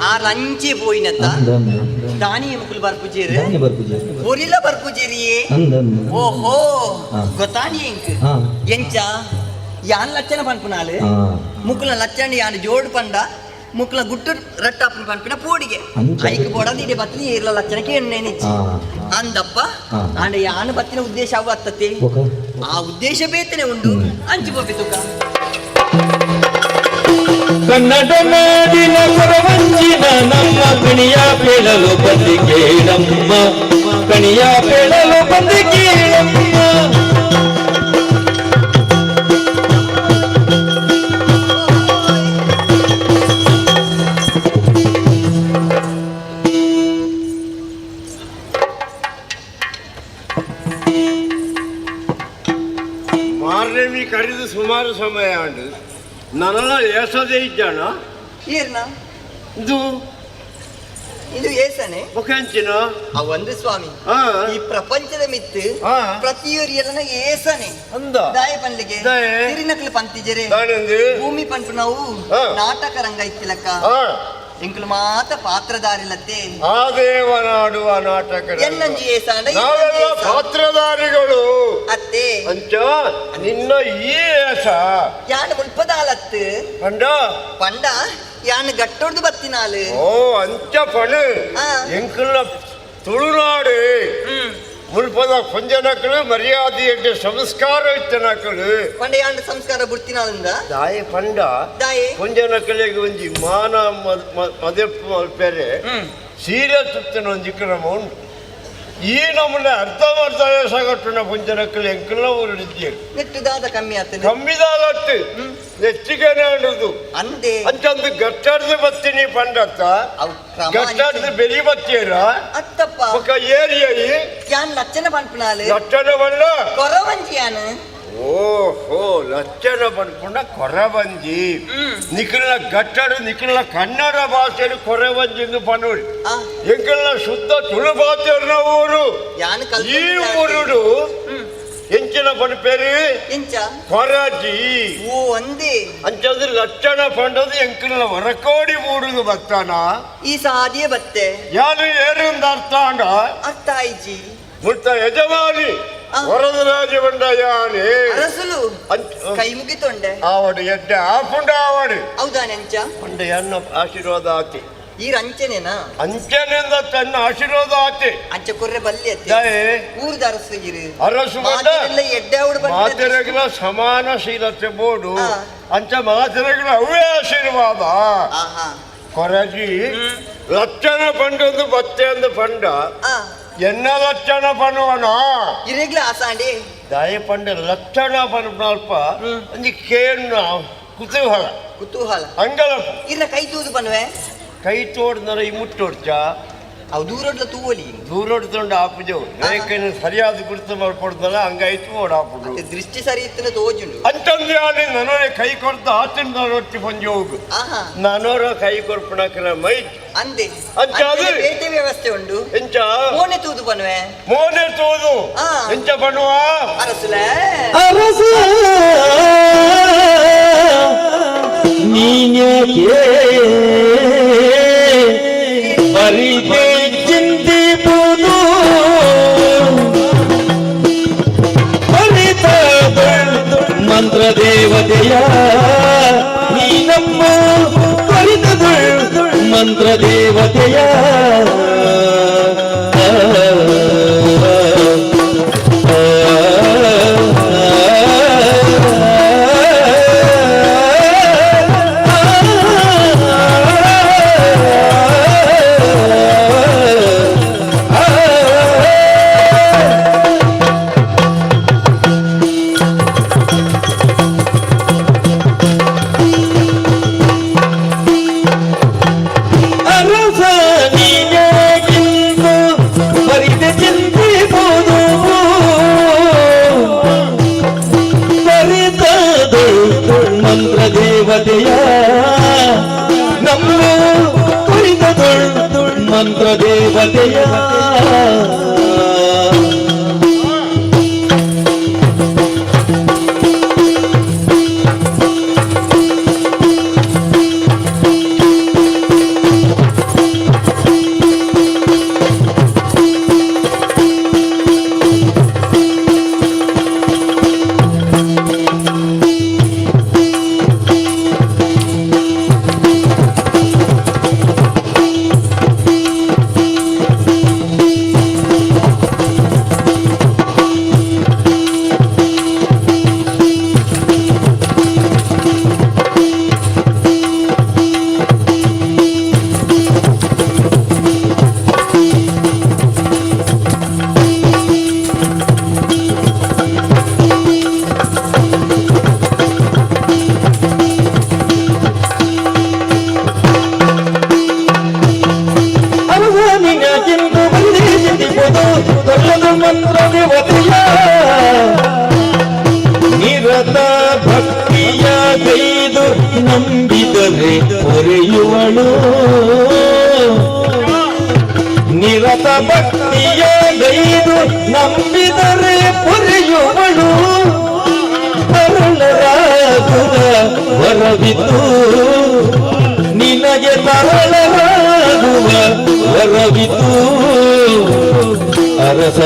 ಆ ರಂಚಿ ಪೋಯಿನತ್ತ ದಾನಿಯ ಮುಕ್ಕಲು ಬರ್ಪುಜೇರು ಒರಿಲ ಬರ್ಪುಜೇರಿಯೇ ಓಹೋ ಗೊತ್ತಾನಿ ಎಂಕ್ ಎಂಚ ಯಾನ್ ಲಚ್ಚನ ಪನ್ಪುನಾಲು ಮುಕ್ಕಲ ಲಚ್ಚನ ಯಾನ್ ಜೋಡು ಪಂಡ ಮುಕ್ಕಲ ಗುಟ್ಟು ರಟ್ಟಾಪನ ಪನ್ಪಿನ ಪೋಡಿಗೆ ಐಕ್ ಬೋಡದ ಇಡೆ ಬತ್ತನಿ ಏರ್ಲ ಲಚ್ಚನಕ್ಕೆ ಎಣ್ಣೆನಿಚ್ಚಿ ಅಂದಪ್ಪ ಆಂಡ ಯಾನ್ ಬತ್ತಿನ ಉದ್ದೇಶ ಅವು ಅತ್ತತೆ ಆ ಉದ್ದೇಶ ಬೇತನೆ ಉಂಡು ಅಂಚಿ ಬೋಪಿ ತುಕ ಕನ್ನಡ ನಾಡಿನ ಕೊರವಂಜಿನ ನಮ್ಮ ಕಣಿಯ ಪೇಳಲು ಬಂದಿ ಕೇಳಮ್ಮ ಕಣಿಯ ಪೇಳಲು ಬಂದಿ ಕೇಳಮ್ಮ ಮಾರ್ನೇಮಿ ಕರೆದು ಸುಮಾರು ಸಮಯ ಉಂಟು ನನ್ನ ಏಸದೇ ಇದ್ದಾನ ಏರ್ನ ಇದು ಇದು ಏಸನೆ ಮುಖಂಚಿನ ಒಂದು ಸ್ವಾಮಿ ಈ ಪ್ರಪಂಚದ ಮಿತ್ತು ಪ್ರತಿಯೊರಿಯಲ್ಲ ಏಸನೆ ಅಂದ ದಾಯ ಪಂಡ್ಲಿಗೆ ತಿರಿನಕ್ಲು ಪಂತಿಜರೆ ಭೂಮಿ ಪಂಪು ನಾವು ನಾಟಕ ರಂಗ ಇತ್ತಿಲಕ್ಕ ಎಂಕುಲು ಮಾತ ಪಾತ್ರಧಾರಿಲತ್ತೆ ಆ ದೇವನಾಡುವ ನಾಟಕ ಎಲ್ಲಂಜಿ ಏಸಾಂಡ ನಾವೆಲ್ಲ ಪಾತ್ರಧಾರಿಗಳು ಅತ್ತೆ ಅಂಚ ನಿನ್ನ ಈ ಏಸ ಯಾನ್ ಮುಲ್ಪದಾಲತ್ತು ಪಂಡ ಯಾನ್ ಗಟ್ಟೊಡ್ದು ಬತ್ತಿನಾಲು ಓ ಅಂಚ ಪಣು ಎಂಕುಲ ತುಳುನಾಡು ಮುಲ್ಪದ ಕೊಂಜನಕಳು ಮರ್ಯಾದೆಯ ಸಂಸ್ಕಾರ ಇತ್ತನಕಳು ಪಂಡ ಯಾಂಡ ಸಂಸ್ಕಾರ ಬುಡ್ತಿನಾಲಿಂದ ದಾಯ ಪಂಡ ದಾಯೆ ಕೊಂಜನಕಳಿಗೆ ಒಂಜಿ ಮಾನ ಮದೆಪ್ಪು ಮಲ್ಪೆರೆ ಸೀರೆ ತುತ್ತನ ಒಂಜಿ ಕ್ರಮ ಉಂಟು ಈ ನಮ್ಮನ್ನ ಅರ್ಧ ಸಗಟ್ಟುನ ಕೊಂಜನಕಳು ಎಂಕಲ್ಲ ಊರಿದ್ದೀರಿ ನೆಟ್ಟುದಾದ ಕಮ್ಮಿ ಆತ ಕಮ್ಮಿದಾಗಟ್ಟು ನೆಚ್ಚಿಗೆನೆ ಅನ್ನೋದು ಅಂದೆ ಅಂಚಂದು ಗಟ್ಟಡ್ದು ಬತ್ತೀನಿ ಪಂಡತ್ತ ಗಟ್ಟಡ್ದು ಬೆಲಿ ಬತ್ತೀರ ಅತ್ತಪ್ಪ ఒక ಏರಿಯಾಯಿ ಯಾನ್ ಲಚ್ಚನ ಪಂಪನಾಲು ಲಚ್ಚನ ಬಣ್ಣ ಕೊರವಂಜಿ ಯಾನು ಓಹೋ ಲಚ್ಚನ ಪಂಪುಣ ಕೊರವಂಜಿ ನಿಖಿಲ ಗಟ್ಟಡು ನಿಖಿಲ ಕನ್ನಡ ಭಾಷೆಯಲ್ಲಿ ಕೊರವಂಜಿಂದು ಪನ್ನೋಡಿ ಎಂಕಲ್ನ ಶುದ್ಧ ತುಳು ಭಾಷೆಯ ಊರು ಈ ಊರುಡು ಎಂಚಿನ ಪಂಡ ಪೇರು ಎಂಚ ಕೊರಜಿ ಓ ಒಂದೇ ಅಂಚಂದ್ರೆ ಲಚ್ಚನ ಪಂಡದು ಎಂಕಲ್ನ ಹೊರಕೋಡಿ ಊರುದು ಬತ್ತಾನ ಈ ಸಾದಿಯೇ ಬತ್ತೆ ಯಾರು ಏರಿಂದ ಅರ್ಥ ಅಂಡ ಅರ್ಥ ಆಯ್ಜಿ ಮುಟ್ಟ ಯಜಮಾನಿ ವರದ ರಾಜವಂಡ ಯಾನೆ ಅರಸುಲು ಕೈ ಮುಗಿತೊಂಡೆ ಆವಡು ಎಡ್ಡ ಆಪುಂಡ ಆವಡು ಹೌದಾ ನೆಂಚ ಪಂಡ ಎನ್ನ ಆಶೀರ್ವಾದ ಆತಿ ಈ ರಂಚನೆನಾ ಅಂಚನೆಯಿಂದ ತನ್ನ ಆಶೀರ್ವಾದ ಆತಿ ಅಂಚ ಕೊರ್ರೆ ಬಲ್ಲಿ ಊರ್ದ ಅರಸು ಇರು ಅರಸು ಮಾತೆರೆಗಳ ಸಮಾನಶೀಲತೆ ಬೋಡು ಅಂಚ ಮಾತೆರೆಗಳ ಅವೇ ಆಶೀರ್ವಾದ ಕೊರಜಿ ಲಕ್ಷಣ ಪಂಡದು ಬತ್ತೆ ಅಂದ ಪಂಡ ಎನ್ನ ಲಕ್ಷಣ ಪಣವನ ಇರೆಗ್ಲ ಆಸಾಂಡಿ ದಾಯ ಪಂಡ ಲಕ್ಷಣ ಪಣಲ್ಪ ಅಂಜಿ ಕೇಣ ಕುತೂಹಲ ಅಂಗಲಪ್ಪ ಇಲ್ಲ ಕೈ ತೂದು ಪನ್ವೆ ಕೈ ತೋಡ್ನರ ಈ ಮುಟ್ಟೋಡ್ಚ ಅವು ದೂರೋಡ್ಲ ತೂವಲಿ ದೂರೋಡ್ತೊಂಡು ಆಪುಜವು ನನಗೆ ಸರಿಯಾದ ಗುರುತು ಮಾಡ್ಕೊಡ್ದಲ್ಲ ಹಂಗಾಯ್ತು ಓಡ್ ಆಪುಡು ದೃಷ್ಟಿ ಸರಿ ಇತ್ತನ ತೋಜುಂಡು ಅಂತಂದ್ರೆ ಅಲ್ಲಿ ನನಗೆ ಕೈ ಕೊಡ್ದ ಆತಿನ ನರೊಟ್ಟಿ ಪಂಜಿ ಹೋಗು ನಾನೋರ ಕೈ ಕೊರ್ಪಣಕ್ರ ಮೈ ಅಂದೆ ಅಂಚಾದು ಬೇಟೆ ವ್ಯವಸ್ಥೆ ಉಂಡು ಎಂಚ ಮೋನೆ ತೂದು ಪನ್ವೆ ಮೋನೆ ತೂದು ಎಂಚ ಪಣುವ ಅರಸುಲ ಅರಸು ನೀನೇಕೆ ಪರಿಗೆ ಚಿಂತಿಪುದು ಮಂತ್ರ ದೇವತೆಯ ಮಂತ್ರ ದೇವತೆಯ ನಿರತ ಭಕ್ತಿಯ ಗೈದು ನಂಬಿದರೆ ಪೊರೆಯುವಳು ನಿರತ ಭಕ್ತಿಯ ಗೈದು ನಂಬಿದರೆ ಪೊರೆಯುವಳು ತರಳರಾಗುವ ವರವಿತು ನಿನಗೆ ತರಳರಾಗುವ ವರವಿತು ಅರಸ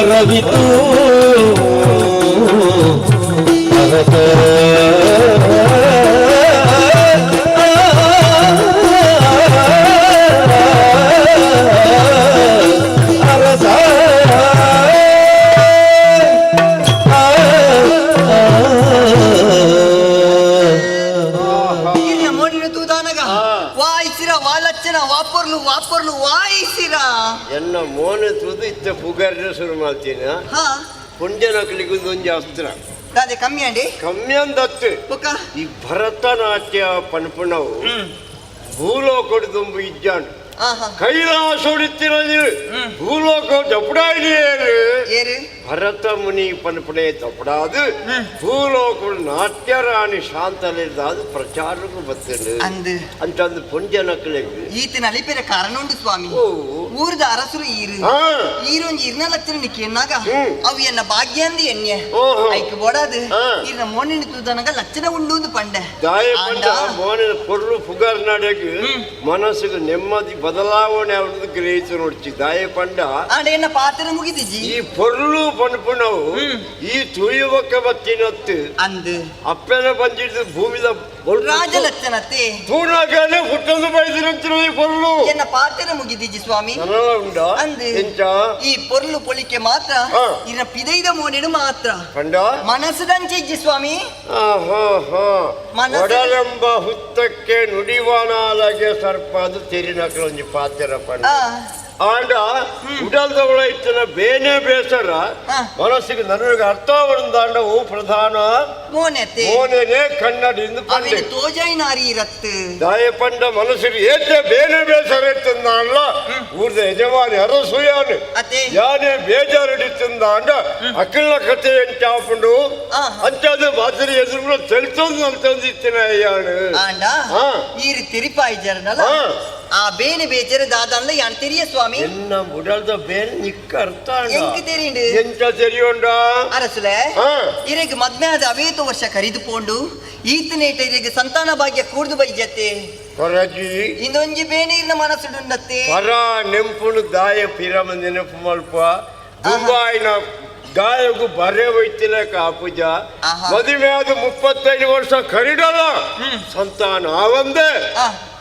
ವರವಿತು ಅರಸ ಅರಸ ವಾಯಿಸಿರ ವಾಲಚ್ಚನ ವಾಪರ್ಲು ವಾಪರ್ಲು ವಾಯಿಸಿರ ಎನ್ನ ಮೋನೆ ತುದು ಇತ್ತ ಪುಗಾರ ಶುರು ಮಾಡ್ತೀನಿ ಪುಂಜನಕಲಿಗೆ ಒಂಜಿ ಅಸ್ತ್ರ ಅದೇ ಕಮ್ಮಿ ಅಂಡಿ ಕಮ್ಮಿ ಅಂದತ್ತು ಈ ಭರತನಾಟ್ಯ ಪನ್ಪುಣವು ಭೂಲೋಕಡು ತುಂಬು ಇಜ್ಜಾಂಡು ಕೈಲಾಸ ಹೊಡಿತಿರೋದು ಭೂಲೋಕ ದಪ್ಪಡಾಯಿರು ಭರತ ಮುನಿ ಪನ್ಪುಣೆ ದಪ್ಪಡಾದು ಭೂಲೋಕ ನಾಟ್ಯ ರಾಣಿ ಶಾಂತಲಿರ್ದಾದು ಪ್ರಚಾರಕ್ಕೂ ಬರ್ತೇನೆ ಅಂತಂದು ಪುಂಜನಕಲಿಗೆ ಈತನ ಅಲಿಪೇರ ಕಾರಣ ಉಂಟು ಸ್ವಾಮಿ ಊರ್ದ ಅರಸರು ಈರೊಂಜಿ ಇರ್ನ ಲಕ್ಷಣ ನಿಕ್ಕಿನಾಗ ಅವು ಎನ್ನ ಭಾಗ್ಯ ಅಂದಿ ಎಣ್ಣೆ ಐಕ್ ಬೋಡಾದು ಇರ್ನ ಮೋನಿನ ತೂದನಗ ಲಕ್ಷಣ ಉಂಡು ಪಂಡೆ ದಾಯಪಂಡ ಮೋನಿನ ಪೊರ್ಲು ಪುಗಾರ್ ನಾಡಗೆ ಮನಸ್ಸಿಗೆ ನೆಮ್ಮದಿ ಬದಲಾವಣೆ ಅವನದು ಗ್ರಹಿಸಿ ನೋಡ್ಚಿ ದಾಯಪಂಡ ಎನ್ನ ಪಾತ್ರ ಮುಗಿದಿಜಿ ಈ ಪೊರ್ಲು ಪನ್ಪುಣವು ಈ ತುಳಿಯುವಕ್ಕೆ ಬತ್ತಿನತ್ತು ಅಂದು ಅಪ್ಪನ ಬಂದಿದ್ದು ಭೂಮಿದ ರಾಜಲಕ್ಷಣತೆ ಪೂರ್ಣಗಾನೆ ಹುಟ್ಟಲು ಬೈದಿರಂತಿರೋ ಈ ಪೊರ್ಲು ಎನ್ನ ಪಾತ್ರ ಮುಗಿದಿಜಿ ಸ್ವಾಮಿ ಉಂಡ ಅಂದು ಎಂಚ ಈ ಪೊರ್ಲು ಪೊಲಿಕೆ ಮಾತ್ರ ಇನ್ನ ಪಿದೈದ ಮೋನೆಡು ಮಾತ್ರ ಕಂಡ ಮನಸ್ಸುದಂಚಿಜ್ಜಿ ಸ್ವಾಮಿ ಒಡಲೆಂಬ ಹುತ್ತಕ್ಕೆ ನುಡಿವಾನಾಲಗೆ ಸರ್ಪ ಅದು ತೆರಿನಕಲ ಒಂಜಿ ಪಾತ್ರ ಪಂಡ ಆಂಡ ಉಡಲ್ದವಳ ಇತ್ತಿನ ಬೇನೆ ಬೇಸರ ಮನಸ್ಸಿಗೆ ನನಗೆ ಅರ್ಥ ಬಂದಾಂಡ ಓ ಪ್ರಧಾನ ಮೋನೆನೆ ಕನ್ನಡಿಂದ ಪಂಡೆ ತೋಜಾಯಿ ನಾರಿ ಇರತ್ತೆ ದಾಯಪಂಡ ಮನಸ್ಸಿಗೆ ಏತೆ ಬೇನೆ ಬೇಸರ ಇತ್ತಂದ ಅಲ್ಲ ಊರ್ದ ಯಜಮಾನಿ ಅರಸುಯಾನು ಯಾನೇ ಬೇಜಾರಿಡಿತ್ತಂದ ಅಂಡ ಅಕ್ಕಳ ಕಥೆ ಎಂಚಾಪುಂಡು ಅಂಚದು ಬಾಸರಿ ಎದುರು ತೆಲ್ತೊಂದು ಅಂತಂದು ಇತ್ತಿನ ಅಯ್ಯಾನು ಆಂಡ ಈ ತಿರಿಪಾಯಿ ಜರನಲ್ಲ ಆ ಬೇನೆ ಬೇಜಾರು ದಾದನ್ಲ ಯಾನ್ ತೆರಿಯ ಸ್ವಾಮಿ என்ன உடல்த பேர் நிக்க அர்த்தம் ಎಂಕ್ ತೆರಿಯುಂಡು ಎಂತ தெரியும்டா ಅರಸುಲೆ ಇರೆಗ್ ಮದ್ಮೆ ಆದ ಅವೇತು ವರ್ಷ ಕರಿದುಕೊಂಡು ಈತನೇಟ ಇರೆಗ್ ಸಂತಾನ ಭಾಗ್ಯ ಕೂಡ್ದು ಬೈಜತ್ತೆ ಕೊರಜಿ ಇಂದೊಂಜಿ ಬೇನೆ ಇರ್ನ ಮನಸ್ಸುಡುಂಡತ್ತೆ ಪರ ನೆಂಪುನು ದಾಯ ಪಿರಮ ನೆನಪು ಮಲ್ಪ ದುಬಾಯಿನ ಗಾಯಗೂ ಬರೆ ಹೋಯ್ತಿಲ್ಲ ಕಾಪುಜ ಮದುವೆ ಆದ 35 ವರ್ಷ ಕರಿಡಲ್ಲ ಸಂತಾನ ಆವಂದೆ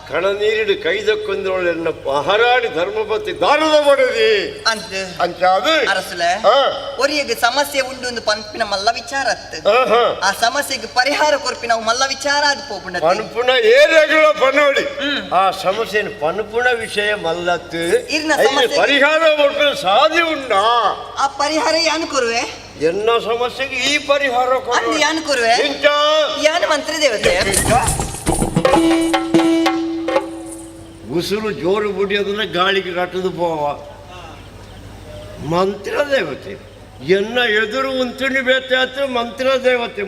ಕಣ ನೀರಿಡು ಕೈದಕ್ಕೊಂದೋಳು ಎನ್ನ ಮಹಾರಾಣಿ ಧರ್ಮಪತಿ ದಾರದ ಬಡದಿ ಅಂತ ಅಂಚಾದು ಅರಸುಲೆ ಒರಿಯಗೆ ಸಮಸ್ಯೆ ಉಂಡು ಒಂದು ಪಂಪಿನ ಮಲ್ಲ ವಿಚಾರತ್ ಆ ಸಮಸ್ಯೆಗೆ ಪರಿಹಾರ ಕೊರ್ಪಿ ನಾವು ಮಲ್ಲ ವಿಚಾರ ಅದು ಪೋಪುಂಡ ಪನ್ಪುಣ ಏರಿಯಾಗಳ ಪನ್ನೋಡಿ ಆ ಸಮಸ್ಯೆ ಪನ್ಪುಣ ವಿಷಯ ಮಲ್ಲತ್ತು ಇರ್ನ ಸಮಸ್ಯೆ ಪರಿಹಾರ ಕೊಟ್ಟು ಸಾಧ್ಯ ಉಂಟಾ ಆ ಪರಿಹಾರ ಯಾನ್ ಕೊರುವೆ ಎನ್ನ ಸಮಸ್ಯೆಗೆ ಈ ಪರಿಹಾರ ಅಂದ್ ಯಾನ್ ಕೊರುವೆ ಯಾನ್ ಮಂತ್ರ ದೇವತೆ ಉಸಿರು ಜೋರು ಬುಡಿಯೋದ್ರೆ ಗಾಳಿಗೆ ಕಟ್ಟದು ಪೋವ ಮಂತ್ರ ದೇವತೆ ಎನ್ನ ಎದುರು ಉಂತುಣಿ ಬೇತಾಯ್ತು ಮಂತ್ರ ದೇವತೆ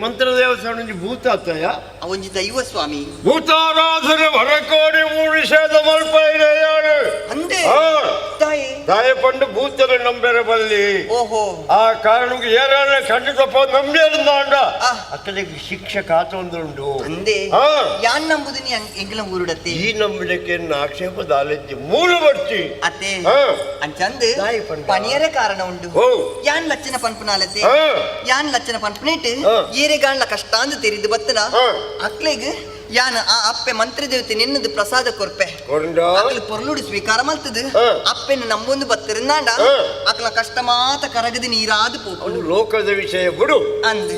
ಭೂತ ಆತಯ ಒಂಜಿ ದೈವ ಸ್ವಾಮಿ ಭೂತಾರಾಧನೆ ಹೊರಕೋಡಿ ಮೂಡಿಸದ ಮಲ್ಪ ಅಂದೆ ದಾಯ ಪಂಡು ಭೂತನ ನಂಬೆರ ಬಲ್ಲಿ ಓಹೋ ಆ ಕಾರಣಕ್ಕೆ ಏರಾಳ ಖಂಡಿತಪ್ಪ ನಂಬಿಯಂದಾಂಡ ಅಕ್ಕಲಿಗೆ ಶಿಕ್ಷೆ ಕಾತೊಂದುಂಡು ಅಂದೆ ಯಾನ್ ನಂಬುದು ನೀ ಎಂಗ್ಲ ಊರುಡತ್ತೆ ಈ ನಂಬಿಡಕ್ಕೆ ಆಕ್ಷೇಪ ದಾಲೆಜ್ಜಿ ಮೂರು ಬರ್ತಿ ಅತ್ತೆ ಅಂಚಂದ್ ಪಣಿಯರ ಕಾರಣ ಉಂಡು ಯಾನ್ ಲಚ್ಚನ ಪನ್ಪುನಾಲತ್ತೆ ಯಾನ್ ಲಚ್ಚನ ಪನ್ಪುನೇಟ್ ಏರೆಗಾಣ್ಲ ಕಷ್ಟ ಅಂದ್ ತೆರಿದು ಬತ್ತನ ಅಕ್ಲೆಗ್ ಯಾನ್ ಆ ಅಪ್ಪೆ ಮಂತ್ರ ದೇವತೆ ನಿನ್ನದು ಪ್ರಸಾದ ಕೊರ್ಪೆ ಅಕ್ಲ ಪೊರ್ಲುಡು ಸ್ವೀಕಾರ ಮಲ್ತದು ಅಪ್ಪೆನ ನಮ್ಮೊಂದು ಬತ್ತರಿಂದಾಂಡ ಅಕ್ಲ ಕಷ್ಟ ಮಾತ ಕರಗದ ನೀರಾದ ಪೋಪುಡು ಲೋಕದ ವಿಷಯ ಬಿಡು ಅಂದ್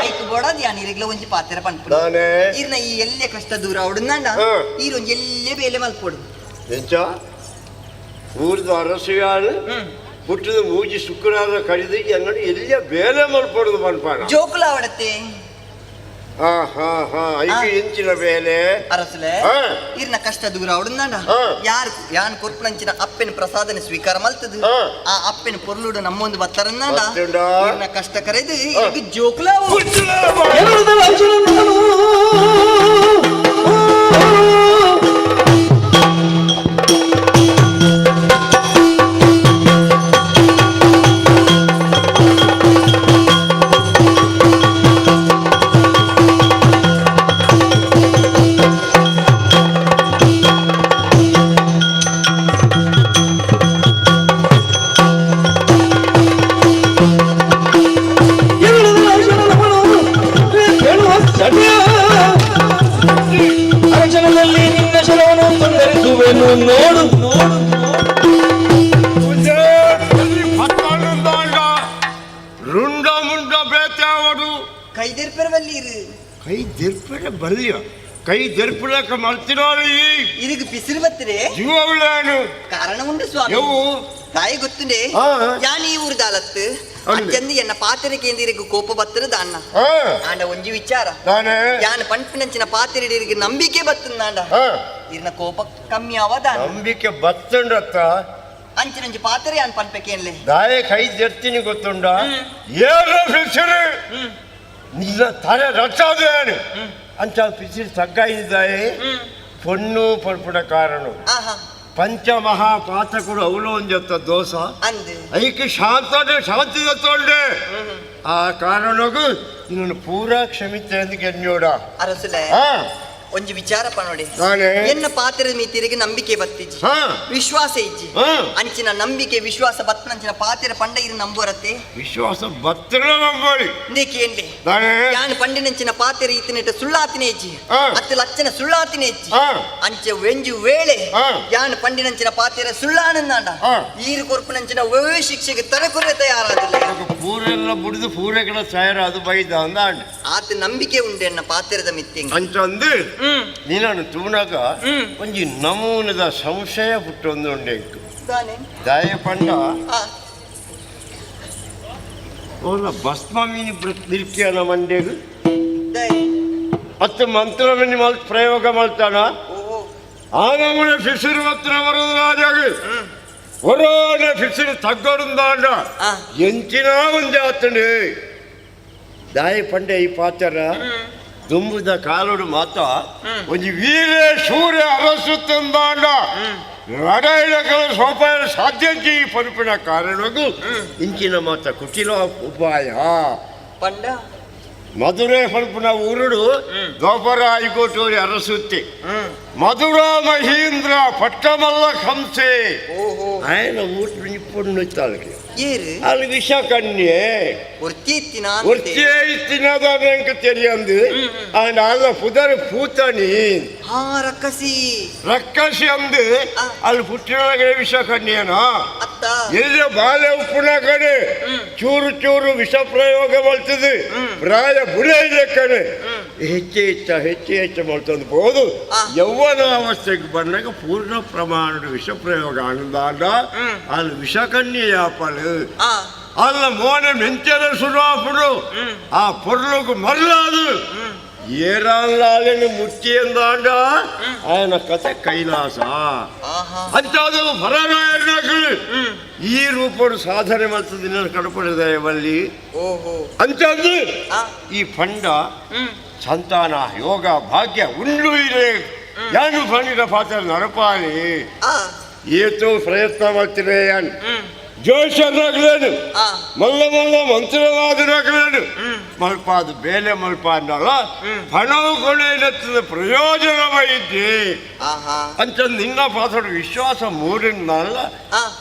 ಐಕು ಬೋಡಾದ್ ಯಾನ್ ಇರೆಗ್ಲ ಒಂಜಿ ಪಾತ್ರ ಪನ್ಪುಡು ಈರ್ನ ಈ ಎಲ್ಲೆ ಕಷ್ಟ ದೂರ ಅವಡುಂದಾಂಡ ಈರೊಂಜಿ ಎಲ್ಲೆ ಬೇಲೆ ಮಲ್ಪೋಡು ಎಂಚ ಊರ್ದು ಅರಸಿಯಾಳು ಹುಟ್ಟಿದ ಮೂಜಿ ಶುಕ್ರವಾರ ಕಡಿದು ಎನ್ನಡಿ ಎಲ್ಲಿಯ ಬೇಲೆ ಮಲ್ಪಡುದು ಮಲ್ಪಾನ ಜೋಕುಲ ಅವಡತ್ತೆ ಐದು ಇಂಚಿನ ಬೇಲೆ ಅರಸಲೆ ಇರ್ನ ಕಷ್ಟ ದೂರ ಅವಡುಂದಾಂಡ ಯಾರು ಯಾನ್ ಕೊರ್ಪುನಂಚಿನ ಅಪ್ಪೆನ ಪ್ರಸಾದನ ಸ್ವೀಕಾರ ಮಲ್ತದು ಆ ಅಪ್ಪೆನ ಪೊರ್ಲುಡು ನಮ್ಮೊಂದು ಬತ್ತರನ್ನಾಂಡ ಇರ್ನ ಕಷ್ಟ ಕರೆದು ಈಗ ಜೋಕುಲ ಅರ್ಜನದಲ್ಲಿ ನಿನ್ನ ಶರವನ್ನು ತುಂಡರಿಸುವೆನು ನೋಡು ರುಂಡ ಮುಂಡ ಬೇತಾವಡು ಕೈ ದೆರ್ಪೆರವಲ್ಲೀರು ಕೈ ದೆರ್ಪೆರ ಬಲ್ಲಿಯ ಕೈ ದೆರ್ಪುಳಕ ಮಲ್ತಿನಾಳಿ ಇದಕ್ಕೆ ಬಿಸಿಲು ಬತ್ತರೆ ಜೀವ ಉಳ್ಳಾನು ಕಾರಣ ಉಂಟು ಸ್ವಾಮಿ ತಾಯಿ ಗೊತ್ತುಂಡೆ ಯಾನ್ ಈ ಊರು ದಾಲತ್ತು ಅಜ್ಜಂದು ಎನ್ನ ಪಾತ್ರೆ ಕೇಂದ್ರಿಗೆ ಕೋಪ ಬತ್ತರು ದಾಣ್ಣ ಆಂಡ ಒಂಜಿ ವಿಚಾರ ಯಾನ್ ಪಂಪಿನಂಚಿನ ಪಾತ್ರೆಡಿಗೆ ನಂಬಿಕೆ ಬತ್ತಂದಾಂಡ ಇರ್ನ ಕೋಪ ಕಮ್ಮಿ ಅವದ ನಂಬಿಕೆ ಬತ್ತಂಡತ್ತ ಅಂಚಿನಂಚಿ ಪಾತ್ರೆ ಯಾನ್ ಪಂಪೆಕೇನ್ಲೆ ದಾಯ ಕೈ ಜರ್ತೀನಿ ಗೊತ್ತುಂಡ ಏನು ಫಿಸಿರು ನಿನ್ನ ತಲೆ ರಕ್ಷಾದೇನು ಅಂಚ ಫಿಸಿರು ತಗ್ಗಾಯಿದ್ದಾಯೆ ಪೊಣ್ಣು ಪರ್ಪುಡ ಕಾರಣ ಪಂಚಮಹಾಪಾತಕರು ಅವಲೋಂಜತ್ತ ದೋಷ ಐಕೆ ಶಾಂತಿ ದತ್ತೊಂಡೆ ಆ ಕಾರಣಗೂ ನಿನ್ನನ್ನು ಪೂರಾ ಕ್ಷಮಿತೆ ಎಂದು ಗೆನ್ನೋಡ ಅರಸಲೆ ಒಂಜಿ ವಿಚಾರ ಪನೋಡಿ ಎನ್ನ ಪಾತ್ರದ ಮೀತಿರಿಗೆ ನಂಬಿಕೆ ಬತ್ತಿಜ್ಜಿ ವಿಶ್ವಾಸ ಇಜ್ಜಿ ಅಂಚಿನ ನಂಬಿಕೆ ವಿಶ್ವಾಸ ಬತ್ತನಂಚಿನ ಪಾತ್ರೆ ಪಂಡ ಇರು ನಂಬೋರತ್ತೆ ವಿಶ್ವಾಸ ಬತ್ತನ ನಂಬೋಳಿ ಕೇಂಡೆ ಯಾನ್ ಪಂಡಿನಂಚಿನ ಪಾತ್ರೆ ಈತನೆಟ ಸುಳ್ಳಾತಿನೇ ಇಜ್ಜಿ ಹತ್ತು ಲಕ್ಷನ ಸುಳ್ಳಾತಿನೇ ಇಜ್ಜಿ ಅಂಚೆ ವೆಂಜು ವೇಳೆ ಯಾನ್ ಪಂಡಿನಂಚಿನ ಪಾತ್ರೆ ಸುಳ್ಳಾನಂದಾಂಡ ಈರು ಕೊರ್ಪುನಂಚಿನ ಶಿಕ್ಷೆಗೆ ತರಕುರೆ ತಯಾರಾದಿಲ್ಲ ಪೂರೆಲ್ಲ ಬುಡಿದು ಪೂರೆಗಳ ತಯಾರಾದು ಬೈದ ಅಂದಾಂಡ ಆತ ನಂಬಿಕೆ ಉಂಡೆ ಎನ್ನ ಪಾತ್ರದ ಮಿತ್ತಿ ಅಂಚಂದು ನೀನು ತೂನಾಗ ಒಂಜಿ ನಮೂನದ ಸಂಶಯ ಪುಟ್ಟೊಂದು ಉಂಡೆ ದಾಯ ಪಂಡ ಭಸ್ಮ ಮೀನಿ ನಿಲ್ಕಿಯನ ಮಂಡೆಗು ಹತ್ತು ಮಂತ್ರವನ್ನು ಪ್ರಯೋಗ ಮಾಡ್ತಾನ ಆಗ ಫಿಸಿರು ಹತ್ರ ಬರೋದು ರಾಜಾಗ ಹೊರೋಣ ಫಿಸಿರು ತಗ್ಗಡುಂದಾಂಡ ಎಂಚಿನ ಒಂದೇ ಆತಂಡೆ ದಾಯ ಪಂಡೆ ಈ ಪಾತ್ರ ದುಂಬುದ ಕಾಲುಡು ಮಾತ ಒಂಜಿ ವೀರೇ ಸೂರ್ಯ ಅರಸು ತಂದಾಂಡ ಲಡಾಯಿಗಳ ಸೋಪಾಯ ಸಾಧ್ಯಕ್ಕೆ ಈ ಪರುಪಿನ ಕಾರಣಗೂ ಇಂಚಿನ ಮಾತ ಕುಟಿಲ ಉಪಾಯ ಪಂಡ ಮಧುರೈ ಪರುಪಿನ ಊರುಡು ದ್ವಾಪರ ಹೈಕೋಟೂರಿ ಅರಸುತ್ತಿ ಮಧುರಾ ಮಹೀಂದ್ರ ಪಟ್ಟಮಲ್ಲ ಕಂಸೆ ఆయన ఊటి ఇప్పుడు నొచ్చాలకి వాళ్ళు విష కన్యే వృత్తి ఇచ్చినదని ఇంక తెలియంది ఆయన వాళ్ళ పుదరు పూతని రక్కసి అంది వాళ్ళు పుట్టిన విష కన్యేనా ఎల్లు బాలే ఉప్పునా కಡೆ ಚೂರು ಚೂರು ವಿಷ ಪ್ರಯೋಗ ಮಾಡ್ತದೆ ಪ್ರಾಯ ಬುಡೇ ಕಡೆ ಹೆಚ್ಚು ಮಾಡ್ತಂದು ಬೋದು ಯೌವನ ಅವಸ್ಥೆಗೆ ಬಂದಾಗ ಪೂರ್ಣ ಪ್ರಮಾಣದ ವಿಷ ಪ್ರಯೋಗ ಆನಂದಾಂಡ ಅಲ್ಲಿ ವಿಷಕನ್ಯೆ ಯಾಪಲು ಅಲ್ಲ ಮೋನ ಮೆಂಚರ ಸುರಾಪುಡು ಆ ಪೊರ್ಲುకు మరలాదు ఏరాళ్ళని ముట్టి ఎందాండ ఆయన కథ కైలాస అంತಾದು ಭರನಾಯಕ ಈ ರೂಪಡು ಸಾಧನೆ ಮಾಡ್ತದೆ ಕಡಪಡಿದೆ ಬಲ್ಲಿ ಅಂತಂದು ಈ ಪಂಡ ಸಂತಾನ ಯೋಗ ಭಾಗ್ಯ ಉಂಡು ಇದೆ ಯಾನು ಪಂಡಿತ ಪಾತ್ರ ನರಪಾಲಿ ಏತೋ ಪ್ರಯತ್ನ ಮಾಡ್ತಿದೆ ಯಾನು ಜೋಶರಾಗಲೇನು ಮಲ್ಲ ಮಲ್ಲ ಮಂತ್ರವಾದರಾಗಲೇನು ಮಲ್ಪಾದು ಬೇಲೆ ಮಲ್ಪಾದಲ್ಲ ಹಣವು ಕೊನೆಯತ್ತ ಪ್ರಯೋಜನವೈದ್ಯೆ ಅಂತ ನಿನ್ನ ಪಾತ್ರ ವಿಶ್ವಾಸ ಮೂರಿನಲ್ಲ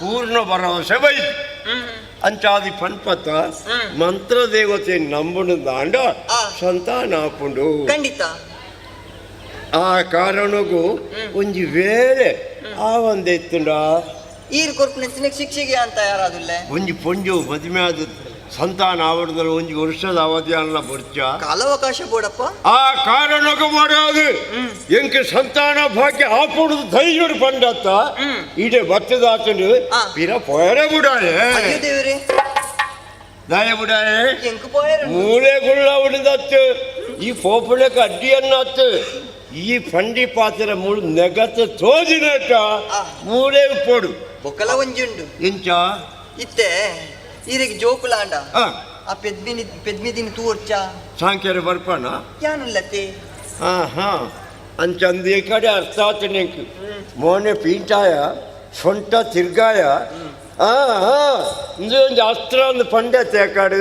ಪೂರ್ಣ ಭರವಸೆ ವೈದ್ಯ ಅಂಚಾದಿ ಪನ್ಪತ್ತ ಮಂತ್ರ ದೇವತೆ ನಂಬುನು ದಾಂಡ ಸಂತಾನ ಆಪುಂಡು ಖಂಡಿತ ಆ ಕಾರಣಗೂ ಒಂಜಿ ವೇಳೆ ಆ ಒಂದೆತ್ತುಂಡ ಈರು ಕೊರ್ಪುನ ಶಿಕ್ಷೆಗೆ ಅಂತ ಯಾರಾದುಲ್ಲ ಒಂಜಿ ಪೊಂಜು ಮದುವೆ ಆದ ಸಂತಾನ ಆವಡದಲ್ಲಿ ಒಂಜಿ ವರ್ಷದ ಅವಧಿ ಅಲ್ಲ ಬರ್ಚ ಕಾಲಾವಕಾಶ ಬೋಡಪ್ಪ ಆ ಕಾರಣಕ್ಕೆ ಮಾಡೋದು ಎಂಕ ಸಂತಾನ ಭಾಗ್ಯ ಆಪುಡುದು ಧೈರ್ಯ ಪಂಡತ್ತ ಇಡೆ ಭತ್ತದ ಆತನು ಪಿರ ಪೊಯರ ಬುಡಾಯೆ ದೇವರೇ ದಾಯ ಬುಡಾಯೆ ಎಂಕ ಪೊಯರ ಮೂಲೆ ಗುಳ್ಳ ಉಳಿದತ್ತು ಈ ಪೋಪುಳಕ್ಕೆ ಅಡ್ಡಿಯನ್ನತ್ತು ಈ ಪಂಡಿ ಪಾತ್ರ ಮೂಳು ನೆಗತ್ತು ತೋಜಿನಟ ಮೂಲೆ ಪೋಡು ಬೊಕ್ಕಲ ಒಂಜುಂಡು ಇಂಚ ಇತ್ತೆ ಈರಿಗೆ ಜೋಕುಲಾಂಡ ಆ ಪೆದ್ಮಿದಿನ ತೂರ್ಚ ಸಾಂಖ್ಯರ ಬರ್ಪಣ ಯಾನುಲ್ಲತೆ ಹಾ ಅಂಚಂದಿ ಕಡೆ ಅರ್ಥ ಆತ ನಿಂಕು ಮೋನೆ ಪೀಂಟಾಯ ಸೊಂಟ ತಿರ್ಗಾಯ ಒಂದು ಅಸ್ತ್ರ ಒಂದು ಪಂಡೆ ತೇಕಾಡು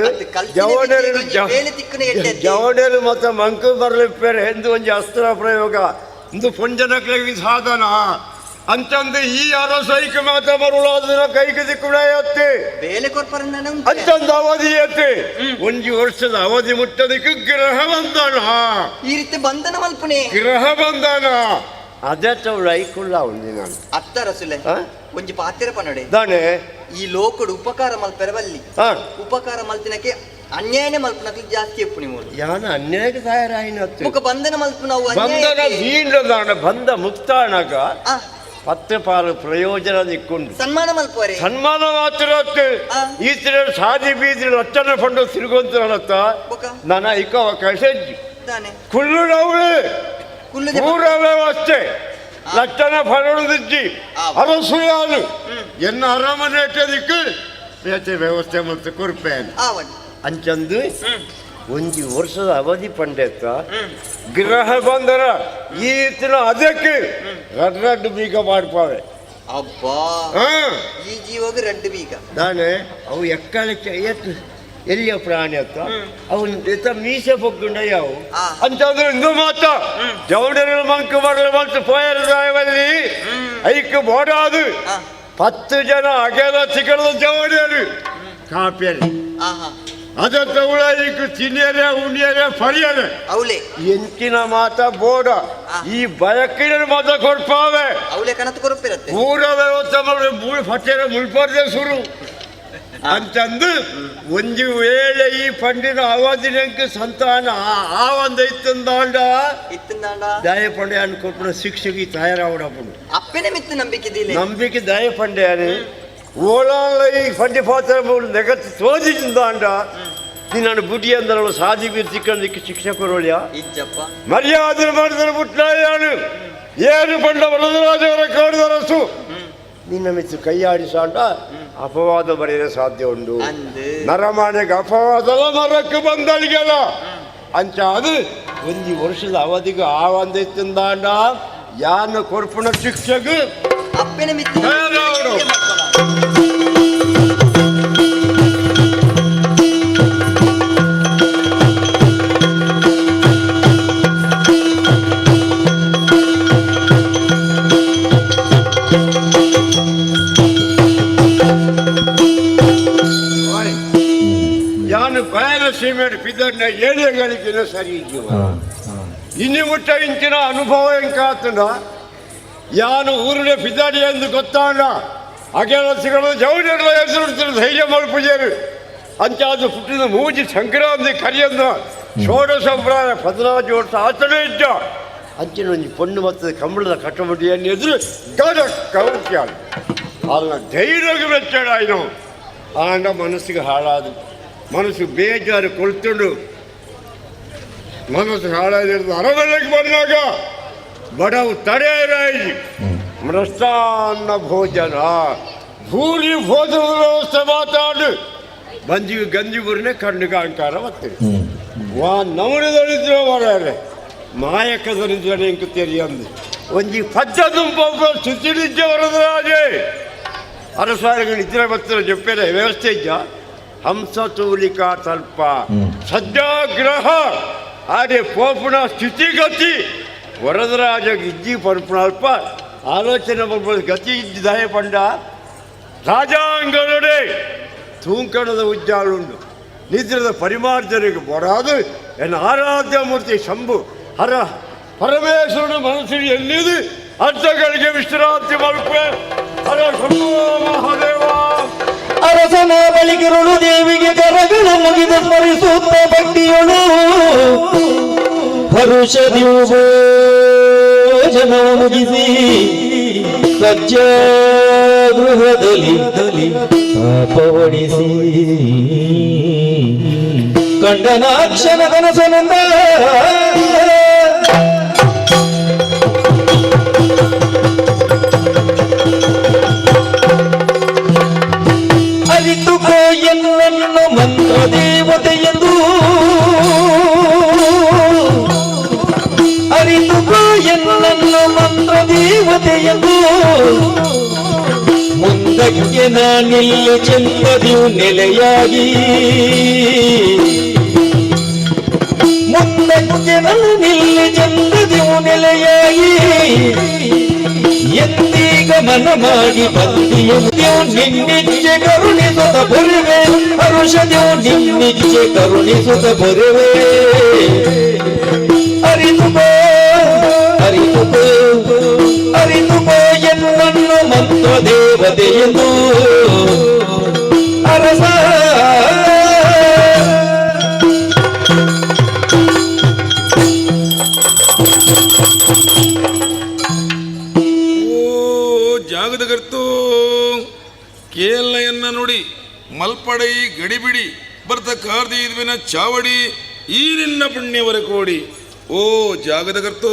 ಜವಣರು ಮತ್ತು ಮಂಕು ಬರಲಿಪ್ಪೇರೆ ಎಂದು ಒಂದು ಅಸ್ತ್ರ ಪ್ರಯೋಗ ಇಂದು ಪೊಂಜನಕ್ಕೆ ಸಾಧನ ಅಂತಂದು ಈ ಅರಸೈಕ ಮಾತ ಬರುಳಾದ ಕೈಗೆ ದಿಕ್ಕುಡತ್ತೆ ಅಂತಂದು ಅವಧಿ ಐತೆ ಒಂದು ವರ್ಷದ ಅವಧಿ ಮುಟ್ಟದಕ್ಕೆ ಗ್ರಹ ಬಂಧನ ಈ ರೀತಿ ಬಂಧನ ಮಲ್ಪನೆ ಗ್ರಹ ಬಂಧನ ಅದೇ ಐಕುಳ್ಳ ఉంది ನಾನು ಅತ್ತ ರಸುಲೆ ಒಂಜಿ ಪಾತ್ರ ಪನಡೆ ದಾನೆ ಈ ಲೋಕಡು ಉಪಕಾರ ಮಲ್ಪೆರ ಬಲ್ಲಿ ಉಪಕಾರ ಮಲ್ತಿನಕ್ಕೆ ಅನ್ಯಾಯನೇ ಮಲ್ಪನಕ್ಕೆ ಜಾಸ್ತಿ ಎಪ್ಪು ನೀವು ಯಾನ ಅನ್ಯಾಯಕ್ಕೆ ತಯಾರಾಯಿನತ್ತು ಮುಖ ಬಂಧನ ಮಲ್ಪ ನಾವು ಬಂಧನ ದೀಂಡದಾನ ಬಂಧ ಮುಕ್ತಾನಗ ಪತ್ತೆ ಪಾಲು ಪ್ರಯೋಜನ ದಿಕ್ಕೊಂಡು ಸನ್ಮಾನ ಮಲ್ಪುವರೆ ಸನ್ಮಾನ ಮಾತ್ರ ಈತರ ಸಾದಿ ಬೀದಿ ಲಟ್ಟನ ಪಂಡು ತಿರುಗೊಂತ ನನ್ನ ಇಕ್ಕ ಅವಕಾಶ ಕುಳ್ಳು ನವ್ಳೆ ಪೂರ ವ್ಯವಸ್ಥೆ ಲಟ್ಟನ ಫಲದಿಜ್ಜಿ ಅರಸುಯಾನು ಎನ್ನ ಅರಮನೆ ದಿಕ್ಕು ಬೇತೆ ವ್ಯವಸ್ಥೆ ಮತ್ತು ಕೊರ್ಪೇನು ಅಂಚಂದು ಒಂಜಿ ವರ್ಷದ ಅವಧಿ ಪಂಡೆತ್ತ ಗ್ರಹ ಬಂದರ ಈತಿನ ಅದಕ್ಕೆ ರಡ್ಡು ಬೀಗ ಮಾಡ್ಪಾವೆ ಅಬ್ಬಾ ಈ ಜೀವಗೆ ರಡ್ಡು ಬೀಗ ನಾನೇ ಅವು ಎಕ್ಕಳಕ್ಕೆ ಎತ್ತು ಎಲ್ಲಿಯ ಪ್ರಾಣಿ ಅತ್ತ ಅವನು ಎತ್ತ ಮೀಸೆ ಪೊಕ್ಕುಂಡ ಯಾವು ಅಂತಂದ್ರೆ ಇಂದು ಮಾತ ಜವಡರ ಮಂಕು ಬರಲು ಮತ್ತು ಪೋಯರದಾಯವಲ್ಲಿ ಐಕ್ಯ ಬೋಡಾದು 10 ಜನ ಅಗೆಲ ಚಿಕ್ಕದ ಜವಡರು ಕಾಪಿಯರು ಅದತ್ತ ಉಳಿಕು ತಿನ್ನಿಯರೆ ಉಣ್ಣಿಯರೆ ಪರಿಯರೆ ಅವಳೆ ಎಂಕಿನ ಮಾತ ಬೋಡ ಈ ಬಯಕಿನ ಮಾತ ಕೊಡ್ಪಾವೆ ಅವಳೆ ಕನತು ಕೊರಪಿರತ್ತೆ ಪೂರ ವ್ಯವಸ್ಥೆ ಮಾಡಿ ಮೂಳು ಫಟ್ಟೆರ ಮುಳ್ಪರ್ದೆ ಸುರು ಅಂತಂದು ಒಂದು ವೇಳೆ ಈ ಪಂಡಿನ ಅವಧಿನಕ್ಕೆ ಸಂತಾನ ಆ ಒಂದು ಇತ್ತಂದಾಂಡ ದಯ ಪಂಡೆ ಅನ್ಕೊಟ್ಟು ಶಿಕ್ಷೆಗೆ ತಯಾರಾವಡಪ್ಪು ಅಪ್ಪನೇ ಮಿತ್ತು ನಂಬಿಕೆ ದಯ ಪಂಡೆ ಓಳಾಳ ಈ ಪಂಡಿ ಪಾತ್ರ ನೆಗತ್ತು ತೋಜಿಂದಾಂಡ ನೀನು ಬುಡ್ಡಿ ಅಂದರಳು ಸಾಧಿ ಬೀರ್ ಸಿಕ್ಕಂದಿಕ್ಕೆ ಶಿಕ್ಷೆ ಕೊರೋಳ್ಯ ಮರ್ಯಾದೆ ಮಾಡಿದ್ರೆ ಬಿಟ್ಟಾನು ಏನು ಪಂಡ ವರದರಾಜವರ ಕಾಡಿದರಸು ನಿನ್ನ ಮಿತ್ತು ಕೈಯಾಡಿಸಾಂಡ ಅಪವಾದ ಬರೆಯಲು ಸಾಧ್ಯ ಉಂಟು ನರಮಾನೆಗೆ ಅಪವಾದದ ಮರಕ್ಕೆ ಬಂದಳಿಗೆಲ್ಲ ಅಂಚ ಅದು ಒಂದು ವರ್ಷದ ಅವಧಿಗೆ ಆವಂದಿತ್ತಿಂದಾಂಡ ಯಾನ ಕೊರ್ಪಣ ಶಿಕ್ಷೆಗೆ ಅಪ್ಪನ ಮಿತ್ರ ತಯಾರಾವಡು. ಯಾನು ಬಯಲ ಸೀಮೆಡ್ ಪಿದರ್ನ ಏಳಿಗಳಿಗಿನ ಸರಿ ಇದ್ದೀವ ಇನ್ನು ಮುಟ್ಟ ಇಂಚಿನ ಅನುಭವ ಎಂಕಾತನ ಯಾನು ಊರಿನ ಪಿದಾಡಿ ಎಂದು ಗೊತ್ತಾಂಡ ಅಗೆಲಸಿಗಳು ಜವಳಿಗಳ ಹೆಸರು ಧೈರ್ಯ ಮಲ್ಪುಜೇರು ಅಂಚಾದು ಪುಟ್ಟಿನ ಮೂಜಿ ಸಂಕ್ರಾಂತಿ ಕರಿಯಂದ ಷೋಡ ಸಂಪ್ರಾಯ 14 ವರ್ಷ ಆಚರಣೆ ಇದ್ದ ಅಂಚಿನ ಒಂದು ಪೊಣ್ಣು ಮತ್ತು ಕಂಬಳದ ಕಟ್ಟುಮುಡಿಯನ್ನು ಎದುರು ಗಡ ಕೌತ್ಯಾಳು ಅಲ್ಲ ಧೈರ್ಯಕ್ಕೆ ವೆಚ್ಚಡಾಯಿನು ಆಂಡ ಮನಸ್ಸಿಗೆ ಹಾಳಾದು ಮನಸ್ಸು ಬೇಜಾರು ಕೊಳ್ತುಂಡು ಮನಸ್ಸು ಹಾಳಾದಿರೋದು ಅರಮನೆಗೆ ಬಂದಾಗ ಬಡವು ತಡೆಯರಾಯಿ ಮೃಷ್ಟಾನ್ನ ಭೋಜನ ಭೂರಿ ಭೋಜನದ ವ್ಯವಸ್ಥೆ ಮಾತಾಡು ಬಂಜಿಗೆ ಗಂಜಿ ಬುರ್ನೆ ಕಣ್ಣಿಗೆ ಅಹಂಕಾರ ಬರ್ತದೆ ವಾ ನವನದಳಿದ್ರ ಮಾರಾರೆ ಮಾಯಕದರಿದ್ರೆ ಇಂಕ ತೆರಿಯಂದು ಒಂಜಿ ಪಚ್ಚ ದುಂಪ ಸುತ್ತಿಡಿದ್ದೆ ವರದರಾಜೇ ಅರಸಾರಿಗೆ ನಿದ್ರೆ ಬರ್ತಾರೆ ಜೊಪ್ಪೆಲೆ ವ್ಯವಸ್ಥೆ ಇದ್ದ ಹಂಸತೂಲಿಕಾ ತಲ್ಪ ಸಜ್ಜಾಗ್ರಹ ಆದ್ರೆ ಪೋಪುಣ ಸ್ಥಿತಿಗತಿ ವರದರಾಜ ಇಜ್ಜಿ ಪಂಪುಣಲ್ಪ ಆಲೋಚನೆ ಬರ್ಬೋದು ಗತಿ ಇದ್ದಿದಾಯ ಪಂಡ ರಾಜಾಂಗಣೆ ತೂಂಕಣದ ಉಜ್ಜಾಳುಂಡು ನಿದ್ರದ ಪರಿಮಾರ್ಜನೆಗೆ ಬರಾದು ಎನ್ನ ಆರಾಧ್ಯ ಮೂರ್ತಿ ಶಂಭು ಹರ ಪರಮೇಶ್ವರನ ಮನಸ್ಸಿಗೆ ಎಲ್ಲಿದು ಅರ್ಥಗಳಿಗೆ ವಿಶ್ರಾಂತಿ ಮಲ್ಪೆ ಹರ ಶಂಭೋ ಮಹಾದೇವ. ಅರಸನ ಬಳಿಗಿರುಳು ದೇವಿಗೆ ಕರಗಳು ಮುಗಿದ ಸ್ಮರಿಸುತ್ತ ಭಕ್ತಿಯೊಳು ಹರುಷದಿಯು ಭೋಜನ ಮುಗಿಸಿ ಸಜ್ಜ ಗೃಹದಲ್ಲಿ ಪಾಪವಡಿಸಿ ಕಂಡನಾಕ್ಷನ ಕನಸನಂದ ಅರಿತುಕೋ ಎನ್ನನ್ನು ಮಂತ್ರ ದೇವತೆಯೆಂದು ಅರಿತುಕೋ ಎನ್ನನ್ನು ಮಂತ್ರ ದೇವತೆಯೆಂದು ಮುಂದಕ್ಕೆ ನಾನಿಲ್ಲಿ ಚೆಲ್ಲದಿಯು ನೆಲೆಯಾಗಿ ಮುಂದಕ್ಕೆ ನಾನಿಲ್ಲಿ ಚೆಲ್ಲದಿಯು ನೆಲೆಯಾಗಿ ಎಂದೀಗ ಮನ ಮಾಡಿ ಬಂದಿಯು ನಿನ್ನಿಚ್ಛೆ ಕರುಣಿಸುತ್ತ ಬರುವೆ ಹರುಷದೇವು ನಿನ್ನಿಚ್ಛೆ ಕರುಣಿಸುತ್ತ ಬರುವೆ ಅರಿತುಕೋ ಅರಿತುಕೋ ಅರಿತುಕೋ ಎನ್ನನ್ನು ಮಂತ್ರ ದೇವತೆಯೆಂದು ಅರಸ ಜಾಗದ ಗರ್ತು ಕೇಳಯನ್ನ ನುಡಿ ಮಲ್ಪಡೈ ಗಡಿಬಿಡಿ ಬರ್ತ ಕಾರ್ದಿದ್ವಿನ ಚಾವಡಿ ಈ ನಿನ್ನ ಪುಣ್ಯವರ ಕೋಡಿ ಓ ಜಾಗದ ಗರ್ತು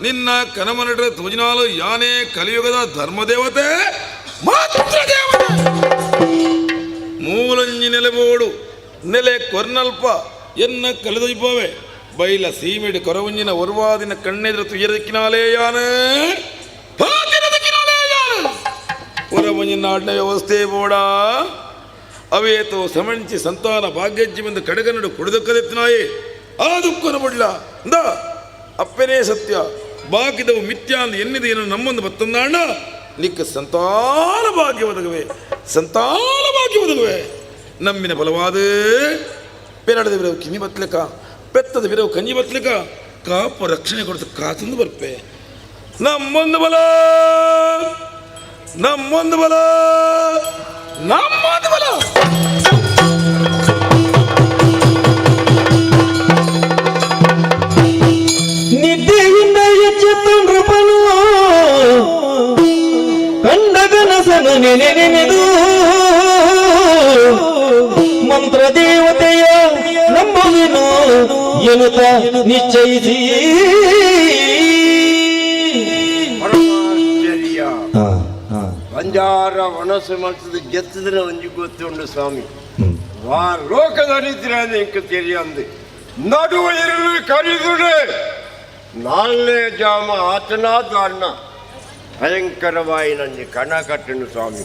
ನಿನ್ನ ಕನಮನಟ ತುಜಿನಾಲು ಯಾನೇ ಕಲಿಯುಗದ ಧರ್ಮದೇವತೆ ಮಾತ್ರ ದೇವತೆ ಮೂಲಂಜಿ ನೆಲೆಬೋಡು ನೆಲೆ ಕೊರ್ನಲ್ಪ ಎನ್ನ ಕಲೆದೊಯ್ಪವೆ ಬೈಲ ಸೀಮೆಡಿ ಕೊರವಂಜಿನ ಒರ್ವಾದಿನ ಕಣ್ಣೆದುರು ತುಯ್ಯದಕ್ಕಿನಾಲೇ ಯಾನ ನಾಡಿನ ವ್ಯವಸ್ಥೆ ಬೋಡ ಅವೇತೋ ಸಮಂಚಿ ಸಂತಾನ ಭಾಗ್ಯಜ್ಜಿ ಬಂದು ಕಡೆಗನ್ನಡು ಕುಡಿದಕ್ಕದೆತ್ತಿನಾಯೇ ಆ ದುಃಖನ ಬಿಡ್ಲ ಅಂದ ಅಪ್ಪನೇ ಸತ್ಯ ಬಾಕಿದವು ಮಿಥ್ಯ ಅಂದ ಎನ್ನಿದೆ ಏನು ನಮ್ಮೊಂದು ಮತ್ತೊಂದಾಣ ನಿಕ್ಕ ಸಂತಾನ ಭಾಗ್ಯ ಒದಗುವೆ ಸಂತಾನ ಭಾಗ್ಯ ಒದಗುವೆ ನಮ್ಮಿನ ಬಲವಾದ ಪೆರಡದ ವಿರವು ಕಿನಿ ಬತ್ಲಿಕ ಪೆತ್ತದ ವಿರವು ಕಂಜಿ ಬತ್ಲಿಕ ಕಾಪ ರಕ್ಷಣೆ ಕೊಡ್ತ ಕಾತಂದು ಬರ್ಪೆ ನಮ್ಮೊಂದು ಬಲ ನಮ್ಮೊಂದು ಬಲ ನಮ್ಮೊಂದು ಬಲ ನಿದ್ದೆಯಿಂದ ಎಚ್ಚೆತ್ತೊಂಡ್ರು ಬಲು ಕಂಡ ಕನಸನು ನೆನೆದು ಮಂತ್ರ ದೇವತೆಯ ನಂಬುವೆನು ಎನ್ನುತ್ತ ನಿಶ್ಚಯಿಸಿ ಬಂಜಾರ ಒಣಸು ಮನಸ್ಸದ ಗೆತ್ತದ್ರೆ ಒಂಜಿ ಗೊತ್ತುಂಡು ಸ್ವಾಮಿ ವಾ ಲೋಕದ ನಿದ್ರೆ ಇಂಕ ತೆರಿಯಂದು ನಡುವೆ ಇರಲು ಕರೆದುಡೆ ನಾಲ್ನೇ ಜಾಮ ಆತನಾದ ಅಣ್ಣ ಭಯಂಕರವಾಗಿ ನನಗೆ ಕಣ ಕಟ್ಟನು ಸ್ವಾಮಿ.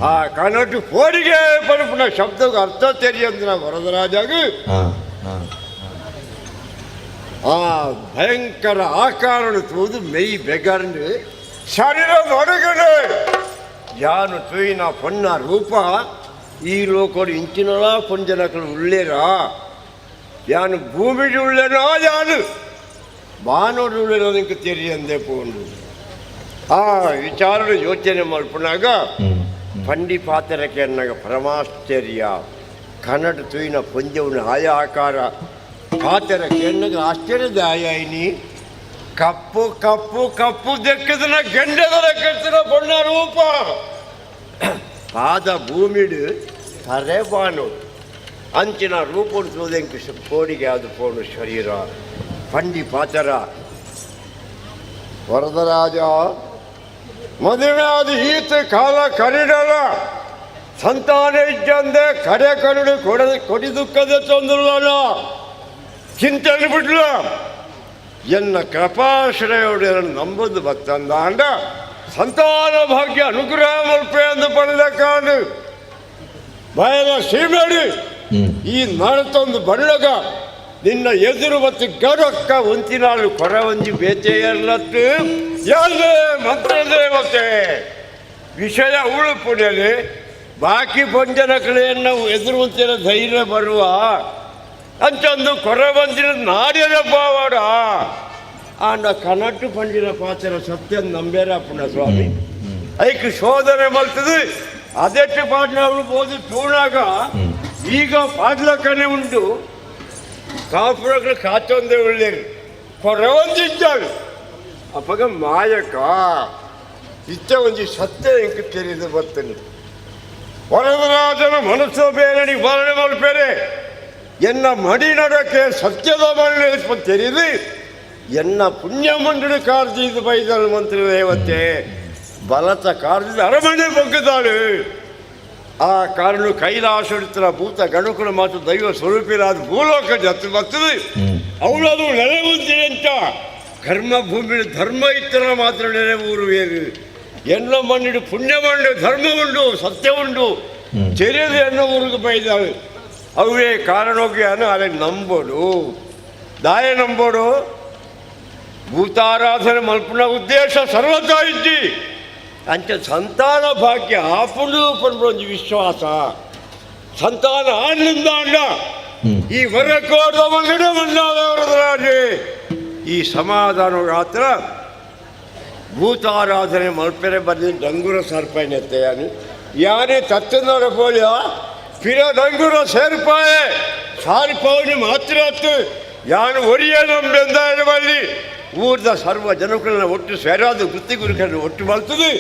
ಆ ಕನಟು ಪೋರಿಗೆ ಪರಪುನ ಶಬ್ದಕ್ಕೆ ಅರ್ಥ ತೆರೆಯಂದಿನ ವರದರಾಜಾಗ ಆ ಭಯಂಕರ ಆಕಾರಣ ತೋದು ಮೆಯ್ ಬೆಗರ್ನು ಶರೀರ ಒಡಗಡೆ ಯಾನು ತೂಯಿನ ಪೊನ್ನ ರೂಪ ಈ ಲೋಕಡು ಇಂಚಿನಲ ಪೊಂಜನಕಲು ಉಳ್ಳೇರಾ ಯಾನು ಭೂಮಿಗೆ ಉಳ್ಳೇನೋ ಯಾನು ಬಾನೋಡು ಉಳ್ಳೇನೋ ನಿಂಗೆ ತೆರಿಯಂದೆ ಪೋಂಡು ಆ ವಿಚಾರ ಯೋಚನೆ ಮಲ್ಪನಾಗ ಪಂಡಿ ಪಾತ್ರಕ್ಕೆ ಅನ್ನಗ ಪರಮಾಶ್ಚರ್ಯ ಕನ್ನಡ ತೂಯಿನ ಪೊಂಜವನ ಆಯಾ ಆಕಾರ ಪಾತ್ರಕ್ಕೆ ಅನ್ನಗ ಆಶ್ಚರ್ಯದಾಯಿನಿ ಕಪ್ಪು ಕಪ್ಪು ಕಪ್ಪು ದೆಕ್ಕದನ ಗೆಂಡದರ ಕೆತ್ತಿನ ಬಣ್ಣ ರೂಪ ಪಾದ ಭೂಮಿಡು ತರೆ ಬಾನು ಅಂಚಿನ ರೂಪ ತೋದೆಂಕ ಕೋಡಿಗೆ ಅದು ಪೋಣು ಶರೀರ ಪಂಡಿ ಪಾತರ ವರದರಾಜ ಮದುವೆ ಆದ ಈತ ಕಾಲ ಕರಿಡಲ ಸಂತಾನ ಇದ್ದಂದೆ ಕರೆ ಕರುಡು ಕೊಡಿ ದುಃಖದ ತೊಂದರಲ್ಲ ಚಿಂತನೆ ಬಿಡ್ಲ ಎನ್ನ ಕೃಪಾಶ್ರಯೋಡ ನಂಬುದು ಭಕ್ತಂದಾಂಡ ಸಂತಾನ ಭಾಗ್ಯ ಅನುಗ್ರಹ ಮಲ್ಪೆ ಎಂದು ಪಡೆದ ಕಾಣು ಬಯಲ ಸೀಮೆಡಿ ಈ ನಡತೊಂದು ಬಳ್ಳಗ ನಿನ್ನ ಎದುರು ಮತ್ತು ಗಡಕ್ಕ ಒಂತಿನಾಳು ಕೊರವಂಜಿ ಬೇತೆಯಲ್ಲತ್ತು ಎಲ್ಲೇ ಮಂತ್ರದೇವತೆ ವಿಷಯ ಉಳುಪುಡಿಯಲ್ಲಿ ಬಾಕಿ ಪಂಜನಕಳೆಯನ್ನು ಎದುರುವಂತಿನ ಧೈರ್ಯ ಬರುವ ಅಂಚಂದು ಕೊರವಂಜಿನ ನಾಡಿನ ಬಾವಾಡ ಆಂಡ ಕನಟ್ಟು ಪಂಡಿನ ಪಾತ್ರ ಸತ್ಯ ನಂಬೇರ ಪುಣ್ಯ ಸ್ವಾಮಿ ಐಕ್ ಶೋಧನೆ ಮಲ್ತದೆ ಅದೆಟ್ಟು ಪಾಟ್ಲ ಬೋದು ತೂಣಾಗ ಈಗ ಪಾಟ್ಲಕ್ಕನೆ ಉಂಟು ಕಾಪುರಗಳು ಕಾಚೊಂದೇ ಒಳ್ಳೇರು ಕೊರವಂಜಿದ್ದಾಳು ಅಪ್ಪಗ ಮಾಯಕ ಇಷ್ಟ ಒಂಜಿ ಸತ್ಯ ಇಂಕ ತೆರೆದು ಬರ್ತನೆ ವರದರಾಜನ ಮನಸ್ಸು ಬೇರೆ ವರ್ಣೆ ಮಲ್ಪೇರೆ ಎನ್ನ ಮಡಿ ನಡಕ್ಕೆ ಸತ್ಯದ ಮರಣ ತೆರೆದು ಎನ್ನ ಪುಣ್ಯ ಮಂಡಳಿ ಕಾರ್ಜಿದ ಬೈದಳು ಮಂತ್ರಿ ದೇವತೆ ಬಲತ ಕಾರ್ಯದ ಅರಮನೆ ಬಗ್ಗದಾಳು ಆ ಕಾರಣ ಕೈಲಾಸಡಿತರ ಭೂತ ಗಣಕುಲ ಮಾತು ದೈವ ಸ್ವರೂಪಿರಾದ ಭೂಲೋಕ ಜತ್ತು ಬರ್ತದೆ ಅವಳದು ನೆಲೆವಂತಿದೆ ಅಂತ ಕರ್ಮ ಭೂಮಿ ಧರ್ಮ ಇತ್ತರ ಮಾತ್ರ ನೆಲೆಯೂರುವೇರು ಎನ್ನ ಮಣ್ಣಿಡು ಪುಣ್ಯ ಮಂಡು ಧರ್ಮ ಉಂಡು ಸತ್ಯ ಉಂಡು ತೆರೆದು ಎನ್ನ ಊರಿಗೆ ಬೈದಾಳು ಅವೇ ಕಾರಣೋಗ್ಯಾನ ಅದಕ್ಕೆ ನಂಬೋಡು ದಾಯ ನಂಬೋಡು ಭೂತಾರಾಧನೆ ಮಲ್ಪನ ಉದ್ದೇಶ ಸರ್ವತಾ ಇದ್ದಿ ಅಂಚೆ ಸಂತಾನ ಭಾಗ್ಯ ಆಪುಂಡು ಪಂಡು ವಿಶ್ವಾಸ ಸಂತಾನ ಆನಂದ ಅಣ್ಣ ಈ ಹೊರಕೋದ ಮಂಗಡ ಮನ್ನಾದವರದರಾಜೆ ಈ ಸಮಾಧಾನ ಗಾತ್ರ ಭೂತಾರಾಧನೆ ಮಲ್ಪೆರೆ ಬಂದ ಡಂಗುರ ಸರ್ಪೈನೆತ್ತೆಯಾನು ಯಾನೇ ತತ್ತನೋಡ ಪೋಲಿಯ ಪಿರ ಡಂಗುರ ಸೇರ್ಪಾಯೆ ಸಾರ್ಪವನಿ ಮಾತ್ರ ಹತ್ತು ಯಾನು ಒರಿಯ ನಂಬೆಂದಾಯ ಬಲ್ಲಿ ಊರ್ದ ಸರ್ವ ಜನಗಳನ್ನ ಒಟ್ಟು ಸೇರಾದ ವೃತ್ತಿ ಗುರುಕನ್ನು ಒಟ್ಟು ಮಲ್ತದೆ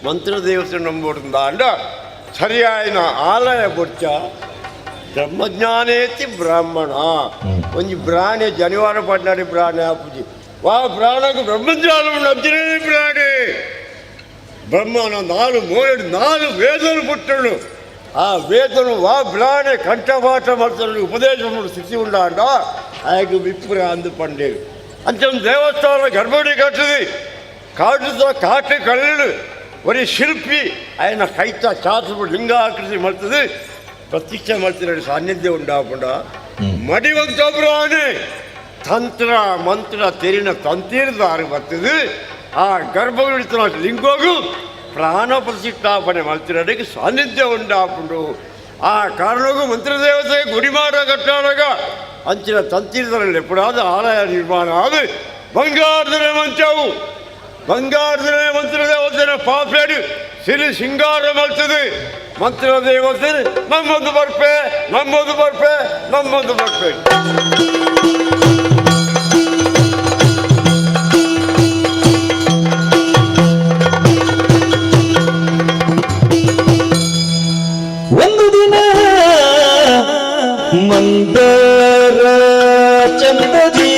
ಮಂತ್ರ ದೇವತೆ ನಂಬೋಡ್ದ ಅಂಡ ಸರಿಯಾಯಿನ ಆಲಯ ಬೊಚ್ಚ ಬ್ರಹ್ಮಜ್ಞಾನೇತಿ ಬ್ರಾಹ್ಮಣ ಒಂಜಿ ಬ್ರಾಣೆ ಜನಿವಾರ ಪಡ್ನಾಡಿ ಬ್ರಾಣೆ ಆಪುಜಿ ವಾ ಬ್ರಾಣకు ಬ್ರಹ್ಮಜ್ಞಾನ ಅಂಜನೇ ಬ್ರಾಣೆ ಬ್ರಹ್ಮನ 4 ವೇದನು ಪುಟ್ಟಳು ಆ ವೇದನು ವಾ ಬ್ರಾಣೆ ಕಂಠಪಾಠ ಮಾಡ್ತಾರೆ ಉಪದೇಶ ಸ್ಥಿತಿ ಉಂಡ ಆಗ ವಿಪ್ರ ಅಂದು ಪಂಡೇರು ಅಂಚೆ ಒಂದು ದೇವಸ್ಥಾನ ಗರ್ಭಡಿ ಕಟ್ಟಿದೆ ಕಾಟು ಕಳ್ಳು ಒರಿ ಶಿಲ್ಪಿ ఆయన ಕೈತ ಚಾತು ಲಿಂಗಾಕೃತಿ ಮಾಡ್ತದೆ ಪ್ರತಿಷ್ಠೆ ಮಾಡ್ತಿರೋ ಸಾನ್ನಿಧ್ಯ ಉಂಡಾಪುಂಡ ಮಡಿವಂತೊಬ್ಬರಾನೆ ತಂತ್ರ ಮಂತ್ರ ತೆರಿನ ತಂತೀರ್ದಾರು ಬರ್ತದೆ ಆ ಗರ್ಭಗುಡಿತ ಲಿಂಗೋಗು ಪ್ರಾಣ ಪ್ರತಿಷ್ಠಾಪನೆ ಮಾಡ್ತಿರೋದಕ್ಕೆ ಸಾನ್ನಿಧ್ಯ ಉಂಡಾಪುಂಡು ಆ ಕಾರಣಗೂ ಮಂತ್ರದೇವತೆ ಗುಡಿ ಮಾಡ ಕಟ್ಟಾಡಾಗ ಅಂಚಿನ ತಂತೀರ್ದಲ್ಲಿ ಎಪ್ಪಡಾದ ಆಲಯ ನಿರ್ಮಾಣ ಆಗಿ ಬಂಗಾರದನೆ ಮಂಚವು ಬಂಗಾರದನೆ ಮಂತ್ರದೇವತೆನ ಪಾಪೇಡು ಸಿರಿ ಸಿಂಗಾರ ಮಲ್ತದೆ ಮಂತ್ರದೇವತೆ ನಮ್ಮೊಂದು ಬರ್ಪೆ ಒಂದು ದಿನ ಮಂದರ ಚಂದದಿ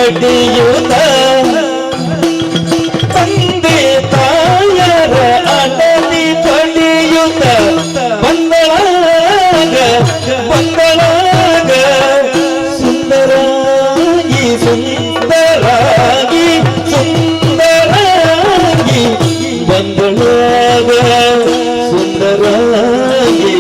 ಪಡೆಯುತ್ತ ತಂದೆ ತಾಯರ ಅಡಲಿ ಪಡೆಯುತ್ತ ಬಂದಳಾಗ ಸುಂದರಾಗಿ ಸುಂದರಾಗಿ ಸುಂದರಾಗಿ ಬಂದಳಾಗ ಸುಂದರಾಗಿ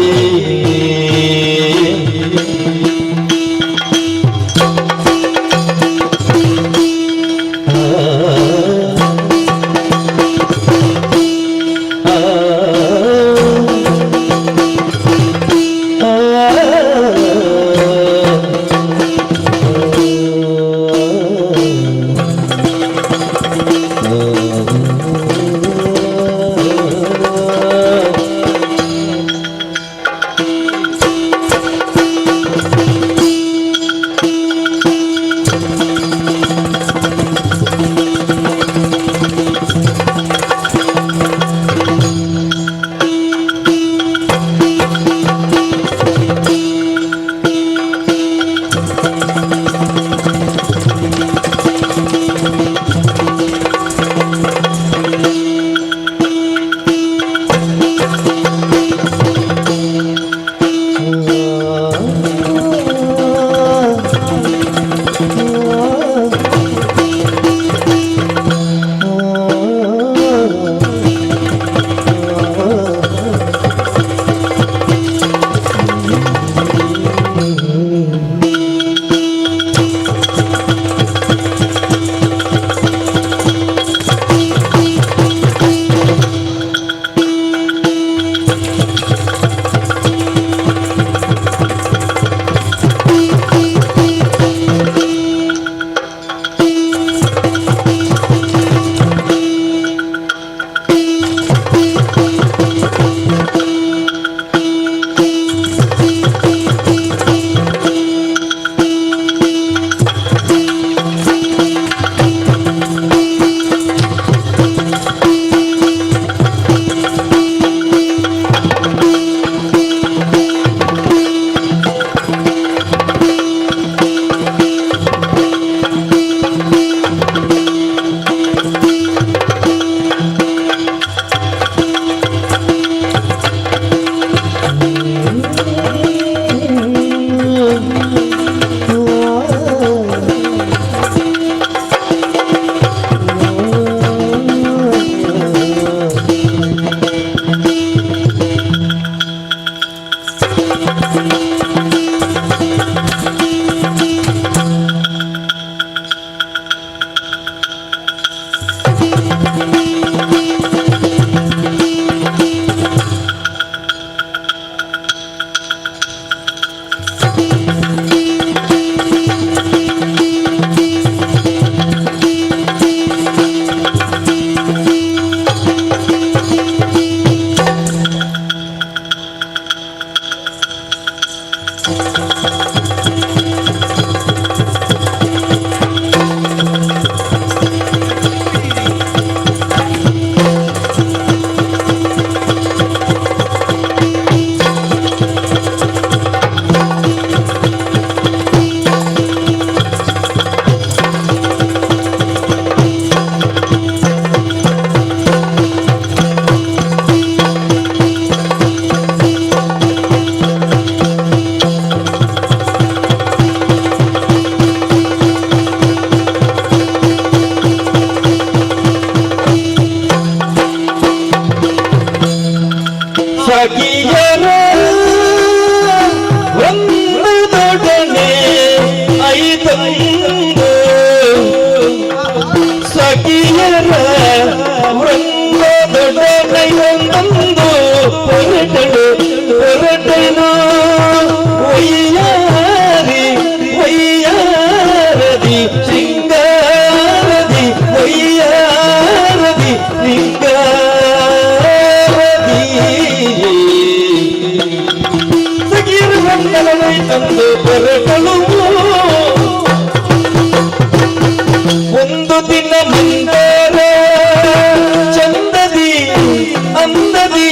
ಸಖಿಯರ ಒಂದೊಡನೆ ಐದೊಂದು ಸಖಿಯರ ಒಂದೊಡನೆ ಒಂದೊಂದು ಹೊರಟನು ಒಯ್ಯಾರಿ ಒಯ್ಯಾರದಿ ಶೃಂಗಾರದಿ ಒಯ್ಯಾರದಿ ಸಖಿಯರ ಮಂಗಲವೈ ತಂದು ಹೊರಟಳು ಒಂದು ದಿನ ಮಂದರ ಚಂದದಿ ಅಂದದಿ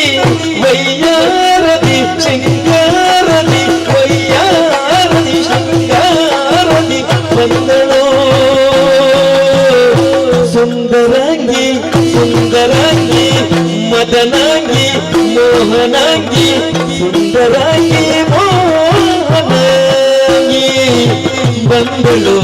ವೈಯಾರದಿ ಶೃಂಗಾರದಿ ವೈಯಾರದಿ ಶೃಂಗಾರದಿ ಬಂದಳೋ ಬಂದಳು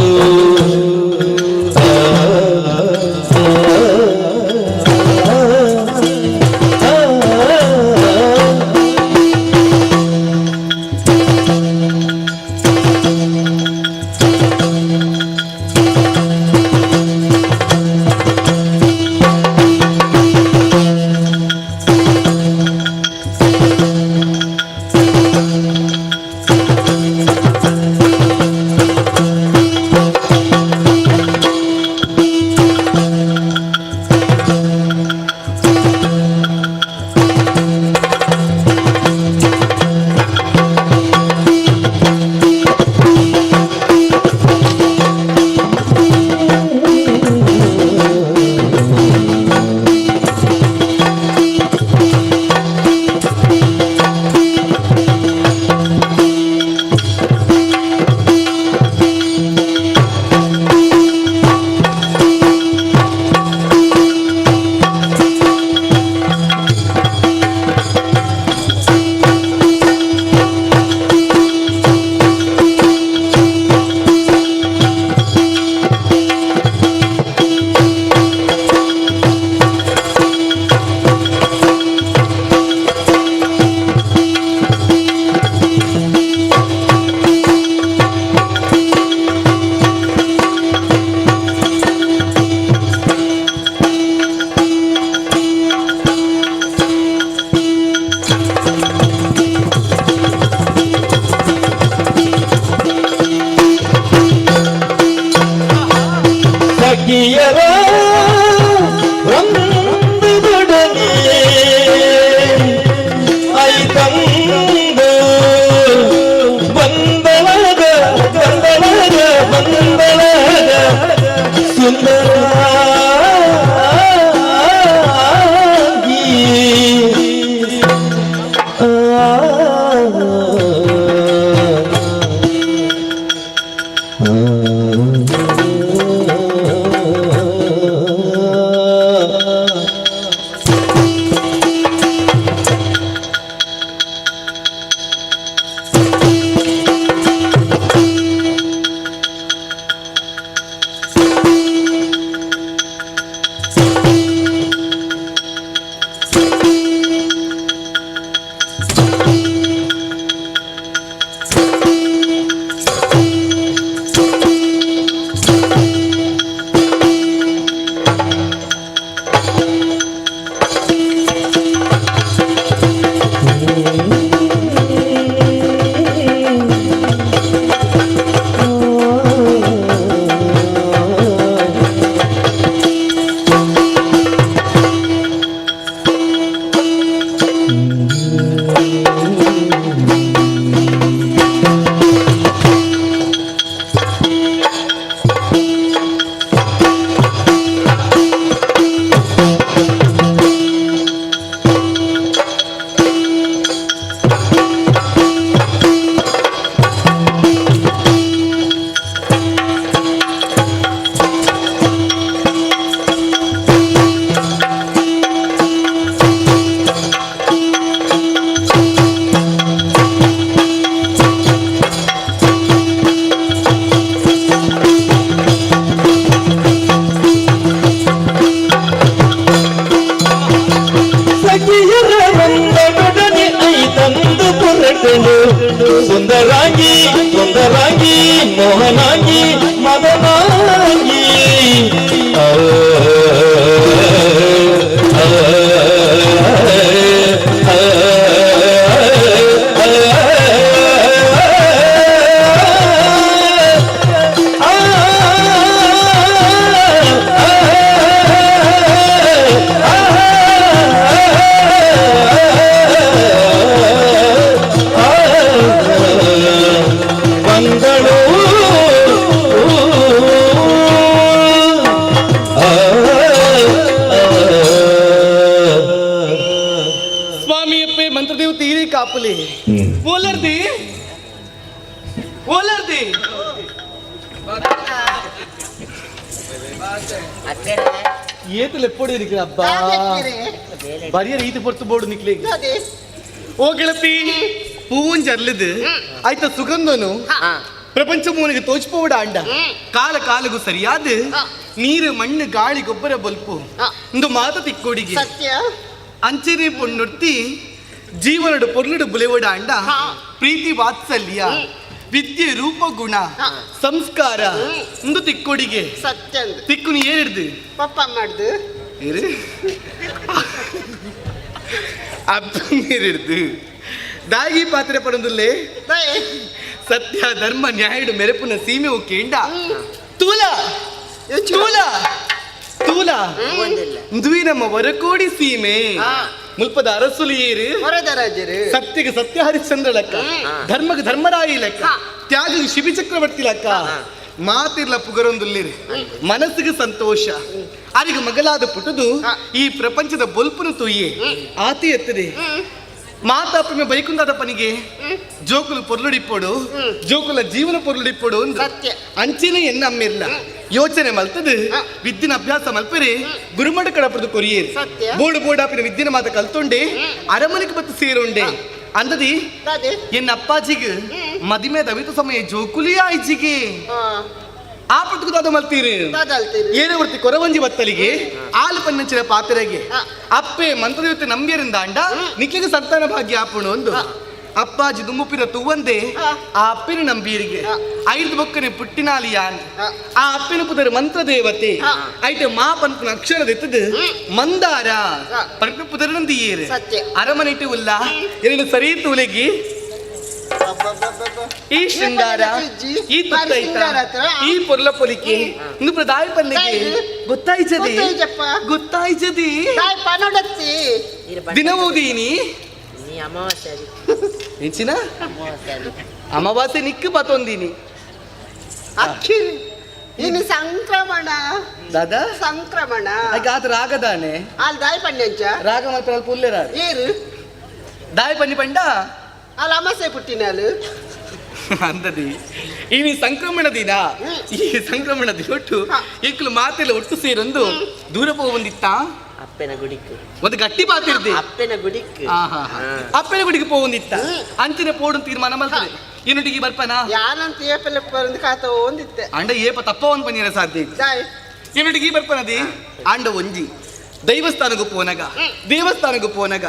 ಸಖಿಯರ ರಂಬುದೊಡನೆ ಐತಂದು ಬಂದಳಗ ಸುಂದರ ಸುಂದರಾಂಗಿ ಸುಂದರಾಂಗಿ ಮೋಹನಾಂಗಿ ಮದನಾಂಗಿ ಮಂತ್ರದೇವ್ ತೀರಿ ಕಾಪುಲಿ ಓಲರ್ದಿ ಓಲರ್ದಿ ಏತಲೆ ಎಪ್ಪಡಿ ಇರಿಕೆ ಅಬ್ಬಾ ಬರಿಯ ರೀತಿ ಪೊರ್ತು ಬೋರ್ಡು ನಿಕ್ಲಿ ಓ ಗೆಳತಿ ಹೂವನ್ ಜರ್ಲಿದ್ ಆಯ್ತ ಸುಗಂಧನು ಪ್ರಪಂಚ ಮೂನಿಗೆ ತೋಚಿಪೋಡ ಅಂಡ ಕಾಲ ಕಾಲಗೂ ಸರಿಯಾದ ನೀರು ಮಣ್ಣು ಗಾಳಿ ಗೊಬ್ಬರ ಬಲ್ಪು ಒಂದು ಮಾತು ತಿಕ್ಕೋಡಿಗೆ ಸತ್ಯ ಅಂಚೆನೆ ಪೊಣ್ಣೊಡ್ತಿ ಜೀವನಡು ಪೊರ್ಲುಡು ಬುಲೆವಡ ಅಂಡ ಪ್ರೀತಿ ವಾತ್ಸಲ್ಯ ವಿದ್ಯೆ ರೂಪ ಗುಣ ಸಂಸ್ಕಾರ ಒಂದು ತಿಕ್ಕೋಡಿಗೆ ಸತ್ಯ ತಿಕ್ಕು ನೀ ಏನಿಡ್ದು ಪಪ್ಪ ಮಾಡ್ದು ಏರು ಅಪ್ಪ ನೀರಿಡ್ದು ದಾಗಿ ಪಾತ್ರೆ ಪಡೊಂದುಲ್ಲೆ ಸತ್ಯ ಧರ್ಮ ನ್ಯಾಯಡು ಮೆರೆಪುನ ಸೀಮೆ ಕೇಂಡ ತೂಲ ತೂಲ ತೂಲ ದುವಿ ನಮ್ಮ ವರಕೋಡಿ ಸೀಮೆ ಮುಲ್ಪದ ಅರಸುಲಿಯೇರು ವರದರಾಜರು ಸತ್ಯಗೆ ಸತ್ಯ ಹರಿಶ್ಚಂದ್ರ ಲೆಕ್ಕ ಧರ್ಮಕ್ಕೆ ಧರ್ಮರಾಯಿ ಲೆಕ್ಕ ತ್ಯಾಗಗೆ ಶಿಬಿ ಚಕ್ರವರ್ತಿ ಲೆಕ್ಕ ಮಾತಿರ್ಲ ಪುಗರೊಂದುಲ್ಲಿರಿ ಮನಸ್ಸಿಗೆ ಸಂತೋಷ ಅರಿಗೆ ಮಗಲಾದ ಪುಟದು ಈ ಪ್ರಪಂಚದ ಬೊಲ್ಪುನು ತುಯ್ಯೆ ಆತಿ ಎತ್ತದೆ ಮಾತಾಪಮೆ ಬೈಕುಂದಾದ ಪನಿಗೆ ಜೋಕುಲು ಪೊರ್ಲುಡಿಪ್ಪೋಡು ಜೋಕುಲ ಜೀವನ ಪೊರ್ಲುಡಿಪ್ಪೋಡು ಅಂಚಿನ ಎನ್ನ ಅಮ್ಮಿರ್ಲ ಯೋಚನೆ ಮಲ್ತದು ವಿದ್ಯನ ಅಭ್ಯಾಸ ಮಲ್ಪರೆ ಗುರುಮಡ ಕಡಪದು ಕೊರಿಯೇರು ಬೋಡು ಬೋಡಾಪಿನ ವಿದ್ಯನ ಮಾತ ಕಲ್ತೊಂಡೆ ಅರಮನೆಗೆ ಬತ್ತು ಸೇರುಂಡೆ ಅಂದದಿ ಎನ್ನ ಅಪ್ಪಾಜಿಗೆ ಮದಿಮೆ ದವಿತ ಸಮಯ ಜೋಕುಲಿ ಆಯ್ಜಿಗೆ ಆ ಪುಟ್ಟುದಾದ ಮಲ್ತೀರಿ ಏನೇ ವರ್ತಿ ಕೊರವಂಜಿ ಬತ್ತಲಿಗೆ ಆಲು ಪನ್ನಂಚಿನ ಪಾತ್ರೆಗೆ ಅಪ್ಪೆ ಮಂತ್ರದೇವತೆ ನಂಬಿಯರಿಂದ ಅಂಡ ನಿಕ್ಲಿಗೆ ಸಂತಾನ ಭಾಗ್ಯ ಆಪುಣು ಒಂದು ಅಪ್ಪಾಜಿ ದುಮ್ಮುಪಿನ ತುವಂದೆ ಆ ಅಪ್ಪಿನ ನಂಬೀರಿಗೆ ಐದು ಬೊಕ್ಕನೆ ಪುಟ್ಟಿನಾಲಿಯಾನ್ ಆ ಅಪ್ಪಿನ ಪುದರ ಮಂತ್ರ ದೇವತೆ ಐಟೆ ಮಾ ಪಂಪನ ಅಕ್ಷರದೆತ್ತದು ಮಂದಾರ ಪಂಪ ಪುದರ ನಂದಿಯೇರು ಅರಮನೆ ಇಟ್ಟು ಉಲ್ಲ ಎರಡು ಸರಿ ತುಲೆಗಿ ಈ ಶೃಂಗಾರ ಈ ತುತ್ತೈತ ಈ ಪೊರ್ಲ ಪೊಲಿಕೆ ಇಂದು ಪ್ರದಾಯ ಪಲ್ಲಿಗೆ ಗೊತ್ತಾಯ್ತದೆ ಗೊತ್ತಾಯ್ತದೆ ದಿನ ಓದೀನಿ ಹೆಚ್ಚಿನ ಅಮಾವಾಸ್ಯೆ ನಿಕ್ಕು ಬತ್ತೊಂದಿನಿ ಅಕ್ಕಿ ಇನ್ನು ಸಂಕ್ರಮಣ ದಾದಾ ಸಂಕ್ರಮಣ ಆತ ರಾಗದಾನೆ ಅಲ್ಲಿ ದಾಯಿ ಪಂಡ್ಯಂಚ ರಾಗ ಮಾತ್ರ ಅಲ್ಪ ಉಲ್ಲೆ ರಾಗ ಏರು ದಾಯಿ ಪಂಡಿ ಪಂಡ ಅಲ್ಲಿ ಅಮಾಸೆ ಪುಟ್ಟಿನಾಲು ಅಂದದಿ ಈ ಸಂಕ್ರಮಣ ದಿನ ಈ ಸಂಕ್ರಮಣ ದಿವಟ್ಟು ಈಕಲು ಮಾತೆಲ್ಲ ಒಟ್ಟು ಸೇರೊಂದು ದೂರ ಹೋಗಂದಿತ್ತ ಅಪ್ಪನ ಗುಡಿக்கு ಒಂದು ಗಟ್ಟಿ ಪಾತಿರ್ದೆ ಅಪ್ಪನ ಗುಡಿக்கு ಅಪ್ಪನ ಗುಡಿಗೆ ಹೋಗಂದಿತ್ತ ಅಂಚಿನ ಪೋಡು ತೀರ್ಮಾನ ಮಾಡ್ತದೆ ಇನ್ನೊಟ್ಟಿಗೆ ಬರ್ಪನ ಯಾನಂತ ಏಪಲ್ಲ ಪರಂದು ಕಾತ ಒಂದಿತ್ತೆ ಅಂಡ ಏಪ ತಪ್ಪ ಒಂದು ಪನಿರ ಸಾಧ್ಯ ಇನ್ನೊಟ್ಟಿಗೆ ಬರ್ಪನದಿ ಅಂಡ ಒಂಜಿ ದೈವಸ್ಥಾನಗೂ ಪೋನಗ ದೇವಸ್ಥಾನಗೂ ಪೋನಗ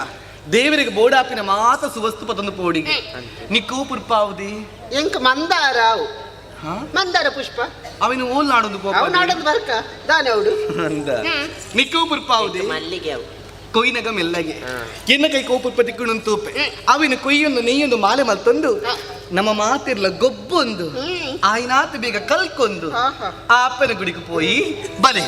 ದೇವರಿಗೆ ಬೋಡಾಪಿನ ಮಾತ ಸುವಸ್ತು ಪತೊಂದು ಪೋಡಿಗೆ ನಿಕ್ಕು ಪುರ್ಪಾವುದಿ ಎಂಕ ಮಂದಾರ ಮಂದಾರ ಪುಷ್ಪ ಅವನು ಓಲ್ ನಾಡೊಂದು ನಾಡೊಂದು ಬರ್ಕ ದಾನೆ ಅವಡು ನಿಕ್ಕು ಪುರ್ಪಾವುದಿ ಮಲ್ಲಿಗೆ ಅವು ಕೊಯ್ನಗ ಮೆಲ್ಲಗೆ ಎನ್ನ ಕೈ ಕೋಪುರ್ಪ ತಿಕ್ಕುಣು ತೂಪೆ ಅವಿನ ಕೊಯ್ಯೊಂದು ನೆಯ್ಯೊಂದು ಮಾಲೆ ಮಲ್ತೊಂದು ನಮ್ಮ ಮಾತಿರ್ಲ ಗೊಬ್ಬೊಂದು ಆಯ್ನಾತ್ ಬೇಗ ಕಲ್ಕೊಂದು ಆ ಅಪ್ಪನ ಗುಡಿಗೆ ಪೋಯಿ ಬಲೆ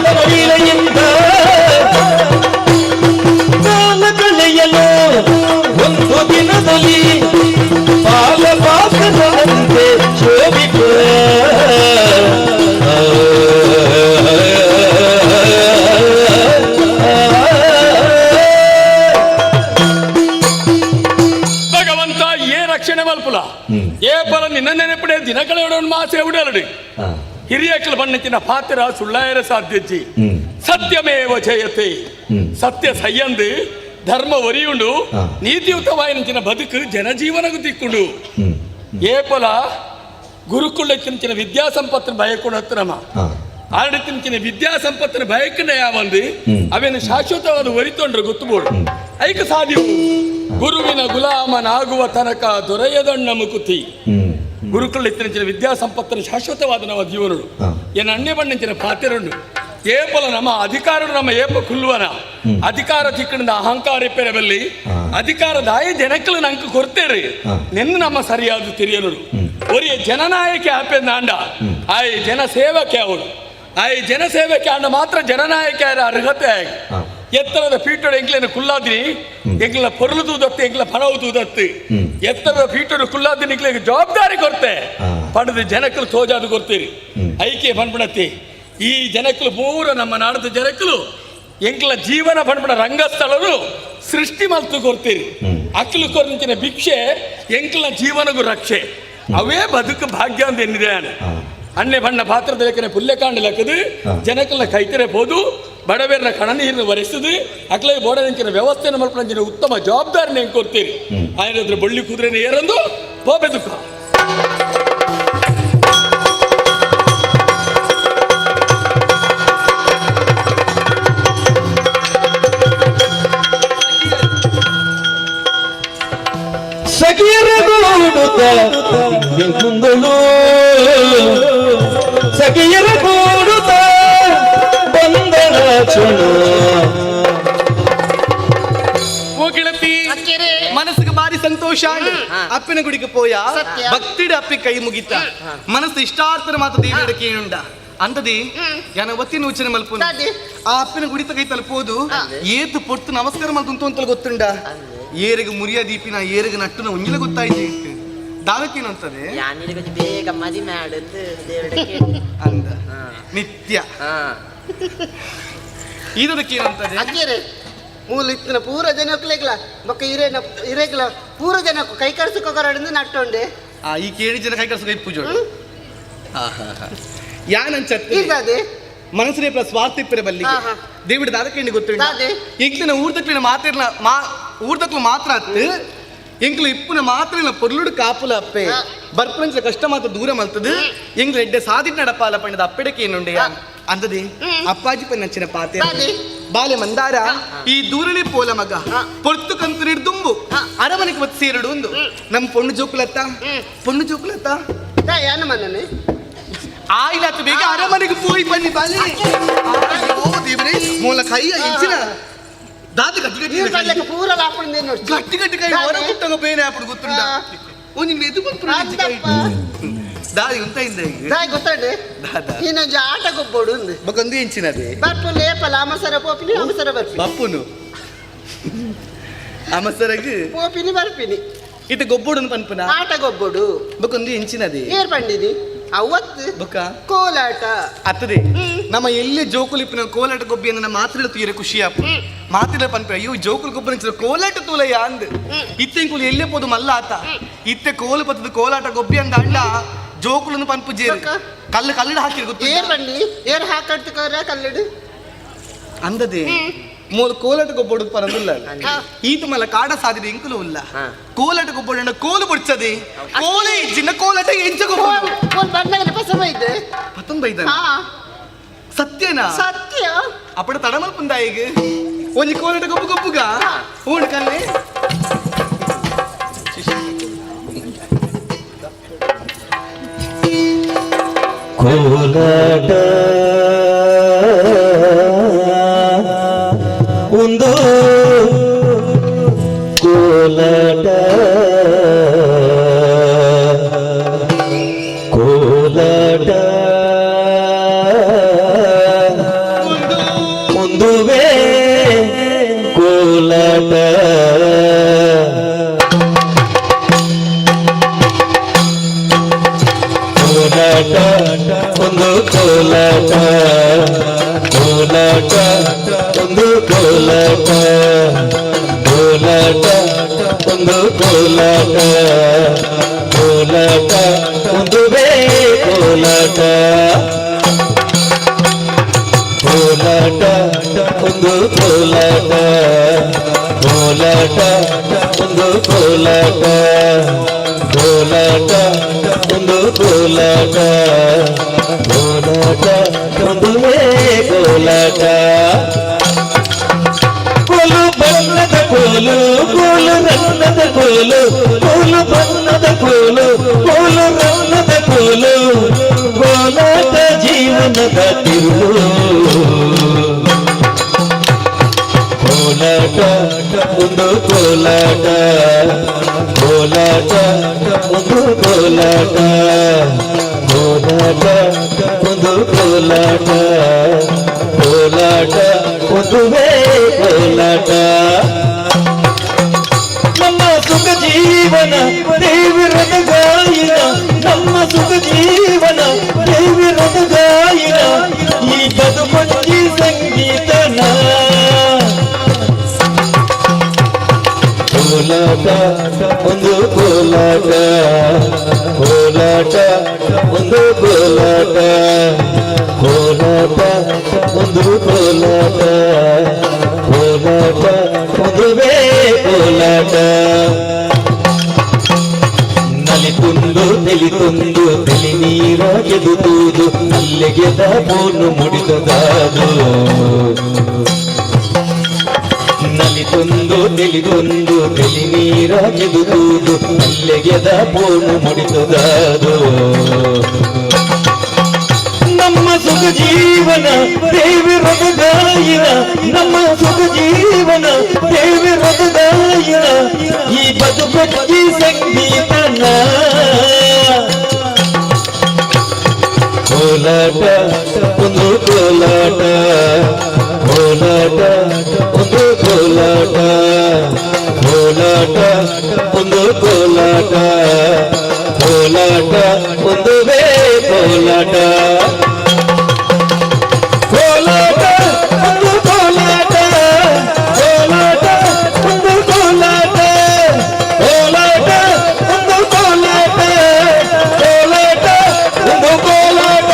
ಮಹಿಳೆಯಿಂದ ಕಾಲ ಕಳೆಯಲು ಒಂದು ದಿನದಲ್ಲಿ ಬಾಲಪಾಕದಂತೆ ಶೋಭಿತ ಭಗವಂತ ಏ ರಕ್ಷಣೆ ಮಲ್ಪುಲ ಏ ಪರ ನಿನ್ನ ನೆನಪಡೆ ದಿನಗಳ ಮಾಸೆ ಉಡಲಡಿ ಹಿರಿಯಕಲ ಬಣ್ಣಕ್ಕಿನ ಪಾತ್ರ ಸುಳ್ಳಾಯರ ಸಾಧ್ಯಜ್ಜಿ ಸತ್ಯಮೇವ ಜಯತೆ ಸತ್ಯ ಸಯ್ಯಂದು ಧರ್ಮ ಒರಿಯುಂಡು ನೀತಿಯುತವಾಯಿನ ಬದುಕು ಜನಜೀವನಗೂ ದಿಕ್ಕುಂಡು ಏಪಲ ಗುರುಕುಲಕ್ಕಿನ ವಿದ್ಯಾಸಂಪತ್ತಿನ ಭಯಕೊಂಡು ಹತ್ತಿರಮ್ಮ ಆಡಳಿತಿನ ವಿದ್ಯಾಸಂಪತ್ತಿನ ಭಯಕ್ಕನ ಯಾವಂದು ಅವೇನು ಶಾಶ್ವತವಾದ ಒರಿತೊಂಡ್ರೆ ಗೊತ್ತುಬೋಡು ಐಕ ಸಾಧ್ಯವು ಗುರುವಿನ ಗುಲಾಮನಾಗುವ ತನಕ ದೊರೆಯದಣ್ಣ ಮುಕುತಿ ಗುರುಕುಲ ಇತ್ತಿನ ವಿದ್ಯಾಸಂಪತ್ತಿನ ಶಾಶ್ವತವಾದ ನಮ್ಮ ಜೀವನಗಳು ಏನು ಅಣ್ಣೆ ಬಣ್ಣಿನ ಪಾತ್ರರು ಏಪಲ ನಮ್ಮ ಅಧಿಕಾರ ನಮ್ಮ ಏಪ ಕುಲ್ಲುವನ ಅಧಿಕಾರ ತಿಕ್ಕಣಿಂದ ಅಹಂಕಾರ ಎಪ್ಪೆರಬಲ್ಲಿ ಅಧಿಕಾರದಾಯ ಜನಕ್ಕಲು ನಂಗೆ ಕೊಡ್ತೇರಿ ನಿನ್ನ ನಮ್ಮ ಸರಿಯಾದ ತಿರಿಯನರು ಒರಿಯ ಜನನಾಯಕ ಆಪೆಂದ ಆಂಡ ಆಯ್ ಜನ ಸೇವಕ್ಕೆ ಅವಳು ಆಯ್ ಜನ ಸೇವಕ್ಕೆ ಆಂಡ ಮಾತ್ರ ಜನನಾಯಕ ಅರ್ಹತೆ ಆಗಿ ಎತ್ತರದ ಪೀಠೋಡು ಎಂಕ್ಲೇನು ಕುಲ್ಲಾದ್ರಿ ಎಂಕ್ಲ ಪೊರುಳು ತೂದತ್ತು ಎಂಕ್ಲ ಪಣವು ತೂದತ್ತು ಎತ್ತರದ ಪೀಠೋಡು ಕುಲ್ಲಾದ್ರಿ ಎಂಕ್ಲಿಗೆ ಜವಾಬ್ದಾರಿ ಕೊಡ್ತೆ ಪಡೆದು ಜನಕ್ಕಲು ತೋಜಾದು ಕೊಡ್ತೀರಿ ಐಕ್ಯ ಪಣ್ಪಣತಿ ಈ ಜನಕ್ಕಲು ಪೂರ ನಮ್ಮ ನಾಡದ ಜನಕ್ಕಲು ಎಂಕ್ಲ ಜೀವನ ಪಣ್ಪಣ ರಂಗಸ್ಥಳರು ಸೃಷ್ಟಿ ಮಲ್ತು ಕೊಡ್ತೀರಿ ಅಕ್ಕಲು ಕೊರ್ನಿಂಚಿನ ಭಿಕ್ಷೆ ಎಂಕ್ಲ ಜೀವನಗೂ ರಕ್ಷೆ ಅವೇ ಬದುಕು ಭಾಗ್ಯ ಅಂತ ಎನ್ನಿದೆ ಅಣ್ಣೆ ಬಣ್ಣ ಪಾತ್ರದ ಲೆಕ್ಕನೆ ಪುಲ್ಯಕಾಂಡ ಲೆಕ್ಕದು ಜನಕ್ಕಲ್ನ ಕೈತರೆ ಬೋದು ಬಡವೇರನ ಕಣ ನೀರನ್ನು ಒರೆಸುದು ಅಕ್ಲೇ ಬೋಡನಿಂಚಿನ ವ್ಯವಸ್ಥೆಯನ್ನು ಮಲ್ಪಂಚಿನ ಉತ್ತಮ ಜವಾಬ್ದಾರಿನ ಹೆಂಗೆ ಕೊಡ್ತೀರಿ ಆಯ್ನದ್ರ ಬಳ್ಳಿ ಕುದುರೆನ ಏರಂದು ಹೋಬೆ ದುಃಖ ಕುಂದಳು ಸಖಿಯರ ಕೂಡುತ್ತ ಬಂದನ ಚುಣು ಮನಸ್ಸಿಗೆ ಬಾರಿ ಸಂತೋಷ ಅಪ್ಪಿನ ಗುಡಿಗೆ ಪೋಯ ಭಕ್ತಿಡ ಅಪ್ಪಿ ಕೈ ಮುಗಿತ ಮನಸ್ಸು ಇಷ್ಟಾರ್ಥನ ಮಾತು ದೇವಿಯಡ ಕೇಳುಂಡ ಅಂತದಿ ಯಾನ ಒತ್ತಿನ ಉಚ್ಚನೆ ಮಲ್ಪು ಆ ಅಪ್ಪಿನ ಗುಡಿತ ಕೈ ತಲುಪೋದು ಏತು ಪೊಟ್ಟು ನಮಸ್ಕಾರ ಮಲ್ತು ಅಂತ ಗೊತ್ತುಂಡ ಏರಿಗೆ ಮುರಿಯ ದೀಪಿನ ಏರಿಗೆ ನಟ್ಟುನ ಒಂಜಿಲ ಗೊತ್ತಾಯ್ತು ದಾವಕ್ಕೇನು ಅಂತದೆ ಬೇಗ ಮದಿ ಅಂದ ನಿತ್ಯ ಇದಕ್ಕೇನಂತದೆ ಅಜ್ಜರೆ ಮೂಲ ಇತ್ತಿನ ಪೂರ ಜನಕ್ಲೆಗ್ಲ ಬೊಕ್ಕ ಇರೇಗ್ಲ ಪೂರ ಜನಕ್ಕೂ ಕೈ ಕಳ್ಸಕೋಕರಡಿಂದ ನಟ್ಟೊಂಡೆ ಈ ಕೇಳಿ ಜನ ಕೈ ಕಳ್ಸೋ ಕೈ ಪೂಜೆ ಯಾನಂಚತ್ತೆ ಮನಸ್ಸಿನ ಪ್ಲಸ್ ಸ್ವಾರ್ಥ ಇಪ್ಪರೆ ಬಲ್ಲಿ ದೇವಿಡ ದಾದಕ್ಕೆ ಗೊತ್ತಿಲ್ಲ ಎಂಕ್ಲಿನ ಊರ್ದಕ್ಲಿನ ಮಾತಿರ್ಲ ಊರ್ದಕ್ಲು ಮಾತ್ರ ಅತ್ತು ಎಂಕ್ಲು ಇಪ್ಪುನ ಮಾತ್ರ ಪೊರ್ಲುಡು ಕಾಪುಲ ಅಪ್ಪೆ ಬರ್ಪಂಚ ಕಷ್ಟ ಮಾತ್ರ ದೂರ ಮಲ್ತದು ಎಂಗ್ಲ ಎಡ್ಡೆ ಸಾಧಿನ ನಡಪಾಲ ಪಣ್ಣದ ಅಪ್ಪೆಡಕ್ಕೆ ಏನುಂಡೆ ಅಂದದಿ ಅಪ್ಪಾಜಿ ಪನ್ನ ನಚ್ಚಿನ ಪಾತೆ ಬಾಲೆ ಮಂದಾರ ಈ ದೂರನೇ ಪೋಲ ಮಗ ಪೊರ್ತು ಕಂತು ನಿಡ್ದುಂಬು ಅರಮನೆಗೆ ಒತ್ತು ಸೇರಡು ಒಂದು ನಮ್ ಪೊಣ್ಣು ಜೋಕುಲತ್ತ ಯಾನ ಮನ್ನನೆ ಆಯ್ಲಾತ ಬೇಗ ಅರಮನೆಗೆ ಪೋಯಿ ಬನ್ನಿ ಬಾಲಿ ದೇವರೇ ಮೂಲ ಕೈಯ ಇಂಚಿನ ದಾದ ಗಟ್ಟಿ ಪೂರ ಗಟ್ಟಿ ಕೈ ಹೊರ ಮುಟ್ಟಂಗ ಬೇನೆ ಆಪಡು ಗೊತ್ತುಂಡ ಒಂದು ಎದು ಬಂತು ದಾದಿ ಉಂಟ ಇಂದ ಗೊತ್ತಾಡೆ ಇನ್ನೊಂದು ಆಟ ಗೊಬ್ಬೋಡು ಬೊಕೊಂದು ಇಂಚಿನದೆ ಬರ್ಪು ಲೇಪಲ ಅಮಸರ ಪೋಪಿನಿ ಅಮಸರ ಬರ್ಪಿ ಬಪ್ಪುನು ಅಮಸರಗೆ ಪೋಪಿನಿ ಬರ್ಪಿನಿ ಇದು ಗೊಬ್ಬೋಡು ಪನ್ಪುನ ಆಟ ಗೊಬ್ಬೋಡು ಬೊಕೊಂದು ಇಂಚಿನದೆ ಏರ್ ಪಂಡಿನಿ ಅವತ್ತು ಬೊಕ್ಕ ಕೋಲಾಟ ಅತ್ತದೆ ನಮ್ಮ ಎಲ್ಲಿ ಜೋಕುಲಿಪ್ಪಿನ ಕೋಲಾಟ ಗೊಬ್ಬಿ ಅಂದ ಮಾತ್ರ ತೀರ ಖುಷಿ ಆಪು ಮಾತಿರ ಪನ್ಪ ಅಯ್ಯೋ ಜೋಕುಲ್ ಗೊಬ್ಬರ ಕೋಲಾಟ ತೂಲಯ್ಯ ಅಂದ್ ಇತ್ತೆ ಕೂಲಿ ಎಲ್ಲೇ ಪೋದು ಮಲ್ಲ ಆತ ಇತ್ತೆ ಕೋಲು ಪತ್ತದ ಕೋಲಾಟ ಗೊಬ್ಬಿ ಅಂದ ಅಣ್ಣ ಜೋಕುಲನ್ನು ಪನ್ಪು ಜೇರು ಕಲ್ಲಡ ಹಾಕಿರ್ ಗೊತ್ತು ಏರ್ ಬಂಡಿ ಏರ್ ಹಾಕಡ್ತಕರ ಕಲ್ಲಡು ಅಂದದೆ ಮೂಲ ಕೋಲಾಟ ಗೊಬ್ಬೊಡು ಪರಂದಿಲ್ಲ ಈತ ಮಲ್ಲ ಕಾಡ ಸಾದಿದೆ ಇಂಕುಲು ಇಲ್ಲ ಕೋಲಾಟ ಗೊಬ್ಬೊಡ ಕೋಲು ಬಿಡ್ಸದೆ ಕೋಲೆ ಚಿನ್ನ ಕೋಲಾಟ ಎಂಚ ಗೊಬ್ಬೊಡು ಬಂದಾಗ ಪಸಬೈದೆ ಪತ್ತೊಂಬೈದ ಸತ್ಯನಾ ಸತ್ಯ ಅಪ್ಪಡ ತಡಮಲ್ ಪುಂದಾಯಿಗೆ ಒಂಜಿ ಕೋಲಾಟ ಗೊಬ್ಬು ಗೊಬ್ಬುಗ ಹೂಣ್ ಕಲ್ಲೆ ಕೋಲಾಟ ಒಂದು ಕೋಲಾಟ ಕೋಲಾಟ ಕೋಲಾಟ ಕೋಲಾಟ ಒಂದು ಕೋಲಾಟ ಕೋಲಾಟ ಒಂದು ಕೋಲಾಟ ಕೋಲಾಟ ಒಂದು ಕೋಲಾಟ ಕೋಲಾಟ ಒಂದುವೇ ಕೋಲಾಟ ಕೋಲಾಟ ಒಂದು ಕೋಲಾಟ ಕೋಲಾಟ ಒಂದು ಕೋಲಾಟ ಕೋಲಾಟ ಒಂದು ಕೋಲಾಟ ಕೋಲಾಟ ಒಂದುವೇ ಕೋಲಾಟ ಕೋಲು ಬಣ್ಣದ ಕೋಲು ಕೋಲು ರನ್ನದ ಕೋಲು ಕೋಲು ಬಣ್ಣದ ಕೋಲು ಕೋಲು ರನ್ನದ ಕೋಲು ಕೋಲಾಟ ಜೀವನದ ತಿರುಳು ಕೋಲಾಟ ಒಂದು ಕೋಲಾಟ ಕೋಲಾಟ ಒಂದು ಕೋಲಾಟ ಕೋಲಾಟ ಒಂದು ಕೋಲಾಟ ಕೋಲಾಟ ಒಂದುವೇ ಕೋಲಾಟ ನಮ್ಮ ಸುಖ ಜೀವನ ದೇವರದ ಗಾಯನ ನಮ್ಮ ಸುಖ ಜೀವನ ದೇವರದ ಗಾಯನ ಈ ಬದುಕೊಂಡಿ ಸಂಗೀತನ ಕೋಲಾಟ ಒಂದು ಕೋಲಾಟ ಕೋಲಾಟ ಒಂದು ಕೋಲಾಟ ಕೋಲಾಟ ಒಂದು ಕೋಲಾಟ ಕೋಲಾಟ ಒಂದುವೇ ಕೋಲಾಟ ನಲಿತುಂದು ತಿಳಿತುಂದು ತಿಳಿ ನೀರ ಗೆದುವುದು ಅಲ್ಲಿಗೆದ ಬೋನು ಮುಡಿದದಾದು ನಲಿತುಂದು ತಿಳಿದೊಂದು ತಿಳಿ ನೀರ ಗೆದುವುದು ಅಲ್ಲಿಗೆದ ಬೋನು ಮುಡಿದದಾದು ನಮ್ಮ ಸುಖ ಜೀವನ ದೇವರದ ಗಾಯನ ನಮ್ಮ ಸುಖ ಜೀವನ ದೇವರದ ಗಾಯನ ಈ ಬದುಕಿ ಸಂಗೀತನ ಕೋಲಾಟ ಒಂದು ಕೋಲಾಟ ಕೋಲಾಟ ಒಂದು ಕೋಲಾಟ ಕೋಲಾಟ ಒಂದು ಕೋಲಾಟ ಕೋಲಾಟ ಒಂದುವೇ ಕೋಲಾಟ ಕೋಲಾಟ ಒಂದು ಕೋಲಾಟ ಕೋಲಾಟ ಒಂದು ಕೋಲಾಟ ಕೋಲಾಟ ಒಂದು ಕೋಲಾಟ ಕೋಲಾಟ ಒಂದು ಕೋಲಾಟ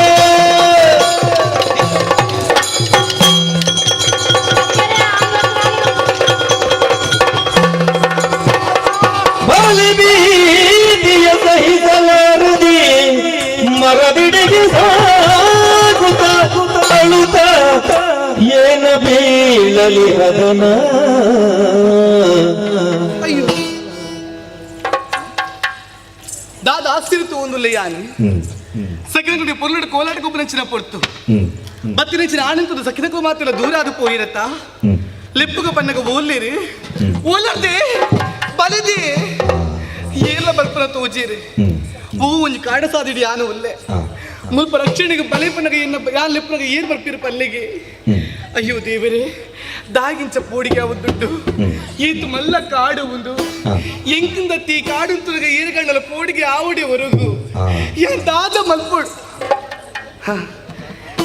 ಬಾಲಿ ಬೀದಿಯ ಸಹಿಸಲಾರದಿ ಮರದಿಡಿಗೆ ಸಾಗುತ್ತ ಅಳುತ್ತ ಏನ ಬೀಳಲಿ ಹದನ ಅಯ್ಯೋ ದಾದ ಆಸ್ತಿರುತ್ತು ಒಂದು ಲಯಾನಿ ಸಕಿನ ಪೊರ್ಲುಡು ಕೋಲಾಟ ಗೊಬ್ಬರ ಪೊರ್ತು ಬತ್ತಿನ ಆನಂತದ ಸಕಿನಕ್ಕೂ ಮಾತ್ರ ದೂರ ಅದು ಪೋಯಿರತ್ತ ಲಿಪ್ಪುಗ ಪನ್ನಗ ಓಲ್ಲೇರಿ ಓಲಾರ್ದೆ ಬಲದಿ ಏಲ ಬಲ್ಪನ ತೋಜೀರಿ ಹೂ ಒಂಜಿ ಕಾಡ ಸಾದಿಡಿ ಯಾನು ಒಲ್ಲೆ ಮುಲ್ಪ ರಕ್ಷಣೆಗೆ ಬಲೆ ಪನ್ನಗ ಯಾನ್ ಲಿಪ್ಪನಗ ಏನ್ ಬರ್ಪಿರು ಪಲ್ಲಿಗೆ ಅಯ್ಯೋ ದೇವರೇ ದಾಗಿಂಚ ಪೋಡಿಗೆ ಅವ ದುಡ್ಡು ಈತು ಮಲ್ಲ ಕಾಡು ಒಂದು ಎಂಕಿಂದತ್ತಿ ಕಾಡು ತುಳಗ ಏರುಗಣ್ಣಲ ಪೋಡಿಗೆ ಆವಡಿ ಹೊರಗು ಯಾನ್ ದಾದ ಮಲ್ಪೋಡು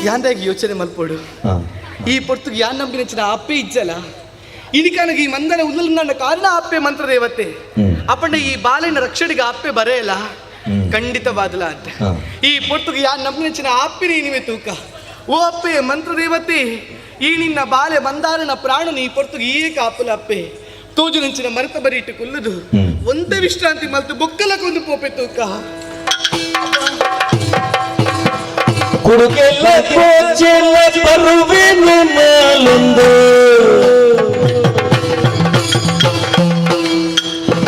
ಯಾಂದಾಗಿ ಯೋಚನೆ ಮಲ್ಪೋಡು ಈ ಪೊರ್ತುಗೆ ಯಾನ್ ನಂಬಿನ ಅಪ್ಪೆ ಇಜ್ಜಲ ಇನಿಕಾನಗೆ ಈ ಮಂದನ ಉಲ್ಲನ್ನ ಕಾರಣ ಅಪ್ಪೆ ಮಂತ್ರ ದೇವತೆ ಅಪ್ಪಣ್ಣ ಈ ಬಾಲಿನ ರಕ್ಷಣೆಗೆ ಅಪ್ಪೆ ಬರೆಯಲ್ಲ ಖಂಡಿತವಾದಲ ಅಂತ ಈ ಪೊರ್ತುಗೆ ಯಾನ್ ನಂಬಿನ ಅಪ್ಪಿನ ಇನಿವೆ ತೂಕ ಓ ಅಪ್ಪೆ ಮಂತ್ರ ದೇವತೆ ಈ ನಿನ್ನ ಬಾಲೆ ಬಂದಾರನ ಪ್ರಾಣನ ಈ ಪೊರ್ತುಗೆ ಈ ಕಾಪುಲ ಅಪ್ಪೆ ತೋಜು ನಂಚಿನ ಮರತ ಬರಿ ಇಟ್ಟು ಕುಲ್ಲುದು ಒಂದೇ ವಿಶ್ರಾಂತಿ ಮಲ್ತು ಬೊಕ್ಕಲಕ್ಕೊಂದು ಪೋಪೆ ತೂಕ ಕುಡುಕೆಲ್ಲ ಕೋಚೆಲ್ಲ ಬರುವೆನು ನಾಲೊಂದು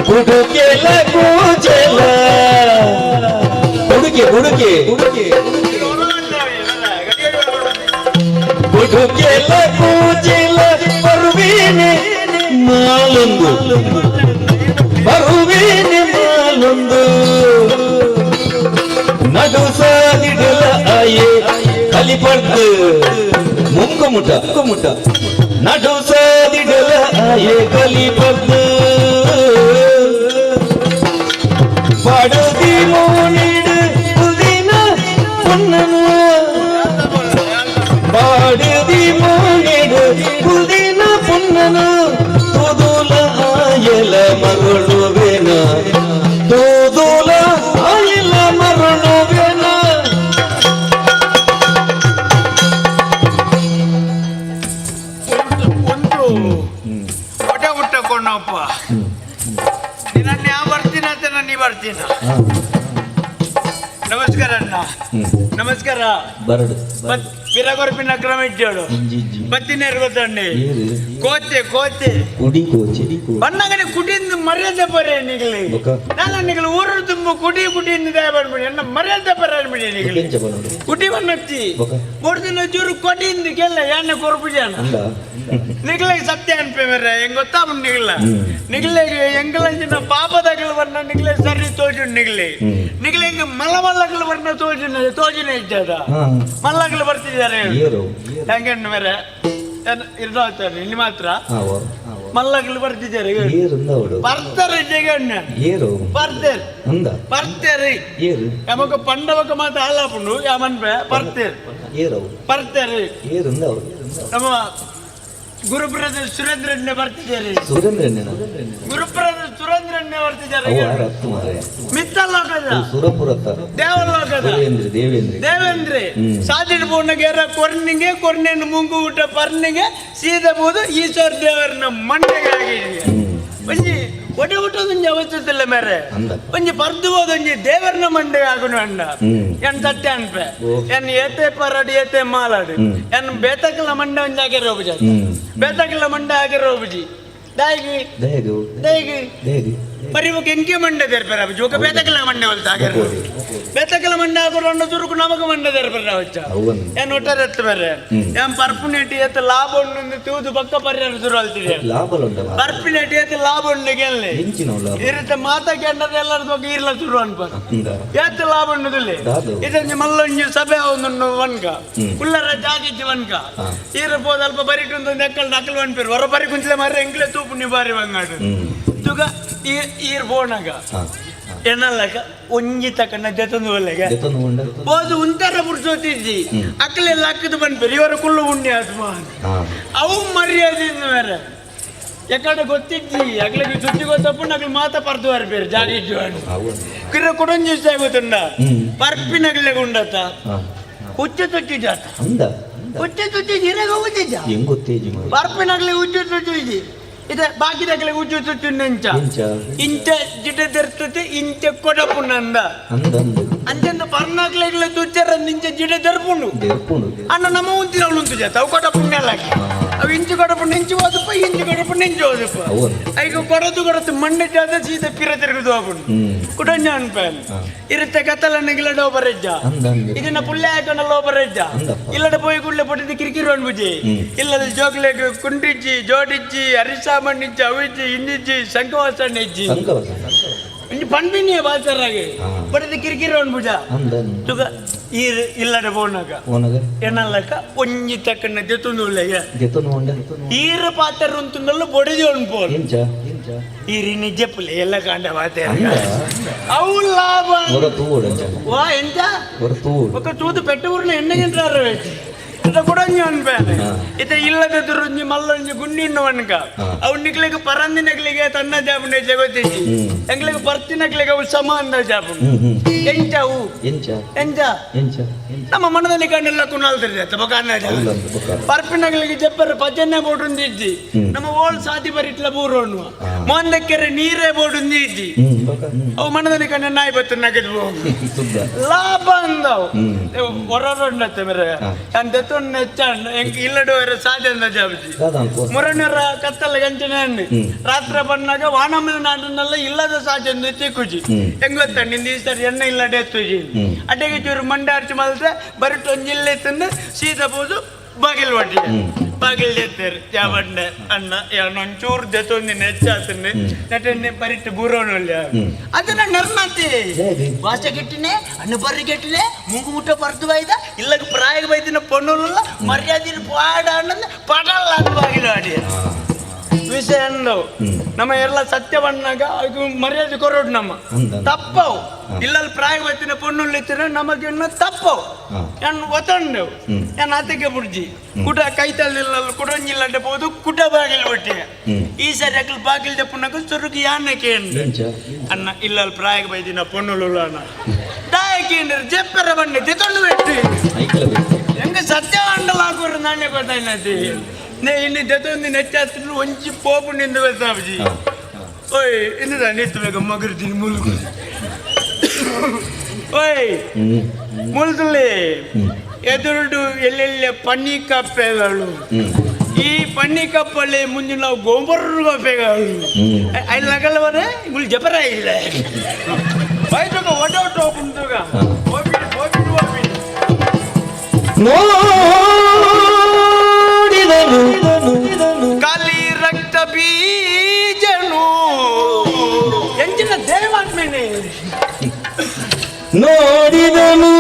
ಕುಡುಕೆಲ್ಲ ಕೋಚೆಲ್ಲ ಹುಡುಕೆ ಕುಡುಕೆಲ್ಲ ಕೋಚೆಲ್ಲ ಬರುವೇನೆ ನಾಲೊಂದು ಬರುವೇನೆ ನಾಲೊಂದು ನಡು ಸಾದಿಡಲ ಆಯೆ ಕಲಿಪಡ್ದು ಮುಂಕುಮುಟ ನಡು ಸಾದಿಡಲ ಆಯೆ ಕಲಿಪದ್ದು ಪಡದಿ ಮೋನಿಡು ಪುದಿನ ಪೊನ್ನನು ಪಾಡದಿ ಮೋನಿಡು ಪುದಿನ ಪೊನ್ನನು ತುದುಲ ಆಯಲ ಮರಳುವೆನ ತುದುಲ ಆಯಲ ಮರಳುವೆನ ಹೊಟ್ಟೆ ಹುಟ್ಟಕೊಂಡಪ್ಪ ನಿನ್ನ ಯಾವ ಬರ್ತೀನ ಅಂತ ನೀ ಬರ್ತೀನ. ನಮಸ್ಕಾರ ಅಣ್ಣ. ನಮಸ್ಕಾರ. ಪಿರಗೊರ್ಪಿನ ಕ್ರಮ ಇಟ್ಟೇಳು ಬತ್ತಿನೇರು ಗೊತ್ತಂಡಿ ಕೋಚೆ ಕೋಚೆ ಬಣ್ಣಗನೆ ಕುಟಿಯಿಂದ ಮರ್ಯಾದೆ ಬರೇ ನಿಗಲಿ ನಾನು ನಿಗಲು ಊರು ತುಂಬ ಕುಟಿ ಕುಟಿಯಿಂದ ದಯ ಬಂದ್ಬಿಡಿ ಎನ್ನ ಮರ್ಯಾದೆ ಬರಬಿಡಿ ನಿಗಲಿ ಕುಟಿ ಬಣ್ಣಚ್ಚಿ ಮೂರು ದಿನ ಚೂರು ಕೊಟಿಯಿಂದ ಕೇಳ ಎಣ್ಣೆ ಕೊರಪು ಜನ ನಿಗಲಿಗೆ ಸತ್ಯ ಅನ್ಪೆ ಮೇರೆ ಹೆಂಗ್ ಗೊತ್ತಾ ನಿಗಲ ನಿಗಲಿಗೆ ಎಂಗಲಂಚಿನ ಪಾಪದಗಳು ಬಣ್ಣ ನಿಗಲೆ ಸರಿ ತೋಜು ನಿಗಲಿ ನಿಗಲಿಗೆ ಮಲ್ಲಮಲ್ಲಗಳು ಬಣ್ಣ ತೋಜಿನ ಇದ್ದದ ಮಲ್ಲಗಳು ಬರ್ತಿದ್ದಾರೆ ಹೆಂಗೆ ಮೇರೆ ಇರ್ತಾರೆ ನಿಮ್ಮ ಹತ್ರ ಮಲ್ಲಗಳು ಬರ್ತಿದ್ದಾರೆ ಬರ್ತಾರೆ ಬರ್ತಾರೆ ಬರ್ತಾರೆ ಯಮಕ ಪಂಡವಕ ಮಾತ್ರ ಹಾಲಾಪುಂಡು ಯಾಮನ್ಪೆ ಬರ್ತಾರೆ ಬರ್ತಾರೆ ನಮ್ಮ ಗುರುಬ್ರದರ್ ಸುರೇಂದ್ರನ್ನೇ ಬರ್ತಿದ್ದಾರೆ ಗುರುಬ್ರದರ್ ಸುರೇಂದ್ರನ್ನೇ ಬರ್ತಿದ್ದಾರೆ ಮಿತ್ತಲೋಕದ ದೇವಲೋಕದ ದೇವೇಂದ್ರ ಸಾಜಿಡ್ ಪೂರ್ಣಗೆರ ಕೊರ್ನಿಗೆ ಕೊರ್ನೆಯನ್ನು ಮುಂಗು ಊಟ ಪರ್ನಿಗೆ ಸೀದಬಹುದು ಈಶ್ವರ ದೇವರನ್ನ ಮಂಡೆಗೆ ಆಗಿದೆ ಒಂಜಿ ಒಡೆ ಊಟದೊಂಜಿ ಅವಶ್ಯತಿಲ್ಲ ಮೇರೆ ಒಂಜಿ ಬರ್ದು ಹೋದೊಂಜಿ ದೇವರನ್ನ ಮಂಡೆಗೆ ಆಗುನು ಅಂಡ ಎನ್ ಸತ್ಯ ಅನ್ಪೆ ಎನ್ ಏತೆ ಪರಡಿ ಏತೆ ಮಾಲಾಡು ಎನ್ ಬೇತಕಲ ಮಂಡೆ ಒಂಜಿ ಆಗಿರೋ ಬುಜ ಬೇತಕಲ ಮಂಡೆ ಆಗಿರೋ ಬುಜಿ ದಾಯಿಗಿ ದಾಯಿಗಿ ಪರಿವಕ್ಕೆ ಎಂಕೆ ಮಂಡೆ ತೆರ್ಪೆರ ಜೋಕ ಬೇತಕಲ ಮಂಡೆ ಹೊಲ್ತ ಆಗಿರೋ ಬೇತಕಲ ಮಂಡೆ ಆಗೋರು ಅಣ್ಣ ತುರುಕು ನಮಗ ಮಂಡೆ ತೆರ್ಪೆರ ಹೊಚ್ಚ ಏನ್ ಒಟ್ಟಾರೆ ಎತ್ತ ಬೇರೆ ಏನ್ ಪರ್ಪುನೇಟಿ ಎತ್ತ ಲಾಭ ಉಂಡು ತೂದು ಪಕ್ಕ ಪರಿಹಾರ ಶುರು ಅಲ್ತಿದೆ ಪರ್ಪಿನೇಟಿ ಎತ್ತ ಲಾಭ ಉಂಡು ಗೆಲ್ಲೆ ಇರುತ್ತೆ ಮಾತಾ ಕೆಂಡದ ಎಲ್ಲರ ಬಗ್ಗೆ ಇರ್ಲ ಶುರು ಅನ್ಪ ಎತ್ತ ಲಾಭ ಉಂಡುದಿಲ್ಲ ಇದೊಂದು ಮಲ್ಲೊಂಜಿ ಸಭೆ ಒಂದು ವನ್ಕ ಕುಲ್ಲರ ಜಾಗಿಜ್ಜಿ ವನ್ಕ ಇರಬಹುದು ಅಲ್ಪ ಬರಿಟೊಂದು ಎಕ್ಕಲ್ ನಕಲ್ ಅನ್ಪಿರು ಹೊರ ಬರಿ ಕುಂಚಲೆ ಮಾರಿ ಎಂಕ್ಲೆ ತೂಪು ನಿ ಬಾರಿ ಬಂಗಾಡು ತುಗ ಈರ್ ಬೋಣಗ ಎನ್ನಲ್ಲಕ ಒಂಜಿ ತಕನ್ನ ಜತಂದು ಒಳ್ಳೆಗೆ ಹೋದು ಉಂತರ ಬುಡ್ಸೋತಿದ್ದಿ ಅಕ್ಕಲೆಲ್ಲ ಹಾಕಿದ್ ಬಂದ್ಬೇರು ಇವರ ಕುಳ್ಳು ಉಂಡೆ ಆತ್ಮ ಅವು ಮರ್ಯಾದಿಂದ ಬೇರೆ ಎಕಡೆ ಗೊತ್ತಿದ್ದಿ ಅಗ್ಲಿಗೆ ಸುದ್ದಿ ಗೊತ್ತಪ್ಪ ನಗಲು ಮಾತಾ ಪರ್ದು ಬರ್ಬೇರು ಜಾಡಿ ಕಿರ ಕೊಡೊಂಜಿ ಇಷ್ಟ ಗೊತ್ತುಂಡ ಪರ್ಪಿನಗ್ಲೆ ಉಂಡತ ಹುಚ್ಚ ತುಚ್ಚಿ ಜಾತ ಹುಚ್ಚ ತುಚ್ಚಿ ನೀರಾಗ ಹೋಗುತ್ತಿದ್ದ ಪರ್ಪಿನಗ್ಲೆ ಹುಚ್ಚ ತುಚ್ಚಿ ಇದೆ ಬಾಕಿದಾಗಲೇ ಉಜ್ಜು ತುಚ್ಚು ನೆಂಚ ಇಂಚ ಜಿಟ ತೆರ್ತತೆ ಇಂಚ ಕೊಡಪುಂಡ ಅಂಚಂದ ಪರ್ನಾಗ್ಲೆಗ್ಲೆ ತುಚ್ಚರ ಇಂಚ ಜಿಟ ತೆರ್ಪುಂಡು ಅಣ್ಣ ನಮ್ಮ ಉಂತಿನ ಅವಳು ಉಂಟು ಜಾತ ಅವು ಕೊಡಪುಣ್ಯ ಅಲ್ಲಾಕಿ ಅವು ಇಂಚು ಕೊಡಪುಂಡು ನೆಂಚು ಹೋದಪ್ಪ ಇಂಚು ಕೊಡಪುಂಡು ನೆಂಚು ಹೋದಪ್ಪ ಈಗ ಕೊಡದು ಮಂಡೆ ಜಾತ ಸೀದಾ ಪಿರ ತಿರುಗುದು ಹೋಗ್ಬಿಡು ಕುಡಂಜ ಅನ್ಪೇನ್ ಇರುತ್ತೆ ಕತ್ತಲ ನೆಗಿಲಡ ಒಬ್ಬರಜ್ಜ ಇದನ್ನ ಪುಲ್ಲೆ ಹಾಕೊಂಡಲ್ಲ ಒಬ್ಬರಜ್ಜ ಇಲ್ಲದ ಪೋಯಿ ಗುಳ್ಳೆ ಪೊಟ್ಟಿದ್ದು ಕಿರಿಕಿರು ಅನ್ಬುಜಿ ಇಲ್ಲದ ಜೋಗ್ಲೆ ಕುಂಟಿಜ್ಜಿ ಜೋಡಿಜ್ಜಿ ಅರಿಸ ಮಣ್ಣಿಜ್ಜಿ ಅವಿಜ್ಜಿ ಇನ್ನಿಜ್ಜಿ ಸಂಕವಾಸಣ್ಣ ಇಜ್ಜಿ ಪಂಪಿನಿಯ ಬಾಲ್ಸರಾಗಿ ಪಡೆದ ಕಿರಿಕಿರಿ ಅನ್ಬುಜ ತುಗ ಈರ್ ಇಲ್ಲದ ಬೋನಾಗ ಎನ್ನಲ್ಲಕ ಒಂಜಿ ತಕ್ಕನ್ನ ಜೆತುಂದುಲ್ಲೆಗೆ ಈರ ಪಾತ್ರ ಉಂತುಂಡಲ್ಲ ಬೊಡಿದಿ ಅನ್ಪೋಲ್ ಈರಿ ನಿಜ ಪುಲೆ ಎಲ್ಲ ಕಾಂಡ ಮಾತೆ ಅವು ಲಾಭ ವಾ ಎಂತ ఒక తూదు పెట్టి ఊరిని ఎన్నగింటారు ఇట్లా కూడా అనిపాను ఇతే ఇళ్ళకి దుర్రుంజి మళ్ళీ గుండి ఉన్నవనుక అవు నిక్లికి పరంది నకిలిಗೆ ತನ್ನ ಜಾಪುಂಡೆ ಜಗತ್ತಿಸಿ ಎಂಗ್ಲಿಗೆ ಬರ್ತಿ ನಕ್ಲಿಗೆ ಅವು ಸಮಾನ ಜಾಪು ಎಂಚಾವು ಎಂಚ ನಮ್ಮ ಮನದಲ್ಲಿ ಕಂಡೆಲ್ಲ ಕುನಾಲ್ತಿರಿ ಬಕಾನ ಪರ್ಪಿ ನಕ್ಲಿಗೆ ಜಪ್ಪರ ಪಜನ್ನೆ ಬೋಡುಂದಿ ಇಜ್ಜಿ ನಮ್ಮ ಓಳ್ ಸಾತಿ ಬರಿ ಇಟ್ಲ ಬೂರೋಣ್ಣು ಮೊಂದಕ್ಕೆರೆ ನೀರೇ ಬೋಡುಂದಿ ಇಜ್ಜಿ ಅವು ಮನದಲ್ಲಿ ಕಂಡ ನಾಯಿ ಬತ್ತು ನಗದು ಲಾಭ ಅಂದವು ಹೊರಡತ್ತೆ ಮೇರೆ ಅಂತ ಇಲ್ಲಡು ಸಾಧ್ಯ ಜಾಬಿ ಮುರಣ್ಯರ ಕತ್ತಲ ಗಂಟೆ ರಾತ್ರಿ ಬಂದಾಗ ವಾಣಮ್ಮನ ನಾಡನ್ನೆಲ್ಲ ಇಲ್ಲದ ಸಾಧ್ಯ ತಿಕ್ಕುಜಿ ಹೆಂಗ್ ಗೊತ್ತ ನಿಂದ ಈ ಸರಿ ಎಣ್ಣೆ ಇಲ್ಲಡೆ ಎತ್ತುಜಿ ಅಡ್ಡೆಗೆ ಚೂರು ಮಂಡೆ ಅರ್ಚಿ ಮಲ್ತೆ ಬರಿಟ್ ಒಂಜಿಲ್ಲೆ ತಂದು ಸೀದಾ ಬೋದು ಬಾಗಿಲ್ ಒಟ್ಟಿ ಬಾಗಿಲ್ ಎತ್ತೇರು ಯಾವಣ್ಣ ಅಣ್ಣ ಒಂಚೂರು ಜೊತೆ ನೆಚ್ಚಾತನ್ನೆ ನಟನ್ನೆ ಬರಿಟ್ಟು ಬೂರೋನಲ್ಲ ಅದನ್ನ ನರ್ಮಂತೆ ಭಾಷೆ ಕೆಟ್ಟಿನೇ ಅಣ್ಣ ಬರ್ರಿ ಕೆಟ್ಟಿನೇ ಮುಂಗು ಮುಟ್ಟ ಬರ್ದು ಬೈದ ಇಲ್ಲ ಪ್ರಾಯ ಬೈದಿನ ಪೊಣ್ಣಲ್ಲ ಮರ್ಯಾದಿನ ಪಾಡ ಅಣ್ಣ ಪಡಲ್ಲ ಅದು ಬಾಗಿಲು ಆಡಿ ವಿಷಯ ಅಂದವು ನಮ್ಮ ಎಲ್ಲ ಸತ್ಯ ಬಂದಾಗ ಅದು ಮರ್ಯಾದೆ ಕೊರೋಡು ನಮ್ಮ ತಪ್ಪವು ಇಲ್ಲಲ್ಲಿ ಪ್ರಾಯ ಬತ್ತಿನ ಪೊಣ್ಣುಳ್ಳಿತ್ತಿನ ನಮಗೆ ತಪ್ಪವು ನಾನು ಒತ್ತಂಡೆವು ನಾನು ಅದಕ್ಕೆ ಬುಡ್ಜಿ ಕುಟ ಕೈತಲ್ಲಿಲ್ಲ ಕುಡಂಜಿಲ್ಲಂటే పోదు కుట బాగిల్ బట్టి ఈసారి అక్కలు బాగిల్ చెప్పున్నాక చురుకు యాన్నకి అన్న ఇళ్ళ ప్రాయకు పోయిన పొన్నులు అన్న దాయకి చెప్పారు బండి తితొండు పెట్టి ಎಂಗ ಸತ್ಯ ಅಂಡಲಾಕೋರು ನಾಣ್ಯ ಗೊತ್ತಾಯ್ನತಿ ನೇ ಇನ್ನು ಜೊತೆ ನೆಚ್ಚಾಸ್ತ್ರ ಒಂಚಿ ಪೋಪು ನಿಂದು ಸಾಬಜಿ ಓಯ್ ಇನ್ನು ನಿಂತು ಮಗರ್ಜಿ ಮುಲ್ಗು ಓಯ್ ಮುಲ್ದುಲ್ಲಿ ಎದುರುಡು ಎಲ್ಲೆಲ್ಲ ಪನ್ನಿ ಕಪ್ಪೆಗಳು ಈ ಪನ್ನಿ ಕಪ್ಪಲ್ಲಿ ಮುಂದೆ ನಾವು ಗೋಂಬರ್ರು ಕಪ್ಪೆಗಳು ಅಲ್ಲಿ ನಗಲ್ಲ ಬರ ಇವ್ಳು ಜಪರ ಇಲ್ಲ ಬೈದಾಗ ಒಡೋಟು ಕುಂತಾಗ ನೋಡಿದನು ಕಾಲಿ ರಕ್ತ ಬೀಜನು ಎಂಚಿನ ದೇವಾತ್ಮೇನೆ ನೋಡಿದನು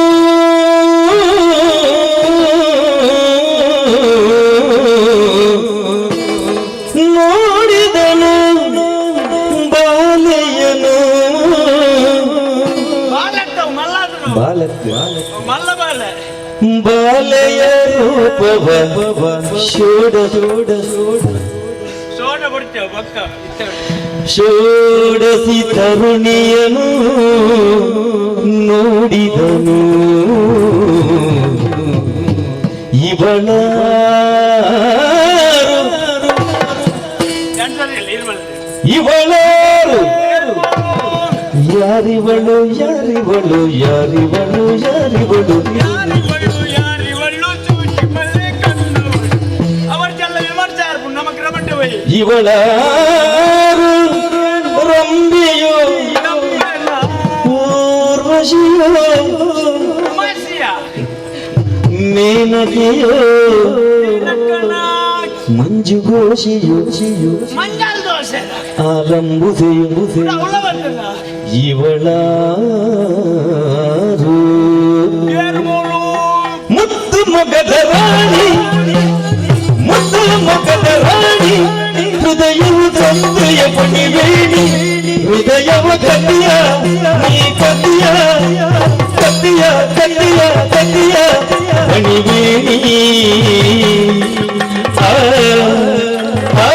ನೋಡಿದನು ಬಾಲೆಯನು ಬಾಲತ್ತವು ಮಲ್ಲಾದ್ರು ಮಲ್ಲ ಬಾಲ ಬಾಲೆಯ ರೂಪವ ಶೋಡ ಸೋಡ ಬಿಡ್ತೇವೆ ಪಕ್ಕ ಷೋಡಸಿ ತರುಣಿಯನು ನೋಡಿದನು ಇವಳ ಇವಳಾರು ಯಾರಿವಳು ಯಾರಿವಳು ಯಾರಿವಳು ಯಾರಿವಳು ಯಾರಿವಳು ಚೂಚಿ ಮಲ್ಲೆ ಕಣ್ಣು ಅವರ್ಗೆಲ್ಲ ವಿಮರ್ಶಾರ ನಮಗ್ ರಮಂಡೆ ಹೋಯ್ ಇವಳಾರು ರಂಬಿಯೋ ಊರ್ವಶಿಯೋ ಮೇನಕೆಯೋ ಮಂಜು ಘೋಷಿಯೋ ಮಂಜಾಲ್ ದೋಸೆ ಆಲಂಬುಸೆಯು ಇವಳಾರು ಮುದ್ದು ಮೊಗದ ರಾಣಿ ಮುದ್ದು ಮೊಗದ ರಾಣಿ ಹೃದಯವು ತಂದೆಯ ಪಣಿವೇಣಿ ಹೃದಯವ ಕದಿಯ ನೀ ಕದಿಯ ಕದಿಯ ಕದಿಯ ಕದಿಯ ಪಣಿವೇಣಿ ಆ ಆ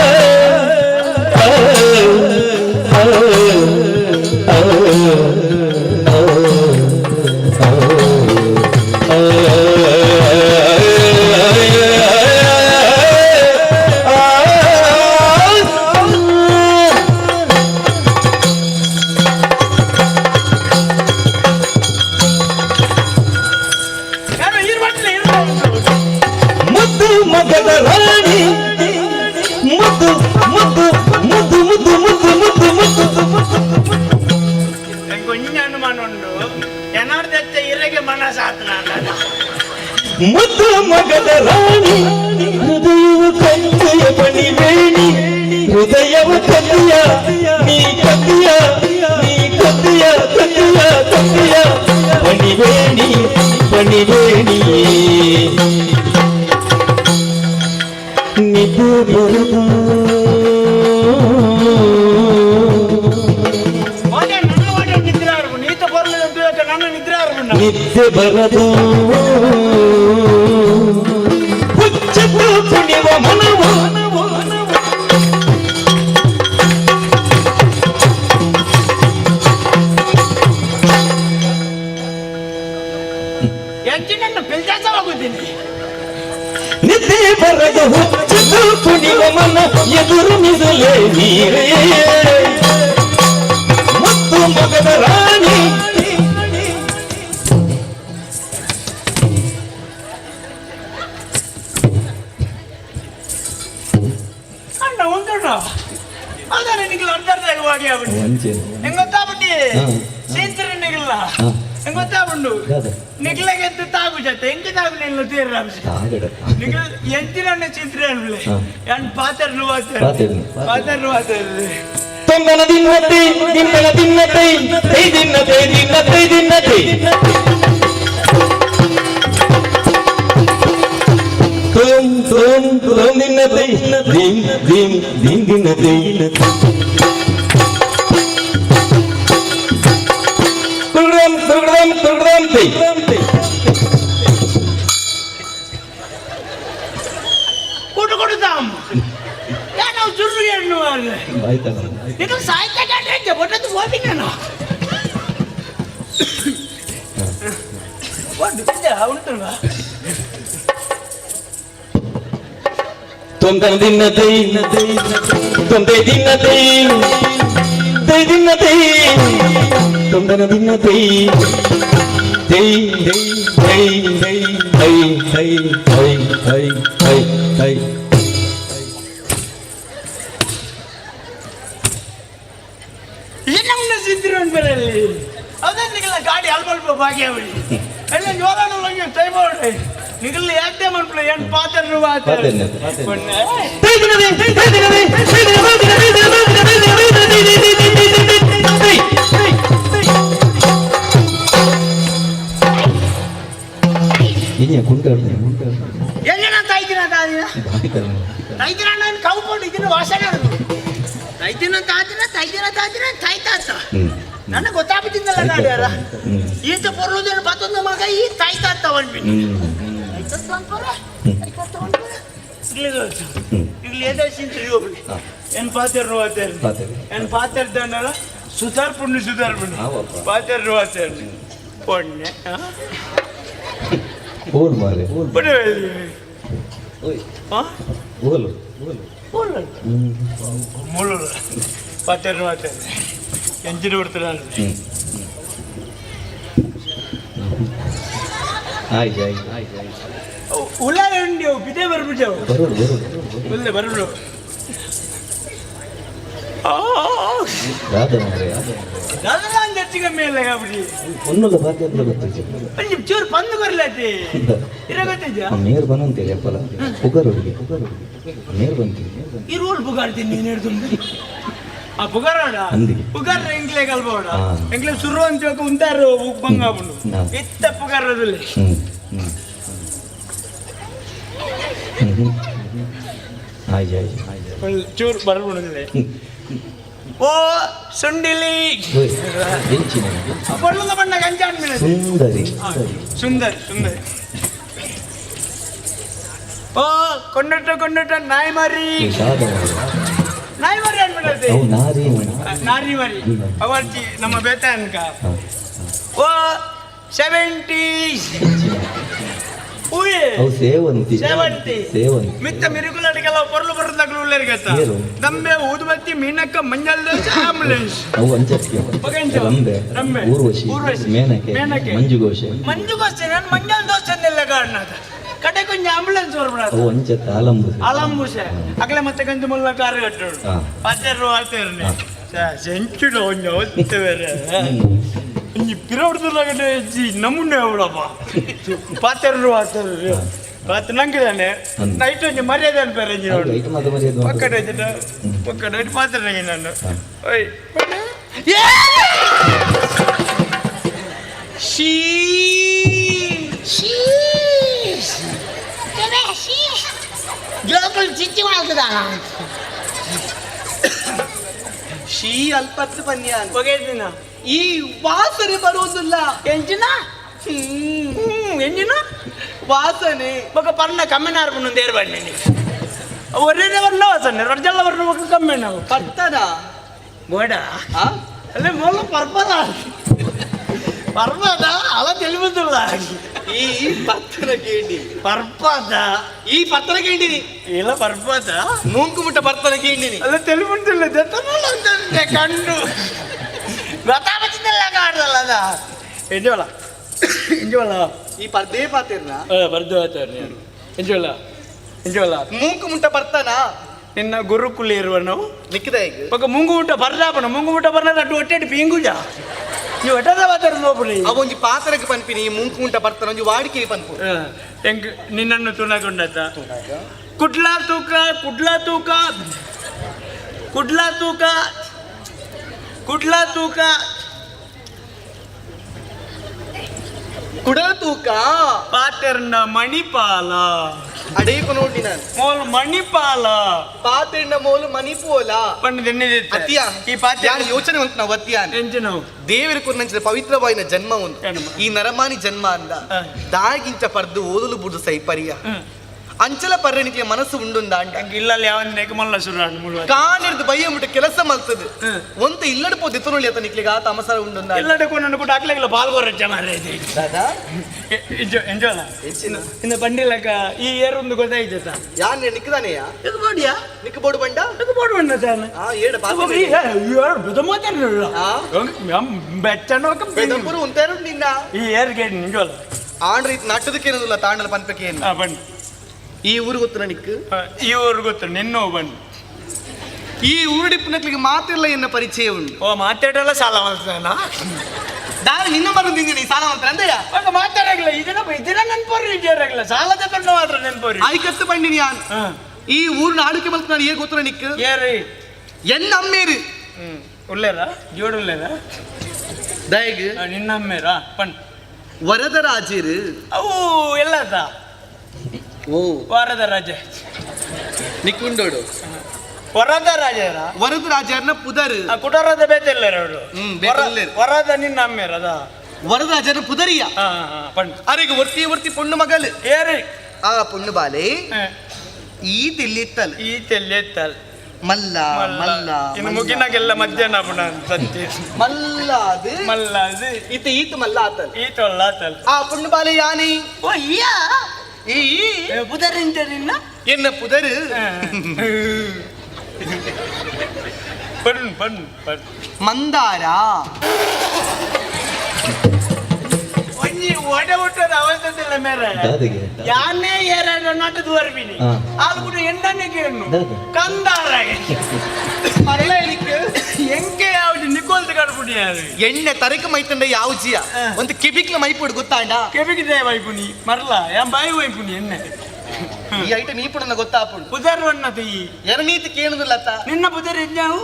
ಮುದ್ದು ಮಗದ ರಾಣಿ ಮುದ್ದು ಮುದ್ದು ಮುದ್ದು ಮುದ್ದು ಮುದ್ದು ಮುದ್ದು ಮುದ್ದು ಕೊಂಚ ಅನುಮಾನ ಉಂಟು ಏನಾರ್ದತ್ತ ಇರಗೆ ಮನಸಾತ್ನ ಮುದ್ದು ಮಗದ ರಾಣಿ ಹೃದಯವು ಕತ್ತಿಯ ಪಣಿವೇಣಿ ಹೃದಯವ ಕತ್ತಿಯ ನೀ ಕತ್ತಿಯ ನೀ ಕತ್ತಿಯ ಕತ್ತಿಯ ಕತ್ತಿಯ ಪಣಿವೇಣಿ ಪಣಿವೇಣಿ ನಿದ್ದೆ ಬರದು ನೀತ ಬರಲಿಲ್ಲ ನನ್ನ ನಿದ್ರೆ ನಿದ್ದೆ ಬರದು ಹುಚ್ಚತ್ತು ಕುಣಿವ ಮನವು ಎಂಚಿನನ್ನು ಪಿಲ್ಜಾಸವಾಗುತ್ತೀನಿ ನಿದ್ದೆ ಬರದು ಹುಚ್ಚತ್ತು ಕುಣಿವ ಮನ ಎದುರು ನಿಸಲೇ ನೀರೇ ಮುತ್ತು ಮಗದ ರಾಣಿ ಅಣ್ಣ ಉಂಟಣ್ಣ ಅದೇ ನಿಗಲ ಅರ್ಧವಾಗಿ ಆಗ್ಬಿಟ್ಟು ಹೆಂಗ್ ಗೊತ್ತಾಗ್ಬಿಟ್ಟಿ ಸೀಂತ್ರಿ ನಿಗಲ್ಲ ಹೆಂಗ್ ಗೊತ್ತಾಗ್ಬಿಟ್ಟು ನಿಗ್ಲಗೆ ಎದ್ದು ತಾಗು ಜೊತೆ ಹೆಂಗೆ ತಾಗು ನಿಲ್ಲ ತೀರ ನಿಗಲ್ ಎಂತಿನ ಚಿಂತ್ರೆ ಅನ್ಬಿಳೆ ಎನ್ ಪಾತ್ರೆ ತೊಂಗನ ದಿನ್ನತೆ ದಿನ್ನನ ದಿನ್ನತೆ ತೈ ದಿನ್ನತೆ ದಿನ್ನತೆ ದಿನ್ನತೆ ತುಂ ತುಂ ತುಂ ದಿನ್ನತೆ ದಿಂ ದಿಂ ದಿಂ ದಿನ್ನತೆ ತುರ್ಗಂ ತುರ್ಗಂ ತುರ್ಗಂ ತೈ ಕೊಟ್ಟು ಕೊಡುತ್ತಾಂ ಏನೋ ಜುರ್ರು ಏನು ಆಯ್ತಾ ಇದು ಸಾಯ್ತಾ ಕಾಟೆ ಬೊಟ್ಟದು ಹೋಗಿನ ಒಂದು ಬಿದ್ದ ಉಂಟಲ್ವಾ ತೊಂದನ ದಿನ್ನತೆ ತೊಂದೆ ದಿನ್ನತೆ ತೈ ದಿನ್ನತೆ ತೊಂದನ ದಿನ್ನತೆ ತೈ ತೈ ತೈ ತೈ ತೈ ತೈ ತೈ ತೈ ತೈ ಏನನ್ನ ಸಿದ್ಧಿರೊಂಬರಲ್ಲಿ ಅದನ್ನಿಗೆಲ್ಲ ಗಾಡಿ ಅಲ್ಪ ಭಾಗ್ಯಾವಳಿ ಎಲ್ಲ ಜೋರಾನು ಟೈ ಮಾಡಿ ನಿಗಲ್ಲಿ ಯಾಕೆ ಮಾಡ್ಕೊಳ್ಳಿ ಏನು ಪಾತ್ರ ಎಲ್ಲಿನ ತಾಯ್ತಿನ ತಾಯ್ತಿನ ನಾನು ಕೌಕೊಂಡು ಇದನ್ನು ವಾಸನೆ ತಾಯ್ತಿನ ತಾಯ್ತಿನ ತಾಯ್ತಾತ ನನಗೆ ಗೊತ್ತಾಗ್ಬಿಟ್ಟಿದ್ದಲ್ಲ ನಾಡ್ಯಾರ ಈತ ಬರೋದೇನು ಮತ್ತೊಂದು ಮಗ ಈ ತಾಯ್ತಾತ ಅನ್ಬಿಟ್ಟು ಇಲ್ಲಿ ಏదో ಸಿಂತ್ರಿ ಒಬ್ಳಿ ಏನ್ ಪಾತ್ರು ಏನ್ ಪಾತ್ರದಲ್ಲ ಸುಧಾರ್ಪುಣ್ಯ ಪಾತ್ರು ಪೊಣ್ಣೆ ಓಲ್ ಮಾರೆ ಓಲ್ ಮುಳ್ಳು ಪಾತ್ರು ಎಂಜಿನ ಬಿಡ್ತಾರೆ ಉಳ್ಳಾಗಡ್ಡಿ ಬಿದ್ದೆ ಬರ್ಬಿಟ್ಟವು ಒಳ್ಳೆ ಬರ್ಬಿಡು ಹೆಚ್ಚಿಗೆ ಮೇಲೆ ಆಗ್ಬಿಡಿ ಚೂರು ಬಂದು ಬರ್ಲಾತಿ ಇರೋ ಗೊತ್ತಿದ್ಯಾ ನೇರ್ ಬಂದಂತೆ ಅಪ್ಪಲ ಪುಗಾರ್ ಹುಡುಗಿ ನೇರ್ ಬಂತೀನಿ ಈ ರೋಲ್ ಬುಗಾಡ್ತೀನಿ ನೀನು ಹಿಡ್ದು ಆ ಬುಗಾರಾಡ ಬುಗಾರ ಎಂಗ್ಲೇ ಕಲ್ಬೋಡ ಎಂಗ್ಲೇ ಸುರು ಅಂತ ಉಂಟಾರು ಬಂಗಾಬುಂಡು ಇತ್ತ ಬುಗಾರದಲ್ಲಿ ಚೂರು ಬರ್ಬಿಡುದಿಲ್ಲ ಓ ಸುಂಡಿಲಿ ಬಣ್ಣದ ಬಣ್ಣ ಗಂಜಾನ್ ಸುಂದರಿ ಸುಂದರಿ ಸುಂದರಿ ಓ ಕೊಂಡಟ ನಾಯಿ ಮಾರಿ ನಾಯಿ ಮರಿ ಅನ್ಬಿಡತ್ತೆ ನಾರಿ ಮರಿ ಅವರ್ಜಿ ನಮ್ಮ ಬೇತ ಅನ್ಕ ಓ 70 ಸೇವಂತಿ ಮಿತ್ತ ಮಿರುಗುಲಡಿಗೆಲ್ಲ ಪೊರ್ಲು ಬರೋದಾಗ್ಲು ಉಳ್ಳೇರ್ಗತ್ತ ದಂಬೆ ಊದುಬತ್ತಿ ಮೀನಕ್ಕ ಮಂಜಲ್ ದೋಸೆ ಆಂಬುಲೆನ್ಸ್ ರಂಬೆ ಊರ್ವಶಿ ಮೇನಕೆ ಮಂಜುಗೋಷೆ ನಾನು ಮಂಜಲ್ ದೋಸೆ ಅನ್ನೆಲ್ಲ ಕಾರಣದ ಕಡೆ ಕೊಂಚ ಆಂಬುಲೆನ್ಸ್ ಬರ್ಬಿಡ ಆಲಂಬುಸೆ ಅಗಲೆ ಮತ್ತೆ ಗಂಜು ಮುಲ್ಲ ಕಾರು ಕಟ್ಟೋಡು ಪಾತ್ರು ಆಳ್ತೇನೆ ಸೆಂಚುಡ ಒಂಜ ಹೊತ್ತು ಬೇರೆ ಪಿರೋಡ್ದಾಗಡೆ ನಮ್ಮನ್ನೇ ಅವಡಪ್ಪ ಪಾತ್ರು ಪಾತ್ರ ನಂಗಿದಾನೆ ನೈಟ್ ಒಂಜಿ ಮರ್ಯಾದೆ ಅನ್ಪೇರೆ ಪಕ್ಕಡೆ ಪಾತ್ರ ನಂಗೆ ನಾನು ಚಿಚ್ಚಿ ಮಾಡ್ತದ ಶೀ ಅಲ್ಪತ್ತು ಪನ್ಯ ಹೊಗೆದಿನ ಈ ವಾಸನೆ ಬರುವುದಿಲ್ಲ ಎಂಜಿನ ಎಂಜಿನ ವಾಸನೆ ಬೊಕ ಪರ್ಣ ಕಮ್ಮಿನಾರು ಒಂದು ಏರ್ ಬಣ್ಣಿ ಒರೇ ವರ್ಣ ವಾಸನೆ ರಡ್ಜಲ್ಲ ವರ್ಣ ಬೊಕ ಕಮ್ಮಿ ನಾವು ಪತ್ತದ ಗೋಡ ಅಲ್ಲೇ ಮೊಲ ಪರ್ಪದ ಪರ್ಪದ ಅಲ್ಲ ತಿಳಿಬುದಿಲ್ಲ ಈ ಪತ್ರ ಕೇಳಿ ಪರ್ಪದ ಈ ಪತ್ರ ಕೇಳಿನಿ ಇಲ್ಲ ಪರ್ಪದ ಮೂಂಕು ಮುಟ್ಟ ಪತ್ರ ಕೇಳಿನಿ ಅಲ್ಲ ತಿಳಿಬುದಿಲ್ಲ ಜೊತೆ ಕಂಡು ಗೊತ್ತಾಗ್ತಿದ್ದಲ್ಲ ಕಾಡ್ದಲ್ಲ ಅದ ಎಂಜೋಳ ಎಂಜೋಳ ಈ ಪರ್ದೇ ಪಾತಿರ್ನ ಬರ್ದು ಆಚಾರ್ಯ ಎಂಜೋಳ ಎಂಜೋಳ ಮೂಂಕು ಮುಟ್ಟ ಬರ್ತಾನ ನಿನ್ನ ಗುರುಕುಲಿ ಇರುವ ನಾವು ನಿಕ್ಕಿದ ಈಗ ಬೊಕ ಮುಂಗು ಮುಟ್ಟ ಬರ್ದಾಪನ ಮುಂಗು ಮುಟ್ಟ ಬರ್ನ ಅಡ್ಡು ಒಟ್ಟೆಟ್ಟು ಪೀಂಗುಜ ನೀವು ಒಟ್ಟದ ಮಾತಾಡ ನೋಡ್ಬಿಡಿ ಅವೊಂಜಿ ಪಾತ್ರಕ್ಕೆ ಪನ್ಪಿನಿ ಮೂಂಕು ಮುಟ್ಟ ಬರ್ತಾನ ಒಂಜಿ ವಾಡಿಕೆ ಪನ್ಪು ಹೆಂಗ್ ನಿನ್ನನ್ನು ತುಣಕೊಂಡತ್ತ ಕುಡ್ಲಾ ತೂಕ ಕುಡ್ಲಾ ತೂಕ ಕುಡ್ಲಾ ತೂಕ ಕುಡ್ಲಾ ತೂಕ ಕುಡಲ ತೂಕ ಪಾತೆರ್ನ ಮಣಿಪಾಲ ಅಡೇಕು ನೋಡಿ ನಾನು ಮೋಲ್ ಮಣಿಪಾಲ ಪಾತ್ರೆಂಡ ಮೋಲು ಮಣಿಪೋಲ ಪಂಡ ಅತ್ಯ ಈ ಪಾತ್ರೆ ಯಾರು ಯೋಚನೆ ಉಂಟು ನಾವು ಅತ್ಯಾನ್ ಎಂಚಿನ ದೇವರ ಕೊರ್ನಂಚಿನ ಪವಿತ್ರವಾಯಿನ ಜನ್ಮ ಒಂದು ಈ ನರಮಾನಿ ಜನ್ಮ ಅಂದ ದಾಗಿಂಚ ಪರ್ದು ಓದಲು ಬುಡು ಸೈಪರ್ಯ ಅಂಚಲ ಪರ್ಯನಿಗೆ ಮನಸ್ಸು ಉಂಡುಂದ ಅಂಟ ಇಲ್ಲಲ್ಲಿ ಯಾವನ್ನೇಕ ಮಲ್ಲ ಶುರು ಕಾಣಿರ್ದು ಬಯ್ಯ ಮುಟ್ಟ ಕೆಲಸ ಮಲ್ತದೆ ಒಂತ ಇಲ್ಲಡ ಪೋ ದಿತ್ತನೊಳ್ಳಿ ಆತ ನಿಕ್ಲಿಗ ಆ ತಮಸಾರ ಉಂಡುಂದ ಎಲ್ಲಡಕ್ಕೂ ನನ್ನ ಕೂಡ ಹಾಕ್ಲಿಲ್ಲ ಪಾಲ್ಗೋರ ಜನ ದಾದಾ ಎಂಜೋಲ ಇನ್ನು ಬಂಡಿಲಕ್ಕ ಈ ಏರೊಂದು ಗೊತ್ತಾಯ್ತಾ ಯಾನ್ ನಿಕ್ಕದಾನೆಯಾ ಇದು ಮಾಡಿಯಾ ನಿಕ್ಕ ಬೋಡು ಬಂಡ ಇದು ಬೋರ್ಡ್ ಬಂದ ತಾನೆ ಏಡ ಬೆದಂಪುರ ಉಂತಾರು ನಿನ್ನ ಈ ಏರ್ಗೆ ನಿಂಜೋಲ ಆಂಡ್ರ ಇದು ನಟ್ಟದಕ್ಕೇನದಿಲ್ಲ ತಾಂಡಲ ಪನ್ಪಕ್ಕೆ ಏನು ಬನ್ನಿ ಈ ಊರು ಗೊತ್ತು ನಿಕ್ಕು ಈ ಊರು ಗೊತ್ತು ನಿನ್ನೋ ಬನ್ನಿ ಈ ಊರಿಡಿಪ್ಪನಕ್ಲಿಗೆ ಮಾತಿಲ್ಲ ಎನ್ನ ಪರಿಚಯ ಉಂಟು ಓ ಮಾತಾಡಲ್ಲ ಸಾಲ ಮಾಡ್ತಾನ ದಾರಿ ನಿನ್ನ ಬಂದಿದ್ದೀನಿ ಸಾಲ ಮಾತ್ರ ಅಂದೆಯಾ ಮಾತಾಡಲ್ಲ ಇದನ್ನ ನೆನ್ಪೋರಿ ಇದ್ದಾರಲ್ಲ ಸಾಲದ ತಂಡ ಮಾತ್ರ ನೆನ್ಪೋರಿ ಆಯ್ಕತ್ತು ಬಂದಿನಿ ಯಾನ್ ಈ ಊರಿನ ಆಡುಕೆ ಮಲ್ತ ನಾನು ಏನ್ ಗೊತ್ತು ನಿಕ್ಕು ಏರಿ ಎನ್ನ ಅಮ್ಮೇರು ಉಳ್ಳೇರ ಜೋಡು ಉಳ್ಳೇರ ದಯಗ್ ನಿನ್ನ ಅಮ್ಮೇರ ಪಣ್ ವರದರಾಜರು ಅವು ಎಲ್ಲದ ಓ ವಾರದ ರಾಜ ನಿಕ್ಕುಂಡೋಡು ವರದ ರಾಜರ ವರದರಾಜರ್ನ ಪುದರ್ ಕುಟರದ ಬೇತೆಲ್ಲರ ಅವರು ಬೇತೆಲ್ಲರು. ವರದ ನಿನ್ನ ಅಮ್ಮೇರ ಅದ ವರದರಾಜನ ಪುದರಿಯ ಪಣ್ ಅರೆಗೆ ಒರ್ತಿ ಪೊಣ್ಣು ಮಗಲ್ ಏರಿ ಆ ಪೊಣ್ಣು ಬಾಲೆ ಈ ತಿಲ್ಲಿತ್ತಲ್ ಈ ತೆಲ್ಲೆತ್ತಲ್ ಮಲ್ಲ ಮಲ್ಲ ಇನ್ನು ಮುಗಿನಾಗೆಲ್ಲ ಮಧ್ಯಾಹ್ನ ಪುಣ ಸತ್ಯ ಮಲ್ಲ ಅದು ಮಲ್ಲ ಅದು ಈತ ಮಲ್ಲ ಆತಲ್ ಈ ತೊಳ್ಳಾತಲ್ ಆ ಪೊಣ್ಣು ಬಾಲೆ ಯಾನಿ ಓ ಈಯಾ ಈ ಪುದರಿಂದ ನಿನ್ನ ಎನ್ನ ಪುದರ್ ಪಣ್ ಪಣ್ ಪಣ್ ಮಂದಾರ ಒಂಜಿ ಒಡೆ ಹುಟ್ಟದ ಅವಸ್ಥೆ ಮೇರೆ ಯಾನೇ ಏರ ನಾಟದ ವರ್ಬಿನಿ ಅದು ಕೂಡ ಎಂಡನೇ ಕೇಳು ಕಂದಾರ ಮರಳ ಎಲಿಕ್ಕೆ ಎಂಕೆ ಯಾವ್ದು ನಿಕೋಲ್ದು ಕಡ್ಬಿಡಿ ಯಾರು ಎಣ್ಣೆ ತರಕ ಮೈತಂಡ ಯಾವ್ಜಿಯ ಒಂದು ಕಿಬಿಕ್ಲ ಮೈಪುಡು ಗೊತ್ತಾಂಡ ಕೆಬಿಗಿದೆ ವೈಪುನಿ ಮರಲ ಯಾ ಬಾಯಿ ವೈಪುನಿ ಎಣ್ಣೆ ಈ ಐಟಮ್ ಈ ಪುಡನ ಗೊತ್ತಾಪುಂಡು ಪುದರ್ ವಣ್ಣತಿ ಎರನೀತಿ ಕೇಳುದಿಲ್ಲತ್ತ ನಿನ್ನ ಪುದರ್ ಇದ್ದಾವು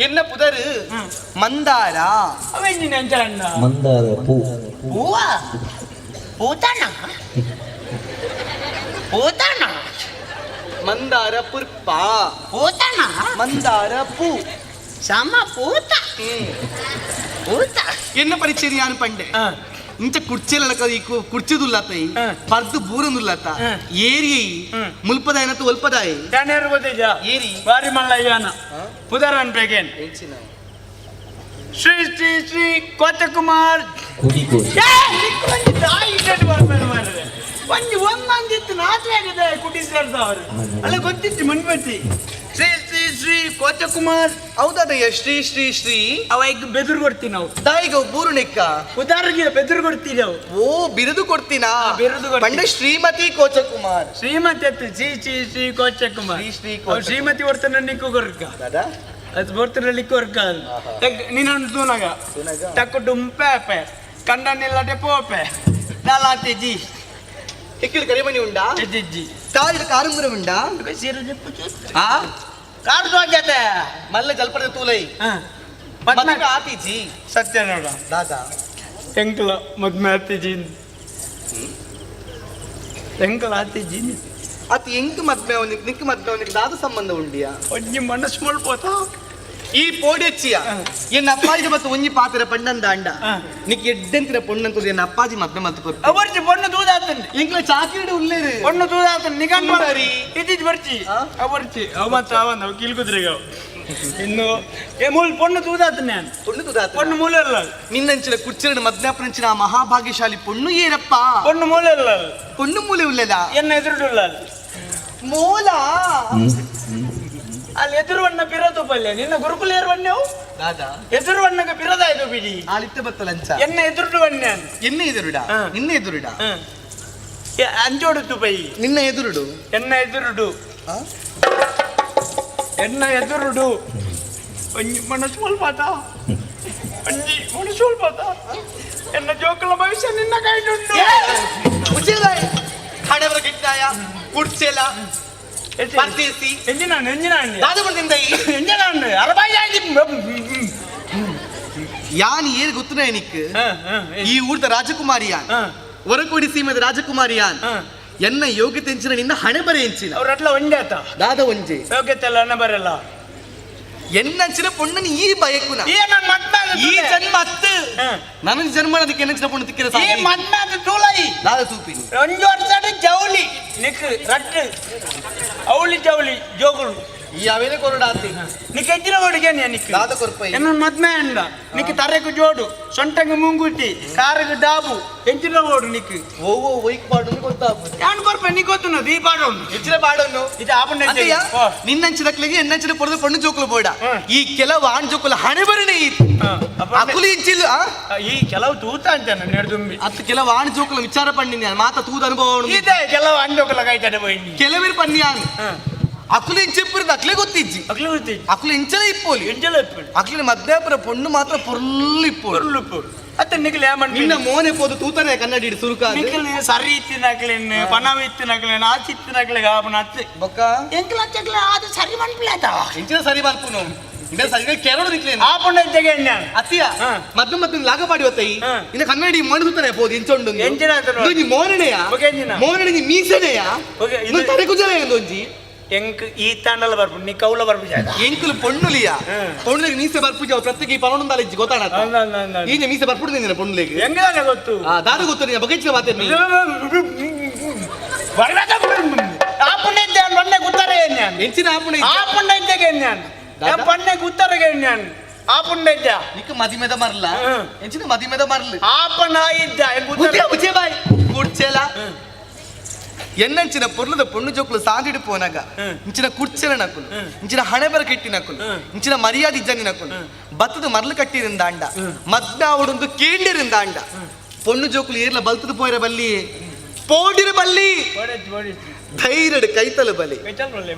ಎನ್ನ ಪುದರ್ ಮಂದಾರ ಅವೆಂಜಿನ ಎಂಚ ಅಣ್ಣ ಮಂದಾರ ಪೂ ಹೂವ ಪೂತಣ್ಣ ಪೂತಣ್ಣ ಮಂದಾರ ಪುರ್ಪ ಪೂತಣ್ಣ ಮಂದಾರ ಪೂ ಸಮ ಪೂತ ಪೂತ ಎನ್ನ ಪರಿಚಯ ಯಾನು ಪಂಡೆ ಇಂಚ ಕುರ್ಚಿಯಲ್ಲ ಕುರ್ಚಿದುಲ್ಲತ್ತ ಪರ್ದು ಬೂರನುಲ್ಲತ್ತ ಏರಿ ಮುಲ್ಪದಾಯನತ ಒಲ್ಪದಾಯಿ ಯಾನೇರು ಗೊತ್ತಿದ್ಯಾ ಏರಿ ಬಾರಿ ಮಲ್ಲ ಯಾನ ಪುದರ್ ಅನ್ಬೇಕೇನ್ ಶ್ರೀ ಶ್ರೀ ಶ್ರೀ ಕೋಚಕುಮಾರ್ ಒಂದೊಂದಿತ್ತು ನಾಚಿದೆ ಕುಟಿ ಸೇರ್ದವರು ಅಲ್ಲ ಗೊತ್ತಿತ್ತು ಮನ್ಬತ್ತಿ ಶ್ರೀ ಶ್ರೀ ಶ್ರೀ ಕೋಚಕುಮಾರ್ ಹೌದಯ್ಯ ಶ್ರೀ ಶ್ರೀ ಶ್ರೀ ಅವಾಗ ಬೆದುರು ಕೊಡ್ತೀವಿ ನಾವು ದಾಯಿಗ ಬೂರು ನೆಕ್ಕ ಉದಾಹರಣೆಗೆ ಬೆದುರು ಕೊಡ್ತೀವಿ ನಾವು ಓ ಬಿರುದು ಕೊಡ್ತೀನಾ ಬಿರುದು ಕೊಡ್ತೀನಿ. ಪಂಡ ಶ್ರೀಮತಿ ಕೋಚಕುಮಾರ್ ಶ್ರೀಮತಿ ಅತ್ತು ಶ್ರೀ ಶ್ರೀ ಶ್ರೀ ಕೋಚಕುಮಾರ್ ಶ್ರೀ ಶ್ರೀ ಅವ್ರು ಶ್ರೀಮತಿ ವರ್ತನ ನಿಕ್ಕು ಕೊರ್ಕ ದಾದಾ ಅದು ಬರ್ತನಲ್ಲಿ ಕೊರ್ಕ ನೀನೊಂದು ತೂನಗ ಟಕ್ಕು ಡುಂಪೆ ಕಂಡನಿಲ್ಲದೆ ಪೋಪೆ ದಾಲಾತಿ ಜಿ ಎಕ್ಕಿಲ್ ಕರಿಮಣಿ ಉಂಡಾ ಎಜ್ಜಿ ತಾಯಿದ ಕಾರಂಬರ ಉಂಡಾ ಆ ಕಾಡು ಸ್ವಾಗ್ಯತೆ ಮಲ್ಲ ಜಲ್ಪದ ತೂಲೈ ಮದ್ವೆ ಆತೀಜಿ ಸತ್ಯ ನೋಡ ದಾದಾ ಎಂಕಲ ಮದ್ಮೆ ಆತಿಜಿ ಎಂಕಲ ಆತಿಜಿ ಅತ್ ಎಂಕ್ ಮದ್ವೆ ಅವನಿಗೆ ನಿಕ್ ಮದ್ವೆ ಅವನಿಗೆ ದಾದ ಸಂಬಂಧ ಉಂಡಿಯಾ ಒಂಜಿ ಮನಸ್ಸು ಮಾಡ್ಬೋತ ಈ ಪೋಡೆಚ್ಚಿಯ ಎನ್ನ ಅಪ್ಪಾಜಿ ಮತ್ತು ಒಂಜಿ ಪಾತ್ರ ಪಂಡಂದ ಅಂಡ ನಿಕ್ ಎಡ್ಡೆಂತಿನ ಪೊಣ್ಣಂತದ ಎನ್ನ ಅಪ್ಪಾಜಿ ಮದ್ವೆ ಮತ್ತ ಕೊರ್ತು ಅವರ್ಜಿ ಪೊಣ್ಣು ತೂದಾತಂడి ಇಂಕ್ಲ ಚಾಕಿಡೆ ಉಳ್ಳೇರು ಪೊಣ್ಣು ತೂದಾತಂడి ನಿಗಂಡ್ ಉಂಡಾರಿ. ಇದ್ದಿದ್ದು ಬರ್ಚಿ ಅವರ್ಚಿ ಅವ ಮತ್ತೆ ಅವಂದ ಅವ ಕಿಲ್ಕುದ್ರಿಗ ಇನ್ನು ಮೂಲ ಪೊಣ್ಣು ತೂದಾತಂడి ನಾನು ಪೊಣ್ಣು ತುದಾತ ಪೊಣ್ಣು ಮೂಲೆ ಇಲ್ಲ ನಿನ್ನಂಚಿನ ಕುರ್ಚಿನ ಮದ್ನಾಪನಂಚಿನ ಆ ಮಹಾಭಾಗ್ಯಶಾಲಿ ಪೊಣ್ಣು ಏರಪ್ಪ ಪೊಣ್ಣು ಮೂಲೆ ಇಲ್ಲ ಪೊಣ್ಣು ಮೂಲೆ ಉಳ್ಳದ ಎನ್ನ ಎದುರುಲ್ಲ ಮೂಲ ಅಲ್ಲಿ ಎದುರುವಣ್ಣ ಬಿರೋದು ಪಲ್ಯ ನಿನ್ನ ಗುರುಕುಲ ಏರ್ವಣ್ಣವು ದಾದಾ ಎದುರು ಬಣ್ಣಗ ಬಿರದಾಯ್ತು ಬಿಡಿ ಆಳಿತ್ತ ಬತ್ತಲಂಚ ಎನ್ನ ಎದುರು ಬಣ್ಣ ಎನ್ನ ಎದುರುಡ ನಿನ್ನ ಎದುರುಡ ಅಂಜೋಡುತ್ತು ಪೈ ನಿನ್ನ ಎದುರುಡು ಎನ್ನ ಎದುರುಡು ಎನ್ನ ಎದುರುಡು ಒಂಜಿ ಮನಸ್ಸು ಸ್ವಲ್ಪತ ಒಂಜಿ ಮನಸ್ಸು ಸ್ವಲ್ಪತ ಎನ್ನ ಜೋಕುಲ ಭವಿಷ್ಯ ನಿನ್ನ ಕೈಡುಂಟು ಹಣವರ ಗಿಟ್ಟಾಯ ಕುಡ್ಚೆಲ ಪರ್ದೇಸಿ ಎಂಜಿನ ಎಂಜಿನ ದಾದ ಬಂದಿಂದ ಎಂಜಿನ ಅರಬಾಯಿ ಯಾನ್ ಏನ್ ಗೊತ್ತುನ ನಿಕ್ ಈ ಊರ್ದ ರಾಜಕುಮಾರಿಯಾನ್ ಹೊರಕೋಡಿ ಸೀಮದ ರಾಜಕುಮಾರಿಯಾನ್ ಎನ್ನ ಯೋಗ್ಯತೆ ಎಂಚಿನ ನಿನ್ನ ಹಣೆ ಬರೆ ಎಂಚಿನ ಅವ್ರ ಅಟ್ಲ ಒಂದೇ ಆತ ದಾದ ಒಂಜೆ ಯೋಗ್ಯತೆ ಎಲ್ಲ ಅನ್ನ ಬರಲ್ಲ ಎನ್ನಂಚಿನ ಪೊಣ್ಣನ ಈ ಬಯಕುನ ಈ ನನ್ನ ಮದ್ಮಾಗ ಈ ಜನ್ಮ ಅತ್ತು ನನ್ನ ಜನ್ಮ ಅದಕ್ಕೆ ಎನ್ನಂಚಿನ ಪೊಣ್ಣ ತಿಕ್ಕಿರ ಈ ಸಾಕು ಮದ್ಮಾಗ ತೂಲೈ ದಾದ ತೂಪಿನಿ ಒಂದು ವರ್ಷದ ಜೌಲಿ ನಿಕ್ ರಟ್ಟು ಅವಳಿ ಜೌಲಿ ಜೋಗುಳು ಈ ಅವೇನೆ ಕೊರಡ ಆತಿ ನಿಕ್ ಎಜ್ಜಿನ ಓಡಿಗೆ ನಿಕ್ ದಾದ ಕೊರ್ಪೈ ಎನ್ನ ಮದ್ಮೆ ಅಂಡ ನಿಕ್ ತರೆಗು ಜೋಡು ಸೊಂಟಂಗ ಮುಂಗುಟಿ ಕಾರಗ ಡಾಬು ಎಂಚಿನ ಓಡು ನಿಕ್ ಓವೋ ವೈಕ್ ಪಾಡು ಗೊತ್ತಾಪು ಯಾನ್ ಕೊರ್ಪೆ ನೀ ಗೊತ್ತುನ ದೀ ಪಾಡು ಹೆಚ್ಚಿನ ಪಾಡನ್ನು ಇದು ಆಪಣ್ಣ ಅತ್ತಯ್ಯ ನಿನ್ನಂಚಿನಕ್ಲಿಗೆ ಎನ್ನಂಚಿನ ಪೊಡೆದು ಪೊಣ್ಣು ಜೋಕುಲು ಬೋಡ ಈ ಕೆಲವು ಆಣ್ ಜೋಕುಲು ಹಣೆ ಬರನೇ ಇತ್ತು ಅಕುಲು ಇಂಚಿಲ್ಲ ಈ ಕೆಲವು ತೂತ ಅಂತ ನೆಡ್ದುಂಬಿ ಅತ್ತು ಕೆಲವು ಆಣ್ ಜೋಕುಲು ವಿಚಾರ ಪಣ್ಣಿನ ಮಾತ ತೂದ ಅನುಭವ ಇದೆ ಕೆಲವು ಅಂಜೋಕಲ ಕೈತಡೆ ಹೋಗಿ ಕೆಲವೇರು ಪನ್ನಿಯಾನು ಅಕುಲು ಇಂಚಿಪ್ಪಿರದ ಅಕ್ಲೆ ಗೊತ್ತಿಜ್ಜಿ ಅಕ್ಲು ಗೊತ್ತಿ ಅಕುಲು ಇಂಚಲೇ ಇಪ್ಪೋಲಿ ಎಂಜಲ ಇಪ್ಪಡು ಅಕ್ಲಿನ ಮಧ್ಯಾಪುರ ಪೊಣ್ಣು ಮಾತ್ರ ಪೊರ್ಲು ಇಪ್ಪೋಲು ಉರುಳುಪ್ಪಡು ಅತ್ತ ನಿಖಿಲ್ ಯಾಮಂಡ್ ನಿನ್ನ ಮೋನೆ ಪೋದು ತೂತನೆ ಕನ್ನಡಿ ಇಡು ಸುರುಕ ನಿಖಿಲ್ ಸರಿ ಇತ್ತಿನಕ್ಲೇನ್ ಪಣವ ಇತ್ತಿನಕ್ಲೇನ್ ಆಚಿ ಇತ್ತಿನಕ್ಲೆಗೆ ಆಪನ ಅತ್ತೆ ಬೊಕ್ಕ ಎಂಕ್ಲ ಅಚ್ಚಕ್ಲೆ ಅದು ಸರಿ ಮನ್ಪ್ಲೇತ ಇಂಚಿನ ಸರಿ ಮಲ್ಪುನು ಇನ್ನ ಸರಿ ಕೆರಡು ನಿಕ್ಲೇನು ಆಪಣ್ಣ ಇದ್ದಗೆ ಎಣ್ಣ ಅತ್ತಿಯ ಮದ್ದು ಮದ್ದು ಲಾಗಪಾಡಿ ಹೊತ್ತೈ ಇನ್ನ ಕನ್ನಡಿ ಮಣುತ್ತಾನೆ ಪೋದು ಇಂಚೊಂಡು ಎಂಚಿನ ಆತನು ಒಂಜಿ ಮೋರಣೆಯ ಓಕೆ ಎಂಚಿನ ಮೋರಣೆ ಮೀಸನೆಯ ಓಕೆ ಇದು ಇನ್ನು ತಲೆ ಕುಜಲ ಒಂಜಿ ಎಂಕ್ ಈ ತಾಂಡಲ ಬರ್ಪು ನೀ ಕೌಲ ಬರ್ಪು ಜಾಗ ಎಂಕುಲು ಪೊಣ್ಣುಲಿಯ ಪೊಣ್ಣುಲಿಗೆ ಮೀಸೆ ಬರ್ಪುಜ ಪ್ರತ್ಯೇಕ ಈ ಪರೊಂದಾಲ ಇಜ್ಜಿ ಗೊತ್ತಾಣ ಈಜೆ ಮೀಸೆ ಬರ್ಪುಡು ನಿನ್ನ ಪೊಣ್ಣುಲಿಗೆ ಹೆಂಗ ಗೊತ್ತು ದಾದ ಗೊತ್ತು ನೀನು ಬಗೆಚ್ಚಿನ ಮಾತೇನು ಆಪಣ್ಣ ಇದ್ದೆ ಮೊನ್ನೆ ಗುತ್ತಾರೆ ನಾನು ಎಂಚಿನ ಆಪುಣ ಆಪಣ್ಣ ಇದ್ದಗೆ ನಾನು ಪಣ್ಣೆ ಗುತ್ತರಗೆ ನಾನು ಆಪಣ್ಣ ಇದ್ದ ನಿಕ್ಕ ಮದಿಮೆದ ಮರ್ಲ ಎಂಚಿನ ಮದಿಮೆದ ಮರ್ಲ ಆಪಣ್ಣ ಇದ್ದ ಉಚೆ ಬಾಯ್ ಕುಡ್ಚೆಲ ಎನ್ನಂಚಿನ ಪೊರ್ಲದ ಪೊಣ್ಣು ಜೋಕುಲು ಸಾದಿಡು ಪೋನಾಗ ಇಂಚಿನ ಕುಡ್ಚೆಲ ನಕುಲು ಇಂಚಿನ ಹಣೆ ಬರ ಕೆಟ್ಟಿ ನಕುಲು ಇಂಚಿನ ಮರ್ಯಾದೆ ಇಜ್ಜನಿ ನಕುಲು ಬತ್ತದ ಮರ್ಲು ಕಟ್ಟಿರಿಂದ ಅಂಡ ಮದ್ದ ಅವಡೊಂದು ಕೇಂಡಿರಿಂದ ಅಂಡ ಪೊಣ್ಣು ಜೋಕುಲು ಏರ್ಲ ಬಲ್ತದ ಪೋಯರ ಬಲ್ಲಿ ಪೋಡಿರ ಬಲ್ಲಿ ಧೈರ್ಯಡ್ ಕೈತಲ ಬಲಿ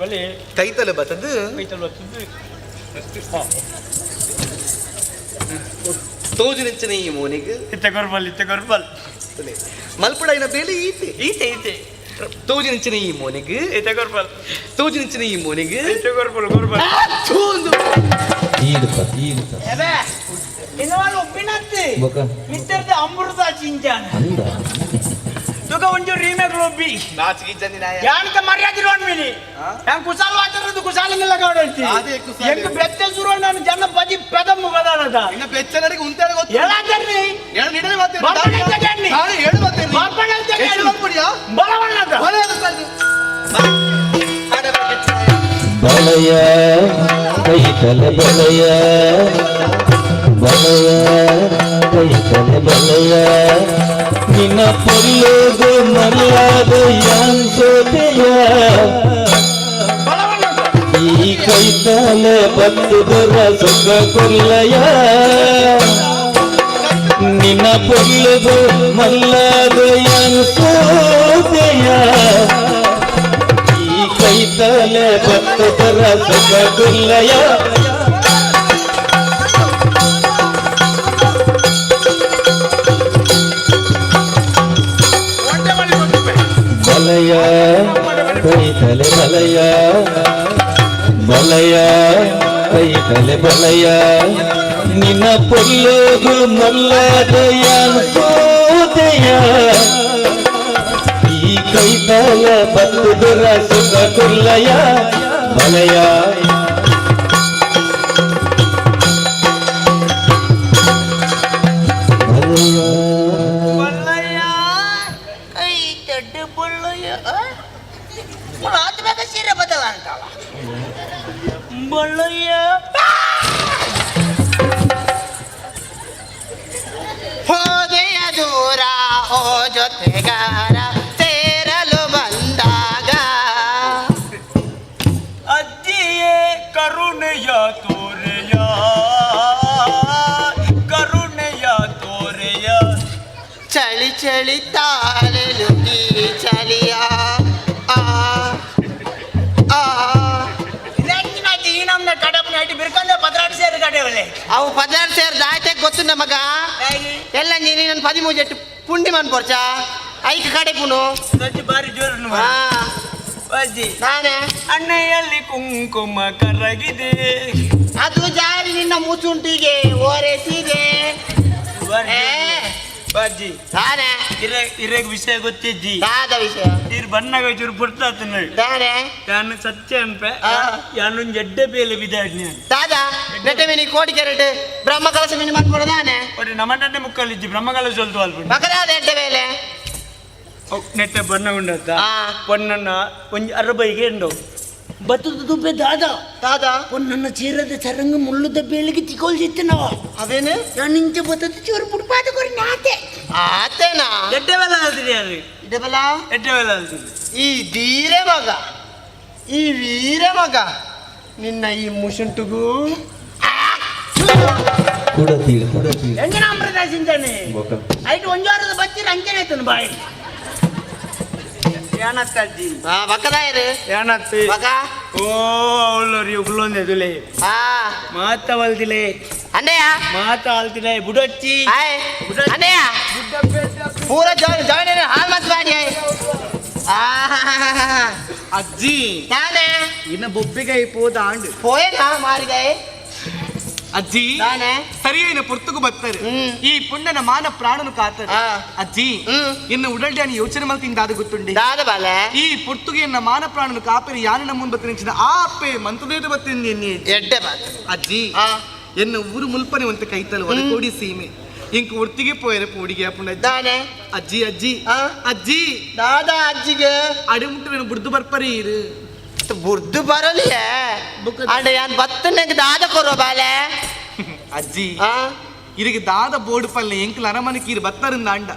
ಕೈತಲ ಬತ್ತದು ತೋಜಿನಿಂಚಿನ ಈ ಮೋನಿಗೆ ಇತ್ತೆ ಗೊರ್ಬಲ್ ಮಲ್ಪುಡೈನ ಬೇಲಿ ಈತೆ ಈತೆ ತೋಜಿನಿಂಚಿನ ಈ ಮೋನಿಗೆ ಇತ್ತೆ ಗೊರ್ಬಲ್ ತೋಜಿನಿಂಚಿನ ಈ ಮೋನಿಗೆ ಇತ್ತೆ ಗೊರ್ಬಲ್ ಎಬೆ ಇನ್ನವಾಲು ಒಪ್ಪಿನತ್ತಿ ಮಿಸ್ಟರ್ ಅಮೃತ ಚಿಂಚಾನ ತುಗ ಒಂಜು ರೀಮೇಕ್ ಲೊಬ್ಬಿ ನಾಚಿಗೆ ಜನ್ನಿ ನಾಯ ಯಾನ್ಕ ಮರ್ಯಾದೆ ಇರೋನ್ಮಿನಿ ಯಾನ್ ಕುಸಾಲ ವಾಚರದು ಕುಸಾಲಂಗಿಲ್ಲ ಗೌಡಂತಿ ಅದೇ ಕುಸಾಲ ಎಂಕ ಬೆಚ್ಚ ಸುರೋ ನಾನು ಜನ ಬದಿ ಪೆದಮ್ಮು ಗದಾನದ ಇನ್ನ ಬೆಚ್ಚನಡಿಗೆ ಉಂತಾಡ ಗೊತ್ತು ಹೇಳಾದರ್ರಿ ಹೇಳು ನಿಡನೆ ಮಾತೇನು ಬಾಪಣ್ಣ ಜಗಣ್ಣಿ ನಾನು ಹೇಳು ಮಾತೇನು ಬಾಪಣ್ಣ ಜಗಣ್ಣಿ ಎಷ್ಟು ಬಂದ್ಬಿಡಿಯಾ ಬಲವಣ್ಣದ ಬಲೆ ಅದು ಸಾಕು ಬಲಯ ಕೈತಲೆ ಬಲಯ ಬಲಯ ಕೈತಲೆ ಬಲಯ ನಿನ್ನ ಪೊಲ್ಲೋದು ಮರ್ಯಾದ ಯಾನ್ಸೋದೆಯ ಈ ಕೈತಲೆ ಬತ್ತುದರ ಸುಖ ಕೊಲ್ಲಯ ನಿನ್ನ ಪೊಲ್ಲೋದು ಮಲ್ಲಾದ ಯಾನ್ಸೋದೆಯ ಈ ಕೈತಲೆ ಬತ್ತುದರ ಸುಖ ಕೊಲ್ಲಯ ಬಲಯ ಕೈತಲೆ ಬಲಯ ಬಲಯ ಕೈತಲೆ ಬಲಯ ನಿನ್ನ ಪೊಲ್ಲೋದು ಮಲ್ಲದಯ ಸೋದಯ ಈ ಕೈತಲೆ ಬತ್ತುದರ ಸುಖ ಕೊಲ್ಲಯ ಬಲಯ ಬಲ್ಲಯ್ಯ ಕೈ ದೊಡ್ಡ ಬಲ್ಲಯ್ಯ ಅದು ಬೇಗ ಸೀರೆ ಬದಲ ಅಂತಲ್ಲ ಬಲ್ಲಯ್ಯ ಹೋದೆಯ ದೂರ ಓ ಜೊತೆಗಾರ ಸೇರಲು ಬಂದಾಗ ಅಜ್ಜಿಯೇ ಕರುಣೆಯ ತೋರೆಯ ಚಳಿ ಚಳಿ ತಾಳಲು ಈ ಚಳಿಯ ಆ ಆ ಈ ನಮ್ನ ಕಡಪ ನೈಟ್ ಬಿರ್ಕೊಂಡೆ ಪದ್ರಾಟ ಸೇರಿ ಕಡೆವಲೆ ಅವು ಪದ್ರಾಟ ಸೇರಿ ದಾಯ್ತೆ ಗೊತ್ತು ನಮಗ ಎಲ್ಲ ನೀನು ನನ್ನ 13 ಪುಂಡಿ ಮನ್ ಪೋರ್ಚ ಐಕ್ ಕಡೆ ಪುನು ಬಾರಿ ಜೋರು ಅಜ್ಜಿ ನಾನೇ ಅಣ್ಣೆಯಲ್ಲಿ ಕುಂಕುಮ ಕರಗಿದೆ ಅದು ಜಾರಿ ನಿನ್ನ ಮುಸುಂಟಿಗೆ ಓರೆಸಿದೆ ಬಾಜಿ ತಾನೆ ಇರೇಗ ವಿಷಯ ಗೊತ್ತಿಜ್ಜಿ ದಾದ ವಿಷಯ ಇರ್ ಬಣ್ಣಗ ಚೂರು ಪುಡ್ತಾತನ ತಾನೆ ಯಾನು ಸತ್ಯ ಅನ್ಪೆ ಯಾನು ಎಡ್ಡೆ ಬೇಲೆ ಬಿದ್ದಾಡ್ನಿ ದಾದ ನೆಟ್ಟೆ ಮಿನಿ ಕೋಡಿ ಕೆರೆಟ್ ಬ್ರಹ್ಮ ಕಲಸ ಮಿನಿ ಮಾಡ್ಕೊಡದಾನೆ ಒಟ್ಟು ನಮ್ಮನ್ನೇ ಮುಕ್ಕಲ್ಲಿಜ್ಜಿ ಬ್ರಹ್ಮಗಾಲ ಸೋಲ್ತು ಅಲ್ಪ ಮಕದಾದ ಎಡ್ಡೆ ಬೇಲೆ ನೆಟ್ಟ ಬಣ್ಣ ಉಂಡತ್ತ ಪೊನ್ನನ್ನ ಒಂಜಿ ಅರಬೈಗೆ ಎಂಡು ಬತ್ತದ ದುಬ್ಬೆ ದಾದ ದಾದ ಪೊನ್ನನ್ನ ಚೀರದ ಚರಂಗ ಮುಳ್ಳುದ ಬೇಳಿಗೆ ತಿಕೊಳ್ಸಿತ್ತು ನಾವ ಅವೇನು ನಾನು ಇಂಚ ಬತ್ತದ ಚೂರು ಪುಡ್ಪಾದ ಕೊರಿ ನಾತೆ ಆತೇನಾ ಎಡ್ಡೆ ಬೇಲ ಆಲ್ತಿರಿ ಯಾರು ಇದೆ ಬಲ ಎಡ್ಡೆ ಬೇಲ ಆಲ್ತಿರಿ ಈ ಧೀರೆ ಮಗ ಈ ವೀರ ಮಗ ನಿನ್ನ ಈ ಮುಸುಂಟುಗೂ ಎಂಜನ ಅಮೃತ ಚಿಂತನೆ ಐಟು ಒಂಜಾರದ ಬಚ್ಚಿರ ಅಂಚನೆ ಆಯ್ತನು ಬಾಯಿ ಏನತ್ತಜ್ಜಿ ಬಕ್ಕದಾಯರು ಏನತ್ತಿ ಮಗ ಓ ಅವಳು ಉಗುಳೊಂದೆ ದುಲೆ ಮಾತ ವಲ್ದಿಲೆ ಅನ್ನಯ್ಯ ಮಾತ ಆಲ್ತಿಲೆ ಬುಡಚ್ಚಿ ಹಾಯ್ ಅನ್ನಯ್ಯ ಪೂರ ಜಾಯಿನ್ ಹಾಲ್ ಮತ್ ಮಾಡಿ ಅಜ್ಜಿ ತಾನೆ ಇನ್ನ ಬೊಬ್ಬಿಗೆ ಪೋದ ಆಂಡು ಪೋಯೇನಾ ಮಾರಿದೆ ಅಜ್ಜಿ ತಾನೆ ಸರಿಯಾದ ಪುರ್ತಕು ಬರ್ತಾರೆ ಈ ಪುಣ್ಯನ ಮಾನ ಪ್ರಾಣನು ಕಾತಾರೆ ಅಜ್ಜಿ ಇನ್ನು ಉಡಲ್ಡ್ಯಾನಿ ಯೋಚನೆ ಮಾಡ್ತೀನಿ ದಾದ ಗೊತ್ತುಂಡಿ ದಾದ ಬಾಲೆ ಈ ಪುರ್ತುಗೆಯನ್ನ ಮಾನ ಪ್ರಾಣನು ಕಾಪರಿ ಯಾನಿನ ಮುಂದೆ ಬತ್ತಿನ ಆಪೆ ಮಂತದೇಟ ಬತ್ತೀನಿ ಎನ್ನಿ ಎಡ್ಡೆ ಬಾಲೆ ಅಜ್ಜಿ ಎನ್ನ ಊರು ಮುಲ್ಪನೆ ಒಂತ ಕೈತಲು ಒಳಕೋಡಿ ಸೀಮೆ ಇಂಕ ಒಟ್ಟಿಗೆ ಪೋಯರೆ ಪೋಡಿಗೆ ಅಪ್ಪನ ತಾನೆ ಅಜ್ಜಿ ಅಜ್ಜಿ ಅಜ್ಜಿ ದಾದ ಅಜ್ಜಿಗೆ ಅಡಿಮುಟ್ಟು ಬುಡ್ದು ಬರ್ಪರಿ ಇರು ಬುರ್ದು ಬರಲಿಯೇ ಅಂಡ ಯಾನ್ ಬತ್ತನೆಗೆ ದಾದ ಕೊರೋ ಬಾಲೆ ಅಜ್ಜಿ ಇರಿಗೆ ದಾದ ಬೋರ್ಡ್ ಪಲ್ಲೆ ಎಂಕಲ್ ಅರಮನೆಗೆ ಇರು ಬತ್ತರಿಂದ ಅಂಡ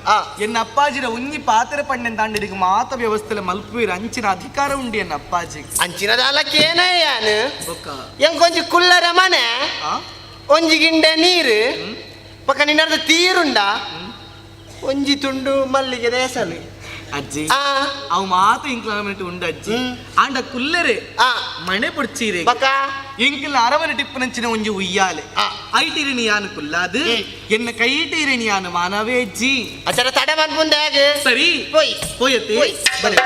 ಎನ್ನ ಅಪ್ಪಾಜಿರ ಉಂಜಿ ಪಾತ್ರೆ ಪಣ್ಣೆ ಅಂಡ ಇರಿಗೆ ಮಾತ ವ್ಯವಸ್ಥೆಲೆ ಮಲ್ಪುವಿರ ಅಂಚಿನ ಅಧಿಕಾರ ಉಂಡಿ ಎನ್ನ ಅಪ್ಪಾಜಿ ಅಂಚಿನ ದಾಲಕ್ಕೇನ ಯಾನು ಎಂಕೊಂಜಿ ಕುಲ್ಲರ ಮನೆ ಒಂಜಿ ಗಿಂಡೆ ನೀರು ಪಕ್ಕ ನಿನ್ನರ್ದ ತೀರುಂಡ ಒಂಜಿ ತುಂಡು ಮಲ್ಲಿಗೆ ದೇಸಲು ಅಜ್ಜಿ ಅವು ಮಾತು ಇಂಕ್ಲಮೆಂಟ್ ಉಂಡು ಅಜ್ಜಿ ಆಂಡ ಕುಲ್ಲರೆ ಮನೆ ಪುಡ್ಚೀರೆ ಪಕ್ಕ ಇಂಕಲ್ ಅರವನ ಟಿಪ್ಪನಂಚಿನ ಒಂಜಿ ಉಯ್ಯಾಲೆ ಐಟಿರಿನಿ ಯಾನು ಕುಲ್ಲಾದು ಎನ್ನ ಕೈಟಿರಿನಿ ಯಾನು ಮಾನವೇ ಅಜ್ಜಿ ಅಚರ ತಡ ಬಂದ್ಬಂದೆ ಹೇಗೆ ಸರಿ ಹೋಯ್ ಹೋಯತಿ ಬರೀ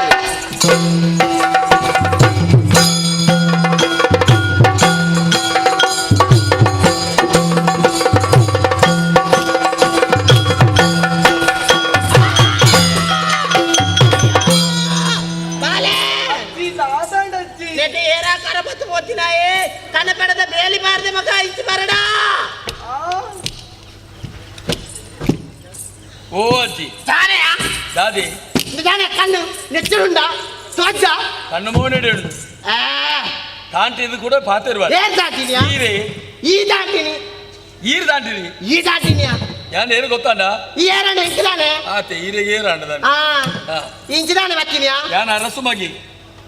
ಕನಪೆಡದ ಬೇಲಿ ಬಾರದೆ ಮಗ ಇಚ್ಚಿ ಬರಡ ಓ ಅಜ್ಜಿ ಜಾನೆಯ ದಾದಿ ಜಾನೆ ಕಣ್ಣು ನೆಚ್ಚರುಂಡ ತ್ವಜ ಕಣ್ಣು ಮೋನೆಡೆ ಉಂಟು ತಾಂಟಿದು ಕೂಡ ಪಾತಿರ್ಬಾರ ಏನ್ ದಾಟಿನಿಯಾ ಈ ದಾಟಿನಿ ಈರ್ ತಾಂಟಿನಿ ಈ ದಾಟಿನಿಯ ಯಾನ್ ಏನು ಗೊತ್ತಾಂಡ ಈ ಏರಣ್ಣ ಇಂಚಿದಾನೆ ಆತೆ ಈರೆ ಏರಾಂಡ ಇಂಚಿದಾನೆ ಬತ್ತಿನಿಯಾ ಯಾನ್ ಅರಸು ಮಗಿ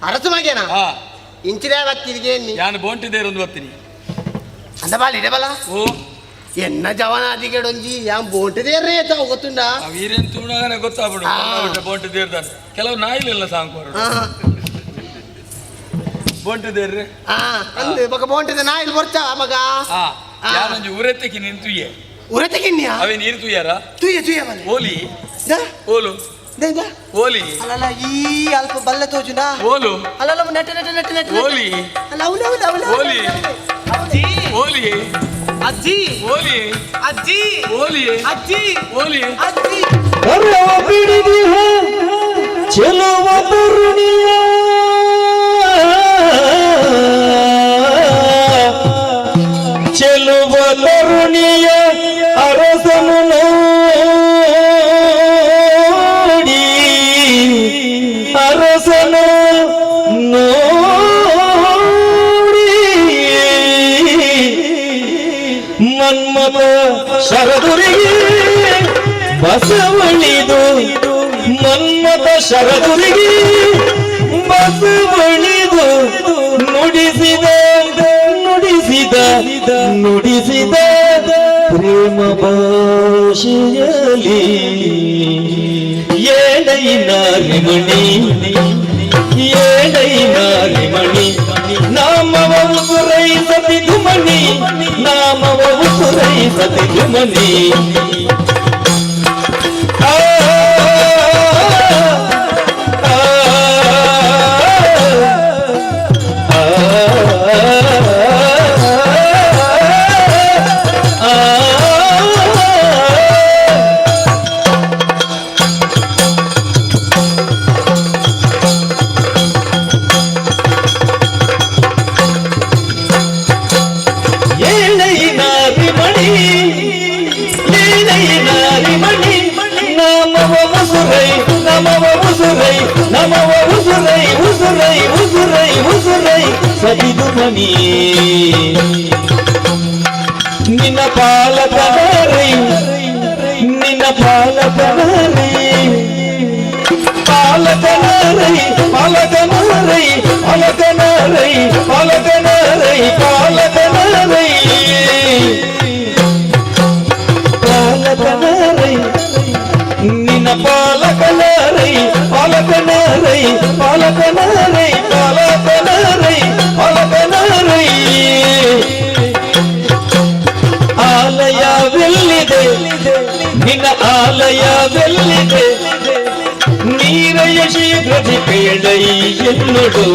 ಅರಸು ಮಗೇನ ಹಾ ಇಂಚಿದೆ ಬತ್ತಿನಿಗೆ ಯಾನ್ ಬೋಂಟಿದೇರು ಒಂದು ಬರ್ತೀನಿ ಅಂದ ಬಾಲ್ ಇಡೆ ಬಲ ಓ ಎನ್ನ ಜವನಾದಿಗೆಡೊಂಜಿ ಯಾನ್ ಬೋಂಟಿದೇರ್ರೆ ತಾವು ಗೊತ್ತುಂಡ ವೀರೇನ್ ತೂಣಾಗನೆ ಗೊತ್ತಾಗ್ಬಿಡು ಬೋಂಟಿದೇರ್ದಾನೆ ಕೆಲವು ನಾಯಿಲೆಲ್ಲ ಸಾಂಕೋರು ಬೋಂಟಿದೇರ್ರೆ ಅಂದು ಮಗ ಬೋಂಟಿದೆ ನಾ ಇಲ್ಲಿ ಬರ್ತಾ ಮಗ ಯಾನೊಂಜಿ ಉರೆತೆಕಿ ನಿಂತುಯೆ ಉರತೆಗಿನ್ಯಾ ಅವೇ ನೀರು ತುಯ್ಯಾರ ತುಯ್ಯ ತುಯ್ಯ ಬಲೆ ಓಲಿ ಓಲು ಓಲಿ ಅಲ್ಲಲ್ಲ ಈ ಅಲ್ಪ ಬಲ್ಲೆ ತೋಜುನ ಓಲು ಅಲ್ಲಲ್ಲ ನೆಟ್ಟ ನೆಟ್ಟ ನೆಟ್ಟ ನೆಟ್ಟ ಓಲಿ ಅಲ್ಲ ಅವನು ಓಲಿ ಓಲಿ ಅಜ್ಜಿ ಓಲಿ ಅಜ್ಜಿ ಓಲಿ ಅಜ್ಜಿ ಓಲಿ ಅಜ್ಜಿ ಕರವ ಬಿಡಿದಿಹ ಚೆಲುವ ತರುಣಿಯ ಚೆಲುವ ತರುಣಿಯ ಅರಸನು ನೋಡಿ ಅರಸನು ನೋಡಿ ಮನ್ಮಥ ಶರದುರಿಗೆ ಬಸವಳಿದು ಮನ್ಮಥ ಶರದುರಿಗೆ ಬಸವಳಿದು ನುಡಿಸಿದ ನುಡಿಸಿದ ನುಡಿಸಿದ ಪ್ರೇಮ ಭಾಷೆಯಲ್ಲಿ ಏಡೈ ನಾರಿಮಣಿ ಏಡೈ ನಾರಿಮಣಿ ನಾಮವವು ಸುರೈಸತಿದು ಮಣಿ ನಾಮವವು ಸುರೈಸತಿದು ಮಣಿ ಸವಿದು ಮನಿ ನಿನ್ನ ಪಾಲಕನರೈ ನಿನ್ನ ಪಾಲಕನರೈ ಪಾಲಕನರೈ ಪಾಲಕನರೈ ಪಾಲಕನರೈ ಪಾಲಕನರೈ ಪಾಲಕನರೈ ಪಾಲಕನರೈ ನಿನ್ನ ಪಾಲಕನರೈ ಪಾಲಕನರೈ ಪಾಲಕನರೈ ಪಾಲಕನರೈ ಪಾಲಕನರೈ ಆಲಯವೆಲ್ಲಿದೆ ನಿನ್ನ ಆಲಯವೆಲ್ಲಿದೆ ನೀರಯ ಶೀಘ್ರದಿ ಕೇಳೈ ಎನ್ನುಡು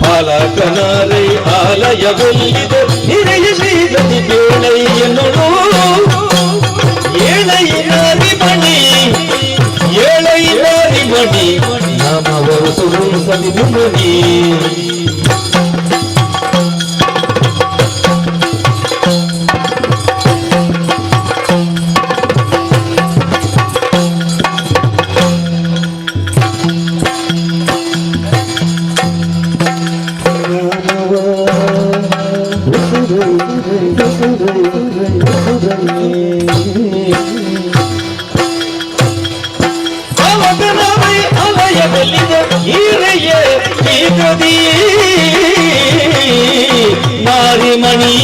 ಪಾಲಕನರೈ ಆಲಯವೆಲ್ಲಿದೆ ನೀರಯ ಶೀಘ್ರದಿ ಕೇಳೈ ಎನ್ನುಡು ಏಳೈನಾರಿ ಮಣಿ ಏಳೈನಾರಿ ಮಣಿ ನಾಮವರು ಸುರು ಸವಿದು ಮಣಿ ಪಾಲಕನರೈ ಆಲಯವೆಲ್ಲಿದೆ ಈರೆಯ ಶೀಘ್ರದಿ ನಾರಿಮಣಿ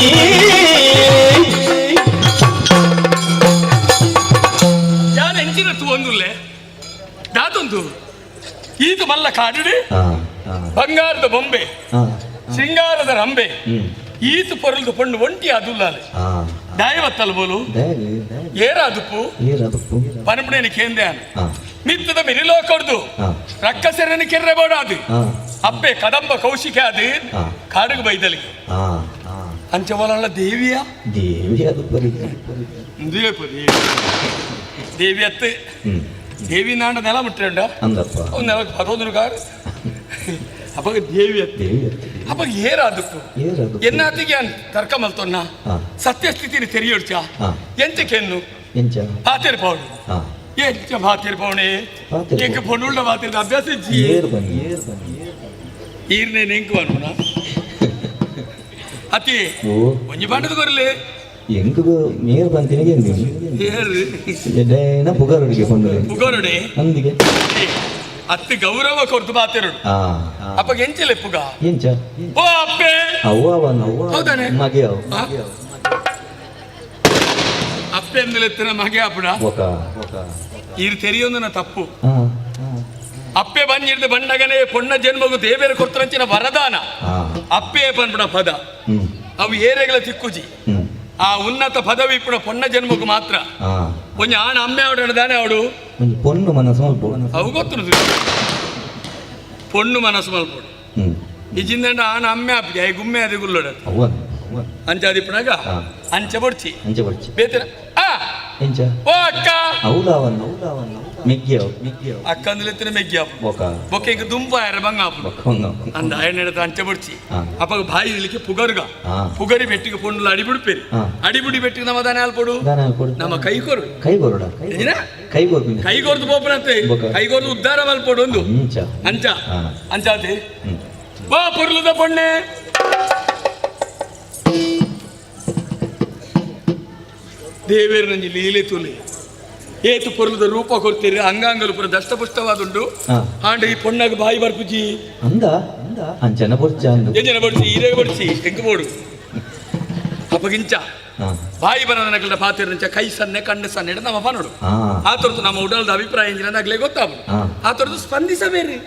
ಯಾನ ಎಂಚಿನತ್ತು ಒಂದುಲ್ಲೆ ದಾತೊಂದು ಈತ ಮಲ್ಲ ಕಾಡುಡಿ ಬಂಗಾರದ ಬೊಂಬೆ ಶೃಂಗಾರದ ರಂಬೆ ಈತ ಪೊರಲ್ದು ಪೊಂಡು ಒಂಟಿ ಅದುಲ್ಲಾಲೆ ದಯವತ್ತಲ್ ಬೋಲು ಏರಾದುಪ್ಪು ಪನಪಣೇನಿ ಕೇಂದ್ಯಾನು ಮಿತ್ತದ ಮಿರಿಲೋ ಕೊಡ್ದು ರಕ್ಕಸರನಿ ಕೆರ್ರೆ ಬೋಡಾದು ಅಪ್ಪೆ ಕದಂಬ ಕೌಶಿಕ ಅದು ಕಾಡುಗು ಬೈದಲಿ ಅಂಚವಲ್ಲ ದೇವಿಯ ದೇವಿ ಅತ್ತೆ ದೇವಿ ನಾಂಡ ನೆಲ ಮುಟ್ಟಂಡ ಅವ್ನು ನೆಲ ಪದೊಂದು ಕಾರು ಅಪ್ಪ ದೇವಿ ಅತ್ತೆ ಅಪ್ಪ ಏರಾದಪ್ಪು ಎನ್ನಾತಿಗೆ ತರ್ಕ ಮಲ್ತೊನ್ನ ಸತ್ಯಸ್ಥಿತಿని ತೆರಿಯೋಡ್ಚ ಎಂಚಕೆನ್ನು ಪಾತೆರ್ ಪೌಡು ಎಂಚ ಪಾತೆರ್ ಪೌಣೆ ಎಂಕ ಪೊನ್ನುಳ್ಳ ಪಾತೆರ್ ಅಭ್ಯಾಸ ಇಜ್ಜಿ ಈರ್ನೆ ನೆಂಕು ಅನುನ ಅತಿ ಒಂಜಿ ಬಾಂಡದ ಕೊರಲೆ ಎಂಕು ನೀರು ಬಂತಿನಿಗೆ ಎಡ್ಡೇನ ಪುಗಾರೊಡಿಗೆ ಪುಗಾರೊಡೆ ಅಂದಿಗೆ ಅತ್ತಿ ಗೌರವ ಕೊರ್ತು ಪಾತೆರಡು ಅಪ್ಪ ಎಂಚಲೆ ಪುಗ ಎಂಚ ಓ ಅಪ್ಪೆ ಹೌದಾನೆ ಮಗೆ ಅಪ್ಪೆ ಎಂದಲೆತ್ತಿನ ಮಗೆ ಅಪ್ಪಡ ಈರು ತೆರಿಯೊಂದನ ತಪ್ಪು ಅಪ್ಪೆ ಬಂದಿರ್ದು ಬಂಡಗನೆ ಪೊಣ್ಣ ಜನ್ಮಗು ದೇವೇರ ಕೊರ್ತರಂಚಿನ ವರದಾನ ಅಪ್ಪೆ ಪನ್ಪುಣ ಪದ ಅವು ಏರೆಗಳ ತಿಕ್ಕುಜಿ ಆ ಉನ್ನತ ಪದವಿ ಪುಣ ಪೊಣ್ಣ ಜನ್ಮಗು ಮಾತ್ರ ಒಂಜ ಆಣ ಅಮ್ಮೆ ಅವಡದಾನೆ ಅವಡು ಪೊಣ್ಣು ಮನಸ್ಸು ಮಲ್ಪೋಡು ಅವು ಗೊತ್ತು ಪೊಣ್ಣು ಮನಸ್ಸು ಮಲ್ಪೋಡು ಇಜಿಂದ ಆಣ ಅಮ್ಮೆ ಅಪ್ಪಿಗೆ ಗುಮ್ಮೆ ಅದು ಗುಲ್ಲೋಡ ಅಂಚಾದಿ ಪುಣಗ ಅಂಚ ಬಡ್ಚಿ ಬೇತರ ಎಂಚ ಓ ಅಕ್ಕ ಅವಲವನ್ನು ಮೆಗ್ಗಿಯೋ ಅಕ್ಕ ಅಂದಲೆತ್ತಿನ ಮೆಗ್ಗಿಯ ಬೊಕ್ಕ ಈಗ ದುಂಪ ಯಾರ ಬಂಗ ಅಂದ ಎಣ್ಣೆಡ ಅಂಚ ಬಡ್ಚಿ ಅಪ್ಪ ಬಾಯಿ ಇಲ್ಲಿಕ್ಕೆ ಪುಗರ್ಗ ಪುಗರಿ ಬೆಟ್ಟಿಗೆ ಪೊಂಡು ಅಡಿಬಿಡ್ಪೇರಿ ಅಡಿಬಿಡಿ ಬೆಟ್ಟಿಗೆ ನಮ್ಮ ದನ ಅಲ್ಪಡು ನಮ್ಮ ಕೈಕೊರು ಕೈಗೊರ್ದು ಪೋಪನಂತೆ ಕೈಗೊರ್ದು ಉದ್ಧಾರ ಮಲ್ಪಡು ಒಂದು ಅಂಚ ಅಂಚಾತಿ ಬಾ ಪುರ್ಲದ ಪೊಣ್ಣೆ ದೇವೇರು ನಂಜಿ ಲೀಲೆ ತುಲಿ ಏತು ಪೊರ್ಲದ ರೂಪ ಕೊಡ್ತೀರಿ ಅಂಗಾಂಗಲು ಪುರ ದಷ್ಟಪುಷ್ಟವಾದುಂಡು ಆಂಡ ಈ ಪೊಣ್ಣಾಗ ಬಾಯಿ ಬರ್ಪುಜಿ ಅಂದ ಅಂಚನ ಬಡ್ಚ ಎಂಜನ ಬಡ್ಸಿ ಹಿರೇ ಬಡ್ಸಿ ಹೆಂಗ್ ಬೋಡು ಅಪ್ಪಗಿಂಚ ಬಾಯಿ ಬರೋದನ್ನ ಪಾತಿರಂಚ ಕೈ ಸನ್ನೆ ಕಣ್ಣು ಸನ್ನೆ ನಮ್ಮ ಪನೋಡು ಆ ತರದ್ದು ನಮ್ಮ ಉಡಲ್ದ ಅಭಿಪ್ರಾಯ ಎಂಜಿನ ಆಗ್ಲೇ ಗೊತ್ತಾಗ್ಬೋದು ಆ ತರದ್ದು ಸ್ಪಂದಿಸಬೇರಿ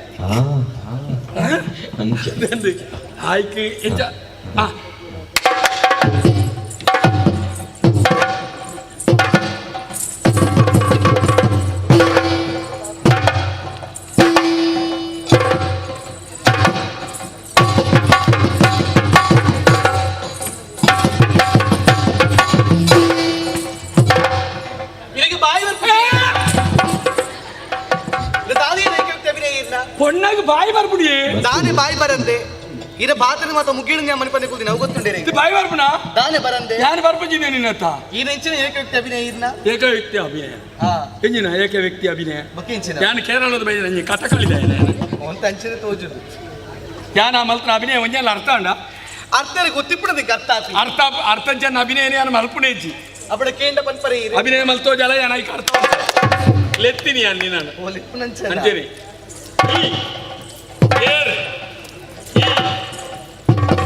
ಆಯ್ಕೆ ಎಂಚ ಪೊಣ್ಣಾಗ ಬಾಯಿ ಬರ್ಬಿಡಿ ದಾನೆ ಬಾಯಿ ಬರಂದೆ ಇದ ಬಾತನ ಮಾತ ಮುಗಿಣ ನ್ಯಾ ಮನಿಪನೆ ಕೂದಿ ನಾವು ಗೊತ್ತುಂಡೇರೆ ಇದು ಬಾಯಿ ಬರ್ಬಣ ದಾನೆ ಬರಂದೆ ಯಾರು ಬರ್ಪಜಿನೆ ನಿನ್ನತ್ತ ಈ ನೆಂಚಿನ ಏಕ ವ್ಯಕ್ತಿ ಅಭಿನಯ ಇರ್ನ ಏಕ ವ್ಯಕ್ತಿ ಅಭಿನಯ ಎಂಜಿನ ಏಕ ವ್ಯಕ್ತಿ ಅಭಿನಯ ಬಕ್ಕಿಂಚಿನ ನಾನು ಕೇರಳದ ಬೈದ ನಂಗೆ ಕಥಕಳಿದೆ ಅಂತ ಅಂಚಿನ ತೋಜುದು ಯಾನ ಮಲ್ಪನ ಅಭಿನಯ ಒಂಜಲ್ಲ ಅರ್ಥ ಅಂಡ ಅರ್ಥ ಗೊತ್ತಿಪ್ಪಡದೆ ಅರ್ಥ ಆತಿ ಅರ್ಥ ಅರ್ಥಂಚನ್ನ ಅಭಿನಯನೇ ನಾನು ಮಲ್ಪುನೇಜಿ ಅಪ್ಪಡ ಕೇಂದ್ರ ಪನ್ಪರೆ ಅಭಿನಯ ಮಲ್ತೋ ಜಲ ಯಾನ ಈಗ ಅರ್ಥ ಲೆತ್ತೀನಿ ಅನ್ನಿ ನಾನು ಅಂಜೇರಿ ಏರ್ ಈ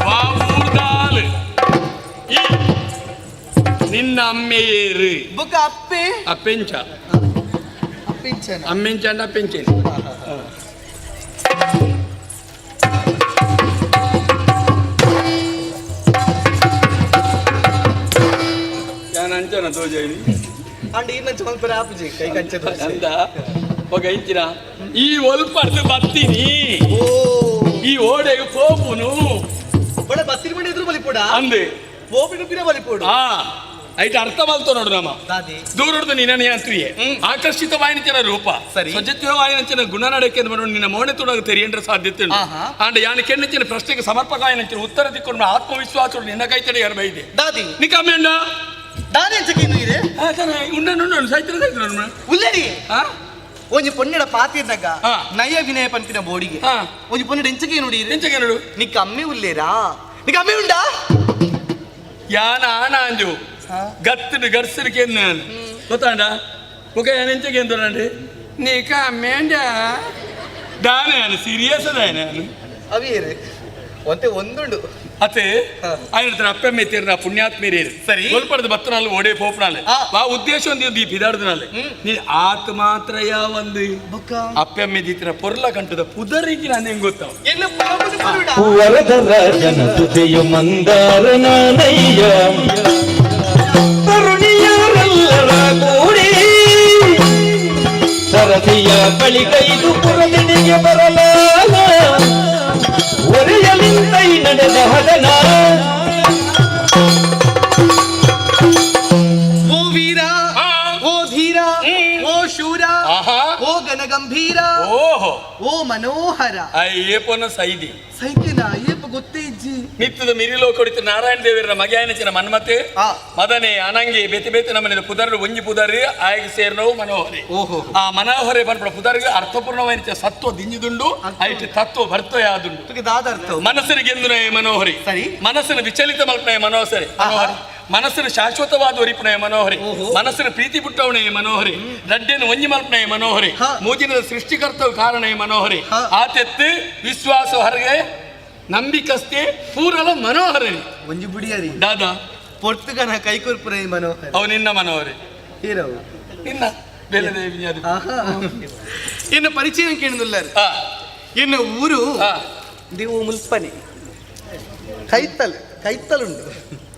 ವಾವೂರ್ದಾಲ್ ಈ ನಿನ್ನ ಅಮ್ಮೆಯೇರು ಬುಕ್ಕ ಅಪ್ಪೆ ಅಪ್ಪೆಂಚ ಅಪ್ಪಿಂಚನ ಅಮ್ಮೆಂಚ ಅಂಡ ಅಪ್ಪೆಂಚೇರಿ ಯಾನ ಅಂಚನ ತೋಜಾಯಿ ಅಂಡ್ ಇನ್ನ ಚಮಲ್ಪರೆ ಆಪುಜಿ ಕೈ ಕಂಚ ಅಂದ ಒಗ ಇಚ್ಚಿನ ಈ ಒಲ್ಪರ್ದು ಬತ್ತೀನಿ ಈ ಓಡೆಗೆ ಪೋಪುನು ಬಡ ಬತ್ತಿನ ಮನೆ ಎದುರು ಬಲಿಪೋಡ ಅಂದೆ ಓಪಿನ ಪಿನ ಬಲಿಪೋಡು ಹಾ ಐಟ್ ಅರ್ಥ ಮಲ್ತೋ ನೋಡು ನಮ್ಮ ದಾದಿ ದೂರದ್ದು ನಿನ್ನ ಅಂತ್ರಿಯೇ ಆಕರ್ಷಿತವಾಯಿನ ರೂಪ ಸರಿ. ಸ್ವಜತ್ವವಾಯಿನ ಗುಣನಡಕೆ ನಿನ್ನ ಮೌನ ತೊಡಗ ತೆರೆಯಂದ್ರ ಸಾಧ್ಯತೆ ಉಂಟು. ಅಂಡ ಯಾನ ಕೆಣ್ಣಚಿನ ಪ್ರಶ್ನೆಗೆ ಸಮರ್ಪಕಾಯನ ಉತ್ತರ ದಿಕ್ಕೊಂಡು ಆತ್ಮವಿಶ್ವಾಸ ನಿನ್ನ ಕೈತಡೆ ಯಾರು ದಾದಿ ನಿಕಮ್ಮೆಂಡ ದಾದಿ ಎಂಚಕೇನು ಇದೆ ಉಂಡ ಸೈತ್ರ ಉಲ್ಲಡಿ ಹಾ ಒಂಜಿ ಪೊನ್ನೆಡ ಪಾತಿರ್ನಗ ಹಾ. ನಯ ವಿನಯ ಪನ್ಪಿನ ಬೋಡಿಗೆ ಹಾ. ಒಂಜಿ ಪೊನ್ನೆಡ ಎಂಚಕೆ ನೋಡಿ ಎಂಚಗೆ ನೋಡು ನಿಕ್ಕ ಅಮ್ಮೆ ಉಲ್ಲೇರಾ ನಿಕ್ಕ ಅಮ್ಮೆ ಉಂಡಾ ಯಾನ ಆನ ಅಂಜು ಗತ್ತಡು ಗರ್ಸರಿಗೆ ಗೊತ್ತಾಂಡ ఒక ఎంచకి ఎంతండి నీకు అమ్మేండా దాని ఆయన సీరియస్ ఆయన ಅವಿಯೇರೆ ಒಂತೆ ಒಂದುಂಡು ಅತ್ತೆ ఆయన అప్పమ్మే తీరిన పుణ్యాత్మీరేరు సరి. కోల్పడదు భక్తనాలు ఓడే పోపనాలు ఆ ఉద్దేశం ఉంది పిదాడుదనాలు నీ ఆత్మాత్రయ ಒಂದು ಅಪ್ಪಮ್ಮೆ ದೀತಿನ ಪೊರ್ಲ ಕಂಟದ ಪುದರಿಗೆ ನಾನು ಹೆಂಗ್ ಗೊತ್ತಾವ ಎನ್ನ ಪುರಪುರ ಪುರುಡ ವರದರಾಜನ ತುದೆಯು ಮಂದಾರನಾನಯ್ಯ ತರುಣಿಯರೆಲ್ಲರ ಕೂಡಿ ಸರದಿಯ ಬಳಿಗೈದು ಪುರದಿನಿಗೆ ಬರಲಾಗ ಒರೆಯಲಿಂದೈ ನಡೆದ ಹದನ ಓ ವೀರ ಓ ಧೀರ ಓ ಶೂರ ಓ ಗಣಗಂಭೀರ ಓಹೋ ಓ ಮನೋಹರ ಅಯ್ಯಪ್ಪನ ಸೈದಿ ಸೈತಿನ ಅಯ್ಯಪ್ಪ ಗೊತ್ತೇ ಇಜ್ಜಿ ನಿತ್ಯದ ಮಿರಿಲೋ ಕೊಡಿತು ನಾರಾಯಣ ದೇವರ ಮಗ್ಯಾಯನಚಿನ ಮನ್ಮತೆ ಮದನೆ ಅನಂಗಿ ಬೆತಿ ಬೆತಿ ನಮ್ಮನೆ ಪುದರ್ ಒಂಜಿ ಪುದರ್ ಆಯ್ಕೆ ಸೇರ್ನವು ಮನೋಹರಿ ಓಹೋ ಆ ಮನೋಹರಿ ಬರ್ಪಡ ಪುದರ್ಗೆ ಅರ್ಥಪೂರ್ಣವಾದ ಸತ್ವ ದಿಂಜಿದುಂಡು ಐಟ್ ತತ್ವ ಭರ್ತೋ ಯಾದುಂಡು ದಾದರ್ಥ ಮನಸ್ಸಿಗೆ ಗೆಂದುನಯ ಮನೋಹರಿ ಸರಿ. ಮನಸ್ಸಿನ ವಿಚಲಿತ ಮಲ್ಪನಯ ಮನೋಹರಿ ಮನಸ್ಸಿನ ಶಾಶ್ವತವಾದ ಒರಿಪನಯ ಮನೋಹರಿ ಮನಸ್ಸಿನ ಪ್ರೀತಿ ಪುಟ್ಟವಣೆಯ ಮನೋಹರಿ ರಡ್ಡೆನ ಒಂಜಿ ಮಲ್ಪನಯ ಮನೋಹರಿ ಮೂಜಿನ ಸೃಷ್ಟಿಕರ್ತವ ಕಾರಣಯ ಮನೋಹರಿ ಆತೆತ್ತು ವಿಶ್ವಾಸ ಹೊರಗೆ ನಂಬಿಕಸ್ತೆ ಪೂರಲ ಮನೋಹರಿ ಒಂಜಿ ಬುಡಿಯರಿ ದಾದಾ ಪೊರ್ತುಗನ ಕೈಕೊರ್ಪುರ ಮನೋಹರ ಅವು ನಿನ್ನ ಮನೋಹರಿ ಹೀರವು ನಿನ್ನ ಬೇಲದೇವಿ ಅದು ಇನ್ನು ಪರಿಚಯ ಕೇಳಿದುಲ್ಲಾರು ಇನ್ನು ಊರು ದೇವು ಮುಲ್ಪನೆ ಕೈತಲುಂಡು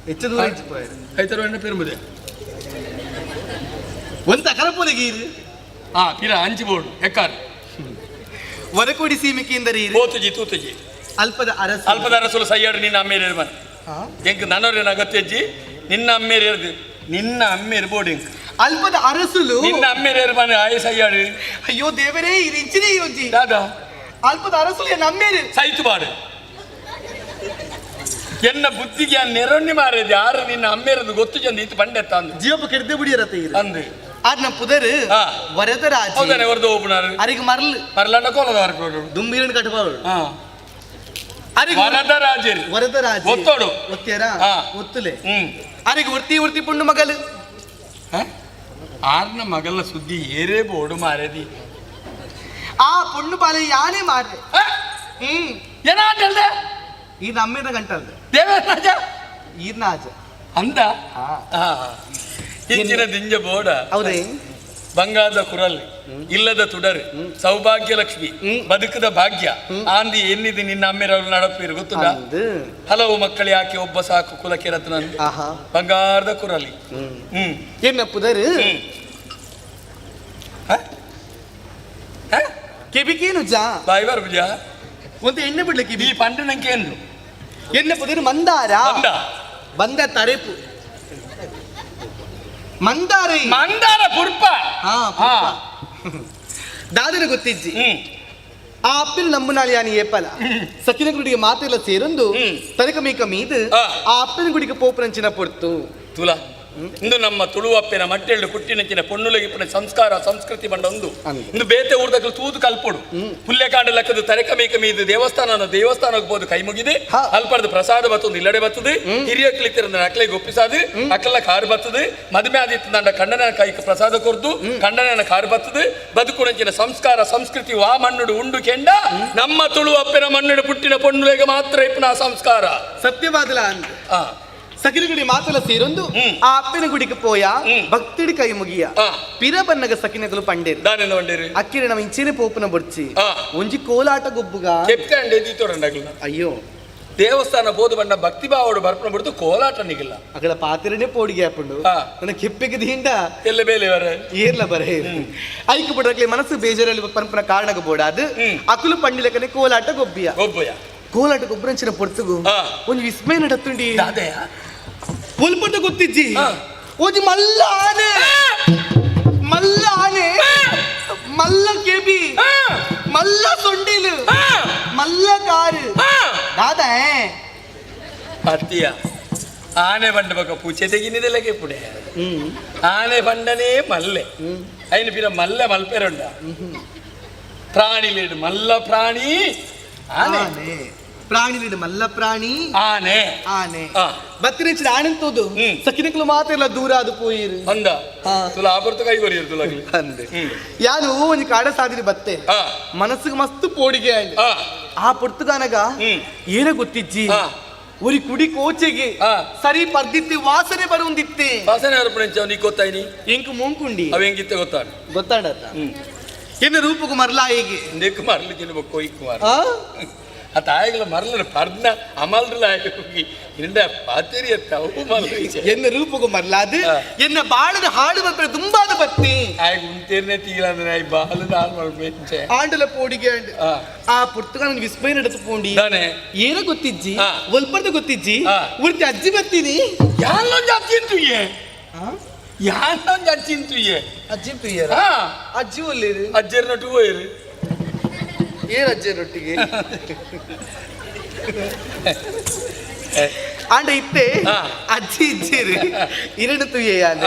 ಹೆಚ್ಚು ದೂರ ಕೈತರು ಎಣ್ಣ ಪೇರುಮುದೆ ಒಂತ ಕರಪುಲಗೀರು ಪಿರ ಅಂಚಿ ಬೋರ್ಡು ಎಕ್ಕಾರು ವರಕೋಡಿ ಸೀಮೆಕೆಂದರೆ ಬೋತುಜಿ ತೂತುಜಿ ಅಲ್ಪದ ಅರಸ ಅಲ್ಪದ ಅರಸುಲು ಸೈಯಾಡು ನಿನ್ನ ಅಮ್ಮೇರು ಇರ್ಬಾನ ಎಂಕ್ ನನ್ನವ್ರೇನ ಅಗತ್ಯಜ್ಜಿ ನಿನ್ನ ಅಮ್ಮೇರು ಇರ್ದು ನಿನ್ನ ಅಮ್ಮೇರು ಬೋರ್ಡು ಎಂಕ್ ಅಲ್ಪದ ಅರಸುಲು ನಿನ್ನ ಅಮ್ಮೇರು ಇರ್ಬಾನ ಆಯ ಸೈಯಾಡು ಅಯ್ಯೋ ದೇವರೇ ಇದು ಇಂಚಿನೇ ಯೋಜಿ ದಾದಾ ಅಲ್ಪದ ಅರಸುಲು ನಮ್ಮೇರು ಸೈತು ಬಾಡು ಎನ್ನ ಬುದ್ಧಿಗೆ ಆ ನೆರೊಣ್ಣಿ ಮಾರಿದೆ ಯಾರು ನಿನ್ನ ಅಮ್ಮೇರದು ಗೊತ್ತು ಚಂದ ಇತ್ತು ಬಂಡೆತ್ತ ಅಂದು ಜೀವಪ್ಪ ಕೆಡ್ದೆ ಬುಡಿಯರತ್ತ ಅಂದು ಆದ್ ನಮ್ಮ ಪುದರ್ ವರದರಾಜ ಹೌದಾನೆ ಹೊರದು ಹೋಗ್ಬಿನಾರು ಅರಿಗೆ ಮರಲ್ ಮರಲಂಡ ಕೋಲದ ಹೊರಟು ದುಂಬಿರನ್ ಕಟ್ಟಬಾಳು ವರದರಾಜರು ವರದರಾಜ ಒತ್ತೋಡು ಒತ್ತ್ಯಾರ ಒತ್ತುಲೆ ಹ್ಮ್ ಅರಿಗೆ ಒರ್ತಿ ಪುಂಡು ಮಗಲು ಆರ್ನ ಮಗಲ ಸುದ್ದಿ ಏರೇ ಬೋಡು ಮಾರದಿ ಆ ಪುಂಡು ಬಾಲೆ ಯಾನೇ ಮಾರ್ರೆ ಏನಾಟಲ್ದೆ ಈ ನಮ್ಮೇದ ಗಂಟಲ್ದೆ ದೇವರಾಜ ಈರ್ನಾಜ ಅಂದ ಇಂಚಿನ ದಿಂಜ ಬೋಡ ಹೌದೇ ಬಂಗಾದ ಕುರಲ್ ಇಲ್ಲದ ತುಡರು ಸೌಭಾಗ್ಯ ಲಕ್ಷ್ಮಿ ಬದುಕದ ಭಾಗ್ಯ ಆಂದಿ ಎನ್ನಿದೆ ನಿನ್ನ ಅಮ್ಮೆರವ್ರು ನಡಪಿರು ಗೊತ್ತುಂಟ ಹಲವು ಮಕ್ಕಳು ಯಾಕೆ ಒಬ್ಬ ಸಾಕು ಕುಲಕ್ಕೆ ರತ್ನ ಬಂಗಾರದ ಕುರಲಿ ಏನ ಪುದರ್ ಕೆಬಿಕೇನು ಜಾ ಬಾಯ್ವಾರ ಬುಜ ಒಂದು ಎಣ್ಣೆ ಬಿಡ್ಲಿಕ್ಕೆ ಈ ಪಂಡನಂಕೆ ಏನು ಎಣ್ಣೆ ಪುದರ್ ಮಂದಾರ ಬಂದ ತರೆಪು ಮಂದಾರ ಮಂದಾರ ಪುರ್ಪ ದಾದನ ಗೊತ್ತಿಜ್ಜಿ ಆ ಅಪ್ಪಿನ ನಮ್ಮನಾಳಿ ಯಾನಿ ಏಪಲ ಸಕಿನ ಗುಡಿಗೆ ಮಾತೆಲ್ಲ ಸೇರೊಂದು ತನಕ ಮೇಕ ಮೀದು ಆ ಅಪ್ಪಿನ ಗುಡಿಗೆ ಪೋಪುನಂಚಿನ ಪೊರ್ತು ತುಲ ಇಂದು ನಮ್ಮ ತುಳುವಪ್ಪೆನ ಮಟ್ಟೆಳ್ಳು ಕುಟ್ಟಿನಂಚಿನ ಪೊಣ್ಣುಲಗಿಪ್ಪನ ಸಂಸ್ಕಾರ ಸಂಸ್ಕೃತಿ ಬಂಡ ಒಂದು ಇಂದು ಬೇತೆ ಊರ್ದಕ್ಕಲು ತೂದು ಕಲ್ಪೊಡು ಪುಲ್ಯಕಾಂಡ ಲೆಕ್ಕದ ತರೆಕಮೇಕ ಮೀದು ದೇವಸ್ಥಾನಕ್ಕೆ ಬೋದು ಕೈ ಮುಗಿದೆ ಅಲ್ಪರ್ದು ಪ್ರಸಾದ ಬತ್ತೊಂದು ಇಲ್ಲಡೆ ಬರ್ತದೆ ಹಿರಿಯ ಕ್ಲಿತ್ತಿರಂದ ನಕ್ಲೆಗೆ ಒಪ್ಪಿಸಾದು ಅಕ್ಕಲ ಕಾರು ಬರ್ತದೆ ಮದುವೆ ಆದಿತ್ತು ನಂಡ ಕಣ್ಣನ ಕೈಗೆ ಪ್ರಸಾದ ಕೊರ್ದು ಕಣ್ಣನ ಕಾರು ಬರ್ತದೆ ಬದುಕುನಂಚಿನ ಸಂಸ್ಕಾರ ಸಂಸ್ಕೃತಿ ವಾ ಮಣ್ಣುಡು ಉಂಡು ಕೆಂಡ ನಮ್ಮ ತುಳುವಪ್ಪೆನ ಮಣ್ಣುಡು ಪುಟ್ಟಿನ ಪೊಣ್ಣುಲೆಗೆ ಮಾತ್ರ ಇಪ್ಪನ ಸಂಸ್ಕಾರ ಸತ್ಯವಾದಲ ಅಂತ ಸಕಿನಗುಡಿ ಮಾತಲ ಸೇರೊಂದು ಆ ಅಪ್ಪನ ಗುಡಿಗೆ ಪೋಯ ಭಕ್ತಿಡಿ ಕೈ ಮುಗಿಯ ಪಿರ ಬನ್ನಗ ಸಕಿನಗಳು ಪಂಡೇರು ದಾನೆಲ್ಲ ಬಂಡೇರು ಅಕ್ಕಿನ ನಮ್ಮ ಇಂಚಿನ ಪೋಪನ ಬೊಡ್ಚಿ ಒಂಜಿ ಕೋಲಾಟ ಗೊಬ್ಬುಗ ಕೆಪ್ತೆ ಎದ್ದಿತ್ತೋಡಂಡಾಗಲ್ಲ ಅಯ್ಯೋ ದೇವಸ್ಥಾನ ಬೋದು ಬಣ್ಣ ಭಕ್ತಿ ಭಾವಡು ಬರ್ಪಣ ಬಿಡ್ತು ಕೋಲಾಟ ನಿಗಿಲ್ಲ ಅಗಳ ಪಾತಿರನೇ ಪೋಡಿಗೆ ಹಾಕೊಂಡು ನನ್ನ ಕೆಪ್ಪಿಗೆ ದಿಂಡ ಎಲ್ಲ ಬೇಲೆ ಏರ್ಲ ಬರೇ ಐಕ್ ಬಿಡ್ರಕ್ಲೆ ಮನಸ್ಸು ಬೇಜಾರಲ್ಲಿ ಪಂಪನ ಕಾರಣಗ ಬೋಡ ಅದು ಅಕುಲು ಪಂಡಿಲಕನೆ ಕೋಲಾಟ ಗೊಬ್ಬಿಯ ಕೋಲಾಟ ಗೊಬ್ಬರಂಚಿನ ಪೊರ್ತುಗು ಒಂದು ವಿಸ್ಮಯ ನಡತ್ತುಂಡಿ ಪೊಲ್ಪಟ ಗೊತ್ತಿಜ್ಜಿ ಓದಿ ಮಲ್ಲ ಆನೆ ಮಲ್ಲ ಕೆಬಿ ಮಲ್ಲ ಸೊಂಡಿಲು ಮಲ್ಲ ಕಾರು ದಾದ ಅತ್ತಿಯ ಆನೆ ಬಂಡ ಬಕ ಪೂಚೆ ತೆಗಿನಿದೆಲ್ಲಗೆ ಪುಡೆ ಆನೆ ಬಂಡನೇ ಮಲ್ಲೆ ಐನ ಪಿರ ಮಲ್ಲ ಮಲ್ಪೆರಂಡ ಪ್ರಾಣಿ ಲೇಡು ಮಲ್ಲ ಪ್ರಾಣಿ ಆನೆ ಪ್ರಾಣಿ ಮಲ್ಲ ಪ್ರಾಣಿ ಆನೆ ಆನೆ ಬತ್ತಿನ ಆನೆಂತೋದು ಸಕಿನಕಲು ಮಾತೆಲ್ಲ ದೂರ ಅದು ಪೋಯಿರು ಅಂದ ತುಲ ಆಪರ್ತ ಕೈ ಕೊರಿಯರು ತುಲಗಿ ಅಂದೆ ಯಾನು ಒಂದು ಕಾಡ ಸಾದಿರಿ ಬತ್ತೆ ಮನಸ್ಸಿಗೆ ಮಸ್ತ್ ಪೋಡಿಗೆ ಆ ಪುರ್ತಗಾನಗ ಏನ ಗೊತ್ತಿಜ್ಜಿ ಒರಿ ಕುಡಿ ಕೋಚೆಗೆ ಸರಿ ಪರ್ದಿತ್ತಿ ವಾಸನೆ ಬರುವಂದಿತ್ತೆ ವಾಸನೆ ಅರ್ಪಣೆ ನೀ ಗೊತ್ತಾಯ್ನಿ ಎಂಕು ಮೂಂಕುಂಡಿ ಅವ ಹೆಂಗಿತ್ತೆ ಗೊತ್ತಾಡತ್ತ ಎನ್ನ ರೂಪಕು ಮರ್ಲಾ ಹೇಗೆ ನೆಕ್ ಮರ್ಲಿಕ್ಕೆ ಕೊಯ್ ಕುಮಾರ್ ಆ ತಾಯಿಗಳ ಮರಲ ಪರ್ನ ಅಮಲ್ರಲ್ಲ ಹೋಗಿ ಇಂಡ ಪಾತೇರಿಯ ತವು ಮಲ್ಲ ಎನ್ನ ರೂಪಕು ಮರ್ಲಾದು ಎನ್ನ ಬಾಳದ ಹಾಡು ಬಂದ್ರೆ ತುಂಬಾದ ಬತ್ತಿ ಆಯ್ ಉಂತೇರ್ನೆ ತೀರಂದ್ರೆ ಆಯ್ ಬಾಲದ ಹಾಳು ಮಾಡ್ಬೇಕೆ ಆಂಡಲ ಪೋಡಿಗೆ ಆಂಡ್ ಆ ಪುರ್ತಕ ವಿಸ್ಮಯ ನಡೆದು ಪೋಂಡಿ ಏನ ಗೊತ್ತಿಜ್ಜಿ ಒಲ್ಪರ್ದ ಗೊತ್ತಿಜ್ಜಿ ಉರ್ತಿ ಅಜ್ಜಿ ಬತ್ತೀನಿ ಯಾರೊಂದು ಅಜ್ಜಿಂತುಯೆ ಯಾರೊಂದು ಅಜ್ಜಿಂತುಯೆ ಅಜ್ಜಿಂತುಯ್ಯರ ಅಜ್ಜಿ ಒಲ್ಲೇರು ಅಜ್ಜರ್ನಟು ಹೋಯ್ರು ಏನ್ ಅಜ್ಜರೊಟ್ಟಿಗೆ ಆಂಡ ಇತ್ತೆ ಅಜ್ಜಿ ಇಜ್ಜಿರು ಇರಡು ತುಯ್ಯಾನ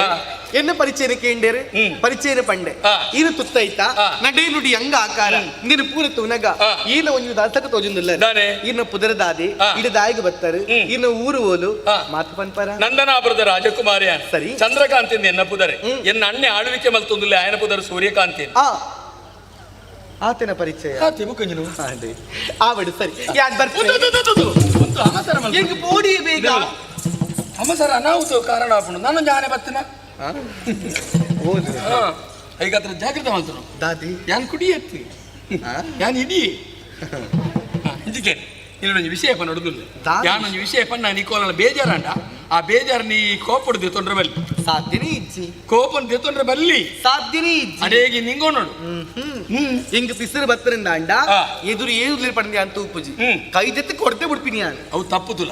ಎನ್ನ ಪರಿಚಯನ ಕೇಂಡೇರು ಪರಿಚಯನ ಪಂಡೆ ಈನ ತುತ್ತೈತ ನಡೆ ನುಡಿ ಅಂಗ ಆಕಾರ ನೀನು ಪೂರ ತುನಗ ಈನ ಒಂದು ದಾಸಕ ತೋಜುಂದಿಲ್ಲ ಇನ್ನ ಪುದರದಾದಿ ಇಡ ದಾಯಿಗೆ ಬತ್ತರು ಇನ್ನ ಊರು ಓಲು ಮಾತು ಪನ್ಪರ ನಂದನಾಪುರದ ರಾಜಕುಮಾರಿಯ ಸರಿ ಚಂದ್ರಕಾಂತಿ ಎನ್ನ ಪುದರೆ ಎನ್ನ ಅಣ್ಣೆ ಆಳ್ವಿಕೆ ಮಲ್ತೊಂದಿಲ್ಲ ಆಯನ ಪುದರ ಸೂರ್ಯಕಾಂತಿ ಆತನ ಪರಿಚಯ ತಿಮುಕಂಜನು ಆವಡು ಸರಿ ಯಾನ್ ಬರ್ತೀನಿ ಹೆಂಗ್ ಪೋಡಿ ಬೇಗ ಅಮಸರ ಅನಾಹುತ ಕಾರಣ ಆಪುಂಡು ನಾನು ಜಾನೆ ಬತ್ತಿನ ಈಗ ಹತ್ರ ಜಾಗ್ರತೆ ಮಾಡ್ತಾನು ದಾದಿ ಯಾನ್ ಕುಡಿ ಎತ್ತಿ ಯಾನ್ ಇಡಿ ಇಂಜಿಕೆ ಇನ್ನೊಂದು ವಿಷಯ ಪನ್ನ ನೋಡುದಿಲ್ಲ ಯಾನೊಂದು ವಿಷಯ ಪನ್ನ ನಿಕೋಲ ಬೇಜಾರಂಡ ಆ ಬೇಜಾರು ನೀ ಕೋಪಡು ದೇತೊಂಡ್ರೆ ಬಲ್ಲಿ ಸಾಧ್ಯನೇ ಇಜ್ಜಿ ಕೋಪನ್ ದೇತೊಂಡ್ರೆ ಬಲ್ಲಿ ಸಾಧ್ಯನೇ ಇಜ್ಜಿ ಅಡೇಗಿ ನಿಂಗೋ ನೋಡು ಹಿಂಗ ಪಿಸರು ಬತ್ತರಿಂದ ಅಂಡ ಎದುರು ಏದುಲಿ ಪಡೆದ ಅಂತ ಉಪ್ಪುಜಿ ಕೈ ಜೊತೆ ಕೊಡ್ತೆ ಬಿಡ್ತೀನಿ ನಾನು ಅವು ತಪ್ಪು ತುಲ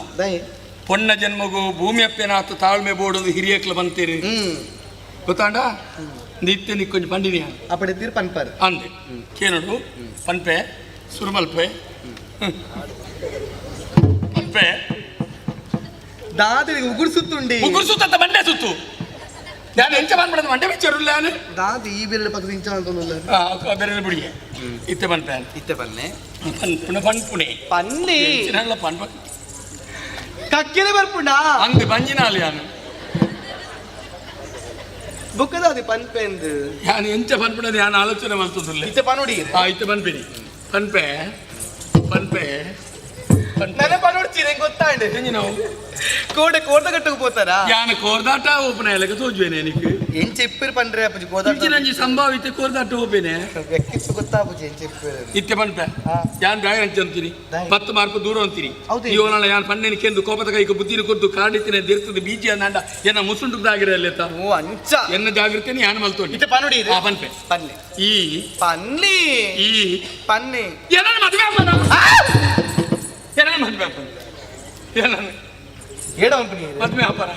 ಪೊಣ್ಣ ಜನ್ಮಗೂ ಭೂಮಿ ಅಪ್ಪೇನಾತು ತಾಳ್ಮೆ ಬೋಡೋದು ಹಿರಿಯಕ್ಲ ಬಂತೀರಿ ಗೊತ್ತಾಂಡ ನಿತ್ಯ ನಿಕ್ಕೊಂದು ಪಂಡಿನಿ ಅಪ್ಪಡೆ ತೀರ್ ಪನ್ಪರ್ ಅಂದೆ ಕೇನೋಡು ಪನ್ಪೆ ಸುರುಮಲ್ಪೆ ಪನ್ಪೆ ದಾದಿಗೆ ಉಗುರು ಸುತ್ತುಂಡಿ ಉಗುರು ಸುತ್ತ ಮಂಡೆ ಸುತ್ತು ನಾನು ಎಂಚ ಬಂದ್ಬಿಡೋದು ಮಂಡೆ ಬಿಚ್ಚರು ನಾನು ದಾದಿ ಈ ಬೇರೆ ಪಕ್ಕ ಇಂಚ ಅಂತಲ್ಲ ಬೇರೆ ಬಿಡಿಗೆ ಇತ್ತೆ ಪನ್ಪೆ ಇತ್ತೆ ಪನ್ನೆ ಪನ್ಪುಣೆ ಪನ್ನಿ ಪನ್ಪ ಕಕ್ಕಿನ ಬರ್ಪುಂಡ ಅಂದು ಬಂಜಿನಾಲಿ ನಾನು ಬುಕ್ಕದಾದಿ ಪನ್ಪೆ ಎಂದು ನಾನು ಎಂಚ ಪನ್ಪುಣದ ನಾನು ಆಲೋಚನೆ ಮಾಡ್ತಿಲ್ಲ ಇತ್ತೆ ಪನೋಡಿ ಇತ್ತೆ ಪನ್ಪಿನಿ ಪನ್ಪೆ ಪನ್ಪೆ ನನ್ನ ಪನೋಡ್ತೀನಿ ಗೊತ್ತಾಂಡೆ ನಾವು ಕೋರ್ದಗಟ್ಟಕ್ಕೆ పోతారా ಯಾನ ಕೋರ್ದಾಟ ಓಪನ ಎಲಗ ತೋಜುವೇನೆ ನಿಕ್ಕೆ ಏನ್ చెప్పిరు ಪಂಡ್ರೆ ಅಪ್ಪಜಿ ಕೋರ್ದಾಟ ಇಂಚಿನಂಜಿ ಸಂಭಾವಿತ ಕೋರ್ದಾಟ ಓಪೆನೆ ವ್ಯಕ್ತಿತ್ವ ಗೊತ್ತಾಪಜಿ ಏನ್ చెప్పిರು ಇತ್ತೆ ಪನ್ಪೆ ಯಾನ್ ಬ್ಯಾಗ ಅಂಚಂತೀನಿ 10 ಮಾರ್ಕ್ ದೂರ ಅಂತೀನಿ ಇವನಲ್ಲ ಯಾನ್ ಪನ್ನೆನಿ ಕೆಂದು ಕೋಪದ ಕೈಗೆ ಬುದ್ಧಿನ ಕೊದ್ದು ಕಾಡಿತಿನ ದೇರ್ತದ ಬೀಜ ಅಂದ ಎನ್ನ ಮುಸುಂಡುದಾಗಿರಲ್ಲೆತ ಓ ಅಂಚ ಎನ್ನ ಜಾಗೃತಿನಿ ಯಾನ್ ಮಲ್ತೋನಿ ಇತ್ತೆ ಪನೋಡಿ ಆ ಪನ್ಪೆ ಪನ್ನೆ ಈ ಪನ್ನಿ ಈ ಪನ್ನೆ ಏನನ ಮದುವೆ ಆಪನ ಏನನ ಮದುವೆ ಆಪನ ಏನನ ಏಡ ಕಂಪನಿ ಮದುವೆ ಆಪನ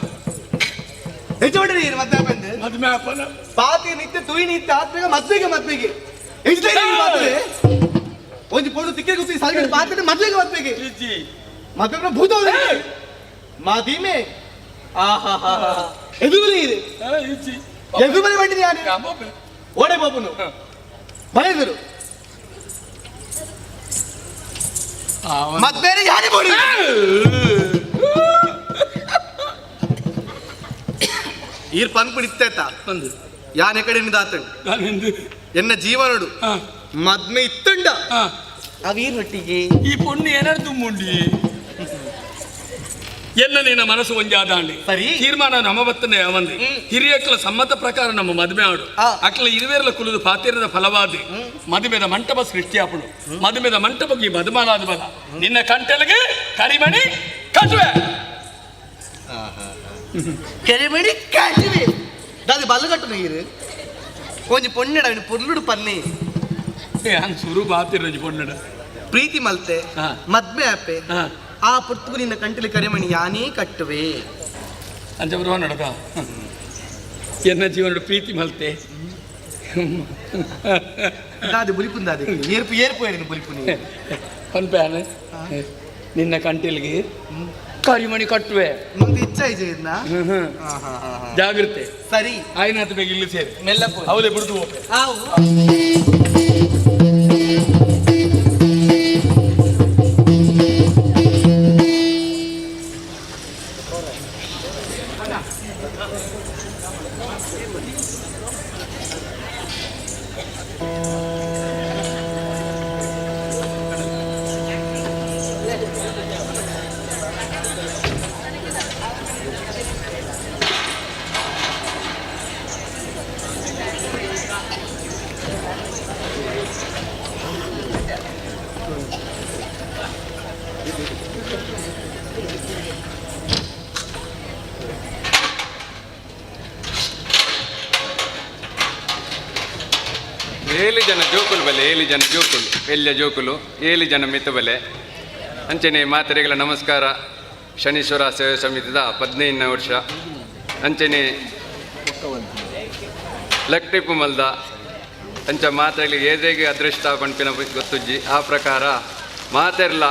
ಹೆಚ್ಚೋಡ್ರಿ ಮದ್ವೆ ಬಂದು ಮದುವೆ ಆಪನ ಪಾತಿ ನಿತ್ಯ ತುಯಿ ನಿತ್ಯ ಆತ್ಮೆಗೆ ಮದ್ವೆಗೆ ಹೆಚ್ಚು ಮದ್ವೆ ಒಂದು ಪೊಡು ತಿಕ್ಕೆ ಗುತ್ತಿ ಸಾಲಿಗೆ ಪಾತ್ರೆ ಮದ್ವೆಗೆ ಮದ್ವೆಗೆ ಭೂತ ಮಾದಿಮೆ ಎದುಬಲಿ ಇದೆ ಎದುಬಲಿ ಬಂದಿದೆ ಯಾರು ಓಡೆ ಬಾಬುನು ಬರೆದರು ಮತ್ತೆ ಯಾರು ಬೋಡಿ ಈರ್ ಪಂದ್ ಬಿಡಿತ್ತೇತ ಯಾನೆ ಕಡೆ ನಿಂದಾತಂಡು ಎನ್ನ ಜೀವನಡು ಮದ್ಮೆ ಇತ್ತಂಡ ಅವೀರೊಟ್ಟಿಗೆ ಈ ಪೊಣ್ಣು ಏನಾರು ತುಂಬುಂಡಿ ಎನ್ನ ನಿನ್ನ ಮನಸ್ಸು ಒಂಜಿ ಆದಾಂಡಿ ಸರಿ ತೀರ್ಮಾನ ನಮ್ಮ ಬತ್ತನೆ ಅವಂದಿ ಹಿರಿಯಕ್ಕಳ ಸಮ್ಮತ ಪ್ರಕಾರ ನಮ್ಮ ಮದುವೆ ಆಡು ಅಕ್ಕಲ ಇರುವೆರ್ಲ ಕುಲಿದು ಪಾತಿರದ ಫಲವಾದಿ ಮದುವೆದ ಮಂಟಪ ಸೃಷ್ಟಿಯಾಪುಡು ಮದುವೆದ ಮಂಟಪಕ್ಕೆ ಮದುಮಾನಾದ ಬಲ ನಿನ್ನ ಕಂಟೆಲಿಗೆ ಕರಿಮಣಿ ಕಟ್ಟುವೆ ಕೆರೆಮಣಿ ಕಾಟಿವೆ ದಾದಿ ಬಲ್ಲಗಟ್ಟು ನೀರು ಒಂಜಿ ಪೊಣ್ಣೆಡ ಪೊರ್ಲುಡು ಪನ್ನಿ ಹಂಗೆ ಸುರು ಪಾತಿರ ಪೊಣ್ಣಡ ಪ್ರೀತಿ ಮಲ್ತೆ ಮದ್ಮೆ ಆಪೆ ಆ ಪುರ್ತುಗು ನಿನ್ನ ಕಂಟಲಿ ಕರೆಮಣಿ ಯಾನೇ ಕಟ್ಟುವೆ ಅಂಚಬರುವ ನಡಕ ಎನ್ನ ಜೀವನ ಪ್ರೀತಿ ಮಲ್ತೆ ದಾದಿ ಬುಲಿಪುಂದಾದಿ ಏರ್ಪು ಏರ್ಪು ಏರಿನ ಬುಲಿಪುನಿ ಪನ್ಪ್ಯಾನ ನಿನ್ನ ಕಂಟಿಲ್ಗೆ ಕರಿಮಣಿ ಕಟ್ಟುವೆ ಮುಂದೆ ಇಚ್ಛಾ ಇದೆಯನ್ನ ಜಾಗ್ರತೆ ಸರಿ ಆಯ್ನಾಥ ಬೇಗ ಇಲ್ಲಿ ಸೇರಿ ಮೆಲ್ಲ ಅವಲೇ ಬಿಡುದು ಹೋಗ್ಬೇಕು ಏಳು ಜನ ಜೋಕುಲು ಬಲೆ 7 ಜನ ಜೋಕುಲು ಎಲ್ಯ ಜೋಕುಲು 7 ಜನ ಮಿತ ಬಲೆ ಅಂಚನೆ ಮಾತೆರೆಗಳ ನಮಸ್ಕಾರ. ಶನೀಶ್ವರ ಸೇವಾ ಸಮಿತಿದ 15ನೇ ವರ್ಷ ಅಂಚನೆ ಲಕ್ಟಿಪ್ಪು ಮಲ್ದ ಅಂಚ ಮಾತೆರೆಗಳಿಗೆ ಏದೇಗೆ ಅದೃಷ್ಟ ಪಂಪಿನ ಗೊತ್ತುಜ್ಜಿ ಆ ಪ್ರಕಾರ ಮಾತೆರ್ಲ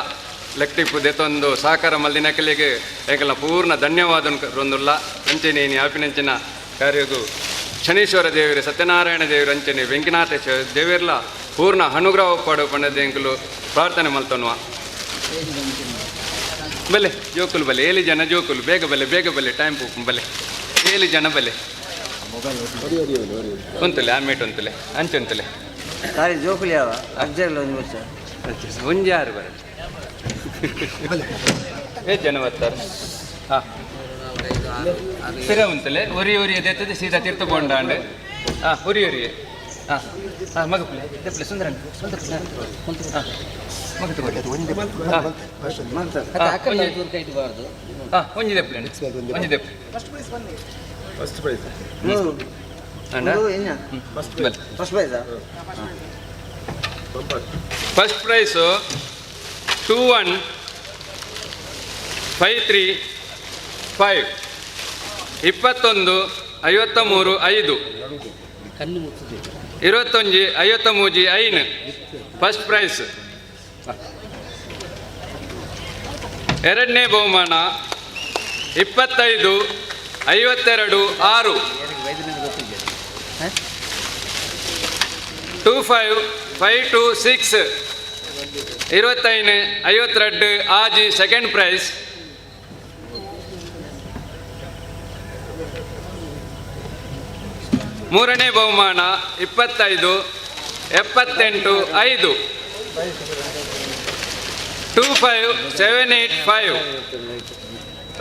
ಲಕ್ಟಿಪ್ಪು ದೆತ್ತೊಂದು ಸಾಕಾರ ಮಲ್ದಿನಕಲಿಗೆ ಏಕಲ ಪೂರ್ಣ ಧನ್ಯವಾದ ರೊಂದುಲ್ಲ ಅಂಚನೆ ಆಪಿನಂಚಿನ ಕಾರ್ಯಗೂ ಶನೀಶ್ವರ ದೇವರು ಸತ್ಯನಾರಾಯಣ ದೇವರು ಅಂಚನೆ ವೆಂಕಟೇಶ್ವರ ದೇವರ್ಲ ಪೂರ್ಣ ಅನುಗ್ರಹ ಪಡು ಪಂಡದೇಂಕುಲು ಪ್ರಾರ್ಥನೆ ಮಲ್ತನ್ವ ಬಲೆ ಜೋಕುಲು ಬಲೆ 7 ಜನ ಜೋಕುಲು ಬೇಗ ಬಲೆ ಟೈಮ್ ಪೂಪು ಬಲೆ 7 ಜನ ಬಲೆ ಒಂತಲೆ ಆಮೇಟ್ ಒಂತಲೆ ಅಂಚೆ ಒಂತಲೆ ಸಾರಿ ಜೋಕುಲಿ ಯಾವ ಅಜ್ಜರ್ಲ ಒಂದು ವರ್ಷ ಒಂಜಿ 6 ಬರ ಜನ ಬರ್ತಾರೆ ಹಾಂ ಸಿರ ಉಂತಲೆ ಒರಿ ಎದೆತ್ತದೆ ಸೀದಾ ತೀರ್ಥಕೊಂಡಾಂಡೆ ಹಾಂ ಒರಿ ಹಾಂ ಹಾಂ ಮಗಪ್ಲೆ ದೆಪ್ಲೆ ಸುಂದರನ್ ಹಾಂ ಮಗ ತಗೊಂಡು ಹಾಂ ಒಂಜಿ ದೆಪ್ಲೆ ಒಂಜಿ ದೆಪ್ಲೆ first prize first prize 21535 21 53 5 21 53 5 first prize. ಎರಡನೇ ಬಹುಮಾನ 25 52 6 25 526 25 52 ಆಜಿ ಸೆಕೆಂಡ್ ಪ್ರೈಸ್. ಮೂರನೇ ಬಹುಮಾನ 25 78 5 25785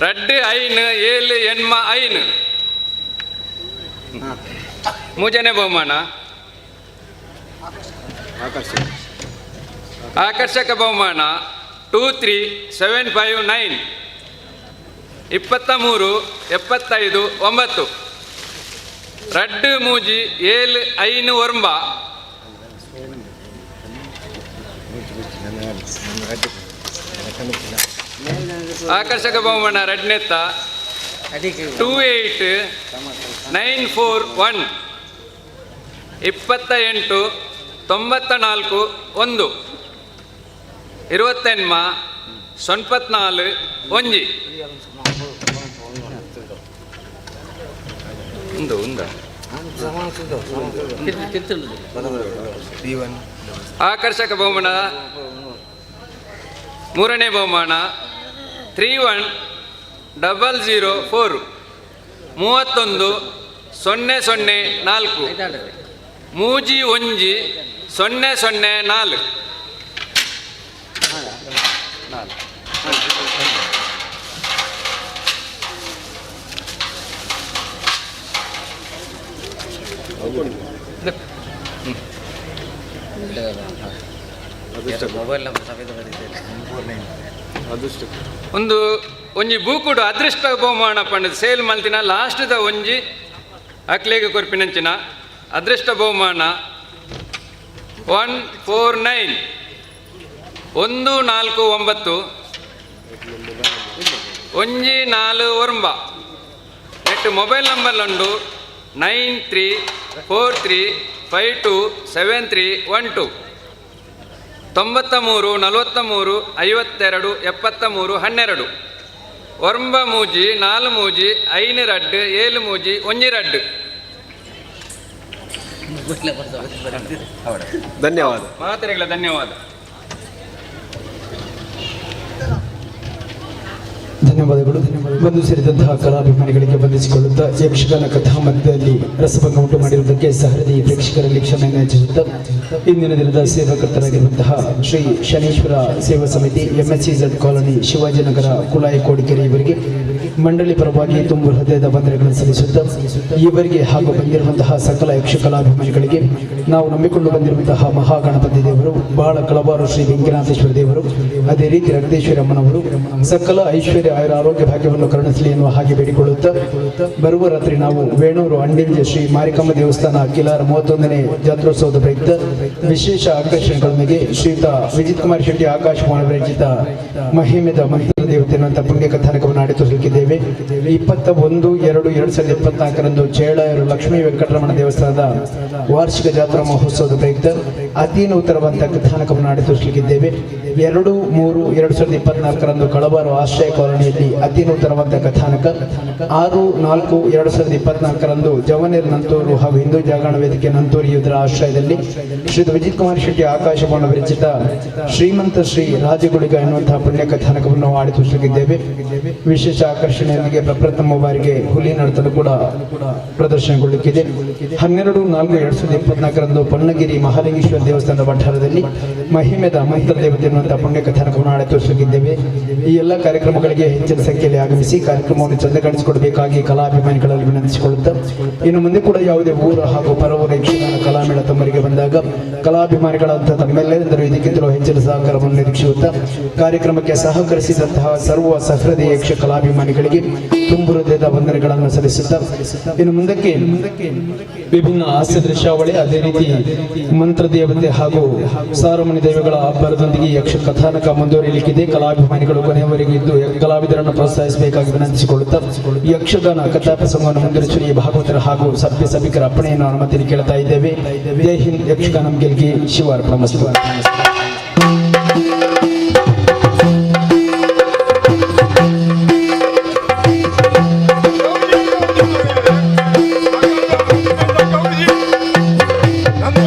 ರಡ್ಡು ಐನು 7 ಎನ್ಮ ಐನು. ಮೂರನೇ ಬಹುಮಾನ ಆಕರ್ಷಕ ಬಹುಮಾನ 23759 23 75 9 ರಡ್ಡು ಮೂಜಿ 7 ಐನು ಒರ್ಂಬ. ಆಕರ್ಷಕ ಬಹುಮಾನ ರಡ್ನೆತ್ತ 28941 28 94 1 29 94 1. ಆಕರ್ಷಕ ಬಹುಮಾನ ಮೂರನೇ ಬಹುಮಾನ 310004 31 004 ಮೂಜಿ ಒಂಜಿ 004. ಒಂದು ಒಂಜಿ ಬೂಕುಡು ಅದೃಷ್ಟ ಬಹುಮಾನ ಪಂಡದು ಸೇಲ್ ಮಲ್ತಿನ ಲಾಸ್ಟ್ದ ಒಂಜಿ ಅಕ್ಲೇಗೆ ಕೊರ್ಪಿನಂಚಿನ ಅದೃಷ್ಟ ಬಹುಮಾನ 149 149 ಒಂಜಿ 4 ನೆಟ್ ಮೊಬೈಲ್ ನಂಬರ್ ಉಂಡು 9343527312 93 43 52 73 12 ಒರ್ಂಬ ಮೂಜಿ 4 ಮೂಜಿ 5 ರಡ್ಡು 7 ಮೂಜಿ 1 ರಡ್ಡು. ಧನ್ಯವಾದ. ಮಾತರಿಗಳ ಧನ್ಯವಾದ. ಧನ್ಯವಾದಗಳು. ಬಂದು ಸೇರಿದಂತಹ ಕಲಾಭಿಮಾನಿಗಳಿಗೆ ಬಂಧಿಸಿಕೊಳ್ಳುತ್ತಾ ಯಕ್ಷಗಾನ ಕಥಾ ಮಧ್ಯದಲ್ಲಿ ರಸಭಂಗ ಉಂಟು ಮಾಡಿರುವುದಕ್ಕೆ ಸಹೃದಯ ಪ್ರೇಕ್ಷಕರಲ್ಲಿ ಕ್ಷಮೆಯನ್ನು ಯಾಚಿಸುತ್ತಾ ಇಂದಿನ ದಿನದ ಸೇವಾಕರ್ತರಾಗಿರುವಂತಹ ಶ್ರೀ ಶನೀಶ್ವರ ಸೇವಾ ಸಮಿತಿ MSCZ ಕಾಲೋನಿ ಶಿವಾಜಿನಗರ ಕುಲಾಯಿ ಕೋಡಿಕೆರೆ ಇವರಿಗೆ ಮಂಡಳಿ ಪರವಾಗಿ ತುಂಬು ಹೃದಯದ ವಂದನೆಗಳನ್ನು ಸಲ್ಲಿಸುತ್ತಾ ಇವರಿಗೆ ಹಾಗೂ ಬಂದಿರುವಂತಹ ಸಕಲ ಯಕ್ಷ ಕಲಾಭಿಮಾನಿಗಳಿಗೆ ನಾವು ನಂಬಿಕೊಂಡು ಬಂದಿರುವಂತಹ ಮಹಾಗಣಪತಿ ದೇವರು, ಬಾಳ ಕಳವಾರು ಶ್ರೀ ವೆಂಕಟೇಶ್ವರ ದೇವರು, ಅದೇ ರೀತಿ ರಕ್ತೇಶ್ವರಿ ಅಮ್ಮನವರು ಸಕಲ ಐಶ್ವರ್ಯ ಆಯುರ ಆರೋಗ್ಯ ಭಾಗ್ಯವನ್ನು ಕರುಣಿಸಲಿ ಎನ್ನುವ ಹಾಗೆ ಬೇಡಿಕೊಳ್ಳುತ್ತಾ ಬರುವ ರಾತ್ರಿ ನಾವು ವೇಣೂರು ಅಂಡಿಂಜೆ ಶ್ರೀ ಮಾರಿಕಮ್ಮ ದೇವಸ್ಥಾನ ಕಿಲಾರ 31ನೇ ಜಾತ್ರೋತ್ಸವದ ಪ್ರಯುಕ್ತ ವಿಶೇಷ ಆಕರ್ಷಣೆಗಳೊಂದಿಗೆ ಶ್ರೀಯುತ ವಿಜಿತ್ ಕುಮಾರ್ ಶೆಟ್ಟಿ ಆಕಾಶವಾಣಿ ವಿರಚಿತ ಮಹಿಮೆದ ಮಂತ್ರ ದೇವತೆ ಎನ್ನುವಂಥ ಪುಣ್ಯ ಕಥಾನಕವನ್ನು ನಾಡಿ ತೋರಿಸಲಿಕ್ಕಿದ್ದೇವೆ. 21/2/2024 ಚೇಳಾಯರು ಲಕ್ಷ್ಮೀ ವೆಂಕಟರಮಣ ದೇವಸ್ಥಾನದ ವಾರ್ಷಿಕ ಜಾತ್ರಾ ಮಹೋತ್ಸವದ ಪ್ರಯುಕ್ತ ಅತಿ ನೂತನವಂತ ಕಥಾನಕವನ್ನು ನಾಡಿ ತೋರಿಸಲಿಕ್ಕಿದ್ದೇವೆ. 2/3/2024 ಕಳವಾರು ಆಶ್ರಯ ಕಾಲೋನಿಯಲ್ಲಿ ಅತಿ ನೂತನವಾದ ಕಥಾನಕ. 6/4/2024 ಜವನೇರ್ ನಂತೂರು ಹಾಗೂ ಹಿಂದೂ ಜಾಗರಣ ವೇದಿಕೆ ನಂತೂರು ಇವರ ಆಶ್ರಯದಲ್ಲಿ ಶ್ರೀ ವಿಜಿತ್ ಕುಮಾರ್ ಶೆಟ್ಟಿ ಆಕಾಶವಾಣಿ ವಿರಚಿತ ಶ್ರೀಮಂತ ಶ್ರೀ ರಾಜಗುಳಿಗ ಎನ್ನುವಂತಹ ಪುಣ್ಯ ಕಥಾನಕವನ್ನು ಆಡಿ ತೋರಿಸಲಿದ್ದೇವೆ. ವಿಶೇಷ ಆಕರ್ಷಣೆಯೊಂದಿಗೆ ಪ್ರಪ್ರಥಮ ಬಾರಿಗೆ ಹುಲಿ ನರ್ತನ ಕೂಡ ಪ್ರದರ್ಶನಗೊಳ್ಳಲಿಕ್ಕಿದೆ. 12/4/2024 ಪನ್ನಗಿರಿ ಮಹಾಲಿಂಗೇಶ್ವರ ದೇವಸ್ಥಾನದ ವಠಾರದಲ್ಲಿ ಮಹಿಮೆದ ಮಂತ್ರ ದೇವತೆ ಎನ್ನುವಂತಹ ಪುಣ್ಯ ಕಥಾನಕವನ್ನು ಆಡಿ ತೋರಿಸಲಿದ್ದೇವೆ. ಈ ಎಲ್ಲ ಕಾರ್ಯಕ್ರಮಗಳಿಗೆ ಹೆಚ್ಚಿನ ಸಂಖ್ಯೆಯಲ್ಲಿ ಆಗಮಿಸಿ ಕಾರ್ಯಕ್ರಮವನ್ನು ಚಂದಗೊಳಿಸಿಕೊಡಬೇಕಾಗಿ ಕಲಾಭಿಮಾನಿಗಳಲ್ಲಿ ವಿನಂತಿಸಿಕೊಳ್ಳುತ್ತಾ ಇನ್ನು ಮುಂದೆ ಕೂಡ ಯಾವುದೇ ಊರ ಹಾಗೂ ಪರವೂರ ಯಕ್ಷಗಾನ ಕಲಾಮೇಳ ತಮ್ಮರಿಗೆ ಬಂದಾಗ ಕಲಾಭಿಮಾನಿಗಳಂತಹ ತಮ್ಮೆಲ್ಲರಿಂದಲೂ ಇದಕ್ಕಿಂತಲೂ ಹೆಚ್ಚಿನ ಸಹಕಾರವನ್ನು ನಿರೀಕ್ಷಿಸುತ್ತಾ ಕಾರ್ಯಕ್ರಮಕ್ಕೆ ಸಹಕರಿಸಿದಂತಹ ಸರ್ವ ಸಹೃದಯ ಯಕ್ಷ ಕಲಾಭಿಮಾನಿಗಳಿಗೆ ತುಂಬು ಹೃದಯದ ವಂದನೆಗಳನ್ನು ಸಲ್ಲಿಸುತ್ತಾ ಇನ್ನು ಮುಂದಕ್ಕೆ ವಿಭಿನ್ನ ಹಾಸ್ಯ ದೃಶ್ಯಾವಳಿ, ಅದೇ ರೀತಿ ಮಂತ್ರ ದೇವತೆ ಹಾಗೂ ಸಾರಮಣಿ ದೇವಿಗಳ ಅಬ್ಬರದೊಂದಿಗೆ ಯಕ್ಷ ಕಥಾನಕ ಮುಂದುವರಿಯಲಿಕ್ಕಿದೆ. ಕಲಾಭಿಮಾನಿಗಳು ಕೊನೆಯವರೆಗೂ ಇದ್ದು ಕಲಾವಿದರನ್ನು ಪ್ರೋತ್ಸಾಹಿಸಬೇಕಾಗಿ ವಿನಂತಿಸಿಕೊಳ್ಳುತ್ತಾ ಯಕ್ಷಗಾನ ಕಥಾ ಪ್ರಸಂಗವನ್ನು ಮುಂದುವರಿಸಲು ಈ ಭಾಗವತರ ಹಾಗೂ ಸಭ್ಯ ಸಭಿಕರ ಅಪ್ಪಣೆಯನ್ನು ಅನುಮತಿ ಕೇಳ್ತಾ ಇದ್ದೇವೆ. ಜೈ ಹಿಂದ್. ಯಕ್ಷಗಾನಂ ಗೆಲ್ಗೆ ಶಿವಾರ್ಪಣ ಮಸ್ತು. ನಮಸ್ಕಾರ.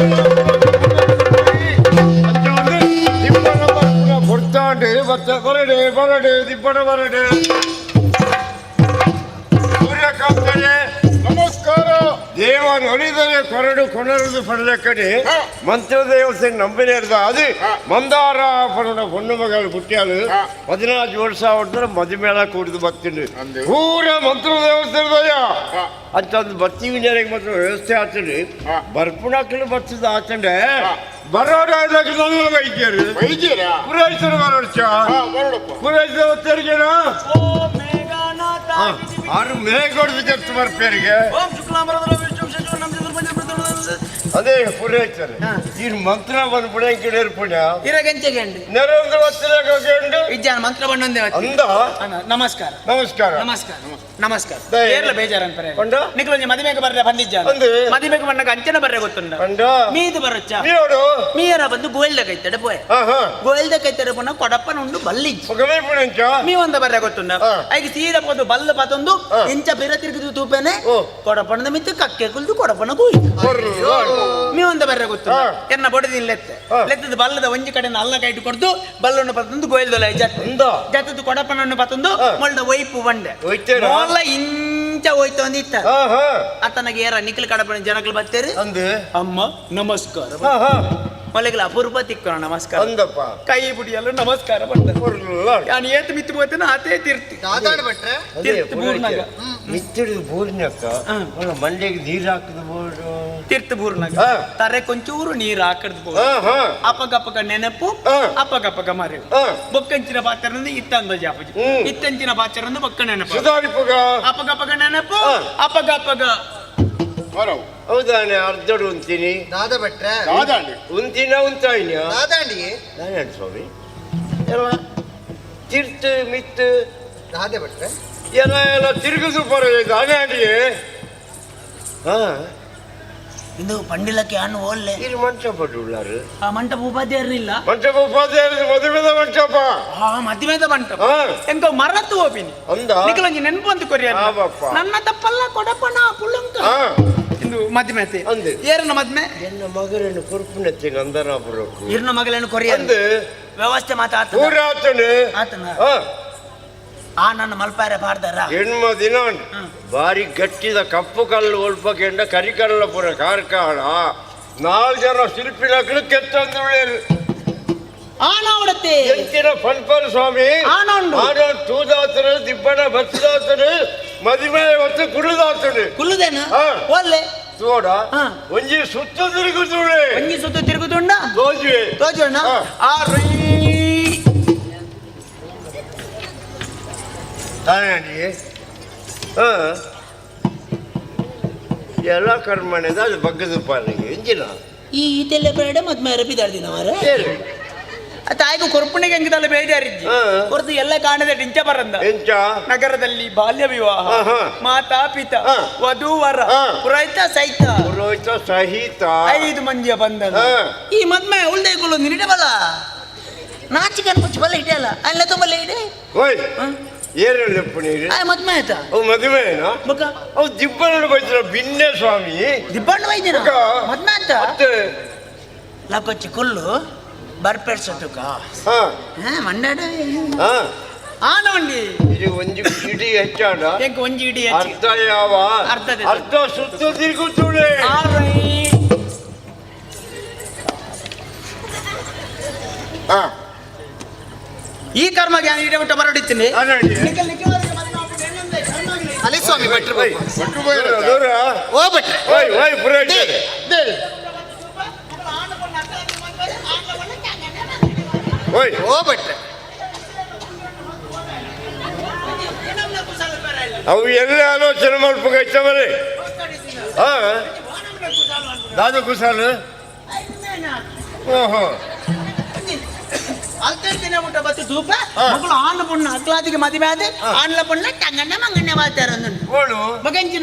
ದೇವ ನೊಲಿದರೆ ಕೊರಡು ಕೊನರದು ಪಡೆದ ಕಡೆ ಮಂತ್ರ ದೇವತೆ ನಂಬಿನೇರ್ದ ಅದು ಮಂದಾರ ಪಡದ பொண்ணு ಮಗಳು ಪುಟ್ಯಾಲು 14 ವರ್ಷ ಹೊಡೆದ್ರೆ ಮದುಮೇಳ ಕೂಡಿದು ಬರ್ತೀನಿ ಪೂರ ಮಂತ್ರ ದೇವತೆ ಅಂತಂದು ಬರ್ತೀವಿ ನೆರೆಗೆ ಮಾತ್ರ ವ್ಯವಸ್ಥೆ ಆಗ್ತದೆ. ಬರ್ಪುಣಕ್ಕಲು ಬರ್ತಿದ್ದ ಆಚಂಡೆ ಬರೋಡ ವೈದ್ಯರು ಪುರೈಸರು ಪುರೈಸಿದ ಒತ್ತರಿಗೆನಾ ಆರು ಮೇಘ ಹೊಡೆದು ಬರ್ಪೇರಿಗೆ ಅದೇ ಪುರೇತಾರೆ ಈ ಮಂತ್ರ ಬಂದ್ಬಿಡ ಪುಣ್ಯ ಇರಗಂಚೆಗೆಂಡು ನೆರೊಂದು ಒತ್ತಡ ವಿಜ್ಞಾನ ಮಂತ್ರ ಬಣ್ಣೊಂದೇ ಅಂದ ನಮಸ್ಕಾರ ನಮಸ್ಕಾರ ನಮಸ್ಕಾರ ನಮಸ್ಕಾರ ದಯ. ಏರ್ಲ ಬೇಜಾರಂತಾರೆ ಕೊಂಡ? ನಿಖಲೊಂಜಿ ಮದಿಮೆಗೆ ಬರ್ರೆ ಬಂದಿಜ್ಜಾನ ಅಂದು? ಮದಿಮೆಗೆ ಬಣ್ಣಕ್ಕೆ ಅಂಚನ ಬರ್ರೆ ಗೊತ್ತುಂಡ ಕಂಡ ಮೀದು ಬರೊಚ್ಚ ನೀಡು ಮೀಯರ ಬಂದು ಗೋಲ್ದ ಕೈತಡೆ ಪೋಯ್ ಹಾ ಗೋಲ್ದ ಕೈತಡೆ ಪುನಃ ಕೊಡಪ್ಪನ ಉಂಡು ಬಲ್ಲಿಜ್ಜಿ ಒಗಮೇ ಪುಣಂಚ ಮೀ ಒಂದ ಬರ್ರೆ ಗೊತ್ತುಂಡ ಐದು ಸೀದ ಪೋದು ಬಲ್ಲ ಪತೊಂದು ಇಂಚ ಬಿರ ತಿರುಗಿದು ತೂಪೇನೆ ಕೊಡಪ್ಪನದ ಮಿತ್ತು ಕಕ್ಕೆ ಕುಲ್ದು ಕೊಡಪ್ಪನ ಕೂಯ್ ಮೀ ಒಂದ ಬರ್ರೆ ಗೊತ್ತುಂಡ ಎನ್ನ ಬಡದಿ ಲೆತ್ತೆ ಲೆತ್ತದ ಬಲ್ಲದ ಒಂಜಿ ಕಡೆ ಅಲ್ಲ ಕೈಟು ಕೊಡ್ದು ಬಲ್ಲನ್ನು ಪತೊಂದು ಗೋಲ್ದೊಲ ಜತ್ತದು ಕೊಡಪ್ಪನನ್ನು ಪತೊಂದು ಮೊಳ್ದ ಒಯ್ಪು ಬಂಡೆ ಮೊಲ್ಲ ಇಂಚ ಹೋಯ್ತು ಅಂದಿತ್ತ ಆತನಗೆ ಏರ ನಿಖಲ್ ಕಡಪನ ಜನಗಳು ಬರ್ತೇರಿ ಅಂದು ಅಮ್ಮ ನಮಸ್ಕಾರ ಮೊಲೆಗಳ ಅಪರೂಪ ತಿಕ್ಕೋಣ ನಮಸ್ಕಾರ ಅಂದಪ್ಪ ಕೈ ಬುಡಿಯಲ್ಲ ನಮಸ್ಕಾರ ಬಂದ ನಾನು ಏತ್ ಮಿತ್ತು ಹೋಗ್ತೇನೆ ಆತೇ ತೀರ್ತಿ ಮಿತ್ತಿಡಿದು ಬೋರ್ನಕ್ಕ ಮಂಡೆಗೆ ನೀರು ಹಾಕಿದ ಬೋರ್ಡು ತೀರ್ಥ ಬೂರ್ನಾಗ ತರೆ ಕೊಂಚೂರು ನೀರು ಹಾಕದ್ ಅಪಗಪಗ ನೆನಪು ಅಪಗಪಗ ಮರೆ ಬೊಕ್ಕಂಚಿನ ಪಾತ್ರದ ಇತ್ತಂದ ಜಾಪಜಿ ಇತ್ತಂಚಿನ ಪಾತ್ರದ ಬೊಕ್ಕ ನೆನಪು ಅಪಗಪಗ ನೆನಪು ಅಪಗಪಗ ಹೌದಾನೆ ಅರ್ಧಡು ಉಂತೀನಿ ದಾದ ಭಟ್ರೆ ಉಂತಿನ ಉಂತಾಯಿನ ದಾದಾಂಡಿ ನಾನು ಸ್ವಾಮಿ ಎಲ್ಲ ತೀರ್ಥ ಮಿತ್ತು ದಾದೆ ಭಟ್ರೆ ಎಲ್ಲ ತಿರುಗಿದು ಬರೋದು ದಾದಾಂಡಿಗೆ ಹಾ ಇದು ಪಂಡಿಲಕ್ಕೆ ಹಣ್ಣು ಓಲ್ಲೆ ಇಲ್ಲಿ ಮಂಟಪ ಉಳ್ಳಾರು ಆ ಮಂಟಪ ಉಪಾಧ್ಯಾಯರಿಲ್ಲ ಮಂಟಪ ಉಪಾಧ್ಯಾಯ ಮದುವೆದ ಮಂಟಪ ಮದುವೆದ ಮಂಟಪ ಎಂಕ ಮರತ್ತು ಹೋಪಿನಿ ಅಂದ ನಿಖಲಂಜಿ ನೆನಪು ಅಂತ ಕೊರಿಯಾರ ನನ್ನ ತಪ್ಪಲ್ಲ ಕೊಡಪ್ಪನ ಪುಳ್ಳಂಕ ಇಂದು ಮದ್ಮೆತೆ ಅಂದೆ ಏರನ ಮದ್ಮೆ ಎನ್ನ ಮಗರನ್ನು ಕುರುಪುನತ್ತೆ ನಂದನಾಪುರಕ್ಕೂ ಇರ್ನ ಮಗಳನ್ನು ಕೊರಿಯಾರ ಅಂದೆ ವ್ಯವಸ್ಥೆ ಮಾತಾತ ಊರ ಆತನೆ ಆತನ ಆ ನನ್ನ ಮಲ್ಪಾರೆ ಬಾರ್ದಾರ ಹೆಣ್ಮ ದಿನ ಬಾರಿ ಗಟ್ಟಿದ ಕಪ್ಪು ಕಲ್ಲು ಒಳ್ಪಕೆಂಡ ಕರಿಕಲ್ಲಪುರ ಕಾರ್ಕಳ 4 ಜನ ಶಿಲ್ಪಿನಗಳು ಕೆತ್ತಂದು ಆನವಡತೆ ಎಂಚಿನ ಪನ್ಪಲ್ ಸ್ವಾಮಿ ಆನ ತೂದಾತನು ದಿಬ್ಬಣ ಬಸ್ದಾತನು ಮದುವೆ ಹೊತ್ತು ಕುಡಿದಾತನು ಕುಲ್ಲುದೇನ ಒಲ್ಲೆ ತೋಡ ಒಂಜಿ ಸುತ್ತ ತಿರುಗುತ್ತುಳೆ ಒಂಜಿ ಸುತ್ತ ತಿರುಗುತ್ತುಂಡ ತೋಜುವೆ ತೋಜೋಣ ಆ ತಾಯಿ ಎಲ್ಲ ಕರ್ಮಣದ ಅದು ಬಗ್ಗದ ಪಾಲಿಗೆ ಎಂಜಿನ ಈ ಈತೆಲ್ಲ ಬೇಡ ಮದ್ಮೆ ಬಿದ್ದಾಡ್ದಿನ ಮಾರ ತಾಯಿಗೂ ಕೊರ್ಪುಣಿಗೆ ಹೆಂಗಿದಲ್ಲ ಬೇಜಾರಿಜ್ಜಿ ಹೊರತು ಎಲ್ಲ ಕಾಣದ ಡಿಂಚ ಬರಂದ ಎಂಚ ನಗರದಲ್ಲಿ ಬಾಲ್ಯ ವಿವಾಹ ಮಾತಾ ಪಿತ ವಧು ವರ ಪುರೋಹಿತ ಸಹಿತ ಪುರೋಹಿತ ಸಹಿತ 5 ಮಂದಿಯ ಬಂಧನ ಈ ಮದ್ಮೆ ಉಳ್ದೆ ಕುಳು ನಿರಿಡಬಲ್ಲ ನಾಚಿಕನ್ ಪುಚ್ಚ ಬಲ್ಲ ಇಡಲ್ಲ ಅಲ್ಲ ತುಂಬಲ್ಲ ಇಡೆ ಓಯ್ ಏರಲ್ಲಪ್ಪ ನೀರು ಮದ್ಮೆ ಆಯ್ತಾ ಅವು ಮದುವೆನಾ ಬಕ ಅವು ದಿಬ್ಬಣ್ಣ ಬೈದ್ರ ಬಿನ್ನೆ ಸ್ವಾಮಿ ದಿಬ್ಬಣ್ಣ ವೈದ್ಯನ ಮದ್ಮೆ ಅಂತ ಮತ್ತೆ ಲಕೊಚ್ಚಿ ಕುಲ್ಲು ಬರ್ಪೆಡ್ಸೋತುಕ ಮಂಡಾಡ ಆನವಂಡಿ ಇದು ಒಂಜಿ ಇಡೀ ಹೆಚ್ಚಾಡ ಎಂಕ ಒಂಜಿ ಇಡಿ ಅರ್ಥ ಯಾವ ಅರ್ಥ ಸುತ್ತ ತಿರುಗುತ್ತುಳೆ ಈ ಕರ್ಮ ಜ್ಞಾನ ಇಡ ಬಿಟ್ಟು ಬರಡಿತೀನಿ ಅಲ್ಲಿ ಸ್ವಾಮಿ ಭಟ್ರು ಓ ಭಟ್ರೆ ಓ ಭಟ್ರೆ ಅವು ಎಲ್ಲ ಆಲೋಚನೆ ಮಾಡ್ಬೇಕಾಯ್ತವರೇ ದಾದ ಕುಸಾಲು ಓಹೋ ದಿನ ಊಟ ಬತ್ತು ಧೂಪ ಮಗಳು ಆನ ಪುಣ್ಣ ಅಕ್ಲಾದಿಗೆ ಮದುವೆ ಆದ ಆನ್ಲ ಪುಣ್ಣ ಟಂಗಣ್ಣ ಮಂಗಣ್ಣ ಮಾತಾರ ಮಗಂಜಿ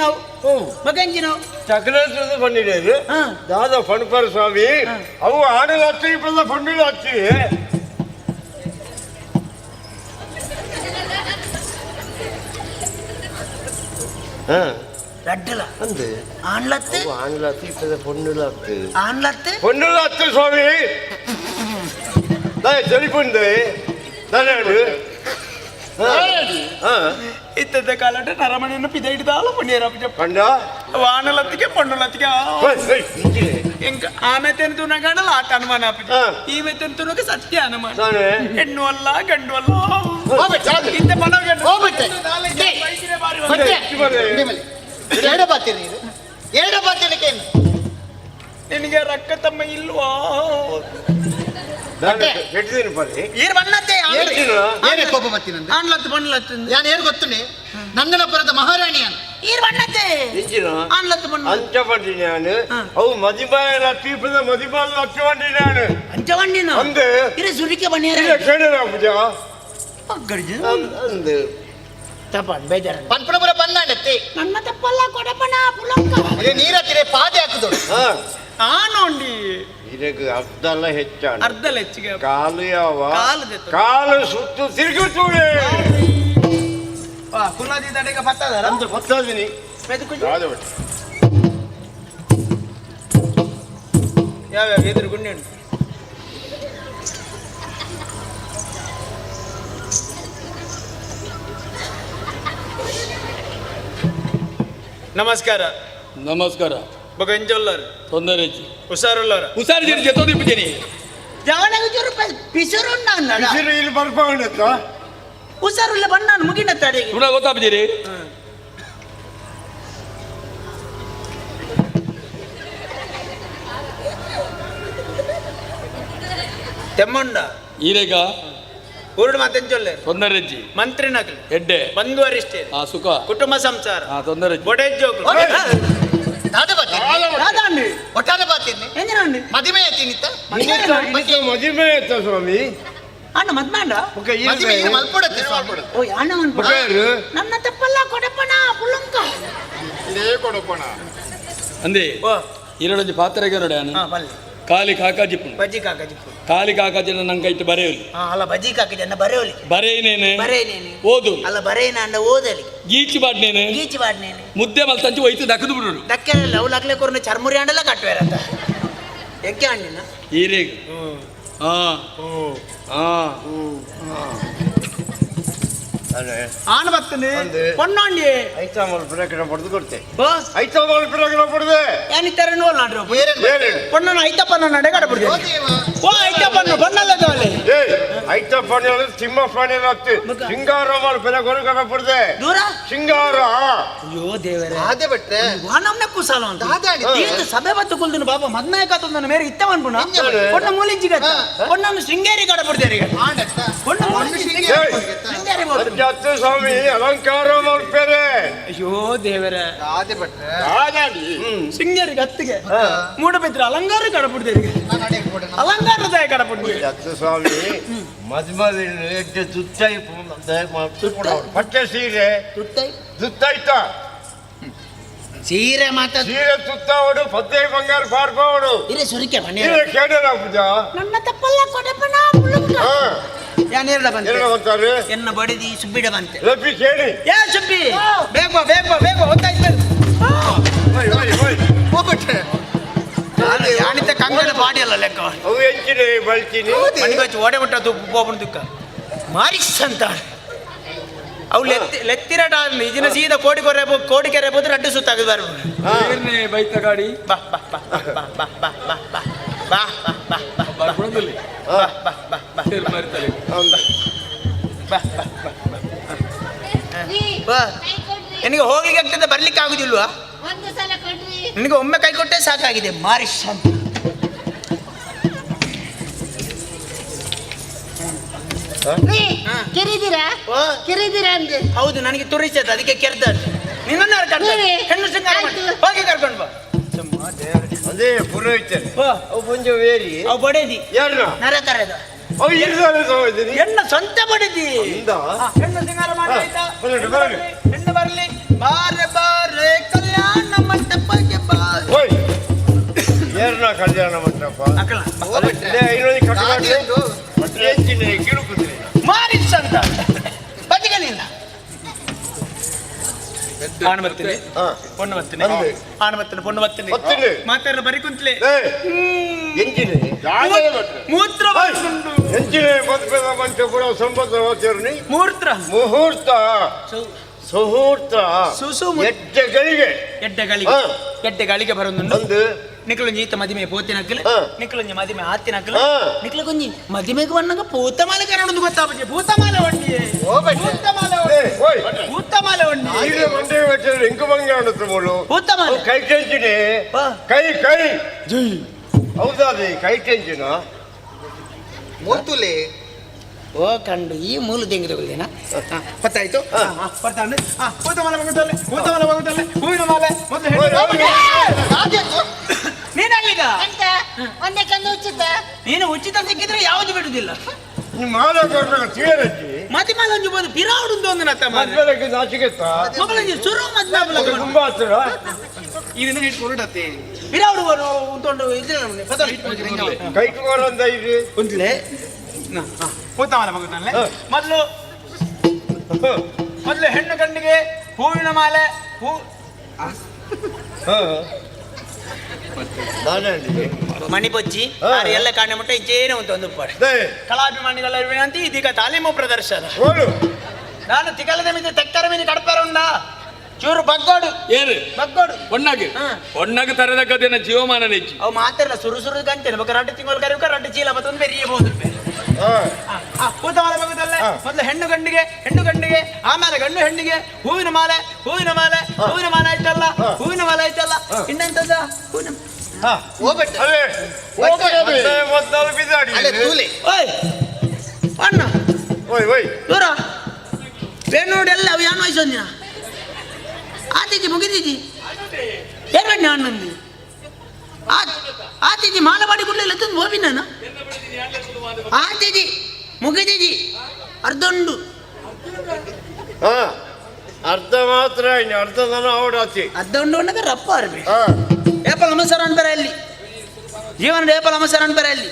ನಾವು ಚಕ್ರೇಶ್ವರದ ಪಂಡಿಡರು ದಾದ ಪಣಪರ ಸ್ವಾಮಿ ಅವು ಆಡಲ ಹಚ್ಚಿ ಇಬ್ಬರದ ಪಂಡಿಡ ಹಚ್ಚಿ ರಡ್ಡಲ ಅಂದು ಆನ್ಲತ್ತೆ ಆಂಗ್ಲತ್ತು ಇಪ್ಪದ ಪೊಣ್ಣುಲ ಹತ್ತು ಆನ್ಲತ್ತೆ ಪೊಣ್ಣುಲ ಹತ್ತು ಸ್ವಾಮಿ తెలిపింది ಇತ್ತದ ಕಾಲಟ ನರಮಣಿಯನ್ನು ಪಿದೈಡ್ದಾಲ ಪುಣ್ಯರಪ್ಪ చెప్పండి వానలత్తికే పండులత్తికే ఇంకా ఆమె తెంతున్న గడల ఆట అనుమాన ఈమె తెంతున్నక సత్య అనుమాన ಹೆಣ್ಣು ಅಲ್ಲ ಗಂಡು ಅಲ್ಲ ಇಂತ ಮನಗಂಡು ಏಡ ಬಾತಿನಕ್ಕೆ ನಿನಗೆ ರಕ್ಕ ತಮ್ಮ ಇಲ್ವಾ ಏರ್ ಬನ್ನತ್ತೆ ಏನೇ ಕೋಪ ಬತ್ತಿನಂತೆ ಆನ್ಲತ್ತು ಬಣ್ಣಲತ್ತು ನಾನು ಏರ್ ಗೊತ್ತುನೆ ನಂದನಪುರದ ಮಹಾರಾಣಿಯನ್ ಈರ್ ಬಣ್ಣತೆ ಇಂಚಿನ ಆನ್ಲತ್ ಬಣ್ಣ ಅಂಚ ಬಂಡಿ ನಾನು ಅವು ಮದಿಮಾಯ ತೀಪದ ಮದಿಮಾಲ ಲಕ್ಷ ಬಂಡಿ ನಾನು ಅಂಚ ಬಣ್ಣಿನ ಅಂದೆ ಇರೆ ಸುರಿಕೆ ಬಣ್ಣಿಯರ ಕೇಳಿರ ಪೂಜ ಅಗ್ಗಡಿಜ ಅಂದೆ ತಪನ್ ಬೇಜಾರ ಪನ್ಪುರಪುರ ಬಂದಾಂಡತ್ತೆ ನನ್ನ ತಪ್ಪಲ್ಲ ಕೊಡಪಣ ಪುಳಂಕ ಇದೇ ನೀರತ್ತಿರೆ ಪಾದೆ ಹಾಕುದೋಡು ಆನೋಂಡಿ ಇದಕ್ಕೆ ಅರ್ಧಲ್ಲ ಹೆಚ್ಚಾಣ ಅರ್ಧಲ್ಲ ಹೆಚ್ಚಿಗೆ ಕಾಲು ಯಾವ ಕಾಲದೆತ್ತು. ಕಾಲು ಸುತ್ತು ತಿರುಗುತ್ತೂಡೆ ಕುಲಾದಿ ತಡೆಗೆ ಬತ್ತದಾರ ಅಂತ ಗೊತ್ತಾದಿನಿ ಯಾವ್ಯಾವ ಎದುರು ಗುಂಡಿ ಉಂಟು ನಮಸ್ಕಾರ ನಮಸ್ಕಾರ ಬಗಂಜೊಲ್ಲರ್ ತೊಂದರೆ ಹುಷಾರುಲ್ಲರ ಹುಷಾರು ಜೊತೆದಿಪ್ಪೇನೆ ಜಾವಣಗ ಜೋರು ಪಿಸರು ಇಲ್ಲಿ ಬರ್ಕೊಂಡತ್ತ ಹುಷಾರುಲ್ಲ ಬಣ್ಣ ಮುಗಿನ ತಡೆಗೆ ಕೂಡ ಗೊತ್ತಾಗ್ತೀರಿ ತೆಮ್ಮಂಡ ಈರೇಗ ಊರುಡು ಮಾತೆಂಚೊಲ್ಲೆ ತೊಂದರೆ ಮಂತ್ರಿ ನಕಲಿ ಎಡ್ಡೆ ಬಂಧು ಅರಿಷ್ಟೇ ಆ ಸುಖ ಕುಟುಂಬ ಸಂಸಾರ ಆ ತೊಂದರೆ ಬೊಡೆ ಜೋಕು ಒಟ್ಟಾರೆ ಬಾತೀನಿ ಎಂದಿನಂಡಿ ಮದಿಮೆ ತಿನ್ನಿತ್ತ ಮದುವೆ ಆಯ್ತಾ ಸ್ವಾಮಿ ಅಣ್ಣ ಮದ್ಮಾಂಡ ಮದಿಮೆ ಮಲ್ಪಡತ್ತೆ ಸ್ವಾಮಿ ಓ ಅಣ್ಣ ಬುಕಾರು ನನ್ನ ತಪ್ಪಲ್ಲ ಕೊಡಪಣ ಪುಳಂಕ ಇದೇ ಕೊಡಪ್ಪಣ ಅಂದೆ ಓ ಈರೊಂದು ಪಾತ್ರೆಗೆ ನೋಡಿ ಅಣ್ಣ ಹಾ ಬಲ್ಲಿ ಕಾಲಿ ಕಾಕಾಜಿಪ್ಪು ಬಜ್ಜಿ ಕಾಕಜಿ ಕಾಲಿ ಕಾಕಾಜಿನ ನಂಗೆ ಇಟ್ಟು ಬರೆಯಲಿ ಹಾ ಅಲ್ಲ ಬಜ್ಜಿ ಕಾಕಜಿ ಅನ್ನ ಬರೆಯೋಲಿ ಬರೇನೇನೆ ಬರೇನೇನೆ ಓದು ಅಲ್ಲ ಬರೇನ ಅಂಡ ಓದಲಿ ಗೀಚಿ ಬಾಡ್ನೇನೆ ಗೀಚಿ ಬಾಡ್ನೇನೆ ಮುದ್ದೆ ಮಲ್ತಂಚು ಒಯ್ತು ದಕ್ಕದು ಬಿಡು ದಕ್ಕೆಲ್ಲ ಅವು ಲಕ್ಲೆ ಕೊರ್ನ ಚರ್ಮುರಿ ಅಂಡಲ್ಲ ಕಟ್ಟುವೇರಂತ ಎಕ್ಕೆ ಹಣ್ಣಿನ ಈರೇಗ ಹಾ ಹಾ ಆನ ಬರ್ತದೆ ಪೊನ್ನಾಂಡಿ ಐತಾ ಮಲ್ಪಡಕ್ಕೆ ಪಡೆದು ಕೊಡ್ತೆ ಓ ಐತಾ ಮಲ್ಪಡಕ್ಕೆ ಪಡೆದೆ ಏನಿತ್ತಾರೆ ನೋಡ್ ನಾಡ್ರಿ ಬೇರೆ ಪೊನ್ನ ಐತಪ್ಪನ ನಡೆ ಕಡಬಿಡ್ದೆ ಓ ಐತಪ್ಪನ ಬಣ್ಣಲ್ಲ ಗಾಲೆ ಏ ಐತಾ ಪಾಣಿ ಸಿಂಹ ಪಾಣಿ ಆಗ್ತಿ ಸಿಂಗಾರ ಮಲ್ಪಡ ಕೊರಗಡ ಪಡೆದೆ ದೂರ ಸಿಂಗಾರ ಅಯ್ಯೋ ದೇವರೇ ಅದೇ ಬಿಟ್ಟೆ ವಾನಮ್ನೆ ಕುಸಾಲ ಅಂತ ದಾದಾಡಿ. ಈತ ಸಭೆ ಬತ್ತು ಕುಲ್ದಿನ ಬಾಬಾ ಮದ್ನಾಯ ಕಾತಂದನ ಮೇರೆ ಇತ್ತವನ್ ಪುಣ ಪೊನ್ನ ಮೂಲಿಂಚಿಗತ್ತ ಪೊನ್ನನ್ನು ಶೃಂಗೇರಿ ಕಡಬಿಡ್ದೇರಿ ಆಂಡತ್ತ ಪೊನ್ನ ಶೃಂಗೇರಿ ಬೋಡು ಜಾತ ಸ್ವಾಮಿ ಅಲಂಕಾರ ಮಲ್ಪೇರೆ ಅಯ್ಯೋ ದೇವರೇ ಅದೇ ಬಿಟ್ಟೆ ಆದಾಡಿ ಶೃಂಗೇರಿ ಗತ್ತಿಗೆ ಮೂಡಬಿದ್ರೆ ಅಲಂಕಾರ ಕಡಬಿಡ್ದೇರಿ ಅಲಂಕಾರದ ಕಡಬಿಡ್ದೆ ಜಾತ ಸ್ವಾಮಿ ಮದ್ಮದಿ ಎಡ್ಡೆ ತುತ್ತಾಯಿ ಪಟ್ಟೆ ಸೀರೆ ತುತ್ತಾಯ್ತಾ ಸೀರೆ ಮಾತ ಸೀರೆ ತುತ್ತಾವಡು ಪದ್ದೆ ಬಂಗಾರ ಪಾರ್ಕೋವಡು ಇರೆ ಸುರಿಕೆ ಬನ್ನಿ ಸೀರೆ ಕೇಳಲ್ಲ ಪೂಜ ನನ್ನ ತಪ್ಪಲ್ಲ ಕೊಡಪಣ ಪುಳಂಕ ಯಾನೇರಡ ಬಂತೆ ಎಲ್ಲ ಗೊತ್ತಾರೆ ಎನ್ನ ಬಡಿದಿ ಸುಬ್ಬಿಡ ಬಂತೆ ಲಪ್ಪಿ ಕೇಳಿ ಏ ಸುಬ್ಬಿ ಬೇಗ ಬಾ ಬೇಗ ಬಾ ಬೇಗ ಬಾ ಹೊತ್ತಾಯ್ತು ಹೋಗ್ಬಿಟ್ರೆ ಯಾನಿತ ಕಂಗನ ಬಾಡಿ ಅಲ್ಲ ಲೆಕ್ಕ ಅವು ಹೆಂಚಿನಿ ಬಳ್ತೀನಿ ಮನೆ ಬಚ್ಚಿ ಓಡೆ ಬಿಟ್ಟ ದುಪ್ಪು ದುಃಖ ಮಾರಿಸ್ ಅಂತ ಅವು ಲೆತ್ತಿರಡ ಇದನ್ನ ಸೀದಾ ಕೋಡಿಕೆರೆ ಬಂದ್ರೆ ಅಡ್ಡು ಸುತ್ತಾಗದು ಬಾರ ಈರ್ನೆ ಬೈತ ಗಾಡಿ ಬಾ ಬಾ ಬಾ ಬಾ ಬಾ ಬಾ ಬಾ ಬಾ ಬಾ ಬಾ ಬಾ ಬಾ ಬರ್ಬಿಡೋದಿಲ್ಲ ಬಾ ಬಾ ಬಾ ಬಾ ಸೇರ್ ಮಾರ್ತಾರೆ ಬಾ ಬಾ ಬಾ ನಿನಗೆ ಹೋಗ್ಲಿಕ್ಕೆ ಆಗ್ತದೆ ಬರ್ಲಿಕ್ಕೆ ಆಗುದಿಲ್ವಾ ಒಂದು ಸಲ ಕೊಡ್ರಿ ನಿನಗೆ ಒಮ್ಮೆ ಕೈ ಕೊಟ್ಟೆ ಸಾಕಾಗಿದೆ ಮಾರಿಶ್ ಅಂತ ಕೆರಿದಿರಾ ಓ ಕೆರಿದಿರಾ ಅಂದೆ ಹೌದು ನನಗೆ ತುರಿಸದ ಅದಕ್ಕೆ ಕೆರ್ದ ನಿನ್ನನ್ನು ಯಾರು ಕರ್ದ ನೀವೇ. ಹೆಣ್ಣು ಶೃಂಗಾರ ಮಾಡಿ ಆಯ್ತು. ಹೋಗಿ ಕರ್ಕೊಂಡು ಬಾ ಅದೇ ಪುರೋಹಿತರು ಬಾ ಅವು ಪುಂಜ ವೇರಿ ಅವು ಬಡೇದಿ ಯಾರನ್ನ ನರ ಕರೆದ ಅವು ಇರ್ತಾರೆ ಸಹೋದರಿ ಹೆಣ್ಣು ಸ್ವಂತ ಬಡಿದಿ ಇಂದ ಹೆಣ್ಣು ಶೃಂಗಾರ ಮಾಡಿ ಆಯ್ತಾ? ಬರಲಿ, ಬರಲಿ. ಹೆಣ್ಣು ಬರಲಿ ಬಾರೆ ಬಾರೆ ಕಲ್ಯಾಣ ಮಂಟಪಕ್ಕೆ ಬಾರೆ ಓಯ್ ಯಾರನ್ನ ಕಲ್ಯಾಣ ಮಂಟಪ ಅಕ್ಕಳ ಐನೂರು ಕಟ್ಟಬಾರ್ದು ಮತ್ತೆ ಹೆಂಚಿನ ಕಿರುಕುದ್ರಿ ಮಾರಿಸ್ ಅಂತ ಬದಿಗಳಿಲ್ಲ ಆಣ ಬರ್ತೀನಿ ಪೊಣ್ಣು ಬರ್ತೀನಿ ಅಂದೆ. ಆಣ ಬರ್ತೀನಿ ಪೊಣ್ಣು ಬರ್ತೀನಿ ಬರ್ತೀನಿ. ಮಾತಾಡ ಬರಿ ಕುಂತ್ಲೆ ಹೆಂಚಿನ ಮೂತ್ರ ಬಂದುಂಡು. ಹೆಂಚಿನ ಬದುಕದ ಮಂಚ ಕೂಡ ಸಂಬಂಧ ಹೋಗ್ತಿರ್ನಿ ಮೂತ್ರ ಮುಹೂರ್ತ ಸುಹೂರ್ತ ಸುಸು- ಎಡ್ಡೆಗಳಿಗೆ ಎಡ್ಡೆಗಳಿಗೆ ಎಡ್ಡೆಗಳಿಗೆ ಬರೋದುಂಡು ಒಂದು ನಿಕ್ಲೊಂಜಿ ಈತ ಮದಿಮೆ ಪೋತಿನಕ್ಕಲೆ ಹಾ. ನಿಕ್ಲೊಂಜಿ ಮದಿಮೆ ಆತಿನಕ್ಕಲೆ ಹಾ. ನಿಕ್ಲಗೊಂಜಿ ಮದಿಮೆಗೆ ಬಣ್ಣಗ ಪೂತಮಾಲೆ ಕರಣದು ಗೊತ್ತಾಪಜಿ ಭೂತಮಾಲೆ ಒಂಡಿ ಭೂತಮಾಲೆ ಏ, ಓಯ್ ಭೂತಮಾಲೆ ಒಂಡಿ ಈಗ ಮಂಡೆ ವೆಚ್ಚದ ಇಂಕು ಬಂಗಾಣತ್ರ ಮೂಳು ಭೂತಮಾಲೆ ಕೈ ಟೆಂಚಿನಿ ಹಾ. ಕೈ ಕೈ ಹೌದಾದಿ ಕೈ ಟೆಂಚಿನ ಮೂರ್ತುಲೆ ಓ ಕಂಡು ಈ ಮೂಲ ತೆಂಗಿ ತಗೊಳ್ದೇನಾ ಗೊತ್ತಾಯ್ತು ಬರ್ತಾಂಡು ಭೂತಮಾಲೆ ಮಗುತ್ತಲ್ಲೇ ಹೂವಿನ ಮಾಲೆ ಮೊದಲು ನೀನಲ್ಲಿಗ ಎಂತ ಒಂದೇ ಕಣ್ಣು ಉಚ್ಚಿದ್ದ ನೀನು ಉಚಿತ ಸಿಕ್ಕಿದ್ರೆ ಯಾವುದು ಬಿಡುದಿಲ್ಲ ನಿಮ್ಮ ಮಾಲೆ ಕೊಡ್ಬೇಕು ತೀರಜ್ಜಿ ಮತಿ ಮಾಲೆ ಒಂಜಿ ಬೋದು ಪಿರಾವುಡು ಒಂದು ನತ್ತ ಮದ್ವೆಲಕ್ಕೆ ನಾಚಿಕೆತ್ತಾ ಮಗಳಂಜಿ ಸುರು ಮದ್ವೆ ತುಂಬಾ ಹತ್ತಿರ ಇದನ್ನ ಹಿಡ್ಕೊಡತ್ತೆ ಪಿರಾವುಡು ಉಂಟು ಇದ್ರೆ ಕೈಕೋರಂದ ಇದು ಉಂಟ್ಲೆ ಭೂತಮಾಲೆ ಮಗುತ್ತಲ್ಲೇ ಮೊದಲು ಹೆಣ್ಣು ಗಂಡಿಗೆ ಹೂವಿನ ಮಾಲೆ ಮಣಿಪೊಚ್ಚಿ ಎಲ್ಲ ಕಾಣೆ ಮುಟ್ಟ ಇಜ್ಜೇನೆ ಒಂದು ಪಡೆ ಕಲಾಭಿಮಾನಿಗಳ ವಿನಂತಿ ಇದೀಗ ತಾಲೀಮು ಪ್ರದರ್ಶನ ನಾನು ತಿಗಲದ ಮಿತಿ ತೆಕ್ಕರ ಮಿನಿ ಕಡಪರ ಉಂಡ ಚೂರು ಬಗ್ಗೋಡು ಏನು ಬಗ್ಗೋಡು ಒಣ್ಣಾಗೆ ಒಣ್ಣಾಗೆ ತರದ ಕದೇನ ಜೀವಮಾನ ನೆಚ್ಚಿ ಅವು ಮಾತಾಡಲ್ಲ ಸುರು ಗಂಟೆ ಬೇಕಾರೆ 2 ತಿಂಗಳು ಕರಿಬೇಕು 2 ಚೀಲ ಮತ್ತೊಂದು ಬೆರಿಯಬಹುದು ಭೂತಮಾಲೆ ಮಗುದಲ್ಲೇ ಮೊದಲು ಹೆಣ್ಣು ಗಂಡಿಗೆ ಆಮೇಲೆ ಗಂಡು ಹೆಣ್ಣಿಗೆ ಹೂವಿನ ಮಾಲೆ ಆಯ್ತಲ್ಲ ಹೂವಿನ ಮಾಲೆ ಆಯ್ತಲ್ಲ ಇನ್ನೆಂತದ ಅಣ್ಣ ದೂರ ಬೇನೋಡೆಲ್ಲ ಅವು ಯಾನು ವಯಸ್ಸೊಂದಿನ ಆತಿಜಿ ಮುಗಿದೀಜಿ ಏರಣ್ಣ ಅಣ್ಣಂದಿ ಆತಿಜಿ ಮಾಲೆ ಮಾಡಿ ಕೊಡ್ಲಿಲ್ಲ ತಂದು ಹೋಗಿ ನಾನು ಆತಿಜಿ ಮುಗಿದೀಜಿ ಅರ್ಧೊಂಡು ಅರ್ಧ ಮಾತ್ರ ಅರ್ಧ ನಾನು ಅವಡಾತಿ ಅರ್ಧ ಉಂಡು ರಪ್ಪ ಅರ್ಬಿ ಏಪಲ್ ನಮಸ್ಕಾರ ಅನ್ಬರ ಅಲ್ಲಿ ಜೀವನದ ಏಪಲ್ ನಮಸ್ಕಾರ ಅನ್ಬರ ಅಲ್ಲಿ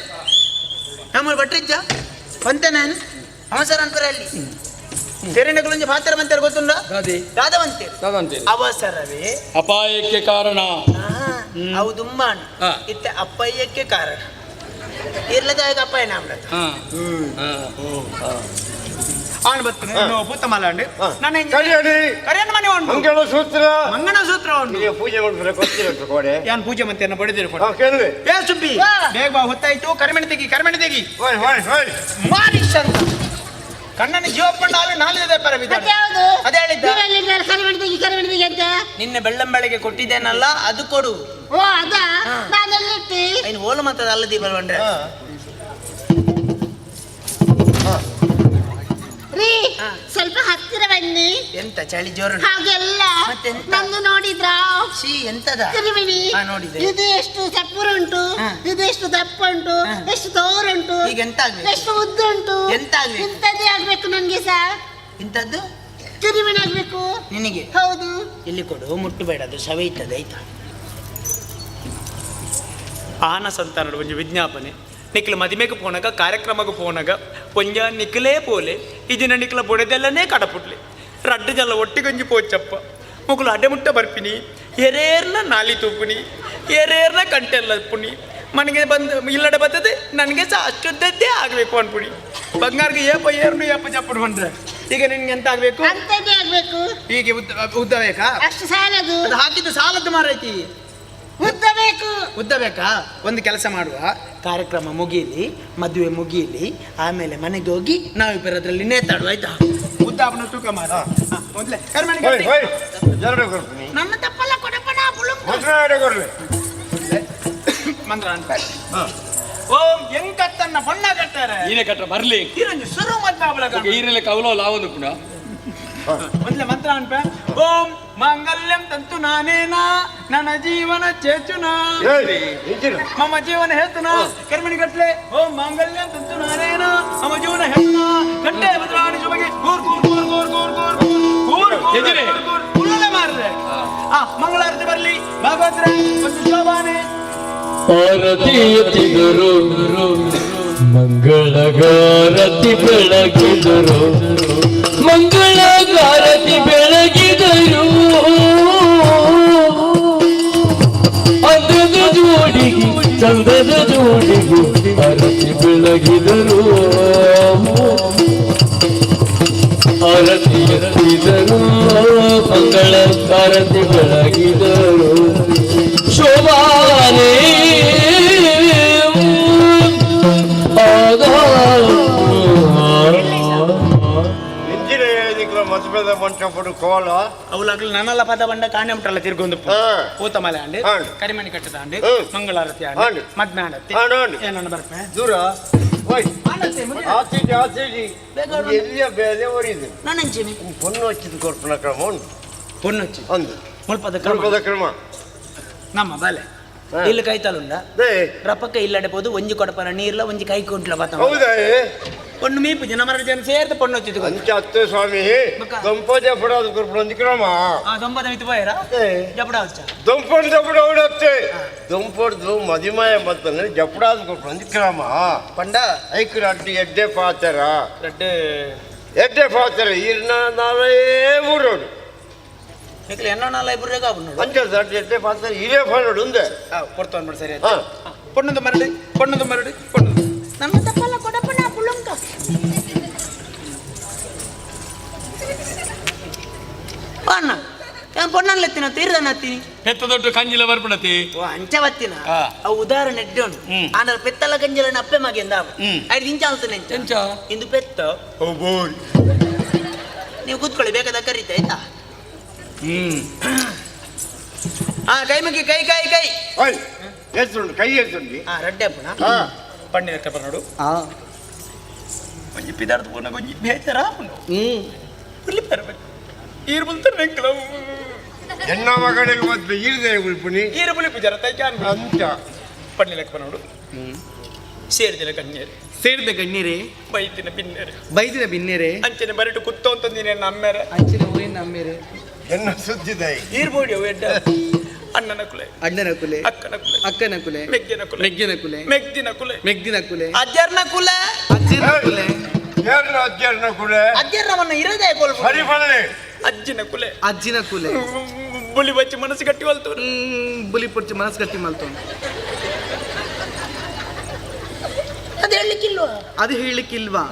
ನಮ್ಮಲ್ಲಿ ಬಟ್ರಿಜ್ಜ ಬಂತೆ ನಾನು ನಮಸ್ಕಾರ ಅನ್ಬರ ಅಲ್ಲಿ ತೆರೆನಗಳೊಂದು ಪಾತ್ರ ಬಂತಾರೆ ಗೊತ್ತುಂಡ ದಾದವಂತೆ ಅವಸರವೇ ಅಪಾಯಕ್ಕೆ ಕಾರಣ ಅವು ದುಮ್ಮಾಣ ಇತ್ತ ಅಪ್ಪಯ್ಯಕ್ಕೆ ಕಾರಣ ಇರ್ಲದಾಗ ಅಪ್ಪಯ್ಯ ನಾಮ್ರ ಆನ್ ಬರ್ತೀನಿ ಭೂತಮಾಲೆ ಅಂಡಿ ನನ್ನ ಕರೆಯನ್ನು ಮನೆ ಉಂಟು ಮಂಗನ ಸೂತ್ರ ಉಂಟು ಪೂಜೆ ಮಾಡ್ತಾರೆ ಗೊತ್ತಿರುತ್ತೆ ಕೋಡೆ ಯಾನ್ ಪೂಜೆ ಮತ್ತೆ ಬಡಿದಿರು ಕೇಳಿದೆ ಏ ಸುಬ್ಬಿ ಬೇಗ ಬಾ ಹೊತ್ತಾಯ್ತು ಕರಿಮಣಿ ತೆಗಿ ಮಾರಿಷ್ ಅಂತ ಕಣ್ಣನ್ನು ಜೀವಪ್ಪಣ್ಣ ನಾಲ್ಕು ಪರ ಅದೇ ಹೇಳಿದ್ದ ನಿನ್ನೆ ಬೆಳ್ಳಂಬೆಳಗ್ಗೆ ಕೊಟ್ಟಿದ್ದೇನಲ್ಲ ಅದು ಕೊಡು ಓ ಅದ ನಾನೆಲ್ಲಿಟ್ಟಿ ಐನು ಓಲು ಮತ್ತದ ಅಲ್ಲದಿ ಬಲ್ವಂಡ್ರೆ ರೀ ಸ್ವಲ್ಪ ಹತ್ತಿರ ಬನ್ನಿ ಎಂತ ಚಳಿ ಜೋರು ಹಾಗೆಲ್ಲ ನಂದು ನೋಡಿದ್ರ ಎಂತದ ತಿರುಮಿಣಿ ನೋಡಿದೆ ಇದು ಎಷ್ಟು ಚಪ್ಪುರ ಉಂಟು ಇದು ಎಷ್ಟು ದಪ್ಪ ಉಂಟು ಎಷ್ಟು ದೋರ ಉಂಟು ಈಗ ಎಂತ ಆಗ್ಬೇಕು ಎಷ್ಟು ಉದ್ದ ಉಂಟು ಎಂತ ಆಗ್ಬೇಕು ಇಂಥದ್ದೇ ಆಗ್ಬೇಕು ನನ್ಗೆ ಸಹ ಇಂಥದ್ದು ತಿರುಮಿಣಿ ಆಗ್ಬೇಕು ನಿನಗೆ ಹೌದು ಇಲ್ಲಿ ಕೊಡು ಮುಟ್ಟಬೇಡ ಅದು ಸವೆ ಇರ್ತದೆ ಆಯ್ತಾ ಆನ ಸಂತಾನದ ಒಂದು ವಿಜ್ಞಾಪನೆ ನಿಕ್ಲ ಮದಿಮೆಗೆ ಪೋನಾಗ ಕಾರ್ಯಕ್ರಮಕ್ಕೆ ಪೋನಾಗ ಪೊಂಜ ನಿಕ್ಲೇ ಪೋಲೆ ಇದಿನ ನಿಕ್ಲ ಬೊಡೆದೆಲ್ಲನೇ ಕಡಪುಟ್ಲೆ ರಡ್ಡು ಜಲ್ಲ ಒಟ್ಟಿಗೊಂಜಿ ಪೋಚಪ್ಪ ಮಗುಲು ಅಡೆಮುಟ್ಟ ಬರ್ಪಿನಿ ಎರೇರ್ನ ನಾಲಿ ತೂಪುನಿ ಎರೇರ್ನ ಕಂಟೆಲ್ಲ ಪುನಿ ಮನೆಗೆ ಬಂದು ಇಲ್ಲಡೆ ಬರ್ತದೆ ನನಗೆ ಸಹ ಅಷ್ಟೊದ್ದದ್ದೇ ಆಗಬೇಕು ಅನ್ಪುಡಿ ಬಂಗಾರ್ಗೆ ಏಪ ಚಪ್ಪಡು ಬಂದ್ರೆ ಈಗ ನಿನ್ಗೆ ಎಂತ ಆಗ್ಬೇಕು ಅಂಥದ್ದೇ ಆಗ್ಬೇಕು ಹೀಗೆ ಉದ್ದ ಬೇಕಾ ಅಷ್ಟು ಸಾಲದು ಅದು ಹಾಕಿದ್ದು ಸಾಲದ್ದು ಮಾರೈತಿ ಉದ್ದ ಬೇಕು ಉದ್ದ ಬೇಕಾ ಒಂದು ಕೆಲಸ ಮಾಡುವ ಕಾರ್ಯಕ್ರಮ ಮುಗೀಲಿ ಮದುವೆ ಮುಗೀಲಿ ಆಮೇಲೆ ಮನೆಗೆ ಹೋಗಿ ನಾವಿಬ್ಬರು ಅದರಲ್ಲಿ ನೇತಾಡುವ ಆಯ್ತಾ ಉದ್ದಾಪನ ತೂಕ ಮಾರ ಮೊದಲೇ ನನ್ನ ತಪ್ಪಲ್ಲ ಕೊಡಪಡ ಮಂದ್ರ ಅಂತ ಓಂ ಎಂಕತ್ತನ್ನ ಬಣ್ಣ ಕಟ್ಟಾರೆ ನೀನೇ ಕಟ್ಟ ಬರ್ಲಿ ಇರಂಜಿ ಸುರು ಮದ್ದ ಈರಲೆ ಕವಲೋ ಲಾವೊಂದು ಪುಣ ಮೊದಲೇ ಮಂತ್ರ ಅನ್ಪ ಓಂ ಮಾಂಗಲ್ಯಂ ತಂತು ನಾನೇನಾ ನನ್ನ ಜೀವನ ಚೇಚುನಾ ಮಮ್ಮ ಜೀವನ ಹೇಳ್ತುನಾ ಕರ್ಮಣಿ ಗಟ್ಲೆ ಓಂ ಮಾಂಗಲ್ಯಂ ತಂತು ನಾನೇನಾ ಮಮ್ಮ ಜೀವನ ಹೇಳ್ತುನಾ ಗಟ್ಟೆ ಬದಲಾವಣೆ ಜೊತೆಗೆ ಗೂರ್ ಗೂರ್ ಗೂರ್ ಗೂರ್ ಗೂರ್ ಗೂರ್ ಗೂರ್ ಗೂರ್ ಗೂರ್ ಮಾರ್ರೆ ಮಂಗಳಾರತಿ ಬರ್ಲಿ ಭಾಗವತ್ರೆ ಒಂದು ಶೋಭಾನೆ ಆರತಿ ಎತ್ತಿದರು ಮಂಗಳಗಾರತಿ ಬೆಳಗಿದರು ಮಂಗಳಗಾರತಿ ಬೆಳಗಿದರು ಅಂದದ ಜೋಡಿಗೆ ಚಂದದ ಜೋಡಿಗೆ ಆರತಿ ಬೆಳಗಿದರು ಆರತಿ ಎತ್ತಿದರು ಮಂಗಳಗಾರತಿ ಬೆಳಗಿದರು ಶೋಭಾನೆ ಮದುವೆ ಮಂಟಪಡು ಕೋಲ ಅವಲಾಗ್ಲಿ ನನ್ನೆಲ್ಲ ಪದ ಬಂಡ ಕಾಣೆ ಉಂಟಲ್ಲ ತಿರ್ಗೊಂದು ಊತಮಲೆ ಅಂಡಿ ಕರಿಮಣಿ ಕಟ್ಟದ ಅಂಡಿ ಮಂಗಳಾರತಿ ಅಂಡಿ ಮದ್ಮೆ ಆಡತ್ತಿ ಏನನ್ನ ಬರ್ಪೆ ದೂರ ಆಚೀಜಿ ಎಲ್ಲಿಯ ಬೇರೆ ಒರಿದು ನಾನಂಚೇನೆ ಪೊನ್ನು ಹಚ್ಚಿದ ಕೊರ್ಪನ ಕ್ರಮ ಉಂಟು. ಪೊಣ್ಣು ಹಚ್ಚಿ ಒಂದು ಮುಲ್ಪದ ಸ್ವಲ್ಪದ ಕ್ರಮ ನಮ್ಮ ಬಾಲೆ ಇಲ್ಲಿ ಕೈತಾಲುಂಡ ರಪ್ಪಕ್ಕ ಇಲ್ಲಡೆ ಪೋದು ಒಂಜಿ ಕೊಡಪನ ನೀರ್ಲ ಒಂಜಿ ಕೈ ಕುಂಟ್ಲ ಬತ್ತ ಹೌದಾ ಪೊಣ್ಣು ಮೀಪು ಜನ ಮರ ಜನ ಸೇರ್ತ ಪೊಣ್ಣು ಹಚ್ಚಿದ್ದು ಅಂಚ ಹತ್ತು ಸ್ವಾಮಿ ದಂಪದ ಜಪಡಾದ ಕೊರ್ಪನ ಕ್ರಮ ದೊಂಬದ ಮಿತ್ತು ಹೋಯರ ಜಪಡ ಹಚ್ಚ ದಂಪಡ್ ಜಪಡ ಹೊಡತ್ತೆ ದಂಪಡ್ದು ಮದಿಮಾಯ ಬತ್ತಂದ್ರೆ ಜಪಡಾದ ಕೊರ್ಪನ ಕ್ರಮ ಪಂಡ ಐಕ್ರ ಅಡ್ಡಿ ಎಡ್ಡೆ ಪಾತರ ರೆಡ್ಡೆ ಎಡ್ಡೆ ಪಾತರ ಈರ್ನ ನಾವೇ ಊರೋಡು ನಿಖಿಲ್ ಎನ್ನ ನಾಲ ಇಬ್ಬರೇ ಕಾಬು ಅಂಚ ಅಡ್ಡಿ ಎಡ್ಡೆ ಪಾತರ ಇರೇ ಫಾಡೋಡು ಉಂದೆ ಕೊಡ್ತಾನ್ ಬಿಡಿ ಸರಿ ಪೊಣ್ಣದು ಮರಡಿ ಪೊಣ್ಣದು ಮರಡಿ ಪೊಣ್ಣದು ನಮ್ಮ ತಪ್ಪಲ್ಲ ಕೊಡಪ್ಪನ ಪುಳುಂಕ ಅಣ್ಣ ಪೊಣ್ಣಲ್ಲಿ ಎತ್ತಿನ ತೀರ್ದನ ಹತ್ತೀನಿ ಹೆತ್ತ ದೊಡ್ಡ ಕಂಜಿಲ ಬರ್ಪಣತಿ ಓ ಅಂಚ ಬತ್ತಿನ ಅವು ಉದಾಹರಣೆ ಎಡ್ಡೋನು ಆಂಡ್ರ ಪೆತ್ತಲ ಗಂಜಲನ ಅಪ್ಪೆ ಮಗೆ ಎಂದ ಐದು ಇಂಚ ಆಲ್ತಾನೆ ಎಂಚ ಇಂದು ಪೆತ್ತ ನೀವು ಕೂತ್ಕೊಳ್ಳಿ ಬೇಕಾದ ಕರೀತಾ ಆಯ್ತಾ ಕೈ ಮುಗಿ ಕೈ ಕೈ ಕೈ ಎತ್ತುಂಡು ಕೈ ಎತ್ತುಂಡಿ ರಡ್ಡೆ ಅಪ್ಪನ ಪಂಡಿನ ಕಪರ್ ನೋಡು ಒಂಜಿ ಪಿದಾರ್ದ ಪೋನ ಒಂಜಿ ಬೇತರ ಇಲ್ಲಿ ಬರಬೇಕು ಈರು ಬಂತಾರೆ ನೆಂಕಲ ಎನ್ನ ಮಗಳಿಗೆ ಮತ್ತೆ ಈರ್ದೆ ಉಳ್ಪುನಿ ಈರು ಬುಲಿ ಪೂಜಾರ ತೈಕಾನ್ ಅಂಚ ಪಂಡಿನ ಕಪರ್ ನೋಡು ಸೇರಿದಿನ ಕಣ್ಣೀರು ಸೇರಿದ ಗಣ್ಯರೇ ಬೈತಿನ ಪಿನ್ನೇರೆ ಬೈದಿನ ಬಿನ್ನೆರೆ ಅಂಚನೆ ಬರಟು ಕುತ್ತೋ ಅಂತಂದಿನ ನಮ್ಮೇರೆ ಅಂಚಿನ ಊರಿನ ನಮ್ಮೇರೆ ಎನ್ನ ಸುದ್ದಿದೆ ಈರ್ಬೋಡಿ ಅವು ಎಡ್ಡ ಅಣ್ಣನ ಕುಲೆ ಅಣ್ಣನ ಕುಲೆ ಅಕ್ಕನ ಕುಲೆ ಅಕ್ಕನ ಕುಲೆ ಮೆಗ್ಗಿನ ಕುಲೆ ಮೆಗ್ಗಿನ ಕುಲೆ ಮೆಗ್ದಿನ ಕುಲೆ ಮೆಗ್ದಿನ ಕುಲೆ ಅಜ್ಜರ್ನ ಕುಲೆ ಅಜ್ಜಿನ ಕುಲೆ ಯಾರನ್ನ ಅಜ್ಜರ್ನ ಕೂಡ ಅಜ್ಜರವನ್ನ ಇರದೇ ಕೊಲ್ಬೋದು ಸರಿ ಬರಲಿ ಅಜ್ಜಿನ ಕುಲೆ ಅಜ್ಜಿನ ಕುಲೆ ಬುಲಿ ಬಚ್ಚಿ ಮನಸ್ಸು ಗಟ್ಟಿ ಹೊಲ್ತು ಬುಲಿ ಪುಡ್ಚಿ ಮನಸ್ಸು ಗಟ್ಟಿ ಮಲ್ತೋನು ಅದು ಹೇಳಲಿಕ್ಕಿಲ್ವಾ ಅದು ಹೇಳಿಕ್ಕಿಲ್ವಾ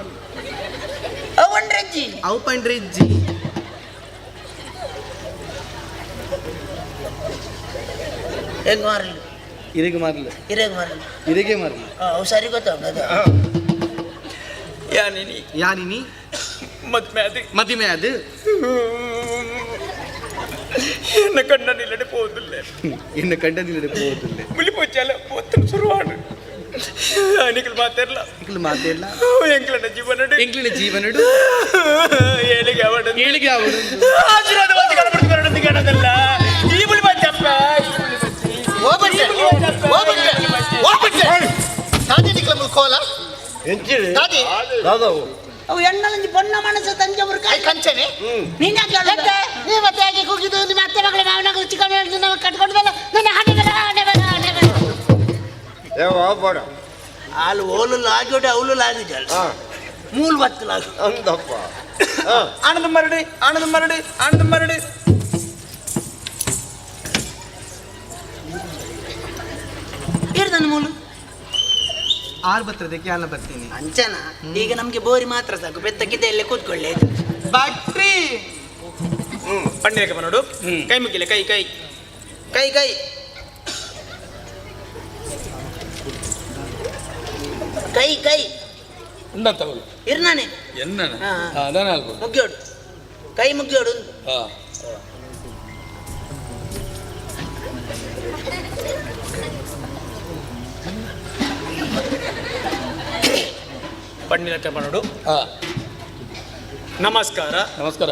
ಅವನ್ರಜ್ಜಿ ಅವು ಪಂಡ್ರಿಜ್ಜಿ ಹೆಂಗ್ ಮಾರಲಿ ಇರಿಗೆ ಮಾರ್ಲಿ ಇರೇಗ್ ಮಾರಲಿ ಇರಿಗೆ ಮಾರ್ಲಿ ಅವು ಸರಿ ಗೊತ್ತಾಗ ಯಾನಿನಿ ಯಾನಿನಿ ಮದ್ಮೆ ಅದು ಮದಿಮೆ ಅದು ಎನ್ನ ಕಣ್ಣ ನಿಲ್ಲಡೆ ಹೋದಿಲ್ಲ ಇನ್ನು ಕಂಡದಿಲ್ಲ ಹೋಗುದಿಲ್ಲ ಬುಲಿ ಪೂಜಾಲ ಒತ್ತಲು ಶುರುವಾಡು ನಿಖಿಲ್ ಮಾತಾರಲ್ಲ ಇಂಕ್ಲು ಮಾತೆಲ್ಲ ಎಂಕ್ಲನ ಜೀವನ ಇಂಕ್ಲಿನ ಜೀವನಡು ಏಳಿಗೆ ಅವಡ ಏಳಿಗೆ ಅವಡು ಆಶೀರ್ವಾದವಾಗಿ ಗಣಪತಿ ಬರಡಂತ ಕೇಳೋದಲ್ಲ ಈ ಬುಲಿ ಬಚ್ಚಪ್ಪ ಕೋಲ ಎಂಚಿರಿ ದಾದಿ ದಾದವು ಅವು ಎಣ್ಣಲಂಜಿ ಬೊಣ್ಣ ಮನಸ್ಸು ತಂಜಾವೂರು ಕಾಯಿ ಕಂಚನೆ ನೀನ್ ಯಾಕೆ ನೀವು ಮತ್ತೆ ಯಾಕೆ ಕೂಗಿದ್ದು ನಿಮ್ಮ ಅತ್ತೆ ಮಗಳ ಮಾವನ ಚಿಕ್ಕನ ಕಟ್ಕೊಂಡು ಮೇಲೆ ನನ್ನ ಹಣೆ ಏವ ಬೇಡ ಹಾಲು ಓಲು ಲಾಗೋಡೆ ಅವಳು ಲಾಗಿದ್ದಲ್ಲ ಮೂಲ ಬತ್ತು ಲಾಗು ಅಂದಪ್ಪ ಆನಂದ ಮರಡಿ ಆನಂದ ಮರಡಿ ಆನಂದ ಮರಡಿ ಇರ್ದನ ಮೂಲು ಆರು ಬರ್ತದಕ್ಕೆ ಅಲ್ಲ ಬರ್ತೀನಿ ಅಂಚನ ಈಗ ನಮ್ಗೆ ಬೋರಿ ಮಾತ್ರ ಸಾಕು ಬೆತ್ತಕ್ಕಿದ್ದ ಎಲ್ಲೇ ಕೂತ್ಕೊಳ್ಳಿ ಬಾಟ್ರಿ ಪಂಡಿನ ನೋಡು ಕೈ ಮುಗಿಲೆ ಕೈ ಕೈ ಕೈ ಕೈ ಕೈ ಕೈ ತಗೊಳ್ಳು ಇರ್ನಾನೆ ಎನ್ನ ಮುಗ್ಯೋಡು ಕೈ ಮುಗ್ಯೋಡು ಪಂಡಿನ ನೋಡು ನಮಸ್ಕಾರ ನಮಸ್ಕಾರ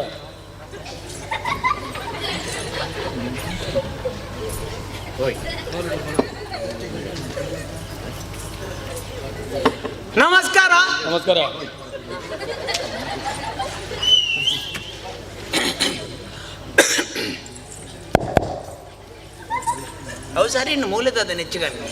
ನಮಸ್ಕಾರ ನಮಸ್ಕಾರ ಅವು ಸರಿ ಇನ್ನು ಮೂಲದ ನೆಚ್ಚಿಗನ್ನು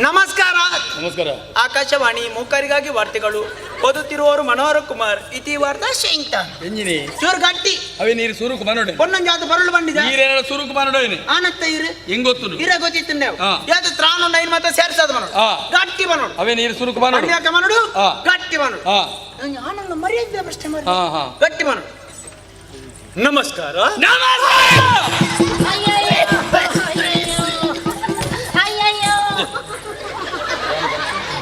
ನಮಸ್ಕಾರ ನಮಸ್ಕಾರ ಆಕಾಶವಾಣಿ ಮೂಕರಿಗಾಗಿ ವಾರ್ತೆಗಳು ಓದುತ್ತಿರುವವರು ಮನೋಹರ ಕುಮಾರ್ ಇತಿ ವಾರ್ತಾ ಶೇಂಗ್ತಾನ್ ಎಂಜಿನಿ ಚೂರು ಗಟ್ಟಿ ಅವೇ ನೀರು ಸುರುಕು ಮನೋಡೆ ಪೊನ್ನೊಂಜಾತ ಬರಲು ಬಂದಿದೆ ನೀರೇನ ಸುರುಕು ಮನೋಡೇನೆ ಆನತ್ತ ಇರು ಹೆಂಗೊತ್ತು ಇರ ಗೊತ್ತಿತ್ತು ನೀವು ಹಾ. ಯಾವ್ದು ತ್ರಾಣ ನೈನ್ ಮತ್ತೆ ಸೇರ್ಸದ ಮನೋಡು ಹಾ. ಗಟ್ಟಿ ಮನೋಡು ಅವೇ ನೀರು ಸುರುಕು ಮನೋಡು ಪಂಡ್ಯಾಕ ಮನೋಡು ಹಾ. ಗಟ್ಟಿ ಮನೋಡು ಹಾ ಆನಂದ ಮರ್ಯಾದೆ ಪ್ರಶ್ನೆ ಮಾಡಿ ಹಾ ಹಾ ಗಟ್ಟಿ ಮನೋಡು ನಮಸ್ಕಾರ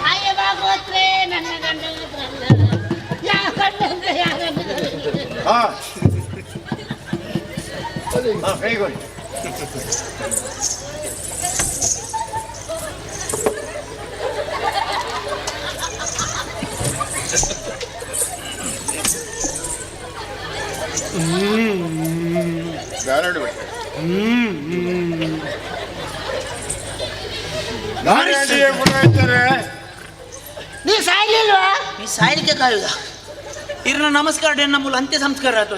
ಅಯ್ಯ ಭಾಗವತ್ರೆ ನನ್ನ ಗಂಡ ಯಾವ ಗಂಡ ಯಾವ ಕೈಗೊಳ್ಳಿ ನೀ ಸಾಯ್ಲಿಲ್ವಾ? ನೀ ಸಾಯ್ಲಿಕ್ಕೆ ಕಾಯುದ ಇರ್ನ ನಮಸ್ಕಾರ ಎನ್ನ ಮೂಲ ಅಂತ್ಯ ಸಂಸ್ಕಾರ ಆತ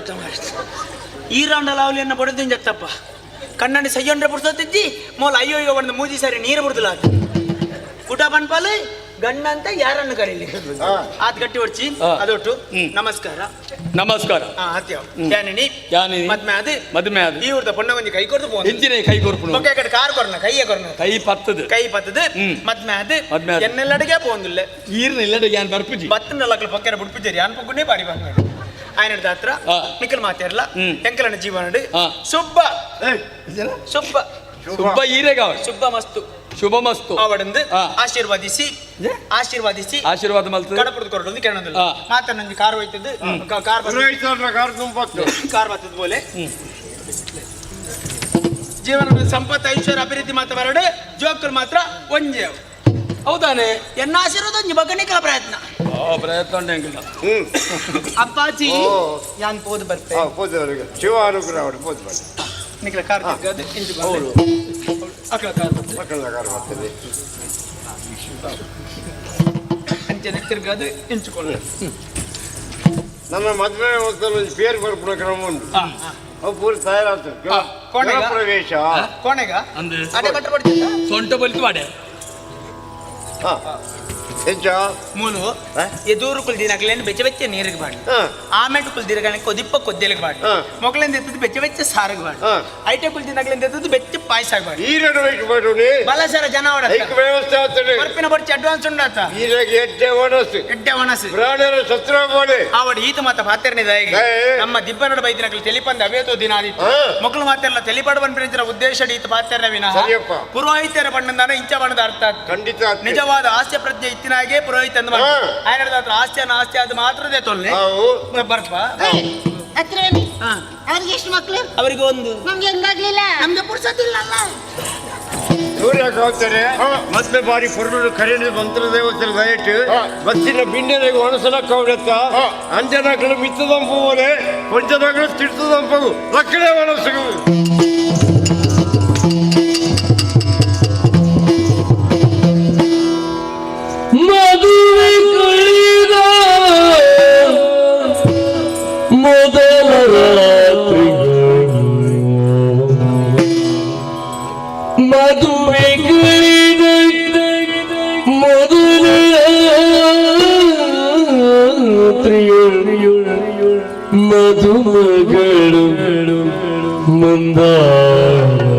ಈರಾಂಡಲ ಅವಲಿ ಎನ್ನ ಬಡದಿಂದ ಜತ್ತಪ್ಪ ಕಣ್ಣಂಡಿ ಸಯ್ಯೊಂಡ್ರೆ ಬಿಡ್ಸೋತಿದ್ದಿ ಮೂಲ ಅಯ್ಯೋ ಅಯ್ಯೋ ಒಂದು ಮೂಜಿ ಸಾರಿ ನೀರು ಬಿಡ್ದಲ್ಲ ಊಟ ಬನ್ಪಾಲು ಗಂಡ ಅಂತ ಯಾರನ್ನು ಕರೀಲಿ ಆತ್ ಗಟ್ಟಿ ಹೊಡ್ಚಿ ಅದೊಟ್ಟು ನಮಸ್ಕಾರ ನಮಸ್ಕಾರ ಮದ್ಮೆ ಅದು ಇವ್ರದ ಪೊಣ್ಣ ಒಂಜಿ ಕೈ ಕೊರ್ದು ಪೋನ್ ಎಂಚಿನ ಕೈ ಕೊರ್ಪುನು ಬೊಕ್ಕ ಕಡೆ ಕಾರ್ ಕೊರ್ನ ಕೈಯ ಕೊರ್ನ ಕೈ ಪತ್ತದು ಮದ್ಮೆ ಅದು ಎನ್ನೆಲ್ಲಡಿಗೆ ಪೋಂದಿಲ್ಲ ಈರ್ನ ಇಲ್ಲಡೆ ಯಾನ್ ಬರ್ಪುಜಿ ಬತ್ತನಲ್ಲಕಲ್ ಪೊಕ್ಕರ ಬಿಡ್ಪುಜೇರಿ ಯಾನ್ ಪೊಕ್ಕುನೇ ಬಾರಿ ಬಂಗಾಡಿ ఆయన దాత్ర నికల్ మాతేర్ల ఎంకలన జీవనుడు శుభ శుభ ಶುಭ ಈರೆಗಾವ ಶುಭಮಸ್ತು ಅವಡಂದು ಆಶೀರ್ವಾದಿಸಿ ಆಶೀರ್ವಾದ ಮಲ್ತು ಕಡಪುರದ ಕೊರಡೊಂದು ಕೆಣದಲ್ಲ ಮಾತ ನಂಗೆ ಕಾರ್ ಹೋಯ್ತದ್ದು ಕಾರ್ ಬರ್ತದ ಬೋಲೆ ಜೀವನದ ಸಂಪತ್ತು ಐಶ್ವರ್ಯ ಅಭಿವೃದ್ಧಿ ಮಾತ್ರ ಬರಡು ಜೋಕರ್ ಮಾತ್ರ ಒಂಜೆ ಹೌದಾನೆ ಎನ್ನ ಆಶೀರ್ವಾದ ಒಂಜಿ ಬಗ್ಗನಿಕಲ ಪ್ರಯತ್ನ ಪ್ರಯತ್ನ ಉಂಟು ಅಪ್ಪಾಜಿ ಯಾನ್ ಪೋದು ಬರ್ತೆ ಶಿವ ಅನುಗ್ರಹ ಪೋದು ಬರ್ತೆ ನಿಕಲ ಕಾರ್ ತಿರ್ಗದು ಇಂಚು ಬಂದು ಅಕಲ ಕಾರ್ ಬರ್ತದೆ ಅಂಚೆ ತಿರ್ಗದು ಇಂಚುಕೊಳ್ಳು ನಮ್ಮ ಮದುವೆ ಹೊತ್ತಲ್ಲಿ ಪೇರು ಬರ್ಪುಣ ಕ್ರಮ ಉಂಟು ಅವು ಪೂರಿ ತಯಾರಾಗ್ತದೆ ಪ್ರವೇಶ ಕೋಣೆಗ ಅಂದ್ರೆ ಅಡೆ ಕಟ್ಟ ಬಡ್ತಿದ್ದ ಸೊಂಟ ಬಲಿತು ಮಾಡೆ ಹೆಚ್ಚ ಮೂಲು ಎದೂರು ಕುಲ್ದಿನಕ್ಲೇನು ಬೆಚ್ಚ ಬೆಚ್ಚ ನೀರಿಗೆ ಬಾಡಿ ಆಮೇಲೆ ಕುಲ್ದಿರಗಣೆ ಕೊದಿಪ್ಪ ಕೊದ್ದೆಲಿಗೆ ಬಾಡಿ ಮೊಗಲಿಂದ ಎತ್ತದ್ದು ಬೆಚ್ಚ ಬೆಚ್ಚ ಸಾರಿಗೆ ಬಾಡಿ ಐಟೆ ಕುಲ್ದಿನಕ್ಲಿಂದ ಎತ್ತದ್ದು ಬೆಚ್ಚ ಪಾಯಸ ಬಾಡಿ ಈರಡು ವೈಟ್ ಮಾಡಿ ಬಲಸರ ಜನ ವ್ಯವಸ್ಥೆ ಆಗ್ತದೆ ಬರ್ಪಿನ ಬರ್ಚಿ ಅಡ್ವಾನ್ಸ್ ಉಂಡಾತ ಈರಾಗ ಎಡ್ಡೆ ಒಣಸು ಪ್ರಾಣಿಯರ ಶಸ್ತ್ರ ಮಾಡಿ ಆವಡ ಈತ ಮಾತ ಪಾತೆರ್ನಿ ದಯಗೆ ನಮ್ಮ ದಿಬ್ಬನಡ ಬೈದಿನಕ್ಲಿ ತೆಲಿಪಂದ ಅವೇತೋ ದಿನ ಆದಿತ್ತು ಮಕ್ಕಳು ಮಾತೆಲ್ಲ ತೆಲಿಪಾಡು ಬಂದ್ಬಿಟ್ಟಿರ ಉದ್ದೇಶ ಈತ ಪಾತೆರ್ನ ವಿನಃ ಪುರೋಹಿತರ ಬಣ್ಣದಾನ ಇಂಚ ಬಣ್ಣದ ಅರ್ಥ ಖಂಡಿತ ನಿಜವಾದ ಹಾಸ್ಯ ಪ್ರಜ್ಞೆ ಇತ್ತಿನಾಗೆ ಪುರೋಹಿತ ಅಂದ ಆಸ್ತಿ ನಾಸ್ತಿ ಅದು ಮಾತ್ರದೇ ತೊಲ್ಲೆ ಬರ್ಪ ಅವ್ರಿಗೆ ಎಷ್ಟು ಮಕ್ಕಳು? ಅವರಿಗೆ ಒಂದು. ನಮ್ಗೆ ಹೆಂಗಾಗ್ಲಿಲ್ಲ? ನಮ್ಗೆ ಪುರ್ಸೋದಿಲ್ಲ ಅಲ್ಲ. ಸೂರ್ಯಕ್ಕೆ ಹೋಗ್ತಾರೆ ಮತ್ತೆ ಬಾರಿ ಪೊರ್ಲು ಕರೆಂಟ್ ಮಂತ್ರ ದೇವತರ ದಯಟ್ಟು ಬಚ್ಚಿನ ಬಿಂಡೆನೆಗೆ ಒಣಸಲಕ್ಕ ಅವಡತ್ತ ಅಂಜನಗಳು ಮಿತ್ತದಂಪು ಬೋಲೆ ಕೊಂಚನಗಳು ತಿಡ್ತದಂಪು ಲಕ್ಕಡೆ ಒಣಸು ಮದುವೆ ಕುಳಿದ ಮೊದಲ ರಾತ್ರಿ ಮದುವೆ ಕುಳಿದ ಮೊದಲ ರಾತ್ರಿಯು ಮಧುಮಗಳು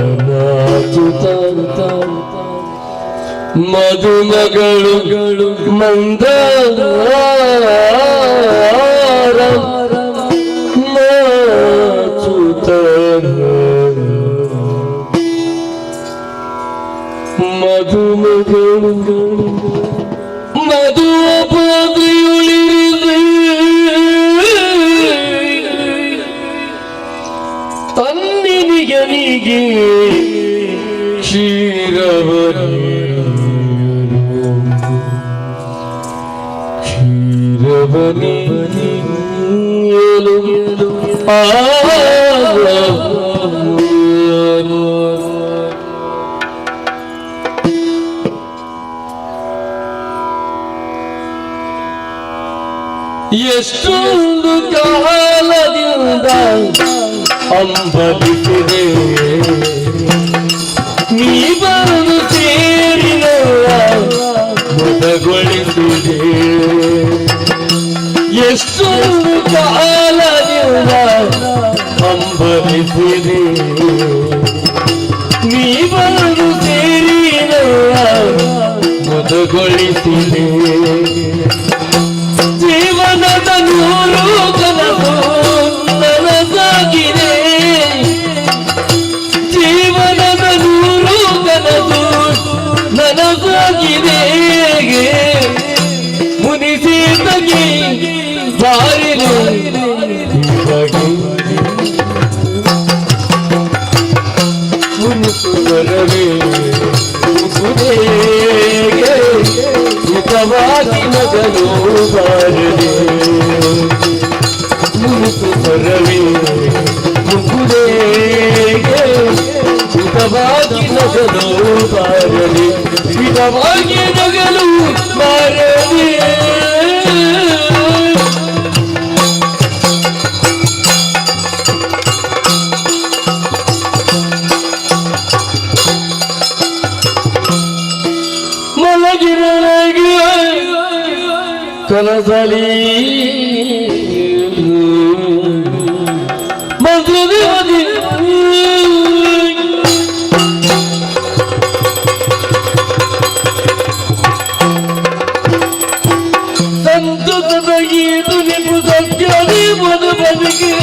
ಮಂದಾಚುತ ಮಧುಮಗಳು ಮಂದಾರ ನಾಚುತ ಮಧುಮಗಳು ಮಧುಪಾದಿಯುಳಿರಿದೆ ತನ್ನಿನಿಗನಿಗೆ ಕ್ಷೀರವನಿ ಎಷ್ಟೊಂದು ಕಾಲದಿಂದ ಅಂಬಲಿಸಿದೆ ನೀ ಬರಲು ಸೇರಿನ ಮುದಗೊಳಿಸಿದೆ ಎಷ್ಟೊಂದು ಕಾಲದಿಂದ ಅಂಬಲಿಸಿದೆ ನೀ ಬರಲು ಸೇರಿನ ಮುದಗೊಳಿಸಿದೆ ಜೀವನದ ನೂರು ಕನಸು ನನಸಾಗಿದೆ ಜೀವನದ ನೂರು ಕನಸು ನನಸಾಗಿದೆ ಮುನಿಸಿ ತಗಿ ಬಾರಿಲು ಮುನಿಸುವರವೇ ಹಿತವಾಗಿ ಮಗನು ನಗಲು ಬಾರದೆ ವಿಧವಾಗಿ ನಗಲು ಬಾರದೆ ಮಲಗಿರಲಾಗಿ ಕನಸಲಿ ಮಂತ್ರದೇವತೆ ಸಂತಸದ ಗೀತು ನಿಪು ಸತ್ಯದಿ ಮದು ಬದುಕಿ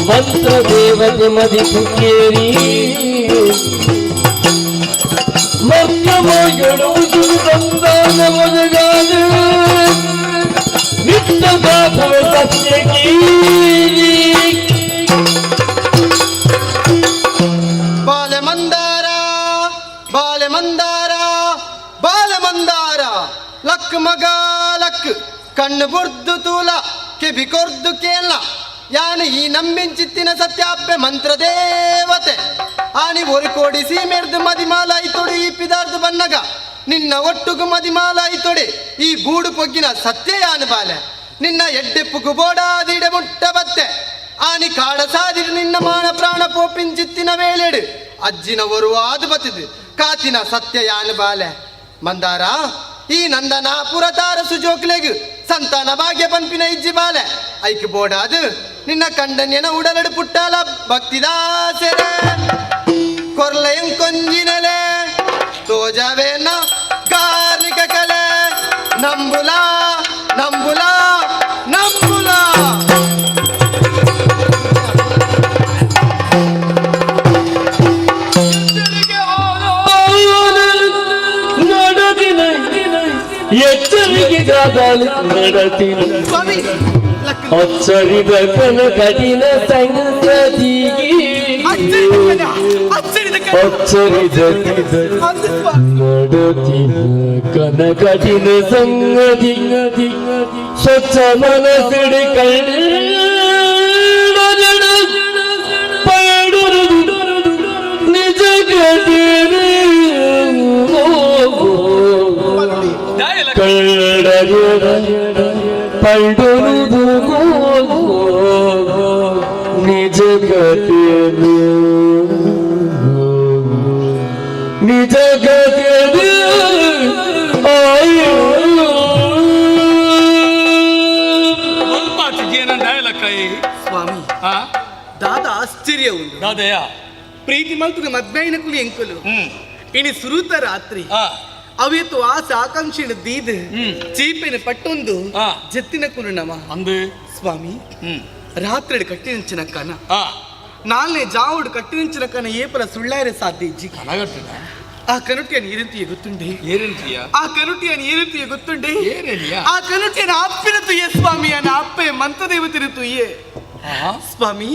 ಮಂತ್ರದೇವತೆ ಮದಿಪು ಕೇರಿ ಮಧ್ಯಮಗಳು ಸಂತಾನ ಮದಗಾದ ನಿತ್ಯ ಗಾಥವ ಸತ್ಯ ಬಾಲೆ ಮಂದಾರ ಬಾಲೆ ಮಂದಾರ ಬಾಲೆ ಮಂದಾರ ಲಕ್ ಮಗ ಲಕ್ ಕಣ್ಣು ಬುರ್ದು ತೂಲ ಕಿವಿ ಕೊರ್ದು ಕೇಳ ಯಾನು ಈ ನಂಬಿಂಚಿತ್ತಿನ ಸತ್ಯಾಪ್ಪೆ ಮಂತ್ರ ದೇವತೆ ಆನಿ ಒಂದು ಕೋಡಿ ಸೀಮೆರ್ದು ಮದಿಮಾಲ ಐತೊಡೆ ಈ ಪಿದಾರ್ದು ಬನ್ನಗ ನಿನ್ನ ಒಟ್ಟುಗು ಮದಿಮಾಲ ಐತೊಡೆ ಈ ಬೂಡು ಪೊಗ್ಗಿನ ಸತ್ಯ ಯಾನು ಬಾಲೆ ನಿನ್ನ ಎಡ್ಡೆಪ್ಪುಗು ಬೋಡಾದಿಡೆ ಮುಟ್ಟ ಬತ್ತೆ ಆನಿ ಕಾಡ ಸಾದಿರು ನಿನ್ನ ಮಾನ ಪ್ರಾಣ ಪೋಪಿಂಚಿತ್ತಿನ ವೇಳೆಡು ಅಜ್ಜಿನ ಒರುವ ಆದು ಬತ್ತಿದು ಕಾತಿನ ಸತ್ಯ ಯಾನು ಬಾಲೆ ಮಂದಾರ ಈ ನಂದನ ಪುರತಾರ ಸುಜೋಕ್ಲೆಗು ಸಂತಾನ ಭಾಗ್ಯ ಪಂಪಿನ ಇಜ್ಜಿ ಬಾಲೆ ಐಕ್ ಬೋಡಾದು ನಿನ್ನ ಕಂಡನ್ಯನ ಉಡಲಡು ಪುಟ್ಟಾಲ ಭಕ್ತಿದಾಸೆರೆ ಕೊರ್ಲೆಯಂ ಕೊಂಜಿನಲೆ ತೋಜವೇನ ಕಾರ್ಮಿಕ ಕಲೆ ನಂಬುಲ ನಂಬುಲ ನಂಬುಲ ಎಚ್ಚರಿಕೆ ಗಾದಾಳಿ ನಡತಿನ ಅಚ್ಚರಿದ ಕನ ಕಠಿಣ ಸಂಗತಿಗೆ ಅಚ್ಚರಿದ ನಡತಿನ ಕನ ಕಠಿಣ ಸಂಗತಿ ಸ್ವಚ್ಛ ಮನಸ್ಸಿಡಿ ನಿಜ ಗತಿರು ಪಂಡುವುದು ನಿಜ ಗತಿಯನು ನಿಜ ಗತಿಯನು ಸ್ವಾಮಿ ದಾದ ಆಶ್ಚರ್ಯ ಉಂಟು ದಾದಯ್ಯ ಪ್ರೀತಿ ಮಲ್ಪುಗ ಮಧ್ಯಾಹ್ನ ಕುಲಿ ಎಂಕುಲು ಇನಿ ಸುರುತ ರಾತ್ರಿ ಅವೇತು ಆಸೆ ಆಕಾಂಕ್ಷೆನ ದೀದ ಚೀಪೆನ ಪಟ್ಟೊಂದು ಜತ್ತಿನ ಕುಲು ನಮ ಅಂದು ಸ್ವಾಮಿ ರಾತ್ರಿ ಕಟ್ಟಿನಿಂಚಿನ ಕನ ನಾಲ್ನೇ ಜಾವುಡು ಕಟ್ಟಿನಿಂಚಿನ ಕನ ಏಪಲ ಸುಳ್ಳಾರೆ ಸಾಧ್ಯ ಇಜ್ಜಿ ಆ ಕನುಟಿಯ ನೀರಂತಿಯ ಗೊತ್ತುಂಡೆ ಆ ಕನುಟಿಯ ನೀರಂತಿಯ ಗೊತ್ತುಂಡೆ ಆ ಕನುಟಿಯ ಅಪ್ಪಿನ ತುಯ್ಯ ಸ್ವಾಮಿ ಅನ್ನ ಅಪ್ಪೆ ಮಂತ್ರದೇವತಿನ ತುಯ್ಯೆ ಸ್ವಾಮಿ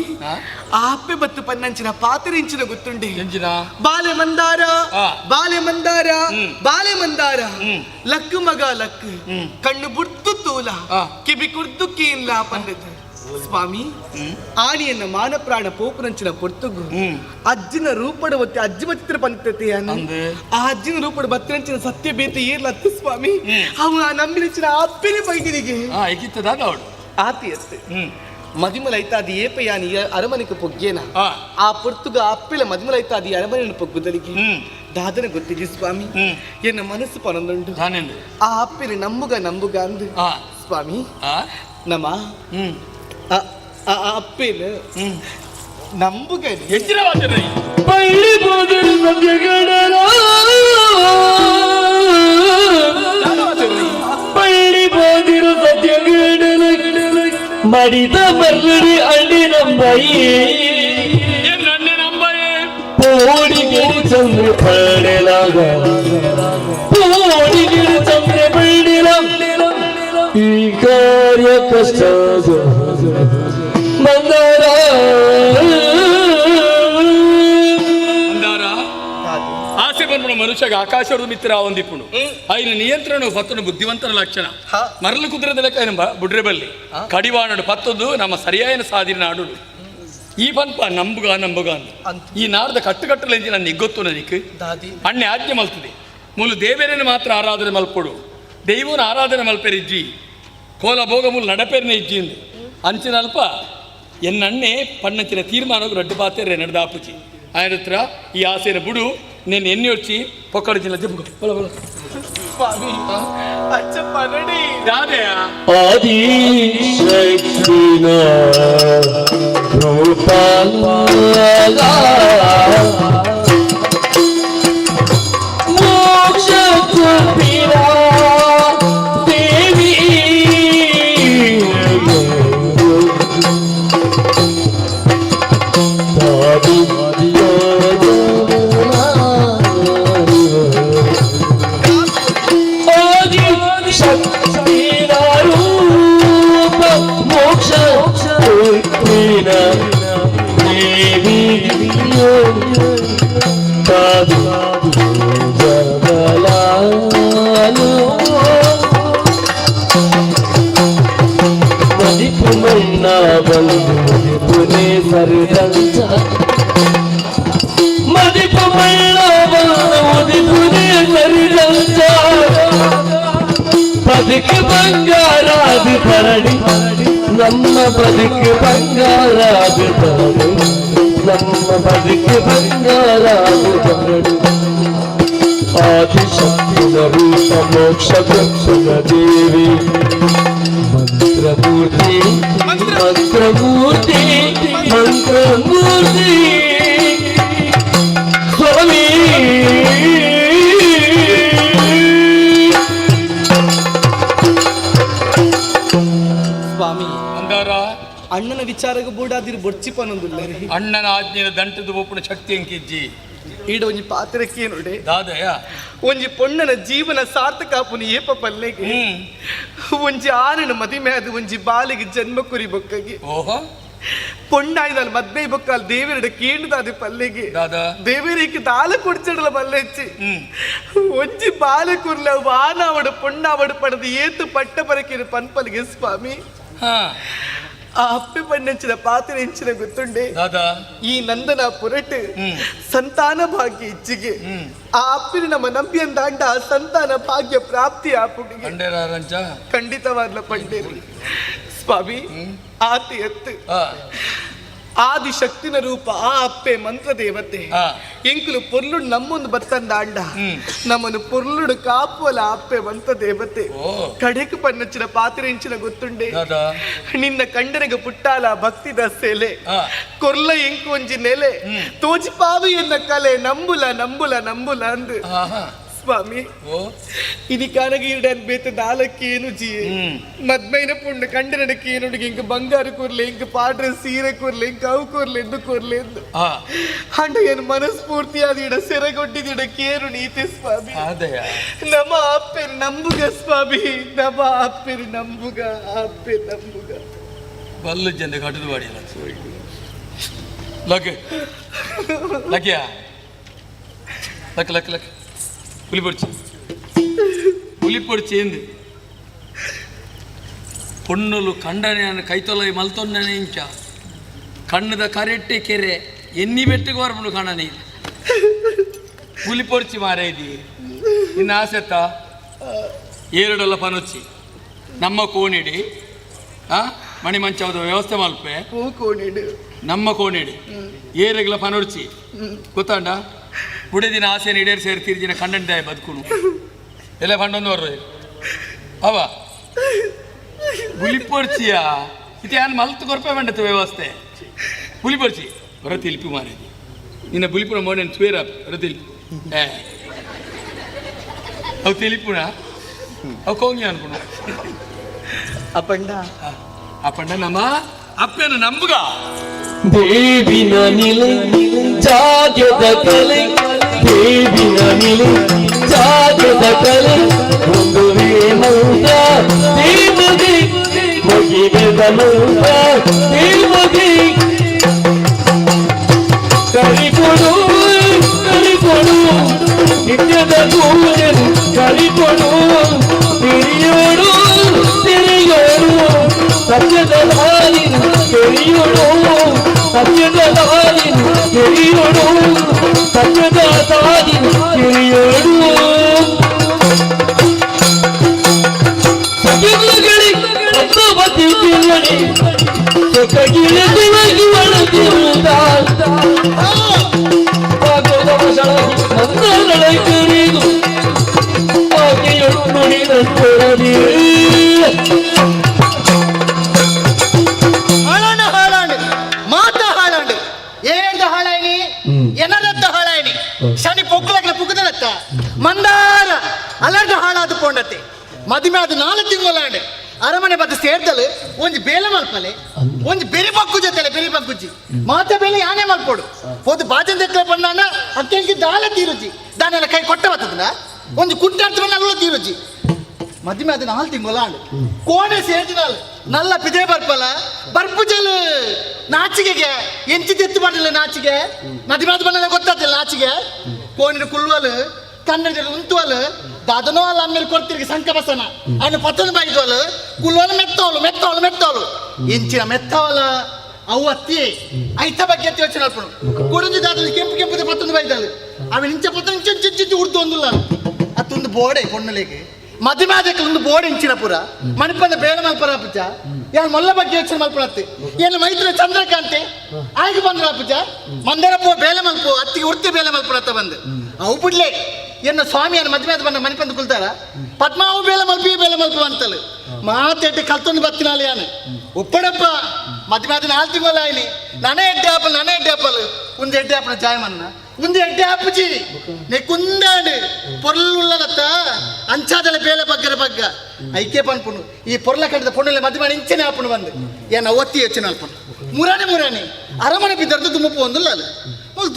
ಆ ಅಪ್ಪೆ ಬತ್ತು ಪನ್ನಂಚಿನ ಪಾತ್ರಿಂಚಿನ ಗೊತ್ತುಂಡೆ ಬಾಲೆ ಮಂದಾರ ಬಾಲೆ ಮಂದಾರ ಬಾಲೆ ಮಂದಾರ ಲಕ್ಕು ಮಗ ಲಕ್ಕು ಕಣ್ಣು ಬುಡ್ದು ತೂಲ ಕಿಬಿ ಕುರ್ದು ಕೇನ್ಲ ಪಂಡದು ಸ್ವಾಮಿ ಆಣಿಯನ್ನ ಮಾನ ಪ್ರಾಣ ಪೋಪುನಂಚಿನ ಪೊರ್ತುಗು ಅಜ್ಜಿನ ರೂಪಡ ಒತ್ತಿ ಅಜ್ಜಿ ಬತ್ತಿರ ಪಂಚತೆಯನ್ನು ಆ ಅಜ್ಜಿನ ರೂಪಡ ಬತ್ತಿರಂಚಿನ ಸತ್ಯ ಬೇತೆ ಏರ್ಲತ್ತು ಸ್ವಾಮಿ ಅವ ನಂಬಿನಿಂಚಿನ ಅಪ್ಪಿನ ಬೈದಿರಿಗೆ ಆತಿ ಅಷ್ಟೇ ಮದಿಮಲೈತಾದಿ ಏಪಯಾನಿ ಅರಮನೆಗೆ ಪೊಗ್ಗೇನ ಆ ಪೊರ್ತುಗ ಅಪ್ಪಿಲ ಮದಿಮಲೈತಾದಿ ಅರಮನೆಯನ್ನು ಪೊಗ್ಗುದಲಿಗೆ ದಾದನ ಗೊತ್ತಿಗೆ ಸ್ವಾಮಿ ಎನ್ನ ಮನಸ್ಸು ಪನೊಂದುಂಡು ಆ ಅಪ್ಪಿನ ನಂಬುಗ ಅಂದು ಸ್ವಾಮಿ ನಮ ಅಪ್ಪಿನ ನಂಬುಗ ಪಳ್ಳಿ ಬೋದರು ಸತ್ಯಗಡಲ ಪಳ್ಳಿ ಬೋದಿರು ಸತ್ಯಗಡಲ ಮಡಿದ ಮರ್ರಿ ಅಳ್ಳಿ ನಂಬಯಿ ಪೋಡಿಗೆ ಚಂದ್ರ ಪಡೆಲಾಗ ಪೋಡಿಗೆ ಚಂದ್ರ ಪಡೆಲ ಈ ಕಾರ್ಯ ಕಷ್ಟ ಮಂದಾರ ಆಸೆ ಬಂದ್ಬಿಡು ಮನುಷ್ಯಗೆ ಆಕಾಶದ ಮಿತ್ರ ಒಂದಿಪ್ಪುಡು ಐನ ನಿಯಂತ್ರಣ ಪತ್ತನು ಬುದ್ಧಿವಂತನ ಲಕ್ಷಣ ಮರಳು ಕುದುರೆದ ಲೆಕ್ಕ ಬುಡ್ರೆ ಬಲ್ಲಿ ಕಡಿವಾಣಡು ಪತ್ತೊಂದು ನಮ್ಮ ಸರಿಯಾಯನ ಸಾದಿನ ಆಡುಡು ಈ ಪನ್ಪ ನಂಬುಗ ಈ ನಾರದ ಕಟ್ಟುಕಟ್ಟಲೆಂಜಿ ನನ್ನ ಗೊತ್ತು ನನಗೆ ಅಣ್ಣೆ ಆಜ್ಞೆ ಮಲ್ತದೆ ಮೂಲು ದೇವೇರನ್ನು ಮಾತ್ರ ಆರಾಧನೆ ಮಲ್ಪೊಡು ದೈವನ ಆರಾಧನೆ ಮಲ್ಪೆರಿಜ್ಜಿ ಕೋಲ ಭೋಗ ಮೂಲ ನಡಪೆರ್ನೆ ಇಜ್ಜಿ ಅಂಚಿನ ಅಲ್ಪ ಎನ್ನಣ್ಣೆ ಪಣ್ಣಂಚಿನ ತೀರ್ಮಾನ ರಡ್ಡು ಪಾತೆರೆ ನಡೆದಾಪುಚಿ ఆయన ಹತ್ರ ಈ ಆಸೆನ ಬುಡು నేను ఎన్ని వచ్చి పొక్కడి జిల్లా చెప్పు స్వామి అచ్చప్ప నడి రాదయా ఆది శక్తిన రూపాలా మోక్ష కుపిరా దేవి బతుకు బంగారాది పరడి నమ్మ బతుకు బంగారాది పరడి నమ్మ బతుకు బంగారాది పరడి ఆదిశక్తిన రూప మోక్ష దక్షిణ దేవి మంత్రమూర్తి మంత్రమూర్తి మంత్రమూర్తి స్వామి ಸ್ವಾಮಿ ಅಂದಾರ ಅಣ್ಣನ ವಿಚಾರಕ್ಕೆ ಬೂಡಾದಿರು ಬೊಡ್ಚಿ ಪನೊಂದುಲ್ಲರಿ ಅಣ್ಣನ ಆಜ್ಞೆನ ದಂಟದ ಒಪ್ಪುನ ಶಕ್ತಿ ಅಂಕಿಜ್ಜಿ ಈಡ ಒಂಜಿ ಪಾತ್ರಕ್ಕೆ ನೋಡೆ ದಾದಯ ಒಂಜಿ ಪೊಣ್ಣನ ಜೀವನ ಸಾರ್ಥಕ ಆಪುನಿ ಏಪ ಪಲ್ಲೆಗೆ ಒಂಜಿ ಆನನ ಮದಿಮೆ ಅದು ಒಂಜಿ ಬಾಲಿಗೆ ಜನ್ಮ ಕುರಿ ಬೊಕ್ಕಗೆ ಓಹೋ ಪೊಣ್ಣಾಯ್ದಲ್ ಮದ್ವೆ ಬೊಕ್ಕಲ್ ದೇವರಡ ಕೇಂದ್ರದಾದ ಪಲ್ಲೆಗೆ ದೇವರಿಗೆ ದಾಲ ಕುಡ್ಚಡಲ ಪಲ್ಲೆಚ್ಚಿ ಒಂಜಿ ಬಾಲ ಕುರ್ಲ ವಾನಾವಡ ಪೊಣ್ಣಾವಡ ಪಡೆದು ಏತು ಪಟ್ಟ ಪರಕಿನ ಪನ್ಪಲಿಗೆ ಸ್ವಾಮಿ ಆ ಅಪ್ಪೆ ಪಣ್ಣಂಚಿನ ಪಾತ್ರ ಹೆಂಚಿನ ಗೊತ್ತುಂಡೆ ಈ ನಂದನ ಪುರಟ್ ಸಂತಾನ ಭಾಗ್ಯ ಇಚ್ಚಿಗೆ ಆ ಅಪ್ಪಿನ ನಮ್ಮ ನಂಬಿಯನ್ ದಾಂಡ ಸಂತಾನ ಭಾಗ್ಯ ಪ್ರಾಪ್ತಿ ಆಪುಡಿಗೆ ಖಂಡಿತವಾದ್ಲ ಪಂಡೇರು ಸ್ವಾಮಿ ಆತಿ ಎತ್ತು ಆದಿಶಕ್ತಿನ ರೂಪ ಆ ಅಪ್ಪೆ ಮಂತ್ರ ದೇವತೆ ಎಂಕುಲು ಪೊರ್ಲುಡು ನಮ್ಮೊಂದು ಬತ್ತಂದ ಅಂಡ ನಮ್ಮನ್ನು ಪೊರ್ಲುಡು ಕಾಪುವಲ ಅಪ್ಪೆ ಮಂತ್ರ ದೇವತೆ ಕಡೆಕು ಪನ್ನಚ್ಚಿನ ಪಾತ್ರೆ ಹೆಂಚಿನ ಗೊತ್ತುಂಡೆ ನಿನ್ನ ಕಂಡನೆಗ ಪುಟ್ಟಾಲ ಭಕ್ತಿದ ಸೆಲೆ ಕೊರ್ಲ ಎಂಕು ಒಂಜಿ ನೆಲೆ ತೋಜಿಪಾವಿ ಎನ್ನ ಕಲೆ ನಂಬುಲ ನಂಬುಲ ನಂಬುಲ ಅಂದು ಸ್ವಾಮಿ ఇది కనగీయడానికి బేత నాలకేను జీ మద్మైన పుండు కండనకి ఏనుడికి ఇంక బంగారు కూరలే ఇంక పాడ్ర సీర కూరలే ఇంక అవు కూరలు ఎందుకు కూరలేదు అంటే నేను మనస్ఫూర్తి అది ఇడ సెరగొట్టిది ఇడ కేరు నీతి స్వామి నమ ఆప్పెరు ನಂಬುಗ ಸ್ವಾಮಿ ನಮ ಆಪ್పెರು ನಂಬುಗ ಆಪ್పెರು ನಂಬುಗ ಬಲ್ಲು ಜನ ಕಟ್ಟದು ಬಾಡಿ ಲಕ್ ಲಕ್ಯಾ ಲಕ್ ಲಕ್ ಲಕ್ పులిపొడిచి ఏంది పొన్నులు కండనే కైతొల మల్తొన్ననే ఇంకా కಣ್ಣుద కరెట్టే కెరే ఎన్ని పెట్టుకోరు కಣ್ಣని పులిపొడిచి మారేది నిన్న ఆసెత్త ఏరుడల పనొచ్చి నమ్మ కోణిడి ಮಣಿ ಮಂಚದ ವ್ಯವಸ್ಥೆ ಮಲ್ಪೆ ನಮ್ಮ ಕೋಣಿಡಿ ಏರೆಗ್ಲ ಪನೊಡ್ಚಿ ಗೊತ್ತಾಂಡ ಬುಡದಿನ ಆಸೆ ಈಡೇರಿ ಸೇರಿ ತೀರ್ಜಿನ ಕಂಡಂಟಾಯ ಬದುಕುನು ಎಲ್ಲ ಪಂಡೊಂದು ಬರ್ರ ಅವ ಬುಲಿಪೊಡ್ಚಿಯ ಇದು ಏನು ಮಲ್ತು ಕೊರಪೆ ಮಂಡತ ವ್ಯವಸ್ಥೆ ಬುಲಿಪೊಡ್ಚಿ ಹೊರ ತಿಲ್ಪಿ ಮಾರಿದಿ ನಿನ್ನ ಬುಲಿಪುರ ಮೋಡನ್ ಸ್ವೇರ ಹೊರ ತಿಲ್ಪಿ ಅವು ತಿಲಿಪುಣ ಅವು ಕೋಂಗಿ ಅನ್ಪುಣ ಅಪ್ಪಂಡ ಅಪ್ಪಂಡ ನಮ್ಮ ಅಪ್ಪನ ನಂಬುಗ ದೇವಿನ ನಿಲೆ ಜಾಗ್ಯದ ಕಲೆ ದೇವಿನ ನಿಲೆ ಜಾಗ್ಯದ ಕಲೆ ಒಂದು ವೇಮಂತ ದೇವಗೆ ಮುಗಿದ ಮಂತ ದೇವಗೆ ಕರಿಕೊಡು ಕರಿಕೊಡು ನಿತ್ಯದ ಪೂಜೆನು ಕರಿಕೊಡು ತಿರಿಯೋಡು ತಿರಿಯೋಡು ಸತ್ಯದ ದಾರಿ ತೆರೆಯೋಡು ಸತ್ಯದ ಎನರತ್ತ ಹಾಳಾಯಣಿ ಶನಿ ಪೊಕ್ಕಲಕ್ಕೆ ಪುಕ್ಕದತ್ತ ಮಂದಾರ ಅಲರ್ಜ ಹಾಳಾದ ಪೋಂಡತೆ ಮದುವೆ ಆದ 4 ತಿಂಗಳಾಂಡೆ ಅರಮನೆ ಬದ್ದು ಸೇರ್ದಲು ಒಂಜಿ ಬೇಲೆ ಮಲ್ಪಲೆ ಒಂಜಿ ಬೆರಿ ಪಕ್ಕು ಜೊತೆಲೆ ಬೆರಿ ಪಕ್ಕುಜಿ ಮಾತ ಬೇಲೆ ಯಾನೇ ಮಲ್ಪೋಡು ಹೋದ್ ಬಾಜನ್ ತೆಕ್ಕಲೆ ಬಂದಾನ ಅಕ್ಕಂಗೆ ದಾಲ ತೀರುಜಿ ದಾನೆಲ್ಲ ಕೈ ಕೊಟ್ಟ ಬರ್ತದನ ಒಂಜಿ ಕುಟ್ಟಾಡ್ತವನ್ನ ಅಲ್ಲ ತೀರುಜಿ ಮದುವೆ ಆದ 4 ತಿಂಗಳಾಂಡು ಕೋಣೆ ಸೇರ್ದಿನಾಲ್ ನಲ್ಲ ಪಿದೇ ಬರ್ಪಲ ಬರ್ಪುಜಲು ನಾಚಿಗೆಗೆ ಎಂಚಿದೆತ್ತು ಮಾಡಿಲ್ಲ ನಾಚಿಗೆ ಮದುವೆ ಆದ ಬಂದಲ್ಲ ಗೊತ್ತಾದಿಲ್ಲ ನಾಚಿಗೆ ಕೋಣಿನ ಕುಲ್ವಲು ಕನ್ನಡದಲ್ಲಿ ಉಂಟುವಲು ದಾದನೋ ಅಲ್ಲ ಆಮೇಲೆ ಕೊಡ್ತಿರ್ಗಿ ಸಂಕ ಬಸನ ಅನ್ನು ಪತ್ತೊಂದು ಬಾಯಿದ್ವಲು ಕುಲ್ವಲು ಮೆತ್ತವಲು ಇಂಚಿನ ಮೆತ್ತವಲ ಅವು ಅತ್ತಿ ಐತ ಬಗ್ಗೆ ಎತ್ತಿ ಯೋಚನೆ ಅಲ್ಪನು ಕುಡಿದು ದಾದಲ್ಲಿ ಕೆಂಪು ಪತ್ತೊಂದು ಬಾಯಿದಳು ಅವ ಇಂಚ ಪತ್ತೊಂದು ಇಂಚು ಉರ್ದು ಒಂದಿಲ್ಲ ಅತ್ತೊಂದು ಬೋಡೆ ಕೊಣ್ಣಲೆಗೆ ಮದುವೆ ಆದಕ್ಕೆ ಒಂದು ಬೋರ್ಡ್ ಇಂಚಿನ ಪುರ ಮಣಿಪದ ಬೇಡ ಮಲ್ಪರ ಪೂಜ ಯಾರು ಮೊಲ್ಲ ಬಗ್ಗೆ ಯೋಚನೆ ಮಲ್ಪನತ್ತೆ ಏನು ಮೈತ್ರಿ ಚಂದ್ರಕಾಂತೆ ಆಯ್ಕೆ ಬಂದ್ರ ಪೂಜ ಮಂದರ ಪೋ ಬೇಲೆ ಮಲ್ಪು ಅತ್ತಿಗೆ ಉರ್ತಿ ಬೇಲೆ ಮಲ್ಪನತ್ತ ಬಂದು ಅವು ಬಿಡ್ಲೆ ಏನು ಸ್ವಾಮಿಯನ್ನು ಮದುವೆ ಆದ ಬಂದ ಮಣಿಪಂದು ಕುಲ್ತಾರ ಪದ್ಮಾವು ಬೇಲೆ ಮಲ್ಪು ಅಂತಲ್ಲ ಮಾತೆಟ್ಟು ಕಲ್ತೊಂದು ಬತ್ತಿನಾಲಿ ಯಾನು ಒಪ್ಪಡಪ್ಪ ಮದುವೆ ಆದ 4 ತಿಂಗಳು ಆಯ್ನಿ ನಾನೇ ಎಡ್ಡೆ ಆಪಲ್ ಒಂದು ಎಡ್ಡೆ ಆಪಲ್ ಜಾಯಮನ್ನ ಒಂದು ಎಡ್ಡೆ ಆಪುಜಿ ನೇ ಕುಂದಾಡು ಪೊರ್ಲುಳ್ಳದತ್ತ ಅಂಚಾದಲ ಬೇಲೆ ಬಗ್ಗ ಐಕೆ ಪನ್ಪುನು ಈ ಪೊರ್ಲ ಕಟ್ಟಿದ ಪೊಣ್ಣಲೆ ಮದುವೆ ಮಾಡಿ ಇಂಚನೆ ಆಪುನು ಬಂದು ಏನ ಒತ್ತಿ ಯೋಚನೆ ಅಲ್ಪನು ಮುರಾಣಿ ಅರಮನೆ ಬಿದ್ದರ್ದು ತುಮ್ಮಪ್ಪು ಒಂದಿಲ್ಲ ಅಲ್ಲಿ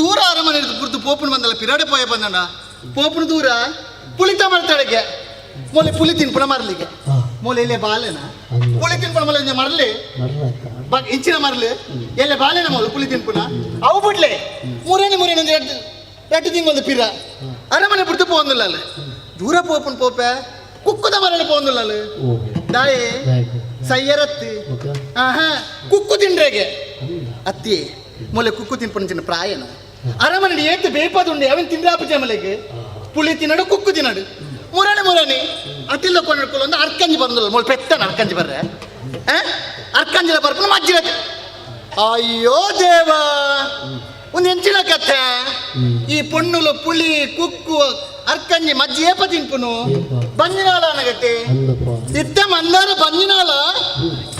ದೂರ ಅರಮನೆ ಗುರ್ದು ಪೋಪುನು ಬಂದಲ್ಲ ಪಿರಾಡೆ ಪೋಯ ಬಂದಣ್ಣ ಪೋಪುನು ದೂರ ಪುಳಿತ ಮಾಡ್ತಾಳೆಗೆ ಮೊಲೆ ಪುಲಿ ತಿನ್ಪುಣ ಮರಲಿಗೆ ಮೊಲೆ ಇಲ್ಲೇ ಬಾಲೆನ ಪುಳಿ ತಿನ್ಪುಣ ಮೊಲೆ ಮರಲಿ ಇಂಚಿನ ಮರಲಿ ಎಲ್ಲೇ ಬಾಲೆನ ಮೊಲೆ ಪುಲಿ ತಿನ್ಪುಣ ಅವು ಬಿಡ್ಲೆ ಮೂರೇನೆ ಒಂದು 2 ತಿಂಗಳು ಪಿರ ಅರಮನೆ ಬಿಡ್ತು ಪೋಂದಿಲ್ಲ ಅಲ್ಲ ದೂರ ಪೋಪುನ್ ಪೋಪೆ ಕುಕ್ಕುದ ಮರಳಿ ಪೋಂದಿಲ್ಲ ಅಲ್ಲ ದಾಯೆ ಸಯ್ಯರತ್ತಿ ಕುಕ್ಕು ತಿಂಡ್ರೆಗೆ ಅತ್ತಿ ಮೊಲೆ ಕುಕ್ಕು ತಿನ್ಪುಣ ಪ್ರಾಯನ ಅರಮನೆ ಏತು ಬೇಪದುಂಡೆ ಅವನ್ ತಿಂದ್ರಾಪುಜ ಮಲೆಗೆ ಪುಳಿ ತಿನ್ನಡು ಕುಕ್ಕು ತಿನ್ನಡು ಮುರಾಣಿ ಅತಿಲ್ಲ ಕೊಂಡ್ಕೊಳ್ಳೋ ಒಂದು ಅರ್ಕಂಜಿ ಬಂದಲ್ಲ ಮೊಳ ಪೆತ್ತನ ಅರ್ಕಂಜಿ ಬರ್ರೆ ಅರ್ಕಂಜಿಲ ಬರ್ಪನ ಮಜ್ಜಿನ ಅಯ್ಯೋ ದೇವ ಒಂದು ಹೆಂಚಿನ ಕಥೆ ಈ ಪೊಣ್ಣುಲು ಪುಳಿ ಕುಕ್ಕು ಅರ್ಕಂಜಿ ಮಜ್ಜಿ ಏಪ ತಿನ್ಪುನು ಬಂಜಿನಾಳ ಅನ್ನಗತ್ತೆ ಇತ್ತ ಮಂದಾರ ಬಂಜಿನಾಳ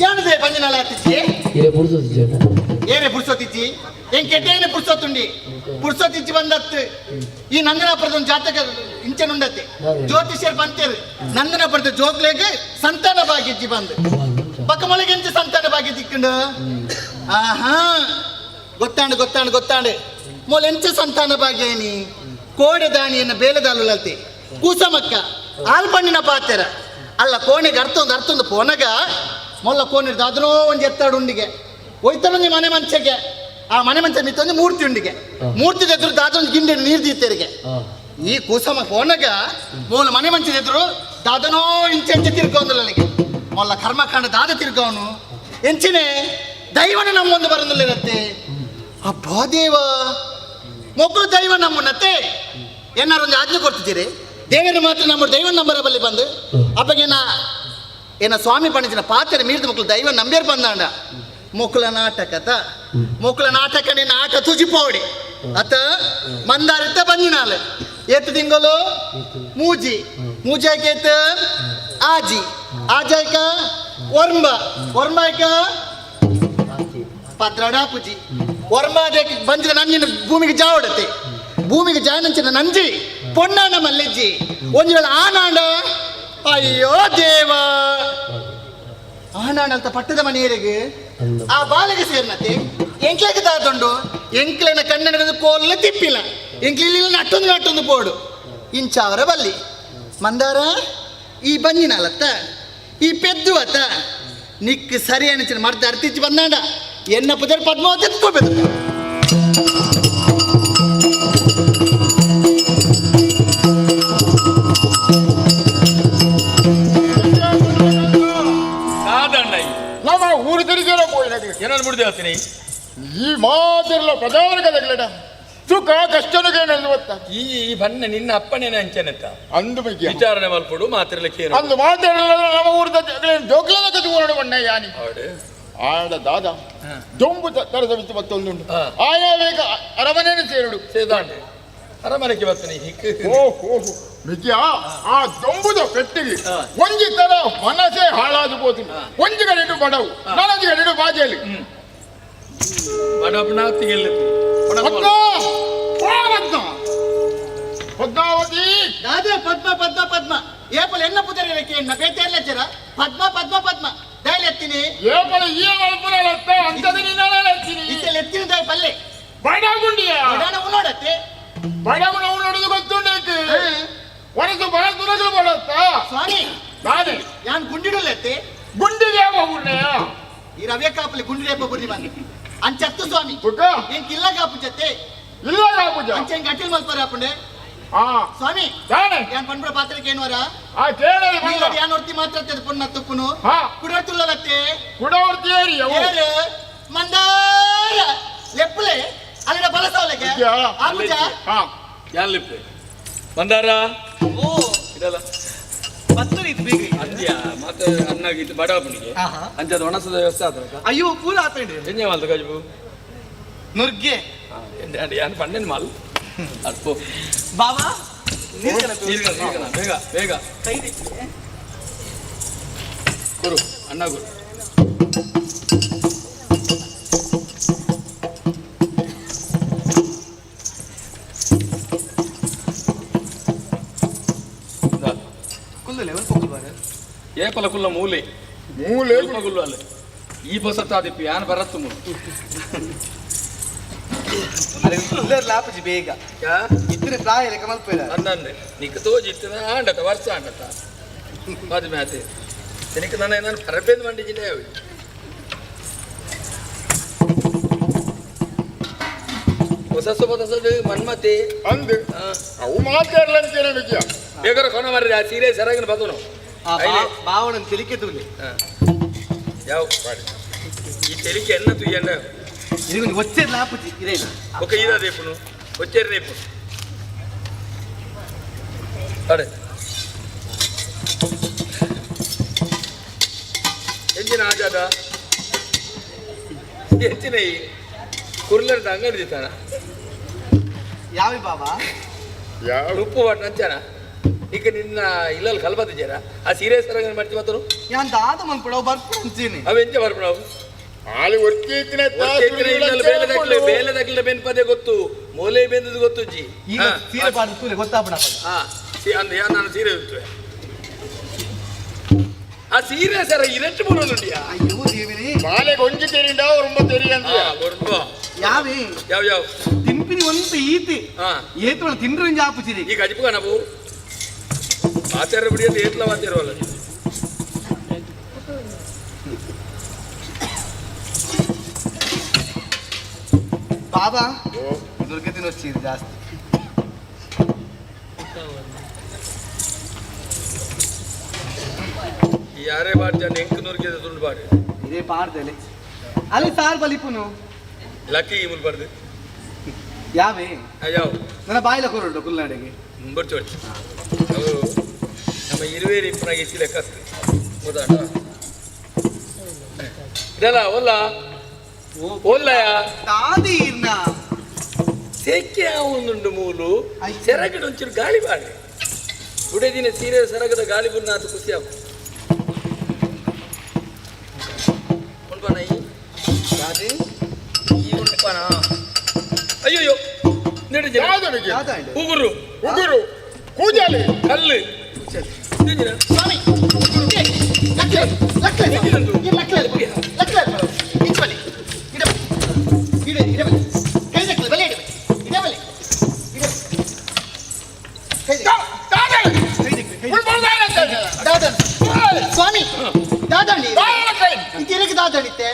ಏನದೆ ಬಂಜಿನಾಳ ಹತ್ತಿಚ್ಚಿ ಏನೇ ಪುರ್ಸೋತಿಚ್ಚಿ ಏನ್ ಕೆಟ್ಟೇನೆ ಪುರ್ಸೋತುಂಡಿ ಪುರ್ಸೋತಿಚ್ಚಿ ಬಂದತ್ತು ಈ ನಂದನಾಪುರದ ಒಂದು ಜಾತಕ ಇಂಚನುಂಡತ್ತೆ ಜ್ಯೋತಿಷ್ಯರು ಬಂತೇರು ನಂದನಾಪುರದ ಜೋಗ್ಲೆಗೆ ಸಂತಾನ ಭಾಗ್ಯಜ್ಜಿ ಬಂದು ಪಕ್ಕ ಮೊಳಗೆ ಎಂಚ ಸಂತಾನ ಭಾಗ್ಯ ತಿಕ್ಕೊಂಡು ಗೊತ್ತಾಂಡು ಮೊಲ ಎಂಚ ಸಂತಾನ ಭಾಗ್ಯ ಏನಿ ಕೋಡೆ ದಾಣಿಯನ್ನ ಬೇಲೆದಾಲುಲಲ್ತೆ ಕೂಸಮಕ್ಕ ಆಲ್ಪಣ್ಣಿನ ಪಾತೆರ ಅಲ್ಲ ಕೋಣೆಗೆ ಅರ್ಥೊಂದು ಪೋನಗ ಮೊಲ್ಲ ಕೋಣಿರ್ದು ಅದನ್ನೋ ಒಂದು ಎತ್ತಾಡು ಉಂಡಿಗೆ ಒಯ್ತಾನೊಂದು ಮನೆ ಮಂಚಗೆ ಆ ಮನೆ ಮಂಚ ನಿಂತೊಂದು ಮೂರ್ತಿ ಉಂಡಿಗೆ ಮೂರ್ತಿ ಎದುರು ದಾದೊಂದು ಗಿಂಡಿ ನೀರು ದೀತೆರಿಗೆ ಈ ಕೂಸಮ ಪೋನಗ ಮೂಲ ಮನೆ ಮಂಚದ ಎದುರು ದಾದನೋ ಇಂಚೆ ತಿರ್ಕೊಂದಿಲ್ಲ ಮೊಲ್ಲ ಕರ್ಮಕಾಂಡ ದಾದ ತಿರ್ಗವನು ಎಂಚಿನೇ ದೈವನ ನಮ್ಮೊಂದು ಬರಂದಿಲ್ಲಿರತ್ತೆ ಅಬ್ಬಾ ದೇವ ಮೊಕ್ಕಳು ದೈವ ನಮ್ಮನ್ನತ್ತೆ ಏನಾರೊಂದು ಆಜ್ಞೆ ಕೊಡ್ತಿದ್ದೀರಿ ದೇವರ ಮಾತ್ರ ನಮ್ಮ ದೈವ ನಂಬರ ಬಲ್ಲಿ ಬಂದು ಅಪ್ಪಗೇನ ಏನ ಸ್ವಾಮಿ ಪಣಿಸಿನ ಪಾತ್ರೆ ಮೀರಿದ ಮಕ್ಕಳು ದೈವ ನಂಬೇರ್ ಬಂದಾಂಡ ಮೊಕ್ಕಳ ನಾಟಕನೇ ಆಟ ತುಜಿಪೋಡಿ ಅತ ಮಂದಾರಿತ ಬಂಜಿನಾಲೆ ಏತು ತಿಂಗಳು ಮೂಜಾಯ್ಕ ಆಜಾಯ್ಕ ವರ್ಮಾಯ್ಕ ಪತ್ರಡಾಪುಜಿ ವರ್ಮಾದಕ್ಕೆ ಬಂಜಿನ ನಂಜಿನ ಭೂಮಿಗೆ ಜಾವಡತೆ ಭೂಮಿಗೆ ಜಾಯನಂಚಿನ ನಂಜಿ ಪೊಣ್ಣಾಣ ಮಲ್ಲಿಜ್ಜಿ ಒಂದು ವೇಳೆ ಆನಾಂಡ ಅಯ್ಯೋ ದೇವ ಆನಾಂಡ ಅಂತ ಪಟ್ಟದ ಮನೆಯರಿಗೆ ಆ ಬಾಲೆಗೆ ಸೇರ್ನತೆ ಎಂಕ್ಲೆಗೆ ದಾದೊಂಡು ಎಂಕ್ಲೆನ ಕನ್ನಡದ ಕೋಲ ತಿಪ್ಪಿಲ್ಲ ಎಂಕ್ಲಿಲ್ಲ ನಟ್ಟೊಂದು ಪೋಡು ಇಂಚಾವರ ಬಲ್ಲಿ ಮಂದಾರ ಈ ಬಂಜಿನಲತ್ತ ಈ ಪೆದ್ದು ಅತ್ತ ನಿಕ್ ಸರಿ ಅನಿಸಿನ ಮರ್ದ ಅರ್ತಿಚ್ಚಿ ಬಂದಾಂಡ ಎನ್ನ ಪುದರ್ ಪದ್ಮಾವತಿ ಎತ್ಕೋಬೇಕು ನಮ್ಮ ಊರು ತಿರುಗಿರೋ ಏನಾದ್ರು ಬಿಡ್ದೆ ಹೇಳ್ತೀನಿ ಈ ಮಾತಿರಲ್ಲ ಪ್ರಜಾವರ್ಗದ ಸುಖ ಕಷ್ಟನಿಗೆ ಗೊತ್ತಾ ಈ ಬಣ್ಣ ನಿನ್ನ ಅಪ್ಪನೇನ ಅಂಚೆನತ್ತ ಅಂದು ಬಗ್ಗೆ ವಿಚಾರಣೆ ಮಲ್ಪಡು ಮಾತಿರಲಿಕ್ಕೆ ಅಂದು ಮಾತಿರಲ್ಲ ನಮ್ಮ ಊರದ ಜೋಕ್ಲದ ಕಥೆ ಬಣ್ಣ ಯಾನಿ ಆಡ ದಾದ ದೊಂಬು ತರದ ವಿತ್ತು ಮತ್ತೊಂದುಂಟು ಆಯಾ ವೇಗ ಅರಮನೆಯನ್ನು ಸೇದಾಂಡೆ ಅರಮನೆಗೆ ಬರ್ತಾನೆ ಓಹೋ ನಿಜ ಆ ದೊಂಬುದ ಪೆಟ್ಟಿಗೆ ಒಂಜಿ ತರ ಮನಸ್ಸೇ ಹಾಳಾದು ಹೋತು ಒಂಜಿ ಗಡಿಡು ಬಡವು ನಾನೊಂದು ಗಡಿಡು ಬಾಜೆಯಲ್ಲಿ ಬಡವನಾತಿಗೆ ಪದ್ಮಾವತಿ ದಾದ ಪದ್ಮ ಪದ್ಮ ಪದ್ಮ ಏಪಲ ಎನ್ನ ಪುದರಕ್ಕೆ ಎನ್ನ ಬೇತೆರ್ಲಜ್ಜರ ಪದ್ಮ ಪದ್ಮ ಪದ್ಮ ದಯಲ್ ಎತ್ತಿನಿ ಏಪಲ ಈ ಮಲ್ಪುರಲತ್ತ ಅಂತದ ನಿನ್ನಾಲ ಎತ್ತಿನಿ ಇತ್ತಲ್ ಎತ್ತಿನ ದಯ ಪಲ್ಲೆ ಬಡಗುಂಡಿಯ ಬಡಾನ ಉನ್ನೋಡತ್ತೆ ಬಡಗುಣ ಉನ್ನೋಡುದು ಗೊತ್ತುಂಡೈತಿ ಒನಸು ಬಹಳ ದುರಗಳು ಬಡತ್ತ ಸ್ವಾಮಿ ನಾನೇ ಯಾನ್ ಗುಂಡಿಡುಲೆತ್ತೆ ಗುಂಡಿಗೆ ಹೋಗುಣ್ಣೆಯ ಈ ರವ್ಯ ಕಾಪಲಿ ಗುಂಡಿರೇಪ ಬುರ್ರಿ ಬಂದು ಅಂಚತ್ತು ಸ್ವಾಮಿ ಬುಕ್ಕ ಏನ್ ಕಿಲ್ಲ ಕಾಪು ಜತ್ತೆ ಇಲ್ಲ ಪೂಜ ಅಂಚೆನ್ ಗಟ್ಟಿಲ್ ಮಲ್ಪರ ಹಾಪುಂಡೆ ಹಾ ಸ್ವಾಮಿ ನಾನೇ ಯಾನ್ ಪಂಡ್ರ ಪಾತ್ರಕ್ಕೆ ಏನ್ವರ ಆ ಕೇಳಿ ಬಂದ ಯಾನ್ ಹೊರ್ತಿ ಮಾತ್ರ ಪುಣ್ಣ ತುಪ್ಪುನು ಹಾ ಕುಡರ್ತುಳ್ಳಲತ್ತೆ ಕುಡವರ್ತಿ ಏರಿ ಅವು ಏರು ಮಂದಾರ ಲೆಪ್ಪಲೆ ಅಲ್ಲಡ ಬಲಸವಲೆಗೆ ಆ ಪೂಜ ಹಾ ಯಾನ್ ಲಿಪ್ಪೆ ಬಂದಾರ ಓ ಇದಲ್ಲ ಬತ್ತರಿ ಇದು ಬೇಗ ಅಂದ್ಯ ಮತ್ತೆ ಅನ್ನಾಗಿತ್ತು ಬಡಾಪಣಿಗೆ ಅಂಚದ ಒಣಸದ ವ್ಯವಸ್ಥೆ ಆದ್ರೆ ಅಯ್ಯೋ ಪೂರ ಆತಂಡಿ ಎಂಜೆ ಮಾಲ್ದ ಗಜಬು ನುರ್ಗೆ ಯಾನ್ ಪಂಡೆನ್ ಮಾಲ್ ಅಪ್ಪು ಬಾಬಾ ನೀರ್ಗನ ಬೇಗ ಬೇಗ ಕೈ ಗುರು ಅಣ್ಣ ಗುರು ಕುಲ್ಲು ಲೆವೆಲ್ ಹೋಗ್ಬಾರ ಏಪಲ ಕುಲ್ಲ ಮೂಲೆ ಮೂಲೆ ಕುಲ್ಲು ಅಲ್ಲ ಈ ಬಸತ್ತಾದಿಪ್ಪಿ ಯಾನ್ ಬರತ್ತು ಮೂಲ ಅರೆ ಕುಲ್ಲರ್ ಲಾಪಜಿ ಬೇಗ ಇತ್ತಿನ ಪ್ರಾಯ ಲೆಕ್ಕ ಮಲ್ಪೇರ ಅನ್ನಂದೆ ನಿಕ್ಕ ತೋಜಿತ್ತಿನ ಆಂಡತ ವರ್ಷ ಆಂಡತ ಮಾದಿ ಮ್ಯಾತೆ ನಿನಕ್ಕೆ ನಾನು ಪರಬೇಂದು ಮಂಡಿಜಿನೇ ಅವಿ ಹೊಸದು ಮನ್ಮತೆ ಅಂದು ಅವು ಮಾತಾಡ್ಲಂತೇನೆ ವಿಜಯ ಬೇಗರ ಕೊನ ಮರ್ರಿ ಆ ಸೀರೆ ಸರಾಗಿನ ಬದನು ಬಾವಣನ್ ತೆಲಿಕೆ ತೂಲಿ ಯಾವ ಈ ತೆಲಿಕೆ ಎನ್ನ ತುಯ್ಯಂಡ ಇದು ಒಚ್ಚೆ ಲಾಪಜಿ ಇರೇನು ఒక ఈరా రేపును వచ్చేరు రేపు అడే ఎంచిన ఆజాద ఎంచిన కుర్లర్ దంగడి దితానా ಯಾವಿ ಬಾಬಾ ಉಪ್ಪು ವಾಟ್ ನಂಚಾನ ಈಗ ನಿನ್ನ ಇಲ್ಲಲ್ಲಿ ಕಲ್ಬದ ಜರ ಆ ಸೀರೆ ಸರಂಗ ಮಾಡ್ತಿ ಮತ್ತನು ಯಾನ್ ದಾದ ಮನ್ಪಡೋ ಬರ್ಪು ಅಂತೀನಿ ಅವ ಎಂಚ ಬರ್ಪಣವು ಆಲಿ ಒರ್ಕೀತಿನ ಬೇಲೆ ತಗ್ಲಿನ ಬೆನ್ಪದೆ ಗೊತ್ತು ಮೂಲೆ ಬೆಂದದು ಗೊತ್ತು ಜಿ ಈಗ ಸೀರೆ ಪಾಡು ತೂಲೆ ಗೊತ್ತಾಪಡ ಹಾ ನಾನು ಸೀರೆ ಇರ್ತೇವೆ ಆ ಸೀರೆ ಸರ ಇರಟ್ಟು ಬರೋದಿಯಾ ಅಯ್ಯೋ ದೇವಿನೇ ಮಾಲೆ ಗೊಂಜಿ ತೆರಿಂಡ ರೊಂಬ ತೆರಿಯಂತ ಬರುಂಬ ಯಾವಿ ಯಾವ ತಿನ್ಪಿನಿ ಒಂದು ಈತಿ ಏತು ತಿಂಡ್ರು ಇಂಜ ಆಪುಚಿರಿ ಈಗ ಅಜಿಪುಗ ನಾವು ಆಚಾರ್ಯ ಬಿಡಿಯಲ್ಲಿ ಏತ್ಲ ಮಾತಿರುವಲ್ಲ ಬಾಬಾ ದುರ್ಗತಿನ వచ్చింది ಜಾಸ್ತಿ ಯಾರೇ ಮಾಡ್ತಾನೆ ಎಂಕನೂರಿಗೆ ದುಡ್ಡು ಬಾಡಿ ಇದೇ ಪಾಡ್ದಲ್ಲಿ ಅಲ್ಲಿ ಸಾರ್ ಬಲಿಪುನು ಲಕ್ಕಿ ಮುಲ್ ಬರ್ದು ಯಾವೇ ಯಾವ ನನ್ನ ಬಾಯಿಲ ಕೊರಡು ಕುಲ್ನಾಡಿಗೆ ಬರ್ಚೋಡಿ ಅವು ನಮ್ಮ ಇರುವೇರಿ ಇಪ್ಪನಾಗಿ ಇಸಿ ಲೆಕ್ಕ ಹೌದಾ ಇದಲ್ಲ ಒಲ್ಲ ಒಲ್ಲಯ ದಾದಿ ಇರ್ನ ಸೆಕ್ಕೆ ಅವನುಂಡು ಮೂಲು ಸೆರಗಡ ಒಂಚೂರು ಗಾಳಿ ಬಾಡಿ ಉಡೇದಿನ ಸೀರೆ ಸೆರಗದ ಗಾಳಿ ಬುನ್ನ ಅದು ಖುಷಿ ಆಗು ಉಂಡ್ಪಾನ ದಾದಿ ಈ ಉಂಡ್ಪಾನ ಅಯ್ಯೋ ನಡಿ ಉಗುರು ಉಗುರು ಕೂಜಾಲಿ ಕಲ್ಲು ಸ್ವಾಮಿ ಲಕ್ಲೆ ಲಕ್ಲೆ ಲಕ್ಲೆ ಲಕ್ಲೆ ಇಚ್ಬಲಿ ಇಡೆ ಇಡೆ ಕೈ ಲಕ್ಲೆ ಬಲೆ ಇಡೆ ಇಡೆ ಬಲೆ ಇಡೆ ಕೈ ದಾದನ್ ಸ್ವಾಮಿ ದಾದಣ್ಣ ಇತಿರಿಗೆ ದಾದಣ್ಣಿತ್ತೆ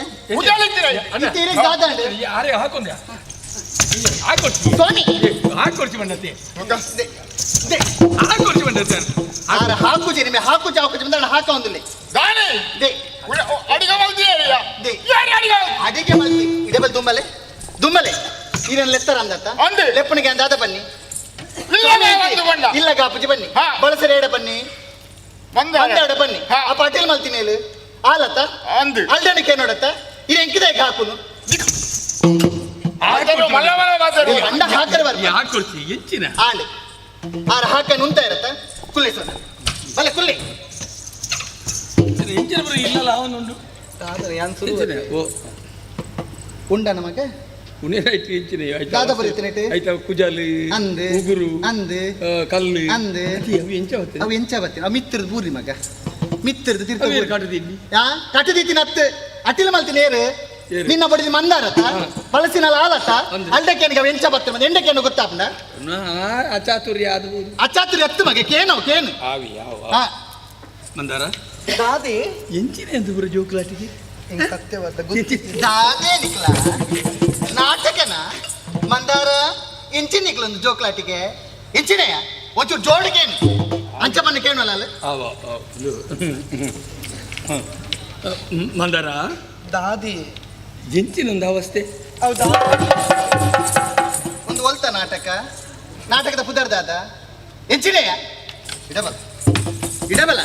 ಇತಿರಿಗೆ ದಾದಣ್ಣ ಯಾರೇ ಹಾಕೊಂಡ್ಯಾ ಸ್ವಾಮಿ ಹಾಕೊಡ್ಸಿ ಬಂದತಿ ಹಾಕೊಡ್ಸಿ ಬಂದತಿ ಆರ ಹಾಕುಜಿ ನಿಮಗೆ ಹಾಕು ಚಾಕು ಬಂದ ಹಾಕ ಒಂದಿಲ್ಲ ದಾನಿ ದೇ ಅಡಿಗೆ ಮಲ್ದಿಯಾ ದೇ ಅಡಿಗೆ ಮಲ್ದಿ ಇಡೆ ಬಲ್ ದುಂಬಲೆ ದುಂಬಲೆ ಇದನ್ನ ಲೆತ್ತರ ಅಂದತ್ತ ಅಂದೆ ಲೆಪ್ಪನಿಗೆ ಅಂದಾದ ಬನ್ನಿ ಇಲ್ಲ ಗಾಪುಜಿ ಬನ್ನಿ ಬಳಸರೆ ಎಡೆ ಬನ್ನಿ ಮಂದಾಡ ಬನ್ನಿ ಆ ಪಾಟೀಲ್ ಮಲ್ತೀನಿ ಇಲ್ಲಿ ಆಲತ್ತ ಅಂದು ಅಲ್ದಣಿಕೆ ನೋಡತ್ತ ಇದು ಎಂಕಿದೆ ಹಾಕುನು ಅಂಡ ಹಾಕರೆ ಬರ್ತಾರೆ ಹಾಕೊಡ್ಸಿ ಹೆಚ್ಚಿನ ಆಂಡ್ ಆರ ಹಾಕ ನುಂತ ಇರತ್ತ ಕುಲ್ಲೆ ಸೋನ ಬಲೆ ಕುಲ್ಲೆ ಎಂಚಿನ ಬರೀ ಇಲ್ಲಲ್ಲ ಅವನುಂಡು ದಾದನ ಯಾನ್ ಸುರು ಓ ಉಂಡ ನಮಗೆ ಉನೇರಾಯ್ತು ಹೆಂಚಿನ ದಾದ ಬರೀತಿನೇಟ್ ಆಯ್ತಾ ಕುಜಾಲು ಅಂದ್ ಉಗುರು ಅಂದ್ ಕಲ್ಲು ಅಂದ್ ಅವು ಎಂಚ ಬರ್ತದೆ ಅವು ಎಂಚ ಬತ್ತೀನಿ ಅವು ಮಿತ್ತರ್ದು ಬೂರಿ ಮಗ ಮಿತ್ತರ್ದು ಅವೇನು ತಿರ್ತ ಕಾಟದಿಲ್ಲಿ ಕಟ್ಟದಿತ್ತಿನ ಅತ್ತೆ ಅಟ್ಟಿಲ ಮಲ್ತಿನ ಏರು ನಿನ್ನ ಬಡಿದ ಮಂದಾರತ ಬಳಸಿನಲ್ಲ ಆಲತ್ತ ಅಲ್ಡಕ್ಕೇನಿಗೆ ಅವು ಎಂಚ ಬತ್ತೆ ಮತ್ತೆ ಎಂಡಕ್ಕೇನು ಗೊತ್ತಾಪಂಡ ಅಚಾತುರ್ಯ ಅದು ಅಚಾತುರಿ ಹತ್ತು ಮಗೆ ಕೇನೋ ಕೇನು ಆವಿ ಯಾವ ಮಂದಾರ ದಾದೆ ಎಂಚಿನ ಎಂದು ಬರೋ ಜೋಕ್ಲಾಟಿಗೆ ಸತ್ಯವಾದ ದಾದೆ ನಿಕ್ಲ ನಾಟಕನ ಮಂದಾರ ಇಂಚಿ ನಿಕ್ಲೊಂದು ಜೋಕ್ಲಾಟಿಗೆ ಇಂಚಿನೆಯ ಒಂಚೂರು ಜೋಡಿಗೇನು ಅಂಚಮನ್ನ ಕೇಳಲ್ಲ ಅಲ್ಲ ಮಂದಾರ ದಾದಿ ಎಂಚಿನೊಂದು ಅವಸ್ಥೆ ಹೌದಾ ಒಂದು ಒಲ್ತ ನಾಟಕದ ಪುದರ್ದಾದ ಎಂಚಿನೆಯ ಇಡಬಲ್ಲ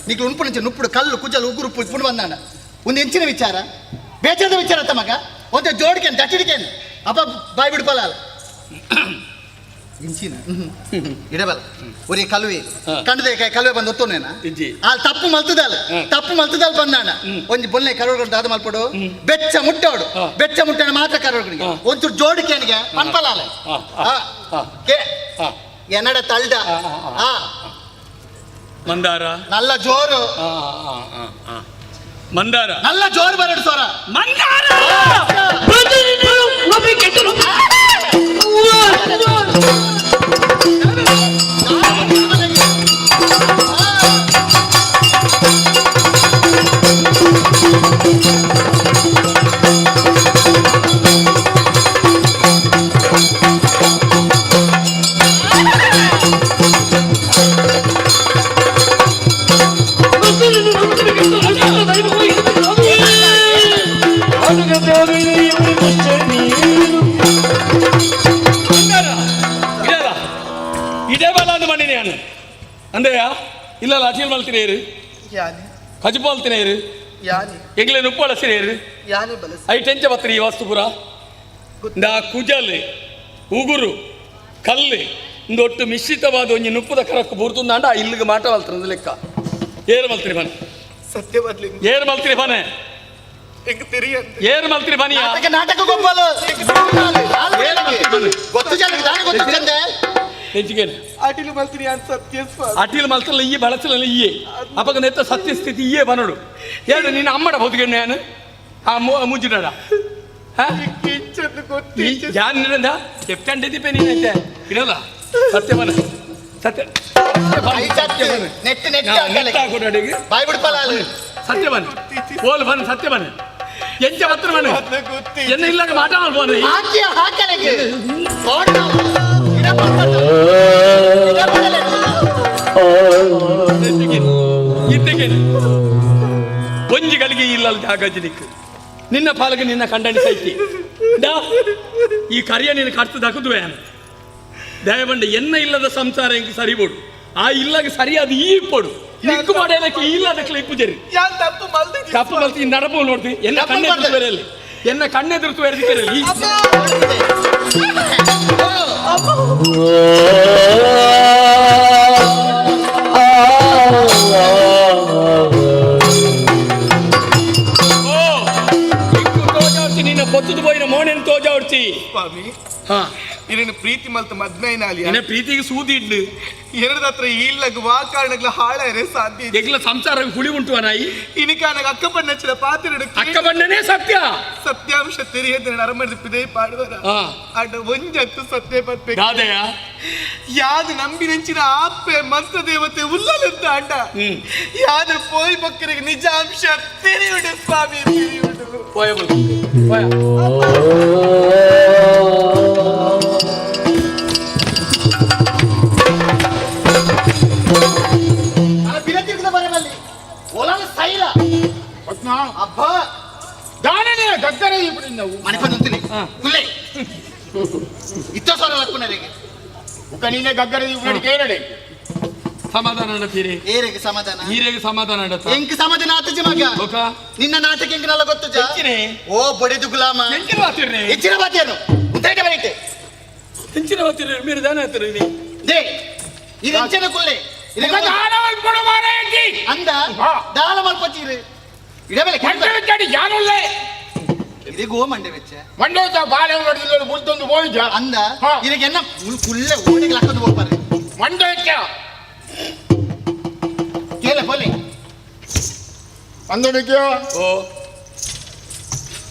ನೀನು ಉಣ್ಪುಣ ನುಪ್ಪುಡು ಕಲ್ಲು ಕುಜಲು ಉಗುರು ಪುಣ್ ಬಂದಾನ ಒಂದು ಎಂಚಿನ ವಿಚಾರ ಬೇಚಾದ ವಿಚಾರ ತಮಗ ಒಂದು ಜೋಡಿಕೆ ದಟ್ಟಿಡಿಕೇನು ಅಪ್ಪ ಬಾಯ್ ಬಿಡ್ಪಲ್ಲ ಇಂಚಿನ ಇಡಬಲ್ಲ ಒರಿ ಕಲುವೆ ಕಂಡದೆ ಕಲುವೆ ಬಂದು ಒತ್ತೋನೇನ ಆ ತಪ್ಪು ಮಲ್ತದಲ್ಲ ಬಂದಾಣ ಒಂದು ಬೊಲ್ಲೆ ಕರೋಡ್ಗಳು ದಾದ ಮಲ್ಪಡು ಬೆಚ್ಚ ಮುಟ್ಟೋಣ ಮಾತ್ರ ಕರೋಡ್ಗಳಿಗೆ ಒಂಚೂರು ಜೋಡಿಕೆನಿಗೆ ಪನ್ಪಲಾಲ ಎನ್ನಡ ತಳ್ದ ಮಂದಾರ ನಲ್ಲ ಜೋರು ಮಂದಾರ ನಲ್ಲ ಜೋರು ಬರಡು ಸ್ವರ ಮಂದಾರ ಇದೇ ಬಲ ಅಂದು ಮಾಡಿನಿ ನಾನು ಅಂದೆಯಾ ಇಲ್ಲಲ್ಲ ಅಚೀಲ್ ಮಲ್ತಿನೇರು ಕಜುಪಾಲ್ತಿನೇರು ಎಂಗ್ಲೆ ನುಪ್ಪಳ ಸಿರೇರು ಐಟೆಂಚ ಬತ್ರಿ ಈ ವಾಸ್ತುಪುರ ನಾ ಕುಜಲ್ ಉಗುರು ಕಲ್ಲು ಒಂದು ಒಟ್ಟು ಮಿಶ್ರಿತವಾದ ಒಂದು ನುಪ್ಪದ ಕರಕ್ಕು ಬುರ್తుందంಡ ಇಲ್ಲಿಗೆ ಮಾಟ ಮಲ್ತಾರೆ ಲೆಕ್ಕ ಏರು ಮಲ್ತಿರಿ ಬನ್ನಿ ಏರು ಮಲ್ತಿರಿ ಬನ್ನಿ ಏರು ಮಲ್ತಿರಿ ಬನ್ನಿ ನಾಟಕ ಗೊಬ್ಬಲು ಗೊತ್ತು ನೆಂಚಿಗೇನು ಅಟಿಲ್ ಮಲ್ತಲ್ಲ ಈ ಬಳಸಲ್ಲ ಈಯೇ ಅಪಗ ನೆತ್ತ ಸತ್ಯ ಸ್ಥಿತಿ ಈಯೇ ಬನೋಡು ಹೇಳು ನಿನ್ನ ಅಮ್ಮಡ ಹೋದ್ಗೆ ನಾನು ಆ ಮುಜ್ಜಿಡ ಯಾನಿರಂದ ಎಪ್ಕಂಡಿದ್ದೀಪೆ ನೀನೈತೆ ಇರಲ್ಲ ಸತ್ಯ ಬನ ಸತ್ಯ ಸತ್ಯ ಬನ್ ಓಲ್ ಬನ್ ಸತ್ಯ ಬನ್ ಎಂಚ ಹತ್ರ ಬನ್ ಎನ್ನ ಇಲ್ಲಾಗ ಮಾಟ ಮಾಡ್ಬೋದು ಒಂಜಿಗಳಿಗೆ ಇಲ್ಲಲ್ಲ ಜಾಗಜನಿಕ್ ನಿನ್ನ ಪಾಲಗೆ ನಿನ್ನ ಕಂಡಣಿ ಸೈತಿ ಈ ಕಾರ್ಯ ನೀನು ಕಟ್ತು ದಕ್ಕದುವೆ ದಯವಂಡ ಎನ್ನ ಇಲ್ಲದ ಸಂಸಾರ ಹೆಂಗೆ ಸರಿಬೋಡು ಆ ಇಲ್ಲಾಗ ಸರಿಯಾದ ಈ ಇಪ್ಪಡು ನಿಕ್ಕು ಮಾಡೋದಕ್ಕೆ ಇಲ್ಲದಕ್ಕೆ ಇಪ್ಪುಜರಿ ತಪ್ಪು ಮಲ್ತಿ ನಡಪು ನೋಡ್ತಿ ಎನ್ನ ಕಣ್ಣೆದುರು ಬೇರೆಯಲ್ಲಿ ಎನ್ನ ಕಣ್ಣೆದುರು ಬೇರೆದಿಕ್ಕರಲ್ಲಿ ನಿನ್ನ పొత్తుకు పోయిన మోనెని తోజావుడ్చి ಸ್ವಾಮಿ ಇದನ್ನು ಪ್ರೀತಿ ಮಲ್ತ ಮದ್ಮೇನಾಲಿ ನಿನ್ನ ಪ್ರೀತಿಗೆ ಸೂದಿ ಇಡ್ಡು ಎರಡ ಹತ್ರ ಇಲ್ಲಗ ವಾಕಾರಣಗಳ ಹಾಳಾರೆ ಸಾಧ್ಯ ಎಗ್ಲ ಸಂಸಾರ ಹುಳಿ ಉಂಟು ಅನಾಯಿ ಇನಿಕಾನಗ ಅಕ್ಕ ಬಣ್ಣಚ್ಚಿನ ಪಾತ್ರ ಅಕ್ಕ ಬಣ್ಣನೇ ಸತ್ಯ ಸತ್ಯಾಂಶ ತೆರೆಯದ ನರಮದ ಪಿದೇ ಪಾಡುವರ ಅಡ ಒಂಜತ್ತು ಸತ್ಯ ಬರ್ಬೇಕು ದಾದಯ ಯಾದು ನಂಬಿನೆಂಚಿನ ಆಪ್ಪೆ ಮಂತ್ರ ದೇವತೆ ಉಲ್ಲಲೆಂತ ಅಡ್ಡ ಯಾದ ಪೋಯ್ ಬಕ್ಕರಿಗೆ ನಿಜಾಂಶ ತೆರೆಯುಡು ಸ್ವಾಮಿ ತೆರೆಯುಡು ಪೋಯ ಪೋಯ అబ్బా దాననే దగ్గర ఇప్పుడు నువ్వు మన పని ఉంటుంది కుల్లే ఇత్త సోర లక్కునది ఒక నీనే దగ్గర ఇప్పుడు కేనడే ಸಮಾಧಾನ ನಡೀರಿ ಏರೆಗೆ ಸಮಾಧಾನ ಈರೆಗೆ ಸಮಾಧಾನ ನಡತ ಎಂಕ ಸಮಾಧಾನ ಆತಜಿ ಮಗ ಲೋಕ ನಿನ್ನ ನಾಟಕ ಎಂಕನಲ್ಲ ಗೊತ್ತು ಜಾ ಓ ಬಡಿದು ಗುಲಾಮ ಎಂಚಿನ ವಾತಿರ್ನೆ ಎಂಚಿನ ವಾತಿಯನು ಉಂಟೈಟ ಬರೈತೆ ಎಂಚಿನ ವಾತಿರ್ನೆ ಮೀರು ದಾನ ಆತಿರ್ನೆ ದೇ ಇದು ಎಂಚಿನ ಕುಲ್ಲೆ ಇದು ದಾನ ಮಲ್ಪಡು ಮಾರಾಯಂತಿ ಅಂದ ದಾನ ಮಲ್ಪಚ್ಚಿರು ಇಡಬೇಲೆ ಕಡಿ ಯಾನುಲ್ಲೆ ಬರ್ತೇನೆ ಗೋ ಮಂಡೆ ವೆಚ್ಚ ಮಂಡೆ ಬಾಳೆ ನೋಡಿದ್ರೆ ಮುಲ್ತೊಂದು ಹೋಯ್ಜ ಅಂದ ಇದಕ್ಕೆ ಎನ್ನ ಕುಲ್ಲೆ ಓಡಿಗೆ ಲಕ್ಕದು ಹೋಗ್ತಾರೆ ಮಂಡೆ ವೆಚ್ಚ ಕೇಳ ಪೋಲಿ ಅಂದನಿಗೆ ಓ